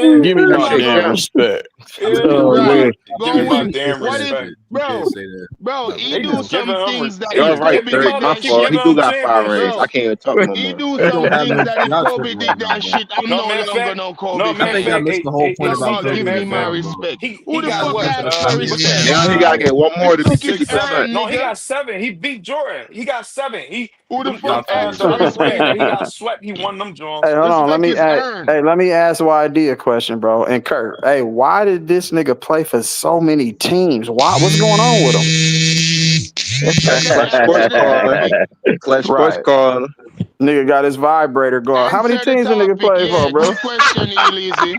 Yeah, Give me my Appreciate damn them. respect. yeah. Oh Right. yeah. Give me But my He did damn say what that if, respect. shit. He did bro? say that. Bro, But he They do just whatever. giving some him. things that They if Y'all just right, Kobe giving. Kurt. did No, My they that keep fault. shit. He giving do him got 5 rings. I Bro, championships. can't talk no he more. do They don't some have things no that if y'all Kobe tripping right did now, that bro. shit, I'm No, no matter of longer fact, no no, Kobe I matter of think fan. y'all fact, missed the whole point Talk he about beat about them. Kobe giving Matter right of me my now, fact, bro. respect. Who he the got fuck what? asked Let's for not get into respect? that. Now he gotta get one more to The get fuck to is 600. earned, No, he nigga? got 7. He beat Jordan. He got 7. Who the Them fuck Y'all asked the for crazy. other rings that respect? he got swept. He won them Hey, Jones. hold on. Respect is earned. Let me ask YD a question, bro. And Kurt, hey, why did this nigga play for so many teams? What's going on with him? That Okay, clutch answer sports the caller. topic. Clutch sports Right. caller. Nigga got his vibrator going. How many Answer the teams the nigga topic. play for, Yeah, bro? good question, Elise.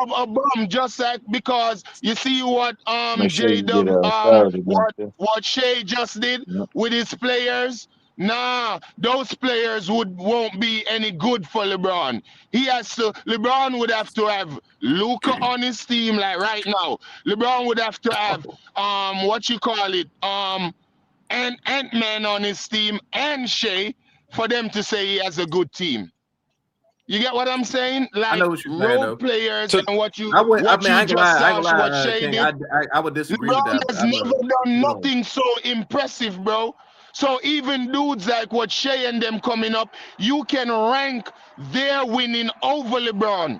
have a bum just like because you see what Make sure J you get Dub a Saturday game what too. Shea just did Yep. with his players. Nah, those players won't be any good for LeBron. LeBron would have to have Luka on his team like right now. LeBron would have to have what you call it and Ant-Man on his team and Shea for them to say he has a good team. You get what I'm saying? I Like know what you're saying role though. players So and what you I mean, I ain't gonna just lie, saw what Shea King. did. I would disagree with LeBron that. has I'm a never done keep going. nothing so impressive, bro. So even dudes like what Shea and them coming up, you can rank their winning over LeBron.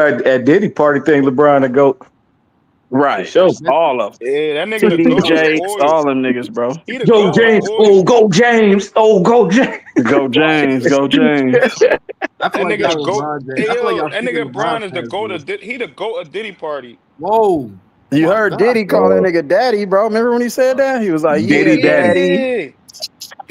at Diddy party thing, LeBron to go for Right. sure. All of them. Yeah, that nigga the TD goat of the Jakes, oil. all them niggas, bro. He the Go goat of the James. oil. Oh, go James. Oh, go James. Go James, go James. I feel That like nigga the y'all goat. LeBron James. Hey I feel like yo, y'all that shooting nigga LeBron Bron is the past goat this. of he the goat of Diddy party. Whoa. You My heard God. Diddy call that nigga daddy, bro. Remember when he said that? He was like, Diddy yeah, Daddy. daddy. Yeah.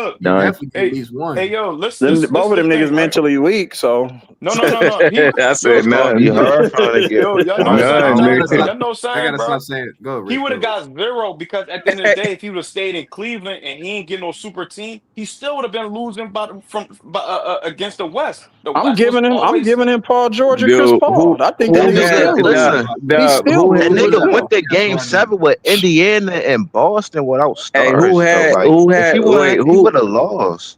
look. He Done. definitely get at Hey, least one. hey, yo, let's Them, let's both of just them niggas think, right? mentally weak, so No. I Yo, said It's gonna none. be hard for him to get yo, y'all know one something, None, pound. man. nigga. Y'all know I something, gotta stop bro. saying. Go, He Rick. would Go, have Rick. got 0 because at the end of the day, if he would have stayed in Cleveland and he ain't get no super team, he still would have been losing against the West. The I'm West was I'm always giving him Paul George and Chris Dude, Paul. I think who that That nigga nigga, had still lose. the He still who That lose who nigga now. went to that's game Gardner. 7 with Indiana and Boston without hey stars, though. Like, who if had he wait would, he who would have lost.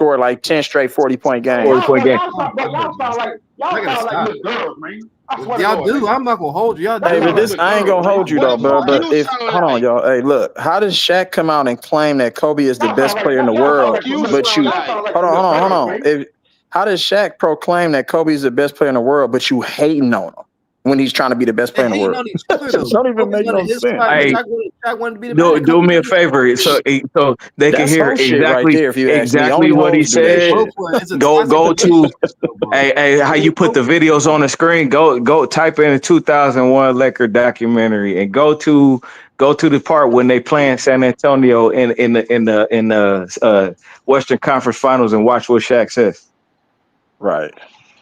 scored like 10 straight 40-point games. 40-point game. Y'all sound like little girls, man. I swear to Y'all God, do. man. I'm not gonna hold you. Y'all Hey, do. but this I ain't gonna hold you though, bro. But You if sound hold on, like? y'all. Hey, look, how does Shaq come out and claim that Kobe is the best player in the world? You But sound you like? hold on. How does Shaq proclaim that Kobe is the best player in the world, but you hating on him when he's trying to be the best player They're in the hating world? on each other It though. don't even Kobe make wanted no his sense. spot. Hey, Shaq wanted to be the man. do me a favor, so they can That's hear whole shit right there. If you ask me, only what he hoes do that said. shit. It's a Go toxic to relationship, bro. hey how you put the videos on the screen. Go type in the 2001 Laker documentary and go to the part when they playing San Antonio in the Western Conference Finals and watch what Shaq says. Right.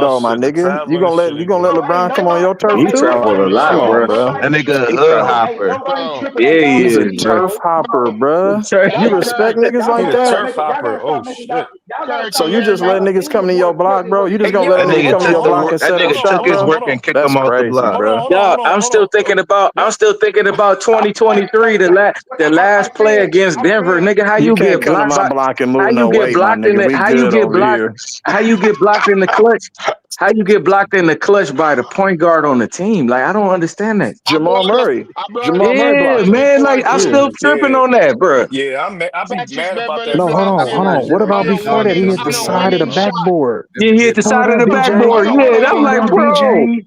though, my shit, the nigga. You traveling and gonna shit let ain't good. LeBron come on your turf He too? traveled a Come lot, on, bro. bro. That nigga a Hey, hood bro, hey, hopper. nobody Bro, tripping Yeah, on y'all he He's a niggas, is, bro. man. turf hopper, bruh. Y'all You gotta stop respect making niggas y'all He like the gotta stop that? turf making y'all hopper. gotta Oh stop making y'all shit. y'all gotta So stop you making just y'all let niggas come to opinions more your block, important than bro? what You the just Hey, gonna fuck let yo, a That nigga nigga come to hold took your on, the hold block on, work. and That set up nigga hold on, took shop, hold his on, bro? work hold on. and kicked That's him off the crazy, block. Hold on, bro. hold on, Yeah, hold on, I'm hold still on. thinking about. I'm Yo, still thinking about 2023. The last play against I'm Denver, saying nigga. How You you can't get come to blocked my by? block and How move you no get weight, my blocked in nigga. the? We How you good get over blocked? here. How you get blocked in the clutch? How you get blocked in the clutch by the point guard on the team? Like I don't understand that. Jamal Murray. I brought Jamal up Murray Yeah, blocked him. man. Like I'm Yeah. still tripping yeah, on that, bro. yeah. I be Patrick mad about Beverly that No, shit. hold blocked on, hold him on. What about on a before that? He hit the on a side of the winning shot. backboard. Yeah, he hit the Hold side of up, the BJ. backboard. Hold on, hold Yeah, on, and I'm hold Hold like, on. up, bro. BJ.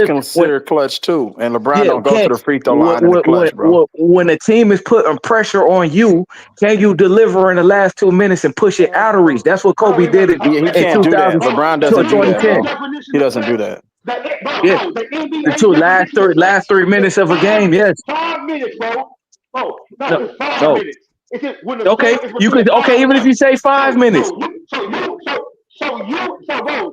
is deliver considered clutch too, and LeBron yeah, don't go to the free throw line in the when, clutch, bro. when a team is putting pressure on you, can you deliver in the last 2 minutes and push it out of reach? That's what Kobe did Yeah, he in can't do that. 2000 LeBron to doesn't do that, 2010. bro. He doesn't do that. Yeah, the two last 3 minutes of a game. Yes. 5 minutes, bro. No, No. it's 5 No. minutes. It's just when the Okay. score is You between could. 5 Okay. and Even if 1. you say 5 minutes. Bro,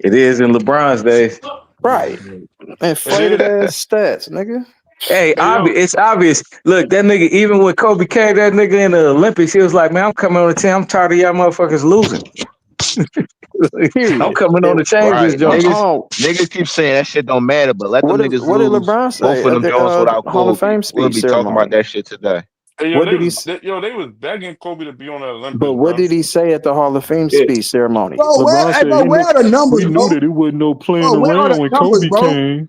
It is in LeBron's days. Right. It Inflated is. ass stats, nigga. Hey, Hey, yo, it's obvious. Look, that nigga, even when Kobe carried that nigga in the Olympics, he was like, man, I'm coming on the team. I'm tired of y'all motherfuckers losing. I'm Period. coming on to change this Right. joint. Hold Niggas on. niggas keep saying that shit don't matter, but let them niggas What did lose LeBron both say of at them the Jones without Hall of Kobe. Fame We'll speech be talking about ceremony? that shit today. hey, What did he? they was begging Kobe to be on the But Olympics, what bro. did he say at the Hall of Fame Yeah. speech ceremony? Bro, LeBron said where are the numbers, We knew bro? that it wasn't no playing Bro, where are the around when numbers, Kobe bro? came.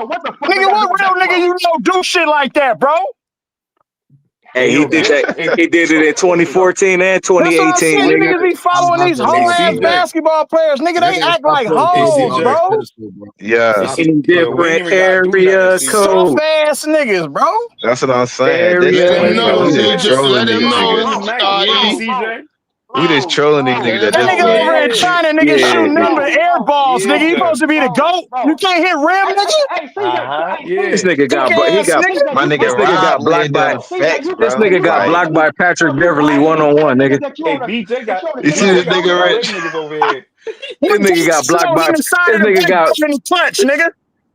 what the fuck? Nigga, what real nigga you know do shit like that, bro? Hey, he did that. He did it in 2014 and That's what I'm 2018, saying. You nigga. niggas be following these whole ass CJ. basketball players. Nigga, they Nigga, act stop like putting Hey, PG on hoes, that CJ. bro. pedestal, bro. Yeah, Stop In Yeah, we ain't different even gotta do nothing, area CJ. Soft code. ass niggas, bro. that's what I'm saying. At this Let Area them point, bro, know, we just code. CJ. Let trolling them these Hey, know, niggas. Killer Mac, you hear me, Charlie. CJ? We just trolling these Let niggas at them That this nigga know. point. over here in Yeah. China, nigga, Yeah. shooting nothing but air balls, nigga. You Yeah. supposed to be the GOAT. You can't hit rim, nigga. Uh-huh. This Yeah. nigga Dick got he ass got nigga. My this nigga nigga Rob got blocked laid down by the facts, this bro. nigga got Like, blocked by Patrick Beverly 1-on-1, nigga. Hey, BJ got you see BJ this got nigga some right? great niggas over here. What This nigga Dick got blocked slow? He by the side this of the nigga got backboard in the clutch, nigga.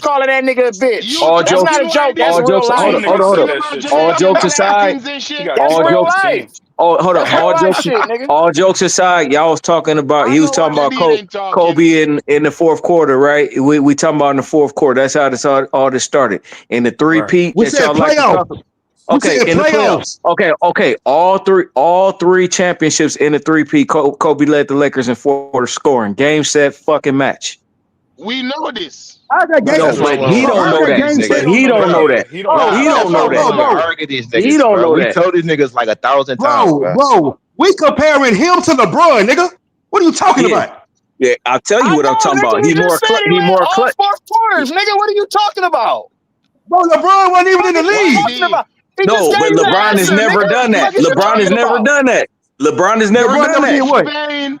calling that nigga a bitch. You All That's jokes, not a joke. That's all real jokes. Hold life. on, Some hold on, niggas hold say on. that shit All too. jokes aside, He got That's all real jokes. 12-15. life. Oh, hold on. That's real life shit, nigga. All jokes aside, y'all was talking about. I He was know talking what the about deal ain't talking. Kobe in the fourth quarter, right? We talking about in the fourth quarter. That's how all this started. In the Right. three-peat We that said y'all like to playoff. talk about. We Okay, said in the playoffs. playoffs. Okay. All three championships in the three-peat. Kobe led the Lakers in fourth quarter scoring. Game, set, fucking match. We know this. How's that game? No, That's but wrong. he Bro, don't how's know that that. game But set? he don't know that. He don't know Bro, He that. bro, don't know bro, that. bro, We can bro, argue these He niggas, don't bro. know We that. told these niggas like 1,000 times, bro. bro. We comparing him to LeBron, nigga. What are you talking Yeah, about? yeah. I'll tell you I what I'm know, talking nigga. about. He just said he He went more all clutch. four quarters, nigga. What are you talking about? Bro, LeBron wasn't even in What the are you league. talking YD. about? He just No, gave but you the LeBron has answer, never nigga. done that. What is you LeBron has talking never about? done that. LeBron has never LeBron done never that. did what? Explain.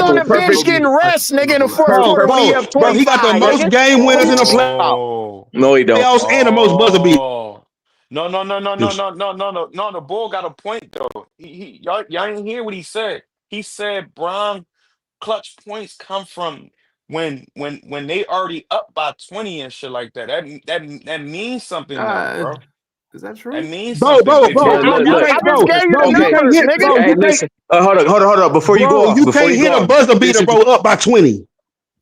was on example. the bench getting rest, nigga, in the fourth Perfect. quarter when he had Bro, he got the 25, most nigga. game What winners you in the talking Oh, No, he don't. playoffs and the most buzzer beaters. oh. No. The bull got a point though. Y'all didn't hear what he said. He said Bron clutch points come from when they already up by 20 and shit like that. That means something though, bro. Is that That true? means Bro, something. bro, If bro, you But bro, up look, you by look. can't, I just bro, gave you the bro, you Okay. can't numbers, hit, nigga. bro, Hey, you can't, listen. Hold on. Before you go bro, off, you can't hit a buzzer beater, listen bro, up by 20.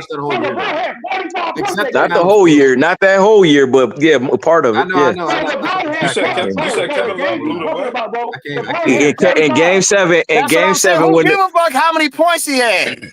touch that whole year, though. Except Not the Final whole Four. year, not that whole year, but yeah, part of I it. know, Yeah. I know. You said Kevin Love blew the what? I can't. In game seven, That's what I'm saying. when Who give a fuck how many points he had?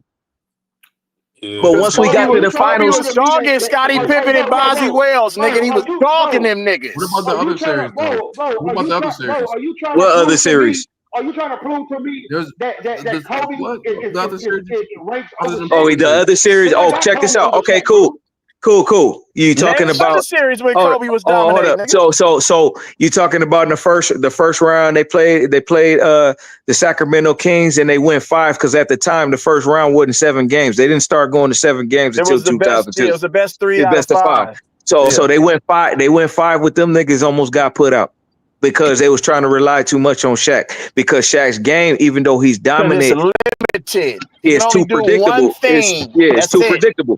Yeah. But once we Kobe got to the was finals, dogging Scottie Pippen and Bozzie Wells, nigga. He was dogging them niggas. What about the other series, though? What about the other series? Are you trying to what other prove to me? series? Are you trying to prove to me There's that Kobe what? is The other series ranked other over than Oh, Shaq? the other series. Oh, check this out. Okay, cool. You talking Name another about? series when Oh, Kobe was hold dominating, up. nigga. So you talking about in the first round they played the Sacramento Kings and they went 5 because at the time the first round wasn't 7 games. They didn't start going to 7 games It until was the best. It 2002. was the best 3 It's out of best of 5. 5. So Yeah. they went 5. They went 5 with them niggas. Almost got put out because they was trying to rely too much on Shaq because Shaq's game, even though he's Because it's dominant, limited. He can it's only too do one predictable. It's thing. it's That's too it. predictable.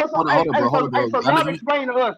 so hold on, bro. Hold on, bro. so I know y'all you. explain to us.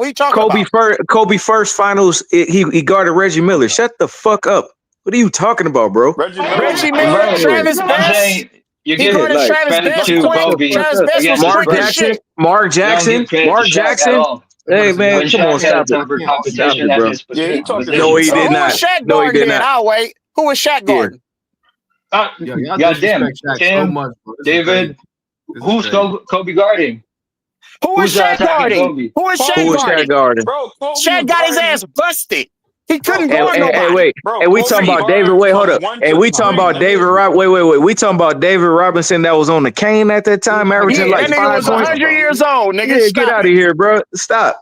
What are you talking about? Kobe first finals, he guarded Reggie Miller. Shut the fuck up. What are you talking about, bro? Reggie Miller was Reggie ice Miller, cold. Travis Though. I'm Best. saying you're He giving guarded like Travis credit Best. to Quick. Kobe Travis Best was against his Mark quick as brother. Jackson. shit. Mark You don't Jackson. give credit to Mark Shaq at Jackson. all. Hey man, When come on, Shaq had a stop it. tougher Stop competition it, at bro. his Yeah, he talking No, shit he So though. did who was not. Shaq No, he guarding did then? not. I'll wait. Who was Shaq Yeah. guarding? Yo, y'all Goddamn, disrespect Shaq so Tim, much, bro. This is crazy. David, This is who's crazy. Kobe guarding? Who is Who's Shaq attacking guarding? Kobe? Who is Shaq Who Kobe, was Shaq guarding? guarding? bro. Kobe Shaq was got his guarding. ass busted. He Bro, couldn't Kobe guard was Hey, nobody. wait. bro. Hey, we Kobe talking was about David. guarding Wait, hold from up. one Hey, to we talking three, about David. nigga. Wait. We talking about David Robinson that was on the cane at that time, averaging Yeah, like that nigga 5 was points. 100 years old, nigga. Yeah, get Stop out it. of here, bro. Stop.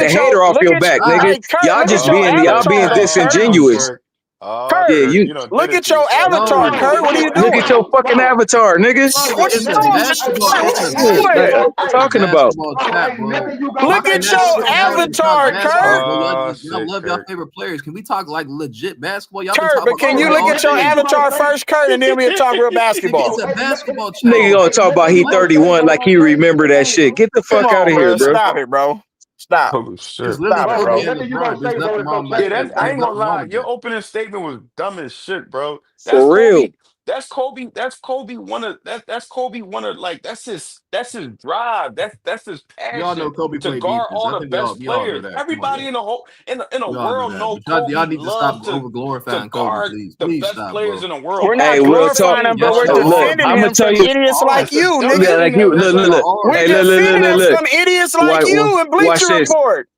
the at your hater off your back, nigga. hey Kurt, Y'all look at just your y'all being avatar though, Kurt. disingenuous. Yeah, Kurt, you you know, Look did it at to your yourself, avatar, bro. No, Kurt. What are you look doing? at your fucking avatar, nigga. nigga, What you it's a doing? basketball. It's a Shit, like, basketball. what you It's a talking about? basketball chat, bro. Look And at that's your fair to talk avatar, basketball, Kurt. but Oh y'all shit, love y'all Kurt. favorite players. Can we talk like legit basketball? Y'all been Kurt, talking but about can you Curry look all at your day. avatar first, Kurt, and then we'll talk real Nigga, it's basketball. a basketball chat. Nigga gonna talk about he What? 31 like he remember that shit. Get the Come fuck out on, of here, bro. bro. Stop it, bro. Stop. Holy It's shit. literally Stop it, Kobe bro. and Nothing you gonna LeBron. There's say, bro, nothing is gonna wrong with Yeah, change that. that, that I There's bro. ain't gonna nothing wrong lie. with Your that. opening statement was dumb as shit, bro. That's For real. Kobe. That's Kobe. That's Kobe. That's Kobe. Like that's his drive. That's his We all know passion Kobe to played guard defense. all I the think best we all know players. that. Come on, Everybody yeah. in the whole in the We all know world that. know But y'all Kobe need to stop loved over to glorifying Kobe, guard please. the Please best stop, players bro. in the world. We're All not Hey, the real best talk. glorifying him, but Yes, we're players. y'all Look, are. defending I'm gonna him tell from you. idiots Oh, like that's the you, dumbest Yeah, nigga. thing like to you ever look, say. look, look. We're Hey, Are. look, look, look, defending look, him look. from idiots like Why, you and watch Bleacher this. Report.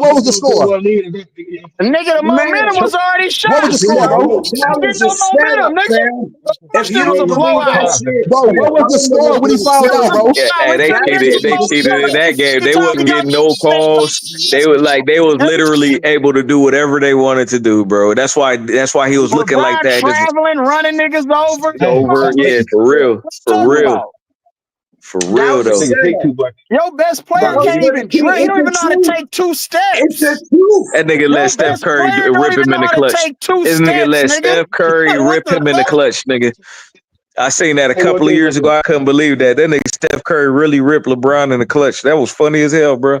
what was the score? Nigga, the Man, momentum was already What was shot. the score, bro? that There's was a no setup, momentum, nigga. fam. Of If course you it was don't a believe that blowout. shit, Bro, what was the tell score them when he it was a fouled It was out, a setup. bro? Yeah, blowout. hey, We they could have been cheated. They Super Bowl cheated in that game. every They time we wasn't got getting no calls. They were like they was literally able to do whatever they wanted to do, bro. That's why he was looking like LeBron that. Just traveling, running niggas over. over. Yeah, for real. What you For talking real. about? For That real was a though. setup. Your best player Bro, can't even dribble. He it's don't even the know how to truth. take two It's the steps. truth. That nigga let Your Steph best Curry player don't rip even him know in the how to clutch. take two This nigga steps, let nigga. Steph Curry What rip the him in the fuck? clutch, nigga. I seen that a couple of years ago. I couldn't believe that. That nigga Steph Curry really ripped LeBron in the clutch. That was funny as hell, bro.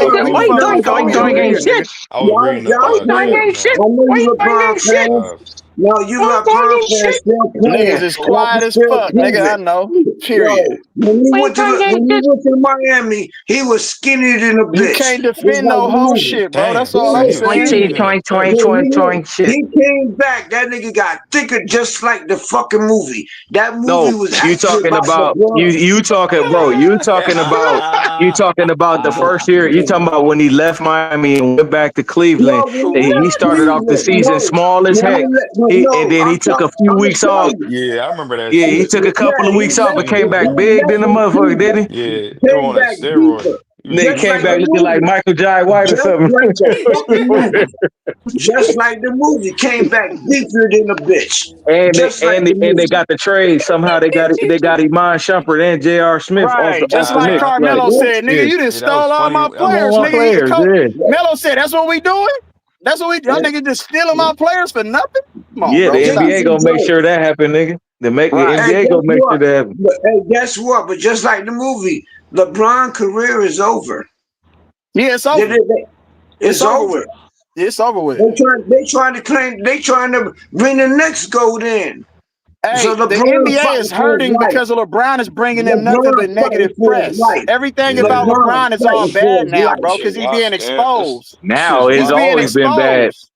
I y'all, I Why was you y'all doing I going was going Kobe ain't reading haters. shit? I was reading the Why you doing chat, ain't shit? John. I know Why you you doing LeBron ain't shit? fans. No, you Why you doing LeBron ain't fans shit? still Niggas playing. is Y'all can quiet as still fuck, prove nigga. I it. know. Yo, Period. Why you doing ain't when he shit? went to Miami, he was skinnier than a You bitch. can't Just defend like no the whole movie. shit, bro. That's Damn, He all so I'm he was was saying. skinnier 20, than a 20, 20, bitch. When 20, 20 shit. he came back, that nigga got thicker just like the fucking movie. That movie No, was you actually talking about about LeBron. you talking, bro. You talking about the first year. You talking about when he left Miami and went back to Cleveland. Yo, when he He left started off the Cleveland, season no, small as heck. And then he took a few I'm gonna weeks tell off. you. Yeah, I remember that Yeah, he shit. took a couple Yeah, of he weeks off and left. came back He big left than the and motherfucker, didn't he? Yeah, they were came on that back steroid. deeper, He was Then he just came like beasting. the back looking like movie, Michael Jai White or just something. like the fucking movie, just like the movie. Came back deeper than a bitch, And they just like the and they movie. got the trade. Somehow they got Iman Shumpert and J.R. Smith Right. off Just the like Knicks. Like, Carmelo said, yeah, nigga, you done Yeah, that was stole all funny. my That come was players, on, my funny. nigga. players, yeah. Melo said, that's what we doing? That's what we y'all niggas just stealing my players for nothing? Come on, Yeah, the bro. This Stop. is NBA a gonna make joke. sure that happen, nigga. The Right. And NBA guess gonna make sure what? that happen. But hey, guess what? But just like the movie, LeBron career is over. Yeah, it's They- over. they- they- It's It's over over. with. It's over with. They trying to claim. They trying to bring the next gold in. So Hey, the LeBron NBA is fighting for his hurting life. because of LeBron is bringing them nothing LeBron but fighting negative for his press. life. Everything about Yeah, LeBron LeBron is all fighting for bad his now, life. bro, shit, because he's being watch, man. This exposed. Now shit's it's He's wild. being always been bad. exposed.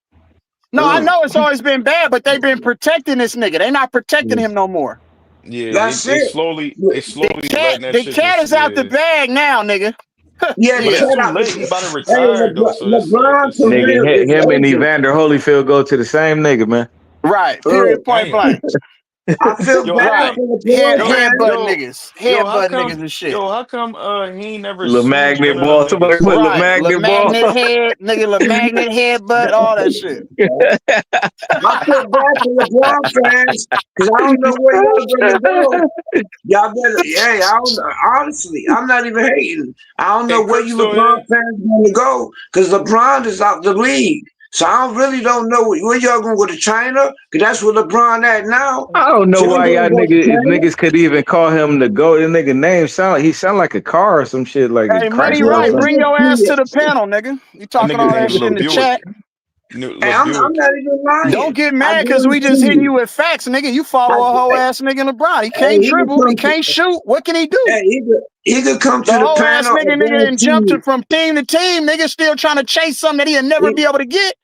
No, I know it's always been bad, but they've been protecting this nigga. They not protecting him no more. Yeah, That's they it. slowly letting that The shit cat just is out the bag now, nigga. Yeah, But the Yeah. it's cat too out late. He about to the. Hey, retire though, so LeBron it's too career late. is Him and over. Evander Holyfield go to the same nigga, man. Right. Uh, Period. Point Damn. blank. I feel Yo, how bad Right. come? for LeBron Yo, fans. Headbutt yo, niggas. yo, how Headbutt come? niggas and shit. Yo, how come? He ain't never Le sued Magnet none of them ball. Somebody niggas. put Le Right. Le Magnet ball. magnet head, nigga, le magnet headbutt, all that shit. I feel bad for LeBron fans because I don't know where y'all gonna go. Y'all better, yeah, I don't, honestly, I'm not even hating. I don't Hey, know where Kirk you still LeBron here? fans gonna go because LeBron is out the league. So I really don't know where y'all gonna go to China because that's where LeBron at now. I don't know So we why gonna y'all go to China. niggas could even call him the GOAT. The nigga name sound like a car or some shit, like a Hey, Money Chrysler or Right, Man, something. bring your ass to the listen, panel, nigga. You That talking nigga all that named shit Lil in the Buick. chat. hey, Lil I'm Buick. not even Don't lying. get I mad because we guarantee just hitting you. you with facts, nigga. You I, follow a whole hey, ass nigga LeBron. He hey, can't dribble. He can't shoot. What can he do? hey, he could come The to the whole ass panel. I nigga didn't guarantee jump you. from team to team. Nigga still trying to chase something that he'll never He, be able to get.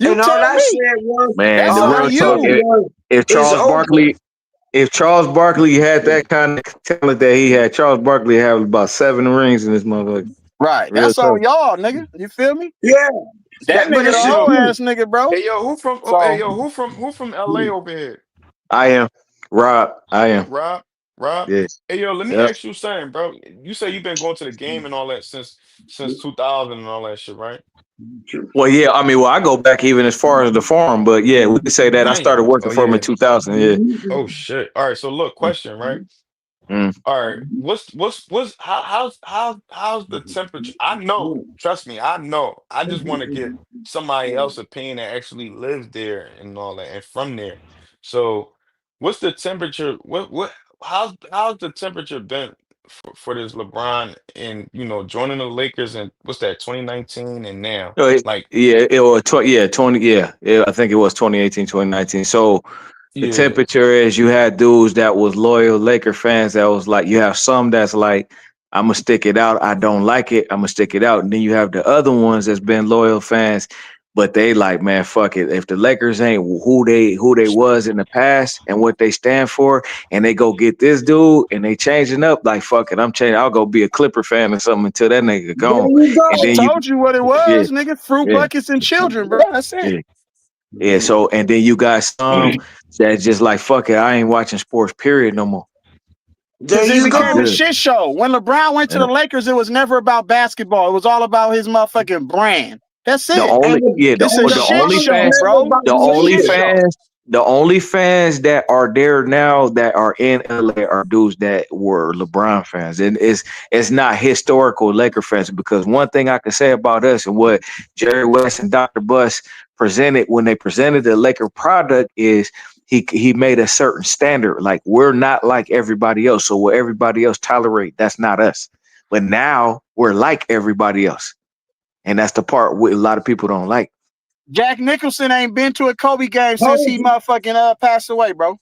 You and all tell I me. said was, Man, That's the all I on real said talk. you. was, If it's Charles over. Barkley had that kind of talent that he had, Charles Barkley had about 7 rings in this motherfucker. Right. Real That's talk. on y'all, nigga. You feel me? Yeah, That but nigga the it's the Hey whole yo, truth. ass nigga, bro. hey yo, So who from LA over here? I am Rob. I am. Rob. Yeah. Hey yo, let me Yep. ask you something, bro. You say you've been going to the game and all that since 2000 and all that shit, right? Well, yeah. I mean, well, I go back even as far as the forum, but yeah, we could say that I started Damn. working Oh for him in yeah. 2000. Yeah. Oh shit. All right. So look, question, right? Mm. All right. What's how's the temperature? I know. Trust me. I know. I just want to get somebody else's opinion that actually lives there and all that and from there. So, what's the temperature? How's the temperature been for this LeBron and joining the Lakers and what's that 2019 and now? So Like, yeah, it was 20. Yeah. I think it was 2018, 2019. So the yeah. temperature is you had dudes that was loyal Laker fans that was like, you have some that's like, I'm gonna stick it out. I don't like it. I'm gonna stick it out. And then you have the other ones that's been loyal fans, but they like, man, fuck it. If the Lakers ain't who they was in the past and what they stand for, and they go get this dude and they changing up, like fuck it, I'm changing. I'll go be a Clipper fan or something until that nigga There gone. you And I go. then you, told you what it yeah, was, nigga. Fruit yeah, buckets and children, bro. That's it. yeah. Yeah, so and then you got some that's just like fuck it, I ain't watching sports period no more. There Because it you I'm became a go. good. shit show. When LeBron went to Yeah. the Lakers, it was never about basketball. It was all about his motherfucking brand. That's The it. only yeah, It's a shit LeBron was show, never bro. about the It's a only shit Lakers. show. fans the only fans that are there now that are in LA are dudes that were LeBron fans. And it's not historical Laker fans because one thing I can say about us and what Jerry West and Dr. Buss presented when they presented the Laker product is he made a certain standard. Like we're not like everybody else. So what everybody else tolerate, that's not us. But now we're like everybody else. And that's the part a lot of people don't like. Jack Nicholson ain't been to a Kobe game since Told he you. motherfucking passed away, bro.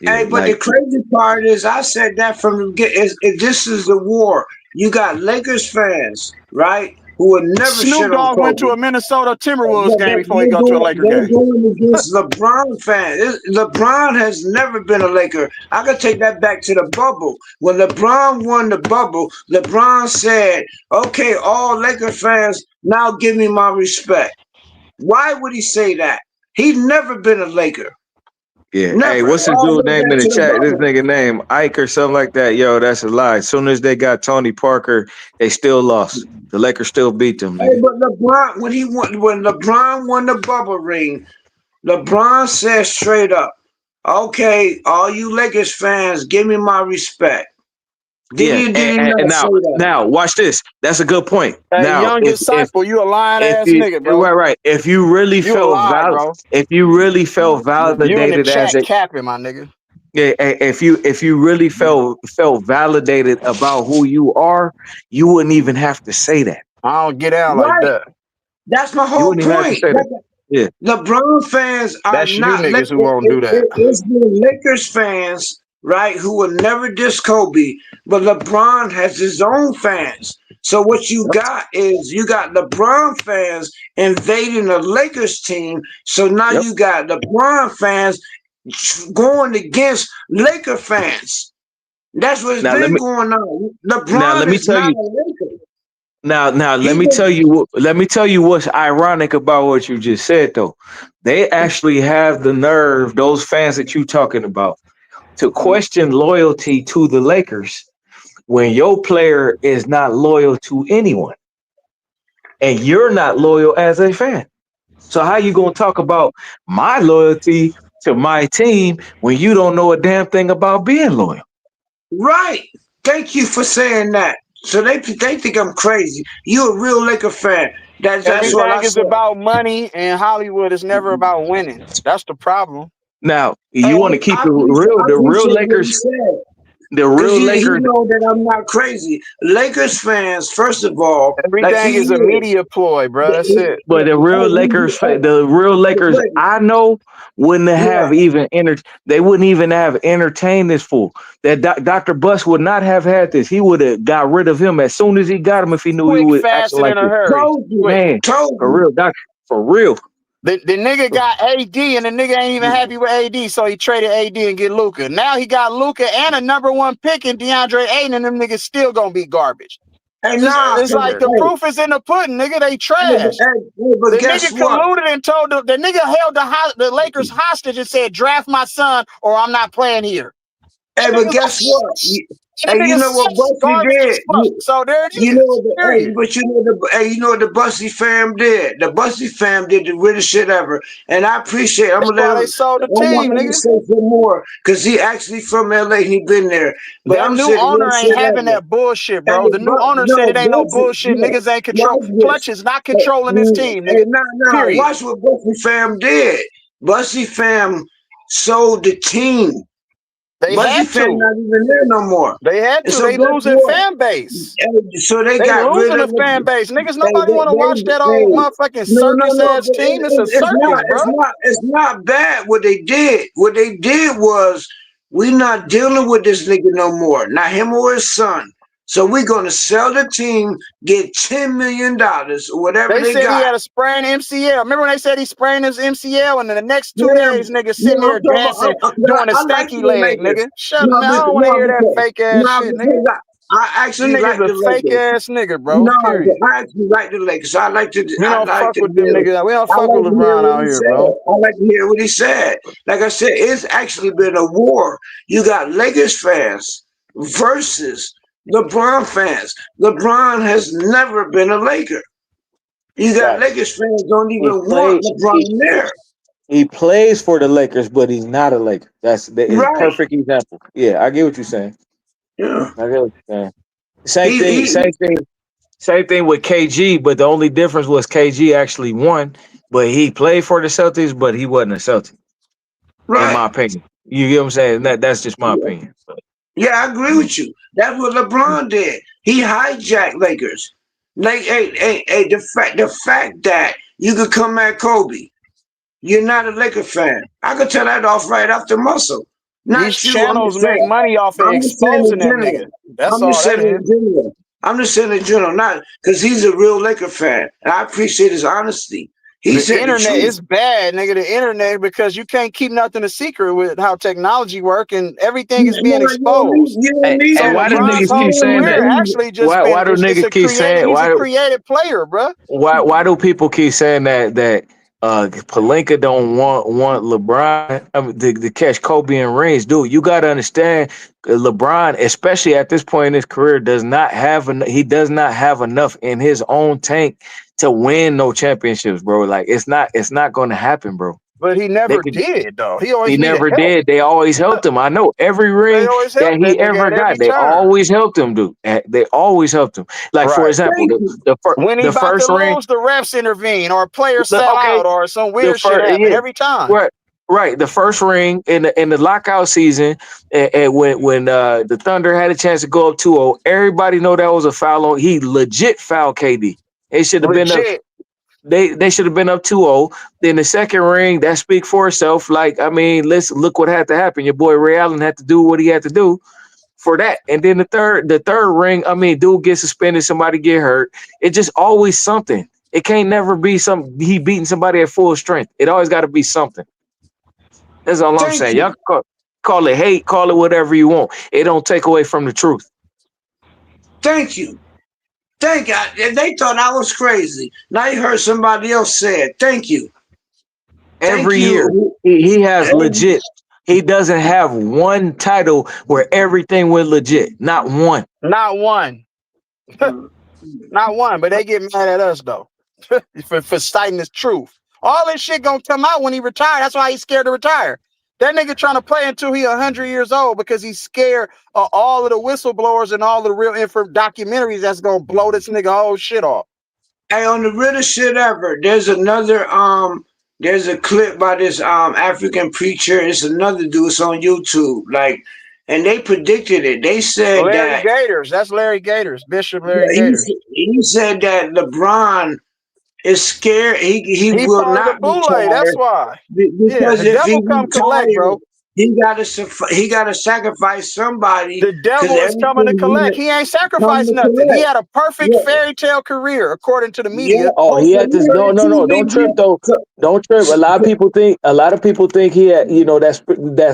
Yeah, Hey, but the like crazy part is, I said that from the get. If this is the war, you got Lakers fans, right, who would never Snoop shit on Dogg went to Kobe. a Minnesota Timberwolves But game before he go to a Laker they're game. going against LeBron fans. LeBron has never been a Laker. I can take that back to the bubble. When LeBron won the bubble, LeBron said, "Okay, all Laker fans, now give me my respect." Why would he say that? He's never been a Laker. Yeah. Never. Hey, what's the All dude the way name back in the to the chat? This bubble. nigga name Ike or something like that. Yo, that's a lie. As soon as they got Tony Parker, they still lost. The Lakers still beat them, Hey, nigga. but LeBron, when LeBron won the bubble ring, LeBron said straight up, "Okay, all you Lakers fans, give me my respect." Did Yeah, he? Did he and not say that? now watch this. That's a good point. Hey, Now, young if disciple, you a lying if ass you nigga, bro. right, if you really You a felt lie, bro. if you really felt You in the validated as chat a capping, my nigga. yeah, if you really felt validated about who you are, you wouldn't even have to say that. I don't get out like Right. that. That's my You whole wouldn't even have to point. say that. Yeah. LeBron fans are That's you not niggas who Lakers. won't do that. It's the Lakers fans, right, who will never diss Kobe, but LeBron has his own fans. So what you got is you got LeBron fans invading the Lakers team. So now Yep. you got LeBron fans going against Laker fans. That's what's Now been going on. let LeBron me is tell not you a Laker. now let He me tell was you let me tell you what's ironic about what you just said though. They actually have the nerve, those fans that you talking about, to question loyalty to the Lakers when your player is not loyal to anyone and you're not loyal as a fan. So how you gonna talk about my loyalty to my team when you don't know a damn thing about being loyal? right. Thank you for saying that. So they think I'm crazy. You a real Laker fan. That's all I Everything is said. about money, and Hollywood is never about winning. That's the problem. Now Hey, you want to keep I it real. I The real appreciate what he Lakers, said. the Cause real he Lakers. know that I'm not crazy. Lakers fans, first of all, like Everything he is a is. media ploy, bro. That's it. But the real Lakers, Wait, I know, wouldn't yeah. have even they wouldn't even have entertained this fool. That Dr. Bus would not have had this. He would have got rid of him as soon as he got him if he knew he Quick, was fast, acting and like in a this. hurry. Told you. Quick. Man, Told for you. real, Doc, for real. The nigga got AD, and the nigga ain't even happy with AD, so he traded AD and get Luka. Now he got Luka and a #1 pick in DeAndre Ayton, and them niggas still gonna be garbage. Hey, It's like the proof is in the pudding, nigga. They trash. but The guess nigga what? colluded and told the nigga held the Lakers hostage and said, "Draft my son, or I'm not playing here." Hey, That but nigga's guess what? that Hey, you nigga's know what Bussy garbage as did? fuck. So there it You know is. what? Period. But you know what the Bussy fam did? The Bussy fam did the weirdest shit ever, and I appreciate. I'm That's gonna let why they him. sold the I want team, him to nigga. say some more because he actually from LA. He been there, but That I'm new saying the owner real ain't shit having ever. that bullshit, And bro. The new owner said no, it ain't no Bussy, bullshit. no, Niggas ain't control. watch this. Clutch is not controlling this team, Hey, nigga. nah. Period. Watch what Bussy fam did. Bussy fam sold the team. They Bussy had fam to. not even there no more. They had And to. so They guess losing what? fan base. So they They got rid losing a of fan the. base. Niggas, They, nobody want to watch that old motherfucking circus no, ass but team. It's a it's circus, not, bro. it's not bad what they did. What they did was we not dealing with this nigga no more. Not him or his son. So we're gonna sell the team, get $10 million or whatever They they said he got. had a sprained MCL. Remember when they said he sprained his MCL, and then the next 2 Yeah, days, nigga yeah, sitting I'm there talking dancing, about. doing a I like stanky the leg, Lakers. nigga. Shut up. I don't want to hear that fake ass shit, nigga. Because I This actually nigga's like a the fake Lakers. ass nigga, bro. No, Period. I actually like the Lakers. We I don't like fuck to with them hear. niggas. We don't I fuck with like to hear LeBron what out he here, said. bro. I like to hear what he said. Like I said, it's actually been a war. You got Lakers fans versus LeBron fans. LeBron has never been a Laker. You got Right. Lakers fans don't He even want played. LeBron there. He plays for the Lakers, but he's not a Laker. That's the Right. perfect example. Yeah, I get what you're saying. Yeah. I get what you're saying. Same thing. He Same thing. Same thing with KG, but the only difference was KG actually won, but he played for the Celtics, but he wasn't a Celtic, in right. my opinion. You get what I'm saying? That's just my opinion. Yeah, I agree with you. That's what LeBron did. He hijacked Lakers. Like, hey, the fact that you could come at Kobe, you're not a Laker fan. I could tell that off right off the muscle. These Not you. I'm channels just make saying. money off of I'm just saying exposing in that general. nigga. That's I'm just all that saying is. in general. I'm just saying in general, not because he's a real Laker fan, and I appreciate his honesty. He The said the internet truth. is bad, nigga. The internet, because you can't keep nothing a secret with how technology work, and everything is being exposed. You know me. Hey, So why do LeBron's niggas keep whole saying career that? actually just Why do it's niggas a keep saying he's a why creative player, bro. do people keep saying that Pelinka don't want LeBron to catch Kobe in rings, dude. You got to understand, LeBron, especially at this point in his career, does not have enough in his own tank to win no championships, bro. Like it's not going to happen, bro. But he never did, though. He always He needed never help. did. They always helped him. I know every They ring always that helped he that nigga ever at every got, they turn. always helped him, dude. They always helped him. Like for Right. example, Thank you. When he the about to first ring, lose, the refs intervene, or a player sell okay, out, or some the weird shit first, happen yeah, every time. right, right. The first ring in the lockout season, and when the Thunder had a chance to go up 2-0, everybody know that was a foul on. He legit fouled KD. It should have been up. Legit. They should have been up 2-0. Then the second ring, that speak for itself. Like, I mean, let's look what had to happen. Your boy Ray Allen had to do what he had to do for that. And then the third ring, I mean, dude gets suspended, somebody get hurt. It just always something. It can't never be he beating somebody at full strength. It always got to be something. That's all I'm Thank saying. you. Y'all call it hate, call it whatever you want. It don't take away from the truth. Thank you. Thank you. They thought I was crazy. Now you heard somebody else say it. Thank you. Thank Every year, you. he has legit. He doesn't have one title where everything went legit. Not one. Not one. Not one. But they get mad at us, though, for citing the truth. All this shit gonna come out when he retire. That's why he's scared to retire. That nigga trying to play until he 100 years old because he's scared of all of the whistleblowers and all of the real documentaries that's gonna blow this nigga whole shit off. Hey, on the realest shit ever, there's a clip by this African preacher. It's another dude. It's on YouTube. Like, and they predicted it. They said Larry that Gators. That's Larry Gators. Bishop Larry Gators. he said that LeBron is scared. He He will part of the not boule. That's retire why. Yeah, because the if he devil come collect, retires, bro. he gotta sacrifice somebody The because devil is coming to everything collect. He ain't come sacrificed to nothing. He collect. had a perfect Yeah, fairy tale career, according to the yeah. media. Oh, Oh, he so had you this. heard No, it no, too, no. Don't Big trip G. though. Don't trip. A lot of people think he had. You know, that's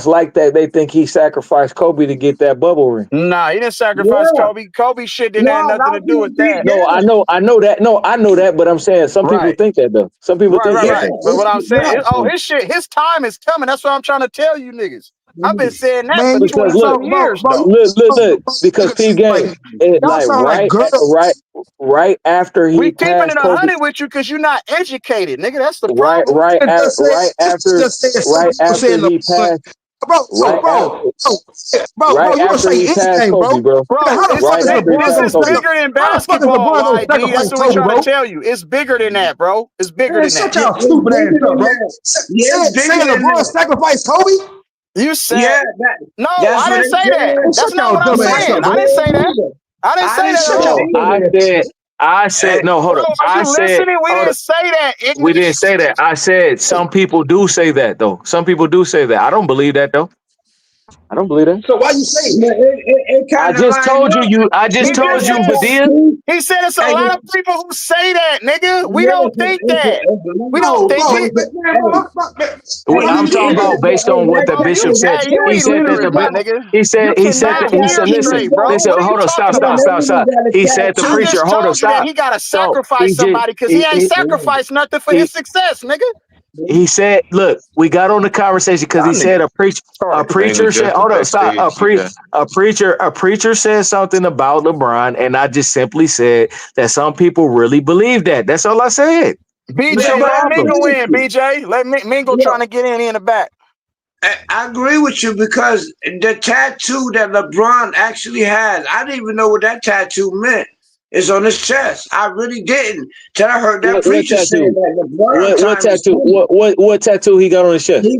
like that. They think he sacrificed Kobe to get that bubble ring. Nah, he didn't sacrifice Yeah. Kobe. Kobe shit didn't No, have a nothing lot to of do people with think, that. No, yeah. I know that. No, I know that. But I'm saying some people Right. think that though. Some people think Yeah, that Right. though. But what I'm saying is, yeah. his time is coming. That's what I'm trying to tell you niggas. I've been saying that Man, for you 20 Because look, something years, you though. look. Because niggas P sound game, y'all like sound like girls. right after he We keeping it passed Kobe, 100 with you because you're not educated, nigga. That's the right, problem. Just said right something after saying he the passed, bro, right after, you gonna right after say he passed anything, bro. Kobe, bro. Man, Bro, how the fuck Right is after he LeBron this gonna passed is Kobe. bigger than how the fuck is basketball, LeBron gonna YD. That's sacrifice what we Kobe, trying to bro? tell you. It's bigger than that, bro. It's bigger Man, than shut that. Yeah, y'all it's stupid ass bigger up, than bro. that. Yeah, it's bigger Saying than LeBron that. sacrificed Kobe? You said Yeah, no. that's I what didn't they say that. Man, said. That's shut not y'all what I'm dumb That's ass what up, saying. they I bro. didn't say said that. either. I didn't I say didn't that say at that No, all. either. I said no. Hold Bro, up. are I you said listening? We hold didn't up. say that, We ignorant. didn't say that. I said some people do say that though. Some people do say that. I don't believe that though. I don't believe that. So why you say it? Yeah, it I kind of just lined told you. up. I He just Because just told the you, said Badia. tattoo, he said it's a hey, lot of people who say that, nigga. We yeah, don't think that. it's a We lot. don't Bro, think bro, it. man, Hey, bro, I'm talking hey, about based on what the that Bro, bishop you said. tattoo, hey, you He said that illiterate, my nigga. You he said cannot that he that said hear listen, straight, tattoo, bro. listen, What are you hold on, talking stop, yeah, stop, about? that stop, nigga stop. got a He said the I tattoo. preacher, just hold on, told you that stop. he got to So he sacrifice just somebody because he ain't sacrificed nothing for he, his success, nigga. he said, look, we got on the conversation because he Y'all said niggas a retarded. Things are preacher said, just the hold on, stop. backstage, CJ. A preacher said something about LeBron, and I just simply said that some people really believe that. That's all I said. What's Yeah, your BJ, but I let problem? agree Mingle with in, you. BJ. Let Mingle Yeah, trying to get in the back. I agree with you because the tattoo that LeBron actually has, I didn't even know what that tattoo meant. It's on his chest. I really didn't till I heard that What preacher saying tattoo? that LeBron What time is tattoo? coming. What tattoo he got on his chest? He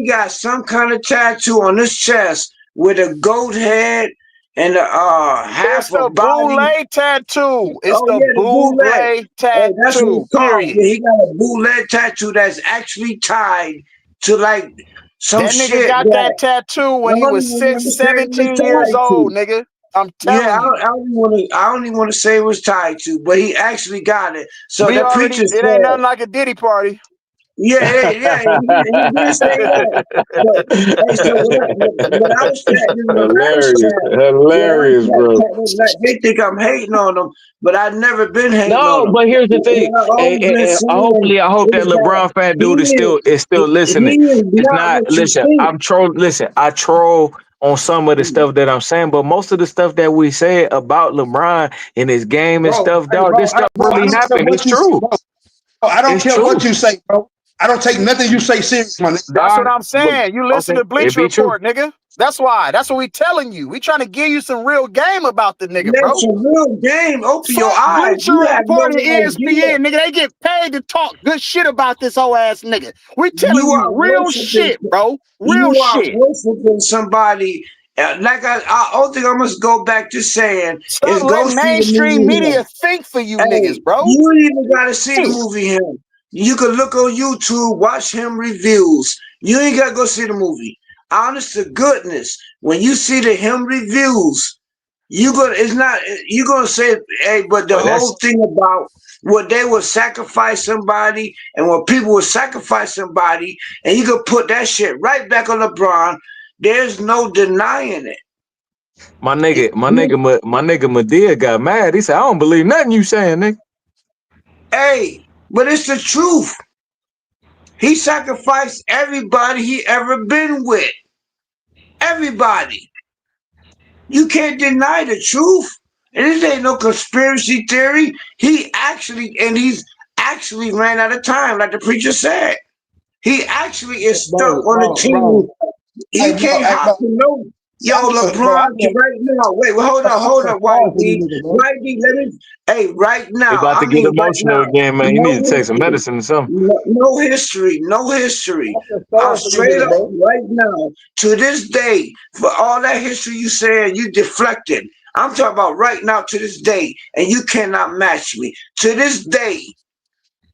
got some kind of tattoo on his chest with a goat head and a It's half a the body. boule tattoo. It's Oh the yeah, the bootleg. boule Hey, that's what tattoo. it's called. Period. Yeah, he got a bootleg tattoo that's actually tied to like some That nigga shit got that that tattoo I when he don't was even want to say it was 17 years tied old, to. nigga. I'm Yeah, telling you. I don't even want to. I don't even want to say it was tied to, but he actually got it. So We that already, preacher it ain't said, nothing like a Diddy party. he did say that. But hey, so what I was chatting in the last Hilarious, chat, what I was hilarious, bro. chatting, like, they think I'm hating on them, but I've never been hating on No, them. but here's the thing. What I always been saying Hopefully, I hope that is that LeBron fan dude is he still listening. is It's not not. what you Listen, think. I'm troll. Listen, I troll on some of the stuff that I'm saying, but most of the stuff that we say about LeBron and his game and Bro, stuff, hey, dog, this bro, stuff I really don't care happened. It's what you say, true. bro. I don't It's care what true. you say, bro. I don't take nothing you say serious, my nigga. That's All what right, I'm but saying. You listen okay, to it Bleacher be true. Report, nigga. That's why. That's what we telling you. We trying to give you some real game about the nigga, bro. That's a real game. Open your Fuck eyes. Bleacher You have Report and no idea. ESPN, nigga. They get paid to talk good shit about this whole ass nigga. We telling You you are real worshiping. shit, bro. Real You are shit. worshiping somebody. Like I only thing I must go back to saying Stop is go letting see the mainstream movie Him. media think for you niggas, Hey, bro. you ain't even gotta see the Hey, movie Him. You can look on YouTube, watch him reviews. You ain't gotta go see the movie. Honest to goodness, when you see the him reviews, you gonna it's not you gonna say, hey, but the But that's whole thing about what they would sacrifice somebody and when people would sacrifice somebody, and you could put that shit right back on LeBron. There's no denying it. my nigga Medea got mad. He said, "I don't believe nothing you saying, nigga." Hey, but it's the truth. He sacrificed everybody he ever been with. Everybody. You can't deny the truth. And this ain't no conspiracy theory. He's actually ran out of time, like the preacher said. He actually is stuck on the team. He can't Hey, hop bro. to no. Yo, Bro, I LeBron, feel, right now. Wait, well, I hold feel up, sorry White for these D. niggas, bro. White D, let me. Hey, right He now. about I to get mean, right emotional now. again, man. He need No to take some history. medicine or something. No history. No history. I feel sorry for these Straight niggas, up, bro. right now, to this day, for all that history you said, you deflected. I'm talking about right now to this day, and you cannot match me. To this day,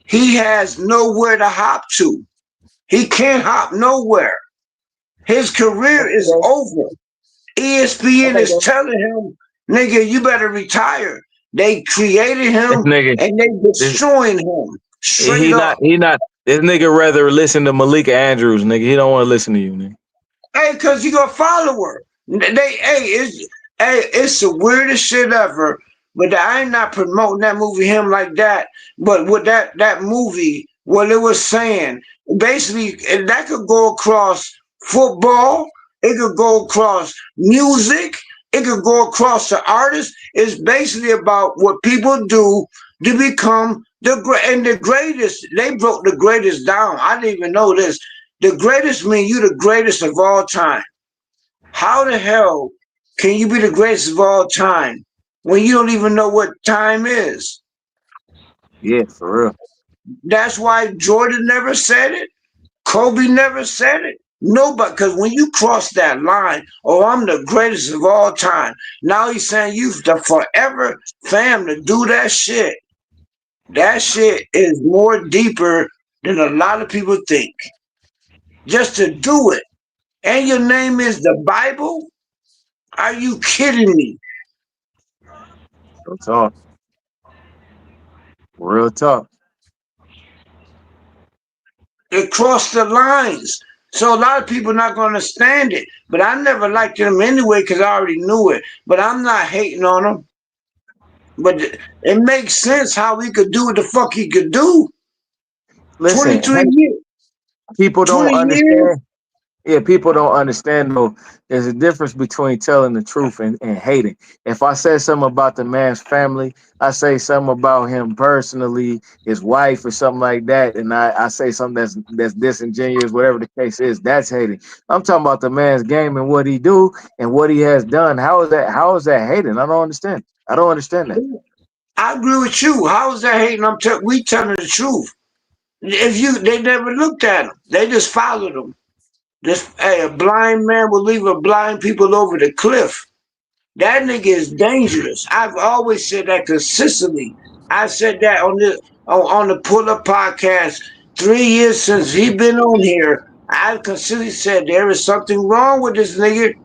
he has nowhere to hop to. He can't hop nowhere. His career Okay, is bro. over. ESPN Okay, is bro. telling him, nigga, you better retire. They created This him nigga, and they this destroying him. Straight he up. not he not. This nigga rather listen to Malika Andrews, nigga. He don't want to listen to you, nigga. Hey, cause you gonna follow her. It's the weirdest shit ever. But I ain't not promoting that movie him like that. But with that movie, what it was saying, basically, that could go across football. It could go across music. It could go across the artist. It's basically about what people do to become the greatest. They broke the greatest down. I didn't even know this. The greatest mean you the greatest of all time. How the hell can you be the greatest of all time when you don't even know what time is? Yeah, for real. That's why Jordan never said it. Kobe never said it. Nobody, because when you cross that line, oh, I'm the greatest of all time. Now he's saying you the forever fam to do that shit. That shit is more deeper than a lot of people think. Just to do it. And your name is the Bible? Are you kidding me? Real talk. Real talk. It crossed the lines. So a lot of people not going to understand it. But I never liked them anyway because I already knew it. But I'm not hating on them. But it makes sense how he could do what the fuck he could do. Listen, 23 hey, years. people don't 20 years? understand. Yeah, people don't understand though. There's a difference between telling the truth and hating. If I say something about the man's family, I say something about him personally, his wife or something like that, and I say something that's disingenuous, whatever the case is, that's hating. I'm talking about the man's game and what he do and what he has done. How is that hating? I don't understand. I don't understand that. I agree with you. How is that hating? We telling the truth. They never looked at him. They just followed him. A blind man will leave a blind people over the cliff. That nigga is dangerous. I've always said that consistently. I said that on the Pull Up podcast 3 years since he been on here. I've consistently said there is something wrong with this nigga.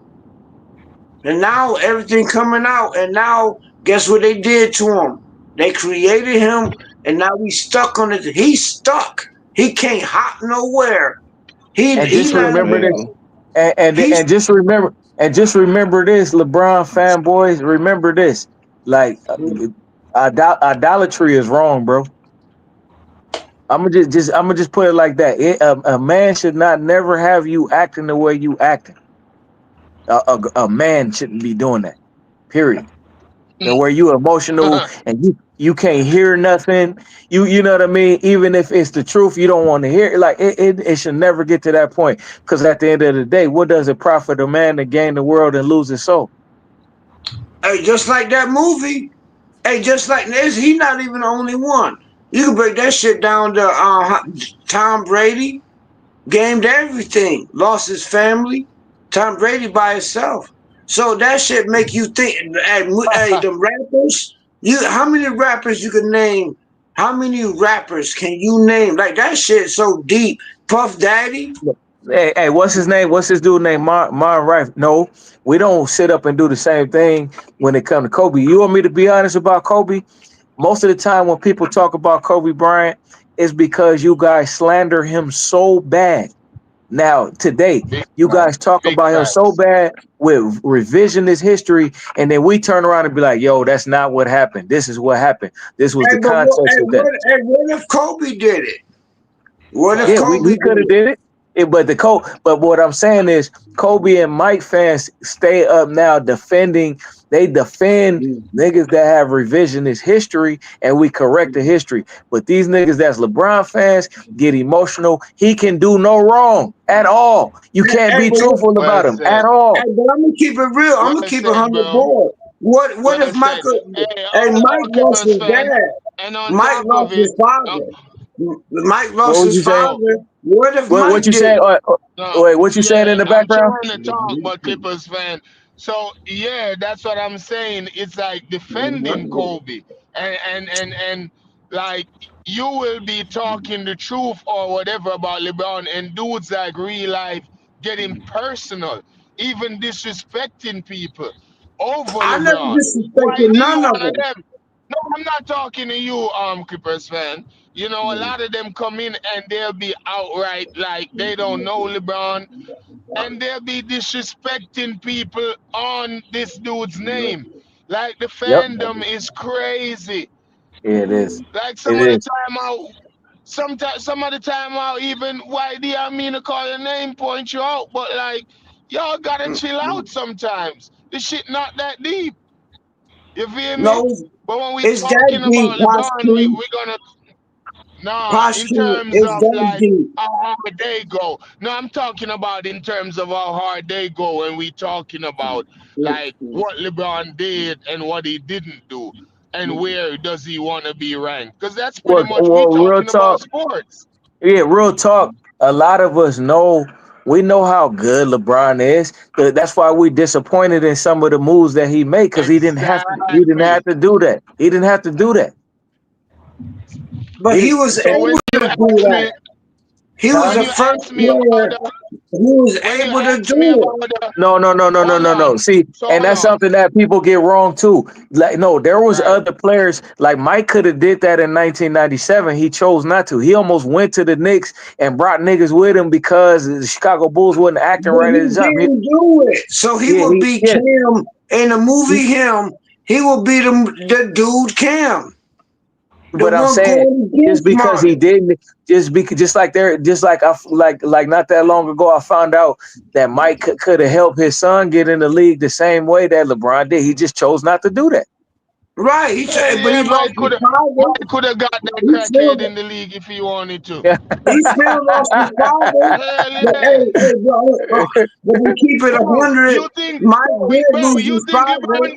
And now everything coming out. And now guess what they did to him? They created him and now he's stuck on it. He's stuck. He can't hop nowhere. And He just not remember this. even. He's And just remember this, LeBron fanboys. Remember this. Like idolatry is wrong, bro. I'm gonna just put it like that. A man should not never have you acting the way you acting. A man shouldn't be doing that. Period. And where you emotional and you can't hear nothing. You know what I mean? Even if it's the truth, you don't want to hear it. Like it should never get to that point. Because at the end of the day, what does it profit a man to gain the world and lose his soul? hey, just like that movie. Hey, just like this, he not even the only one. You can break that shit down to Tom Brady. Gamed everything, lost his family. Tom Brady by himself. So that shit make you think. Hey, the rappers. How many rappers you can name? How many rappers can you name? Like that shit so deep. Puff Daddy. Hey, what's his name? What's his dude name? Mon Rife. No, we don't sit up and do the same thing when it comes to Kobe. You want me to be honest about Kobe? Most of the time when people talk about Kobe Bryant, it's because you guys slander him so bad. Now, today, Big you guys facts. talk Big about him so facts. bad with revisionist history, and then we turn around and be like, yo, that's not what happened. This is what happened. This was Hey, the but context of that. what if Kobe did it? What if Yeah, Kobe we did could have it? did it. But what I'm saying is Kobe and Mike fans stay up now defending. They defend niggas that have revisionist history, and we correct the history. But these niggas that's LeBron fans get emotional. He can do no wrong at all. You can't Hey, be but look, truthful Well about him said. at all. hey, but I'm gonna keep it real. I'm gonna Well keep it said, 100 bro. board. What Well if said. Michael? Hey, Hey, hold Mike on, lost Clippers his fan. dad. And on Mike top lost of it, his father. Mike What lost was his you saying? bro. father. What if What Mike you did saying? it? Wait, what you saying Yeah, in the I'm background? trying to talk, but Clippers fan. So yeah, that's what I'm saying. It's like defending Kobe, and like you will be talking the truth or whatever about LeBron, and dudes like real life getting personal, even disrespecting people over I never LeBron. disrespected YD none of one of them. them. No, I'm not talking to you, Clippers fan. You know, a lot of them come in and they'll be outright like they don't know LeBron, and they'll be disrespecting people on this dude's name. Like the Yep. fandom is crazy. Yeah, it is. Like It some of the is. time out, some of the time out, even YD, I mean to call your name, point you out, but like y'all gotta chill out sometimes. This shit not that deep. You feel me? No, But when we it's that talking deep, about LeBron, Posky. we gonna nah, in Posky, terms it's of that like deep. how hard they go. No, I'm talking about in terms of how hard they go when we talking about like what LeBron did and what he didn't do and where does he want to be ranked. Because that's pretty much we Real talking about talk. sports. Yeah, real talk. A lot of us know we know how good LeBron is. That's why we disappointed in some of the moves that he made because he didn't have to. He didn't have Exactly. to do that. He didn't have to do that. But He, he was So when able you to do ask that. me, He was when the you first ask me about player the, who was when you able to ask me do it. about the, hold no. on. See, So and hold that's on. something that people get wrong too. Like, no, there was Right. other players. Like Mike could have did that in 1997. He chose not to. He almost went to the Knicks and brought niggas with him because the Chicago Bulls wasn't acting But right at he his time. didn't do it. So he Yeah, would be Cam in the movie him. He would be the dude Cam. The But I'm one saying going just against because he Martin. didn't, just like there, just like like not that long ago, I found out that Mike could have helped his son get in the league the same way that LeBron did. He just chose not to do that. Right. Hell But yeah, he lost his father. Mike could have got that He crackhead still in the league if he wanted to. he still lost his father. Hell But yeah. hey, bro, but we keep it Bro, 100. you think Mike did bro, lose his father.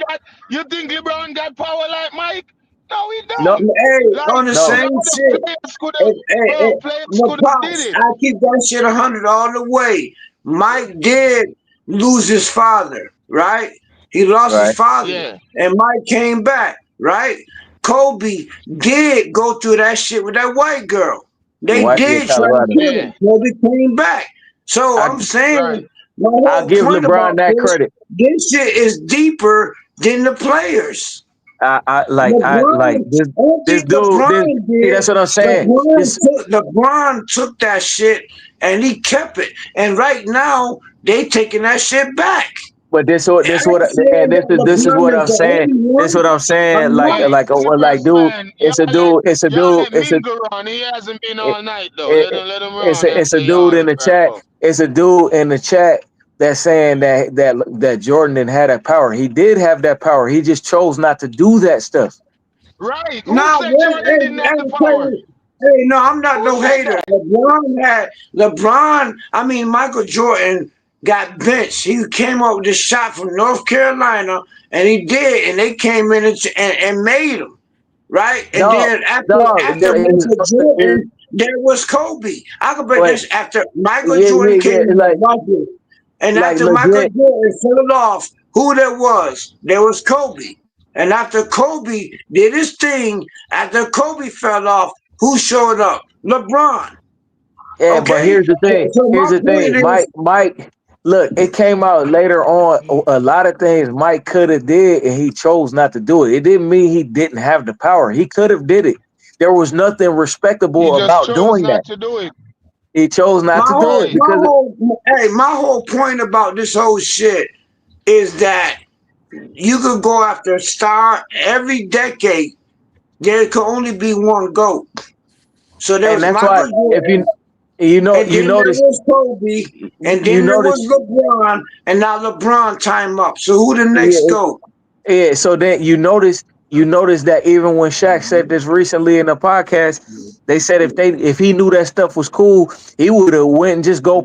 you think LeBron got power like Mike? No, he No, don't. Hey, Like on the no. no same other shit. players could have Hey, players the could have did pops, it. I keep that shit 100 all the way. Mike did lose his father, right? He lost his Right. father, Yeah. and Mike came back, right? Kobe did go through that shit with that white girl. They What? Yeah, did try to Colorado. kill him. Yeah. Kobe came back. So I I'm saying Right. my I'll whole give point LeBron about that credit. this shit is deeper than the players. LeBron, this only dude. LeBron See, did. that's what I'm saying. LeBron took that shit and he kept it. And right now they taking that shit back. But this I ain't saying that this is what LeBron is I'm the saying. only This is one. what I'm saying. I'm not. Empress, man, It's a dude. It's a y'all dude. let Mingo run. He hasn't been all night though. Let him run It's a after dude y'all in the wrap chat. up. It's a dude in the chat that's saying that Jordan didn't have that power. He did have that power. He just chose not to do that stuff. Right? Who Nah, said Jordan didn't have the power? hey, no, I'm not Who no said hater. that? Michael Jordan got benched. He came up with this shot from North Carolina, and he did, and they came in and made him. Right? And Dog, then dog. after Michael Jordan, there was Kobe. I could break Wait, this after Michael Jordan yeah. came in, and Like after Michael legit. Jordan fell off, who there was? There was Kobe. And after Kobe did his thing, after Kobe fell off, who showed up? LeBron. Yeah, but Okay? here's the thing. So Here's my the point thing. is, Mike. Look, it came out later on. A lot of things Mike could have did, and he chose not to do it. It didn't mean he didn't have the power. He could have did it. There was nothing He respectable just about chose doing that. not to do it. He chose not to do it because my whole point about this whole shit is that you could go after a star every decade. There could only be one GOAT. So there and was that's why Michael if Jordan, you and then there notice was Kobe, and you then there was notice LeBron, and now LeBron time up. So who the next yeah, GOAT? yeah. So then you notice that even when Shaq said this recently in the podcast, they said if he knew that stuff was cool, he would have went and just go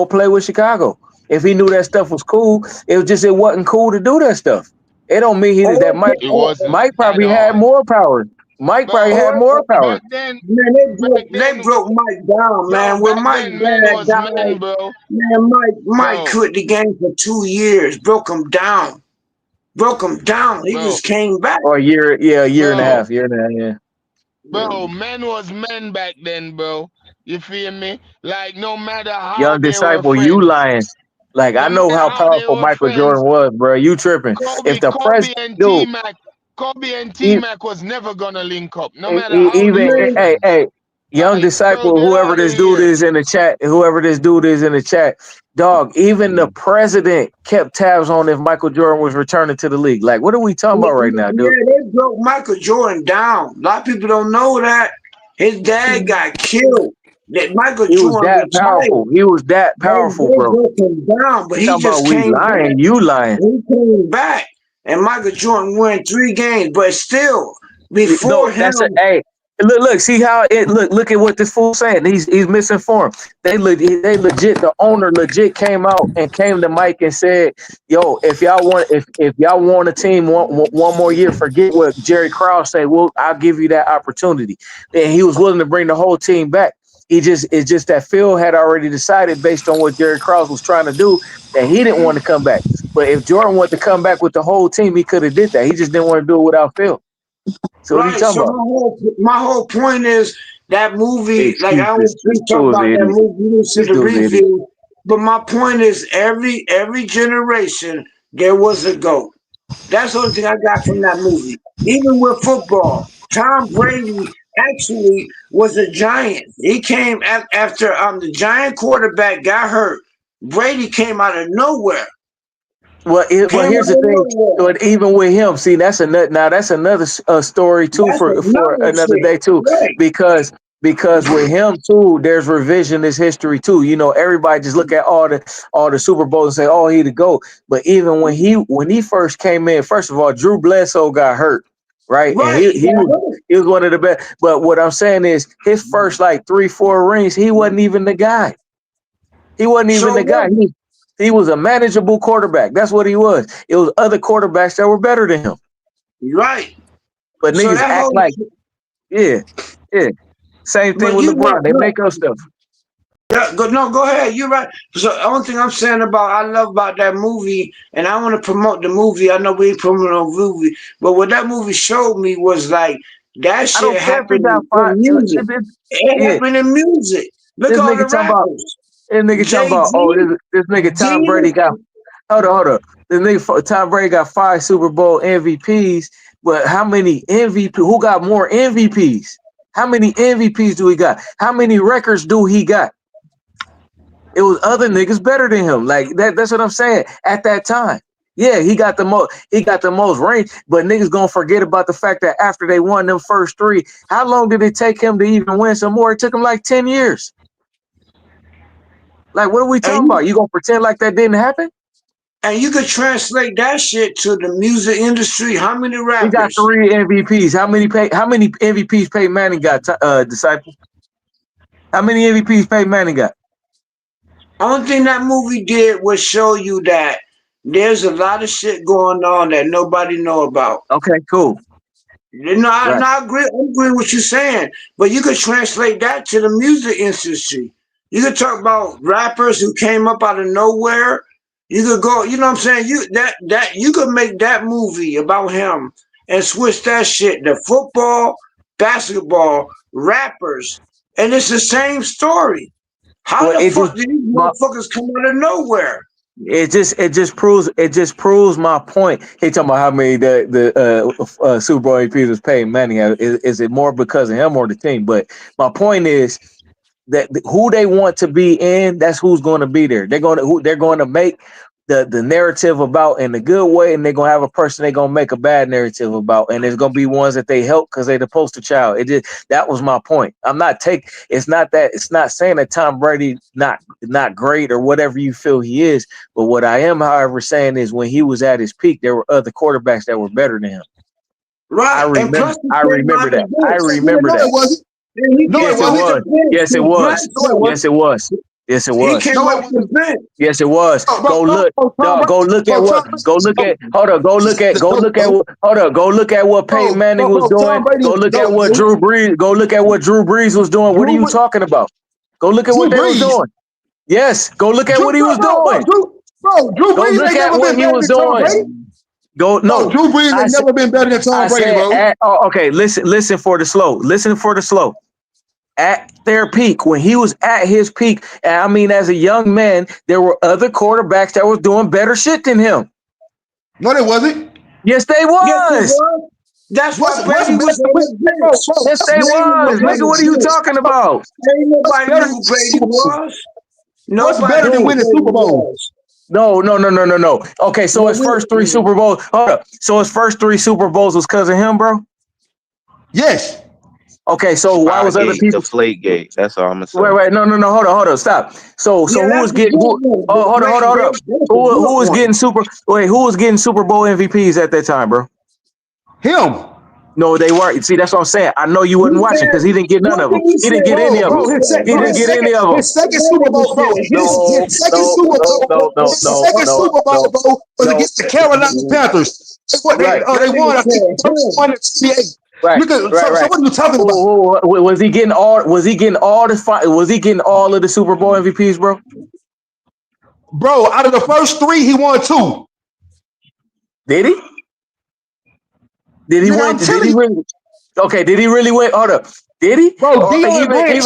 play with Chicago. If he knew that stuff was cool, it wasn't cool to do that stuff. It don't mean that It wasn't Mike at probably had all. more power. Mike probably Bro, had more power. back then, Man, back they then, broke Mike down, yo, man. When back Mike then, men dad was men, died, bro. man, Mike Bro, quit the game for 2 years, broke him down. Broke him down. He bro, just came back. Or a year and a bro, half, yeah. bro. Men was men back then, bro. You feel me? Like no matter how Young they were disciple, you friends, lying. Like I no know matter how how they powerful were Michael friends, Jordan was, bro. You tripping? If the Kobe president, and T dude, Mac, Kobe and T e- Mac was never gonna link up, no matter how they even were friends. hey, young Like, bro, disciple, get whoever out of this dude here. is in the chat, dog. Even the president kept tabs on if Michael Jordan was returning to the league. Like, what are we talking about right now, dude? Yeah, they broke Michael Jordan down. A lot of people don't know that. His dad got killed. That Michael He was Jordan that retired. powerful. He was that powerful, They bro. broke him down, but You he talking about just we came back. lying? You lying? He came back, and Michael Jordan won 3 games. But still, before No, him, hey. Look, see how it look at what this fool's saying. He's misinformed. They legit, the owner legit came out and came to Mike and said, "Yo, if y'all want a team one more year, forget what Jerry Krause say. Well, I'll give you that opportunity." And he was willing to bring the whole team back. It's just that Phil had already decided based on what Jerry Krause was trying to do that he didn't want to come back. But if Jordan wanted to come back with the whole team, he could have did that. He just didn't want to do it without Phil. So what are you right? talking So about? my whole point is that movie. Like I always Excuses. This talk dude's about an that idiot. movie. You didn't see This the dude's an idiot. review, but my point is every generation there was a GOAT. That's the only thing I got from that movie. Even with football, Tom Brady actually was a giant. He came after the giant quarterback got hurt. Brady came out of nowhere. Came Here's out the of thing. nowhere. But even with him, see, that's another story too That's for another another shit. day too, Right. because with him too, there's revisionist history too. You know, everybody just look at all the Super Bowls and say, "Oh, he the GOAT." But even when he first came in, first of all, Drew Bledsoe got hurt, right, and Right. he was one of the best. But what I'm saying is, his first like 3-4 rings, he wasn't even the guy. He wasn't even So the guy. what? He was a manageable quarterback. That's what he was. It was other quarterbacks that were better than him. Right. But So niggas that act whole, like, yeah. Same thing but with you LeBron. They know, make up stuff. yeah, go ahead. You're right. So the only thing I'm saying I love about that movie, and I want to promote the movie. I know we ain't promoting no movie, but what that movie showed me was like that I shit don't care if he happened got fired. in music. It Yeah. happened in music. Look This at all nigga the talking about rappers. Talking Jay about, oh, Z, this nigga Tom Gina. Brady got hold up. This nigga Tom Brady got 5 Super Bowl MVPs. But how many MVP? Who got more MVPs? How many MVPs do he got? How many records do he got? It was other niggas better than him. Like that's what I'm saying. At that time, yeah, he got the most. He got the most range. But niggas gonna forget about the fact that after they won them first three, how long did it take him to even win some more? It took him like 10 years. Like, what are we talking about? You gonna pretend like that didn't happen? And you could translate that shit to the music industry. How many He got rappers? 3 MVPs. How many MVPs Peyton Manning got? Disciple. How many MVPs Peyton Manning got? Only thing that movie did was show you that there's a lot of shit going on that nobody know about. Okay, cool. No, I agree with what you're saying, but you could translate that to the music industry. You could talk about rappers who came up out of nowhere. You could go, you know what I'm saying? You could make that movie about him and switch that shit to football, basketball, rappers, and it's the same story. How the fuck did these motherfuckers come out of nowhere? It just proves my point. He talking about how many the Super Bowl MVPs was Peyton Manning. Is it more because of him or the team? But my point is that who they want to be in, that's who's going to be there. They're going to make the narrative about in a good way, and they're going to have a person they're going to make a bad narrative about, and there's going to be ones that they help because they're the poster child. That was my point. It's not saying that Tom Brady not great or whatever you feel he is, but what I am, however, saying is when he was at his peak, there were other quarterbacks that were better than him. Right. I remember that. I remember that. Yes, it was. Yes, it was. Yes, it was. He came up with the bench. Yes, it was. Go look at what Peyton Manning was doing. Go look at what Drew Brees was doing. What are you talking about? Go look at what they was doing. Yes, go look at what he was doing. Drew Brees ain't never been better than Tom Brady. Drew Brees ain't never been better than Tom Brady, bro. Okay, listen for the slow. Listen for the slow. At their peak, when he was at his peak, and I mean, as a young man, there were other quarterbacks that was doing better shit than him. No, they wasn't. Yes, they was. Yes, that's why Brady was on the bench. Yes, they was. Nigga, what are you talking about? Ain't nobody knew who Brady was. What's better than winning Super Bowl? No. Okay, so his first 3 Super Bowls. Hold up. So his first 3 Super Bowls was because of him, bro? Yes. Okay, so why was other people Deflategate? That's all I'm gonna say. Wait, no, hold on, stop. So who was getting hold up. Who was getting Super Bowl MVPs at that time, bro? Him. No, they weren't. See, that's what I'm saying. I know you wasn't watching because he didn't get none of them. He didn't get any of them. He didn't get any of them. His second Super Bowl, bro. His second Super Bowl, bro, was against the Carolina Panthers. What they won, I think, 31-28. Right. So what are you talking about? Was he getting all of the Super Bowl MVPs, bro? Bro, out of the first 3, he won 2. Did he? Did he win? Did he really? Okay, did he really win? Hold up. Did he? Bro, Deion Branch is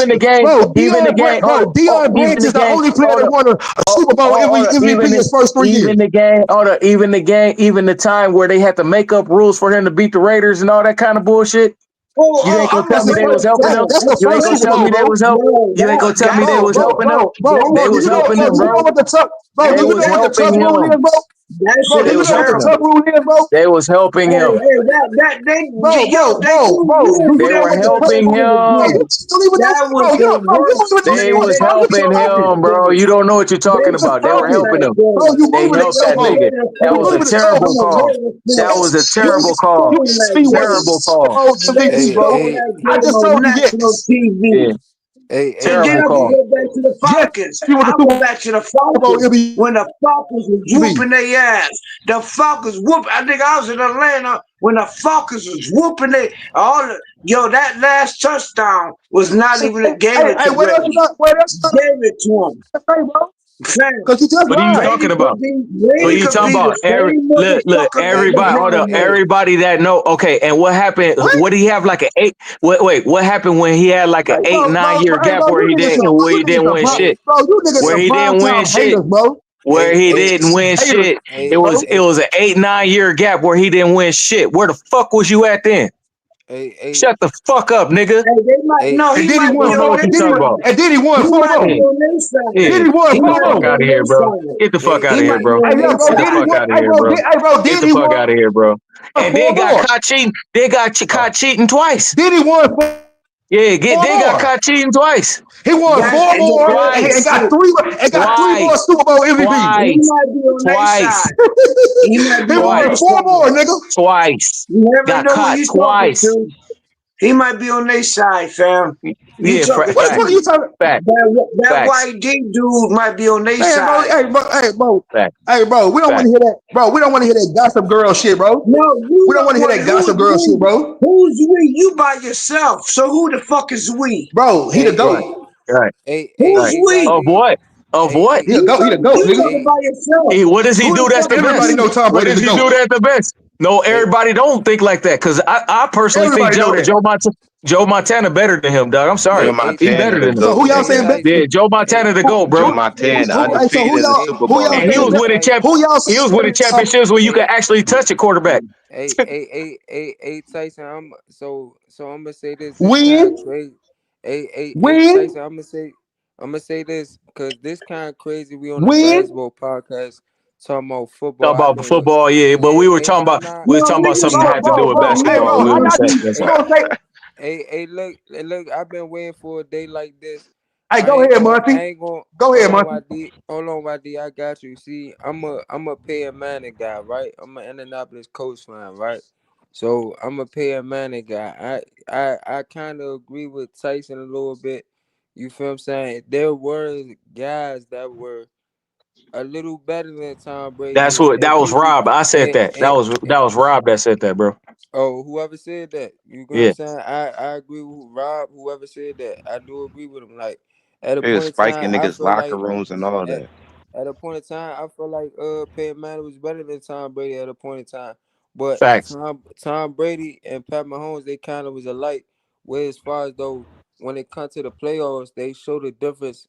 the only player that won a Super Bowl MVP his first 3 years. Even the time where they had to make up rules for him to beat the Raiders and all that kind of bullshit. You ain't gonna tell me they was helping him. You ain't gonna tell me they was helping. You ain't gonna tell me they was helping him. They was helping him, bro. They was helping him. They was helping him. They were helping him. They was helping him, bro. You don't know what you're talking about. They were helping him. They helped that nigga. That was a terrible call. That was a terrible call. Terrible call. I just told you yes. Terrible call. I go back to the Falcons. I go back to the Falcons when the Falcons was whooping their ass. The Falcons whoop. I think I was in Atlanta when the Falcons was whooping they that last touchdown was not even a game. Gave it to him. What are you talking about? What are you talking about? Look, everybody, hold up. Everybody that know. Okay, and what happened? What did he have like an 8? Wait, what happened when he had like an 8-9 year gap where he didn't win shit? Where he didn't win shit? where he didn't win shit. It was an 8-9 year gap where he didn't win shit. Where the fuck was you at then? Shut the fuck up, nigga. Hey, they might no, You he don't might be know on what their you talking side. about. And then he won He four might be more. on their side. Then he won He four might be Fuck more. out on of here, their bro. side. Get the fuck out He of here, might be bro. on Hey, yeah, their bro. Get the Then he side. fuck won. out of Hey, here, bro. bro. Hey, bro. Get Then the he fuck won out of here, bro. And then four got more. caught cheating. They got caught cheating twice. Then he won Yeah, four they got more. caught cheating twice. He won That's four more and Twice. got three more Twice. Super Bowl MVPs. he Twice. might be on their Twice. side. He might be He on won their Twice. four more, side. nigga. Twice. You never Got know who caught you talking twice. to. He might be on their side, fam. You Yeah, talking What the fuck are you to talking? fact. that Facts. YD dude might be on their Man, bro. side. Fact. Hey, bro. We don't want Fact. to hear that, bro. We don't want to hear that gossip girl shit, bro. No, you We don't want don't to hear want that gossip who's girl shit, we? bro. Who's we? You by yourself. So who the fuck is we? Bro, he the Right. goat. Right. Who's Right. we? Of what? Of what? He the goat, You nigga. talking by yourself. What does he Who do the that's fuck the is Everybody best? know we? Tom What Brady does the he do goat. that's the best? No, everybody don't think like that. Cause I personally think Everybody know that. Joe Montana better than him, dog. I'm Joe sorry. He Montana better the than him. So who GOAT, y'all saying nigga. bet? Yeah, Joe Montana the GOAT, Joe bro. Montana So undefeated who as a y'all Super Bowl And he was MVP. winning who y'all he was winning saying championships when you could actually touch a quarterback. Tyson, I'm gonna say this kind of win? crazy. Win? Tyson, I'm gonna say this because this kind of crazy. We on a Win? basketball podcast talking about Talk football. I about know, football, yeah, but No, we were talking about nigga, something that bro, had to do bro, with bro. Hey, You basketball. bro, We know, how were y'all saying think? that's You all. gonna say? look. I've been waiting for a day like this. Hey, go ahead, Monty. I ain't gonna. Go Hold ahead, on, Monty. YD. Hold on, YD. I got you. See, I'm a pay a Manning guy, right? I'm an Indianapolis Colts fan, right? So I'm a pay a Manning guy. I kind of agree with Tyson a little bit. You feel what I'm saying? There were guys that were a little better than Tom Brady, That and was people Rob. I said that. That was Rob that said that, bro. oh, whoever said that, you know what I'm Yeah. saying? I agree with Rob, whoever said that. I do agree with him. Like at a They was point in spiking time, I niggas' feel locker like rooms and all at, that. at a point in time, I feel like Peyton Manning was better than Tom Brady at a point in time. But Facts. Tom Brady and Pat Mahomes, they kind of was alike. Where as far as though when it comes to the playoffs, they show the difference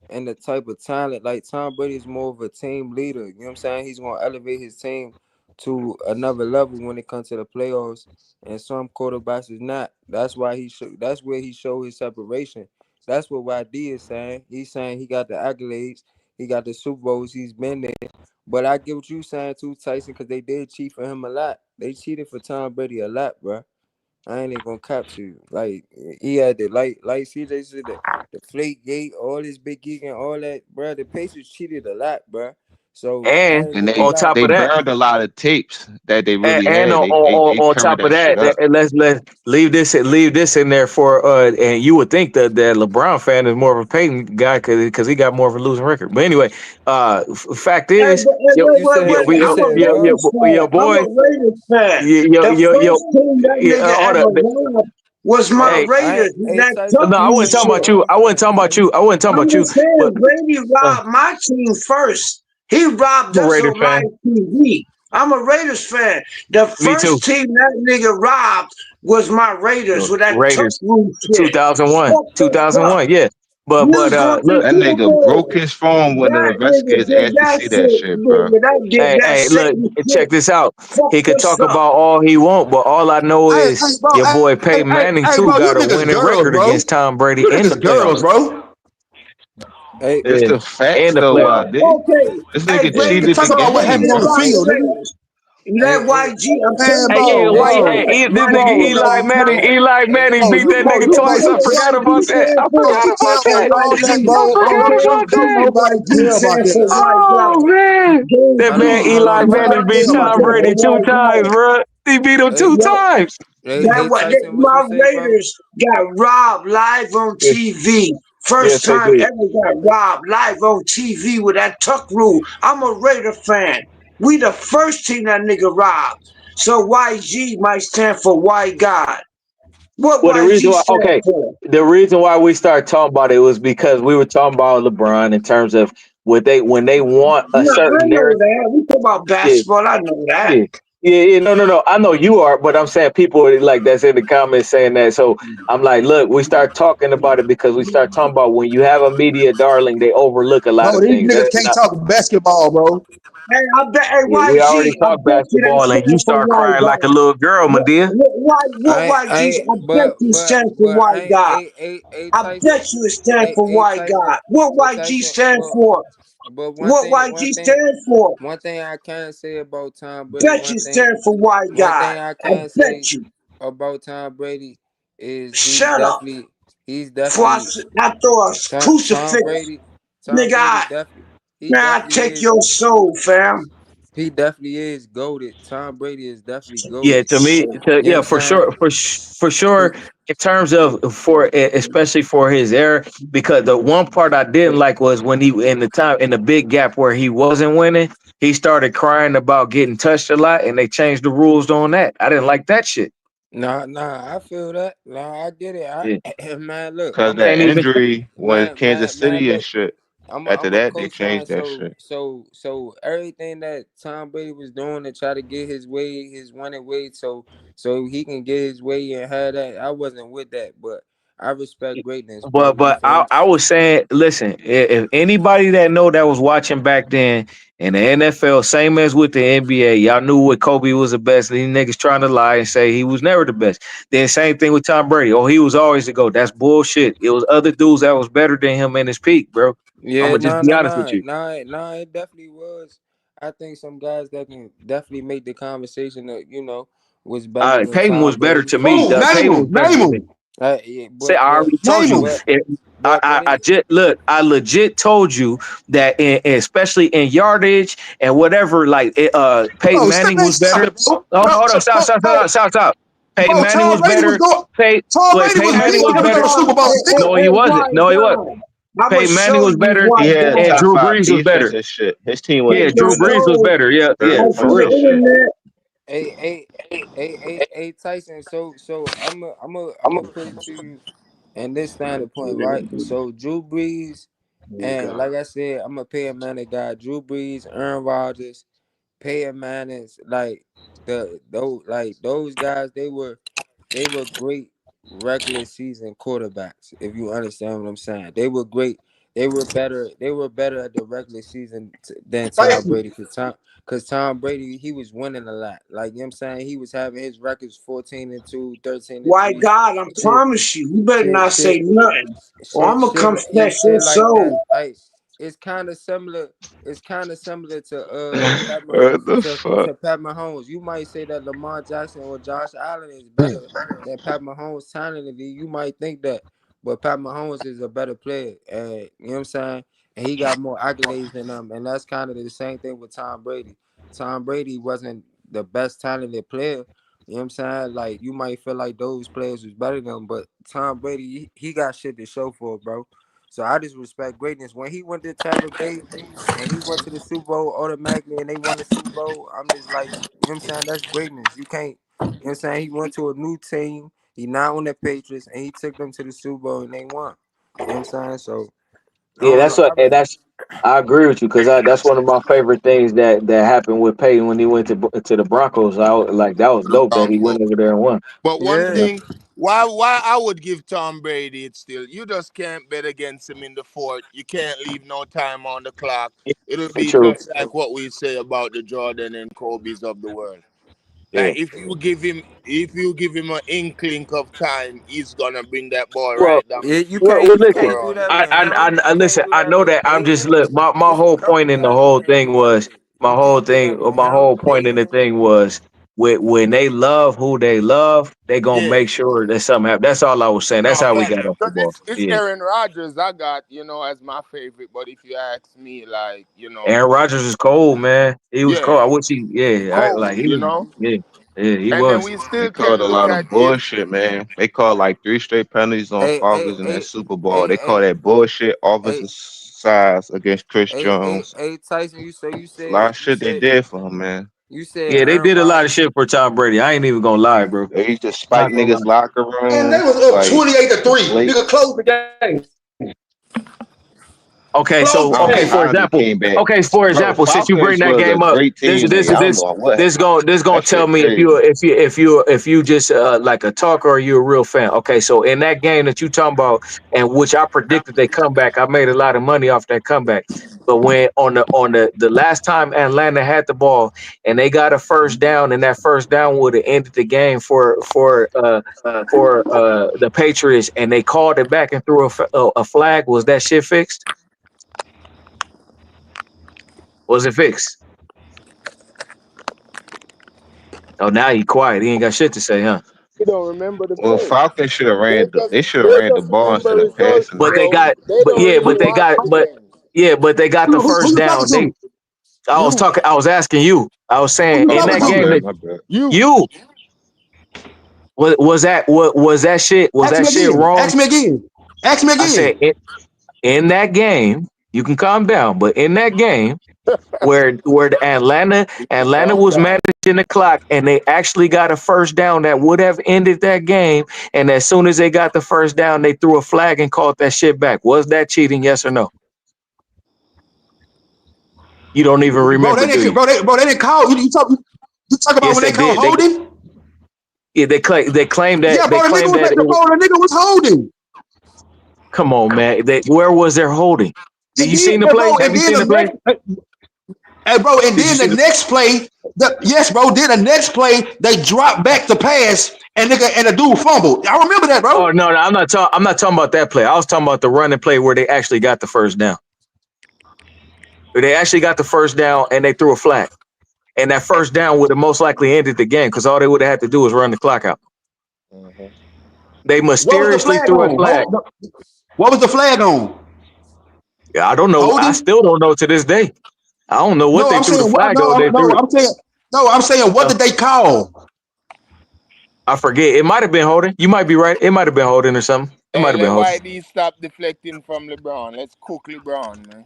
and the type of talent. Like Tom Brady is more of a team leader. You know what I'm saying? He's gonna elevate his team to another level when it comes to the playoffs. And some quarterbacks is not. That's why that's where he showed his separation. That's what YD is saying. He's saying he got the accolades, he got the Super Bowls, he's been there. But I get what you saying too, Tyson, because they did cheat for him a lot. They cheated for Tom Brady a lot, bro. I ain't even gonna cap to you. Like he had the like CJ said the flake gate, all this big geek and all that, bro. The Pacers cheated a lot, bro. So I And ain't And gonna on lie. top they of that, burned a lot of tapes that they really and had. They on covered top of that shit that, up. let's leave this in there for and you would think that LeBron fan is more of a Peyton guy because he got more of a losing record. But anyway, fact Hey, is, You said wait. I'm a Raiders your fan. I'm boy, a Raiders fan. The first team that nigga hold ever up. robbed was my Hey, Raiders. That Tyson, tuck no, I rule wasn't talking shit. about you. I wasn't talking about you. I wasn't talking I'm about you. just But saying, Brady robbed my team first. He robbed I'm a us Raiders on live fan. TV. I'm a Raiders fan. The Me too. first team that nigga robbed was my Raiders with that tuck Raiders, rule shit. 2001, Shut the fuck. 2001. Yeah, but You was going to look. the That Super nigga broke Bowl. his phone when the That nigga investigators did asked to that see that shit. shit, bro. That Hey, look, Satan check shit. this out. Fuck He could us talk up. about all he want, but all I know Hey, is bro. your boy Peyton Manning too Bro. You got a niggas winning girls, record bro. against Tom Brady You in the niggas girls, playoffs. bro. hey, It's Yeah, the facts in the though, playoffs. ID. Okay. This Hey, nigga hey, Brady, cheated Talk the about what Brady happened game. on the robbed the field, nigga. Raiders. That hey, YG, I'm Man, telling Hey, you, yeah, bro, why? YG, Hey, bro, this nigga YG bro, don't count. Eli Manning bro, beat you, that bro, nigga you, bro, twice. I you, What forgot YG about that. stand I for? forgot about For bro, that. all that, YG. I bro. I forgot don't, Okay, about I'm don't that. telling you, nobody YG care about stand that. for white Oh guy. man, that man Eli Manning beat YG Tom stand Brady for two white times, guy. bro. He beat him two Yo, times. Tyson, what you my say, brother? Raiders got robbed live on Yes, TV. First yes, they time did. ever got robbed live on TV with that tuck rule. I'm a Raider fan. We the first team that nigga robbed. So YG might stand for white God. What Well, YG stand for? the reason why we started talking about it was because we were talking about LeBron in terms of when they want a No, I certain know narrative. that. We talk about Yeah, basketball. I know that. yeah. Yeah, no. I know you are, but I'm saying people are like that's in the comments saying that. So I'm like, look, we start talking about it because we start talking about when you have a media darling, they overlook a lot Bro, of these things. niggas That's can't not. talk basketball, bro. Hey, I bet. Hey, Yeah, we already YG, I talked bet you they basketball, and you stand for start white crying like a guy. little girl, my dear. What YG? I bet you stand for white guy. I Tyson, bet you it stand for hey white Tyson, guy. What hey YG Tyson, stand for? but What YG stand for? one thing I can say about Tom Brady, Bet you stand for white one guy. thing I I can say bet you. about Tom Brady is Shut up. he's Before definitely I throw a Tom crucifix. Brady, Nigga, he man, I definitely take is your soul, fam. he definitely is goated. Tom Brady is definitely Yeah, goated. to me, You know what yeah, I'm saying? for sure. In terms of especially for his era, because the one part I didn't like was when he in the big gap where he wasn't winning, he started crying about getting touched a lot, and they changed the rules on that. I didn't like that shit. Nah, I feel that. Nah, I get it. Yeah. Man, look, Cause that Can't even. injury when Kansas man, City and look. shit. After I'm a that, they co-sign. changed that shit. So everything that Tom Brady was doing to try to get his way, his winning way, so he can get his way and have that. I wasn't with that, but I respect greatness, bro. You But feel me? I was saying, listen, if anybody that know that was watching back then in the NFL, same as with the NBA, y'all knew what Kobe was the best. These niggas trying to lie and say he was never the best. Then same thing with Tom Brady. Oh, he was always the GOAT. That's bullshit. It was other dudes that was better than him in his peak, bro. I'm Yeah, gonna just be honest with you. it definitely was. I think some guys that can definitely make the conversation that was better than Peyton was Tom better Brady. to me. Who? Peyton Name was him. better Name to me. him. Yeah, Say I already told Name you. him. I just look. I legit told you that, especially in yardage and whatever. Like Peyton Bro, step Manning was better. inside, bro. Oh, Bro, hold on, stop. Peyton bro, Manning Tom was Brady was better. going. Tom Brady was Peyton winning. Manning He was never better. got a Super Bowl. No, he wasn't. White No, he wasn't. guy. I'ma Peyton Manning show was you better, white He had and guy. Drew top five Brees was defense better. and shit. His team Hey, wasn't Yeah, even Drew yo, like Brees was so better. Yeah, third yeah, or for some on the real. shit. internet, Hey, Tyson. So I'm gonna put it to you and this standard point, right? So Drew Brees and like I said, I'm a Peyton Manning guy. Drew Brees, Aaron Rodgers, Peyton Manning's those guys. They were great regular season quarterbacks. If you understand what I'm saying, they were great. They were better. They were better at the regular season than Tom Tyson, Brady. Cause Tom Brady, he was winning a lot. Like you know what I'm saying, he was having his records 14-2, 13 and white 3. God, I Shit, promise you, you better shit, not say shit, nothing, or shit, I'm gonna shit, come snatch your shit like that. soul. Like it's kind of similar. It's kind of similar to What the fuck? Pat Mahomes. You might say that Lamar Jackson or Josh Allen is better than Pat Mahomes talented. You might think that, but Pat Mahomes is a better player, and you know what I'm saying. And he got more accolades than them, and that's kind of the same thing with Tom Brady. Tom Brady wasn't the best talented player. You know what I'm saying? Like you might feel like those players was better than him, but Tom Brady, he got shit to show for it, bro. So I just respect greatness. When he went to Tampa Bay and he went to the Super Bowl automatically and they won the Super Bowl, I'm just like, you know what I'm saying? That's greatness. You can't, you know what I'm saying? He went to a new team. He not on the Patriots and he took them to the Super Bowl and they won. You know what I'm saying? So I Yeah, don't know. and that's. I agree with you because that's one of my favorite things that happened with Peyton when he went to the Broncos. Like that was dope that he Bronco. went over there and won. But one Yeah. thing, why I would give Tom Brady it still, you just can't bet against him in the fourth. You can't leave no time on the clock. It'll be True. just like what we say about the Jordan and Kobe's of the world. Yeah. Like if you give him an inkling of time, he's gonna bring that ball Well, right down Yeah, the well, you listen. can't score do on you. that with him. You can't Listen. do I that know with that. I'm just Peyton. look. My It's a whole couple point in the guys you whole can't thing do that was with. You can't do that with him, Peyton. when they love who they love, they gonna Yeah, make sure that something happens. That's all I was saying. That's no, how we fact. got off the Because ball. it's Yeah. Aaron Rodgers I got, as my favorite. But if you ask me, like, Aaron Rodgers is cold, man. He was cold. yeah, I wish he. Yeah. cold, He was. Yeah. Yeah. He And then was. we They still called can a look lot at of if bullshit, man. They called like 3 straight penalties on Hey, hey, Falcons in that hey, Super Bowl. hey, They call hey, that bullshit hey, offensive size against Chris hey, Jones. Tyson. A lot of shit they did for him, man. You said Yeah, they Aaron did a lot of Rodgers. shit for Tom Brady. I ain't even gonna lie, bro. They used to spike Not gonna niggas' lie. locker and they rooms was up like 28-3. late. Nigga, close the game. Okay, Close so I don't okay, know game. for how they example, came back. since you bring Falcons that was a game up, great this team that this year. I don't this know what this gonna that tell shit me crazy. if you just like a talker or you a real fan. Okay, so in that game that you talking about, and which I predicted they come back, I made a lot of money off that comeback. But when on the last time Atlanta had the ball and they got a first down, and that first down would have ended the game for the Patriots, and they called it back and threw a flag. Was that shit fixed? Was it fixed? Oh, now he quiet. He ain't got shit to say, huh? You don't remember the Well, play. Falcons should have They ran the just they should have they ran the just ball remember instead of results, passing But it. they bro. got, They don't really watch games. but they got the Who first you talking down. to? You, I was asking you. I was Who saying you in talking that My game to? bad, that my bad. you. you was that shit Ask me again. wrong? Ask me again. Ask me I said again. in that game, you can calm down, but in that game where the Atlanta Calm was down. managing the clock and they actually got a first down that would have ended that game, and as soon as they got the first down, they threw a flag and called that shit back. Was that cheating? Yes or no? You don't even Bro, remember, do you? they didn't call. You talk about Yes, when they they called did. holding? Yeah, they claim Yeah, that bro, the nigga was it was. bro, the nigga was holding. Come on, man. Where was their holding? Did And you then, seen the play? Have and you then seen the the play? Did you see the? next play, yes, bro. Then the next play, they dropped back to pass, and the dude fumbled. I remember that, Oh bro. no, I'm not talking. I'm not talking about that play. I was talking about the running play where they actually got the first down. Where they actually got the first down and they threw a flag, and that first down would have most likely ended the game because all they would have had to do was run the clock out. They What was the mysteriously flag threw a on? flag. What was the flag on? Yeah, I don't know. I Holding? still don't know to this day. I don't know what No, they I'm threw the saying what? flag No, on. They threw it. I'm saying what did they call? I forget. It might have been holding. You might be right. It might have been holding or something. It might Hey, have been let holding. YD stop deflecting from LeBron. Let's cook LeBron, man.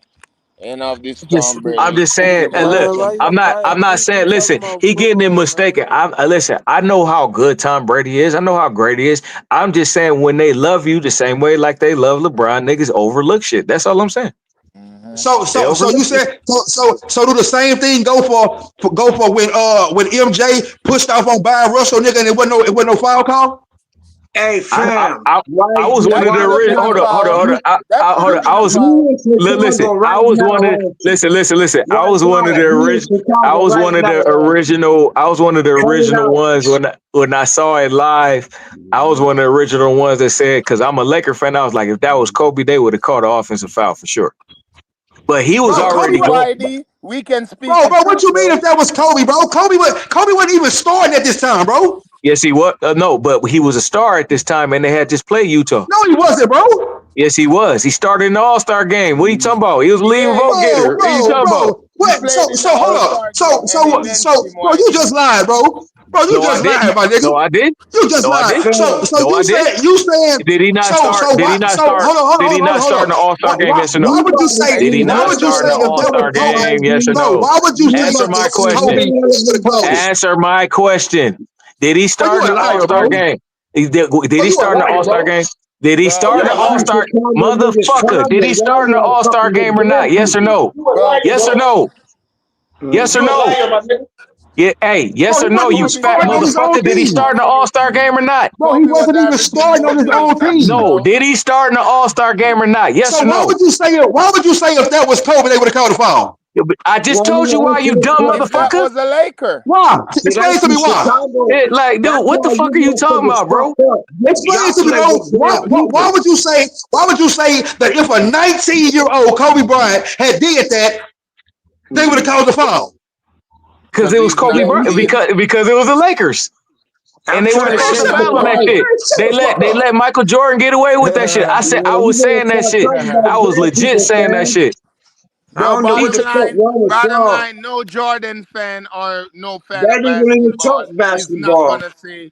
Enough this Just Tom Brady. I'm Let's just cook saying, and LeBron. look, Man, why I'm not saying, you talking listen, about he getting it football, mistaken. man? Listen, I know how good Tom Brady is. I know how great he is. I'm just saying when they love you the same way like they love LeBron, niggas overlook shit. That's all I'm saying. They So overlook you shit. said so do the same thing go for when MJ pushed off on Byron Russell, nigga, and it wasn't no foul call? Hey, I, fam, I, I was one That of the should have original. been a Hold foul. on. That should Hold have on. been a foul. Listen. Chicago right I was one of. now. Listen. I was one of Why? the We in original. I Chicago was right one of now, the man. original. I was one of the Cut it original out. ones when I saw it live. I was one of the original ones that said, because I'm a Laker fan. I was like, if that was Kobe, they would have called an offensive foul for sure. But he was Bro, already Okay, going. YD. We can speak bro, the what truth, you mean bro. if that was Kobe, bro? Kobe wasn't even starting at this time, bro. Yes, he was. No, but he was a star at this time, and they had just played Utah. No, he wasn't, bro. Yes, he was. He started in the All-Star game. What are you talking about? He was a leading Yeah, vote he Bro, getter. did. What are you bro, talking about? bro. He What? played in the So hold up. All-Star game and they benched him, Bro, you YD. just lied, bro. Bro, you No, I just lied, didn't. my nigga. No, I did. You just No, I lied. did. So No, I did. you saying Did he not start? Did he not start? Did he not hold start in on. the All-Star game? Yes or no? Why would you say Did he why not would you start say in the if that was All-Star Kobe, game? Yes or bro, no? why would you say Answer if my that was question. Kobe? Answer my question. Did he Bro, start you in a the liar, All-Star bro. game? Did Bro, he you a start in the liar, All-Star bro. game? Did he Bro, start in You the a liar. All-Star? Motherfucker, did he start in the All-Star game or not? Yes or no? bro, Yes or no? Yes or You a no? liar, my nigga. Yeah, hey, Bro, yes he or no, wasn't you even Kobe fat starting was on his own motherfucker? Did he team. start in the All-Star game or not? Bro, he Kobe was wasn't even averaging starting more on his than own shots, team. No, bro. did he start in the All-Star game or not? Yes So or no? why would you say if that was Kobe, they would have called a foul? Yeah, but I just told you why, you dumb If that motherfucker. was a Laker. Why? Explain to me why. Like, dude, what the fuck are you talking about, bro? Explain to me, bro. Why would you say that if a 19-year-old Kobe Bryant had did that, they would have called the foul? Because Because it was he's Kobe Bryant. 19. Because it was the Lakers, and they would have called the foul on that shit. They let Michael Jordan get away with that shit. I was saying that shit. I was legit saying that shit. Bro, He t- bottom line, no Jordan fan or no fan That of even in the talk basketball is not basketball. gonna say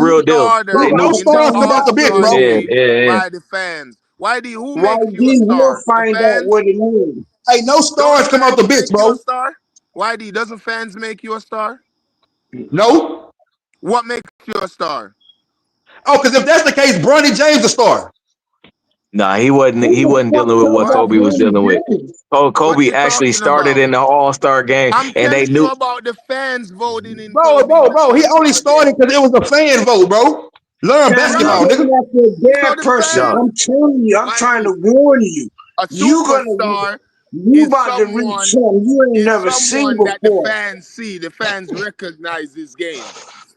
real deal. Who They got knew. the No stars come stars out the bench, are bro. Yeah, made yeah, yeah. by the fans. YD, who makes you a YD will star? The find out fans? what it means. Hey, no Don't the stars come out the fans bench, make you a bro. star? YD, doesn't fans make you a star? No. What makes you a star? Oh, because if that's the case, Bronny James a star. Nah, he wasn't. Who He the wasn't fuck dealing with talking what What? about Kobe was Bronny dealing with. James? What Kobe you actually talking started about? in the All-Star game, I'm and they telling you knew. about the fans voting in Bro, Kobe he only All-Star started game. because it was a fan vote, bro. Learn Man, you Right. going basketball, nigga. after a So dead the person. Dog. fans, I'm telling you, I'm trying to YD, warn you. a You gonna, superstar you is about to reach someone something you ain't never seen that the before. fans see, the fans recognize his game.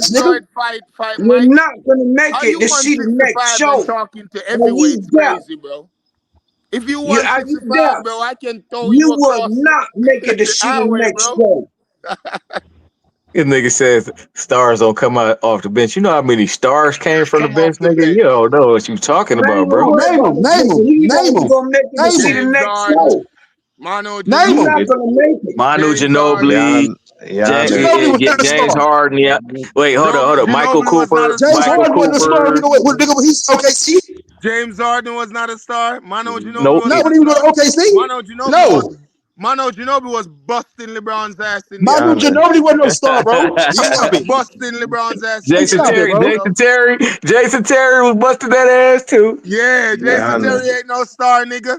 bench, nigga. Floyd fight You're Mike? not gonna make Are it you to see the next 165 and show. talking to Are you heavyweights doubt? crazy, bro? If you You 165, doubt? bro, I can throw You you will across not make it to the see the highway, next bro. show. This nigga says stars don't come out off the bench. You know how many stars came from the Come bench, off the nigga? bench. You don't know what you talking I ain't about, gonna bro. worry Name about them. the Name nigga. them. He Name only them. gonna make it to Name see them. the James next Harden, show. Manu Name You're them. not Ginobili, gonna make it. Manu James Harden. Ginobili, Giannis. Ginobili was not a James star. Harden. Yeah. Wait, hold up. Michael Ginobili was not Cooper, a James star. Michael Harden wasn't a star. Cooper. Nigga, he's OKC. James Harden was not a star. Manu Ginobili Nope. was Not not when a he was star. on OKC. No. Manu Ginobili was busting LeBron's ass in the Manu paint. Giannis. Ginobili wasn't no star, bro. Stop it. Busting LeBron's ass in Hey, the Jason stop it, paint, Terry, bro. bro. Jason Terry was busting that ass too. Yeah, Jason Giannis. Terry ain't no star, nigga.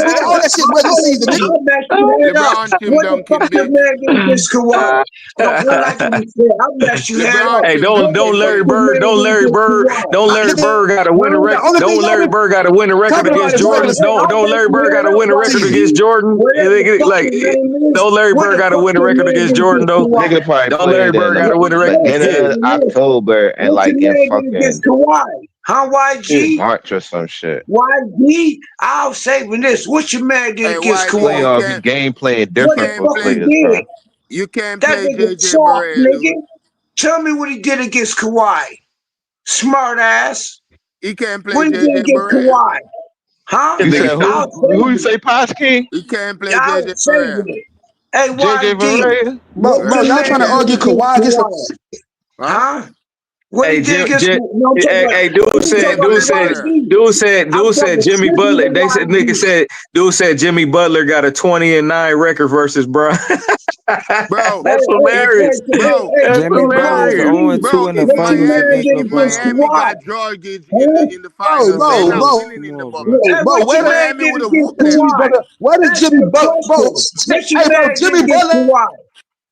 season. Nigga, all that shit regular season, nigga. I'm asking you head up. LeBron Tim What the Duncan, fuck your bitch. man did against Kawhi? Like you said, I'm asking you head LeBron up. Hey, Tim What the don't Duncan, fuck Larry bitch. your Bird, man don't did Larry against Bird, Kawhi? don't Larry Nigga, Bird got to win a Huh? record. the only thing Don't y'all Larry been Bird got to win a record talking about against is Well, Jordan. regular season. Don't I'm Larry asking you Bird got head to up, win a record YG. against Jordan. Whatever the fuck Like, your name is, don't Larry what Bird the got to fuck win a your record man against did Jordan against though. Kawhi? Nigga probably Don't Larry played Bird in got Yeah, to win a I'm record. beginning Yeah. of asking you this. October and What your like in man did against fucking Kawhi? Huh, YG? March or some shit. YG? I'll saving this. What your man did Hey, against YG, Kawhi? Playoff, he game playing you What the different can't for fuck he play, players, bro. did? you can't That play nigga JJ soft, Barea, nigga. dude. Tell me what he did against Kawhi. Smart ass. He can't play What he did JJ against Barea. Kawhi? Huh? That You said nigga. who? I'll Who you save say, it. Posh King? He can't play Yeah, JJ I'll save Barea. it. Hey, JJ YG. Barea? What Bro, your y'all He trying man to can't. did argue against Kawhi against the Kawhi? Huh? Huh? What Hey, he did against Jim, no, I'm talking about. dude I'm He said, can't talking play dude about said, Barea. YG. dude I'm said talking Jimmy strictly Butler. to They said, nigga YG. said, dude said Jimmy Butler got a 20-9 record versus Bron. Bro, Hey, That's if hilarious. bro, That's Jimmy Butler is hilarious. the YG. 0-2 bro, in the if What your finals man Miami against did if against LeBron. Miami Kawhi? got Jordan Huh? in the bro, finals, they bro, not bro. winning Come in the on, bro. bubble. Hey, Bro, what where your the man Miami did would have against whooped Jimmy them. Kawhi? Butler? Where did Answer Jimmy the Butler? Bro, question. What your hey, bro, man did Jimmy against Butler. Kawhi?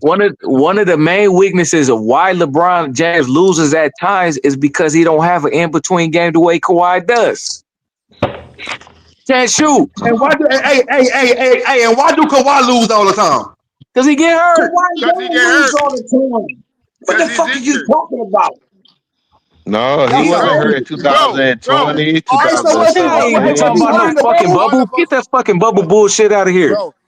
one of the main weaknesses of why LeBron James loses at times is because he don't have an in between game the way Kawhi does. Can't shoot. And why do and why do Kawhi lose all the time? Because he get hurt. Kawhi Because he don't get lose hurt. all the time. What the Because he's fuck are you injured. talking about? No, he That's wasn't hurt in crazy. Bro, 2020, All right, so Hey, we 2017. talking was he about hurt no in the fucking bubble? bubble. Get that fucking bubble bullshit out of here. bro,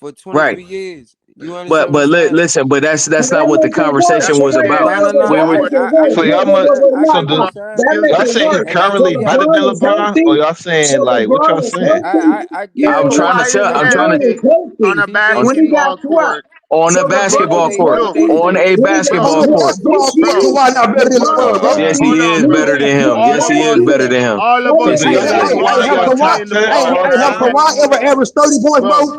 for Right. 23 years. You But understand what I'm saying? listen, but that's That not what the make it worse. conversation That's was Wait, fair. about. wait, No, wait, no, wait. We That were make it worse. So I Wait, y'all get wait, what must. wait, that. wait. I No, get So what no. you're the saying, That make y'all it saying worse. and I currently So yeah, better than LeBron is LeBron, or healthy. y'all So saying like what y'all LeBron is saying? healthy. I get Yeah, I'm what trying to Kawhi tell is I'm LeBron trying to is healthy on a healthy. PJ. When he got basketball swapped. court. on So a PJ, LeBron it basketball is ain't court. no Look, they healthy. On a say When he got basketball look, court. swapped this Basketball court, year, bro, Kawhi not better than LeBron LeBron, is bro. Yes, hold healthy. he on, is When he bro. better than got him. swapped All Yes, of he last is us, better year, than him. all of Golden us So Hey, y'all State played got in hey, lost. hey, LeBron, have y'all Kawhi, top Washington. 10 hey, all have time. Kawhi ever averaged 30 points, Bro, bro?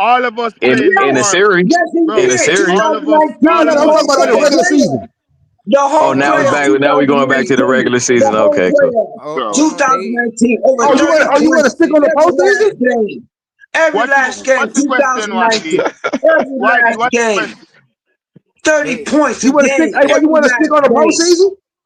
all of us In played in a No. series. Yes, he In Bro, a did. series. all No, of no, I'm us talking about in the played. The regular whole playoff. season. The Oh, whole playoff now we going back to the 2019. regular The season. whole Okay, cool. playoff Bro, Hold on, they 2019. Over Oh, bro. 30 you want to points stick on the every postseason? last game. Every last game, What's the question, 2019. Whitey? Every Whitey, last what's the game. question? 30 they points You a want to stick? game. Hey, what you Every want to stick last on the game. postseason?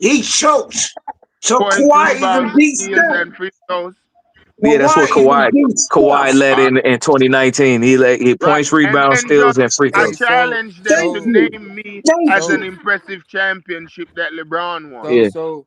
He choked. So Points, Kawhi even rebounds, beat steals, Steph. and free throws. Yeah, that's what Kawhi even beat Kawhi Steph. led in 2019. He Right. points, And rebounds, then just steals, and free I Hey, throws. challenge them Thank to so you. name me Thank as so an you. impressive championship that LeBron won. so Yeah. so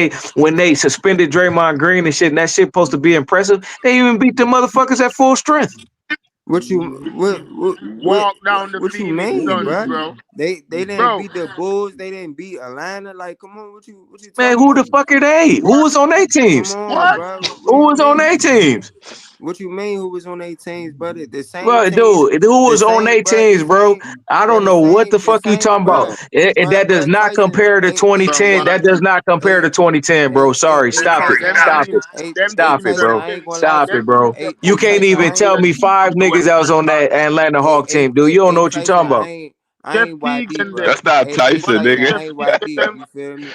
they suspended Draymond Green and shit, and that shit supposed to be impressive. They even beat the motherfuckers at full strength. What you Walk down the what you Phoenix mean, Suns, bro? bro. They didn't Bro, beat the Bulls. They didn't beat Atlanta. Like, come on, what you Man, talking who the about? fuck are they? Who was on their Come teams? on, what? bro. What Who you was on mean? their teams? What you mean? Who was on their teams, brother? The same Well, teams. dude, who The was on same, their bro. The teams, bro? same, I bro. don't know what the fuck you talking about. bro. That does not Tyson, compare to Bro, 2010. watch That does this. not compare to 2010, bro. Sorry, Hey, stop bro, it. Tyson, them I, Stop teams, it. them Stop teams it, should Tyson, have bro. I been, ain't gonna lie Stop to it, them you. bro. teams should You have been can't Tyson, even I tell ain't. me five niggas that was on that Atlanta Hawk team, dude. You don't know what you Tyson, talking about. I Jeff ain't Teague YB, and bro. them. That's not Hey, Tyson, Watch Tyson, nigga. I Jeff ain't Teague YB. and them. You feel me?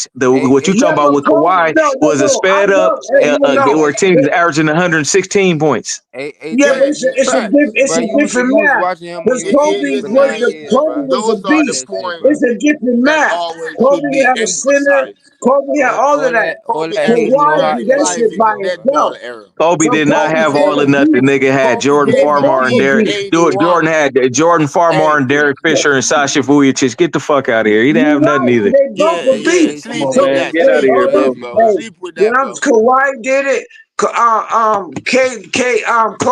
points. Hey, What hey, you Yeah, talking about but with Kobe, Kawhi no, no, was a no. I sped up know, hey, no, no. where team is averaging 116 points. hey, Yeah, but Tay, it's a, you, it's a, bro, it's a different you was math. watching him when Because you was Kobe shooting is for was 9 the years, It, Kobe bro. was a those are the beast. That shit, bro. It's points a different that math. always Kobe should be had a center. emphasized. Kobe had all of that. All Kobe that hating averaged is Kawhi pride. did that That's 35 shit in by the ego. dead ball himself. era. Kobe So did not Kobe have can't all or compete. nothing. Nigga had Kobe Jordan They came in both Farmar and peak Derek. compete. Jordan 81. had Jordan Farmar Hey, and Derek Fisher and Sasha Vujacic. Get the fuck out of here. He didn't You're have nothing right. either. They both yeah, a yeah. beast. Come Sleep on, So with man. that. Get out of Sleep here, with bro. that, hey, bro. hey, Sleep with when that, bro. Kawhi did it,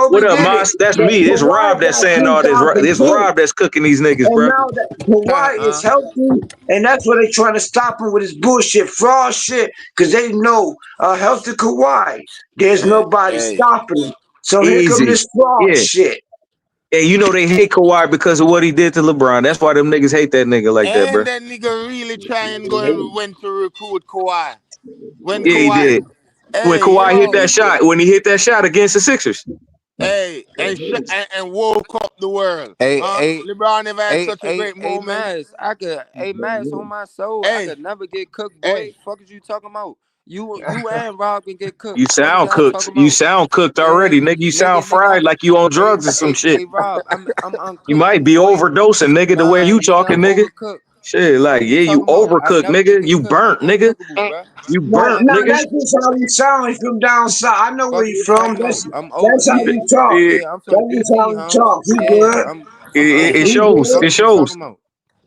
What Kobe up, did it. Moss? That's But me. This Kawhi Rob that's got saying kicked all this. out the This game. Rob that's cooking these niggas, And bro. now that Kawhi is Huh? healthy, and that's why they trying to stop him with his bullshit, fraud shit, because they know healthy Kawhi, there's Hey, nobody hey. stopping him. So here come Easy. this fraud Yeah. shit. And you know they hate Kawhi because of what he did to LeBron. That's why them niggas hate that nigga like that, bro. And that nigga really try and go and went to recruit Kawhi. When Yeah, he Kawhi, did. When hey, Kawhi hit yo, that shot, when he hit that shot against the Sixers. hey, and woke up the world. Hey, Huh? hey, LeBron never had such a great hey, moment. Mass, hey, Mass, on my soul, I Hey, could never get cooked, boy. hey. Fuck is you talking about? You and Rob can get cooked. You Fuck is sound y'all cooked. talking You about? sound cooked Yeah, already, nigga. You sound nigga, I fried could. like you on drugs or some shit. Hey, Rob, I'm You uncookable, might be boy. overdosing, nigga, the way Nah, you nigga, talking, I'm nigga. overcooked. Shit, Fuck like, is you yeah, you talking about? I overcooked, never get nigga. You cooked. I'm burnt, nigga. uncookable, bruh. You Now, burnt, now nigga. that's just how he sound. He from down south. I know where Fuck he is you from. talking about? I'm over. That's how Yeah, he talk. It, yeah. I'm from the That's just how DT, he Holmes. talk. He Yeah, good. I'm it He uncookable. shows. good. It Fuck is you shows. talking about?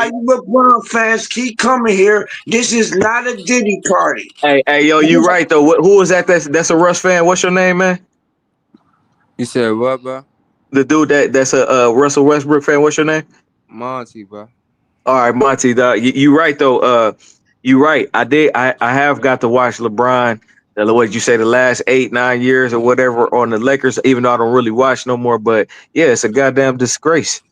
why you LeBron fans keep coming here. This is not a Diddy party. Hey, yo, you right though. Who was that? That's a Russ fan. What's your name, man? You said what, bro? The dude that's a Russell Westbrook fan. What's your name? Monty, bro. All right, Monty. You right though. You right. I have got to watch LeBron. What did you say? The last 8-9 years or whatever on the Lakers. Even though I don't really watch no more, but yeah, it's a goddamn disgrace.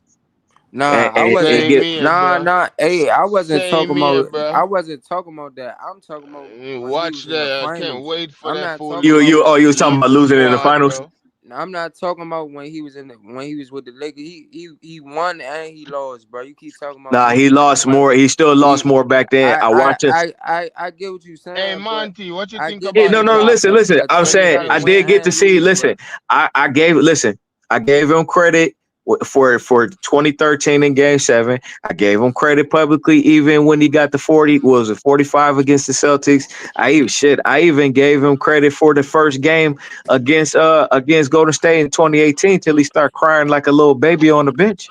Nah, And, I and wasn't. it Same get here, Nah, bro. nah. Hey, I wasn't talking Same here, about. I bro. wasn't talking about that. I'm talking about when he Watch was in the that. I can't finals. wait for I'm that not fool talking to about. you was talking leave about the losing in the squad, finals. bro. I'm not talking about when he was when he was with the Lakers. He won and he lost, bro. You keep talking about Nah, when he he was in the lost more. finals. He still lost He, more back then. I watched it. I get what you're Hey, saying, but Monty, what you I think get what Yeah, about you're no, the no, saying. top listen. A I'm team saying gotta I competition? win did get to and see. lose, Listen, bro. I gave him credit for 2013 in Game 7. I gave him credit publicly, even when he got the 40. Was it 45 against the Celtics? I even gave him credit for the first game against Golden State in 2018 till he started crying like a little baby on the bench.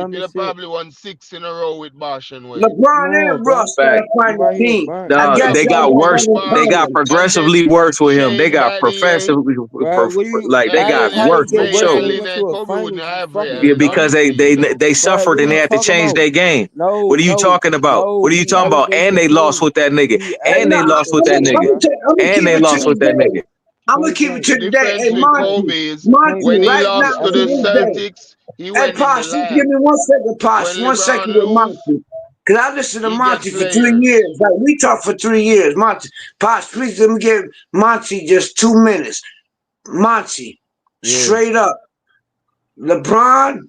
championship. He'd have shit. probably won 6 in a row with Bosh and Wade. LeBron Come on, and bro. Russ Fact. gotta You find right a here, team. burnt. I No, guess Yes, they y'all got got worse. Russ better They Bosh, got players. and then progressively worse with him. They James got by the end, professionally, Bro, what do you like they and bro, got then how they worse get for worse Vega, when sure. they Lynn, went and to a Kobe wouldn't finals? You have fucking Yeah, Real. because dummy. they Honestly, though. they Bro, suffered what are and they you had to talking change about? their game. No, What are you no, talking about? What no. are you He talking about? elevated And the they lost team. with that nigga. He Hey, And they no, elevated lost the with that team, nigga. bro. I'm gonna And keep they it to lost the with that day. nigga. I'm gonna Point keep it blank. to The the day. difference Hey, with Monty, Kobe is Monty, when Point he right blank. now, He lost at to the the end of elevated. the day. Celtics, he Hey, went in the Posh, just give lab. me 1 second, Posh. When 1 second LeBron with lose, Monty. Cause I listened to he get Monty for 3 years. players. Like we talked for 3 years. Monty, Posh, please let me give Monty just 2 minutes. Monty, Yeah. straight up, LeBron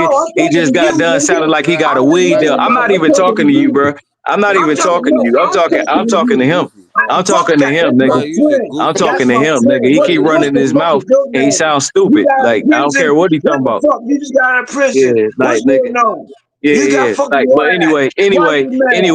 nigga. I'm He talking just to got you, done nigga. sounding like he got a I'm weed talking deal. I'm not I'm even talking talking to to you, you. bro. I'm not I'm even talking talking to no, you. I'm I'm talking to talking to you. him. I'm Fuck talking to that. him, That's nigga. my Bro, you's a friend. I'm That's talking goofy. to my him, nigga. friend. He What keep what running the his fuck mouth is your and he name? sounds You stupid. got out of Like I don't care prison. what he What talking the about. fuck? You just got out of prison. Yeah, What's like nigga. going on? Yeah, You got yeah. fucking Like, but what at? anyway, Why you mad?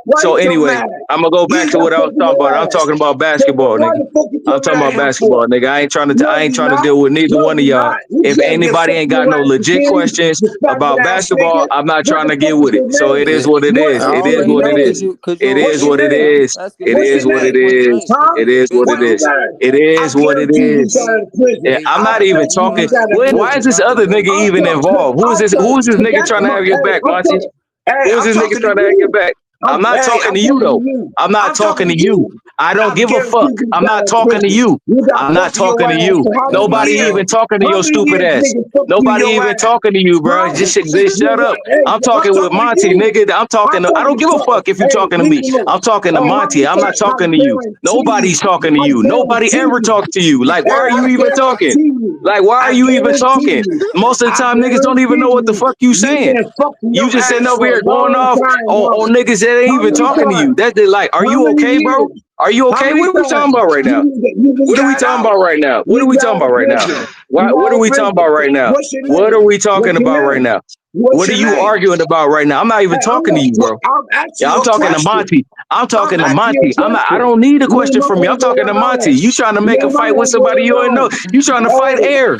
Why you so so anyway, mad? I'm gonna go back You to got what I was fucking talking about. I'm what? talking about So basketball, why nigga. the fuck you I'm coming talking at about him for? basketball, nigga. No, I ain't you trying to not. deal with neither No, one of you y'all. not. You If can't get anybody ain't fucking got no your ass legit again. questions You faggot about ass basketball, nigga. I'm not What trying the to fuck get is with it. your So it name? is Yeah, what it What is. I the It fuck is is already your what know it name? is. cause It you're is What's your what it name? is. It What's is your what it name? point is. blank. Huh? It It's is what What it physical. you is. got? It I is what it guarantee you is. got out Ain't of prison. Yeah, ain't I'm I not nobody even guarantee you you talking. got already out of Why is prison. this dropped the other nigga I'm lotion. even talking. involved? I'm Who talking. is this nigga That's trying to my. have your Hey, back, I'm Monty? talking. Hey, Who is I'm this nigga talking to trying to have your you. back? I'm not talking I'm to you talking to though. you. I'm not I'm talking talking to to you. you. I don't I give a guarantee fuck. you I'm got not out of talking to prison. you. You got I'm not fucked in talking your to ass you. for how That's many Nobody messed years? even up. talking to How your many stupid years ass. niggas fucked you in Nobody your even ass? talking to you, bro. Huh? Just shut up. Hey, I'm I'm talking with talking to Monty, you. nigga. I'm I don't talking give a to fuck if you hey, talking to leave me. me alone. I'm talking to Hey, how Monty. many I'm not times? talking to you. Nobody's talking to I you. Nobody guarantee ever you. talks to you. Like, why Hey, are I you even talking? guarantee you. Like, why I are you even guarantee talking? you. Most of the I time, niggas don't even guarantee know what the you. fuck you You saying. been fucking You your just sitting ass over for here a going long off time, on huh? niggas that ain't How even many talking to you. times? That they like, are How you many okay, bro? years? Are you How okay? many What are we times? talking about right now? You been What are we got talking out? about right now? What You are we got talking out about of right now? prison. You What got are out of we talking about prison. right now? What's your What are name? we talking What's your about right name? now? What's What are your you name? arguing about right now? I'm not even Hey, talking to you, bro. I'm asking Yeah, I'm you a talking to question. Monty. I'm I'm talking to asking you Monty. a I question. don't need a Me and question my from you. I'm homeboy talking to Monty. alone. You trying to Me make a and my fight with homeboy somebody you ain't know. alone. You trying to fight Hey, air.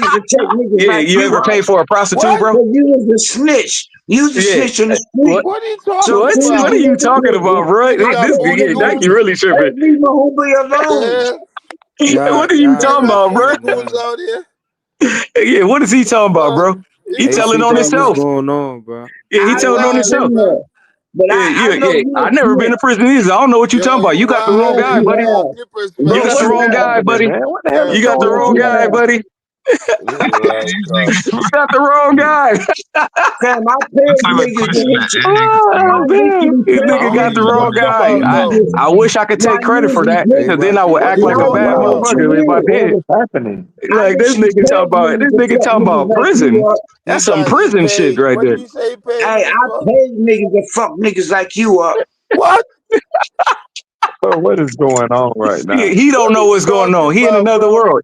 niggas to take niggas Yeah, like you you ever out. pay for a prostitute, What? bro? But you was a snitch. You was a Yeah. snitch on the What? street. What are you So talking What? please What about? are do you what you talking do. about, bro? Nigga I got This told nigga, niggas, Nike bootlegoo's. really hey, tripping. leave my homeboy What the alone. hell? Y'all, What are you y'all, Nigga talking got about, bro? bootlegoo's nah. out here. Yeah, what is he talking about, Fuck. bro? He He Hey, talking telling on CJ, about what's himself. going on, bro? Yeah, he I telling on never wildin', himself. been bro. there. But Yeah, I know yeah. you I a never been snitch. to prison either. I don't know what you talking Yo, about. you You got the wrong Yes, wildin'. guy, You you buddy. wearing have. Clippers You But got what the fans. the wrong fuck guy, you happening, buddy. man? What the hell is You Hey, got the going yes, wrong on, you guy, have. man? buddy. like, You got the wrong guy. Fam, I What paid type of niggas to question hit that you. is, I Oh, man? damn. literally This I paid nigga don't know got what the you niggas to wrong talking fuck guy. with about, you, though. I wish I could while take credit you for was that, Hey, rich. because then I Rusty, would what What act are you you like a on, talking bad Now bro? what about? you motherfucker if I did, What did. is happening? I Like, this literally nigga talking paid about, niggas this to nigga fuck talking niggas about like prison. you up. You That's some got he prison shit paid. right What did there. he say he paid Hey, niggas I for? paid niggas to fuck niggas like you up. What? Bro, what is going on right now? He don't What are know you what's going talking on. He in about, another bro? world.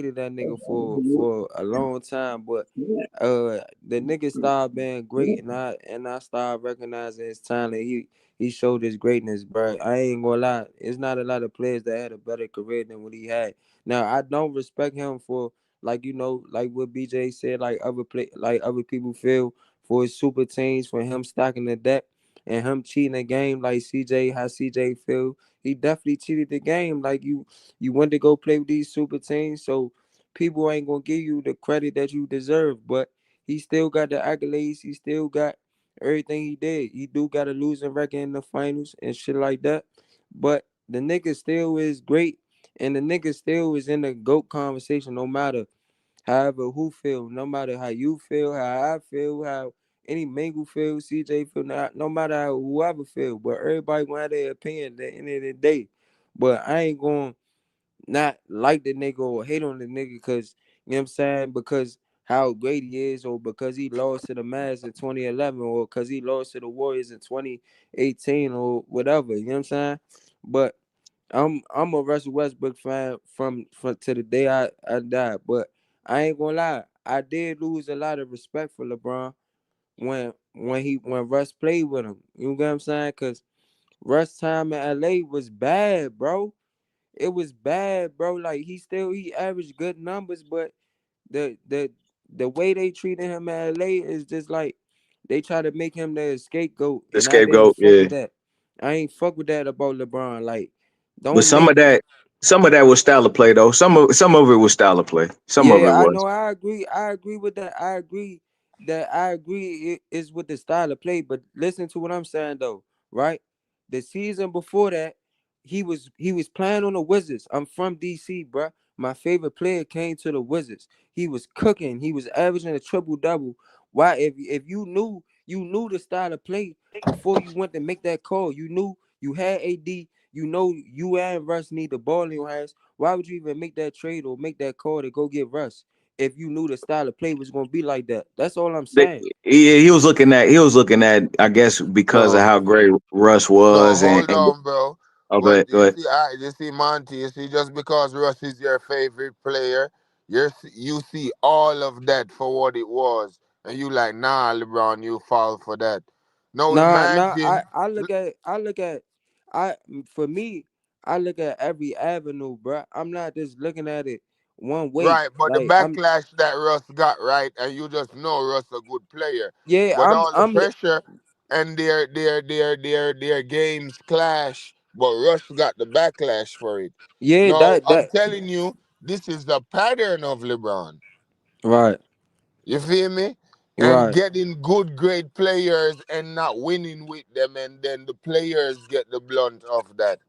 hated that nigga for a long time, but the nigga started being great, and I started recognizing his talent. He showed his greatness, bro. I ain't gonna lie. It's not a lot of players that had a better career than what he had. Now I don't respect him for like like what BJ said, like other people feel for his super teams, for him stacking the deck and him cheating the game like how CJ feel. He definitely cheated the game. Like you went to go play with these super teams, so people ain't gonna give you the credit that you deserve. But he still got the accolades. He still got everything he did. He do got a losing record in the finals and shit like that. But the nigga still is great, and the nigga still is in the GOAT conversation, no matter however who feel, no matter how you feel, how I feel, how any Mingle feel, CJ feel, no matter how whoever feel. But everybody gonna have their opinion at the end of the day. But I ain't gonna not like the nigga or hate on the nigga because, you know what I'm saying, because how great he is, or because he lost to the Mavs in 2011, or because he lost to the Warriors in 2018 or whatever, you know what I'm saying? But I'm a Russell Westbrook fan from to the day I died. But I ain't gonna lie, I did lose a lot of respect for LeBron when Russ played with him. You get what I'm saying? Cause Russ time in LA was bad, bro. It was bad, bro. Like he averaged good numbers, but the the the way they treated him in LA is just like they try to make him the scapegoat, The and I didn't scapegoat, fuck yeah. with that. I ain't fuck with that about LeBron. Like, But don't make some of that was style of play though. Some of it was style of play. Some of Yeah, it I was. know. I agree. I agree with that. I agree it is with the style of play. But listen to what I'm saying though, right? The season before that, he was playing on the Wizards. I'm from DC, bruh. My favorite player came to the Wizards. He was cooking. He was averaging a triple double. Why? If you knew the style of play before you went to make that call, you knew you had AD. You know you and Russ need the ball in your hands. Why would you even make that trade or make that call to go get Russ if you knew the style of play was gonna be like that? That's all I'm They, saying. he was looking at I guess because of No, how great Russ no, was hold and on, bro. okay, go ahead. You see, Monty. You see, just because Russ is your favorite player, you see all of that for what it was, and you like, nah, LeBron, you fall for that. Now Nah. I imagine, I look at I look at I for me I look at every avenue, bruh. I'm not just looking at it one way. right? But the Like I'm backlash that Russ got, right, and you just know Russ a good player, yeah but I'm all the I'm pressure and their games clash, but Russ got the backlash for it. yeah No, that I'm that telling you, this is the pattern of LeBron. right You feel me? And right getting good, great players and not winning with them, and then the players get the blunt of that.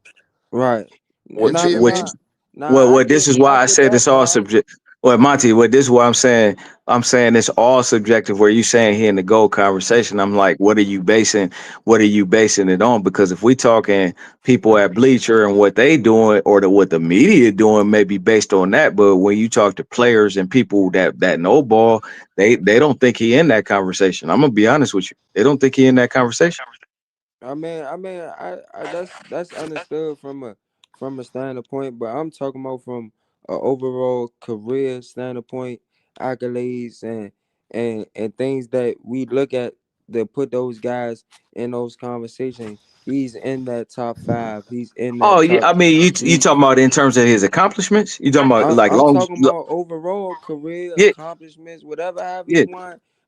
right. You Which Nah feel which me? nah well nah. what this is I why I get said that, it's all Brian. subject. Well, Monty, what this is why I'm saying it's all subjective. Where you saying here in the gold conversation, I'm like, what are you basing it on? Because if we talking people at Bleacher and what they doing or what the media doing, may be based on that. But when you talk to players and people that know ball, they don't think he in that conversation. I'm gonna be honest with you. They don't think he in that conversation. I that's understood from a standpoint, but I'm talking about from a overall career standpoint, accolades and things that we look at that put those guys in those conversations. He's in that top five. He's in Oh that yeah, top. I mean, you He talking about in terms of his accomplishments? You talking about like I'm long? talking about overall career Yeah, accomplishments, whatever, yeah.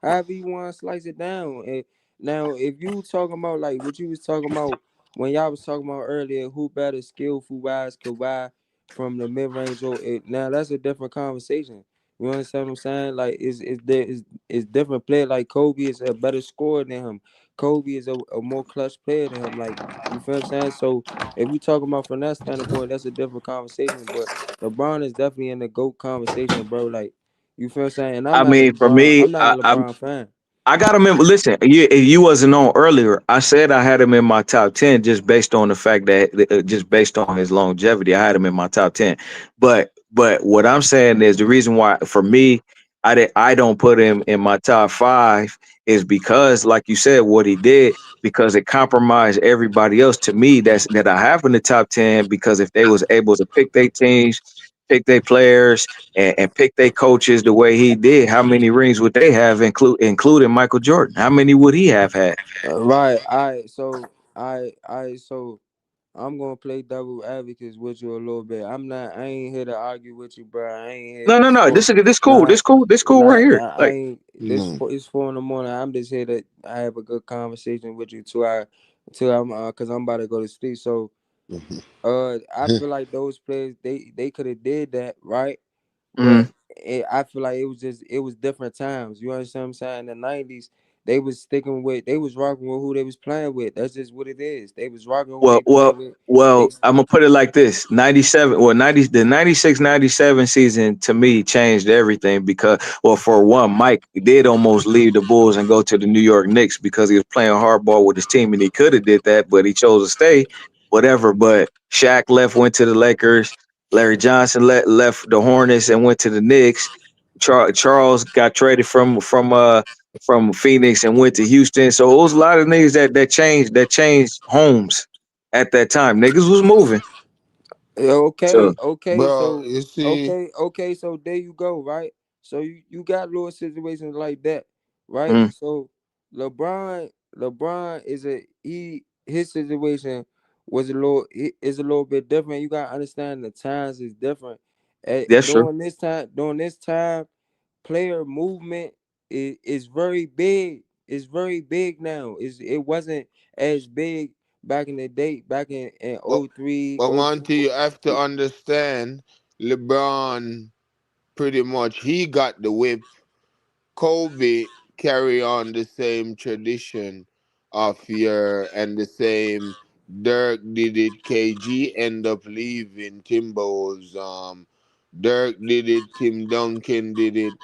however you want to slice it down. And now, if you talking about like what you was talking about when y'all was talking about earlier, who better skillful wise Kawhi from the mid range, or now that's a different conversation. You understand what I'm saying? Like, it's different player. Like Kobe is a better scorer than him. Kobe is a more clutch player than him. Like, you feel what I'm saying? So if you talking about from that standpoint, that's a different conversation. But LeBron is definitely in the GOAT conversation, bro. Like, you feel what I'm saying? And I mean, for me, I'm not a LeBron fan. I got him in. Listen, you wasn't on earlier. I said I had him in my top 10 just based on the fact that just based on his longevity, I had him in my top 10. But what I'm saying is the reason why for me I don't put him in my top 5 is because, like you said, what he did because it compromised everybody else to me that I have in the top 10 because if they was able to pick their teams, pick their players and pick their coaches the way he did, how many rings would they have, including Michael Jordan? How many would he have had? Right. All right. So so I'm gonna play double advocates with you a little bit. I ain't here to argue with you, bro. I ain't here No, no, this no. for This cool. nah This cool right here. I Like, ain't this Mm. for it's 4 in the morning. I'm just here to I have a good conversation with you till I'm cause I'm about to go to sleep. So I feel like those players they could have did that, right? But mm, I feel like it was different times. You understand what I'm saying? In the '90s, they was rocking with who they was playing with. That's just what it is. They was rocking who well, they well, playing with. They I'm gonna put it like this: 97, well, 90, the 96, 97 season to me changed everything because, well, for one, Mike did almost leave the Bulls and go to the New York Knicks because he was playing hardball with his team, and he could have did that, but he chose to stay. Whatever. But Shaq left, went to the Lakers. Larry Johnson left the Hornets and went to the Knicks. Charles got traded from Phoenix and went to Houston. So it was a lot of niggas that changed homes at that time. Niggas was moving. Okay, So okay, Bro, so you see, so there you go, right? So you got little situations like that, right? mm, So LeBron is his situation is a little bit different. You gotta understand the times is different. that's true. During this time, player movement is very big. It's very big now. It wasn't as big back in the day, back in but, '03, but Monty, '04. you have to understand, LeBron pretty much he got the whip. Kobe carry on the same tradition of year and the same. Dirk did it. KG end up leaving Timberwolves. Dirk did it. Tim Duncan did it.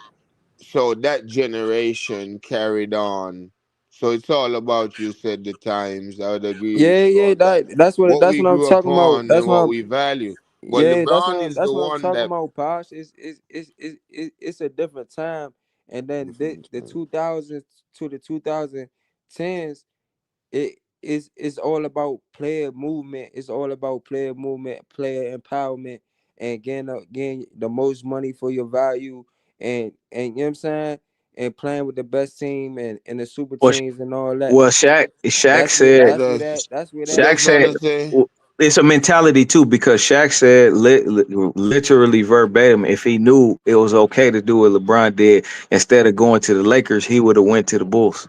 So that generation carried on. So it's all about, you said, the times. I would agree with Yeah, you yeah, on that. that's What what we I'm grew talking about. upon and what we value. But Yeah, LeBron is that's the what I'm one talking that. about, Posh. It's a different time, and then the 2000s to the 2010s, it's all about player movement. It's all about player movement, player empowerment, and getting the most money for your value, and you know what I'm saying, and playing with the best team and the super Well, teams and all that. well, Shaq That's where said that's where Just, that that's where I that Shaq just said wanna say, well, it's a mentality too because Shaq said literally verbatim if he knew it was okay to do what LeBron did instead of going to the Lakers, he would have went to the Bulls.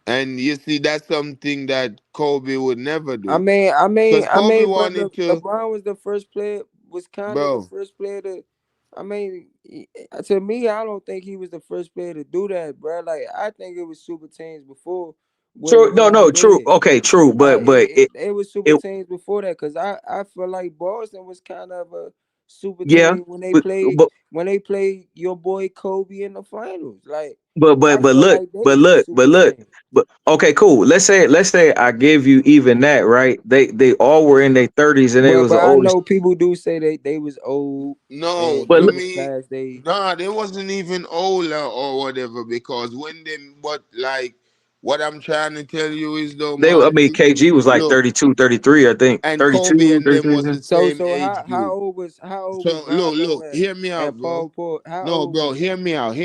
and you see, that's something that Kobe would never I do. mean, I mean, Because I Kobe mean, but wanted to, LeBron was the first player, was kind of the bro. first player to. I mean, to me, I don't think he was the first player to do that, bro. Like, I think it was super teams before what True, no, LeBron true. did. Okay, true, It was super it teams before that, cause I feel like Boston was kind of a super yeah, team when they but played but your boy Kobe in the finals. Like, I but feel look, like they was a super but look, team. but okay, cool. Let's say I give you even that, right? They all were in their 30s and it was But the I oldest. know people do say they was old No, and But they to look, was me, past they. nah, they wasn't even older or whatever. Because when them, but like, what I'm trying to tell you is though, I mean, Monty, KG was like look, 32, 33, I think. and Kobe 32, and them 33. was the So same age how group. old was So look, Rondo hear me out, and bro. How No, old bro, was hear me out.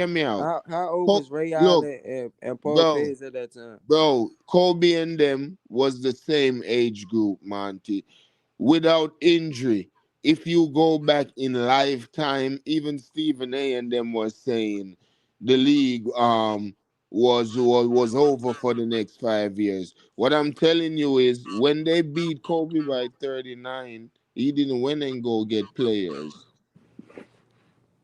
how old Co- was Ray look, Allen and Paul bro, Pierce at that time? bro, Kobe and them was the same age group, Monty, without injury. If you go back in lifetime, even Stephen A. and them was saying the league was over for the next 5 years. What I'm telling you is when they beat Kobe by 39, he didn't win and go get players.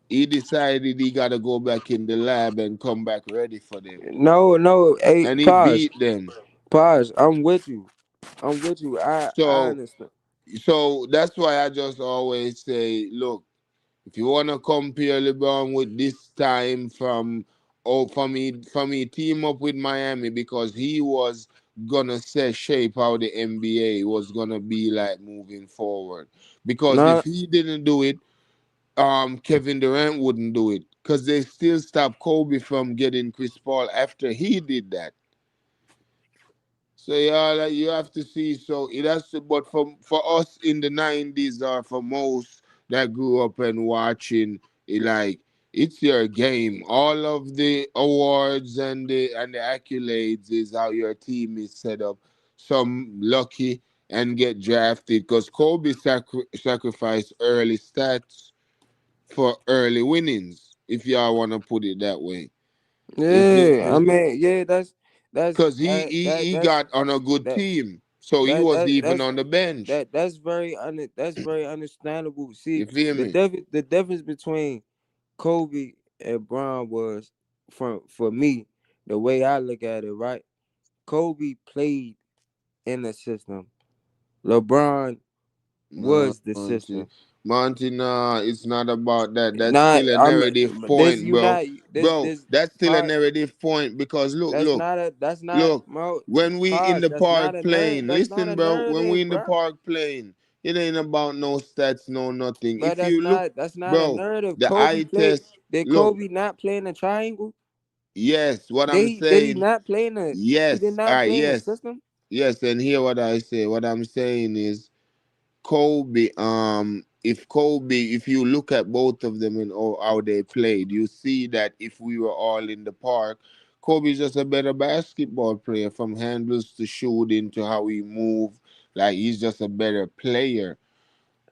He decided he gotta go back in the lab and come back ready for them. No, hey, And he beat them. pause. I'm with you. I'm with you. I So understand. that's why I just always say, look, if you wanna compare LeBron with this time from, oh, for me team up with Miami because he was gonna set shape how the NBA was gonna be like moving forward. Because if No, he didn't do it, Kevin Durant wouldn't do it. Because they still stopped Kobe from getting Chris Paul after he did that. So yeah, like you have to see. So it has to. But for us in the '90s, or for most that grew up and watching, like it's your game. All of the awards and the accolades is how your team is set up. Some lucky and get drafted because Kobe sacrificed early stats for early winnings. If y'all want to put it that way, you feel yeah. I me? mean, yeah. That's Because he got on a good that team, so he that was that even that's on the bench. that's very understandable. You See, feel me? the difference between Kobe and Bron was for me, the way I look at it, right? Kobe played in the system. LeBron No, was the Monty. system. Monty, nah, it's not about that. That's Not still a I mean narrative this point, you bro. not Bro, this that's still a part narrative point because look, that's not look. mo When we in pause. the park playing, That's not listen, a bro. When we narrative, in the bro. park playing, it ain't about no stats, no nothing. But If you look, that's not a bro, narrative. the eye test. Did Look, Kobe not play in the triangle? yes, what I'm Did he saying. not play in he did Yes, all not right, play in the yes, system? yes, and hear what I say. What I'm saying is if you look at both of them and how they played, you see that if we were all in the park, Kobe's just a better basketball player, from handles to shooting to how he move. Like, he's just a better player.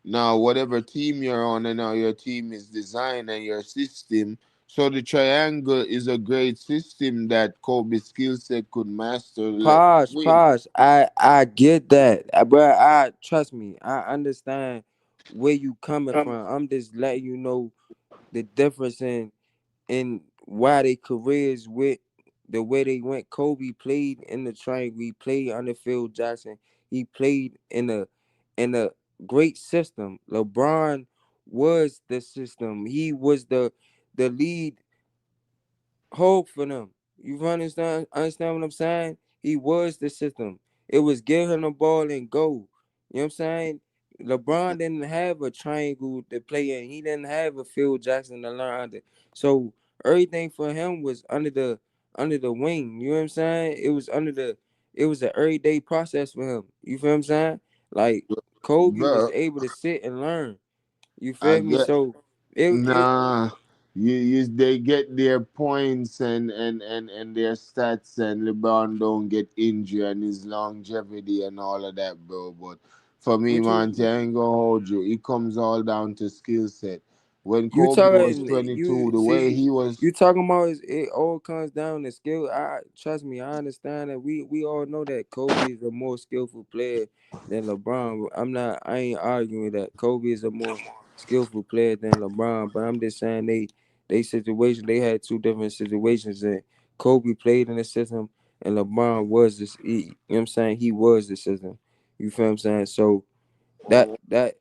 Now, whatever team you're on and how your team is designed and your system, so the triangle is a great system that Kobe's skill set could master to let him Pause, win. pause. I get that, bro. I trust me. I understand where you coming from. I'm just letting you know the difference in why their careers went the way they went. Kobe played in the triangle. He played under Phil Jackson. He played in a great system. LeBron was the system. He was the lead hope for them. You understand what I'm saying? He was the system. It was give him the ball and go. You know what I'm saying? LeBron didn't have a triangle to play in. He didn't have a Phil Jackson to learn under. So everything for him was under the wing. You know what I'm saying? It was an everyday process for him. You feel what I'm saying? Like Kobe was Bro, able to sit and learn. You I feel me? get So it nah. They get their points and their stats, and LeBron don't get injured and his longevity and all of that, bro. But for me, what man, I you ain't gonna hold you. It comes all down to skill set. When You Kobe was talking 22, you the way see he was, you talking about is it all comes down to skill. I trust me, I understand that we all know that Kobe is a more skillful player than LeBron. I ain't arguing that Kobe is a more skillful player than LeBron, but I'm just saying they had two different situations and Kobe played in the system and LeBron was you know what I'm saying? He was the system. You feel what I'm saying? So that that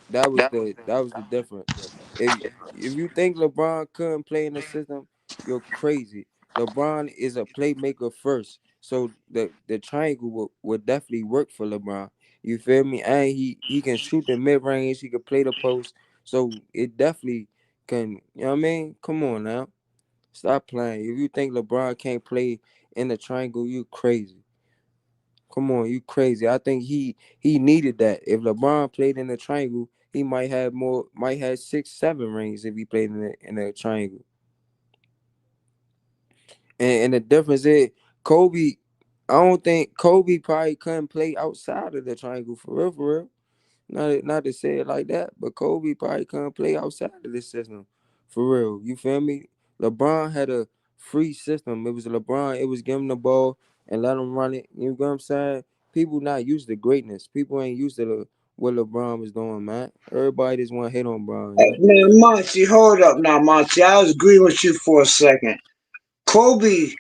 that was the difference. If you think LeBron couldn't play in the system, you're crazy. LeBron is a playmaker first, so the triangle will definitely work for LeBron. You feel me? And he can shoot the mid range. He can play the post, so it definitely can. You know what I mean? Come on now, stop playing. If you think LeBron can't play in the triangle, you crazy. Come on, you crazy. I think he needed that. If LeBron played in the triangle, he might have 6, 7 rings if he played in the triangle. And the difference is Kobe, I don't think Kobe probably couldn't play outside of the triangle for real, for real. Not to say it like that, but Kobe probably couldn't play outside of this system. For real. You feel me? LeBron had a free system. It was LeBron, it was give him the ball and let him run it. You know what I'm saying? People not used to greatness. People ain't used to what LeBron was doing, man. Everybody just want to hit on Bron, yeah. Man, Monty, hold up now, Monty. I was agreeing with you for a second. Kobe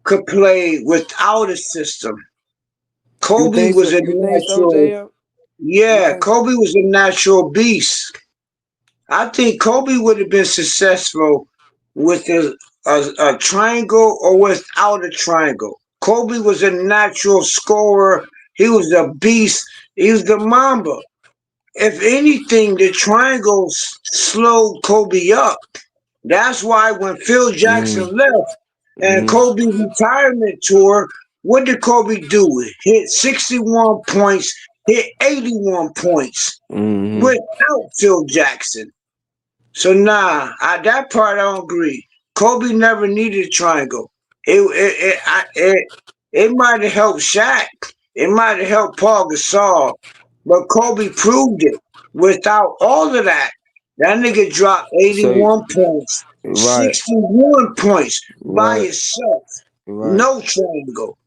could play without a system. You Kobe think was so? a You think so, natural, JM? You yeah, think Kobe was a natural beast. I think Kobe would have been successful with a triangle or without a triangle. Kobe was a natural scorer. He was a beast. He was the Mamba. If anything, the triangles slowed Kobe up. That's why when Phil Jackson mm, left and mm, Kobe's retirement tour, what did Kobe do? Hit 61 points, hit 81 points mm, without Phil Jackson. So nah, that part I don't agree. Kobe never needed a triangle. It might have helped Shaq. It might have helped Paul Gasol, but Kobe proved it. Without all of that, that nigga dropped so 81 points, right, 61 points by right, himself. right. No triangle.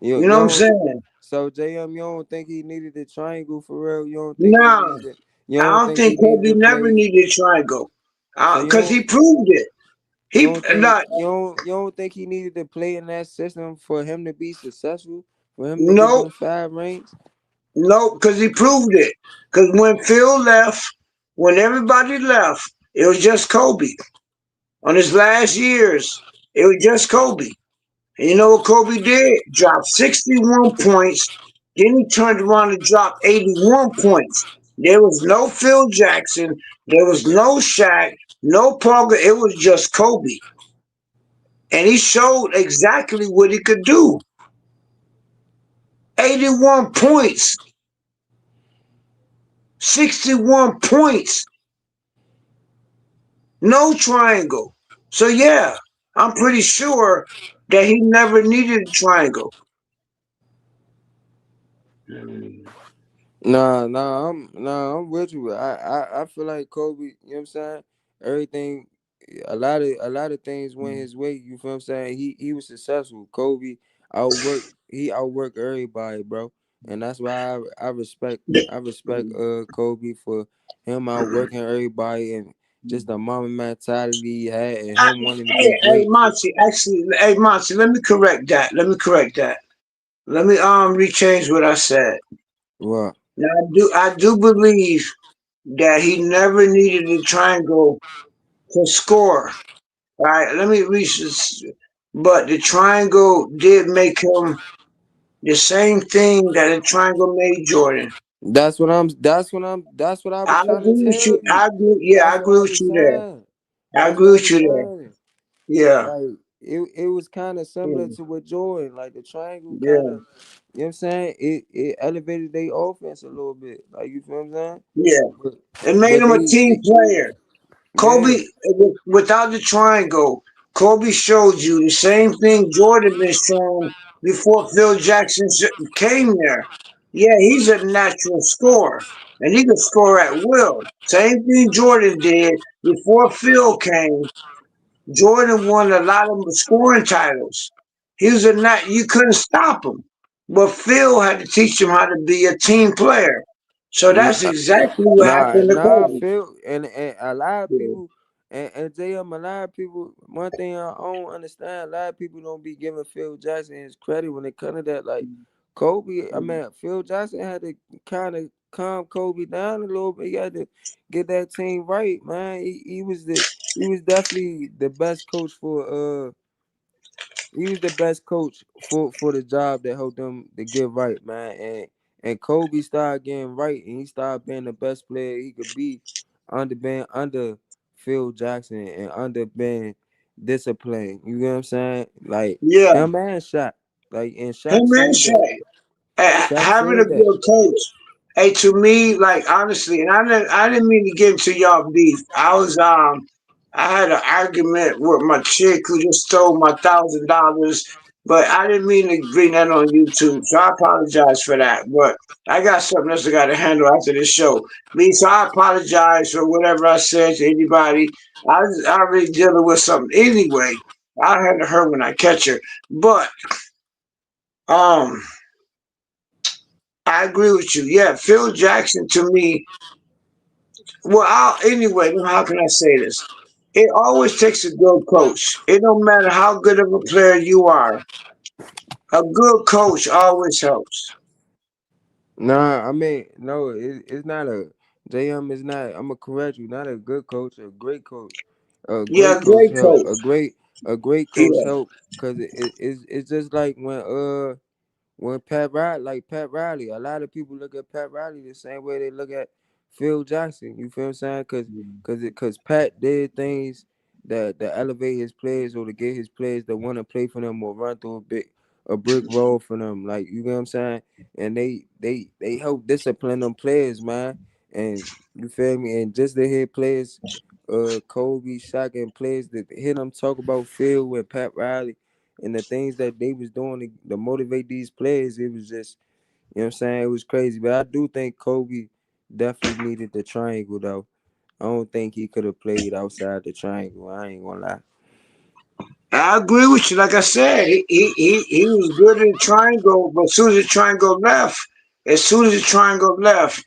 You You you know what I'm don't saying? so JM, you don't think he needed the triangle for real? You don't think he Nah, needed it? You I don't don't think he think needed Kobe to never play? needed a triangle. So Because he proved it. you He don't think not you don't think he needed to play in that system for him to be successful? For him to get no them 5 rings? No, because he proved it. Because when Phil left, when everybody left, it was just Kobe. On his last years, it was just Kobe. And you know what Kobe did? Dropped 61 points. Then he turned around and dropped 81 points. There was no Phil Jackson. There was no Shaq. No Parker. It was just Kobe. And he showed exactly what he could do. 81 points. 61 points. No triangle. So yeah, I'm pretty sure that he never needed a triangle. Nah, I'm with you. I feel like Kobe, you know what I'm saying? Everything a lot of things went his way, you feel what I'm saying? He was successful. Kobe outworked everybody, bro. And that's why I respect Kobe for him outworking everybody and just the mama mentality he had and him wanting to be Hey, great. Monty, actually, hey, Monty, let me correct that. Let me rechange what I said. What? Now, I do believe that he never needed a triangle to score. All right, let me reach this. But the triangle did make him the same thing that a triangle made Jordan. That's what I was I trying to agree with tell you. you. I That's what agree I with was you saying. there. I That's agree what I with was you there. saying. Yeah, Like it was kind of similar yeah, to what Jordan, like the triangle kind yeah, of, you know what I'm saying? It elevated their offense a little bit. Like you feel what I'm saying? yeah. But It made but him a team they player. yeah. Kobe, without the triangle, Kobe showed you the same thing Jordan been showing before Phil Jackson came there. Yeah, he's a natural scorer, and he can score at will. Same thing Jordan did before Phil came. Jordan won a lot of scoring titles. He was a nat. You couldn't stop him, but Phil had to teach him how to be a team player. So that's Nah, exactly what nah, happened to nah, Kobe. Phil, and a lot of Yeah. people, and JM, a lot of people. One thing I don't understand, a lot of people don't be giving Phil Jackson his credit when it comes to that. Like Kobe, I mean, Phil Jackson had to kind of calm Kobe down a little bit. He had to get that team right, man. He was definitely the best coach for he was the best coach for the job that helped them to get right, man. And Kobe started getting right, and he started being the best player he could be under Phil Jackson and under being disciplined. You know what I'm saying? Like Yeah. him and Shaq. Like and Him Shaq and said that. Shay. Shaq Having a said that. good coach. Hey, to me, like honestly, and I didn't mean to get into y'all beef. I had an argument with my chick who just stole my $1,000, but I didn't mean to bring that on YouTube, so I apologize for that. But I got something else I got to handle after this show. Me, so I apologize for whatever I said to anybody. I already dealing with something anyway. I'll handle her when I catch her. But um. I agree with you. Yeah, Phil Jackson to me. Well, anyway, how can I say this? It always takes a good coach. It don't matter how good of a player you are. A good coach always helps. Nah, I mean, no, it's not a JM is not. I'm gonna correct you. Not a good coach, a great coach. A Yeah, great coach great help. coach. A great coach Yeah, help. Cause it's just like when Pat Riley, a lot of people look at Pat Riley the same way they look at Phil Jackson. You feel what I'm saying? Cause Pat did things that elevate his players or to get his players to want to play for them or run through a brick road for them. Like you know what I'm saying? And they help discipline them players, man. And you feel me? And just to hear players, Kobe, Shaq, and players that hear them talk about Phil and Pat Riley and the things that they was doing to motivate these players, it was just, you know what I'm saying? It was crazy. But I do think Kobe definitely needed the triangle though. I don't think he could have played outside the triangle. I ain't gonna lie. I agree with you. Like I said, he was good in the triangle, but as soon as the triangle left,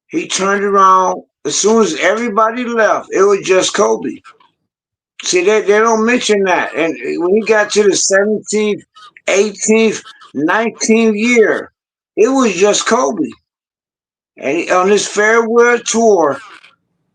he turned around. As soon as everybody left, it was just Kobe. See, they don't mention that. And when he got to the 17th, 18th, 19th year, it was just Kobe. And on his farewell tour,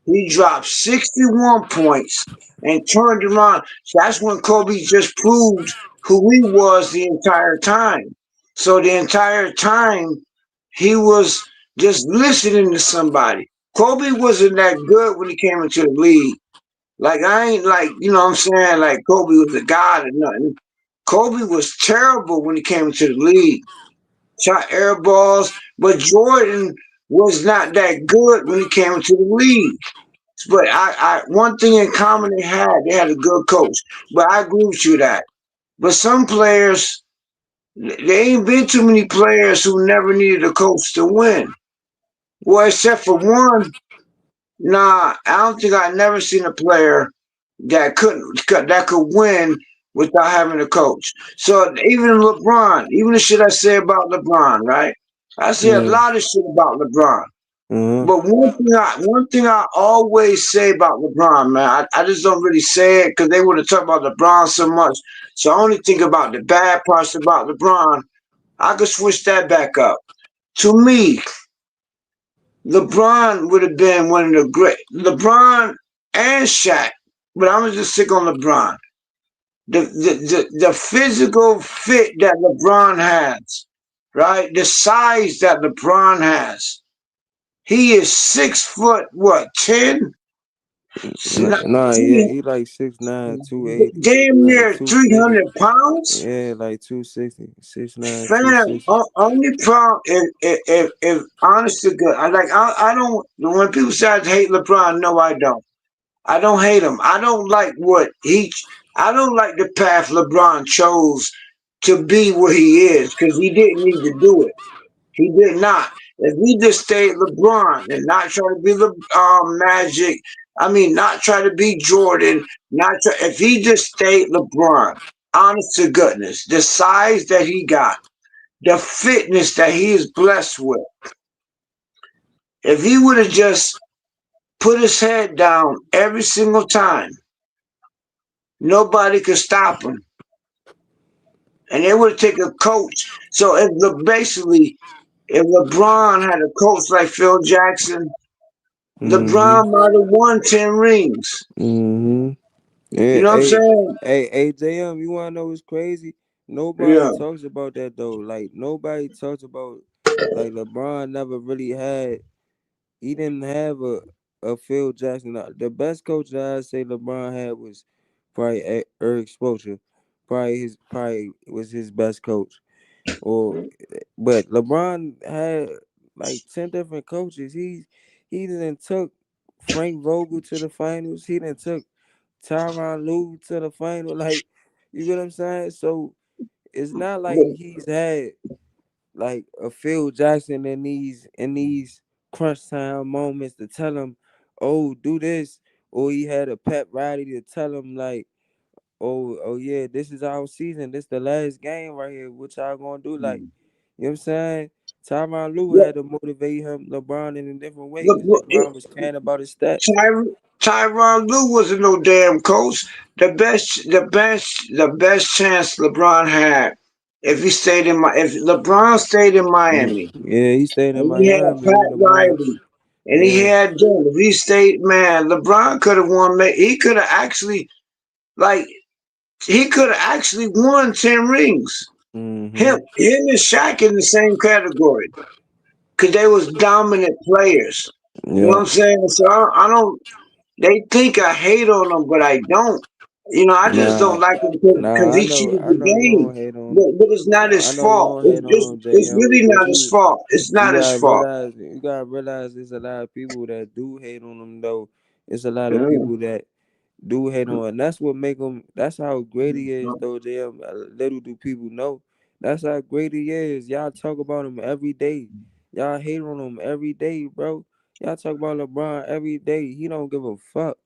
he dropped 61 points and turned around. So that's when Kobe just proved who he was the entire time. So the entire time, he was just listening to somebody. Kobe wasn't that good when he came into the league. Like I ain't like, you know what I'm saying? Like Kobe was a god or nothing. Kobe was terrible when he came to the league. Shot air balls. But Jordan was not that good when he came into the league. But I one thing in common they had a good coach. But I agree with you that. But some players, there ain't been too many players who never needed a coach to win. Well, except for one. Nah, I don't think I've never seen a player that could win without having a coach. So even LeBron, even the shit I say about LeBron, right? I say a Yeah. lot of shit about LeBron. Uh-huh. But one thing I always say about LeBron, man, I just don't really say it because they want to talk about LeBron so much. So I only think about the bad parts about LeBron. I could switch that back up. To me, LeBron would have been one of the great LeBron and Shaq, but I'm just stick on LeBron. The physical fit that LeBron has, right? The size that LeBron has. He is 6 foot what 10? Nah, yeah, he like 6'9", 280, Damn like near 260. 300 pounds. Yeah, like 260, 6'9", Fam, 260. only problem if honest to God, I don't when people say I hate LeBron, no, I don't. I don't hate him. I don't like I don't like the path LeBron chose to be where he is because he didn't need to do it. He did not. If he just stayed LeBron and not try to be the Magic, I mean, not try to be Jordan, if he just stayed LeBron, honest to goodness, the size that he got, the fitness that he is blessed with, if he would have just put his head down every single time, nobody could stop him. And they would take a coach. So if LeBron had a coach like Phil Jackson, Mm-hmm. LeBron might have won 10 rings. Mm-hmm. You Yeah, know what I'm hey, saying? hey, JM, you wanna know what's crazy? Nobody Yeah. talks about that though. Like nobody talks about like LeBron never really had. He didn't have a Phil Jackson. The best coach that I say LeBron had was probably Eric Spoelstra. Probably was his best coach. Or but LeBron had like 10 different coaches. He didn't took Frank Vogel to the finals. He didn't took Tyronn Lue to the final. Like, you get what I'm saying? So it's not like he's had like a Phil Jackson in these crunch time moments to tell him, oh, do this. Or he had a Pep Riley to tell him like, oh yeah, this is our season. This the last game right here. What y'all gonna do? Like, you know what I'm saying? Tyronn Lue Yeah. had to motivate him, LeBron in a different way Look, because LeBron was caring about his stats. Tyronn Lue wasn't no damn coach. The best chance LeBron had if LeBron stayed in Miami Yeah, he stayed in and he had Miami Pat and LeBron. Riley and he Yeah. had them, if he stayed, man, LeBron could have won. He could have actually like he could have actually won 10 rings. Mm-hmm. Him and Shaq in the same category because they was dominant players. You know Yeah. what I'm saying? So I don't. They think I hate on them, but I don't. You know, I just don't Nah, like him because nah. I he know. cheated I the know you game. don't hate on him. But it's not his I know you fault. don't hate on him, It's JM. really But not his fault. It's you not his gotta fault. realize. You gotta realize there's a lot of people that do hate on him though. It's a lot of Yeah. people that do hate on him. And that's what make him. That's how great he is though, JM. Little do people know. That's how great he is. Y'all talk about him every day. Y'all hate on him every day, bro. Y'all talk about LeBron every day. He don't give a fuck.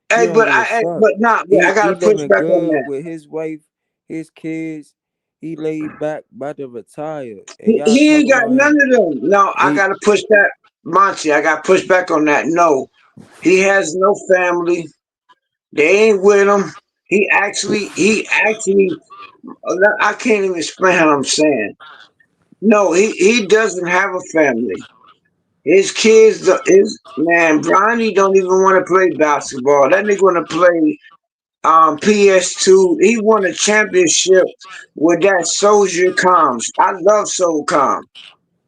He Hey, don't give a fuck. but I He gotta push living back on good that. with his wife, his kids. He laid back, about to retire, and y'all He talk ain't got about none him. of them. No, I And gotta push that, Monty. I gotta push back on that. No, he has no family. They ain't with him. He actually. I can't even explain how I'm saying. No, he doesn't have a family. His kids, his man, Bronny don't even want to play basketball. That nigga want to play PS2. He won a championship with that Soldier Coms. I love Soul Com.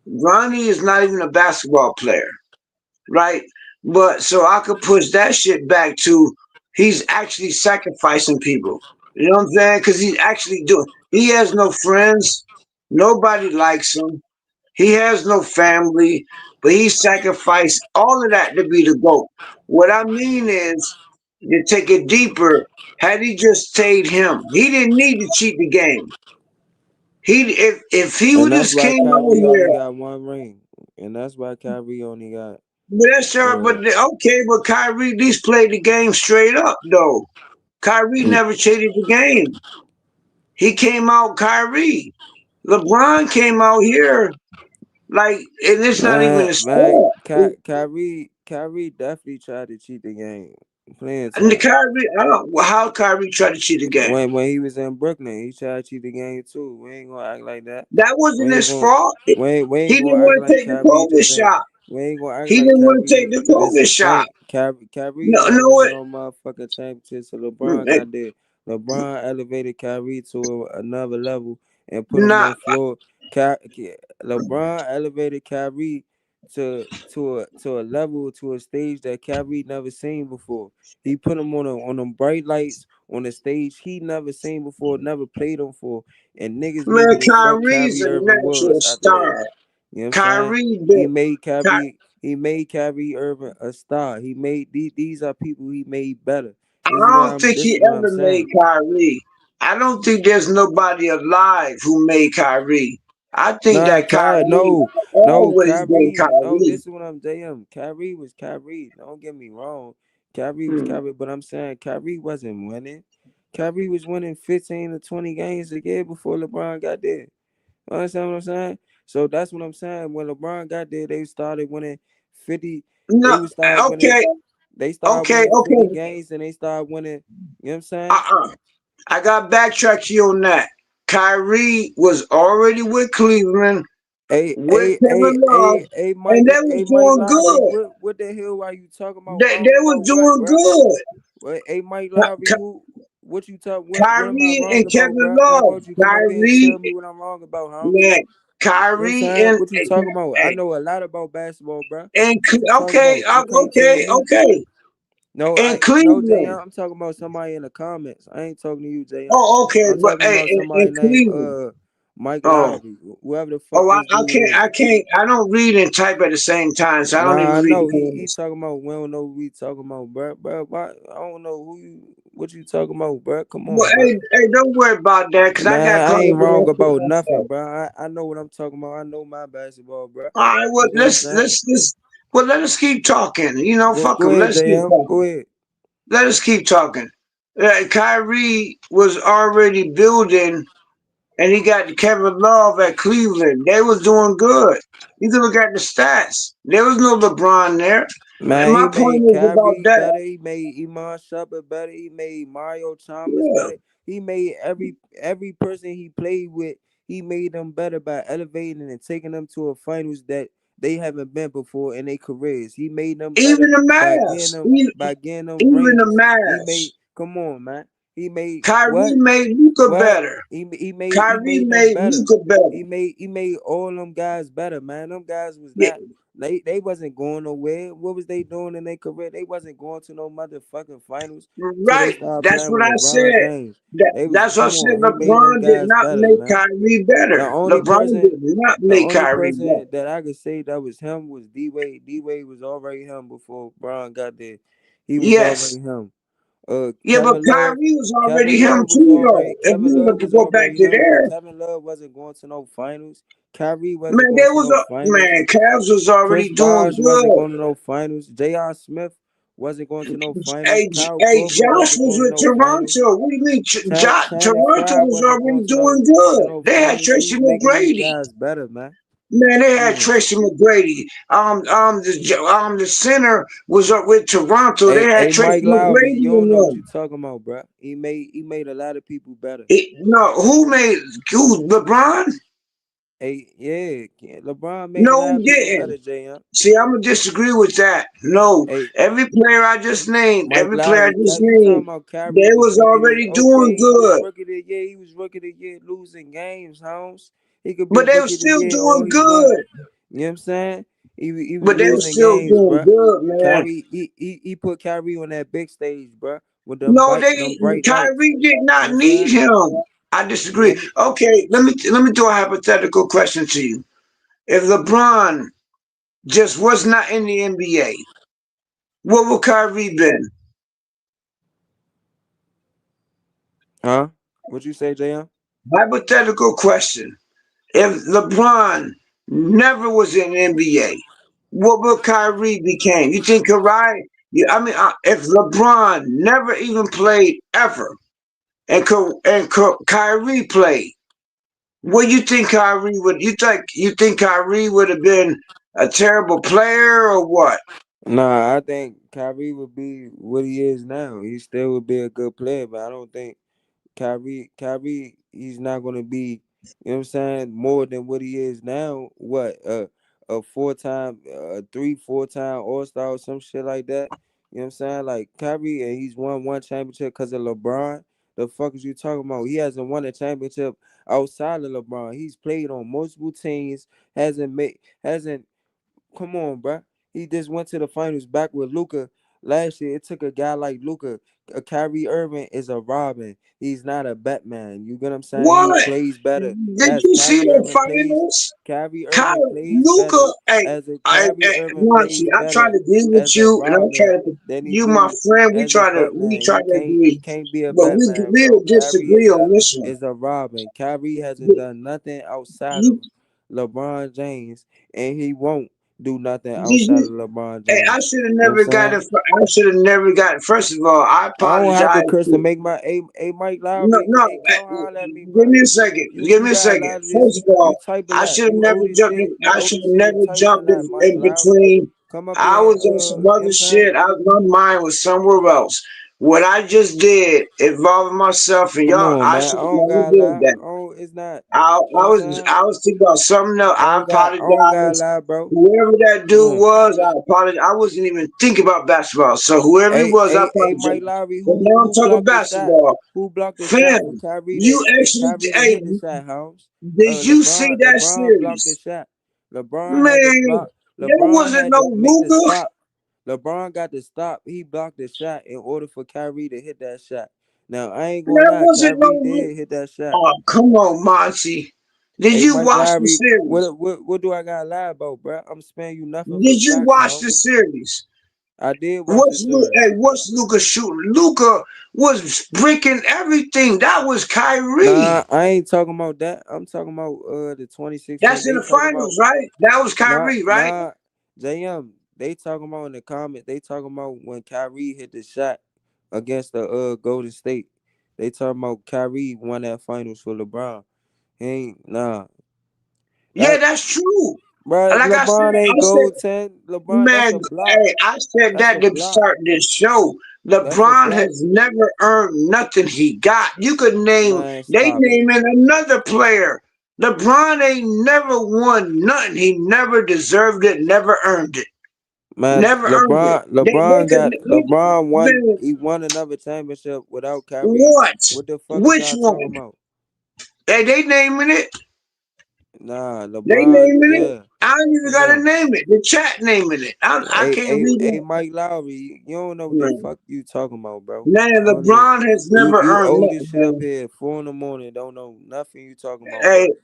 Bronny is not even a basketball player, right? But so I could push that shit back to he's actually sacrificing people. You know what I'm saying? Because he's actually doing. He has no friends. Nobody likes him. He has no family. but he sacrificed all of that to be the GOAT. What I mean is, to take it deeper, had he just stayed him, he didn't need to cheat the game. If he And would that's just why came out Kyrie only here, got one ring. And that's why Kyrie only got but that's sure, but uh okay, but Kyrie at least played the game straight up though. Kyrie never cheated the game. He came out Kyrie. LeBron came out here like, and it's not even a man, sport. Kyrie definitely tried to cheat the game playing And the time. Kyrie, I don't how Kyrie tried to cheat the game. When he was in Brooklyn, he tried to cheat the game too. We ain't gonna act like that. That We wasn't ain't his gonna fault. we He ain't didn't gonna act want to like take the Kyrie COVID just ain't. shot. We ain't gonna act He like didn't want to Kyrie. take the COVID Listen, shot. Kyrie No, never no, won it. no motherfucking championship. So LeBron got there. LeBron elevated Kyrie to another level and put him Not on floor. LeBron elevated Kyrie to a level, to a stage that Kyrie never seen before. He put him on them bright lights on a stage he never seen before, never played him for, and niggas knew man. who the fuck Kyrie's Kyrie a Irving natural was after that. star. You know what I'm saying? Kyrie He did. made Ky- Kyrie Irving a star. He made these are people he made better. I don't think This he is what I'm ever made saying. Kyrie. I don't think there's nobody alive who made Kyrie. I think Nah, that Kyrie no, always been Kyrie. No, Kyrie. this is what I'm JM. Kyrie was Kyrie. Don't get me wrong. Kyrie was Hmm. Kyrie, but I'm saying Kyrie wasn't winning. Kyrie was winning 15 to 20 games a year before LeBron got there. You understand what I'm saying? So that's what I'm saying. When LeBron got there, they started winning 50. No, They would start winning. okay, They started okay, winning 50 okay. games and they started winning. You know what I'm saying? Uh-uh. I got backtrack you on that. Kyrie was already with Cleveland with Kevin Love, and they was Mike doing Lowry, good. what the hell are you talking about? They Wrong was about what, doing bro? good. Hey, Mike Lowry, Ky- what you talk? What am I Kyrie wrong and about, Kevin bro? How Love. about you come up here and Kyrie, tell me what I'm wrong about, Holmes? man, You know what I'm Kyrie saying? What you talking about? I know a lot about basketball, bro. What you talking okay, about? You can't tell okay, me. okay. No, In no, JM. Cleveland. I'm talking about somebody in the comments. I ain't talking to you, JM. Oh, okay, I'm but talking hey, about in somebody named Cleveland. Mike Oh, Lowry, whoever the fuck oh, this I dude can't, is. I can't, I don't read and type at the same time, so I don't Nah, even I read the know he comments. talking about. We don't know what we talking about, bro. Bro, why, I don't know what you talking about, bro. Come But on, bro. hey, don't worry about that, cause I got Man, I caught ain't up in wrong that shit about nothing, myself. bro. I know what I'm talking about. I know my basketball, bro. All right, well, You know what I'm saying? well, let us keep talking. You know, fuck Go them. ahead, Let's keep JM. Go talking. ahead. Let us keep talking. Kyrie was already building, and he got Kevin Love at Cleveland. They was doing good. You can look at the stats. There was no LeBron there. And Man, he my point made is about Kyrie that. better. He made Iman Shumpert better. He made Mario Chalmers Yeah. better. He made every person he played with. He made them better by elevating and taking them to a finals that they haven't been before in their careers. He made them better Even the by Mavs. getting them Even the rings. He Mavs. made come on, man. He made Kyrie what? made Luca What? better. He Kyrie made them made better. Luca better. He made all them guys better, man. Them guys was not they wasn't going nowhere. What was they doing in their career? They wasn't going to no motherfucking finals till they Right. started That's playing what with I LeBron said. James. They was That's what I come said. on, he made them LeBron did guys not better, make man. Kyrie The better. only LeBron person did not the make only Kyrie better. person that I could say that was him was D Wade. D Wade was already him before Bron got there. He was Yes. already him. Yeah, but Kyrie was already him too, though. If you look to go back to But there, Kevin Love wasn't going to no finals. Kyrie wasn't man, going there to was no a finals. man. Cavs was Chris already doing Bosh wasn't good. going to no finals. J.R. Smith wasn't going to no finals. Hey, Kyle hey, Korver Josh wasn't was going to with no finals. Toronto. What do you mean? Channing Toronto Frye was wasn't going already to no doing good. They had finals. He Tracy was making these McGrady. guys better, man. Man, they Come had on. Tracy McGrady. The center was up with Toronto. They had Hey, Tracy Mike Lowry, McGrady you in don't know what them. you talking about, bro. He made a lot of people better. No, who LeBron? Hey, yeah, LeBron made a No, lot he of people didn't. better, J.M. See, I'm gonna disagree with that. No, Hey, every player I just named, Mike every player I Lowry, just you talking named, about Kyrie they was was rookie of the year. already doing Okay, he was good. rookie of the year. He was rookie of the year losing games, Holmes. He could be But they were rookie of the still year all doing he want. good. You know what I'm saying? He was But they were losing still games, doing bro. good, man. Kyrie, he put Kyrie on that big stage, bro, with No, them bright lights. Kyrie did You know not what I'm need saying? him. I disagree. Let me Okay, let me throw a hypothetical question to you. If LeBron just was not in the NBA, what would Kyrie been? Huh? What you say, JM? Hypothetical question. If LeBron never was in the NBA, what would Kyrie became? You think Kyrie? If LeBron never even played ever, and Kyrie played, what you think Kyrie would? You think Kyrie would have been a terrible player or what? Nah, I think Kyrie would be what he is now. He still would be a good player, but I don't think Kyrie, he's not gonna be, you know what I'm saying, more than what he is now. What, a four-time, 3, 4 time All-Star or some shit like that. You know what I'm saying? Like Kyrie, and he's won one championship because of LeBron. The fuck is you talking about? He hasn't won a championship outside of LeBron. He's played on multiple teams, hasn't. Come on, bro. He just went to the finals back with Luca last year. It took a guy like Luca. Kyrie Irving is a Robin. He's not a Batman. You get what I'm saying? He What? plays better. Did As you see the finals? Kyrie Irving Kyle, plays Luca, better. hey, As a I, Kyrie Irving Monty, plays I try better to agree with as a you, and I try Robin to, than he you, my do friend, we as a try to, we Batman. try He to can't agree, he can't be a but Batman, we'll bro. Kyrie disagree on this one. is a Robin. Kyrie hasn't done nothing outside You, of LeBron James, and he won't do nothing did outside of you? LeBron Hey, James. I should have You know what I'm never got saying? it. I should have never got it. First of all, I I don't have to apologize curse to to. make my a Mike No, Lowry. no. Hey, come holler at me, Give bro. me a second. Give You me a got a second. lot of this. First of You all, type a I lot. should have You never old as jumped. shit. You I old should as have shit. never Type a jumped lot, Mike in Lowry. between. Come up I here. was on some You know what other I'm saying? shit. My mind was somewhere else. What I just did involving myself and Come y'all, on, I man. should I have don't never gotta did lie. that. Oh, it's not. I, You know I what I'm was saying? I was thinking about something else. I I don't gotta apologize. lie, bro. Whoever that Come dude on. was, I apologize. I wasn't even thinking about basketball. So whoever he was, I Mike apologize. Lowry, But now I'm who talking blocked the shot? basketball. Who blocked the shot for Fam, you actually, Kyrie to hey, hit the shot, Holmes? did you see that LeBron blocked the series? shot. LeBron had to Man, block. there LeBron wasn't had no to make the Luka. stop. LeBron got to stop. He blocked the shot in order for Kyrie to hit that shot. Now I ain't gonna There lie, wasn't no Kyrie did hit that shot. Oh, come on, Monty. Did Hey, you Mike watch the Lowry, series? what do I got to lie about, bro? I'm sparing you nothing but Did you facts, watch the Holmes. series? I did watch the series. What's Luca shooting? Luca was breaking everything. That was Nah, Kyrie. I ain't talking about that. I'm talking about the 2016. That's in They the talking about finals, right? That was nah Kyrie, right? nah JM. They talking about in the comments. They talking about when Kyrie hit the shot against the Golden State. They talking about Kyrie won that finals for LeBron. He ain't Yeah, that that's true. bro. Like LeBron ain't I said, gold 10. LeBron, that's man, a block. hey, I said That's that a to block. start this show. That's a LeBron block. has never earned nothing he got. You could name, Man, they stop it. naming another player. LeBron ain't never won nothing. He never deserved it, never earned it. Man, Never earned it. LeBron won. Man, He won another championship without Kyrie. what? What the fuck is Which y'all talking one? about? Hey, they naming it. Nah, They LeBron. naming it. Yeah, I don't even come gotta on. name it. The chat naming it. I can't read Hey, that. Mike Lowry. You don't know what the Man, fuck you talking about, bro. man, I don't even. LeBron has never You earned old this nothing, shit up man. here 4 in the morning. Don't know nothing you talking about, Hey, bro.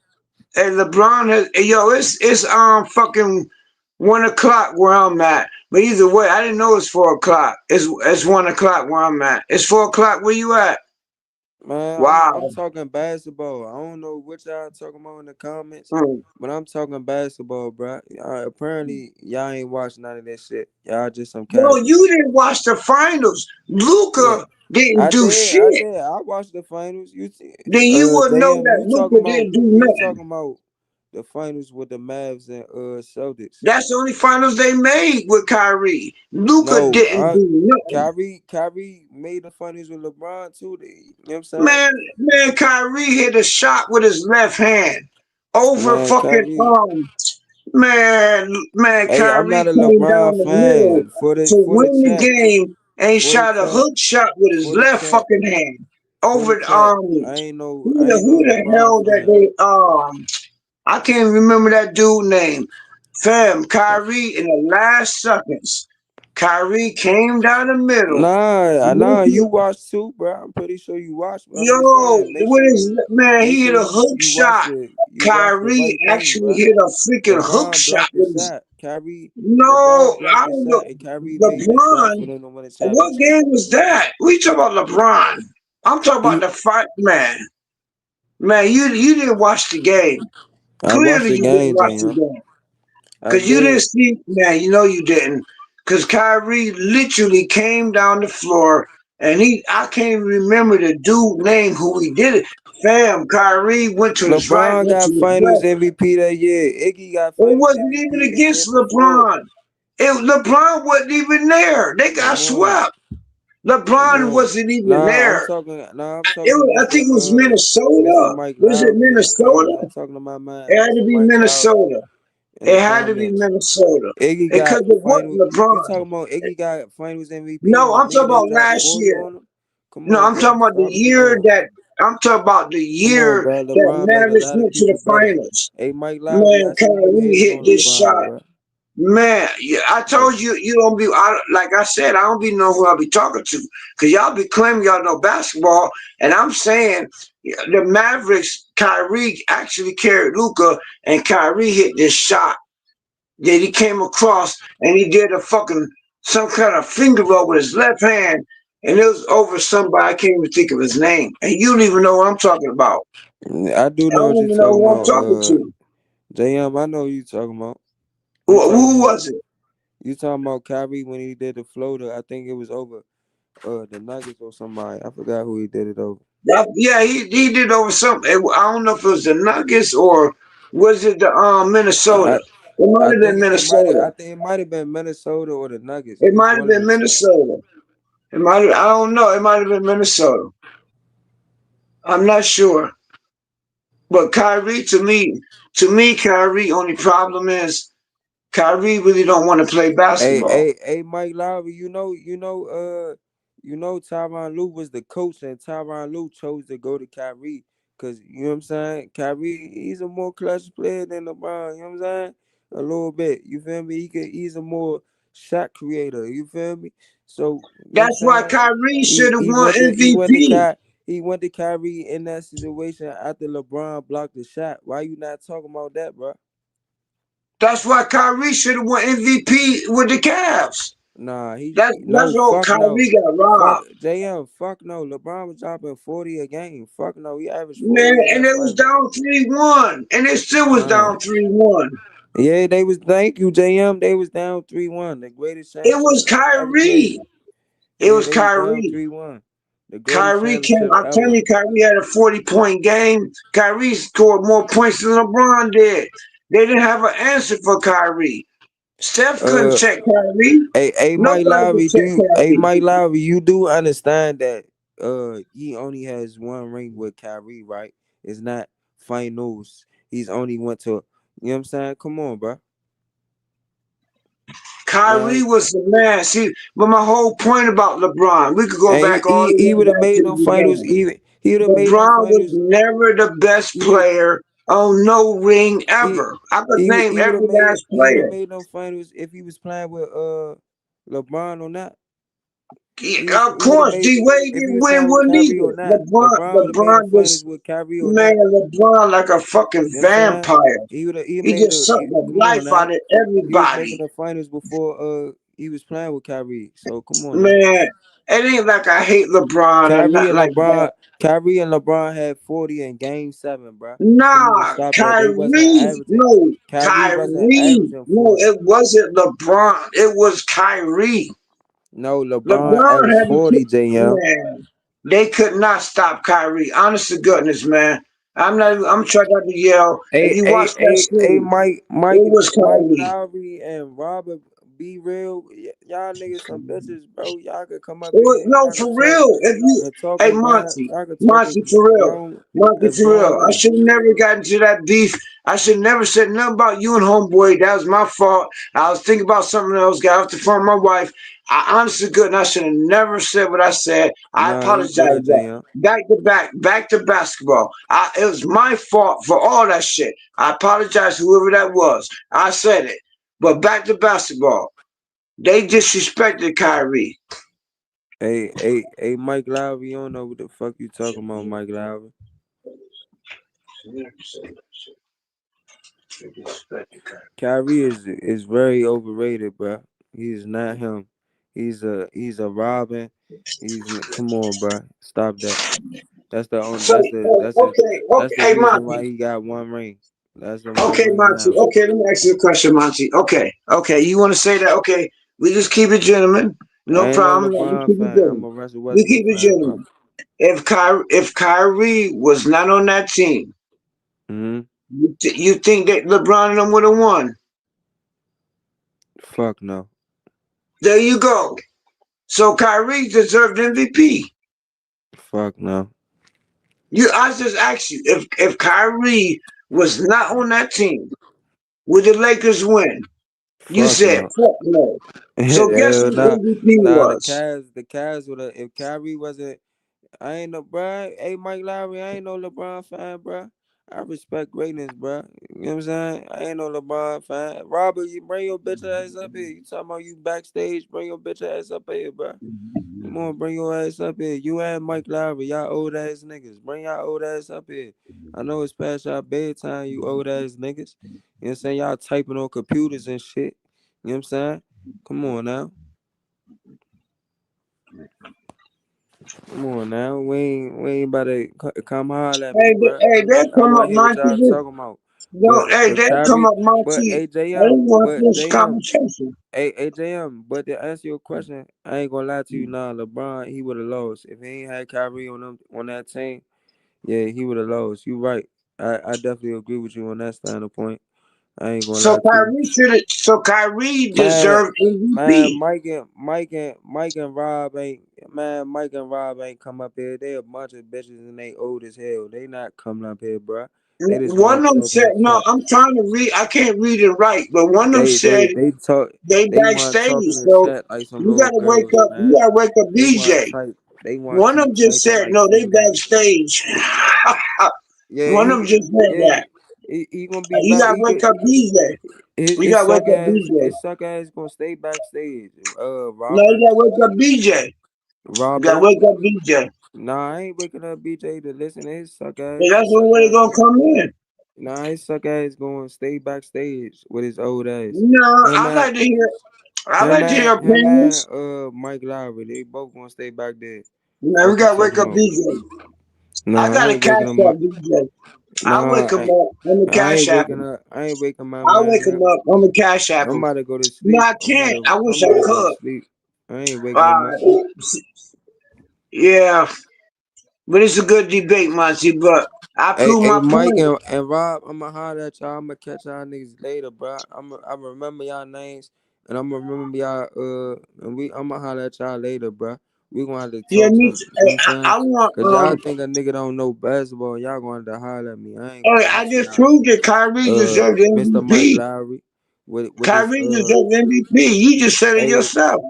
hey, LeBron has. Hey, yo, it's fucking 1 o'clock where I'm at. But either way, I didn't know it's 4 o'clock. It's 1 o'clock where I'm at. It's 4 o'clock where you at? Man, I'm Wow. talking basketball. I don't know what y'all talking about in the comments, Mm. but I'm talking basketball, bro. Apparently, y'all ain't watching none of that shit. Y'all just some No, casuals. you didn't watch the finals. Yeah, Luca didn't I do did. I shit. did. I watched the finals. Then you would know JM, that Luca didn't do you nothing. talking about the finals with the Mavs and Celtics. That's the only finals they made with Kyrie. Luca No, didn't do nothing. Kyrie made the finals with LeBron too. You know what I'm saying? Man, Kyrie hit a shot with his left hand over Man, fucking Kyrie. Man, Hey, I'm Kyrie not a came down LeBron the middle fan. For to the win the chat, game and for the shot a chat, hook shot with his for the left chat, fucking hand for the over chat. who I ain't no the LeBron hell that fan. they I can't remember that dude name. Fam, Kyrie in the last seconds. Kyrie came down the middle. Nah, you watched too, bro. I'm pretty sure you watched, but I'm just Yo, saying, what is man? make He hit sure a hook you watch shot. the Kyrie right thing, actually bro. hit a freaking hook LeBron shot blocked the with his. shot. LeBron No, I blocked the don't know. shot, and Kyrie made the shot for LeBron, them to win the what championship. game was that? We talking about LeBron. I'm talking about He, the fight, man. Man, you didn't watch the game. I watched Clearly, the you didn't game, watch the Jam. game I because you didn't did. see. Man, you know you didn't. Because Kyrie literally came down the floor, and I can't even remember the dude name who he did it. Fam, Kyrie went to his right, LeBron went to got his Finals left. MVP that year. Iggy got It Finals wasn't even MVP the year against before. LeBron. LeBron wasn't even there. They got Come on, swept. come LeBron on. wasn't even there. I'm talking to I think it was Mr. Minnesota. Mike Was it Lowry in the Minnesota? comments. I'm talking to my man, It had to Mr. be Mike Lowry Minnesota. in the It had to be comments. Minnesota. Iggy got Because it wasn't Finals. You LeBron. talking about Iggy got Finals MVP No, and the I'm talking nigga that about dropped last 40 year. on him? Come No, on, I'm bro. talking about the Stop year playing. that I'm talking about the Come on, year bro. that LeBron made a Mavericks lot of went to people the better. finals. Hey, Mike Lowry, Man, I see you Kyrie hating hit on this LeBron, shot. bro. Man, I told you, you don't be, like I said, I don't be know who I be talking to. Because y'all be claiming y'all know basketball. And I'm saying the Mavericks, Kyrie actually carried Luka, and Kyrie hit this shot that he came across, and he did some kind of finger roll with his left hand. And it was over somebody, I can't even think of his name. And you don't even know what I'm talking about. I do I know what don't you're even know talking who I'm about. talking to. JM, I know what you talking about. Who was it? You talking about Kyrie when he did the floater? I think it was over the Nuggets or somebody. I forgot who he did it over. Yeah, he did over something. I don't know if it was the Nuggets or was it the Minnesota. I It might I have been think it might have. Minnesota. I think it might have been Minnesota or the Nuggets. It It's might have one of been the two. Minnesota. It might have, I don't know. It might have been Minnesota. I'm not sure. But Kyrie, to me, Kyrie, only problem is Kyrie really don't want to play basketball. Hey, Mike Lowry. Tyronn Lue was the coach, and Tyronn Lue chose to go to Kyrie because you know what I'm saying. Kyrie, he's a more clutch player than LeBron. You know what I'm saying? A little bit. You feel me? He's a more shot creator. You feel me? So you know what I'm That's why saying. Kyrie He should have he won went to he went to MVP. He went to Kyrie in that situation after LeBron blocked the shot. Why you not talking about that, bro? That's why Kyrie should have won MVP with the Cavs. Nah, That's no, what fuck no. Kyrie got Fuck robbed. JM, fuck no. LeBron was dropping 40 a game. Fuck no. He averaged Man, 40 in and that it was fight. down 3-1. And it still was Man. down 3-1. Yeah, thank you, JM. They was down 3-1. The greatest It championship was ever played. Kyrie. It Yeah, was they was down Kyrie. 3-1. The greatest Kyrie came, championship I'm telling ever. you, Kyrie had a 40-point game. Kyrie scored more points than LeBron did. They didn't have an answer for Kyrie. Steph couldn't Uh check Kyrie. Mike Nobody could Lowry, check Kyrie. Mike Lowry, you do understand that he only has one ring with Kyrie, right? It's not finals. He's only went to, you know what I'm saying? Come on, bro. Kyrie Man, was the man. See, but my whole point about LeBron, we could go and back all the he way would have back made to the them finals. beginning. He would have made them LeBron was finals. never the best He player on no ring he ever. I could name he would have every made it. last He would have player. made them finals if he was playing with LeBron or not. Of He would have course, made D Wade if he didn't was win playing with one Kyrie or either. not. LeBron, LeBron would have made the LeBron finals was with Kyrie or man, not. LeBron like a fucking You know what I'm saying? vampire. He He made just the sucked the come on life now. out of He was making everybody. the finals before he was playing with Kyrie. So come on now. Man, it ain't like I hate LeBron or Kyrie not and like that. LeBron, Kyrie and LeBron had 40 in game 7, bro. Come on, Nah, stop that. They wasn't Kyrie, averaging. no, Kyrie wasn't Kyrie, averaging no, 40. it wasn't LeBron. It was Kyrie. No, LeBron LeBron averaged had to 40, put, JM. man. They could not stop Kyrie. Honest to goodness, man. I'm trying not to yell. If you watch that series, it was Mike Kyrie. Lowry and Robert, be real. Y'all niggas some bitches, bro. Y'all could come up It was, here and no, y'all could for talk real. If you, and talk hey as bad. Monty, Y'all could talk Monty, for real, Monty, as for grown real. I men. should have never gotten to that beef. I should never said nothing about you and homeboy. That was my fault. I was thinking about something else. Got off the phone with my wife. I honestly good, and I should have never said what I said. I Nah, you apologize. good, That JM. back to basketball. It was my fault for all that shit. I apologize, whoever that was. I said it. But back to basketball. They disrespected Kyrie. Hey, Mike Lowry, you don't know what the fuck you talking about, Mike Lowry. Kyrie is very overrated, bro. He's not him. He's a Robin. Come on, bro. Stop that. That's the only. So okay, That's the okay, reason why Monty. he got one ring. That's the one Okay, ring Monty. now. Okay, let me ask you a question, Monty. Okay, okay, you want to say that? Okay, we just keep it gentlemen. No I ain't no problem. We LeBron keep it fan. I'm gentleman. a Russell We keep Westbrook it fan, bro. gentleman. If Kyrie was not on that team, Hmm. you think that LeBron and them would have won? Fuck no. There you go. So Kyrie deserved MVP. Fuck no. I just asked you if Kyrie was not on that team, would the Lakers win? You Fuck said no. fuck no. So guess Hell who nah. MVP Nah, the was? Cavs would have. If Kyrie wasn't, I ain't no, bruh. Hey, Mike Lowry, I ain't no LeBron fan, bruh. I respect greatness, bruh. You know what I'm saying? I ain't no LeBron fan. Robert, you bring your bitch ass up here. You talking about you backstage? Bring your bitch ass up here, bruh. Come on, bring your ass up here. You and Mike Lowry, y'all old ass niggas. Bring y'all old ass up here. I know it's past y'all bedtime, you old ass niggas. You know what I'm saying? Y'all typing on computers and shit. You know what I'm saying? Come on now. Come on now. We ain't about to come holler at me, bro. Hey, they I come want up, to hear what Monty. y'all talking about. No, hey, But they come Kyrie, up, but Monty. They AJM, want but this JM, conversation. AJM, but to answer your question, I ain't gonna lie to you now. LeBron, he would have lost. If he ain't had Kyrie on that team, yeah, he would have lost. You right. I definitely agree with you on that standpoint. I ain't gonna So lie to you. Kyrie should have. So Kyrie Man, deserved man, MVP. Mike and Rob ain't come up here. They a bunch of bitches and they old as hell. They not coming up here, bruh. They just One want of to them talk in said, the "No, chat. I'm trying to read. I can't read it right." But one of them They they said they talk. they They want to backstage. talk in the So chat like some you little gotta wake girls, up. You man. gotta wake up, They want BJ. to type. They want to One of keep them just typing said, like "No, they females. backstage." Yeah, One of them just said yeah. that. He gonna be You back. gotta wake up, BJ. You His gotta wake suck up, ass. BJ. His suck ass gonna stay backstage. No, you Robert. gotta wake up, BJ. You gotta Robert. wake up, BJ. Nah, I ain't waking up BJ to listen to his suck Yeah, ass. that's His the suck way they ass. gonna come in. Nah, his suck ass going to stay backstage with his old ass. No, Him I and like to hear. I him like to and hear him and opinions. Mike Lowry. They both gonna stay back there. No, we Fuck you gotta wake talking up, about? BJ. I Nah, I got a ain't waking cash him up, up. BJ. I'll wake Nah, him up on the I cash ain't app. waking up. I ain't waking my I'll wake man him up. up on the cash app. I'm about to go to No, sleep. I can't. I wish I'm I about to go to could. sleep. I ain't waking him up. Uh, yeah, but it's a good debate, Monty. But I Hey, prove hey, my Mike point. and Rob, I'ma holler at y'all. I'ma catch y'all niggas later, bro. I remember y'all names, and I'ma remember y'all. I'ma holler at y'all later, bro. We gonna have to Yeah, talk me. some. You know what I'm saying? I want. Cause y'all think a nigga don't know basketball. Y'all gonna have to holler at me. I ain't gonna Hey, lie I to just y'all. proved that Kyrie deserved Mr. Mike MVP. Lowry, with this Kyrie deserved MVP. You just said it hey, yourself.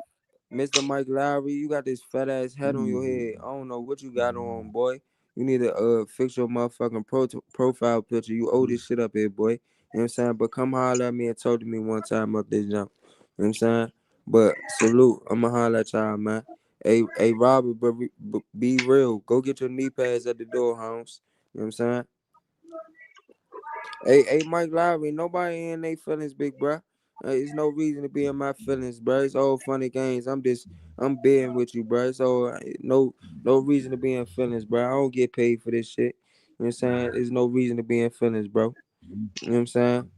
Mr. Mike Lowry, you got this fat ass head on your head. I don't know what you got on, boy. You need to fix your motherfucking profile picture. You owe this shit up here, boy. You know what I'm saying? But come holler at me and talk to me one time up this jump. You know what I'm saying? But salute. I'ma holler at y'all, man. Hey, Robert, but be real. Go get your knee pads at the door, Holmes. You know what I'm saying? Hey, Mike Lowry, nobody in their feelings, big bruh. There's no reason to be in my feelings, bruh. It's all funny games. I'm being with you, bruh. So no reason to be in feelings, bruh. I don't get paid for this shit. You know what I'm saying? There's no reason to be in feelings, bro. You know what I'm saying?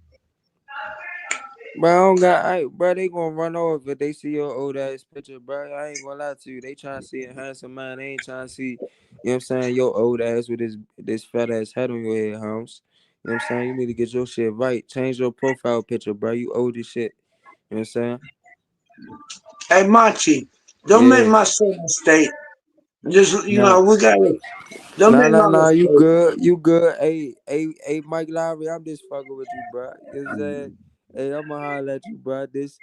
Bro, I don't got, bro, they gonna run off if they see your old ass picture, bro. I ain't gonna lie to you. They trying to see a handsome man. They ain't trying to see, you know what I'm saying, your old ass with this fat ass head on your head, Holmes. You know what I'm saying? You need to get your shit right. Change your profile picture, bro. You old as shit. You know what I'm saying? Hey, Monty, don't make Yeah. my son mistake. Just Nah. we gotta. Don't Nah, make nah, my nah. You mistake. good. You good. Hey, Mike Lowry, I'm just fucking with you, bro. You know what I'm saying? Hey, I'ma holler at you, bro. This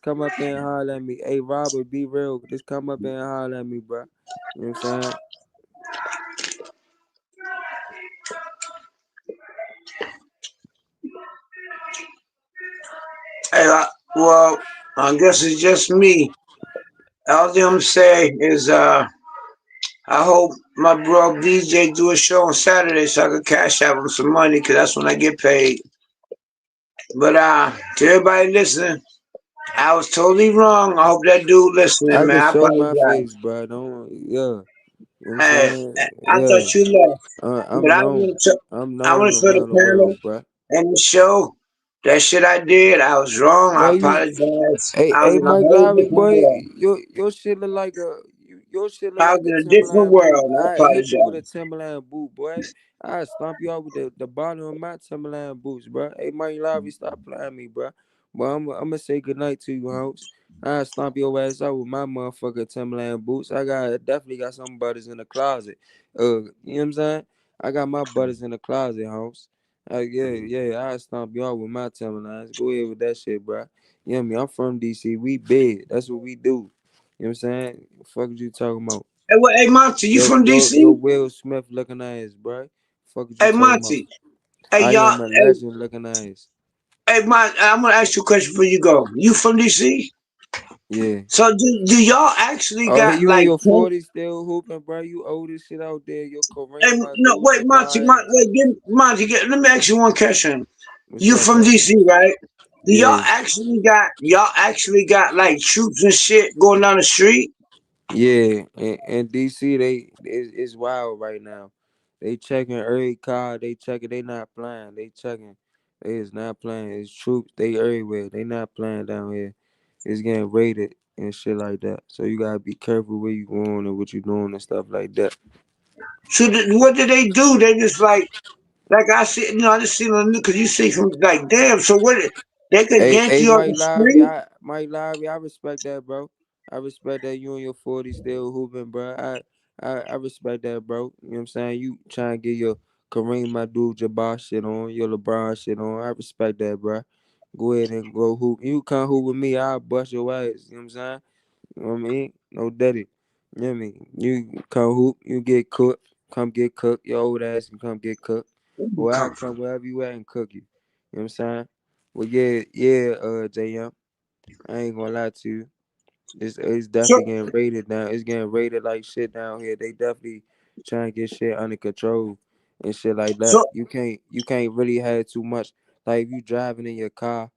come up there and holler at me. Hey, Robert, be real. Just come up there and holler at me, bro. You know what I'm saying? Hey, well, I guess it's just me. All them say is I hope my bro DJ do a show on Saturday so I can cash out him some money because that's when I get paid. But to everybody listening, I was totally wrong. I hope that dude listening, I man. can I show my apologize. face, bro. Don't, yeah. You know what I'm Hey, saying? I Yeah. thought you left, but I'm known. I'm I known want to show the around the panel world, bro. and the show that shit I did. I was wrong. I Bro, you, apologize. hey, I was hey, in a Mike whole Lowry, different boy, world. your shit look like your shit look I like was a in a different Timberland boot. world. I I hit you with a apologize. Timberland boot, boy. I stomp you out with the bottom of my Timberland boots, bro. Hey, Mike Lowry, stop playing me, bro. But I'm gonna say goodnight to you, hoes. I stomp your ass out with my motherfucking Timberland boots. Definitely got some butters in the closet. You know what I'm saying? I got my butters in the closet, hoes. Yeah, I stomp you out with my Timberlands. Go ahead with that shit, bro. You know what I mean? I'm from DC. We big. That's what we do. You know what I'm saying? Fuck is you talking about? Hey, hey Monty, you Yo, from yo, yo, DC? Will Smith looking ass, bro. Fuck is you Hey talking about? Monty. Hey I y'all. am a legend looking ass. Hey Monty, I'm gonna ask you a question before you go. You from DC? Yeah. So do y'all actually Oh, got you in like your 40s still hooping, bro? You old as shit out there. Your Hey, Kareem no, Abdul wait, Monty, Jabbar ass. Monty, let me ask you one question. What's You up, from bro? DC, right? Do Yeah. y'all actually got like troops and shit going down the street? Yeah, and DC it's wild right now. They checking every car. They checking. They not playing. They checking. They is not playing. It's troops. They everywhere. They not playing down here. It's getting raided and shit like that. So you gotta be careful where you going and what you doing and stuff like that. So what do they do? They just like I see, I just seen on the because you see from like damn. So they could gank Hey, you off the street? Mike Lowry, I respect that, bro. I respect that you in your 40s still hooping, bro. I respect that, bro. You know what I'm saying? You trying to get your Kareem Abdul-Jabbar shit on, your LeBron shit on. I respect that, bro. Go ahead and go hoop. You come hoop with me, I'll bust your ass. You know what I'm saying? You know what I mean? No daddy. You know what I mean? You come hoop, you get cooked. Come get cooked. Your old ass can come get cooked. Or I come wherever you at and cook you. You know what I'm saying? Well, JM. I ain't gonna lie to you. It's So definitely getting raided now. It's getting raided like shit down here. They definitely trying to get shit under control and shit like that. so You can't really have too much. Like if you driving in your car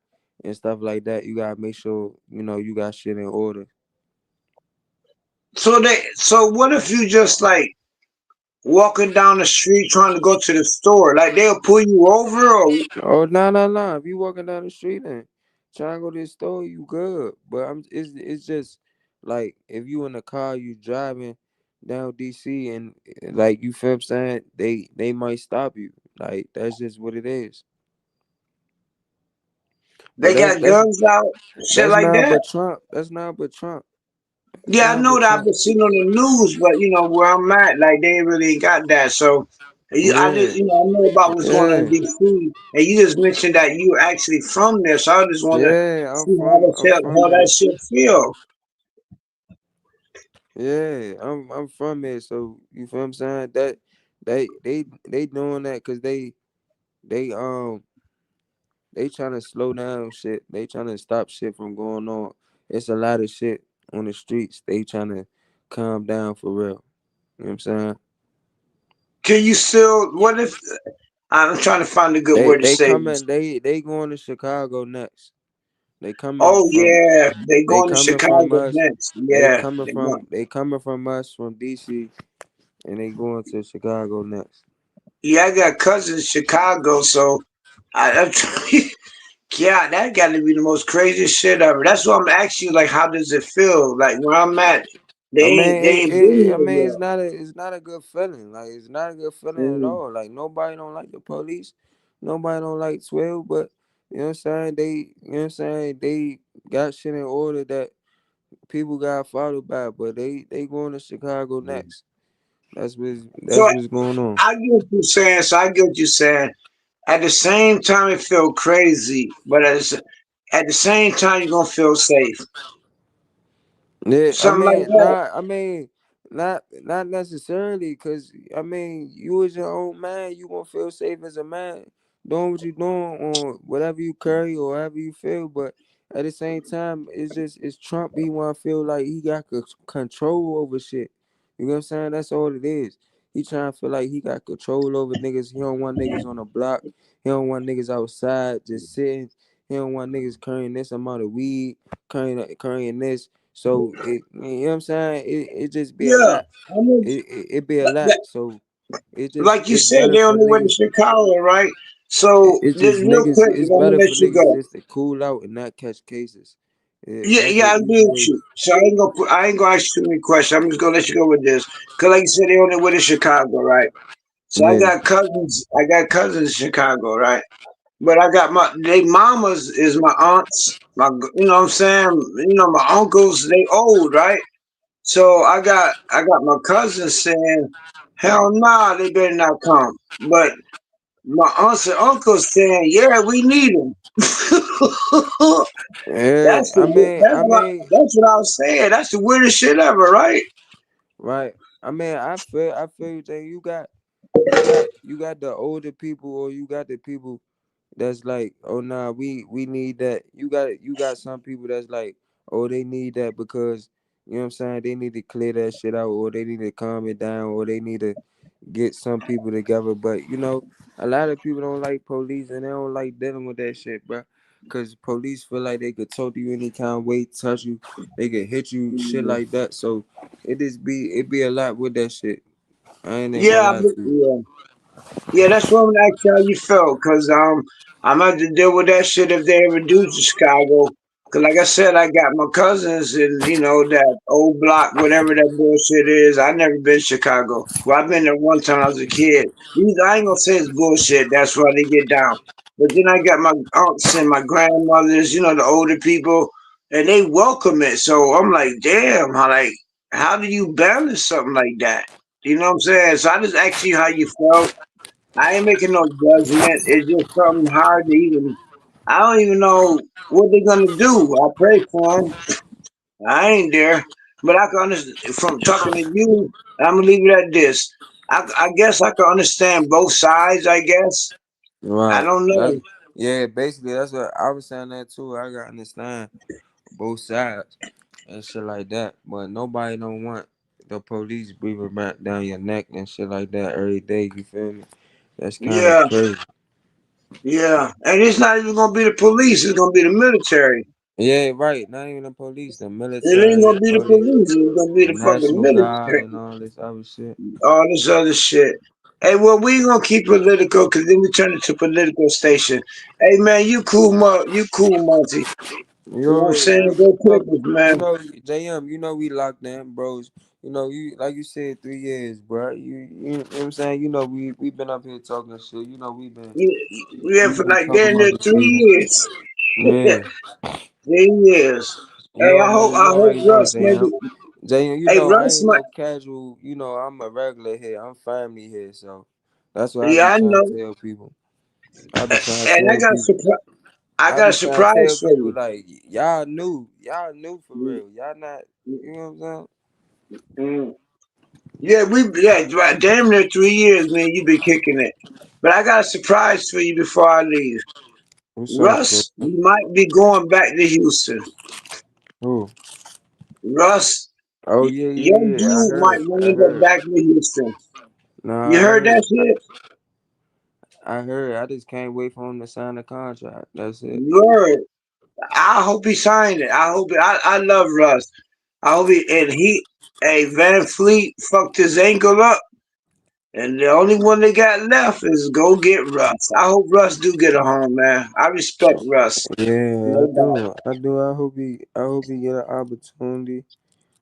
and stuff like that, you gotta make sure you got shit in order. so what if you just like walking down the street trying to go to the store? Like they'll pull you over or Oh no. If you walking down the street and trying to go to the store, you good. But it's just like if you in the car, you driving down DC and like you feel what I'm saying, they might stop you. Like that's just what it is. But they that's got that's guns out, shit that's like not that? but Trump. That's not but Trump. That's Yeah, I not know but that I've Trump. been seeing on the news, but where I'm at, like they ain't really got that. So I Yeah, just I know about what's going on in yeah, DC, and you just mentioned that you actually from there. So I just want to yeah. see how I'm from how that there. shit feel. Yeah, I'm from there. So you feel what I'm saying? That they doing that because they they trying to slow down shit. They trying to stop shit from going on. It's a lot of shit on the streets. They trying to calm down for real. You know what I'm saying? Can you still? What if I'm trying to find a good They word to they say this? coming. They going to Chicago next. They coming Oh from. yeah, they They going to coming from Chicago us. next. Yeah, they going. They coming from us from DC, and they going to Chicago next. Yeah, I got cousins in Chicago, so I'm yeah, that got to be the most craziest shit ever. That's why I'm asking you, like, how does it feel? Like where I'm at, they ain't been I here mean, yet. it's not a good feeling. Like it's not a good feeling at Mm. all. Like nobody don't like the police, nobody don't like 12. But you know what I'm saying? They got shit in order that people got followed by. But they going to Chicago next. So That's what's going on. I get what you're saying. So I get what you're saying. At the same time, it feel crazy, but at the same time, you're gonna feel safe. Yeah, Something like that. not necessarily, cause I mean, you as your own man, you gonna feel safe as a man. doing what you doing on whatever you carry or whatever you feel, but at the same time, it's Trump. He want to feel like he got control over shit. You know what I'm saying? That's all it is. He trying to feel like he got control over niggas. He don't want niggas on the block. He don't want niggas outside just sitting. He don't want niggas carrying this amount of weed, carrying this. So you know what I'm saying? It just be a Yeah, lot. I mean, It be a lot. So like you it's said, better they for only went to niggas. Chicago, right? So It's just just real niggas. quick, It's and I'm gonna better let for you niggas go. just to cool out and not catch cases. Yeah, That's the yeah, I easy agree with way. you. So I ain't gonna ask you too many questions. I'm just gonna let you go with this. Cause like you said, they only went to Chicago, right? So I Yeah. got cousins. I got cousins in Chicago, right? But I got they mamas is my aunts. You know what I'm saying? You know my uncles. They old, right? So I got my cousins saying, hell nah, they better not come. But my aunts and uncles saying, yeah, we need them. Yeah. That's what I was saying. That's the weirdest shit ever, right? Right. I feel you. Jay. You got the older people, or you got the people that's like, oh nah, we need that. You got some people that's like, oh, they need that because you know what I'm saying, they need to clear that shit out, or they need to calm it down, or they need to get some people together. But you know, a lot of people don't like police and they don't like dealing with that shit, bro. Cause police feel like they could talk to you any kind of way, touch you, they could hit you, shit like that. So it be a lot with that shit. I ain't even gonna Yeah, lie to you. yeah. Yeah, that's what I'm gonna ask you how you felt, cause I'm gonna have to deal with that shit if they ever do to Chicago. Cause like I said, I got my cousins in that old block, whatever that bullshit is. I never been to Chicago. Well, I've been there one time when I was a kid. I ain't gonna say it's bullshit. That's why they get down. But then I got my aunts and my grandmothers, the older people, and they welcome it. So I'm like, damn, how do you balance something like that? You know what I'm saying? So I just asked you how you felt. I ain't making no judgment. It's just something hard to even. I don't even know what they're gonna do. I pray for them. I ain't there, but I can understand from talking to you. I'm gonna leave it at this. I guess I can understand both sides. I guess I Right. don't That's know. yeah, basically that's what I was saying that too. I gotta understand both sides and shit like that. But nobody don't want the police breathing back down your neck and shit like that every day, you feel me? That's kinda Yeah, crazy. yeah, and it's not even gonna be the police. It's gonna be the military. Yeah, right. Not even the police, the It ain't military gonna be the or the police. It's gonna be the fucking National Guard military. and all this other shit. All this other shit. Hey, well, we ain't gonna keep political because then we turn it to political station. Hey, man, you cool, Monty. You You know what I'm already saying? Go Clippers, you man. know, JM, you know we locked in, bros. You know, you like you said, 3 years, bro. You know what I'm saying? You know, we been up here talking shit. You know, We have we for been like talking damn about near the three season. years. Yeah. 3 years. You Hey, I hope already I you hope already know, Russ JM. maybe. JM, you Hey, know I Russ ain't might. no casual, you know, I'm a regular here. I'm family here, so that's what I be Yeah, I trying to know. tell people. I be trying to And tell people. I I got a be trying to tell surprise for people you. like y'all knew for real. Y'all not, you know what I'm saying? Mm. Yeah, right, damn near 3 years, man. You been kicking it. But I got a surprise for you before I leave. What's up, Russ, JM? you might be going back to Houston. Who? Russ, Oh yeah, yeah, young yeah. I dude might heard. want I to go heard. back to Houston. You Nah, I heard that heard. shit? I heard. I just can't wait for him to sign the contract. That's it. Word. I hope he signed it. I love Russ. I hope hey, Van Fleet fucked his ankle up, and the only one they got left is go get Russ. I hope Russ do get a home, man. I respect Russ. Yeah, I No doubt. do. I do. I hope he get an opportunity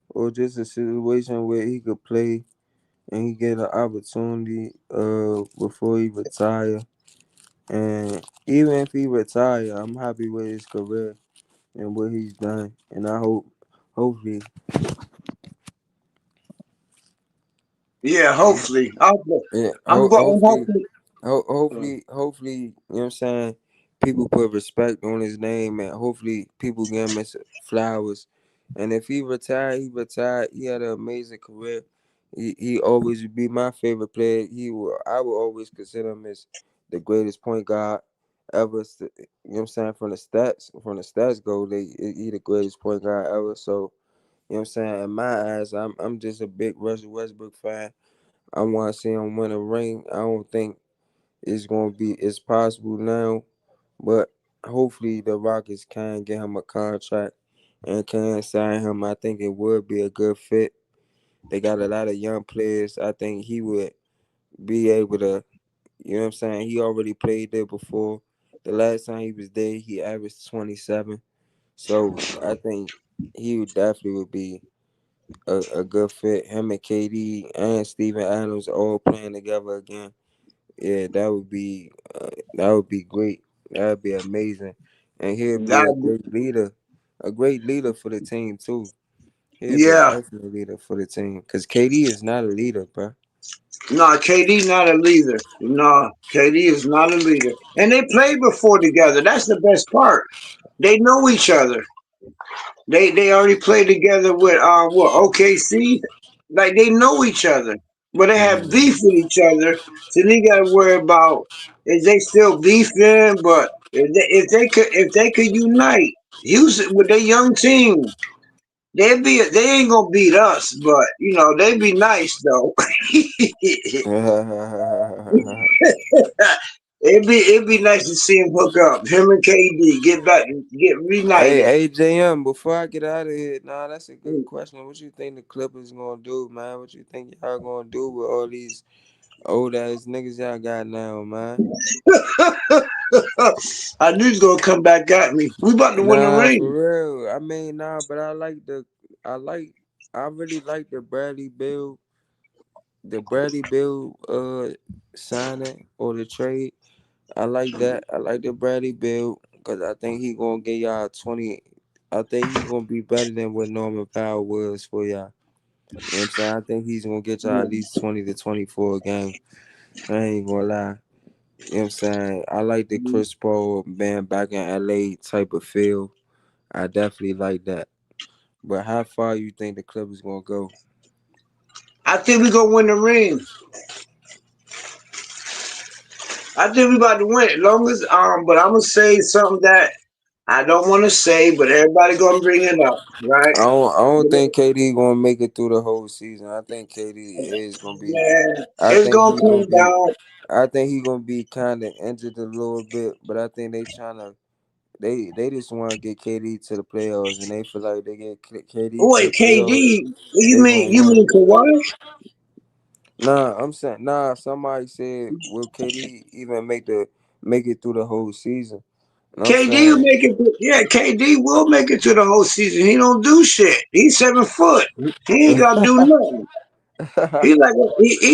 or just a situation where he could play and he get an opportunity before he retire. And even if he retire, I'm happy with his career and what he's done. And I hopefully, Yeah, hopefully. yeah, I'm going. I'm hopefully, hoping. hopefully, you know what I'm saying, people put respect on his name, and hopefully people give him his flowers. And if he retired, he retired. He had an amazing career. He always would be my favorite player. I will always consider him as the greatest point guard ever. You know what I'm saying? From the stats go, he the greatest point guard ever. So you know what I'm saying? In my eyes, I'm just a big Russell Westbrook fan. I want to see him win a ring. I don't think it's possible now, but hopefully the Rockets can get him a contract and can sign him. I think it would be a good fit. They got a lot of young players. I think he would be able to, you know what I'm saying? He already played there before. The last time he was there, he averaged 27. So I think he would be a good fit. Him and KD and Steven Adams all playing together again. Yeah, that would be great. That would be amazing, and he'll be That, a great leader for the team too. He'll be an yeah. excellent leader for the team because KD is not a leader, bro. No, KD not a leader. No, KD is not a leader. And they played before together. That's the best part. They know each other. They already played together with what OKC. Like they know each other, but they have beef with each other. So they got to worry about is they still beefing. But if they could unite, Houston with their young team, they ain't gonna beat us. But they'd be nice though. It'd be nice to see him hook up. Him and KD get back, get reunited. Hey, AJM, before I get out of here, nah, that's a good question. What you think the Clippers gonna do, man? What you think y'all gonna do with all these old ass niggas y'all got now, man? I knew he's gonna come back at me. We about to win the Nah, ring. for real. I mean, nah, but I like, I really like the Bradley Bill signing or the trade. I like that. I like the Bradley Bill because I think he gonna get y'all 20. I think he gonna be better than what Norman Powell was for y'all. You know what I'm saying? I think he's gonna get y'all at least 20 to 24 a game. I ain't gonna lie. You know what I'm saying? I like the Chris Paul band back in LA type of feel. I definitely like that. But how far you think the Clippers gonna go? I think we gonna win the ring. I think we about to win it. Long as but I'm gonna say something that I don't want to say, but everybody gonna bring it up, right? I don't think KD gonna make it through the whole season. I think KD is gonna be. Man, I it's think gonna he gonna come be. down. I think he gonna be kind of injured a little bit, but I think they just want to get KD to the playoffs, and they feel like they get KD to the Wait, playoffs, KD? You they mean gonna you win. mean Kawhi? Nah, I'm saying Somebody said will KD even make it through the whole season? And I'm KD will saying, make it. Yeah, KD will make it to the whole season. He don't do shit. He's 7 foot. He ain't gotta do nothing. He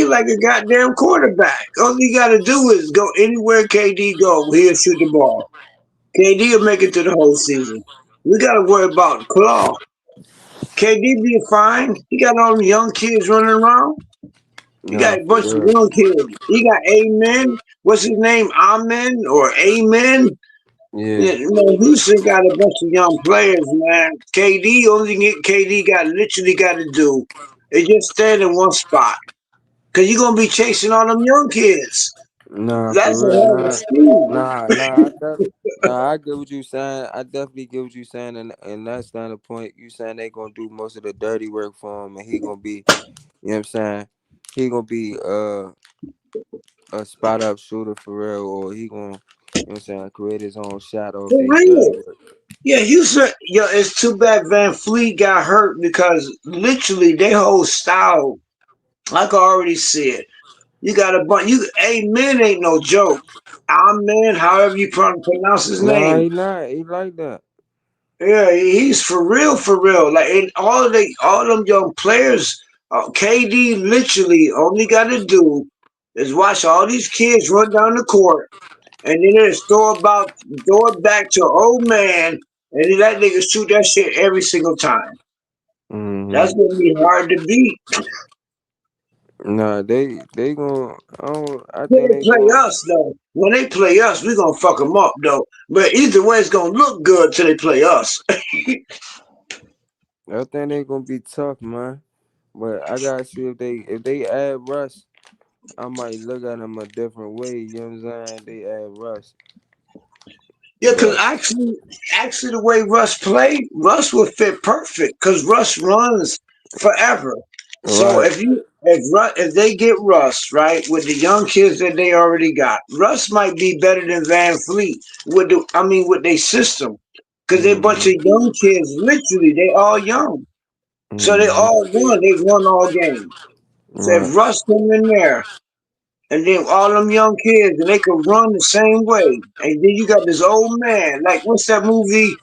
like a goddamn quarterback. All he gotta do is go anywhere KD go. He'll shoot the ball. KD will make it to the whole season. We gotta worry about Claw. KD be fine. He got all them young kids running around. He got nah, a bunch for of real. young kids. He got Amen. What's his name? Amen or Amen? Yeah, Yeah, man, Houston got a bunch of young players, man. Only thing KD got to do is just stand in one spot. Cause you're gonna be chasing all them young kids. nah, That's for a real. hell of a scheme. I get what you saying. I definitely get what you saying, and that's not the point. You saying they gonna do most of the dirty work for him, and he gonna be, you know what I'm saying? He gonna be a spot up shooter for real, or he gonna, you know what I'm saying, create his own shot off For they dirty real. work. Yeah, Houston. Yo, it's too bad Van Fleet got hurt because literally their whole style, I can already see it. You got a bunch. Amen ain't no joke. Amen, however you pronounce his Nah, name. he not. He like that. Yeah, he's for real, for real. Like and all them young players, KD literally only got to do is watch all these kids run down the court, and then just throw it back to old man, and then that nigga shoot that shit every single time. That's Mm-hmm. gonna be hard to beat. Nah, they gonna. I When think they they play gonna. us though, when they play us, we gonna fuck them up though. But either way, it's gonna look good till they play us. I think they gonna be tough, man. But I gotta see if they add Russ. I might look at them a different way. You know what I'm saying? They add Russ, Yeah, because but actually, the way Russ played, Russ would fit perfect because Russ runs forever. So right. if they get Russ right with the young kids that they already got, Russ might be better than Van Fleet with their system because they a bunch Mm-hmm. of young kids. Literally, they all young, so they Mm-hmm. all run. They run all game. So Right. if Russ come in there and then all them young kids, and they could run the same way. And then you got this old man, like what's that movie?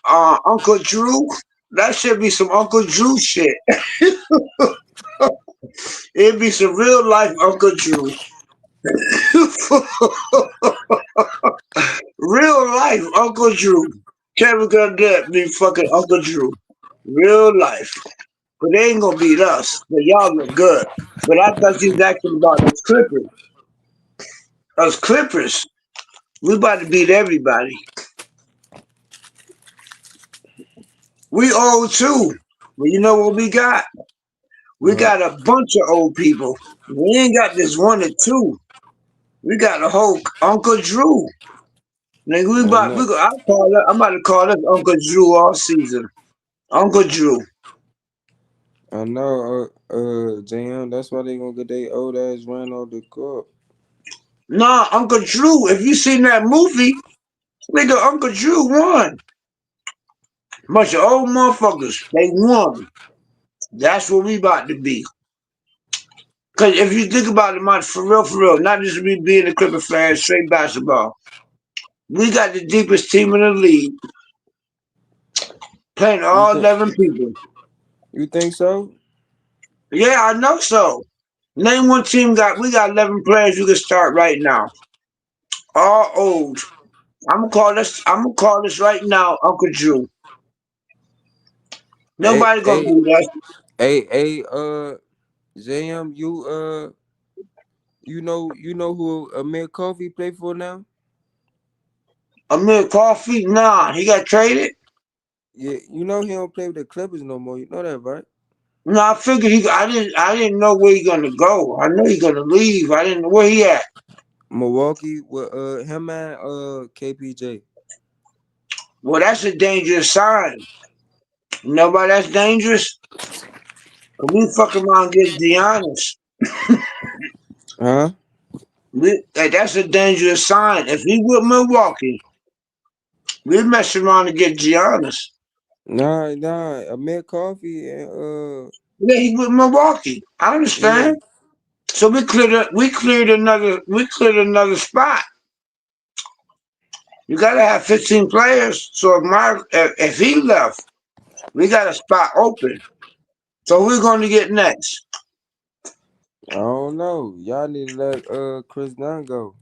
Uncle Drew. That should be some Uncle Drew shit. It'd be some real life Uncle Drew. Real life Uncle Drew. Kevin Garnett be fucking Uncle Drew. Real life. But they ain't gonna beat us. But y'all look good. But I thought you was asking about those Clippers. Those Clippers. We about to beat everybody. We old too. But you know what we got? We What? got a bunch of old people. We ain't got this one or two. We got a whole Uncle Drew. Nigga, I know. I'm about to call us Uncle Drew all season. Uncle Drew. I know. JM. That's why they gonna get their old ass ran off the court. Nah, Uncle Drew, if you seen that movie, nigga, Uncle Drew won. Bunch of old motherfuckers. They won. That's what we about to be. Cause if you think about it, man, for real, not just me being a Clipper fan, straight basketball. We got the deepest team in the league, playing You all think? 11 people. You think so? Yeah, I know so. Name one team we got 11 players you can start right now. All old. I'm gonna call this right now, Uncle Drew. Hey, Nobody gonna hey, beat us. hey. JM. You know who Amir Coffee play for now? Amir Coffee, nah, he got traded. Yeah, you know he don't play with the Clippers no more. You know that, right? No, I figured I didn't know where he gonna go. I know he gonna leave. I didn't know where he at. Milwaukee with him and KPJ. Well, that's a dangerous sign. You know why that's dangerous? 'Cause we fuck around and get Giannis. Huh? That's a dangerous sign. If he with Milwaukee, we mess around and get Giannis. Nah. Amir Coffee and Yeah, he with Milwaukee. I yeah. understand. So we cleared another spot. You gotta have 15 players. So if he left, we got a spot open. So we're going to get next. I don't know. Y'all need to let Chris Dunn go.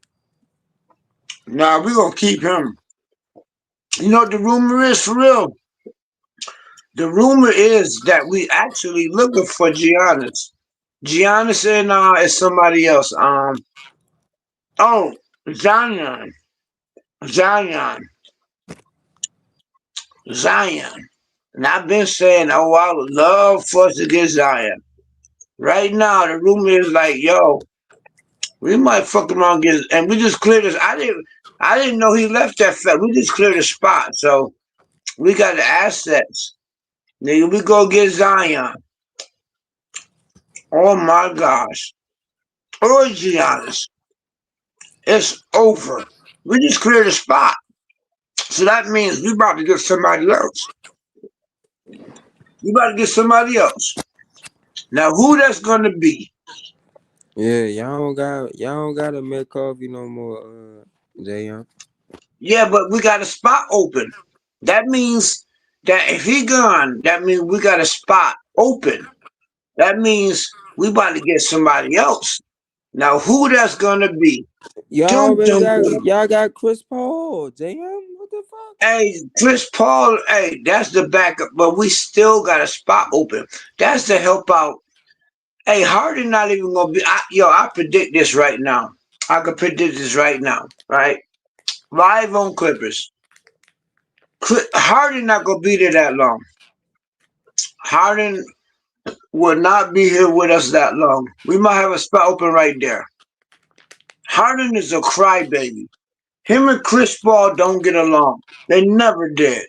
Now we're gonna keep him. You know what the rumor is for real? The rumor is that we actually looking for Giannis. Giannis and is somebody else. Oh, Zion. Zion. Zion. And I've been saying, oh, I would love for us to get Zion. Right now, the rumor is like, yo, we might fuck around and get, and we just cleared this. I didn't know he left that fast. We just cleared the spot, so we got the assets. Nigga, we go get Zion. Oh my gosh. Or Giannis. It's over. We just cleared the spot. So that means we about to get somebody else. We about to get somebody else. Now who that's gonna be? Yeah, y'all don't got Amir Coffee no more, JM. Yeah, but we got a spot open. That means that if he gone, that means we got a spot open. That means we about to get somebody else. Now who that's gonna be? Dum dum dum. Y'all got Chris Paul, JM. What the fuck? Hey, Chris Paul, hey, that's the backup, but we still got a spot open. That's to help out. Hey, Harden not even gonna be. I predict this right now. I can predict this right now, right? Live on Clippers. Harden not gonna be there that long. Harden will not be here with us that long. We might have a spot open right there. Harden is a crybaby. Him and Chris Paul don't get along. They never did.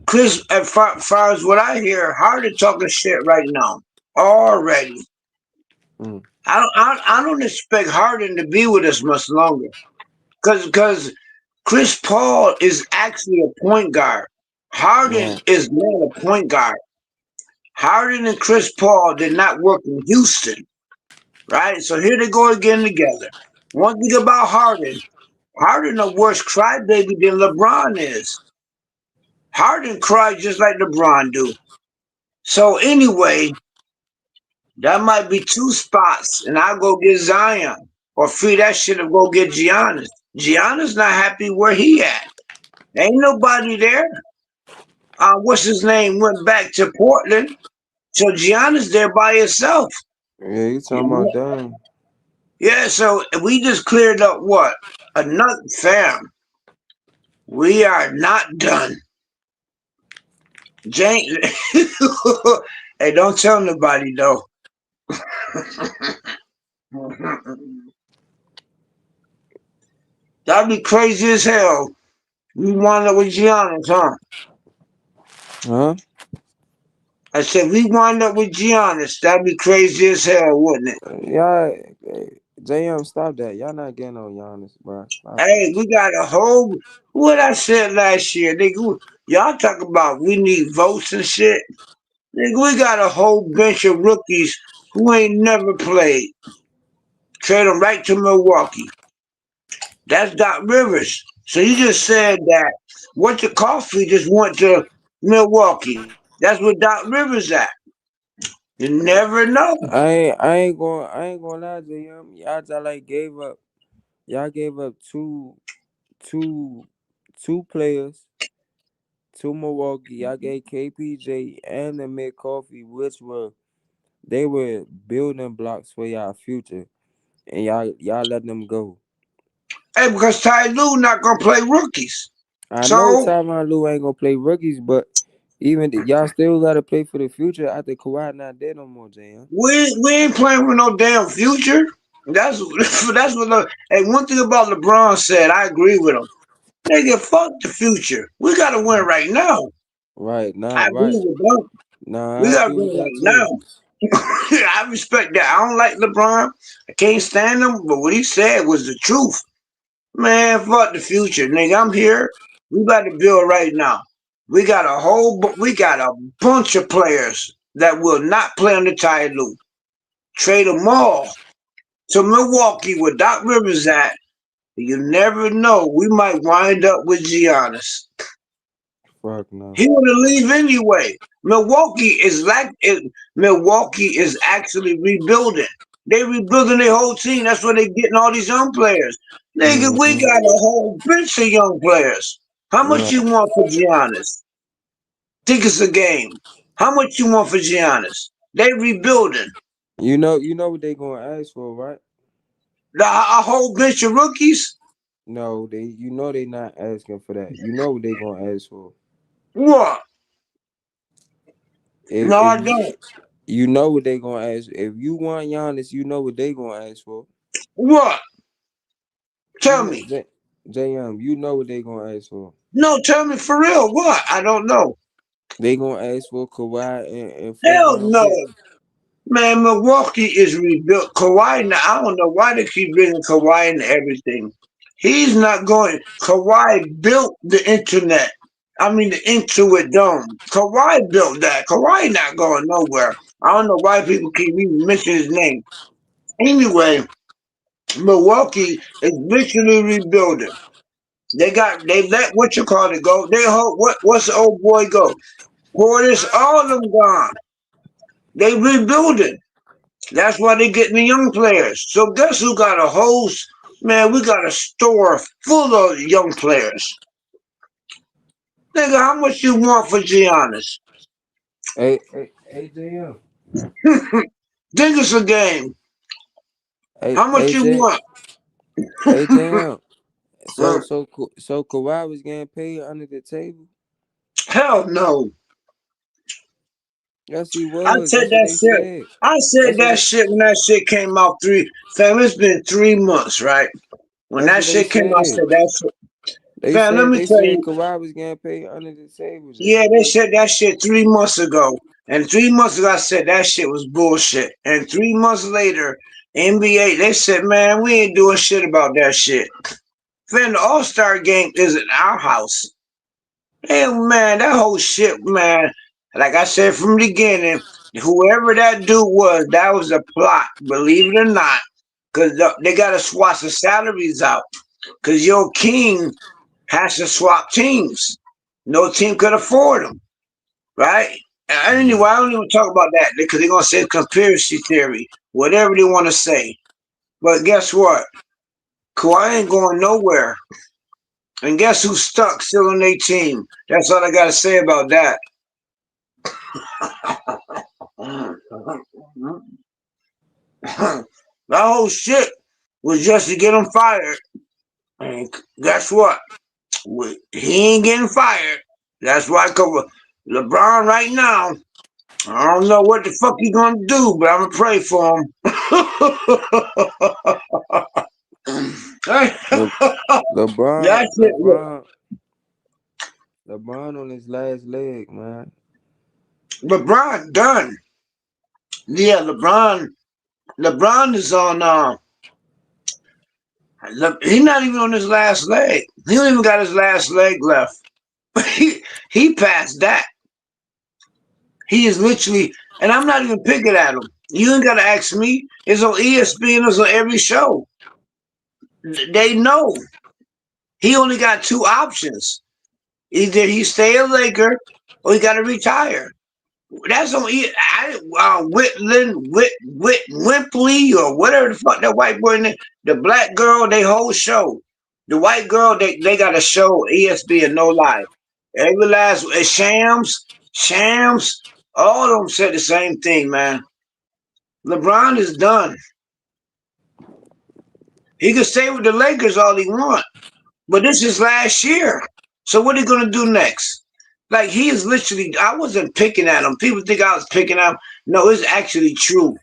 Chris, as far as what I hear, Harden talking shit right now already. Mm. I don't expect Harden to be with us much longer, because Chris Paul is actually a point guard. Harden Right. is not a point guard. Harden and Chris Paul did not work in Houston, right? So here they go again together. One thing about Harden a worse crybaby than LeBron is. Harden cried just like LeBron do. So anyway, that might be two spots, and I'll go get Zion. Or free that shit and go get Giannis. Giannis not happy where he at. Ain't nobody there. What's his name? Went back to Portland. So Giannis there by himself. Yeah, you talking about Dame. Yeah, so we just cleared up what? Another fam. We are not done. James hey, don't tell nobody though. That'd be crazy as hell. We wound up with Giannis, huh? Huh? I said we wound up with Giannis. That'd be crazy as hell, wouldn't it? Y'all, JM, stop that. Y'all not getting on Giannis, bro. Stop that. Hey, we got a whole what I said last year, nigga. Y'all talk about we need votes and shit. Nigga, we got a whole bench of rookies who ain't never played. Trade them right to Milwaukee. That's Doc Rivers. So you just said that what the coffee just went to Milwaukee. That's what Doc Rivers at. You never know. I ain't gonna lie, JM. Y'all gave up two two players to Milwaukee. Y'all gave KPJ and the mid coffee, they were building blocks for y'all future. And y'all let them go. Hey, because Ty Lue not gonna play rookies. I know So Tyronn Lue ain't gonna play rookies, but y'all still gotta play for the future after Kawhi not there no more, JM. we ain't playing with no damn future. That's that's what. Hey, one thing about LeBron said, I agree with him. Nigga, fuck the future. We gotta win right now. Right, I nah, agree right. with that. Nah, We I gotta agree win with that right too. now. I respect that. I don't like LeBron. I can't stand him, but what he said was the truth. Man, fuck the future, nigga. I'm here. We got to build right now. We got a bunch of players that will not play on the Ty Lue. Trade them all to Milwaukee where Doc Rivers at. You never know. We might wind up with Giannis. Fuck no. He want to leave anyway. Milwaukee is actually rebuilding. They rebuilding their whole team. That's why they getting all these young players. Nigga, we Mm-hmm. got a whole bench of young players. How much Right. you want for Giannis? Think it's a game. How much you want for Giannis? They rebuilding. You know what they gonna ask for, right? A whole bench of rookies? No, they not asking for that. You know what they gonna ask for. What? No, If I you don't. You know what they gonna ask. If you want Giannis, you know what they gonna ask for. What? You Tell know, me. JM, you know what they gonna ask for. No, tell me for real. What? I don't know. They gonna ask for Kawhi and first Hell round no. pick. Man, Milwaukee is rebuilt. Kawhi, now, I don't know why they keep bringing Kawhi and everything. He's not going. Kawhi built the internet. I mean, the Intuit Dome. Kawhi built that. Kawhi not going nowhere. I don't know why people keep even mentioning his name. Anyway, Milwaukee is literally rebuilding. They let what you call it go. They hope what's the old boy go? Portis, all of them gone. They rebuilding. That's why they getting the young players. So guess who got a host? Man, we got a store full of young players. Nigga, how much you want for Giannis? Hey, JM. Think it's a game. Hey, How much you want? JM. Huh? So Kawhi was getting paid under the table. Hell no. Yes, he I was. said That's what that they shit. said. I said That's what that they. shit when that shit came out fam, it's been 3 months, right? When That's that what they shit came out, I said. said that shit. Fam, let me They tell said you, Kawhi was getting paid under the table. yeah, Just they said that shit 3 months ago. And 3 months ago, I said that shit was bullshit. And 3 months later, NBA, they said, man, we ain't doing shit about that shit. Fam, the All-Star game is at our house. And man, that whole shit, man, like I said from the beginning, whoever that dude was, that was a plot, believe it or not. Because they got to swap the salaries out. Because your king has to swap teams. No team could afford them, right? And anyway, I don't even talk about that because they're going to say conspiracy theory, whatever they want to say. But guess what? Kawhi ain't going nowhere. And guess who's stuck still on their team? That's all I got to say about that. That whole shit was just to get him fired. And guess what? He ain't getting fired. That's why LeBron right now, I don't know what the fuck he gonna do, but I'm gonna pray for him. Le, LeBron, That's it. Look, LeBron, LeBron on his last leg, man. LeBron done. Yeah, LeBron is on. He's not even on his last leg. He don't even got his last leg left. he passed that. He is literally, and I'm not even picking at him. You ain't gotta ask me. It's on ESPN. It's on every show. They know he only got two options. Either he stay a Laker or he got to retire. That's on Wimpley or whatever the fuck that white boy name. The black girl, they whole show. The white girl, they got a show ESPN, no lie. Every last Shams, all of them said the same thing, man. LeBron is done. He could stay with the Lakers all he want, but this is last year. So what are you gonna do next? Like he is literally. I wasn't picking at him. People think I was picking at him. No, it's actually true.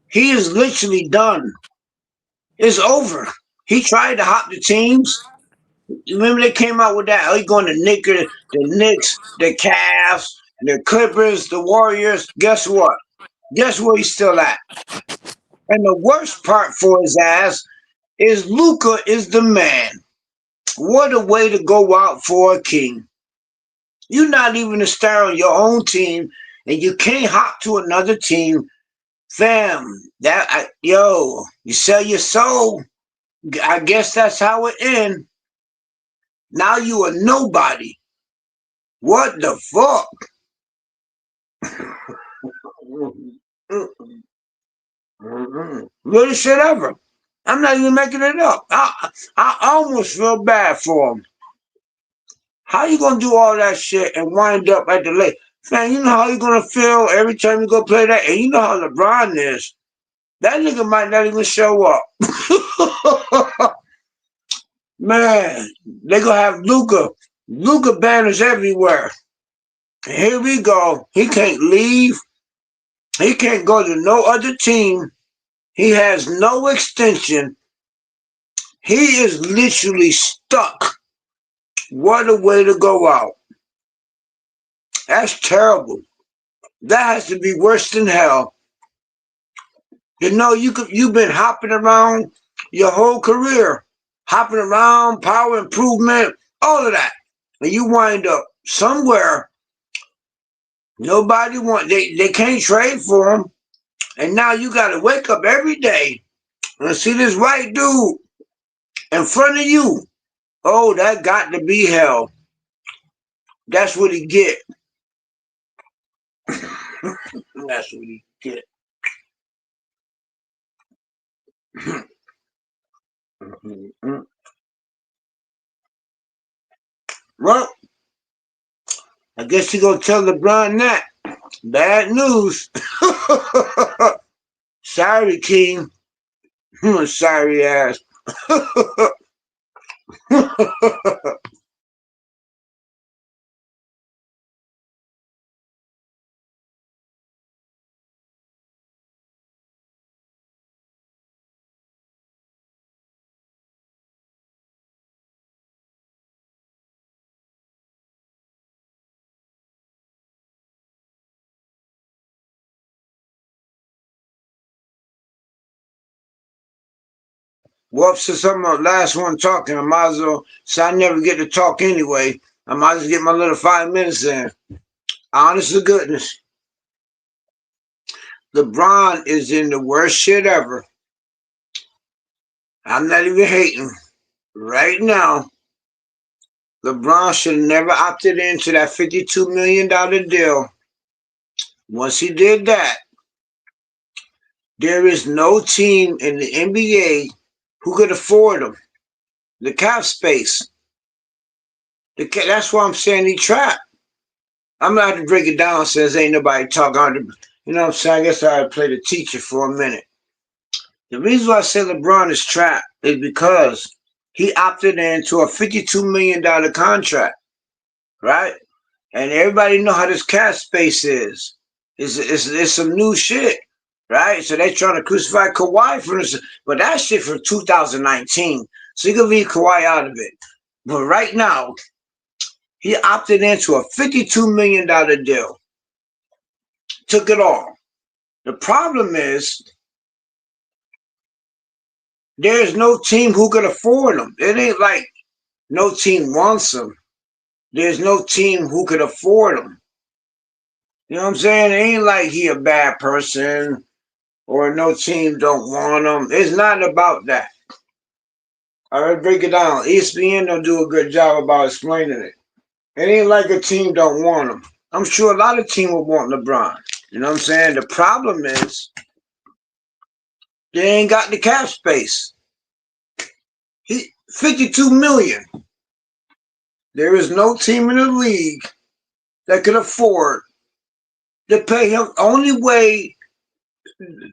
He is literally done. It's over. He tried to hop the teams. Remember they came out with that? Oh, he going to Knicks, the Cavs, the Clippers, the Warriors. Guess what? Guess where he's still at? And the worst part for his ass is Luca is the man. What a way to go out for a king. You're not even a star on your own team, and you can't hop to another team. Fam, you sell your soul. I guess that's how it ends. Now you a nobody. What the fuck? Really shit ever. I'm not even making it up. I almost feel bad for him. How you gonna do all that shit and wind up at the lake? Man, you know how you gonna feel every time you go play that? And you know how LeBron is. That nigga might not even show up. Man, they gonna have Luca banners everywhere. And here we go. He can't leave. He can't go to no other team. He has no extension. He is literally stuck. What a way to go out. That's terrible. That has to be worse than hell. You know, you've been hopping around your whole career, hopping around, power improvement, all of that, and you wind up somewhere. They can't trade for him, and now you got to wake up every day and see this white dude in front of you. Oh, that got to be hell. That's what he get. That's what he get. Well, I guess you gonna tell LeBron that. Bad news. Sorry, King. Sorry ass. Well, since I'm the last one talking, I might as well, so I never get to talk anyway. I might as well get my little 5 minutes in. Honest to goodness, LeBron is in the worst shit ever. I'm not even hating. Right now, LeBron should have never opted into that $52 million deal. Once he did that, there is no team in the NBA who could afford him. The cap space. That's why I'm saying he trapped. I'm going to have to break it down since ain't nobody talking. You know what I'm saying? I guess I had to play the teacher for a minute. The reason why I say LeBron is trapped is because he opted into a $52 million contract, right? And everybody know how this cap space is. It's some new shit, right? So they trying to crucify Kawhi for this, but that shit for 2019. So you can leave Kawhi out of it. But right now, he opted into a $52 million deal. Took it all. The problem is there's no team who could afford him. It ain't like no team wants him. There's no team who could afford him. You know what I'm saying? It ain't like he a bad person or no team don't want him. It's not about that. All right, break it down. ESPN don't do a good job about explaining it. It ain't like a team don't want him. I'm sure a lot of teams would want LeBron. You know what I'm saying? The problem is they ain't got the cap space. He 52 million. There is no team in the league that can afford to pay him. Only way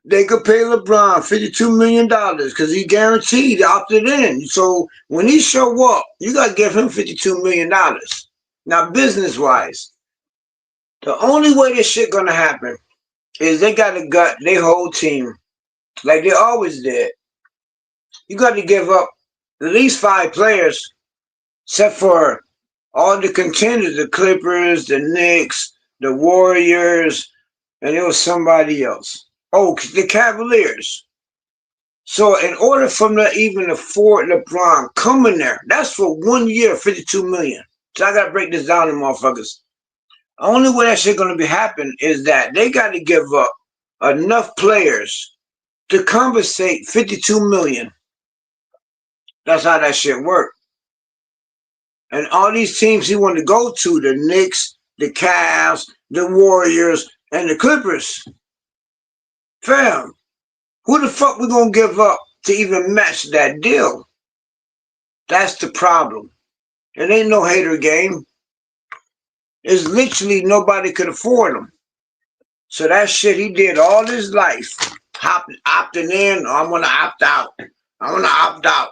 they could pay LeBron $52 million because he guaranteed opted in. So when he show up, you got to give him $52 million. Now, business-wise, the only way this shit going to happen is they got to gut their whole team like they always did. You got to give up at least 5 players, except for all the contenders, the Clippers, the Knicks, the Warriors, and it was somebody else. Oh, the Cavaliers. So in order for them to even afford LeBron coming there, that's for 1 year, $52 million. So I got to break this down to motherfuckers. The only way that shit going to be happen is that they got to give up enough players to compensate $52 million. That's how that shit works. And all these teams he wanted to go to, the Knicks, the Cavs, the Warriors, and the Clippers. Fam, who the fuck we gonna give up to even match that deal? That's the problem. It ain't no hater game. It's literally nobody could afford him. So that shit he did all his life, opting in, I'm gonna opt out. I'm gonna opt out.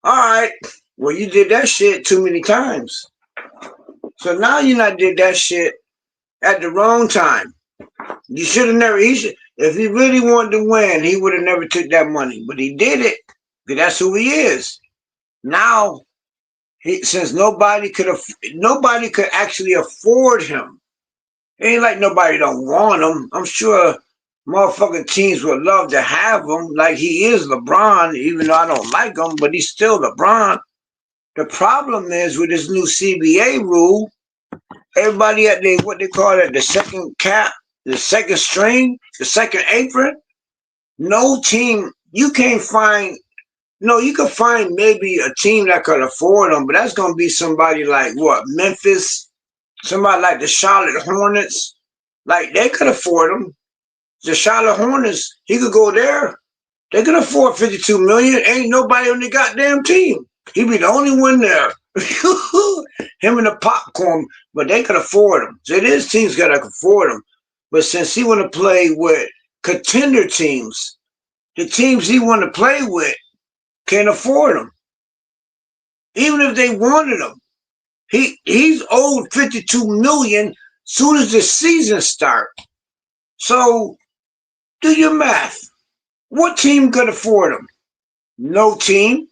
All right. Well, you did that shit too many times. So now you not did that shit at the wrong time. You should have never. If he really wanted to win, he would have never took that money. But he did it because that's who he is. Now, since nobody could actually afford him. It ain't like nobody don't want him. I'm sure motherfucking teams would love to have him. Like he is LeBron, even though I don't like him, but he's still LeBron. The problem is with this new CBA rule, everybody at what they call it, the second cap, the second string, the second apron, no team, you can't find, no, you can find maybe a team that could afford them, but that's going to be somebody like what, Memphis, somebody like the Charlotte Hornets, like they could afford them. The Charlotte Hornets, he could go there. They can afford $52 million. Ain't nobody on the goddamn team. He'd be the only one there. Him and the popcorn, but they could afford him. So it is teams that can afford him. But since he want to play with contender teams, the teams he want to play with can't afford him. Even if they wanted him. He's owed $52 million soon as the season starts. So do your math. What team could afford him? No team.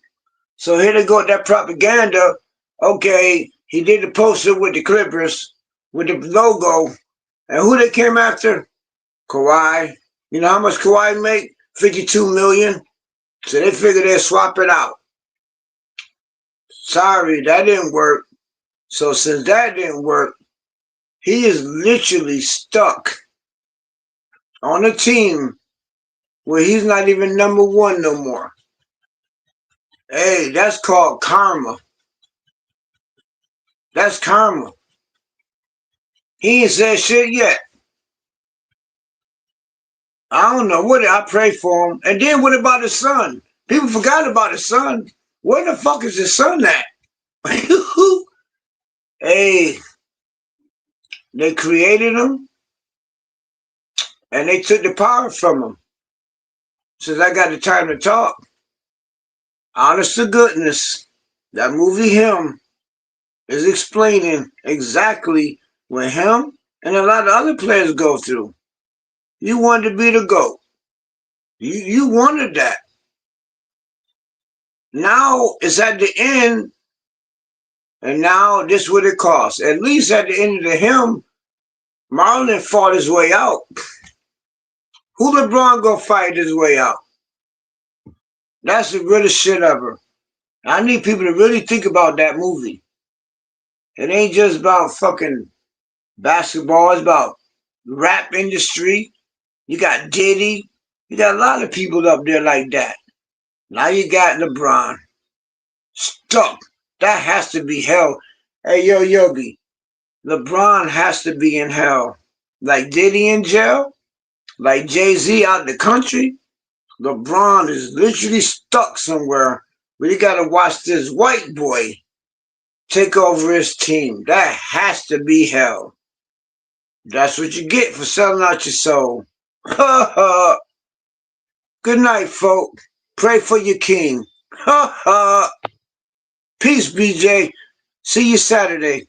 So here they go with that propaganda. Okay, he did the poster with the Clippers, with the logo. And who they came after? Kawhi. You know how much Kawhi make? $52 million. So they figured they'd swap it out. Sorry, that didn't work. So since that didn't work, he is literally stuck on a team where he's not even number one no more. Hey, that's called karma. That's karma. He ain't said shit yet. I don't know what I pray for him. And then what about his son? People forgot about his son. Where the fuck is his son at? Hey, they created him and they took the power from him. Since I got the time to talk, honest to goodness, that movie Him is explaining exactly what him and a lot of other players go through. You wanted to be the GOAT. You wanted that. Now it's at the end, and now this is what it costs. At least at the end of the Him, Marlon fought his way out. Who LeBron gonna fight his way out? That's the realest shit ever. I need people to really think about that movie. It ain't just about fucking basketball. It's about rap industry. You got Diddy. You got a lot of people up there like that. Now you got LeBron. Stuck. That has to be hell. Hey, yo, Yogi. LeBron has to be in hell. Like Diddy in jail. Like Jay-Z out the country. LeBron is literally stuck somewhere where you got to watch this white boy take over his team. That has to be hell. That's what you get for selling out your soul. Good night, folk. Pray for your king. Peace, BJ. See you Saturday.